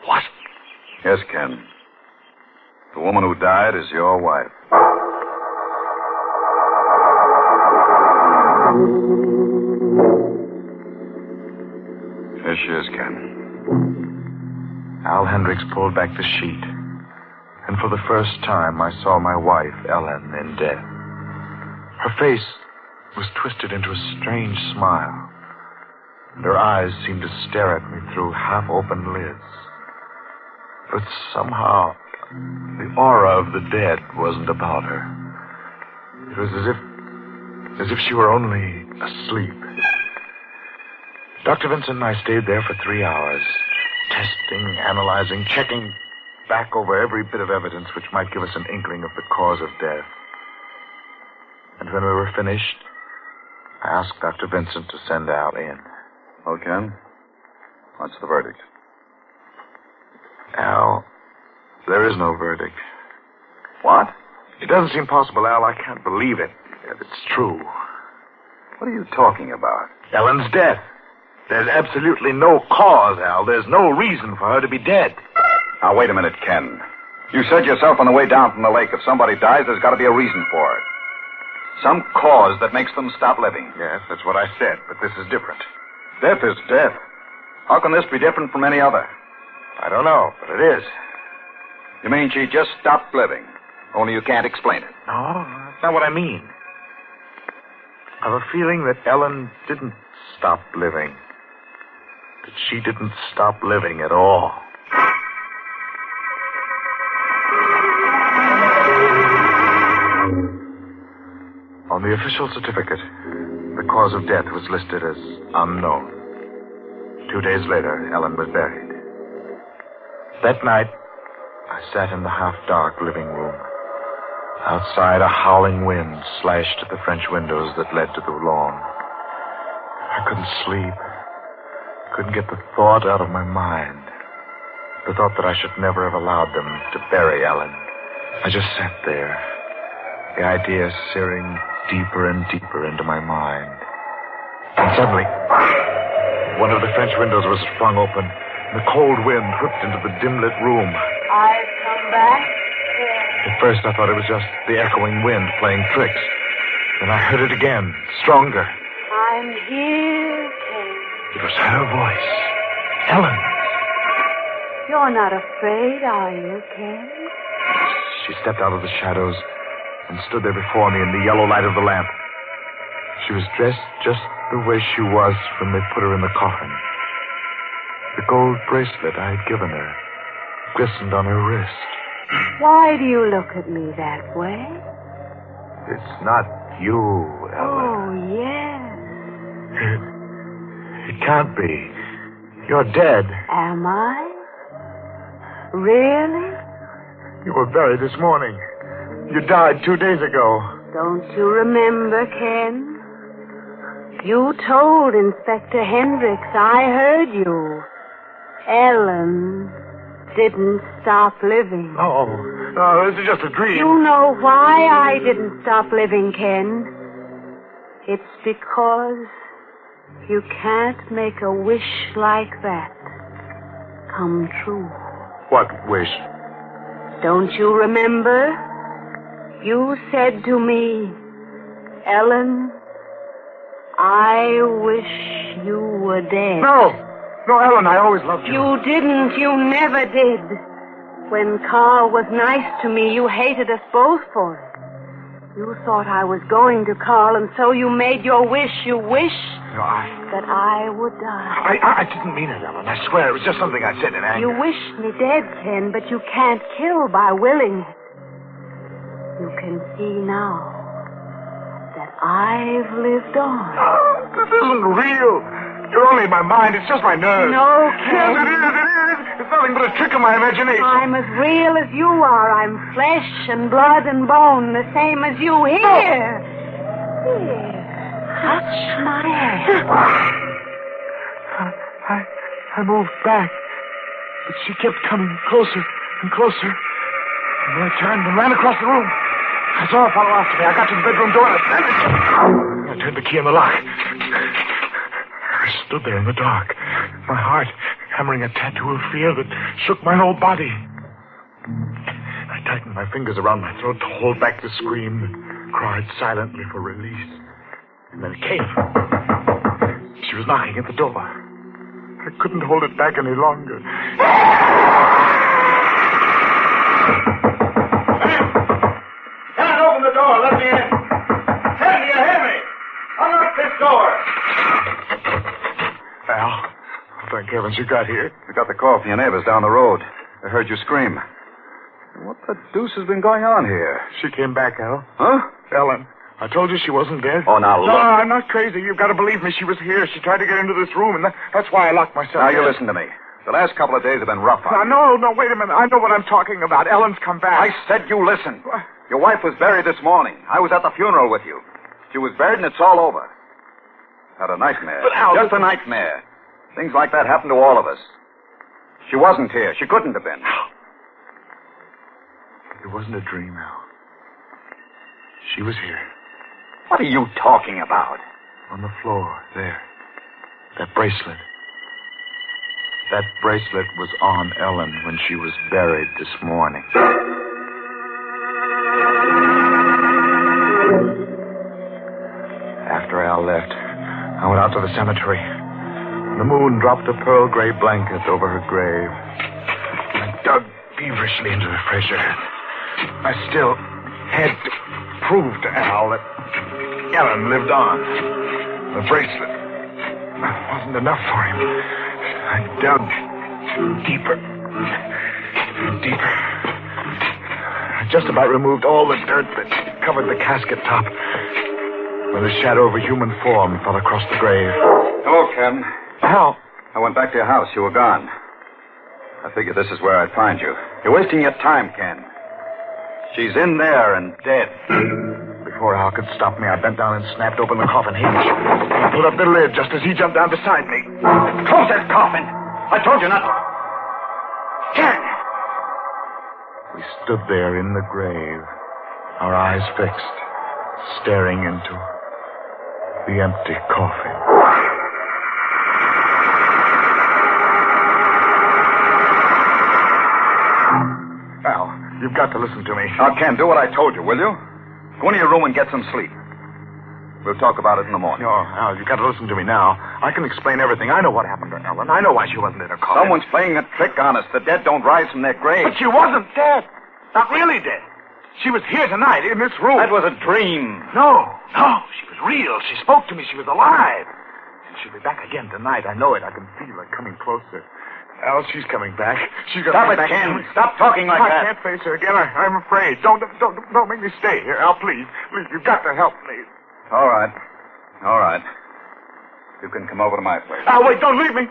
What? Yes, Ken. The woman who died is your wife. Here she is, Ken. Al Hendricks pulled back the sheet. And for the first time, I saw my wife, Ellen, in death. Her face was twisted into a strange smile. And her eyes seemed to stare at me through half-open lids. But somehow, the aura of the dead wasn't about her. It was as if she were only asleep. Dr. Vincent and I stayed there for 3 hours, testing, analyzing, checking back over every bit of evidence which might give us an inkling of the cause of death. And when we were finished, I asked Dr. Vincent to send Al in. Oh, Ken? What's the verdict? Al, there is no verdict. What? It doesn't seem possible, Al. I can't believe it. Yet it's true. What are you talking about? Ellen's death. There's absolutely no cause, Al. There's no reason for her to be dead. Now, wait a minute, Ken. You said yourself on the way down from the lake, if somebody dies, there's got to be a reason for it. Some cause that makes them stop living. Yes, that's what I said, but this is different. Death is death. How can this be different from any other? I don't know, but it is. You mean she just stopped living, only you can't explain it? No, that's not what I mean. I have a feeling that Ellen didn't stop living. That she didn't stop living at all. On the official certificate, the cause of death was listed as unknown. 2 days later, Ellen was buried. That night, I sat in the half-dark living room. Outside, a howling wind slashed at the French windows that led to the lawn. I couldn't sleep. Couldn't get the thought out of my mind. The thought that I should never have allowed them to bury Ellen. I just sat there, the idea searing deeper and deeper into my mind. And suddenly, one of the French windows was flung open, and the cold wind whipped into the dim-lit room. I've come back. At first, I thought it was just the echoing wind playing tricks. Then I heard it again, stronger. I'm here, Ken. It was her voice. Ellen. You're not afraid, are you, Ken? She stepped out of the shadows and stood there before me in the yellow light of the lamp. She was dressed just the way she was when they put her in the coffin. The gold bracelet I had given her glistened on her wrist. Why do you look at me that way? It's not you, Ellen. Oh, yes. It can't be. You're dead. Am I? Really? You were buried this morning. You died 2 days ago. Don't you remember, Ken? You told Inspector Hendricks. I heard you. Ellen didn't stop living. No, this is just a dream. You know why I didn't stop living, Ken? It's because you can't make a wish like that come true. What wish? Don't you remember? You said to me, Ellen, I wish you were dead. No, Ellen, I always loved you. You didn't. You never did. When Carl was nice to me, you hated us both for it. You thought I was going to Carl, and so you made your wish. You wished that I would die. I didn't mean it, Ellen. I swear, it was just something I said in anger. You wished me dead, Ken, but you can't kill by willing it. You can see now that I've lived on. This isn't real. You're only in my mind. It's just my nerves. No, Ken. Yes, it is. It's nothing but a trick of my imagination. I'm as real as you are. I'm flesh and blood and bone, the same as you. Here. Here. Touch my hand. I moved back, but she kept coming closer and closer. And then I turned and ran across the room. I saw her follow after me. I got to the bedroom door and I slammed it. I turned the key in the lock. I stood there in the dark, my heart hammering a tattoo of fear that shook my whole body. I tightened my fingers around my throat to hold back the scream that cried silently for release. And then it came. She was knocking at the door. I couldn't hold it back any longer. Can't open the door. Let me in. Ken, do you hear me? Unlock this door. Al, thank heavens you got here. I got the call from your neighbors down the road. I heard you scream. What the deuce has been going on here? She came back, Al. Huh? Ellen, I told you she wasn't dead. Oh, now look. No, I'm not crazy. You've got to believe me. She was here. She tried to get into this room, and that's why I locked myself Now, in. you listen to me. The last couple of days have been rough on you. No, wait a minute. I know what I'm talking about. Ellen's come back. I said you listen. Your wife was buried this morning. I was at the funeral with you. She was buried, and it's all over. Had a nightmare. But Al, just a nightmare. Things like that happen to all of us. She wasn't here. She couldn't have been. It wasn't a dream, Al. She was here. What are you talking about? On the floor, there. That bracelet. That bracelet was on Ellen when she was buried this morning. After Al left, I went out to the cemetery. The moon dropped a pearl gray blanket over her grave. I dug feverishly into the fresh earth. I still had to prove to Al that Ellen lived on. The bracelet wasn't enough for him. I dug deeper and deeper. I just about removed all the dirt that covered the casket top when the shadow of a human form fell across the grave. Hello, Ken. Al. I went back to your house. You were gone. I figured this is where I'd find you. You're wasting your time, Ken. She's in there and dead. Before Al could stop me, I bent down and snapped open the coffin hinge. I pulled up the lid just as he jumped down beside me. Close that coffin! I told you not to. Ken! We stood there in the grave, our eyes fixed, staring into the empty coffin. Al, you've got to listen to me. Now, Ken, do what I told you, will you? Go into your room and get some sleep. We'll talk about it in the morning. No, Al, you've got to listen to me now. I can explain everything. I know what happened to Ellen. I know why she wasn't in her coffin. Someone's playing a trick on us. The dead don't rise from their graves. But she wasn't dead. Not really dead. She was here tonight, in this room. That was a dream. No. She was real. She spoke to me. She was alive. And she'll be back again tonight. I know it. I can feel her coming closer. Al, she's coming back. She's going to Stop come it, back. Ken. Stop talking like that. I can't face her again. I'm afraid. Don't make me stay here, Al. Please, you've got to help me. All right. You can come over to my place. Al, wait! Don't leave me.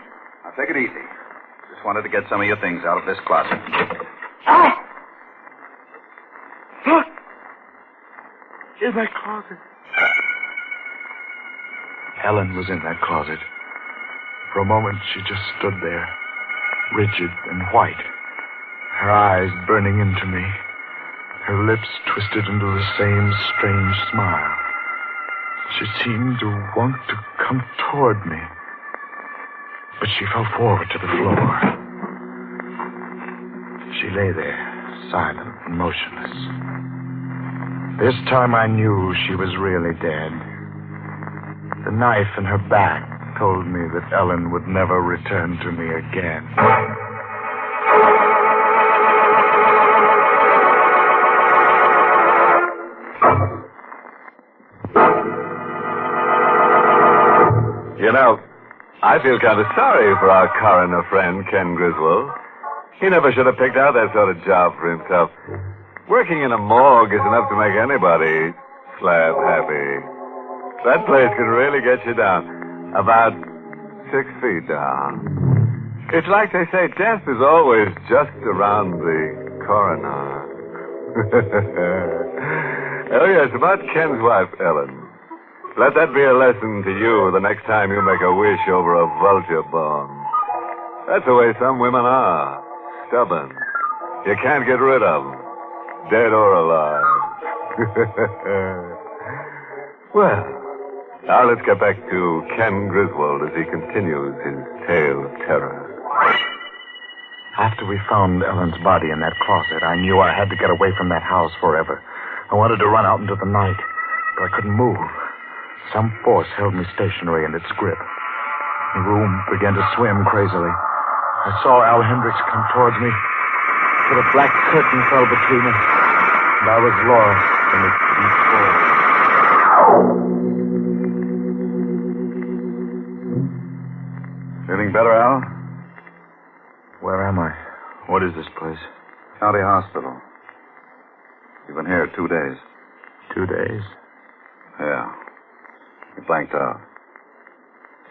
Now take it easy. Just wanted to get some of your things out of this closet. Al! Look! In that closet. Ellen was in that closet. For a moment, she just stood there, rigid and white, her eyes burning into me, her lips twisted into the same strange smile. She seemed to want to come toward me. But she fell forward to the floor. She lay there, silent and motionless. This time I knew she was really dead. The knife in her back told me that Ellen would never return to me again. You know, I feel kind of sorry for our coroner friend, Ken Griswold. He never should have picked out that sort of job for himself. Working in a morgue is enough to make anybody slap happy. That place can really get you down. About 6 feet down. It's like they say, death is always just around the coroner. Oh, yes, about Ken's wife, Ellen. Let that be a lesson to you the next time you make a wish over a vulture bone. That's the way some women are. Stubborn. You can't get rid of them. Dead or alive. Well, now let's get back to Ken Griswold as he continues his tale of terror. After we found Ellen's body in that closet, I knew I had to get away from that house forever. I wanted to run out into the night, but I couldn't move. Some force held me stationary in its grip. The room began to swim crazily. I saw Al Hendricks come towards me, but a black curtain fell between us, and I was lost in its deep void. Feeling better, Al? Where am I? What is this place? County Hospital. You've been here 2 days. 2 days? Yeah. You blanked out.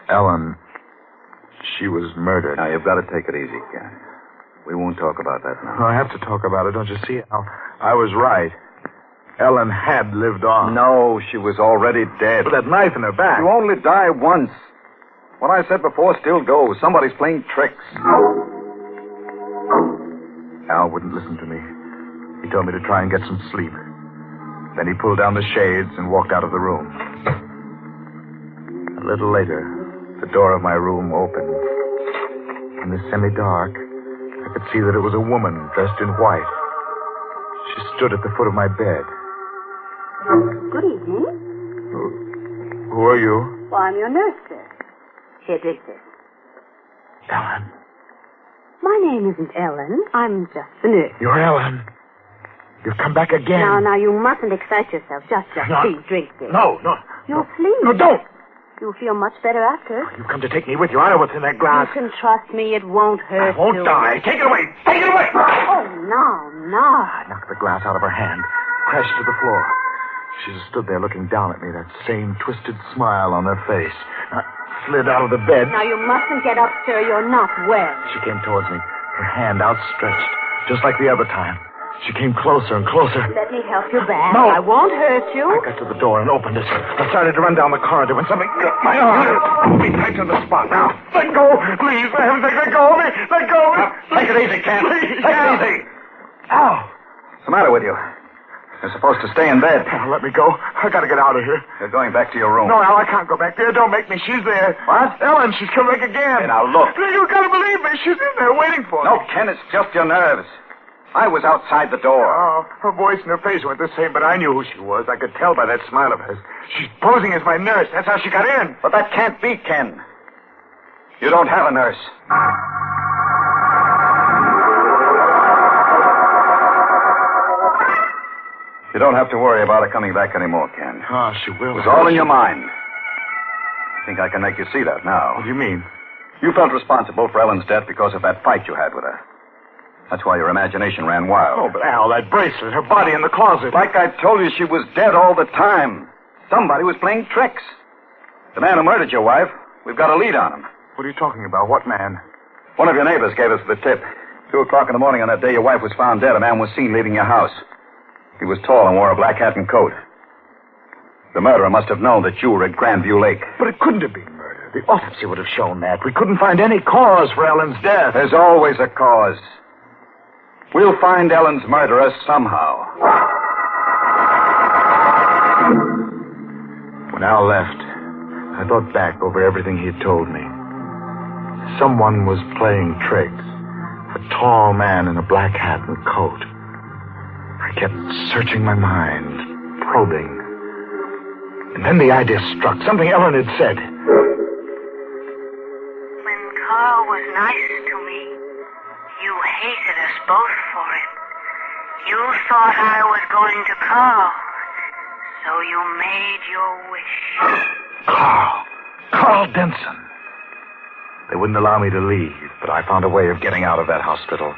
Ellen, she was murdered. Now, you've got to take it easy, Ken. We won't talk about that now. No, I have to talk about it, don't you see? I was right. Ellen had lived on. No, she was already dead. With that knife in her back. You only die once. What I said before still goes. Somebody's playing tricks. Al wouldn't listen to me. He told me to try and get some sleep. Then he pulled down the shades and walked out of the room. A little later, the door of my room opened. In the semi-dark, I could see that it was a woman dressed in white. She stood at the foot of my bed. Good evening. Who are you? Well, I'm your nurse, sir. Here, drink this. Ellen. My name isn't Ellen. I'm just the nurse. You're Ellen. You've come back again. Now, you mustn't excite yourself. Just No. please drink this. No. You'll sleep. No, don't. You'll feel much better after. You've come to take me with you. I know what's in that glass. You can trust me. It won't hurt I won't you. die. Take it away. Take it away. Oh, no. I knocked the glass out of her hand, crashed to the floor. She just stood there looking down at me, that same twisted smile on her face. I slid out of the bed. Now, you mustn't get up, sir. You're not well. She came towards me, her hand outstretched, just like the other time. She came closer and closer. Let me help you back. No. I won't hurt you. I got to the door and opened it. I started to run down the corridor when something gripped my arm. Pulled me tight to the spot. Now, let go. Please, for heaven's sake, let go of me. Let go of me. Take it easy, Ken. Please. Take it easy. Al, what's the matter with you? You're supposed to stay in bed. Now, let me go. I gotta get out of here. You're going back to your room. No, Al, I can't go back there. Don't make me. She's there. What? Ellen, she's come back again. Hey, now, look. You gotta believe me. She's in there waiting for me. No, Ken, it's just your nerves. I was outside the door. Oh, her voice and her face weren't the same, but I knew who she was. I could tell by that smile of hers. She's posing as my nurse. That's how she got in. But that can't be, Ken. You don't have a nurse. You don't have to worry about her coming back anymore, Ken. Oh, she will. It was all in your mind. I think I can make you see that now. What do you mean? You felt responsible for Ellen's death because of that fight you had with her. That's why your imagination ran wild. Oh, but Al, that bracelet, her body in the closet. Like I told you, she was dead all the time. Somebody was playing tricks. The man who murdered your wife, we've got a lead on him. What are you talking about? What man? One of your neighbors gave us the tip. 2:00 in the morning on that day your wife was found dead, a man was seen leaving your house. He was tall and wore a black hat and coat. The murderer must have known that you were at Grandview Lake. But it couldn't have been murder. The autopsy would have shown that. We couldn't find any cause for Ellen's death. There's always a cause. We'll find Ellen's murderer somehow. When Al left, I thought back over everything he had told me. Someone was playing tricks. A tall man in a black hat and coat. I kept searching my mind, probing. And then the idea struck. Something Ellen had said. When Carl was nice to me, you hated us both for it. You thought I was going to Carl, so you made your wish. Carl Denson. They wouldn't allow me to leave, but I found a way of getting out of that hospital.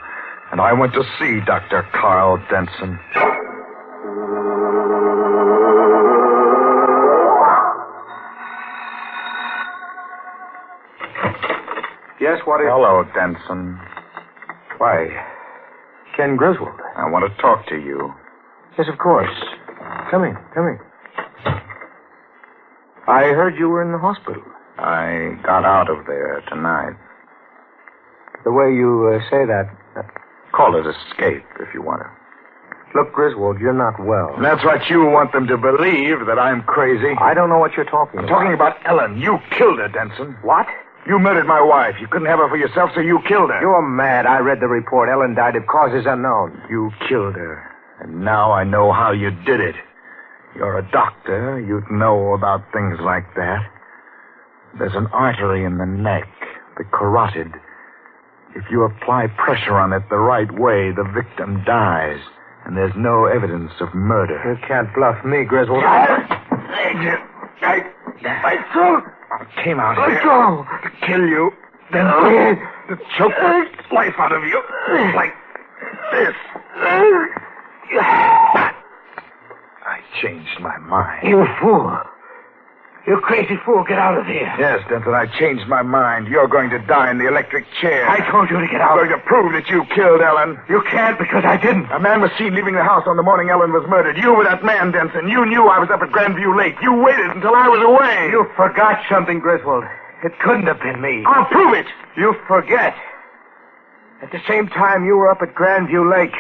And I went to see Dr. Carl Denson. Yes, what is... Hello, Denson. Why, Ken Griswold. I want to talk to you. Yes, of course. Come in. I heard you were in the hospital. I got out of there tonight. The way you say that... Call it escape, if you want to. Look, Griswold, you're not well. And that's what you want them to believe, that I'm crazy. I don't know what you're talking about. I'm talking about Ellen. You killed her, Denson. What? You murdered my wife. You couldn't have her for yourself, so you killed her. You're mad. I read the report. Ellen died of causes unknown. You killed her. And now I know how you did it. You're a doctor. You'd know about things like that. There's an artery in the neck, the carotid. If you apply pressure on it the right way, the victim dies. And there's no evidence of murder. You can't bluff me, Griswold. I came out here to kill you. Then to choke the life out of you. Like this. I changed my mind. You fool. You crazy fool, get out of here. Yes, Denton, I changed my mind. You're going to die in the electric chair. I told you to get out. I'm going to prove that you killed Ellen. You can't because I didn't. A man was seen leaving the house on the morning Ellen was murdered. You were that man, Denton. You knew I was up at Grandview Lake. You waited until I was away. You forgot something, Griswold. It couldn't have been me. I'll prove it. You forget. At the same time you were up at Grandview Lake,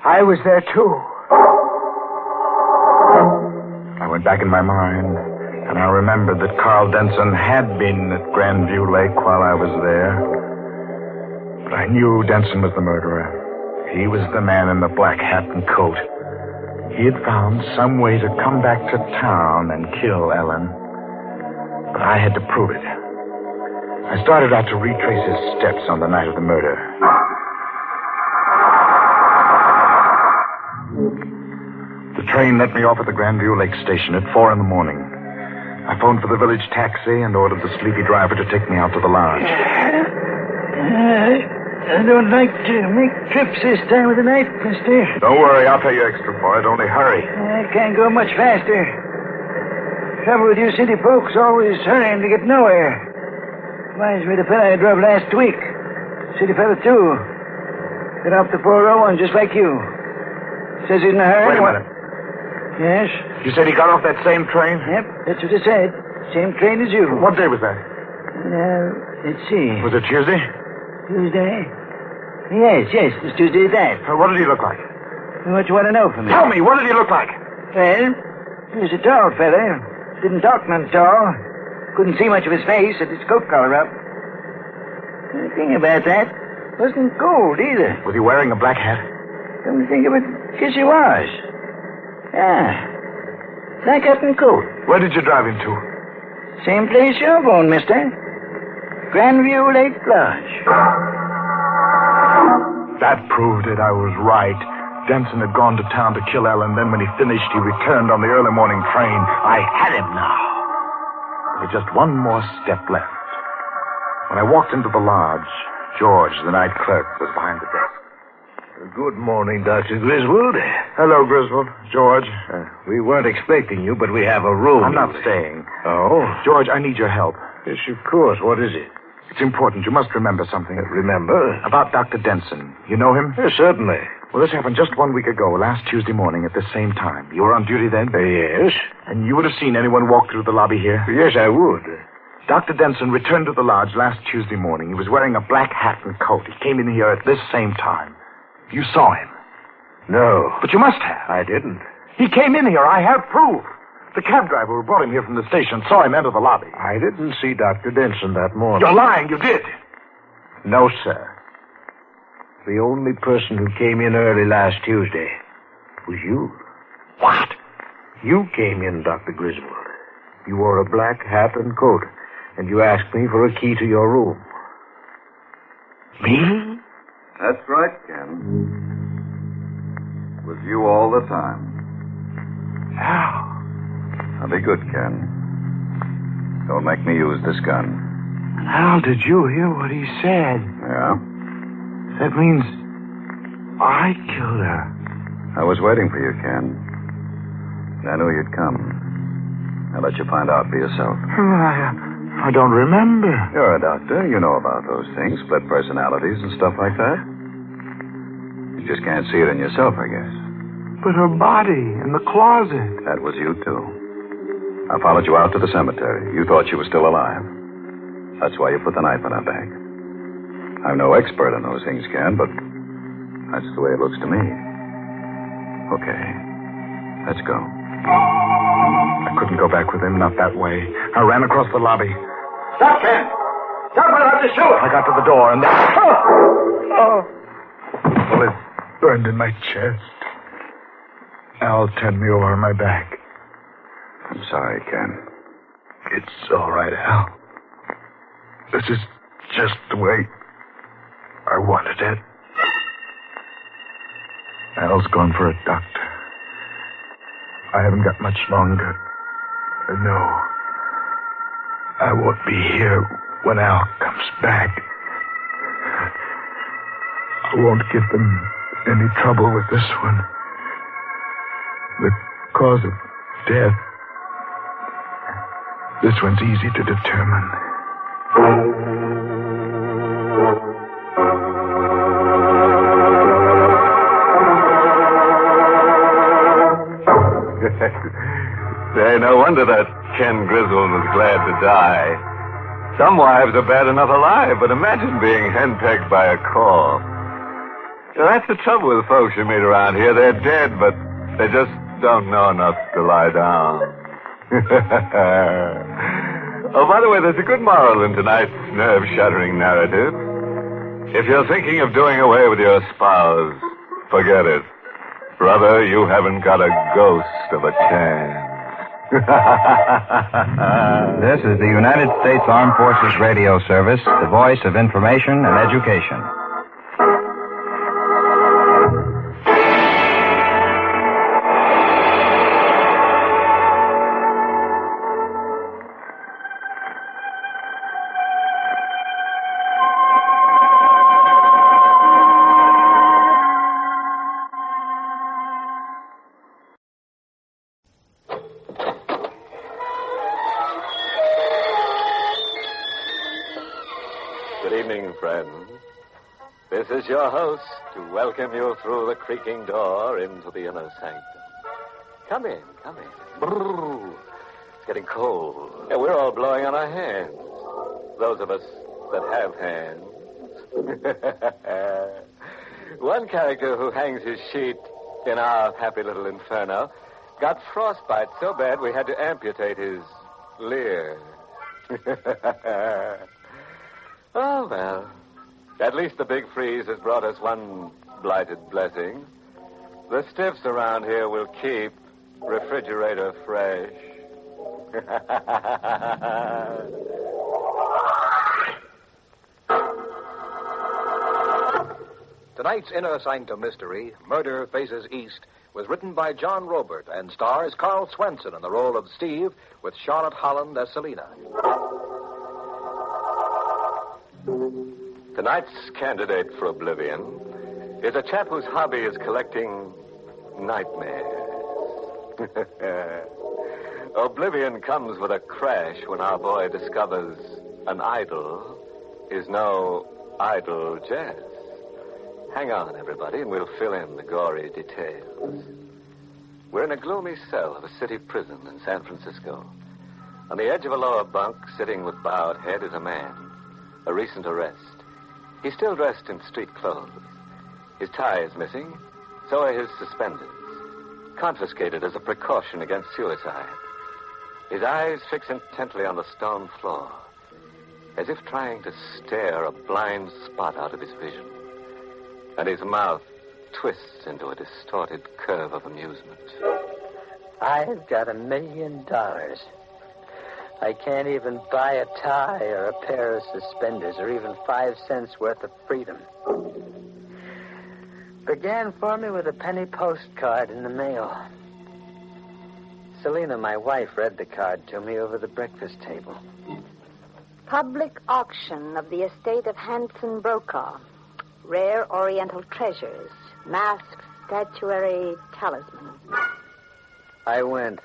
I was there too. I went back in my mind, and I remembered that Carl Denson had been at Grandview Lake while I was there. But I knew Denson was the murderer. He was the man in the black hat and coat. He had found some way to come back to town and kill Ellen. But I had to prove it. I started out to retrace his steps on the night of the murder. The train let me off at the Grandview Lake station at 4 a.m. I phoned for the village taxi and ordered the sleepy driver to take me out to the lodge. I don't like to make trips this time of the night, mister. Don't worry, I'll pay you extra for it. Only hurry. I can't go much faster. Trouble with you city folks, always hurrying to get nowhere. Reminds me of the fella I drove last week. City fella, too. Got off the 401 just like you. Says he's in a hurry. Wait a minute. Yes? You said he got off that same train? Yep, that's what he said. Same train as you. What day was that? Let's see. Was it Tuesday? Tuesday? Yes, it was Tuesday that. What did he look like? What you want to know from me? Tell me, what did he look like? Well, he was a tall fella. Didn't talk none tall. Couldn't see much of his face, had his coat collar up. The thing about that, wasn't cold either. Was he wearing a black hat? Come to think of it, yes, he was. Black hat and coat. Where did you drive him to? Same place you're going, mister. Grandview Lake Lodge. That proved it. I was right. Denson had gone to town to kill Ellen. Then when he finished, he returned on the early morning train. I had him now. There was just one more step left. When I walked into the lodge, George, the night clerk, was behind the desk. Good morning, Dr. Griswold. Hello, Griswold. George. We weren't expecting you, but we have a room. I'm not staying. Oh? George, I need your help. Yes, of course. What is it? It's important. You must remember something. Remember? About Dr. Denson. You know him? Yes, certainly. Well, this happened just 1 week ago, last Tuesday morning at the same time. You were on duty then? Yes. And you would have seen anyone walk through the lobby here? Yes, I would. Dr. Denson returned to the lodge last Tuesday morning. He was wearing a black hat and coat. He came in here at this same time. You saw him. No. But you must have. I didn't. He came in here. I have proof. The cab driver who brought him here from the station saw him enter the lobby. I didn't see Dr. Denson that morning. You're lying. You did. No, sir. The only person who came in early last Tuesday was you. What? You came in, Dr. Griswold. You wore a black hat and coat, and you asked me for a key to your room. Me? That's right, Ken. It was you all the time. Al. Now be good, Ken. Don't make me use this gun. Al, did you hear what he said? Yeah? That means I killed her. I was waiting for you, Ken. I knew you'd come. I'll let you find out for yourself. I don't remember. You're a doctor. You know about those things, split personalities and stuff like that. You just can't see it in yourself, I guess. But her body in the closet. That was you, too. I followed you out to the cemetery. You thought she was still alive. That's why you put the knife in her back. I'm no expert on those things, Ken, but that's the way it looks to me. Okay. Let's go. I couldn't go back with him, not that way. I ran across the lobby. Stop, Ken! Stop, I'll have to shoot! I got to the door, and then... Bullet burned in my chest. Al turned me over on my back. I'm sorry, Ken. It's all right, Al. This is just the way I wanted it. Al's gone for a doctor. I haven't got much longer. No. I won't be here when Al comes back. I won't give them any trouble with this one. The cause of death. This one's easy to determine. Say, no wonder that Ken Griswold was glad to die. Some wives are bad enough alive, but imagine being henpecked by a corpse. Now, that's the trouble with folks you meet around here. They're dead, but they just don't know enough to lie down. Oh, by the way, there's a good moral in tonight's nerve-shattering narrative. If you're thinking of doing away with your spouse, forget it. Brother, you haven't got a ghost of a chance. This is the United States Armed Forces Radio Service, the voice of information and education. Good evening, friends. This is your host to welcome you through the creaking door into the Inner Sanctum. Come in, come in. Brrr. It's getting cold. Yeah, we're all blowing on our hands. Those of us that have hands. One character who hangs his sheet in our happy little inferno got frostbite so bad we had to amputate his leer. Oh, well. At least the big freeze has brought us one blighted blessing. The stiffs around here will keep refrigerator fresh. Tonight's Inner Sanctum Mystery, Murder Faces East, was written by John Robert and stars Carl Swenson in the role of Steve with Charlotte Holland as Selina. Tonight's candidate for oblivion is a chap whose hobby is collecting nightmares. Oblivion comes with a crash when our boy discovers an idol is no idle jest. Hang on, everybody, and we'll fill in the gory details. We're in a gloomy cell of a city prison in San Francisco. On the edge of a lower bunk, sitting with bowed head, is a man. A recent arrest. He's still dressed in street clothes. His tie is missing, so are his suspenders. Confiscated as a precaution against suicide. his eyes fixed intently on the stone floor, as if trying to stare a blind spot out of his vision. And his mouth twists into a distorted curve of amusement. I've got $1 million. I can't even buy a tie or a pair of suspenders or even 5 cents worth of freedom. Began for me with a penny postcard in the mail. Selena, my wife, read the card to me over the breakfast table. Public auction of the estate of Hanson Brokaw. Rare Oriental treasures. Masked statuary talisman. I went.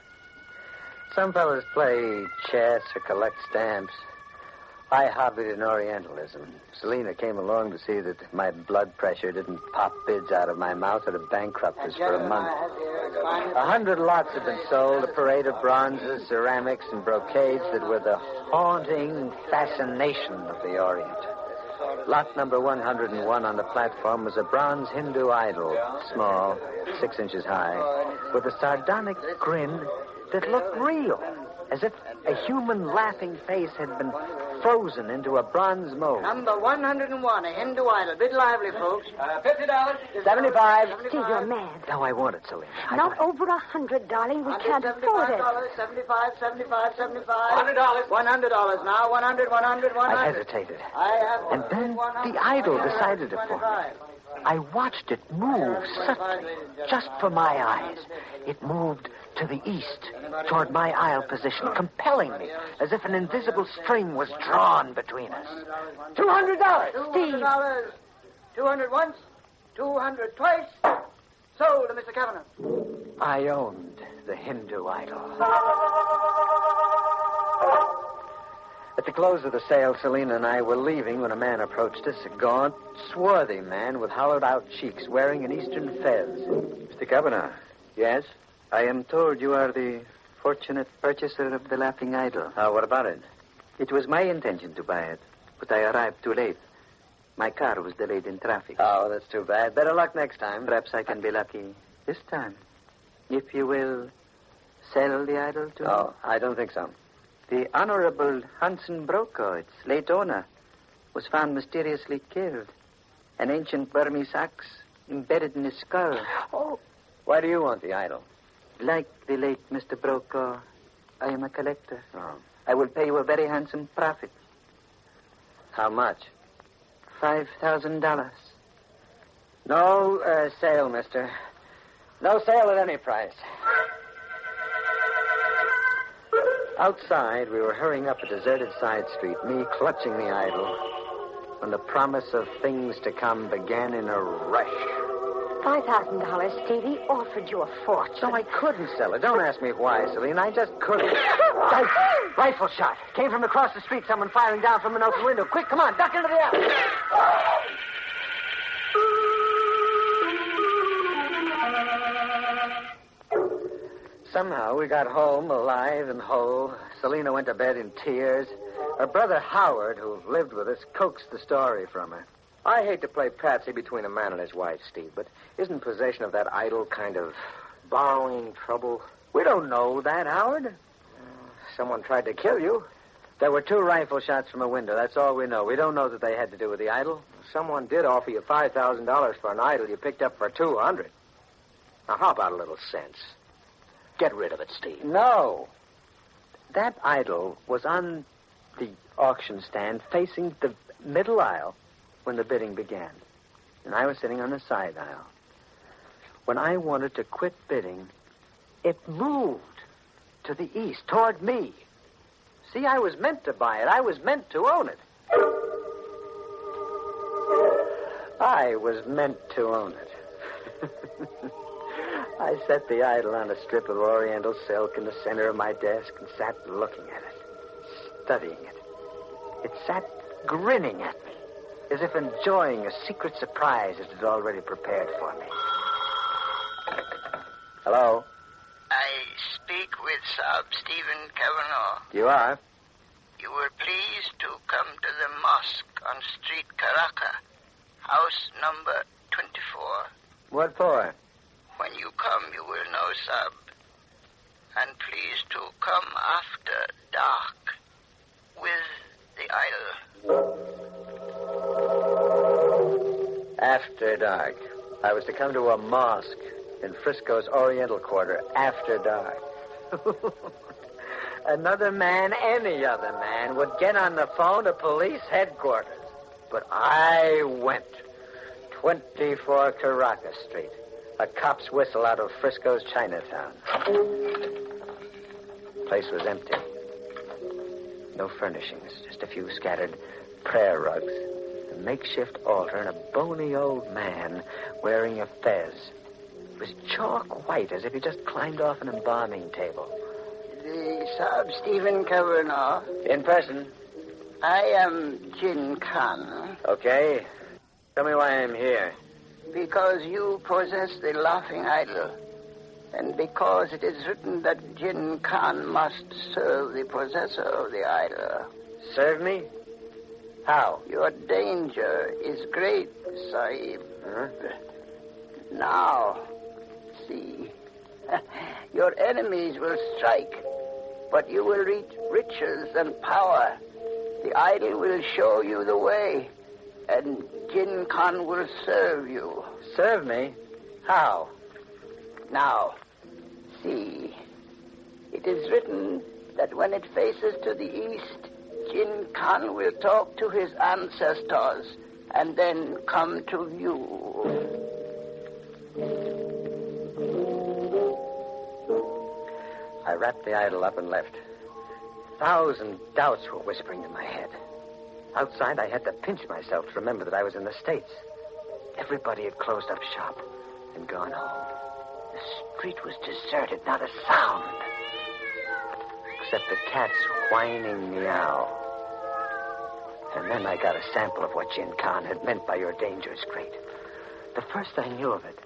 Some fellas play chess or collect stamps. I hobbied in Orientalism. Selena came along to see that my blood pressure didn't pop bids out of my mouth or to bankrupt us for a month. 100 lots had been sold, a parade of bronzes, ceramics, and brocades that were the haunting fascination of the Orient. Lot number 101 on the platform was a bronze Hindu idol, small, 6 inches high, with a sardonic grin that looked real, as if a human laughing face had been frozen into a bronze mold. Number 101, a Hindu idol. Bit lively, folks. $50. 75. Steve, you're mad. No, I want it, Selena. Not over 100, darling. We can't afford it. $75. $100 now. 100. I hesitated. And then the idol decided it for me. I watched it move subtly, just for my eyes. It moved to the east, toward my aisle position, compelling me, as if an invisible string was drawn between us. $200! $200. 200 once, 200 twice. Sold to Mr. Kavanagh. I owned the Hindu idol. At the close of the sale, Selena and I were leaving when a man approached us, a gaunt, swarthy man with hollowed-out cheeks, wearing an eastern fez. Mr. Kavanagh. Yes? I am told you are the fortunate purchaser of the laughing idol. What about it? It was my intention to buy it, but I arrived too late. My car was delayed in traffic. Oh, that's too bad. Better luck next time. Perhaps I can be lucky this time. If you will sell the idol to me. Oh, I don't think so. The Honorable Hanson Brokaw, its late owner, was found mysteriously killed. An ancient Burmese axe embedded in his skull. Oh. Why do you want the idol? Like the late Mr. Brokaw, I am a collector. Oh. I will pay you a very handsome profit. How much? $5,000. No sale, mister. No sale at any price. Outside, we were hurrying up a deserted side street, me clutching the idol, when the promise of things to come began in a rush. $5,000, Stevie, offered you a fortune. So I couldn't sell it. Don't ask me why, Selena. I just couldn't. Rifle shot. Came from across the street, someone firing down from an open window. Quick, come on, duck into the alley. Somehow we got home alive and whole. Selena went to bed in tears. Her brother Howard, who lived with us, coaxed the story from her. I hate to play patsy between a man and his wife, Steve, but isn't possession of that idol kind of borrowing trouble? We don't know that, Howard. Someone tried to kill you. There were 2 rifle shots from a window. That's all we know. We don't know that they had to do with the idol. Someone did offer you $5,000 for an idol you picked up for $200. Now, how about a little sense? Get rid of it, Steve. No. That idol was on the auction stand facing the middle aisle when the bidding began. And I was sitting on the side aisle. When I wanted to quit bidding, it moved to the east, toward me. See, I was meant to buy it. I was meant to own it. I was meant to own it. I set the idol on a strip of oriental silk in the center of my desk and sat looking at it, studying it. It sat grinning at me, as if enjoying a secret surprise it had already prepared for me. Hello? I speak with Stephen Kavanagh. You are? You were pleased to come to the mosque on Street Karaka, house number 24. What for? When you come, you will know, Sab. And please to come after dark with the idol. After dark. I was to come to a mosque in Frisco's Oriental Quarter after dark. Another man, any other man, would get on the phone to police headquarters. But I went. 24 Caracas Street. A cop's whistle out of Frisco's Chinatown. Place was empty. No furnishings, just a few scattered prayer rugs, a makeshift altar, and a bony old man wearing a fez. It was chalk white, as if he just climbed off an embalming table. The Sahib Stephen Kavanagh. In person. I am Jin Khan. Okay. Tell me why I'm here. Because you possess the laughing idol. And because it is written that Jin Khan must serve the possessor of the idol. Serve me? How? Your danger is great, Sahib. Huh? Now, see. Your enemies will strike, but you will reach riches and power. The idol will show you the way, and Jin Khan will serve you. Serve me? How? Now, see. It is written that when it faces to the east, Jin Khan will talk to his ancestors and then come to you. I wrapped the idol up and left. 1,000 doubts were whispering in my head. Outside, I had to pinch myself to remember that I was in the States. Everybody had closed up shop and gone home. The street was deserted, not a sound. Except the cat's whining meow. And then I got a sample of what Jin Khan had meant by your danger is great. The first I knew of it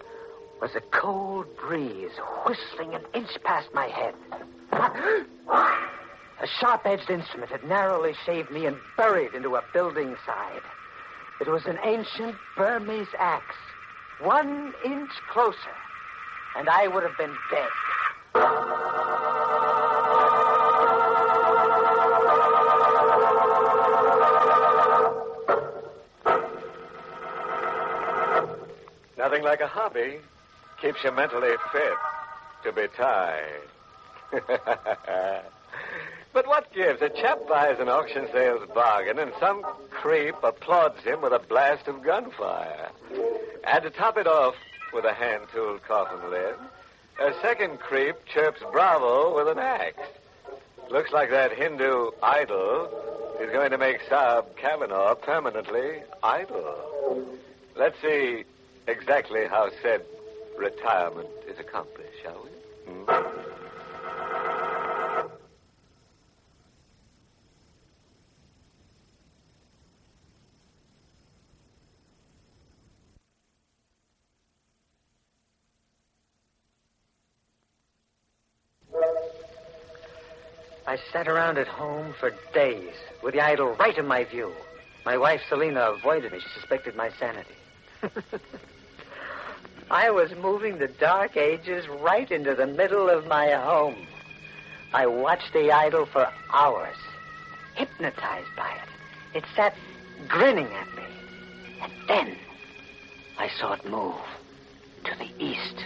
was a cold breeze whistling an inch past my head. A sharp-edged instrument had narrowly shaved me and buried into a building side. It was an ancient Burmese axe, 1 inch closer, and I would have been dead. Nothing like a hobby. Keeps you mentally fit to be tied. But what gives? A chap buys an auction sales bargain and some creep applauds him with a blast of gunfire. And to top it off with a hand-tooled coffin lid, a second creep chirps bravo with an axe. Looks like that Hindu idol is going to make Saab Kavanaugh permanently idle. Let's see exactly how said retirement is accomplished, shall we? I sat around at home for days with the idol right in my view. My wife, Selena, avoided me. She suspected my sanity. I was moving the Dark Ages right into the middle of my home. I watched the idol for hours, hypnotized by it. It sat grinning at me. And then I saw it move to the east.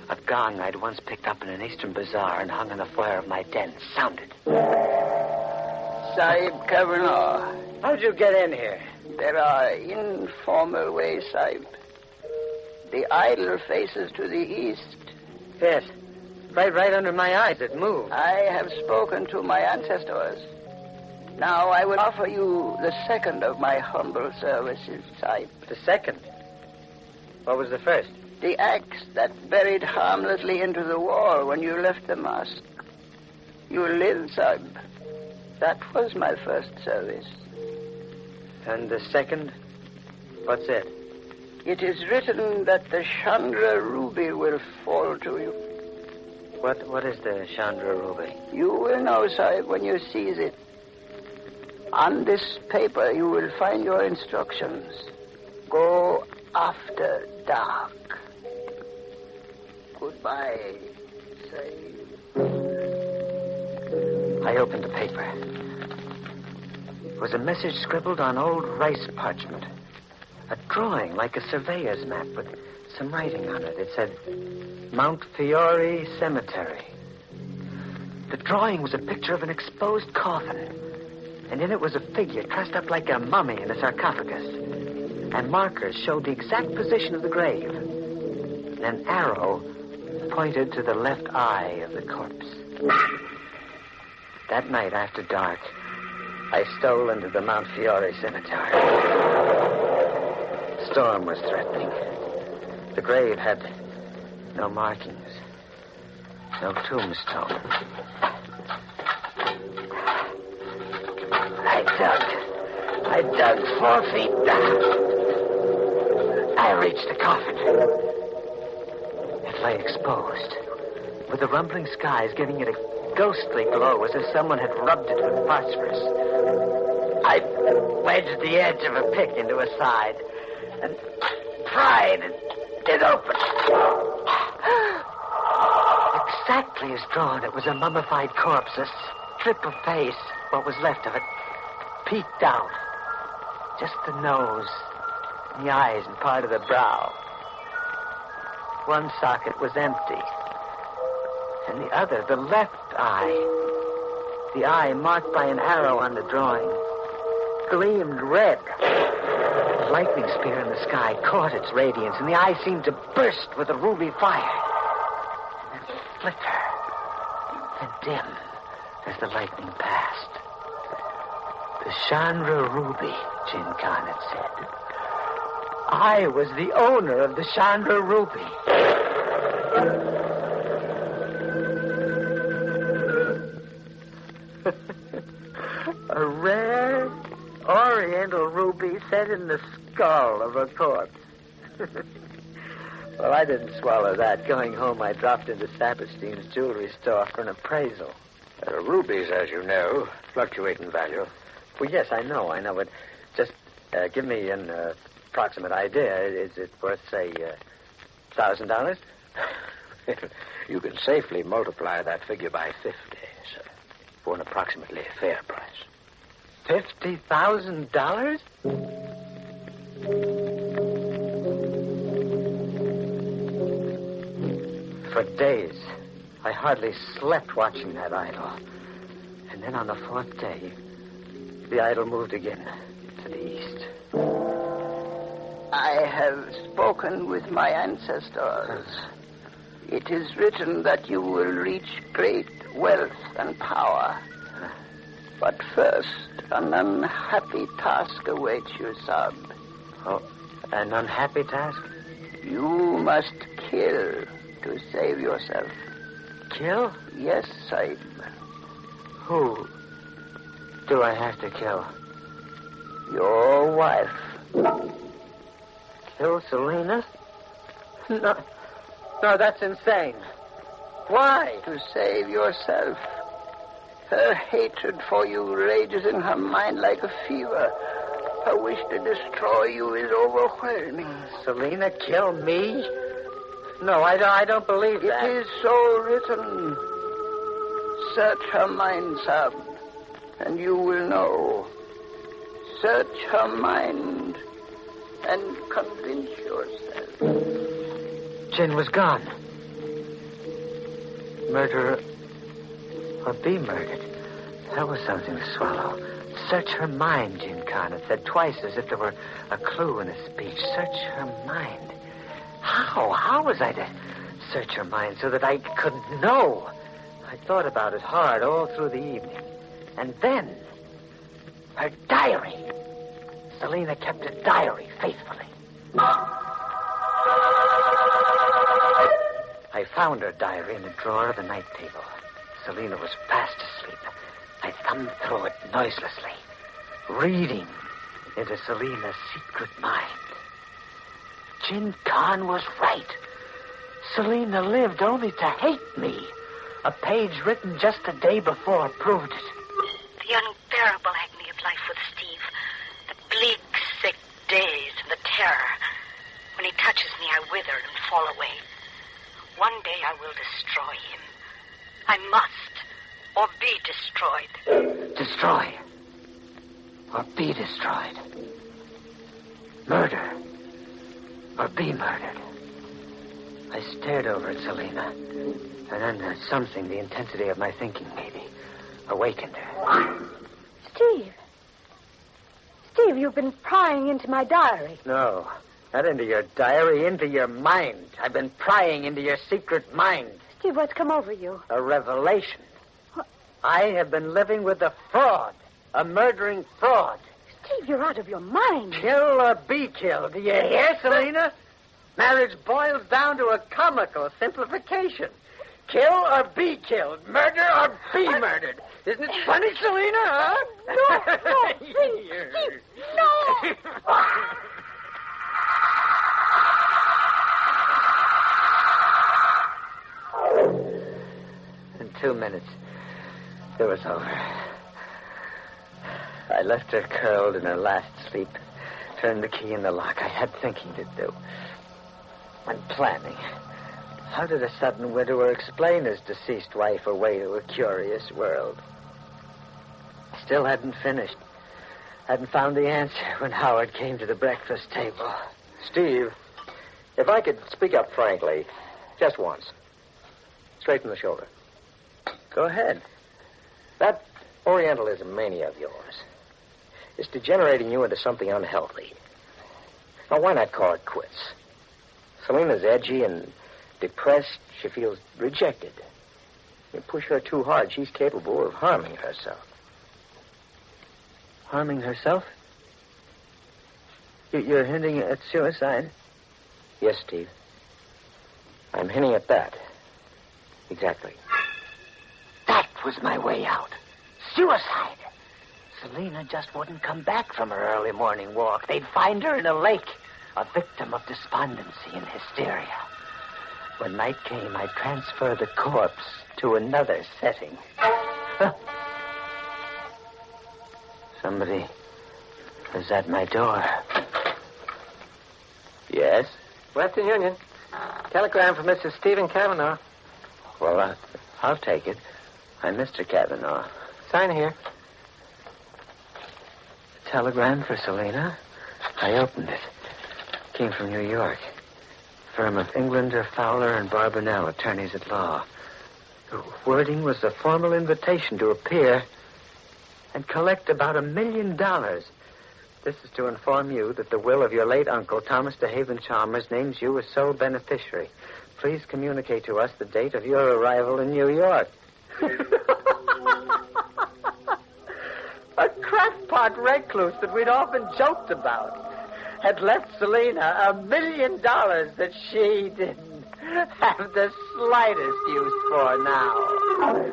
A gong I'd once picked up in an eastern bazaar and hung in the foyer of my den sounded. Sahib Kavanagh. How'd you get in here? There are informal ways, Sahib. The idol faces to the east. Yes. Right under my eyes, it moved. I have spoken to my ancestors. Now I will offer you the second of my humble services, Sahib. The second? What was the first? The axe that buried harmlessly into the wall when you left the mosque. You live, Sahib. That was my first service. And the second? What's it? It is written that the Chandra ruby will fall to you. What is the Chandra ruby? You will know, Sahib, when you seize it. On this paper, you will find your instructions. Go after dark. Goodbye, Sahib. I opened the paper. It was a message scribbled on old rice parchment. A drawing like a surveyor's map with some writing on it. It said, Mount Fiore Cemetery. The drawing was a picture of an exposed coffin. And in it was a figure dressed up like a mummy in a sarcophagus. And markers showed the exact position of the grave. And an arrow pointed to the left eye of the corpse. That night after dark, I stole into the Mount Fiore Cemetery. The storm was threatening. The grave had no markings, no tombstone. I dug 4 feet down. I reached the coffin. It lay exposed, with the rumbling skies giving it a ghostly glow as if someone had rubbed it with phosphorus. I wedged the edge of a pick into a side and pried it open. Exactly as drawn, it was a mummified corpse, a strip of face, what was left of it, peeked out. Just the nose, the eyes, and part of the brow. One socket was empty. And the other, the left eye, the eye marked by an arrow on the drawing, gleamed red. A lightning spear in the sky caught its radiance, and the eye seemed to burst with a ruby fire. And flicker and dim as the lightning passed. The Chandra Ruby, Jin Khan had said. I was the owner of the Chandra Ruby. A rare oriental ruby set in the skull of a corpse. Well, I didn't swallow that. Going home, I dropped into Saperstein's jewelry store for an appraisal. Rubies, as you know, fluctuate in value. Well, yes, I know, but just give me an approximate idea. Is it worth, say, $1,000? You can safely multiply that figure by 50, sir, for an approximately fair price. $50,000? For days, I hardly slept watching that idol. And then on the 4th day, the idol moved again to the east. I have spoken with my ancestors. It is written that you will reach great wealth and power. But first, an unhappy task awaits you, Sahib. Oh, an unhappy task? You must kill to save yourself. Kill? Yes, Sahib. Who do I have to kill? Your wife. Kill Selena? No, that's insane. Why? To save yourself. Her hatred for you rages in her mind like a fever. Her wish to destroy you is overwhelming. Selena kill me? No, I don't believe that. It is so written. Search her mind, Sahib, and you will know. Search her mind and convince yourself. Jin was gone. Murderer or be murdered. That was something to swallow. Search her mind, Jin Khan had said twice as if there were a clue in his speech. Search her mind. How? How was I to search her mind so that I couldn't know? I thought about it hard all through the evening. And then, her diary. Selena kept a diary faithfully. I found her diary in the drawer of the night table. Selena was fast asleep. I thumbed through it noiselessly, reading into Selena's secret mind. Jin Khan was right. Selena lived only to hate me. A page written just the day before proved it. The unbearable agony of life with Steve. The bleak, sick days and the terror. When he touches me, I wither and fall away. One day I will destroy him. I must, or be destroyed. Destroy. Or be destroyed. Murder. Or be murdered. I stared over at Selena, and then something, the intensity of my thinking maybe, awakened her. Steve. Steve, you've been prying into my diary. No, not into your diary, into your mind. I've been prying into your secret mind. Steve, what's come over you? A revelation. What? I have been living with a fraud, a murdering fraud. Steve, you're out of your mind. Kill or be killed. Do you hear, Selena? Marriage boils down to a comical simplification. Kill or be killed. Murder or be murdered. Isn't it funny, Selena, huh? No, please, Steve, no. In 2 minutes, it was over. I left her curled in her last sleep, turned the key in the lock. I had thinking to do. And planning. How did a sudden widower explain his deceased wife away to a curious world? Still hadn't finished. Hadn't found the answer when Howard came to the breakfast table. Steve, if I could speak up frankly, just once. Straight from the shoulder. Go ahead. That Orientalism mania of yours is degenerating you into something unhealthy. Now, why not call it quits? Selena's edgy and depressed. She feels rejected. You push her too hard, she's capable of harming herself. Harming herself? You're hinting at suicide? Yes, Steve. I'm hinting at that. Exactly. That was my way out. Suicide. Selena just wouldn't come back from her early morning walk. They'd find her in a lake, a victim of despondency and hysteria. When night came, I'd transfer the corpse to another setting. Somebody is at my door. Yes? Western Union. Telegram from Mrs. Stephen Cavanaugh. Well, I'll take it. I'm Mr. Cavanaugh. Sign here. A telegram for Selena? I opened it. Came from New York. Firm of Englander, Fowler, and Barbanel, attorneys at law. The wording was a formal invitation to appear and collect about $1 million. This is to inform you that the will of your late uncle, Thomas DeHaven Chalmers, names you as sole beneficiary. Please communicate to us the date of your arrival in New York. A crackpot recluse that we'd often joked about had left Selena $1 million that she didn't have the slightest use for now.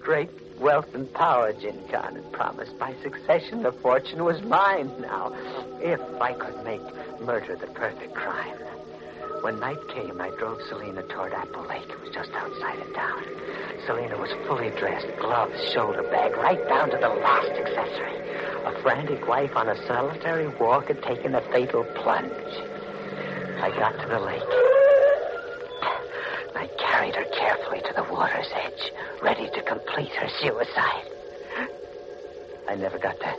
Great wealth and power, Jin Khan had promised. By succession, the fortune was mine now, if I could make murder the perfect crime. When night came, I drove Selena toward Apple Lake. It was just outside of town. Selena was fully dressed, gloves, shoulder bag, right down to the last accessory. A frantic wife on a solitary walk had taken a fatal plunge. I got to the lake. I carried her carefully to the water's edge, ready to complete her suicide. I never got to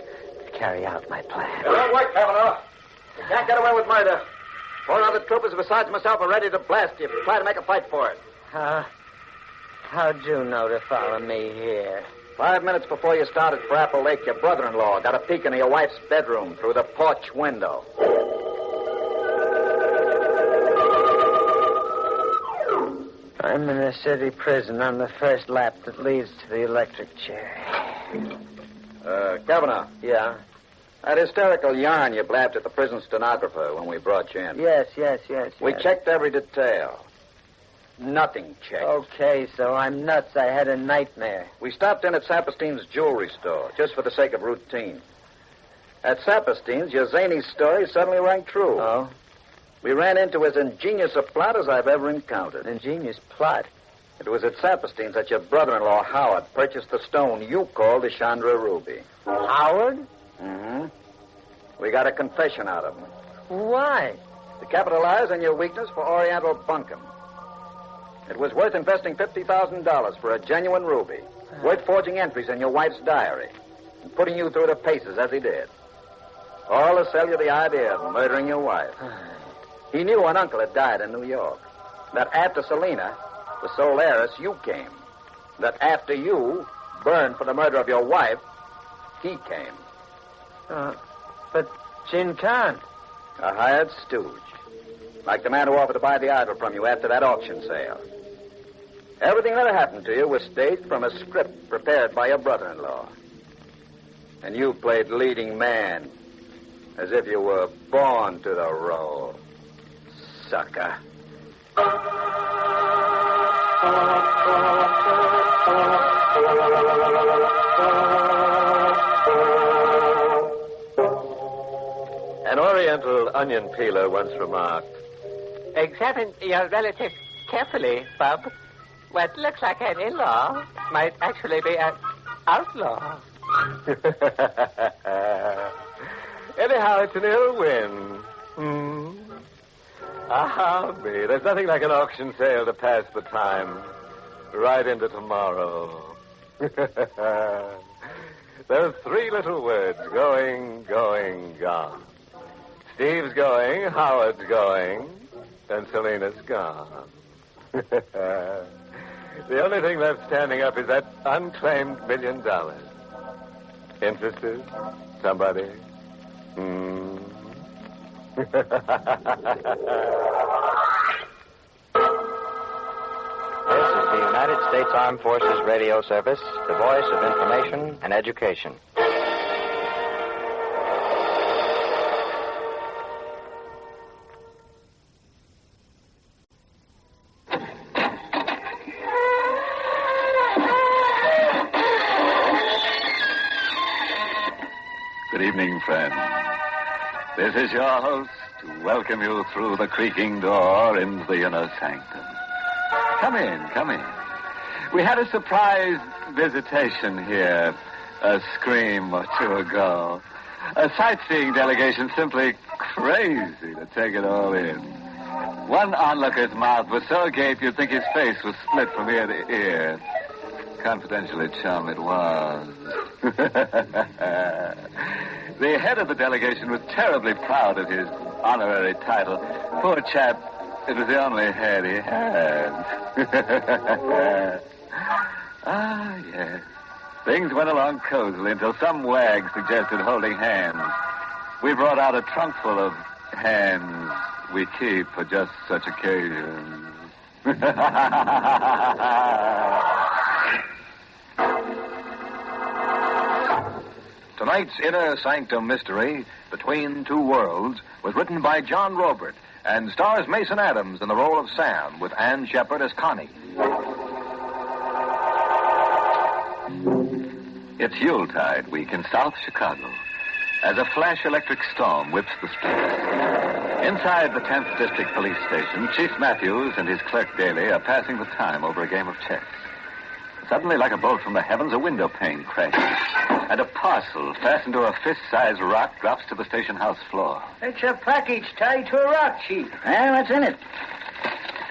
carry out my plan. Don't work, Cavanaugh. You can't get away with murder. 4 other troopers besides myself are ready to blast you if you try to make a fight for it. How'd you know to follow me here? 5 minutes before you started for Apple Lake, your brother-in-law got a peek into your wife's bedroom through the porch window. I'm in a city prison on the first lap that leads to the electric chair. Cavanaugh. Yeah? That hysterical yarn you blabbed at the prison stenographer when we brought you in. Yes. We checked every detail. Nothing checked. Okay, so I'm nuts. I had a nightmare. We stopped in at Saperstein's jewelry store, just for the sake of routine. At Saperstein's, your zany story suddenly rang true. Oh? We ran into as ingenious a plot as I've ever encountered. An ingenious plot? It was at Saperstein's that your brother-in-law, Howard, purchased the stone you called the Chandra Ruby. Howard? Mm-hmm. We got a confession out of him. Why? To capitalize on your weakness for Oriental bunkum. It was worth investing $50,000 for a genuine ruby. Worth forging entries in your wife's diary and putting you through the paces as he did. All to sell you the idea of murdering your wife. He knew an uncle had died in New York. That after Selena, the sole heiress, you came. That after you burned for the murder of your wife, he came. But Jin Khan. A hired stooge. Like the man who offered to buy the idol from you after that auction sale. Everything that happened to you was staged from a script prepared by your brother-in-law. And you played leading man, as if you were born to the role. Sucker. An Oriental onion peeler once remarked, Examine your relative carefully, Bub. What looks like an in-law might actually be an outlaw. anyhow, it's an ill win. Me. There's nothing like an auction sale to pass the time. Right into tomorrow. Those three little words, going, gone. Steve's going, Howard's going, and Selena's gone. The only thing left standing up is that unclaimed $1 million. Interested? Somebody? This is the United States Armed Forces Radio Service, the voice of information and education. Good evening, friends. This is your host to welcome you through the creaking door into the Inner Sanctum. Come in. We had a surprise visitation here a scream or two ago. A sightseeing delegation simply crazy to take it all in. One onlooker's mouth was so agape you'd think his face was split from ear to ear. Confidentially, chum, it was. The head of the delegation was terribly proud of his honorary title. Poor chap, it was the only head he had. Yes. Things went along cozily until some wag suggested holding hands. We brought out a trunk full of hands we keep for just such occasions. Tonight's Inner Sanctum Mystery, Between Two Worlds, was written by John Robert and stars Mason Adams in the role of Sam, with Ann Shepard as Connie. It's Yuletide week in South Chicago as a flash electric storm whips the streets. Inside the 10th District Police Station, Chief Matthews and his clerk Daly are passing the time over a game of chess. Suddenly, like a bolt from the heavens, a window pane crashes, and a parcel fastened to a fist-sized rock drops to the station house floor. It's a package tied to a rock, Chief. What's in it?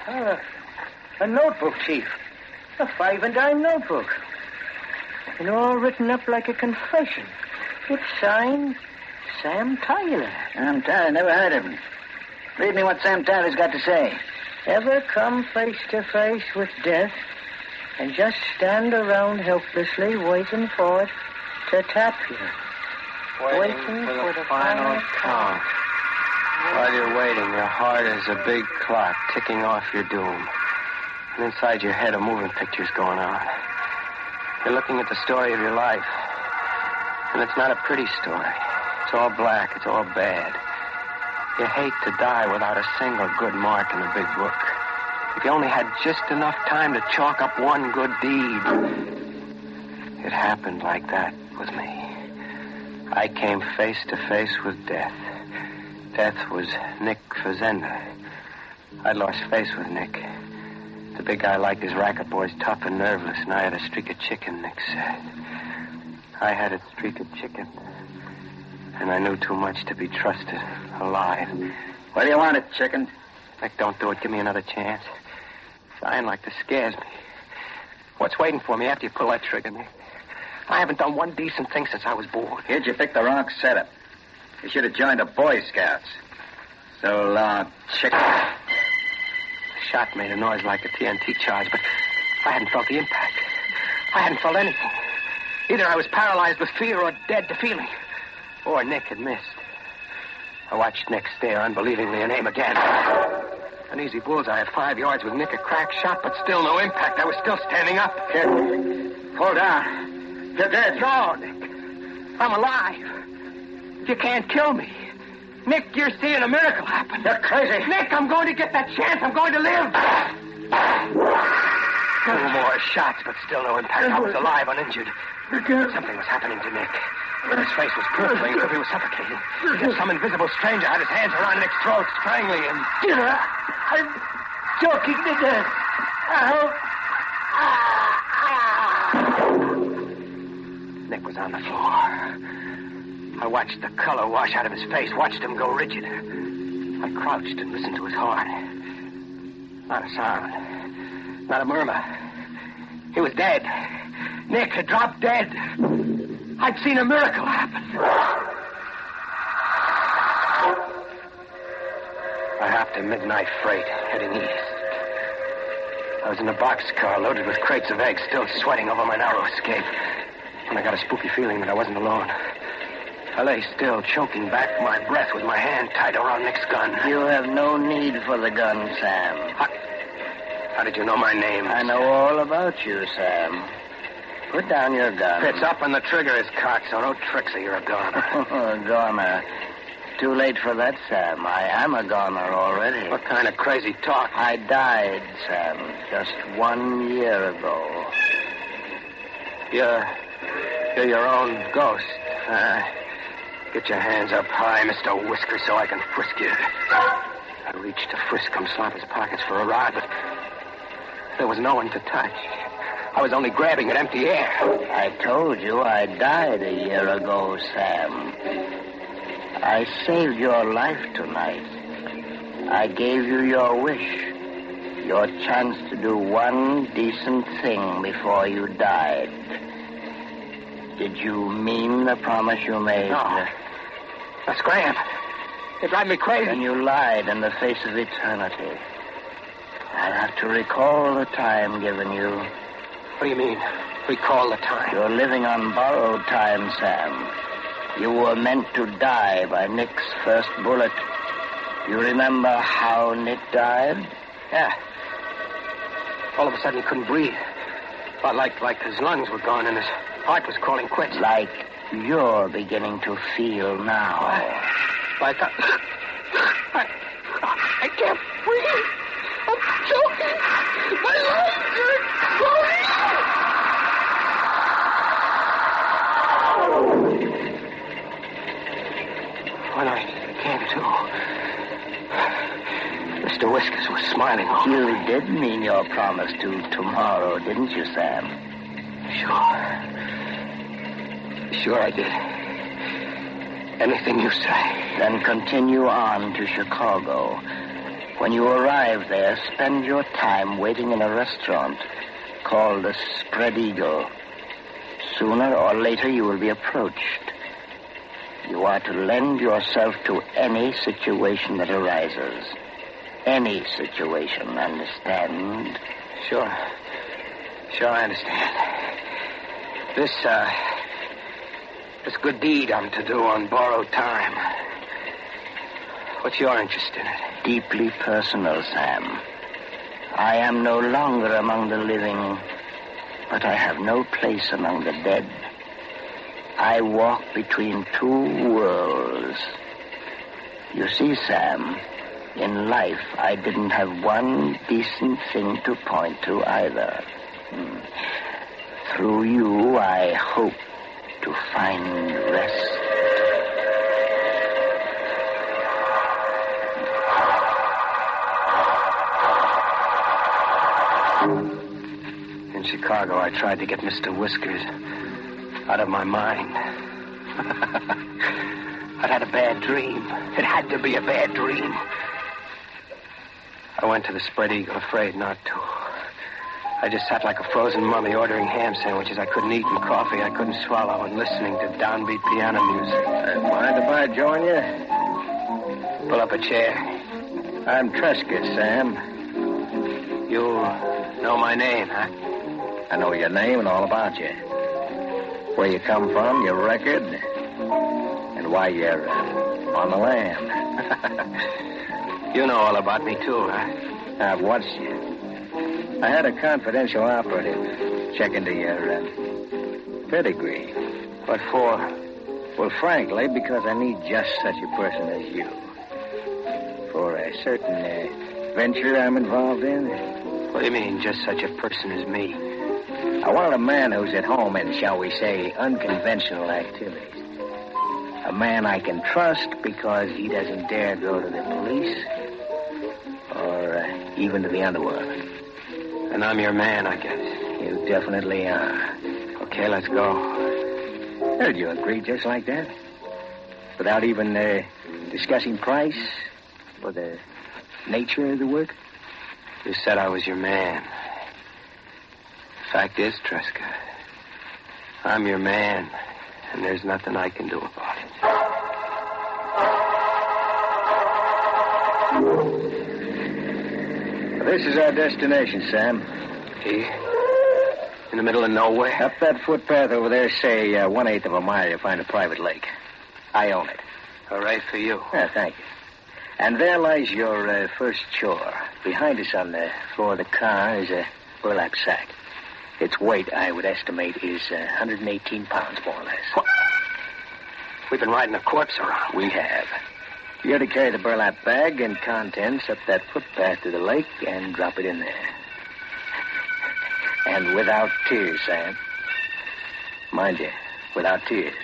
A notebook, Chief. A 5-and-dime notebook. And all written up like a confession. It's signed Sam Tyler. Sam Tyler, never heard of him. Read me what Sam Tyler's got to say. Ever come face to face with death and just stand around helplessly waiting for it to tap you? Waiting for the final count. While you're waiting, your heart is a big clock ticking off your doom. And inside your head, a moving picture's going on. You're looking at the story of your life. And it's not a pretty story. It's all black. It's all bad. You hate to die without a single good mark in the big book. If you only had just enough time to chalk up one good deed. It happened like that with me. I came face to face with death. Death was Nick Fazenda. I'd lost face with Nick. The big guy liked his racket boys tough and nerveless, and I had a streak of chicken, Nick said. I had a streak of chicken. And I knew too much to be trusted alive. What do you want it, chicken? Nick, don't do it. Give me another chance. Dying like this scares me. What's waiting for me after you pull that trigger, Nick? I haven't done one decent thing since I was born. Kid, you picked the wrong setup. You should have joined the Boy Scouts. So long, chick. The shot made a noise like a TNT charge, but I hadn't felt the impact. I hadn't felt anything. Either I was paralyzed with fear or dead to feeling. Or Nick had missed. I watched Nick stare unbelievingly and aim again. An easy bullseye at 5 yards with Nick a crack shot, but still no impact. I was still standing up. Kid, fall down. You're dead. No, Nick. I'm alive. You can't kill me. Nick, you're seeing a miracle happen. You're crazy. Nick, I'm going to get that chance. I'm going to live. 2 more shots, but still no impact. I was alive, uninjured. Something was happening to Nick. His face was purpling as if he was suffocating. As if some invisible stranger had his hands around Nick's throat, strangling him. I'm choking to death. Nick was on the floor. I watched the color wash out of his face, watched him go rigid. I crouched and listened to his heart. Not a sound. Not a murmur. He was dead. Nick had dropped dead. I'd seen a miracle happen. I hopped a midnight freight heading east. I was in a boxcar loaded with crates of eggs, still sweating over my narrow escape, when I got a spooky feeling that I wasn't alone. I lay still, choking back my breath with my hand tight around Nick's gun. You have no need for the gun, Sam. How did you know my name? I know all about you, Sam. Put down your gun. It's up and the trigger is cocked, so no tricks or you're a goner. Goner. Too late for that, Sam. I am a goner already. What kind of crazy talk? I died, Sam, just 1 year ago. You're your own ghost. Get your hands up high, Mr. Whisker, so I can frisk you. I reached to frisk Slopper's pockets for a rod, but there was no one to touch. I was only grabbing at empty air. I told you I died a year ago, Sam. I saved your life tonight. I gave you your wish. Your chance to do one decent thing before you died. Did you mean the promise you made? No. That's Graham. It drive me crazy. Then you lied in the face of eternity. I'll have to recall the time given you. What do you mean, recall the time? You're living on borrowed time, Sam. You were meant to die by Nick's first bullet. You remember how Nick died? Yeah. All of a sudden he couldn't breathe. Felt like his lungs were gone and his heart was calling quits. Like you're beginning to feel now. Like I can't breathe. I'm choking. My lungs are exploding. When I came to, Mr. Whiskers was smiling over me. You did mean your promise to tomorrow, didn't you, Sam? Sure I did. Anything you say. Then continue on to Chicago. When you arrive there, spend your time waiting in a restaurant called the Spread Eagle. Sooner or later you will be approached. You are to lend yourself to any situation that arises. Any situation, understand? Sure, I understand. This good deed I'm to do on borrowed time. What's your interest in it? Deeply personal, Sam. I am no longer among the living, but I have no place among the dead. I walk between 2 worlds. You see, Sam, in life I didn't have one decent thing to point to either. Through you, I hope to find rest. In Chicago, I tried to get Mr. Whiskers out of my mind. I'd had a bad dream. It had to be a bad dream. I went to the Spread Eagle, afraid not to. I just sat like a frozen mummy ordering ham sandwiches I couldn't eat and coffee I couldn't swallow and listening to downbeat piano music. Mind if I join you? Pull up a chair. I'm Tresca, Sam. You know my name, huh? I know your name and all about you. Where you come from, your record, and why you're on the lam. You know all about me, too, huh? I've watched you. I had a confidential operative check into your pedigree. What for? Well, frankly, because I need just such a person as you. For a certain venture I'm involved in. What do you mean, just such a person as me? I wanted a man who's at home in, shall we say, unconventional activities. A man I can trust because he doesn't dare go to the police or even to the underworld. And I'm your man, I guess. You definitely are. Okay, let's go. Did you agree just like that? Without even discussing price or the nature of the work? You said I was your man. Fact is, Tresca, I'm your man, and there's nothing I can do about it. This is our destination, Sam. Here? In the middle of nowhere? Up that footpath over there, say 1/8 of a mile, you'll find a private lake. I own it. Hooray for you. Yeah, thank you. And there lies your first chore. Behind us on the floor of the car is a burlap sack. Its weight, I would estimate, is 118 pounds, more or less. What? We've been riding a corpse around. We have. You're to carry the burlap bag and contents up that footpath to the lake and drop it in there. And without tears, Sam. Mind you, without tears.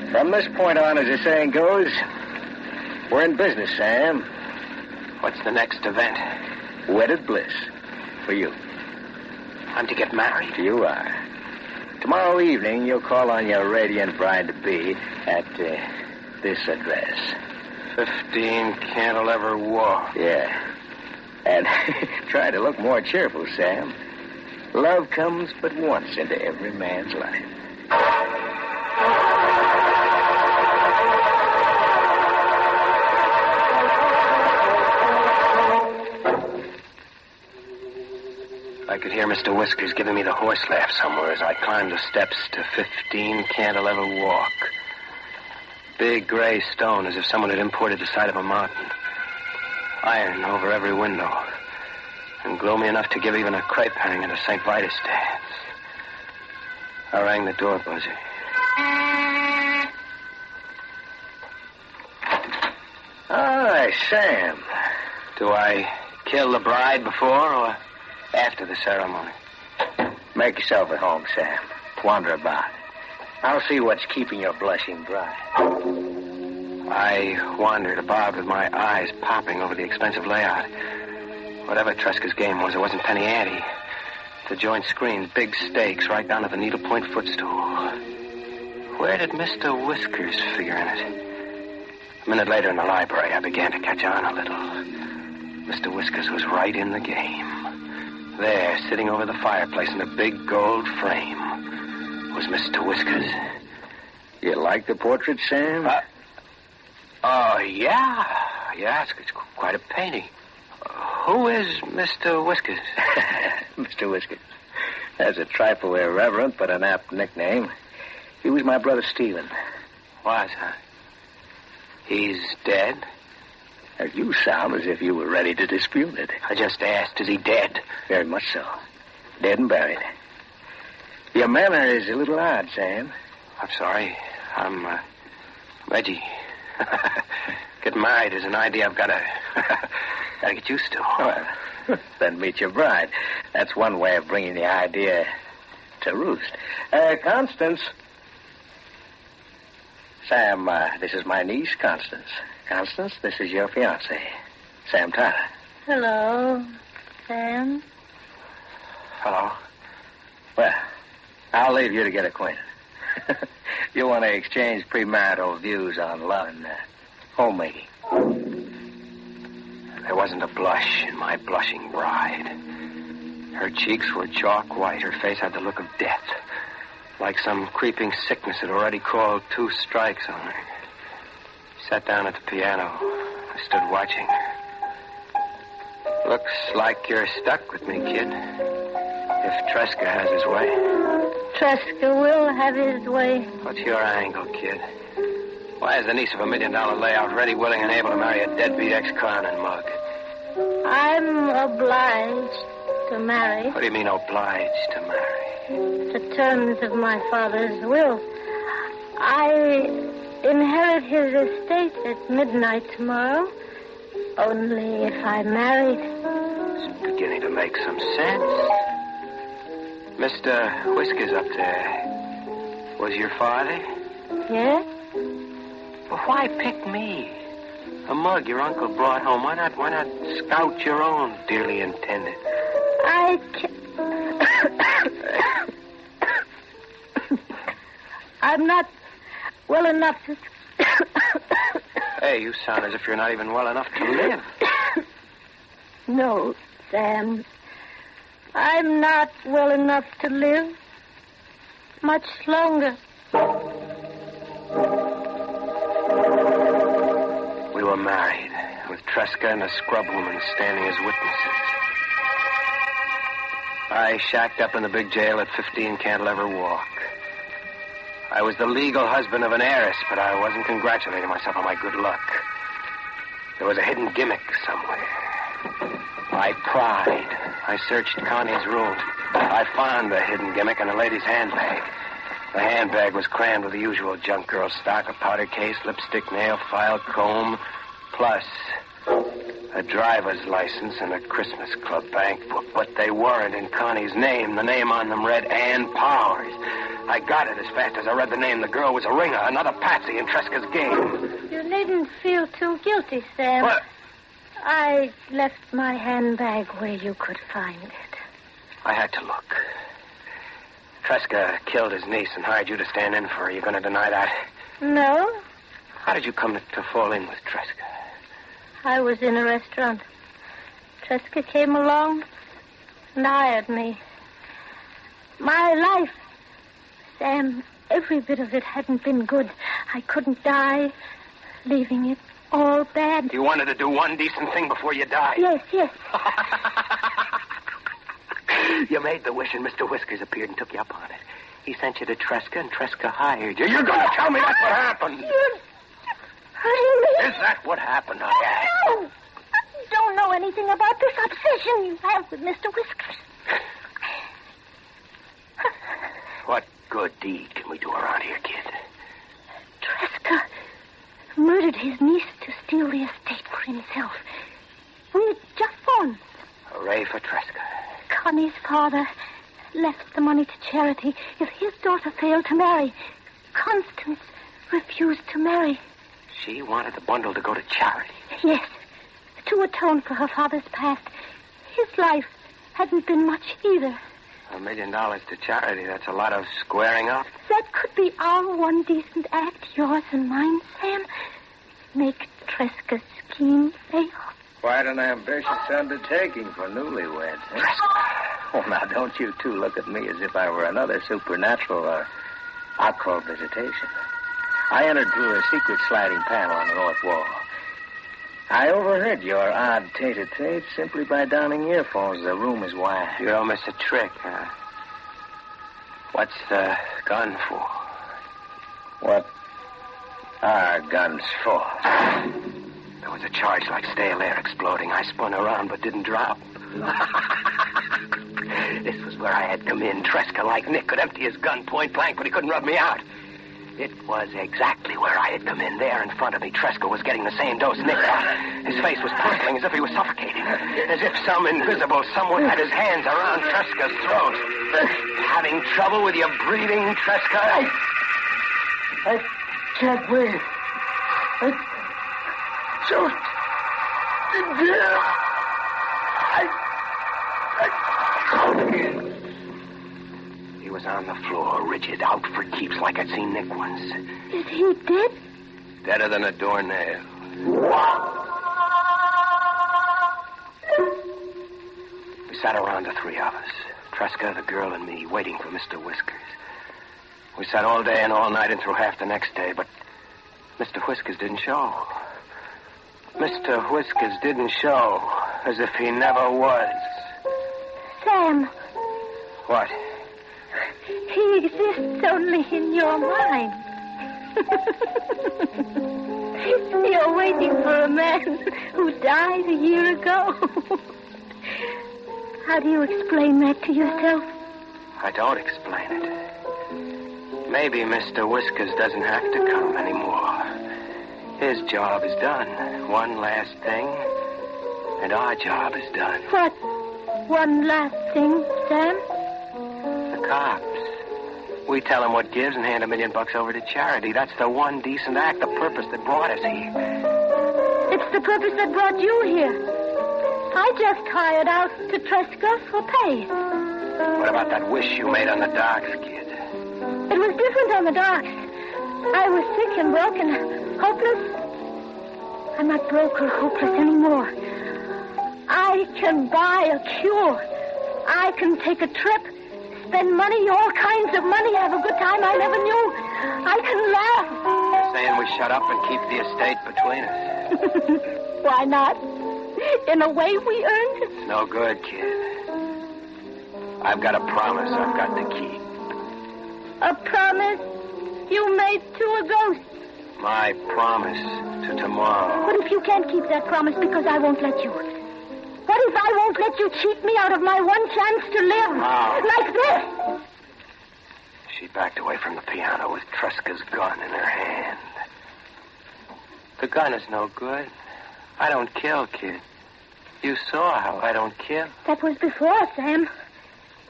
From this point on, as the saying goes, we're in business, Sam. What's the next event? Wedded bliss. For you. I'm to get married? You are. Tomorrow evening, you'll call on your radiant bride-to-be at this address. 15 Cantilever Walk. Yeah. And try to look more cheerful, Sam. Love comes but once into every man's life. I could hear Mr. Whiskers giving me the horse laugh somewhere as I climbed the steps to 15 Cantilever Walk. Big gray stone, as if someone had imported the side of a mountain. Iron over every window. And gloomy enough to give even a crepe hang in a St. Vitus dance. I rang the door buzzer. Hi, Sam. Do I kill the bride before or after the ceremony? Make yourself at home, Sam. Wander about. I'll see what's keeping your blushing bride. I wandered about with my eyes popping over the expensive layout. Whatever Tresca's game was, it wasn't penny ante. The joint screen, big stakes, right down to the needlepoint footstool. Where did Mr. Whiskers figure in it? A minute later in the library, I began to catch on a little. Mr. Whiskers was right in the game. There, sitting over the fireplace in a big gold frame, was Mr. Whiskers. You like the portrait, Sam? Yeah. Yeah, it's quite a painting. Who is Mr. Whiskers? Mr. Whiskers. That's a trifle irreverent, but an apt nickname. He was my brother Stephen. Was, huh? He's dead? You sound as if you were ready to dispute it. I just asked, is he dead? Very much so. Dead and buried. Your manner is a little odd, Sam. I'm sorry. I'm Reggie. Getting married is an idea I've got to get used to. Well, then meet your bride. That's one way of bringing the idea to roost. Constance. Sam, this is my niece, Constance. Constance, this is your fiancé, Sam Tyler. Hello, Sam. Hello. Well, I'll leave you to get acquainted. You want to exchange premarital views on love and Homemaking. There wasn't a blush in my blushing bride. Her cheeks were chalk white. Her face had the look of death, like some creeping sickness had already called 2 strikes on her. She sat down at the piano. I stood watching her. Looks like you're stuck with me, kid. If Tresca has his way. Tresca will have his way. What's your angle, kid? Why is the niece of $1 million layout ready, willing, and able to marry a deadbeat ex-con and mug? I'm obliged to marry. What do you mean, obliged to marry? The terms of my father's will. I inherit his estate at midnight tomorrow. Only if I married. It's beginning to make some sense. Mr. Whiskers up there was your father? Yes? Well, why pick me? A mug your uncle brought home. Why not scout your own dearly intended? I'm not well enough to... Hey, you sound as if you're not even well enough to live. No, Sam. I'm not well enough to live much longer. We were married, with Tresca and a scrub woman standing as witnesses. I shacked up in the big jail at 15 Cantilever Walk. I was the legal husband of an heiress, but I wasn't congratulating myself on my good luck. There was a hidden gimmick somewhere. I pried. I searched Connie's room. I found the hidden gimmick in a lady's handbag. The handbag was crammed with the usual junk girl stock, a powder case, lipstick, nail file, comb, plus a driver's license and a Christmas Club bank book. But they weren't in Connie's name. The name on them read Ann Powers. I got it as fast as I read the name. The girl was a ringer, another patsy in Tresca's game. You needn't feel too guilty, Sam. What? I left my handbag where you could find it. I had to look. Tresca killed his niece and hired you to stand in for her. You going to deny that? No, How did you come to fall in with Tresca? I was in a restaurant. Tresca came along and hired me. My life, Sam, every bit of it hadn't been good. I couldn't die, leaving it all bad. You wanted to do one decent thing before you died. Yes. You made the wish, and Mr. Whiskers appeared and took you up on it. He sent you to Tresca, and Tresca hired you. You're going to tell me that's what happened. You're hurting me. Is that what happened, I asked? No. You don't know anything about this obsession you have with Mr. Whiskers. What good deed can we do around here, kid? Tresca murdered his niece to steal the estate for himself. We had just phoned. Hooray for Tresca. Connie's father left the money to charity if his daughter failed to marry. Constance refused to marry. She wanted the bundle to go to charity. Yes, to atone for her father's past. His life hadn't been much either. $1 million to charity, that's a lot of squaring up. That could be our one decent act, yours and mine, Sam. Make Tresca's scheme pay off. Quite an ambitious undertaking for newlyweds. Oh, now, don't you two look at me as if I were another supernatural or occult visitation. I entered through a secret sliding panel on the north wall. I overheard your odd tete-a-tete simply by donning earphones. The room is wired. You don't miss a trick, huh? What's the gun for? What are guns for? There was a charge like stale air exploding. I spun around but didn't drop. This was where I had come in. Tresca, like Nick, could empty his gun point blank, but he couldn't rub me out. It was exactly where I had come in. There in front of me, Tresca was getting the same dose Nick got. His face was purpling as if he was suffocating. As if some invisible someone had his hands around Tresca's throat. Having trouble with your breathing, Tresca? I can't breathe. I choked to death. He was on the floor, rigid, out for keeps like I'd seen Nick once. Is he dead? Deader than a doornail. We sat around, the three of us. Tresca, the girl, and me, waiting for Mr. Whiskers. We sat all day and all night and through half the next day, but Mr. Whiskers didn't show. Mr. Whiskers didn't show, as if he never was. Sam. What? He exists only in your mind. You're waiting for a man who died a year ago. How do you explain that to yourself? I don't explain it. Maybe Mr. Whiskers doesn't have to come anymore. His job is done. One last thing, and our job is done. What? One last thing, Sam? The cops. We tell them what gives and hand $1 million over to charity. That's the one decent act, the purpose that brought us here. It's the purpose that brought you here. I just hired out to Tresca for pay. What about that wish you made on the docks, kid? It was different on the docks. I was sick and broken, hopeless. I'm not broke or hopeless anymore. I can buy a cure. I can take a trip, spend money, all kinds of money, have a good time I never knew. I can laugh. You're saying we shut up and keep the estate between us? Why not? In a way, we earned it. It's no good, kid. I've got a promise I've got to keep. A promise you made to a ghost. My promise to tomorrow. What if you can't keep that promise because I won't let you? What if I won't let you cheat me out of my one chance to live? Like this? She backed away from the piano with Tresca's gun in her hand. The gun is no good. I don't kill, kid. You saw how I don't kill. That was before, Sam.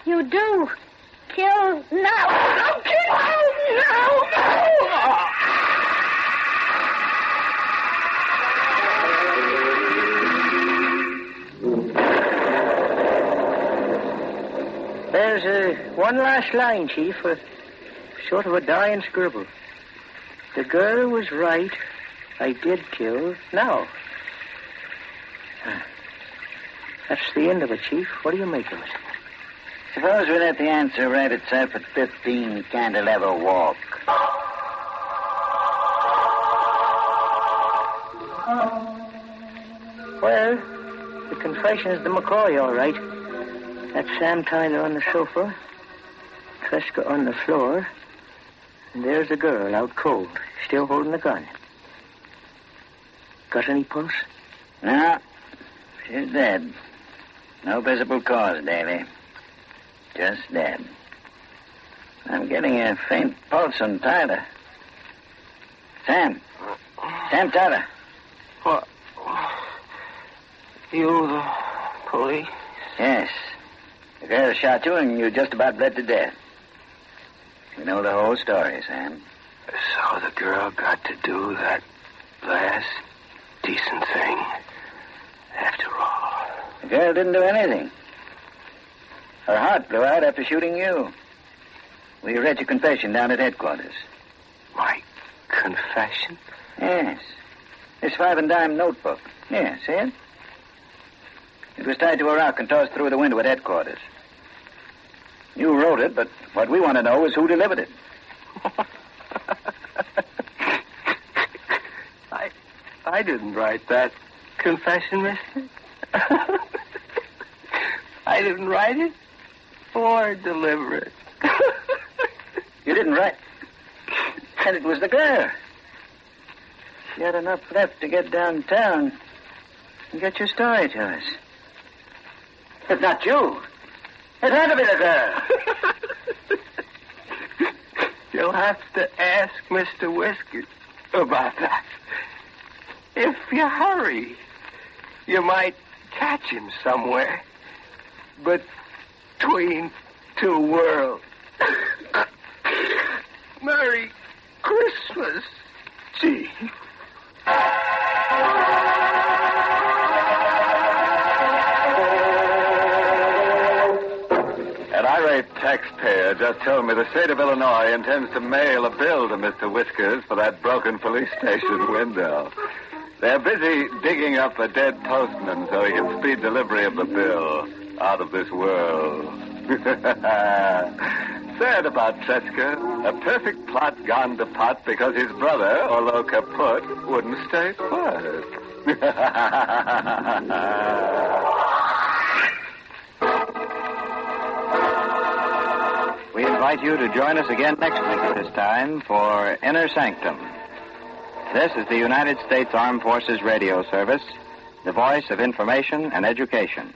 You do kill now. I'll kill you now. There's one last line, Chief, sort of a dying scribble. The girl was right. I did kill. Now. That's the end of it, Chief. What do you make of it? Suppose we let the answer write itself at 15 Cantilever Walk. Well, the confession is the McCoy, all right. That's Sam Tyler on the sofa, Tresca on the floor, and there's the girl out cold, still holding the gun. Got any pulse? No. She's dead. No visible cause, Davy. Just dead. I'm getting a faint pulse on Tyler. Sam. Sam Tyler. What? You the police? Yes. The girl shot you and you just about bled to death. You know the whole story, Sam. So the girl got to do that last decent thing after all. The girl didn't do anything. Her heart blew out after shooting you. We read your confession down at headquarters. My confession? Yes. This 5 and dime notebook. Yeah, see it? It was tied to a rock and tossed through the window at headquarters. You wrote it, but what we want to know is who delivered it. I didn't write that confession, mister. I didn't write it or deliver it. You didn't write... And it was the girl. She had enough left to get downtown and get your story to us. It's not you. It had to be the girl. You'll have to ask Mr. Whiskers about that. If you hurry, you might catch him somewhere between two worlds. Merry Christmas, Chief. An irate taxpayer just told me the state of Illinois intends to mail a bill to Mr. Whiskers for that broken police station window. They're busy digging up a dead postman so he can speed delivery of the bill out of this world. Sad about Treska. A perfect plot gone to pot because his brother, Olo Kaput, wouldn't stay put. We invite you to join us again next week at this time for Inner Sanctum. This is the United States Armed Forces Radio Service, the voice of information and education.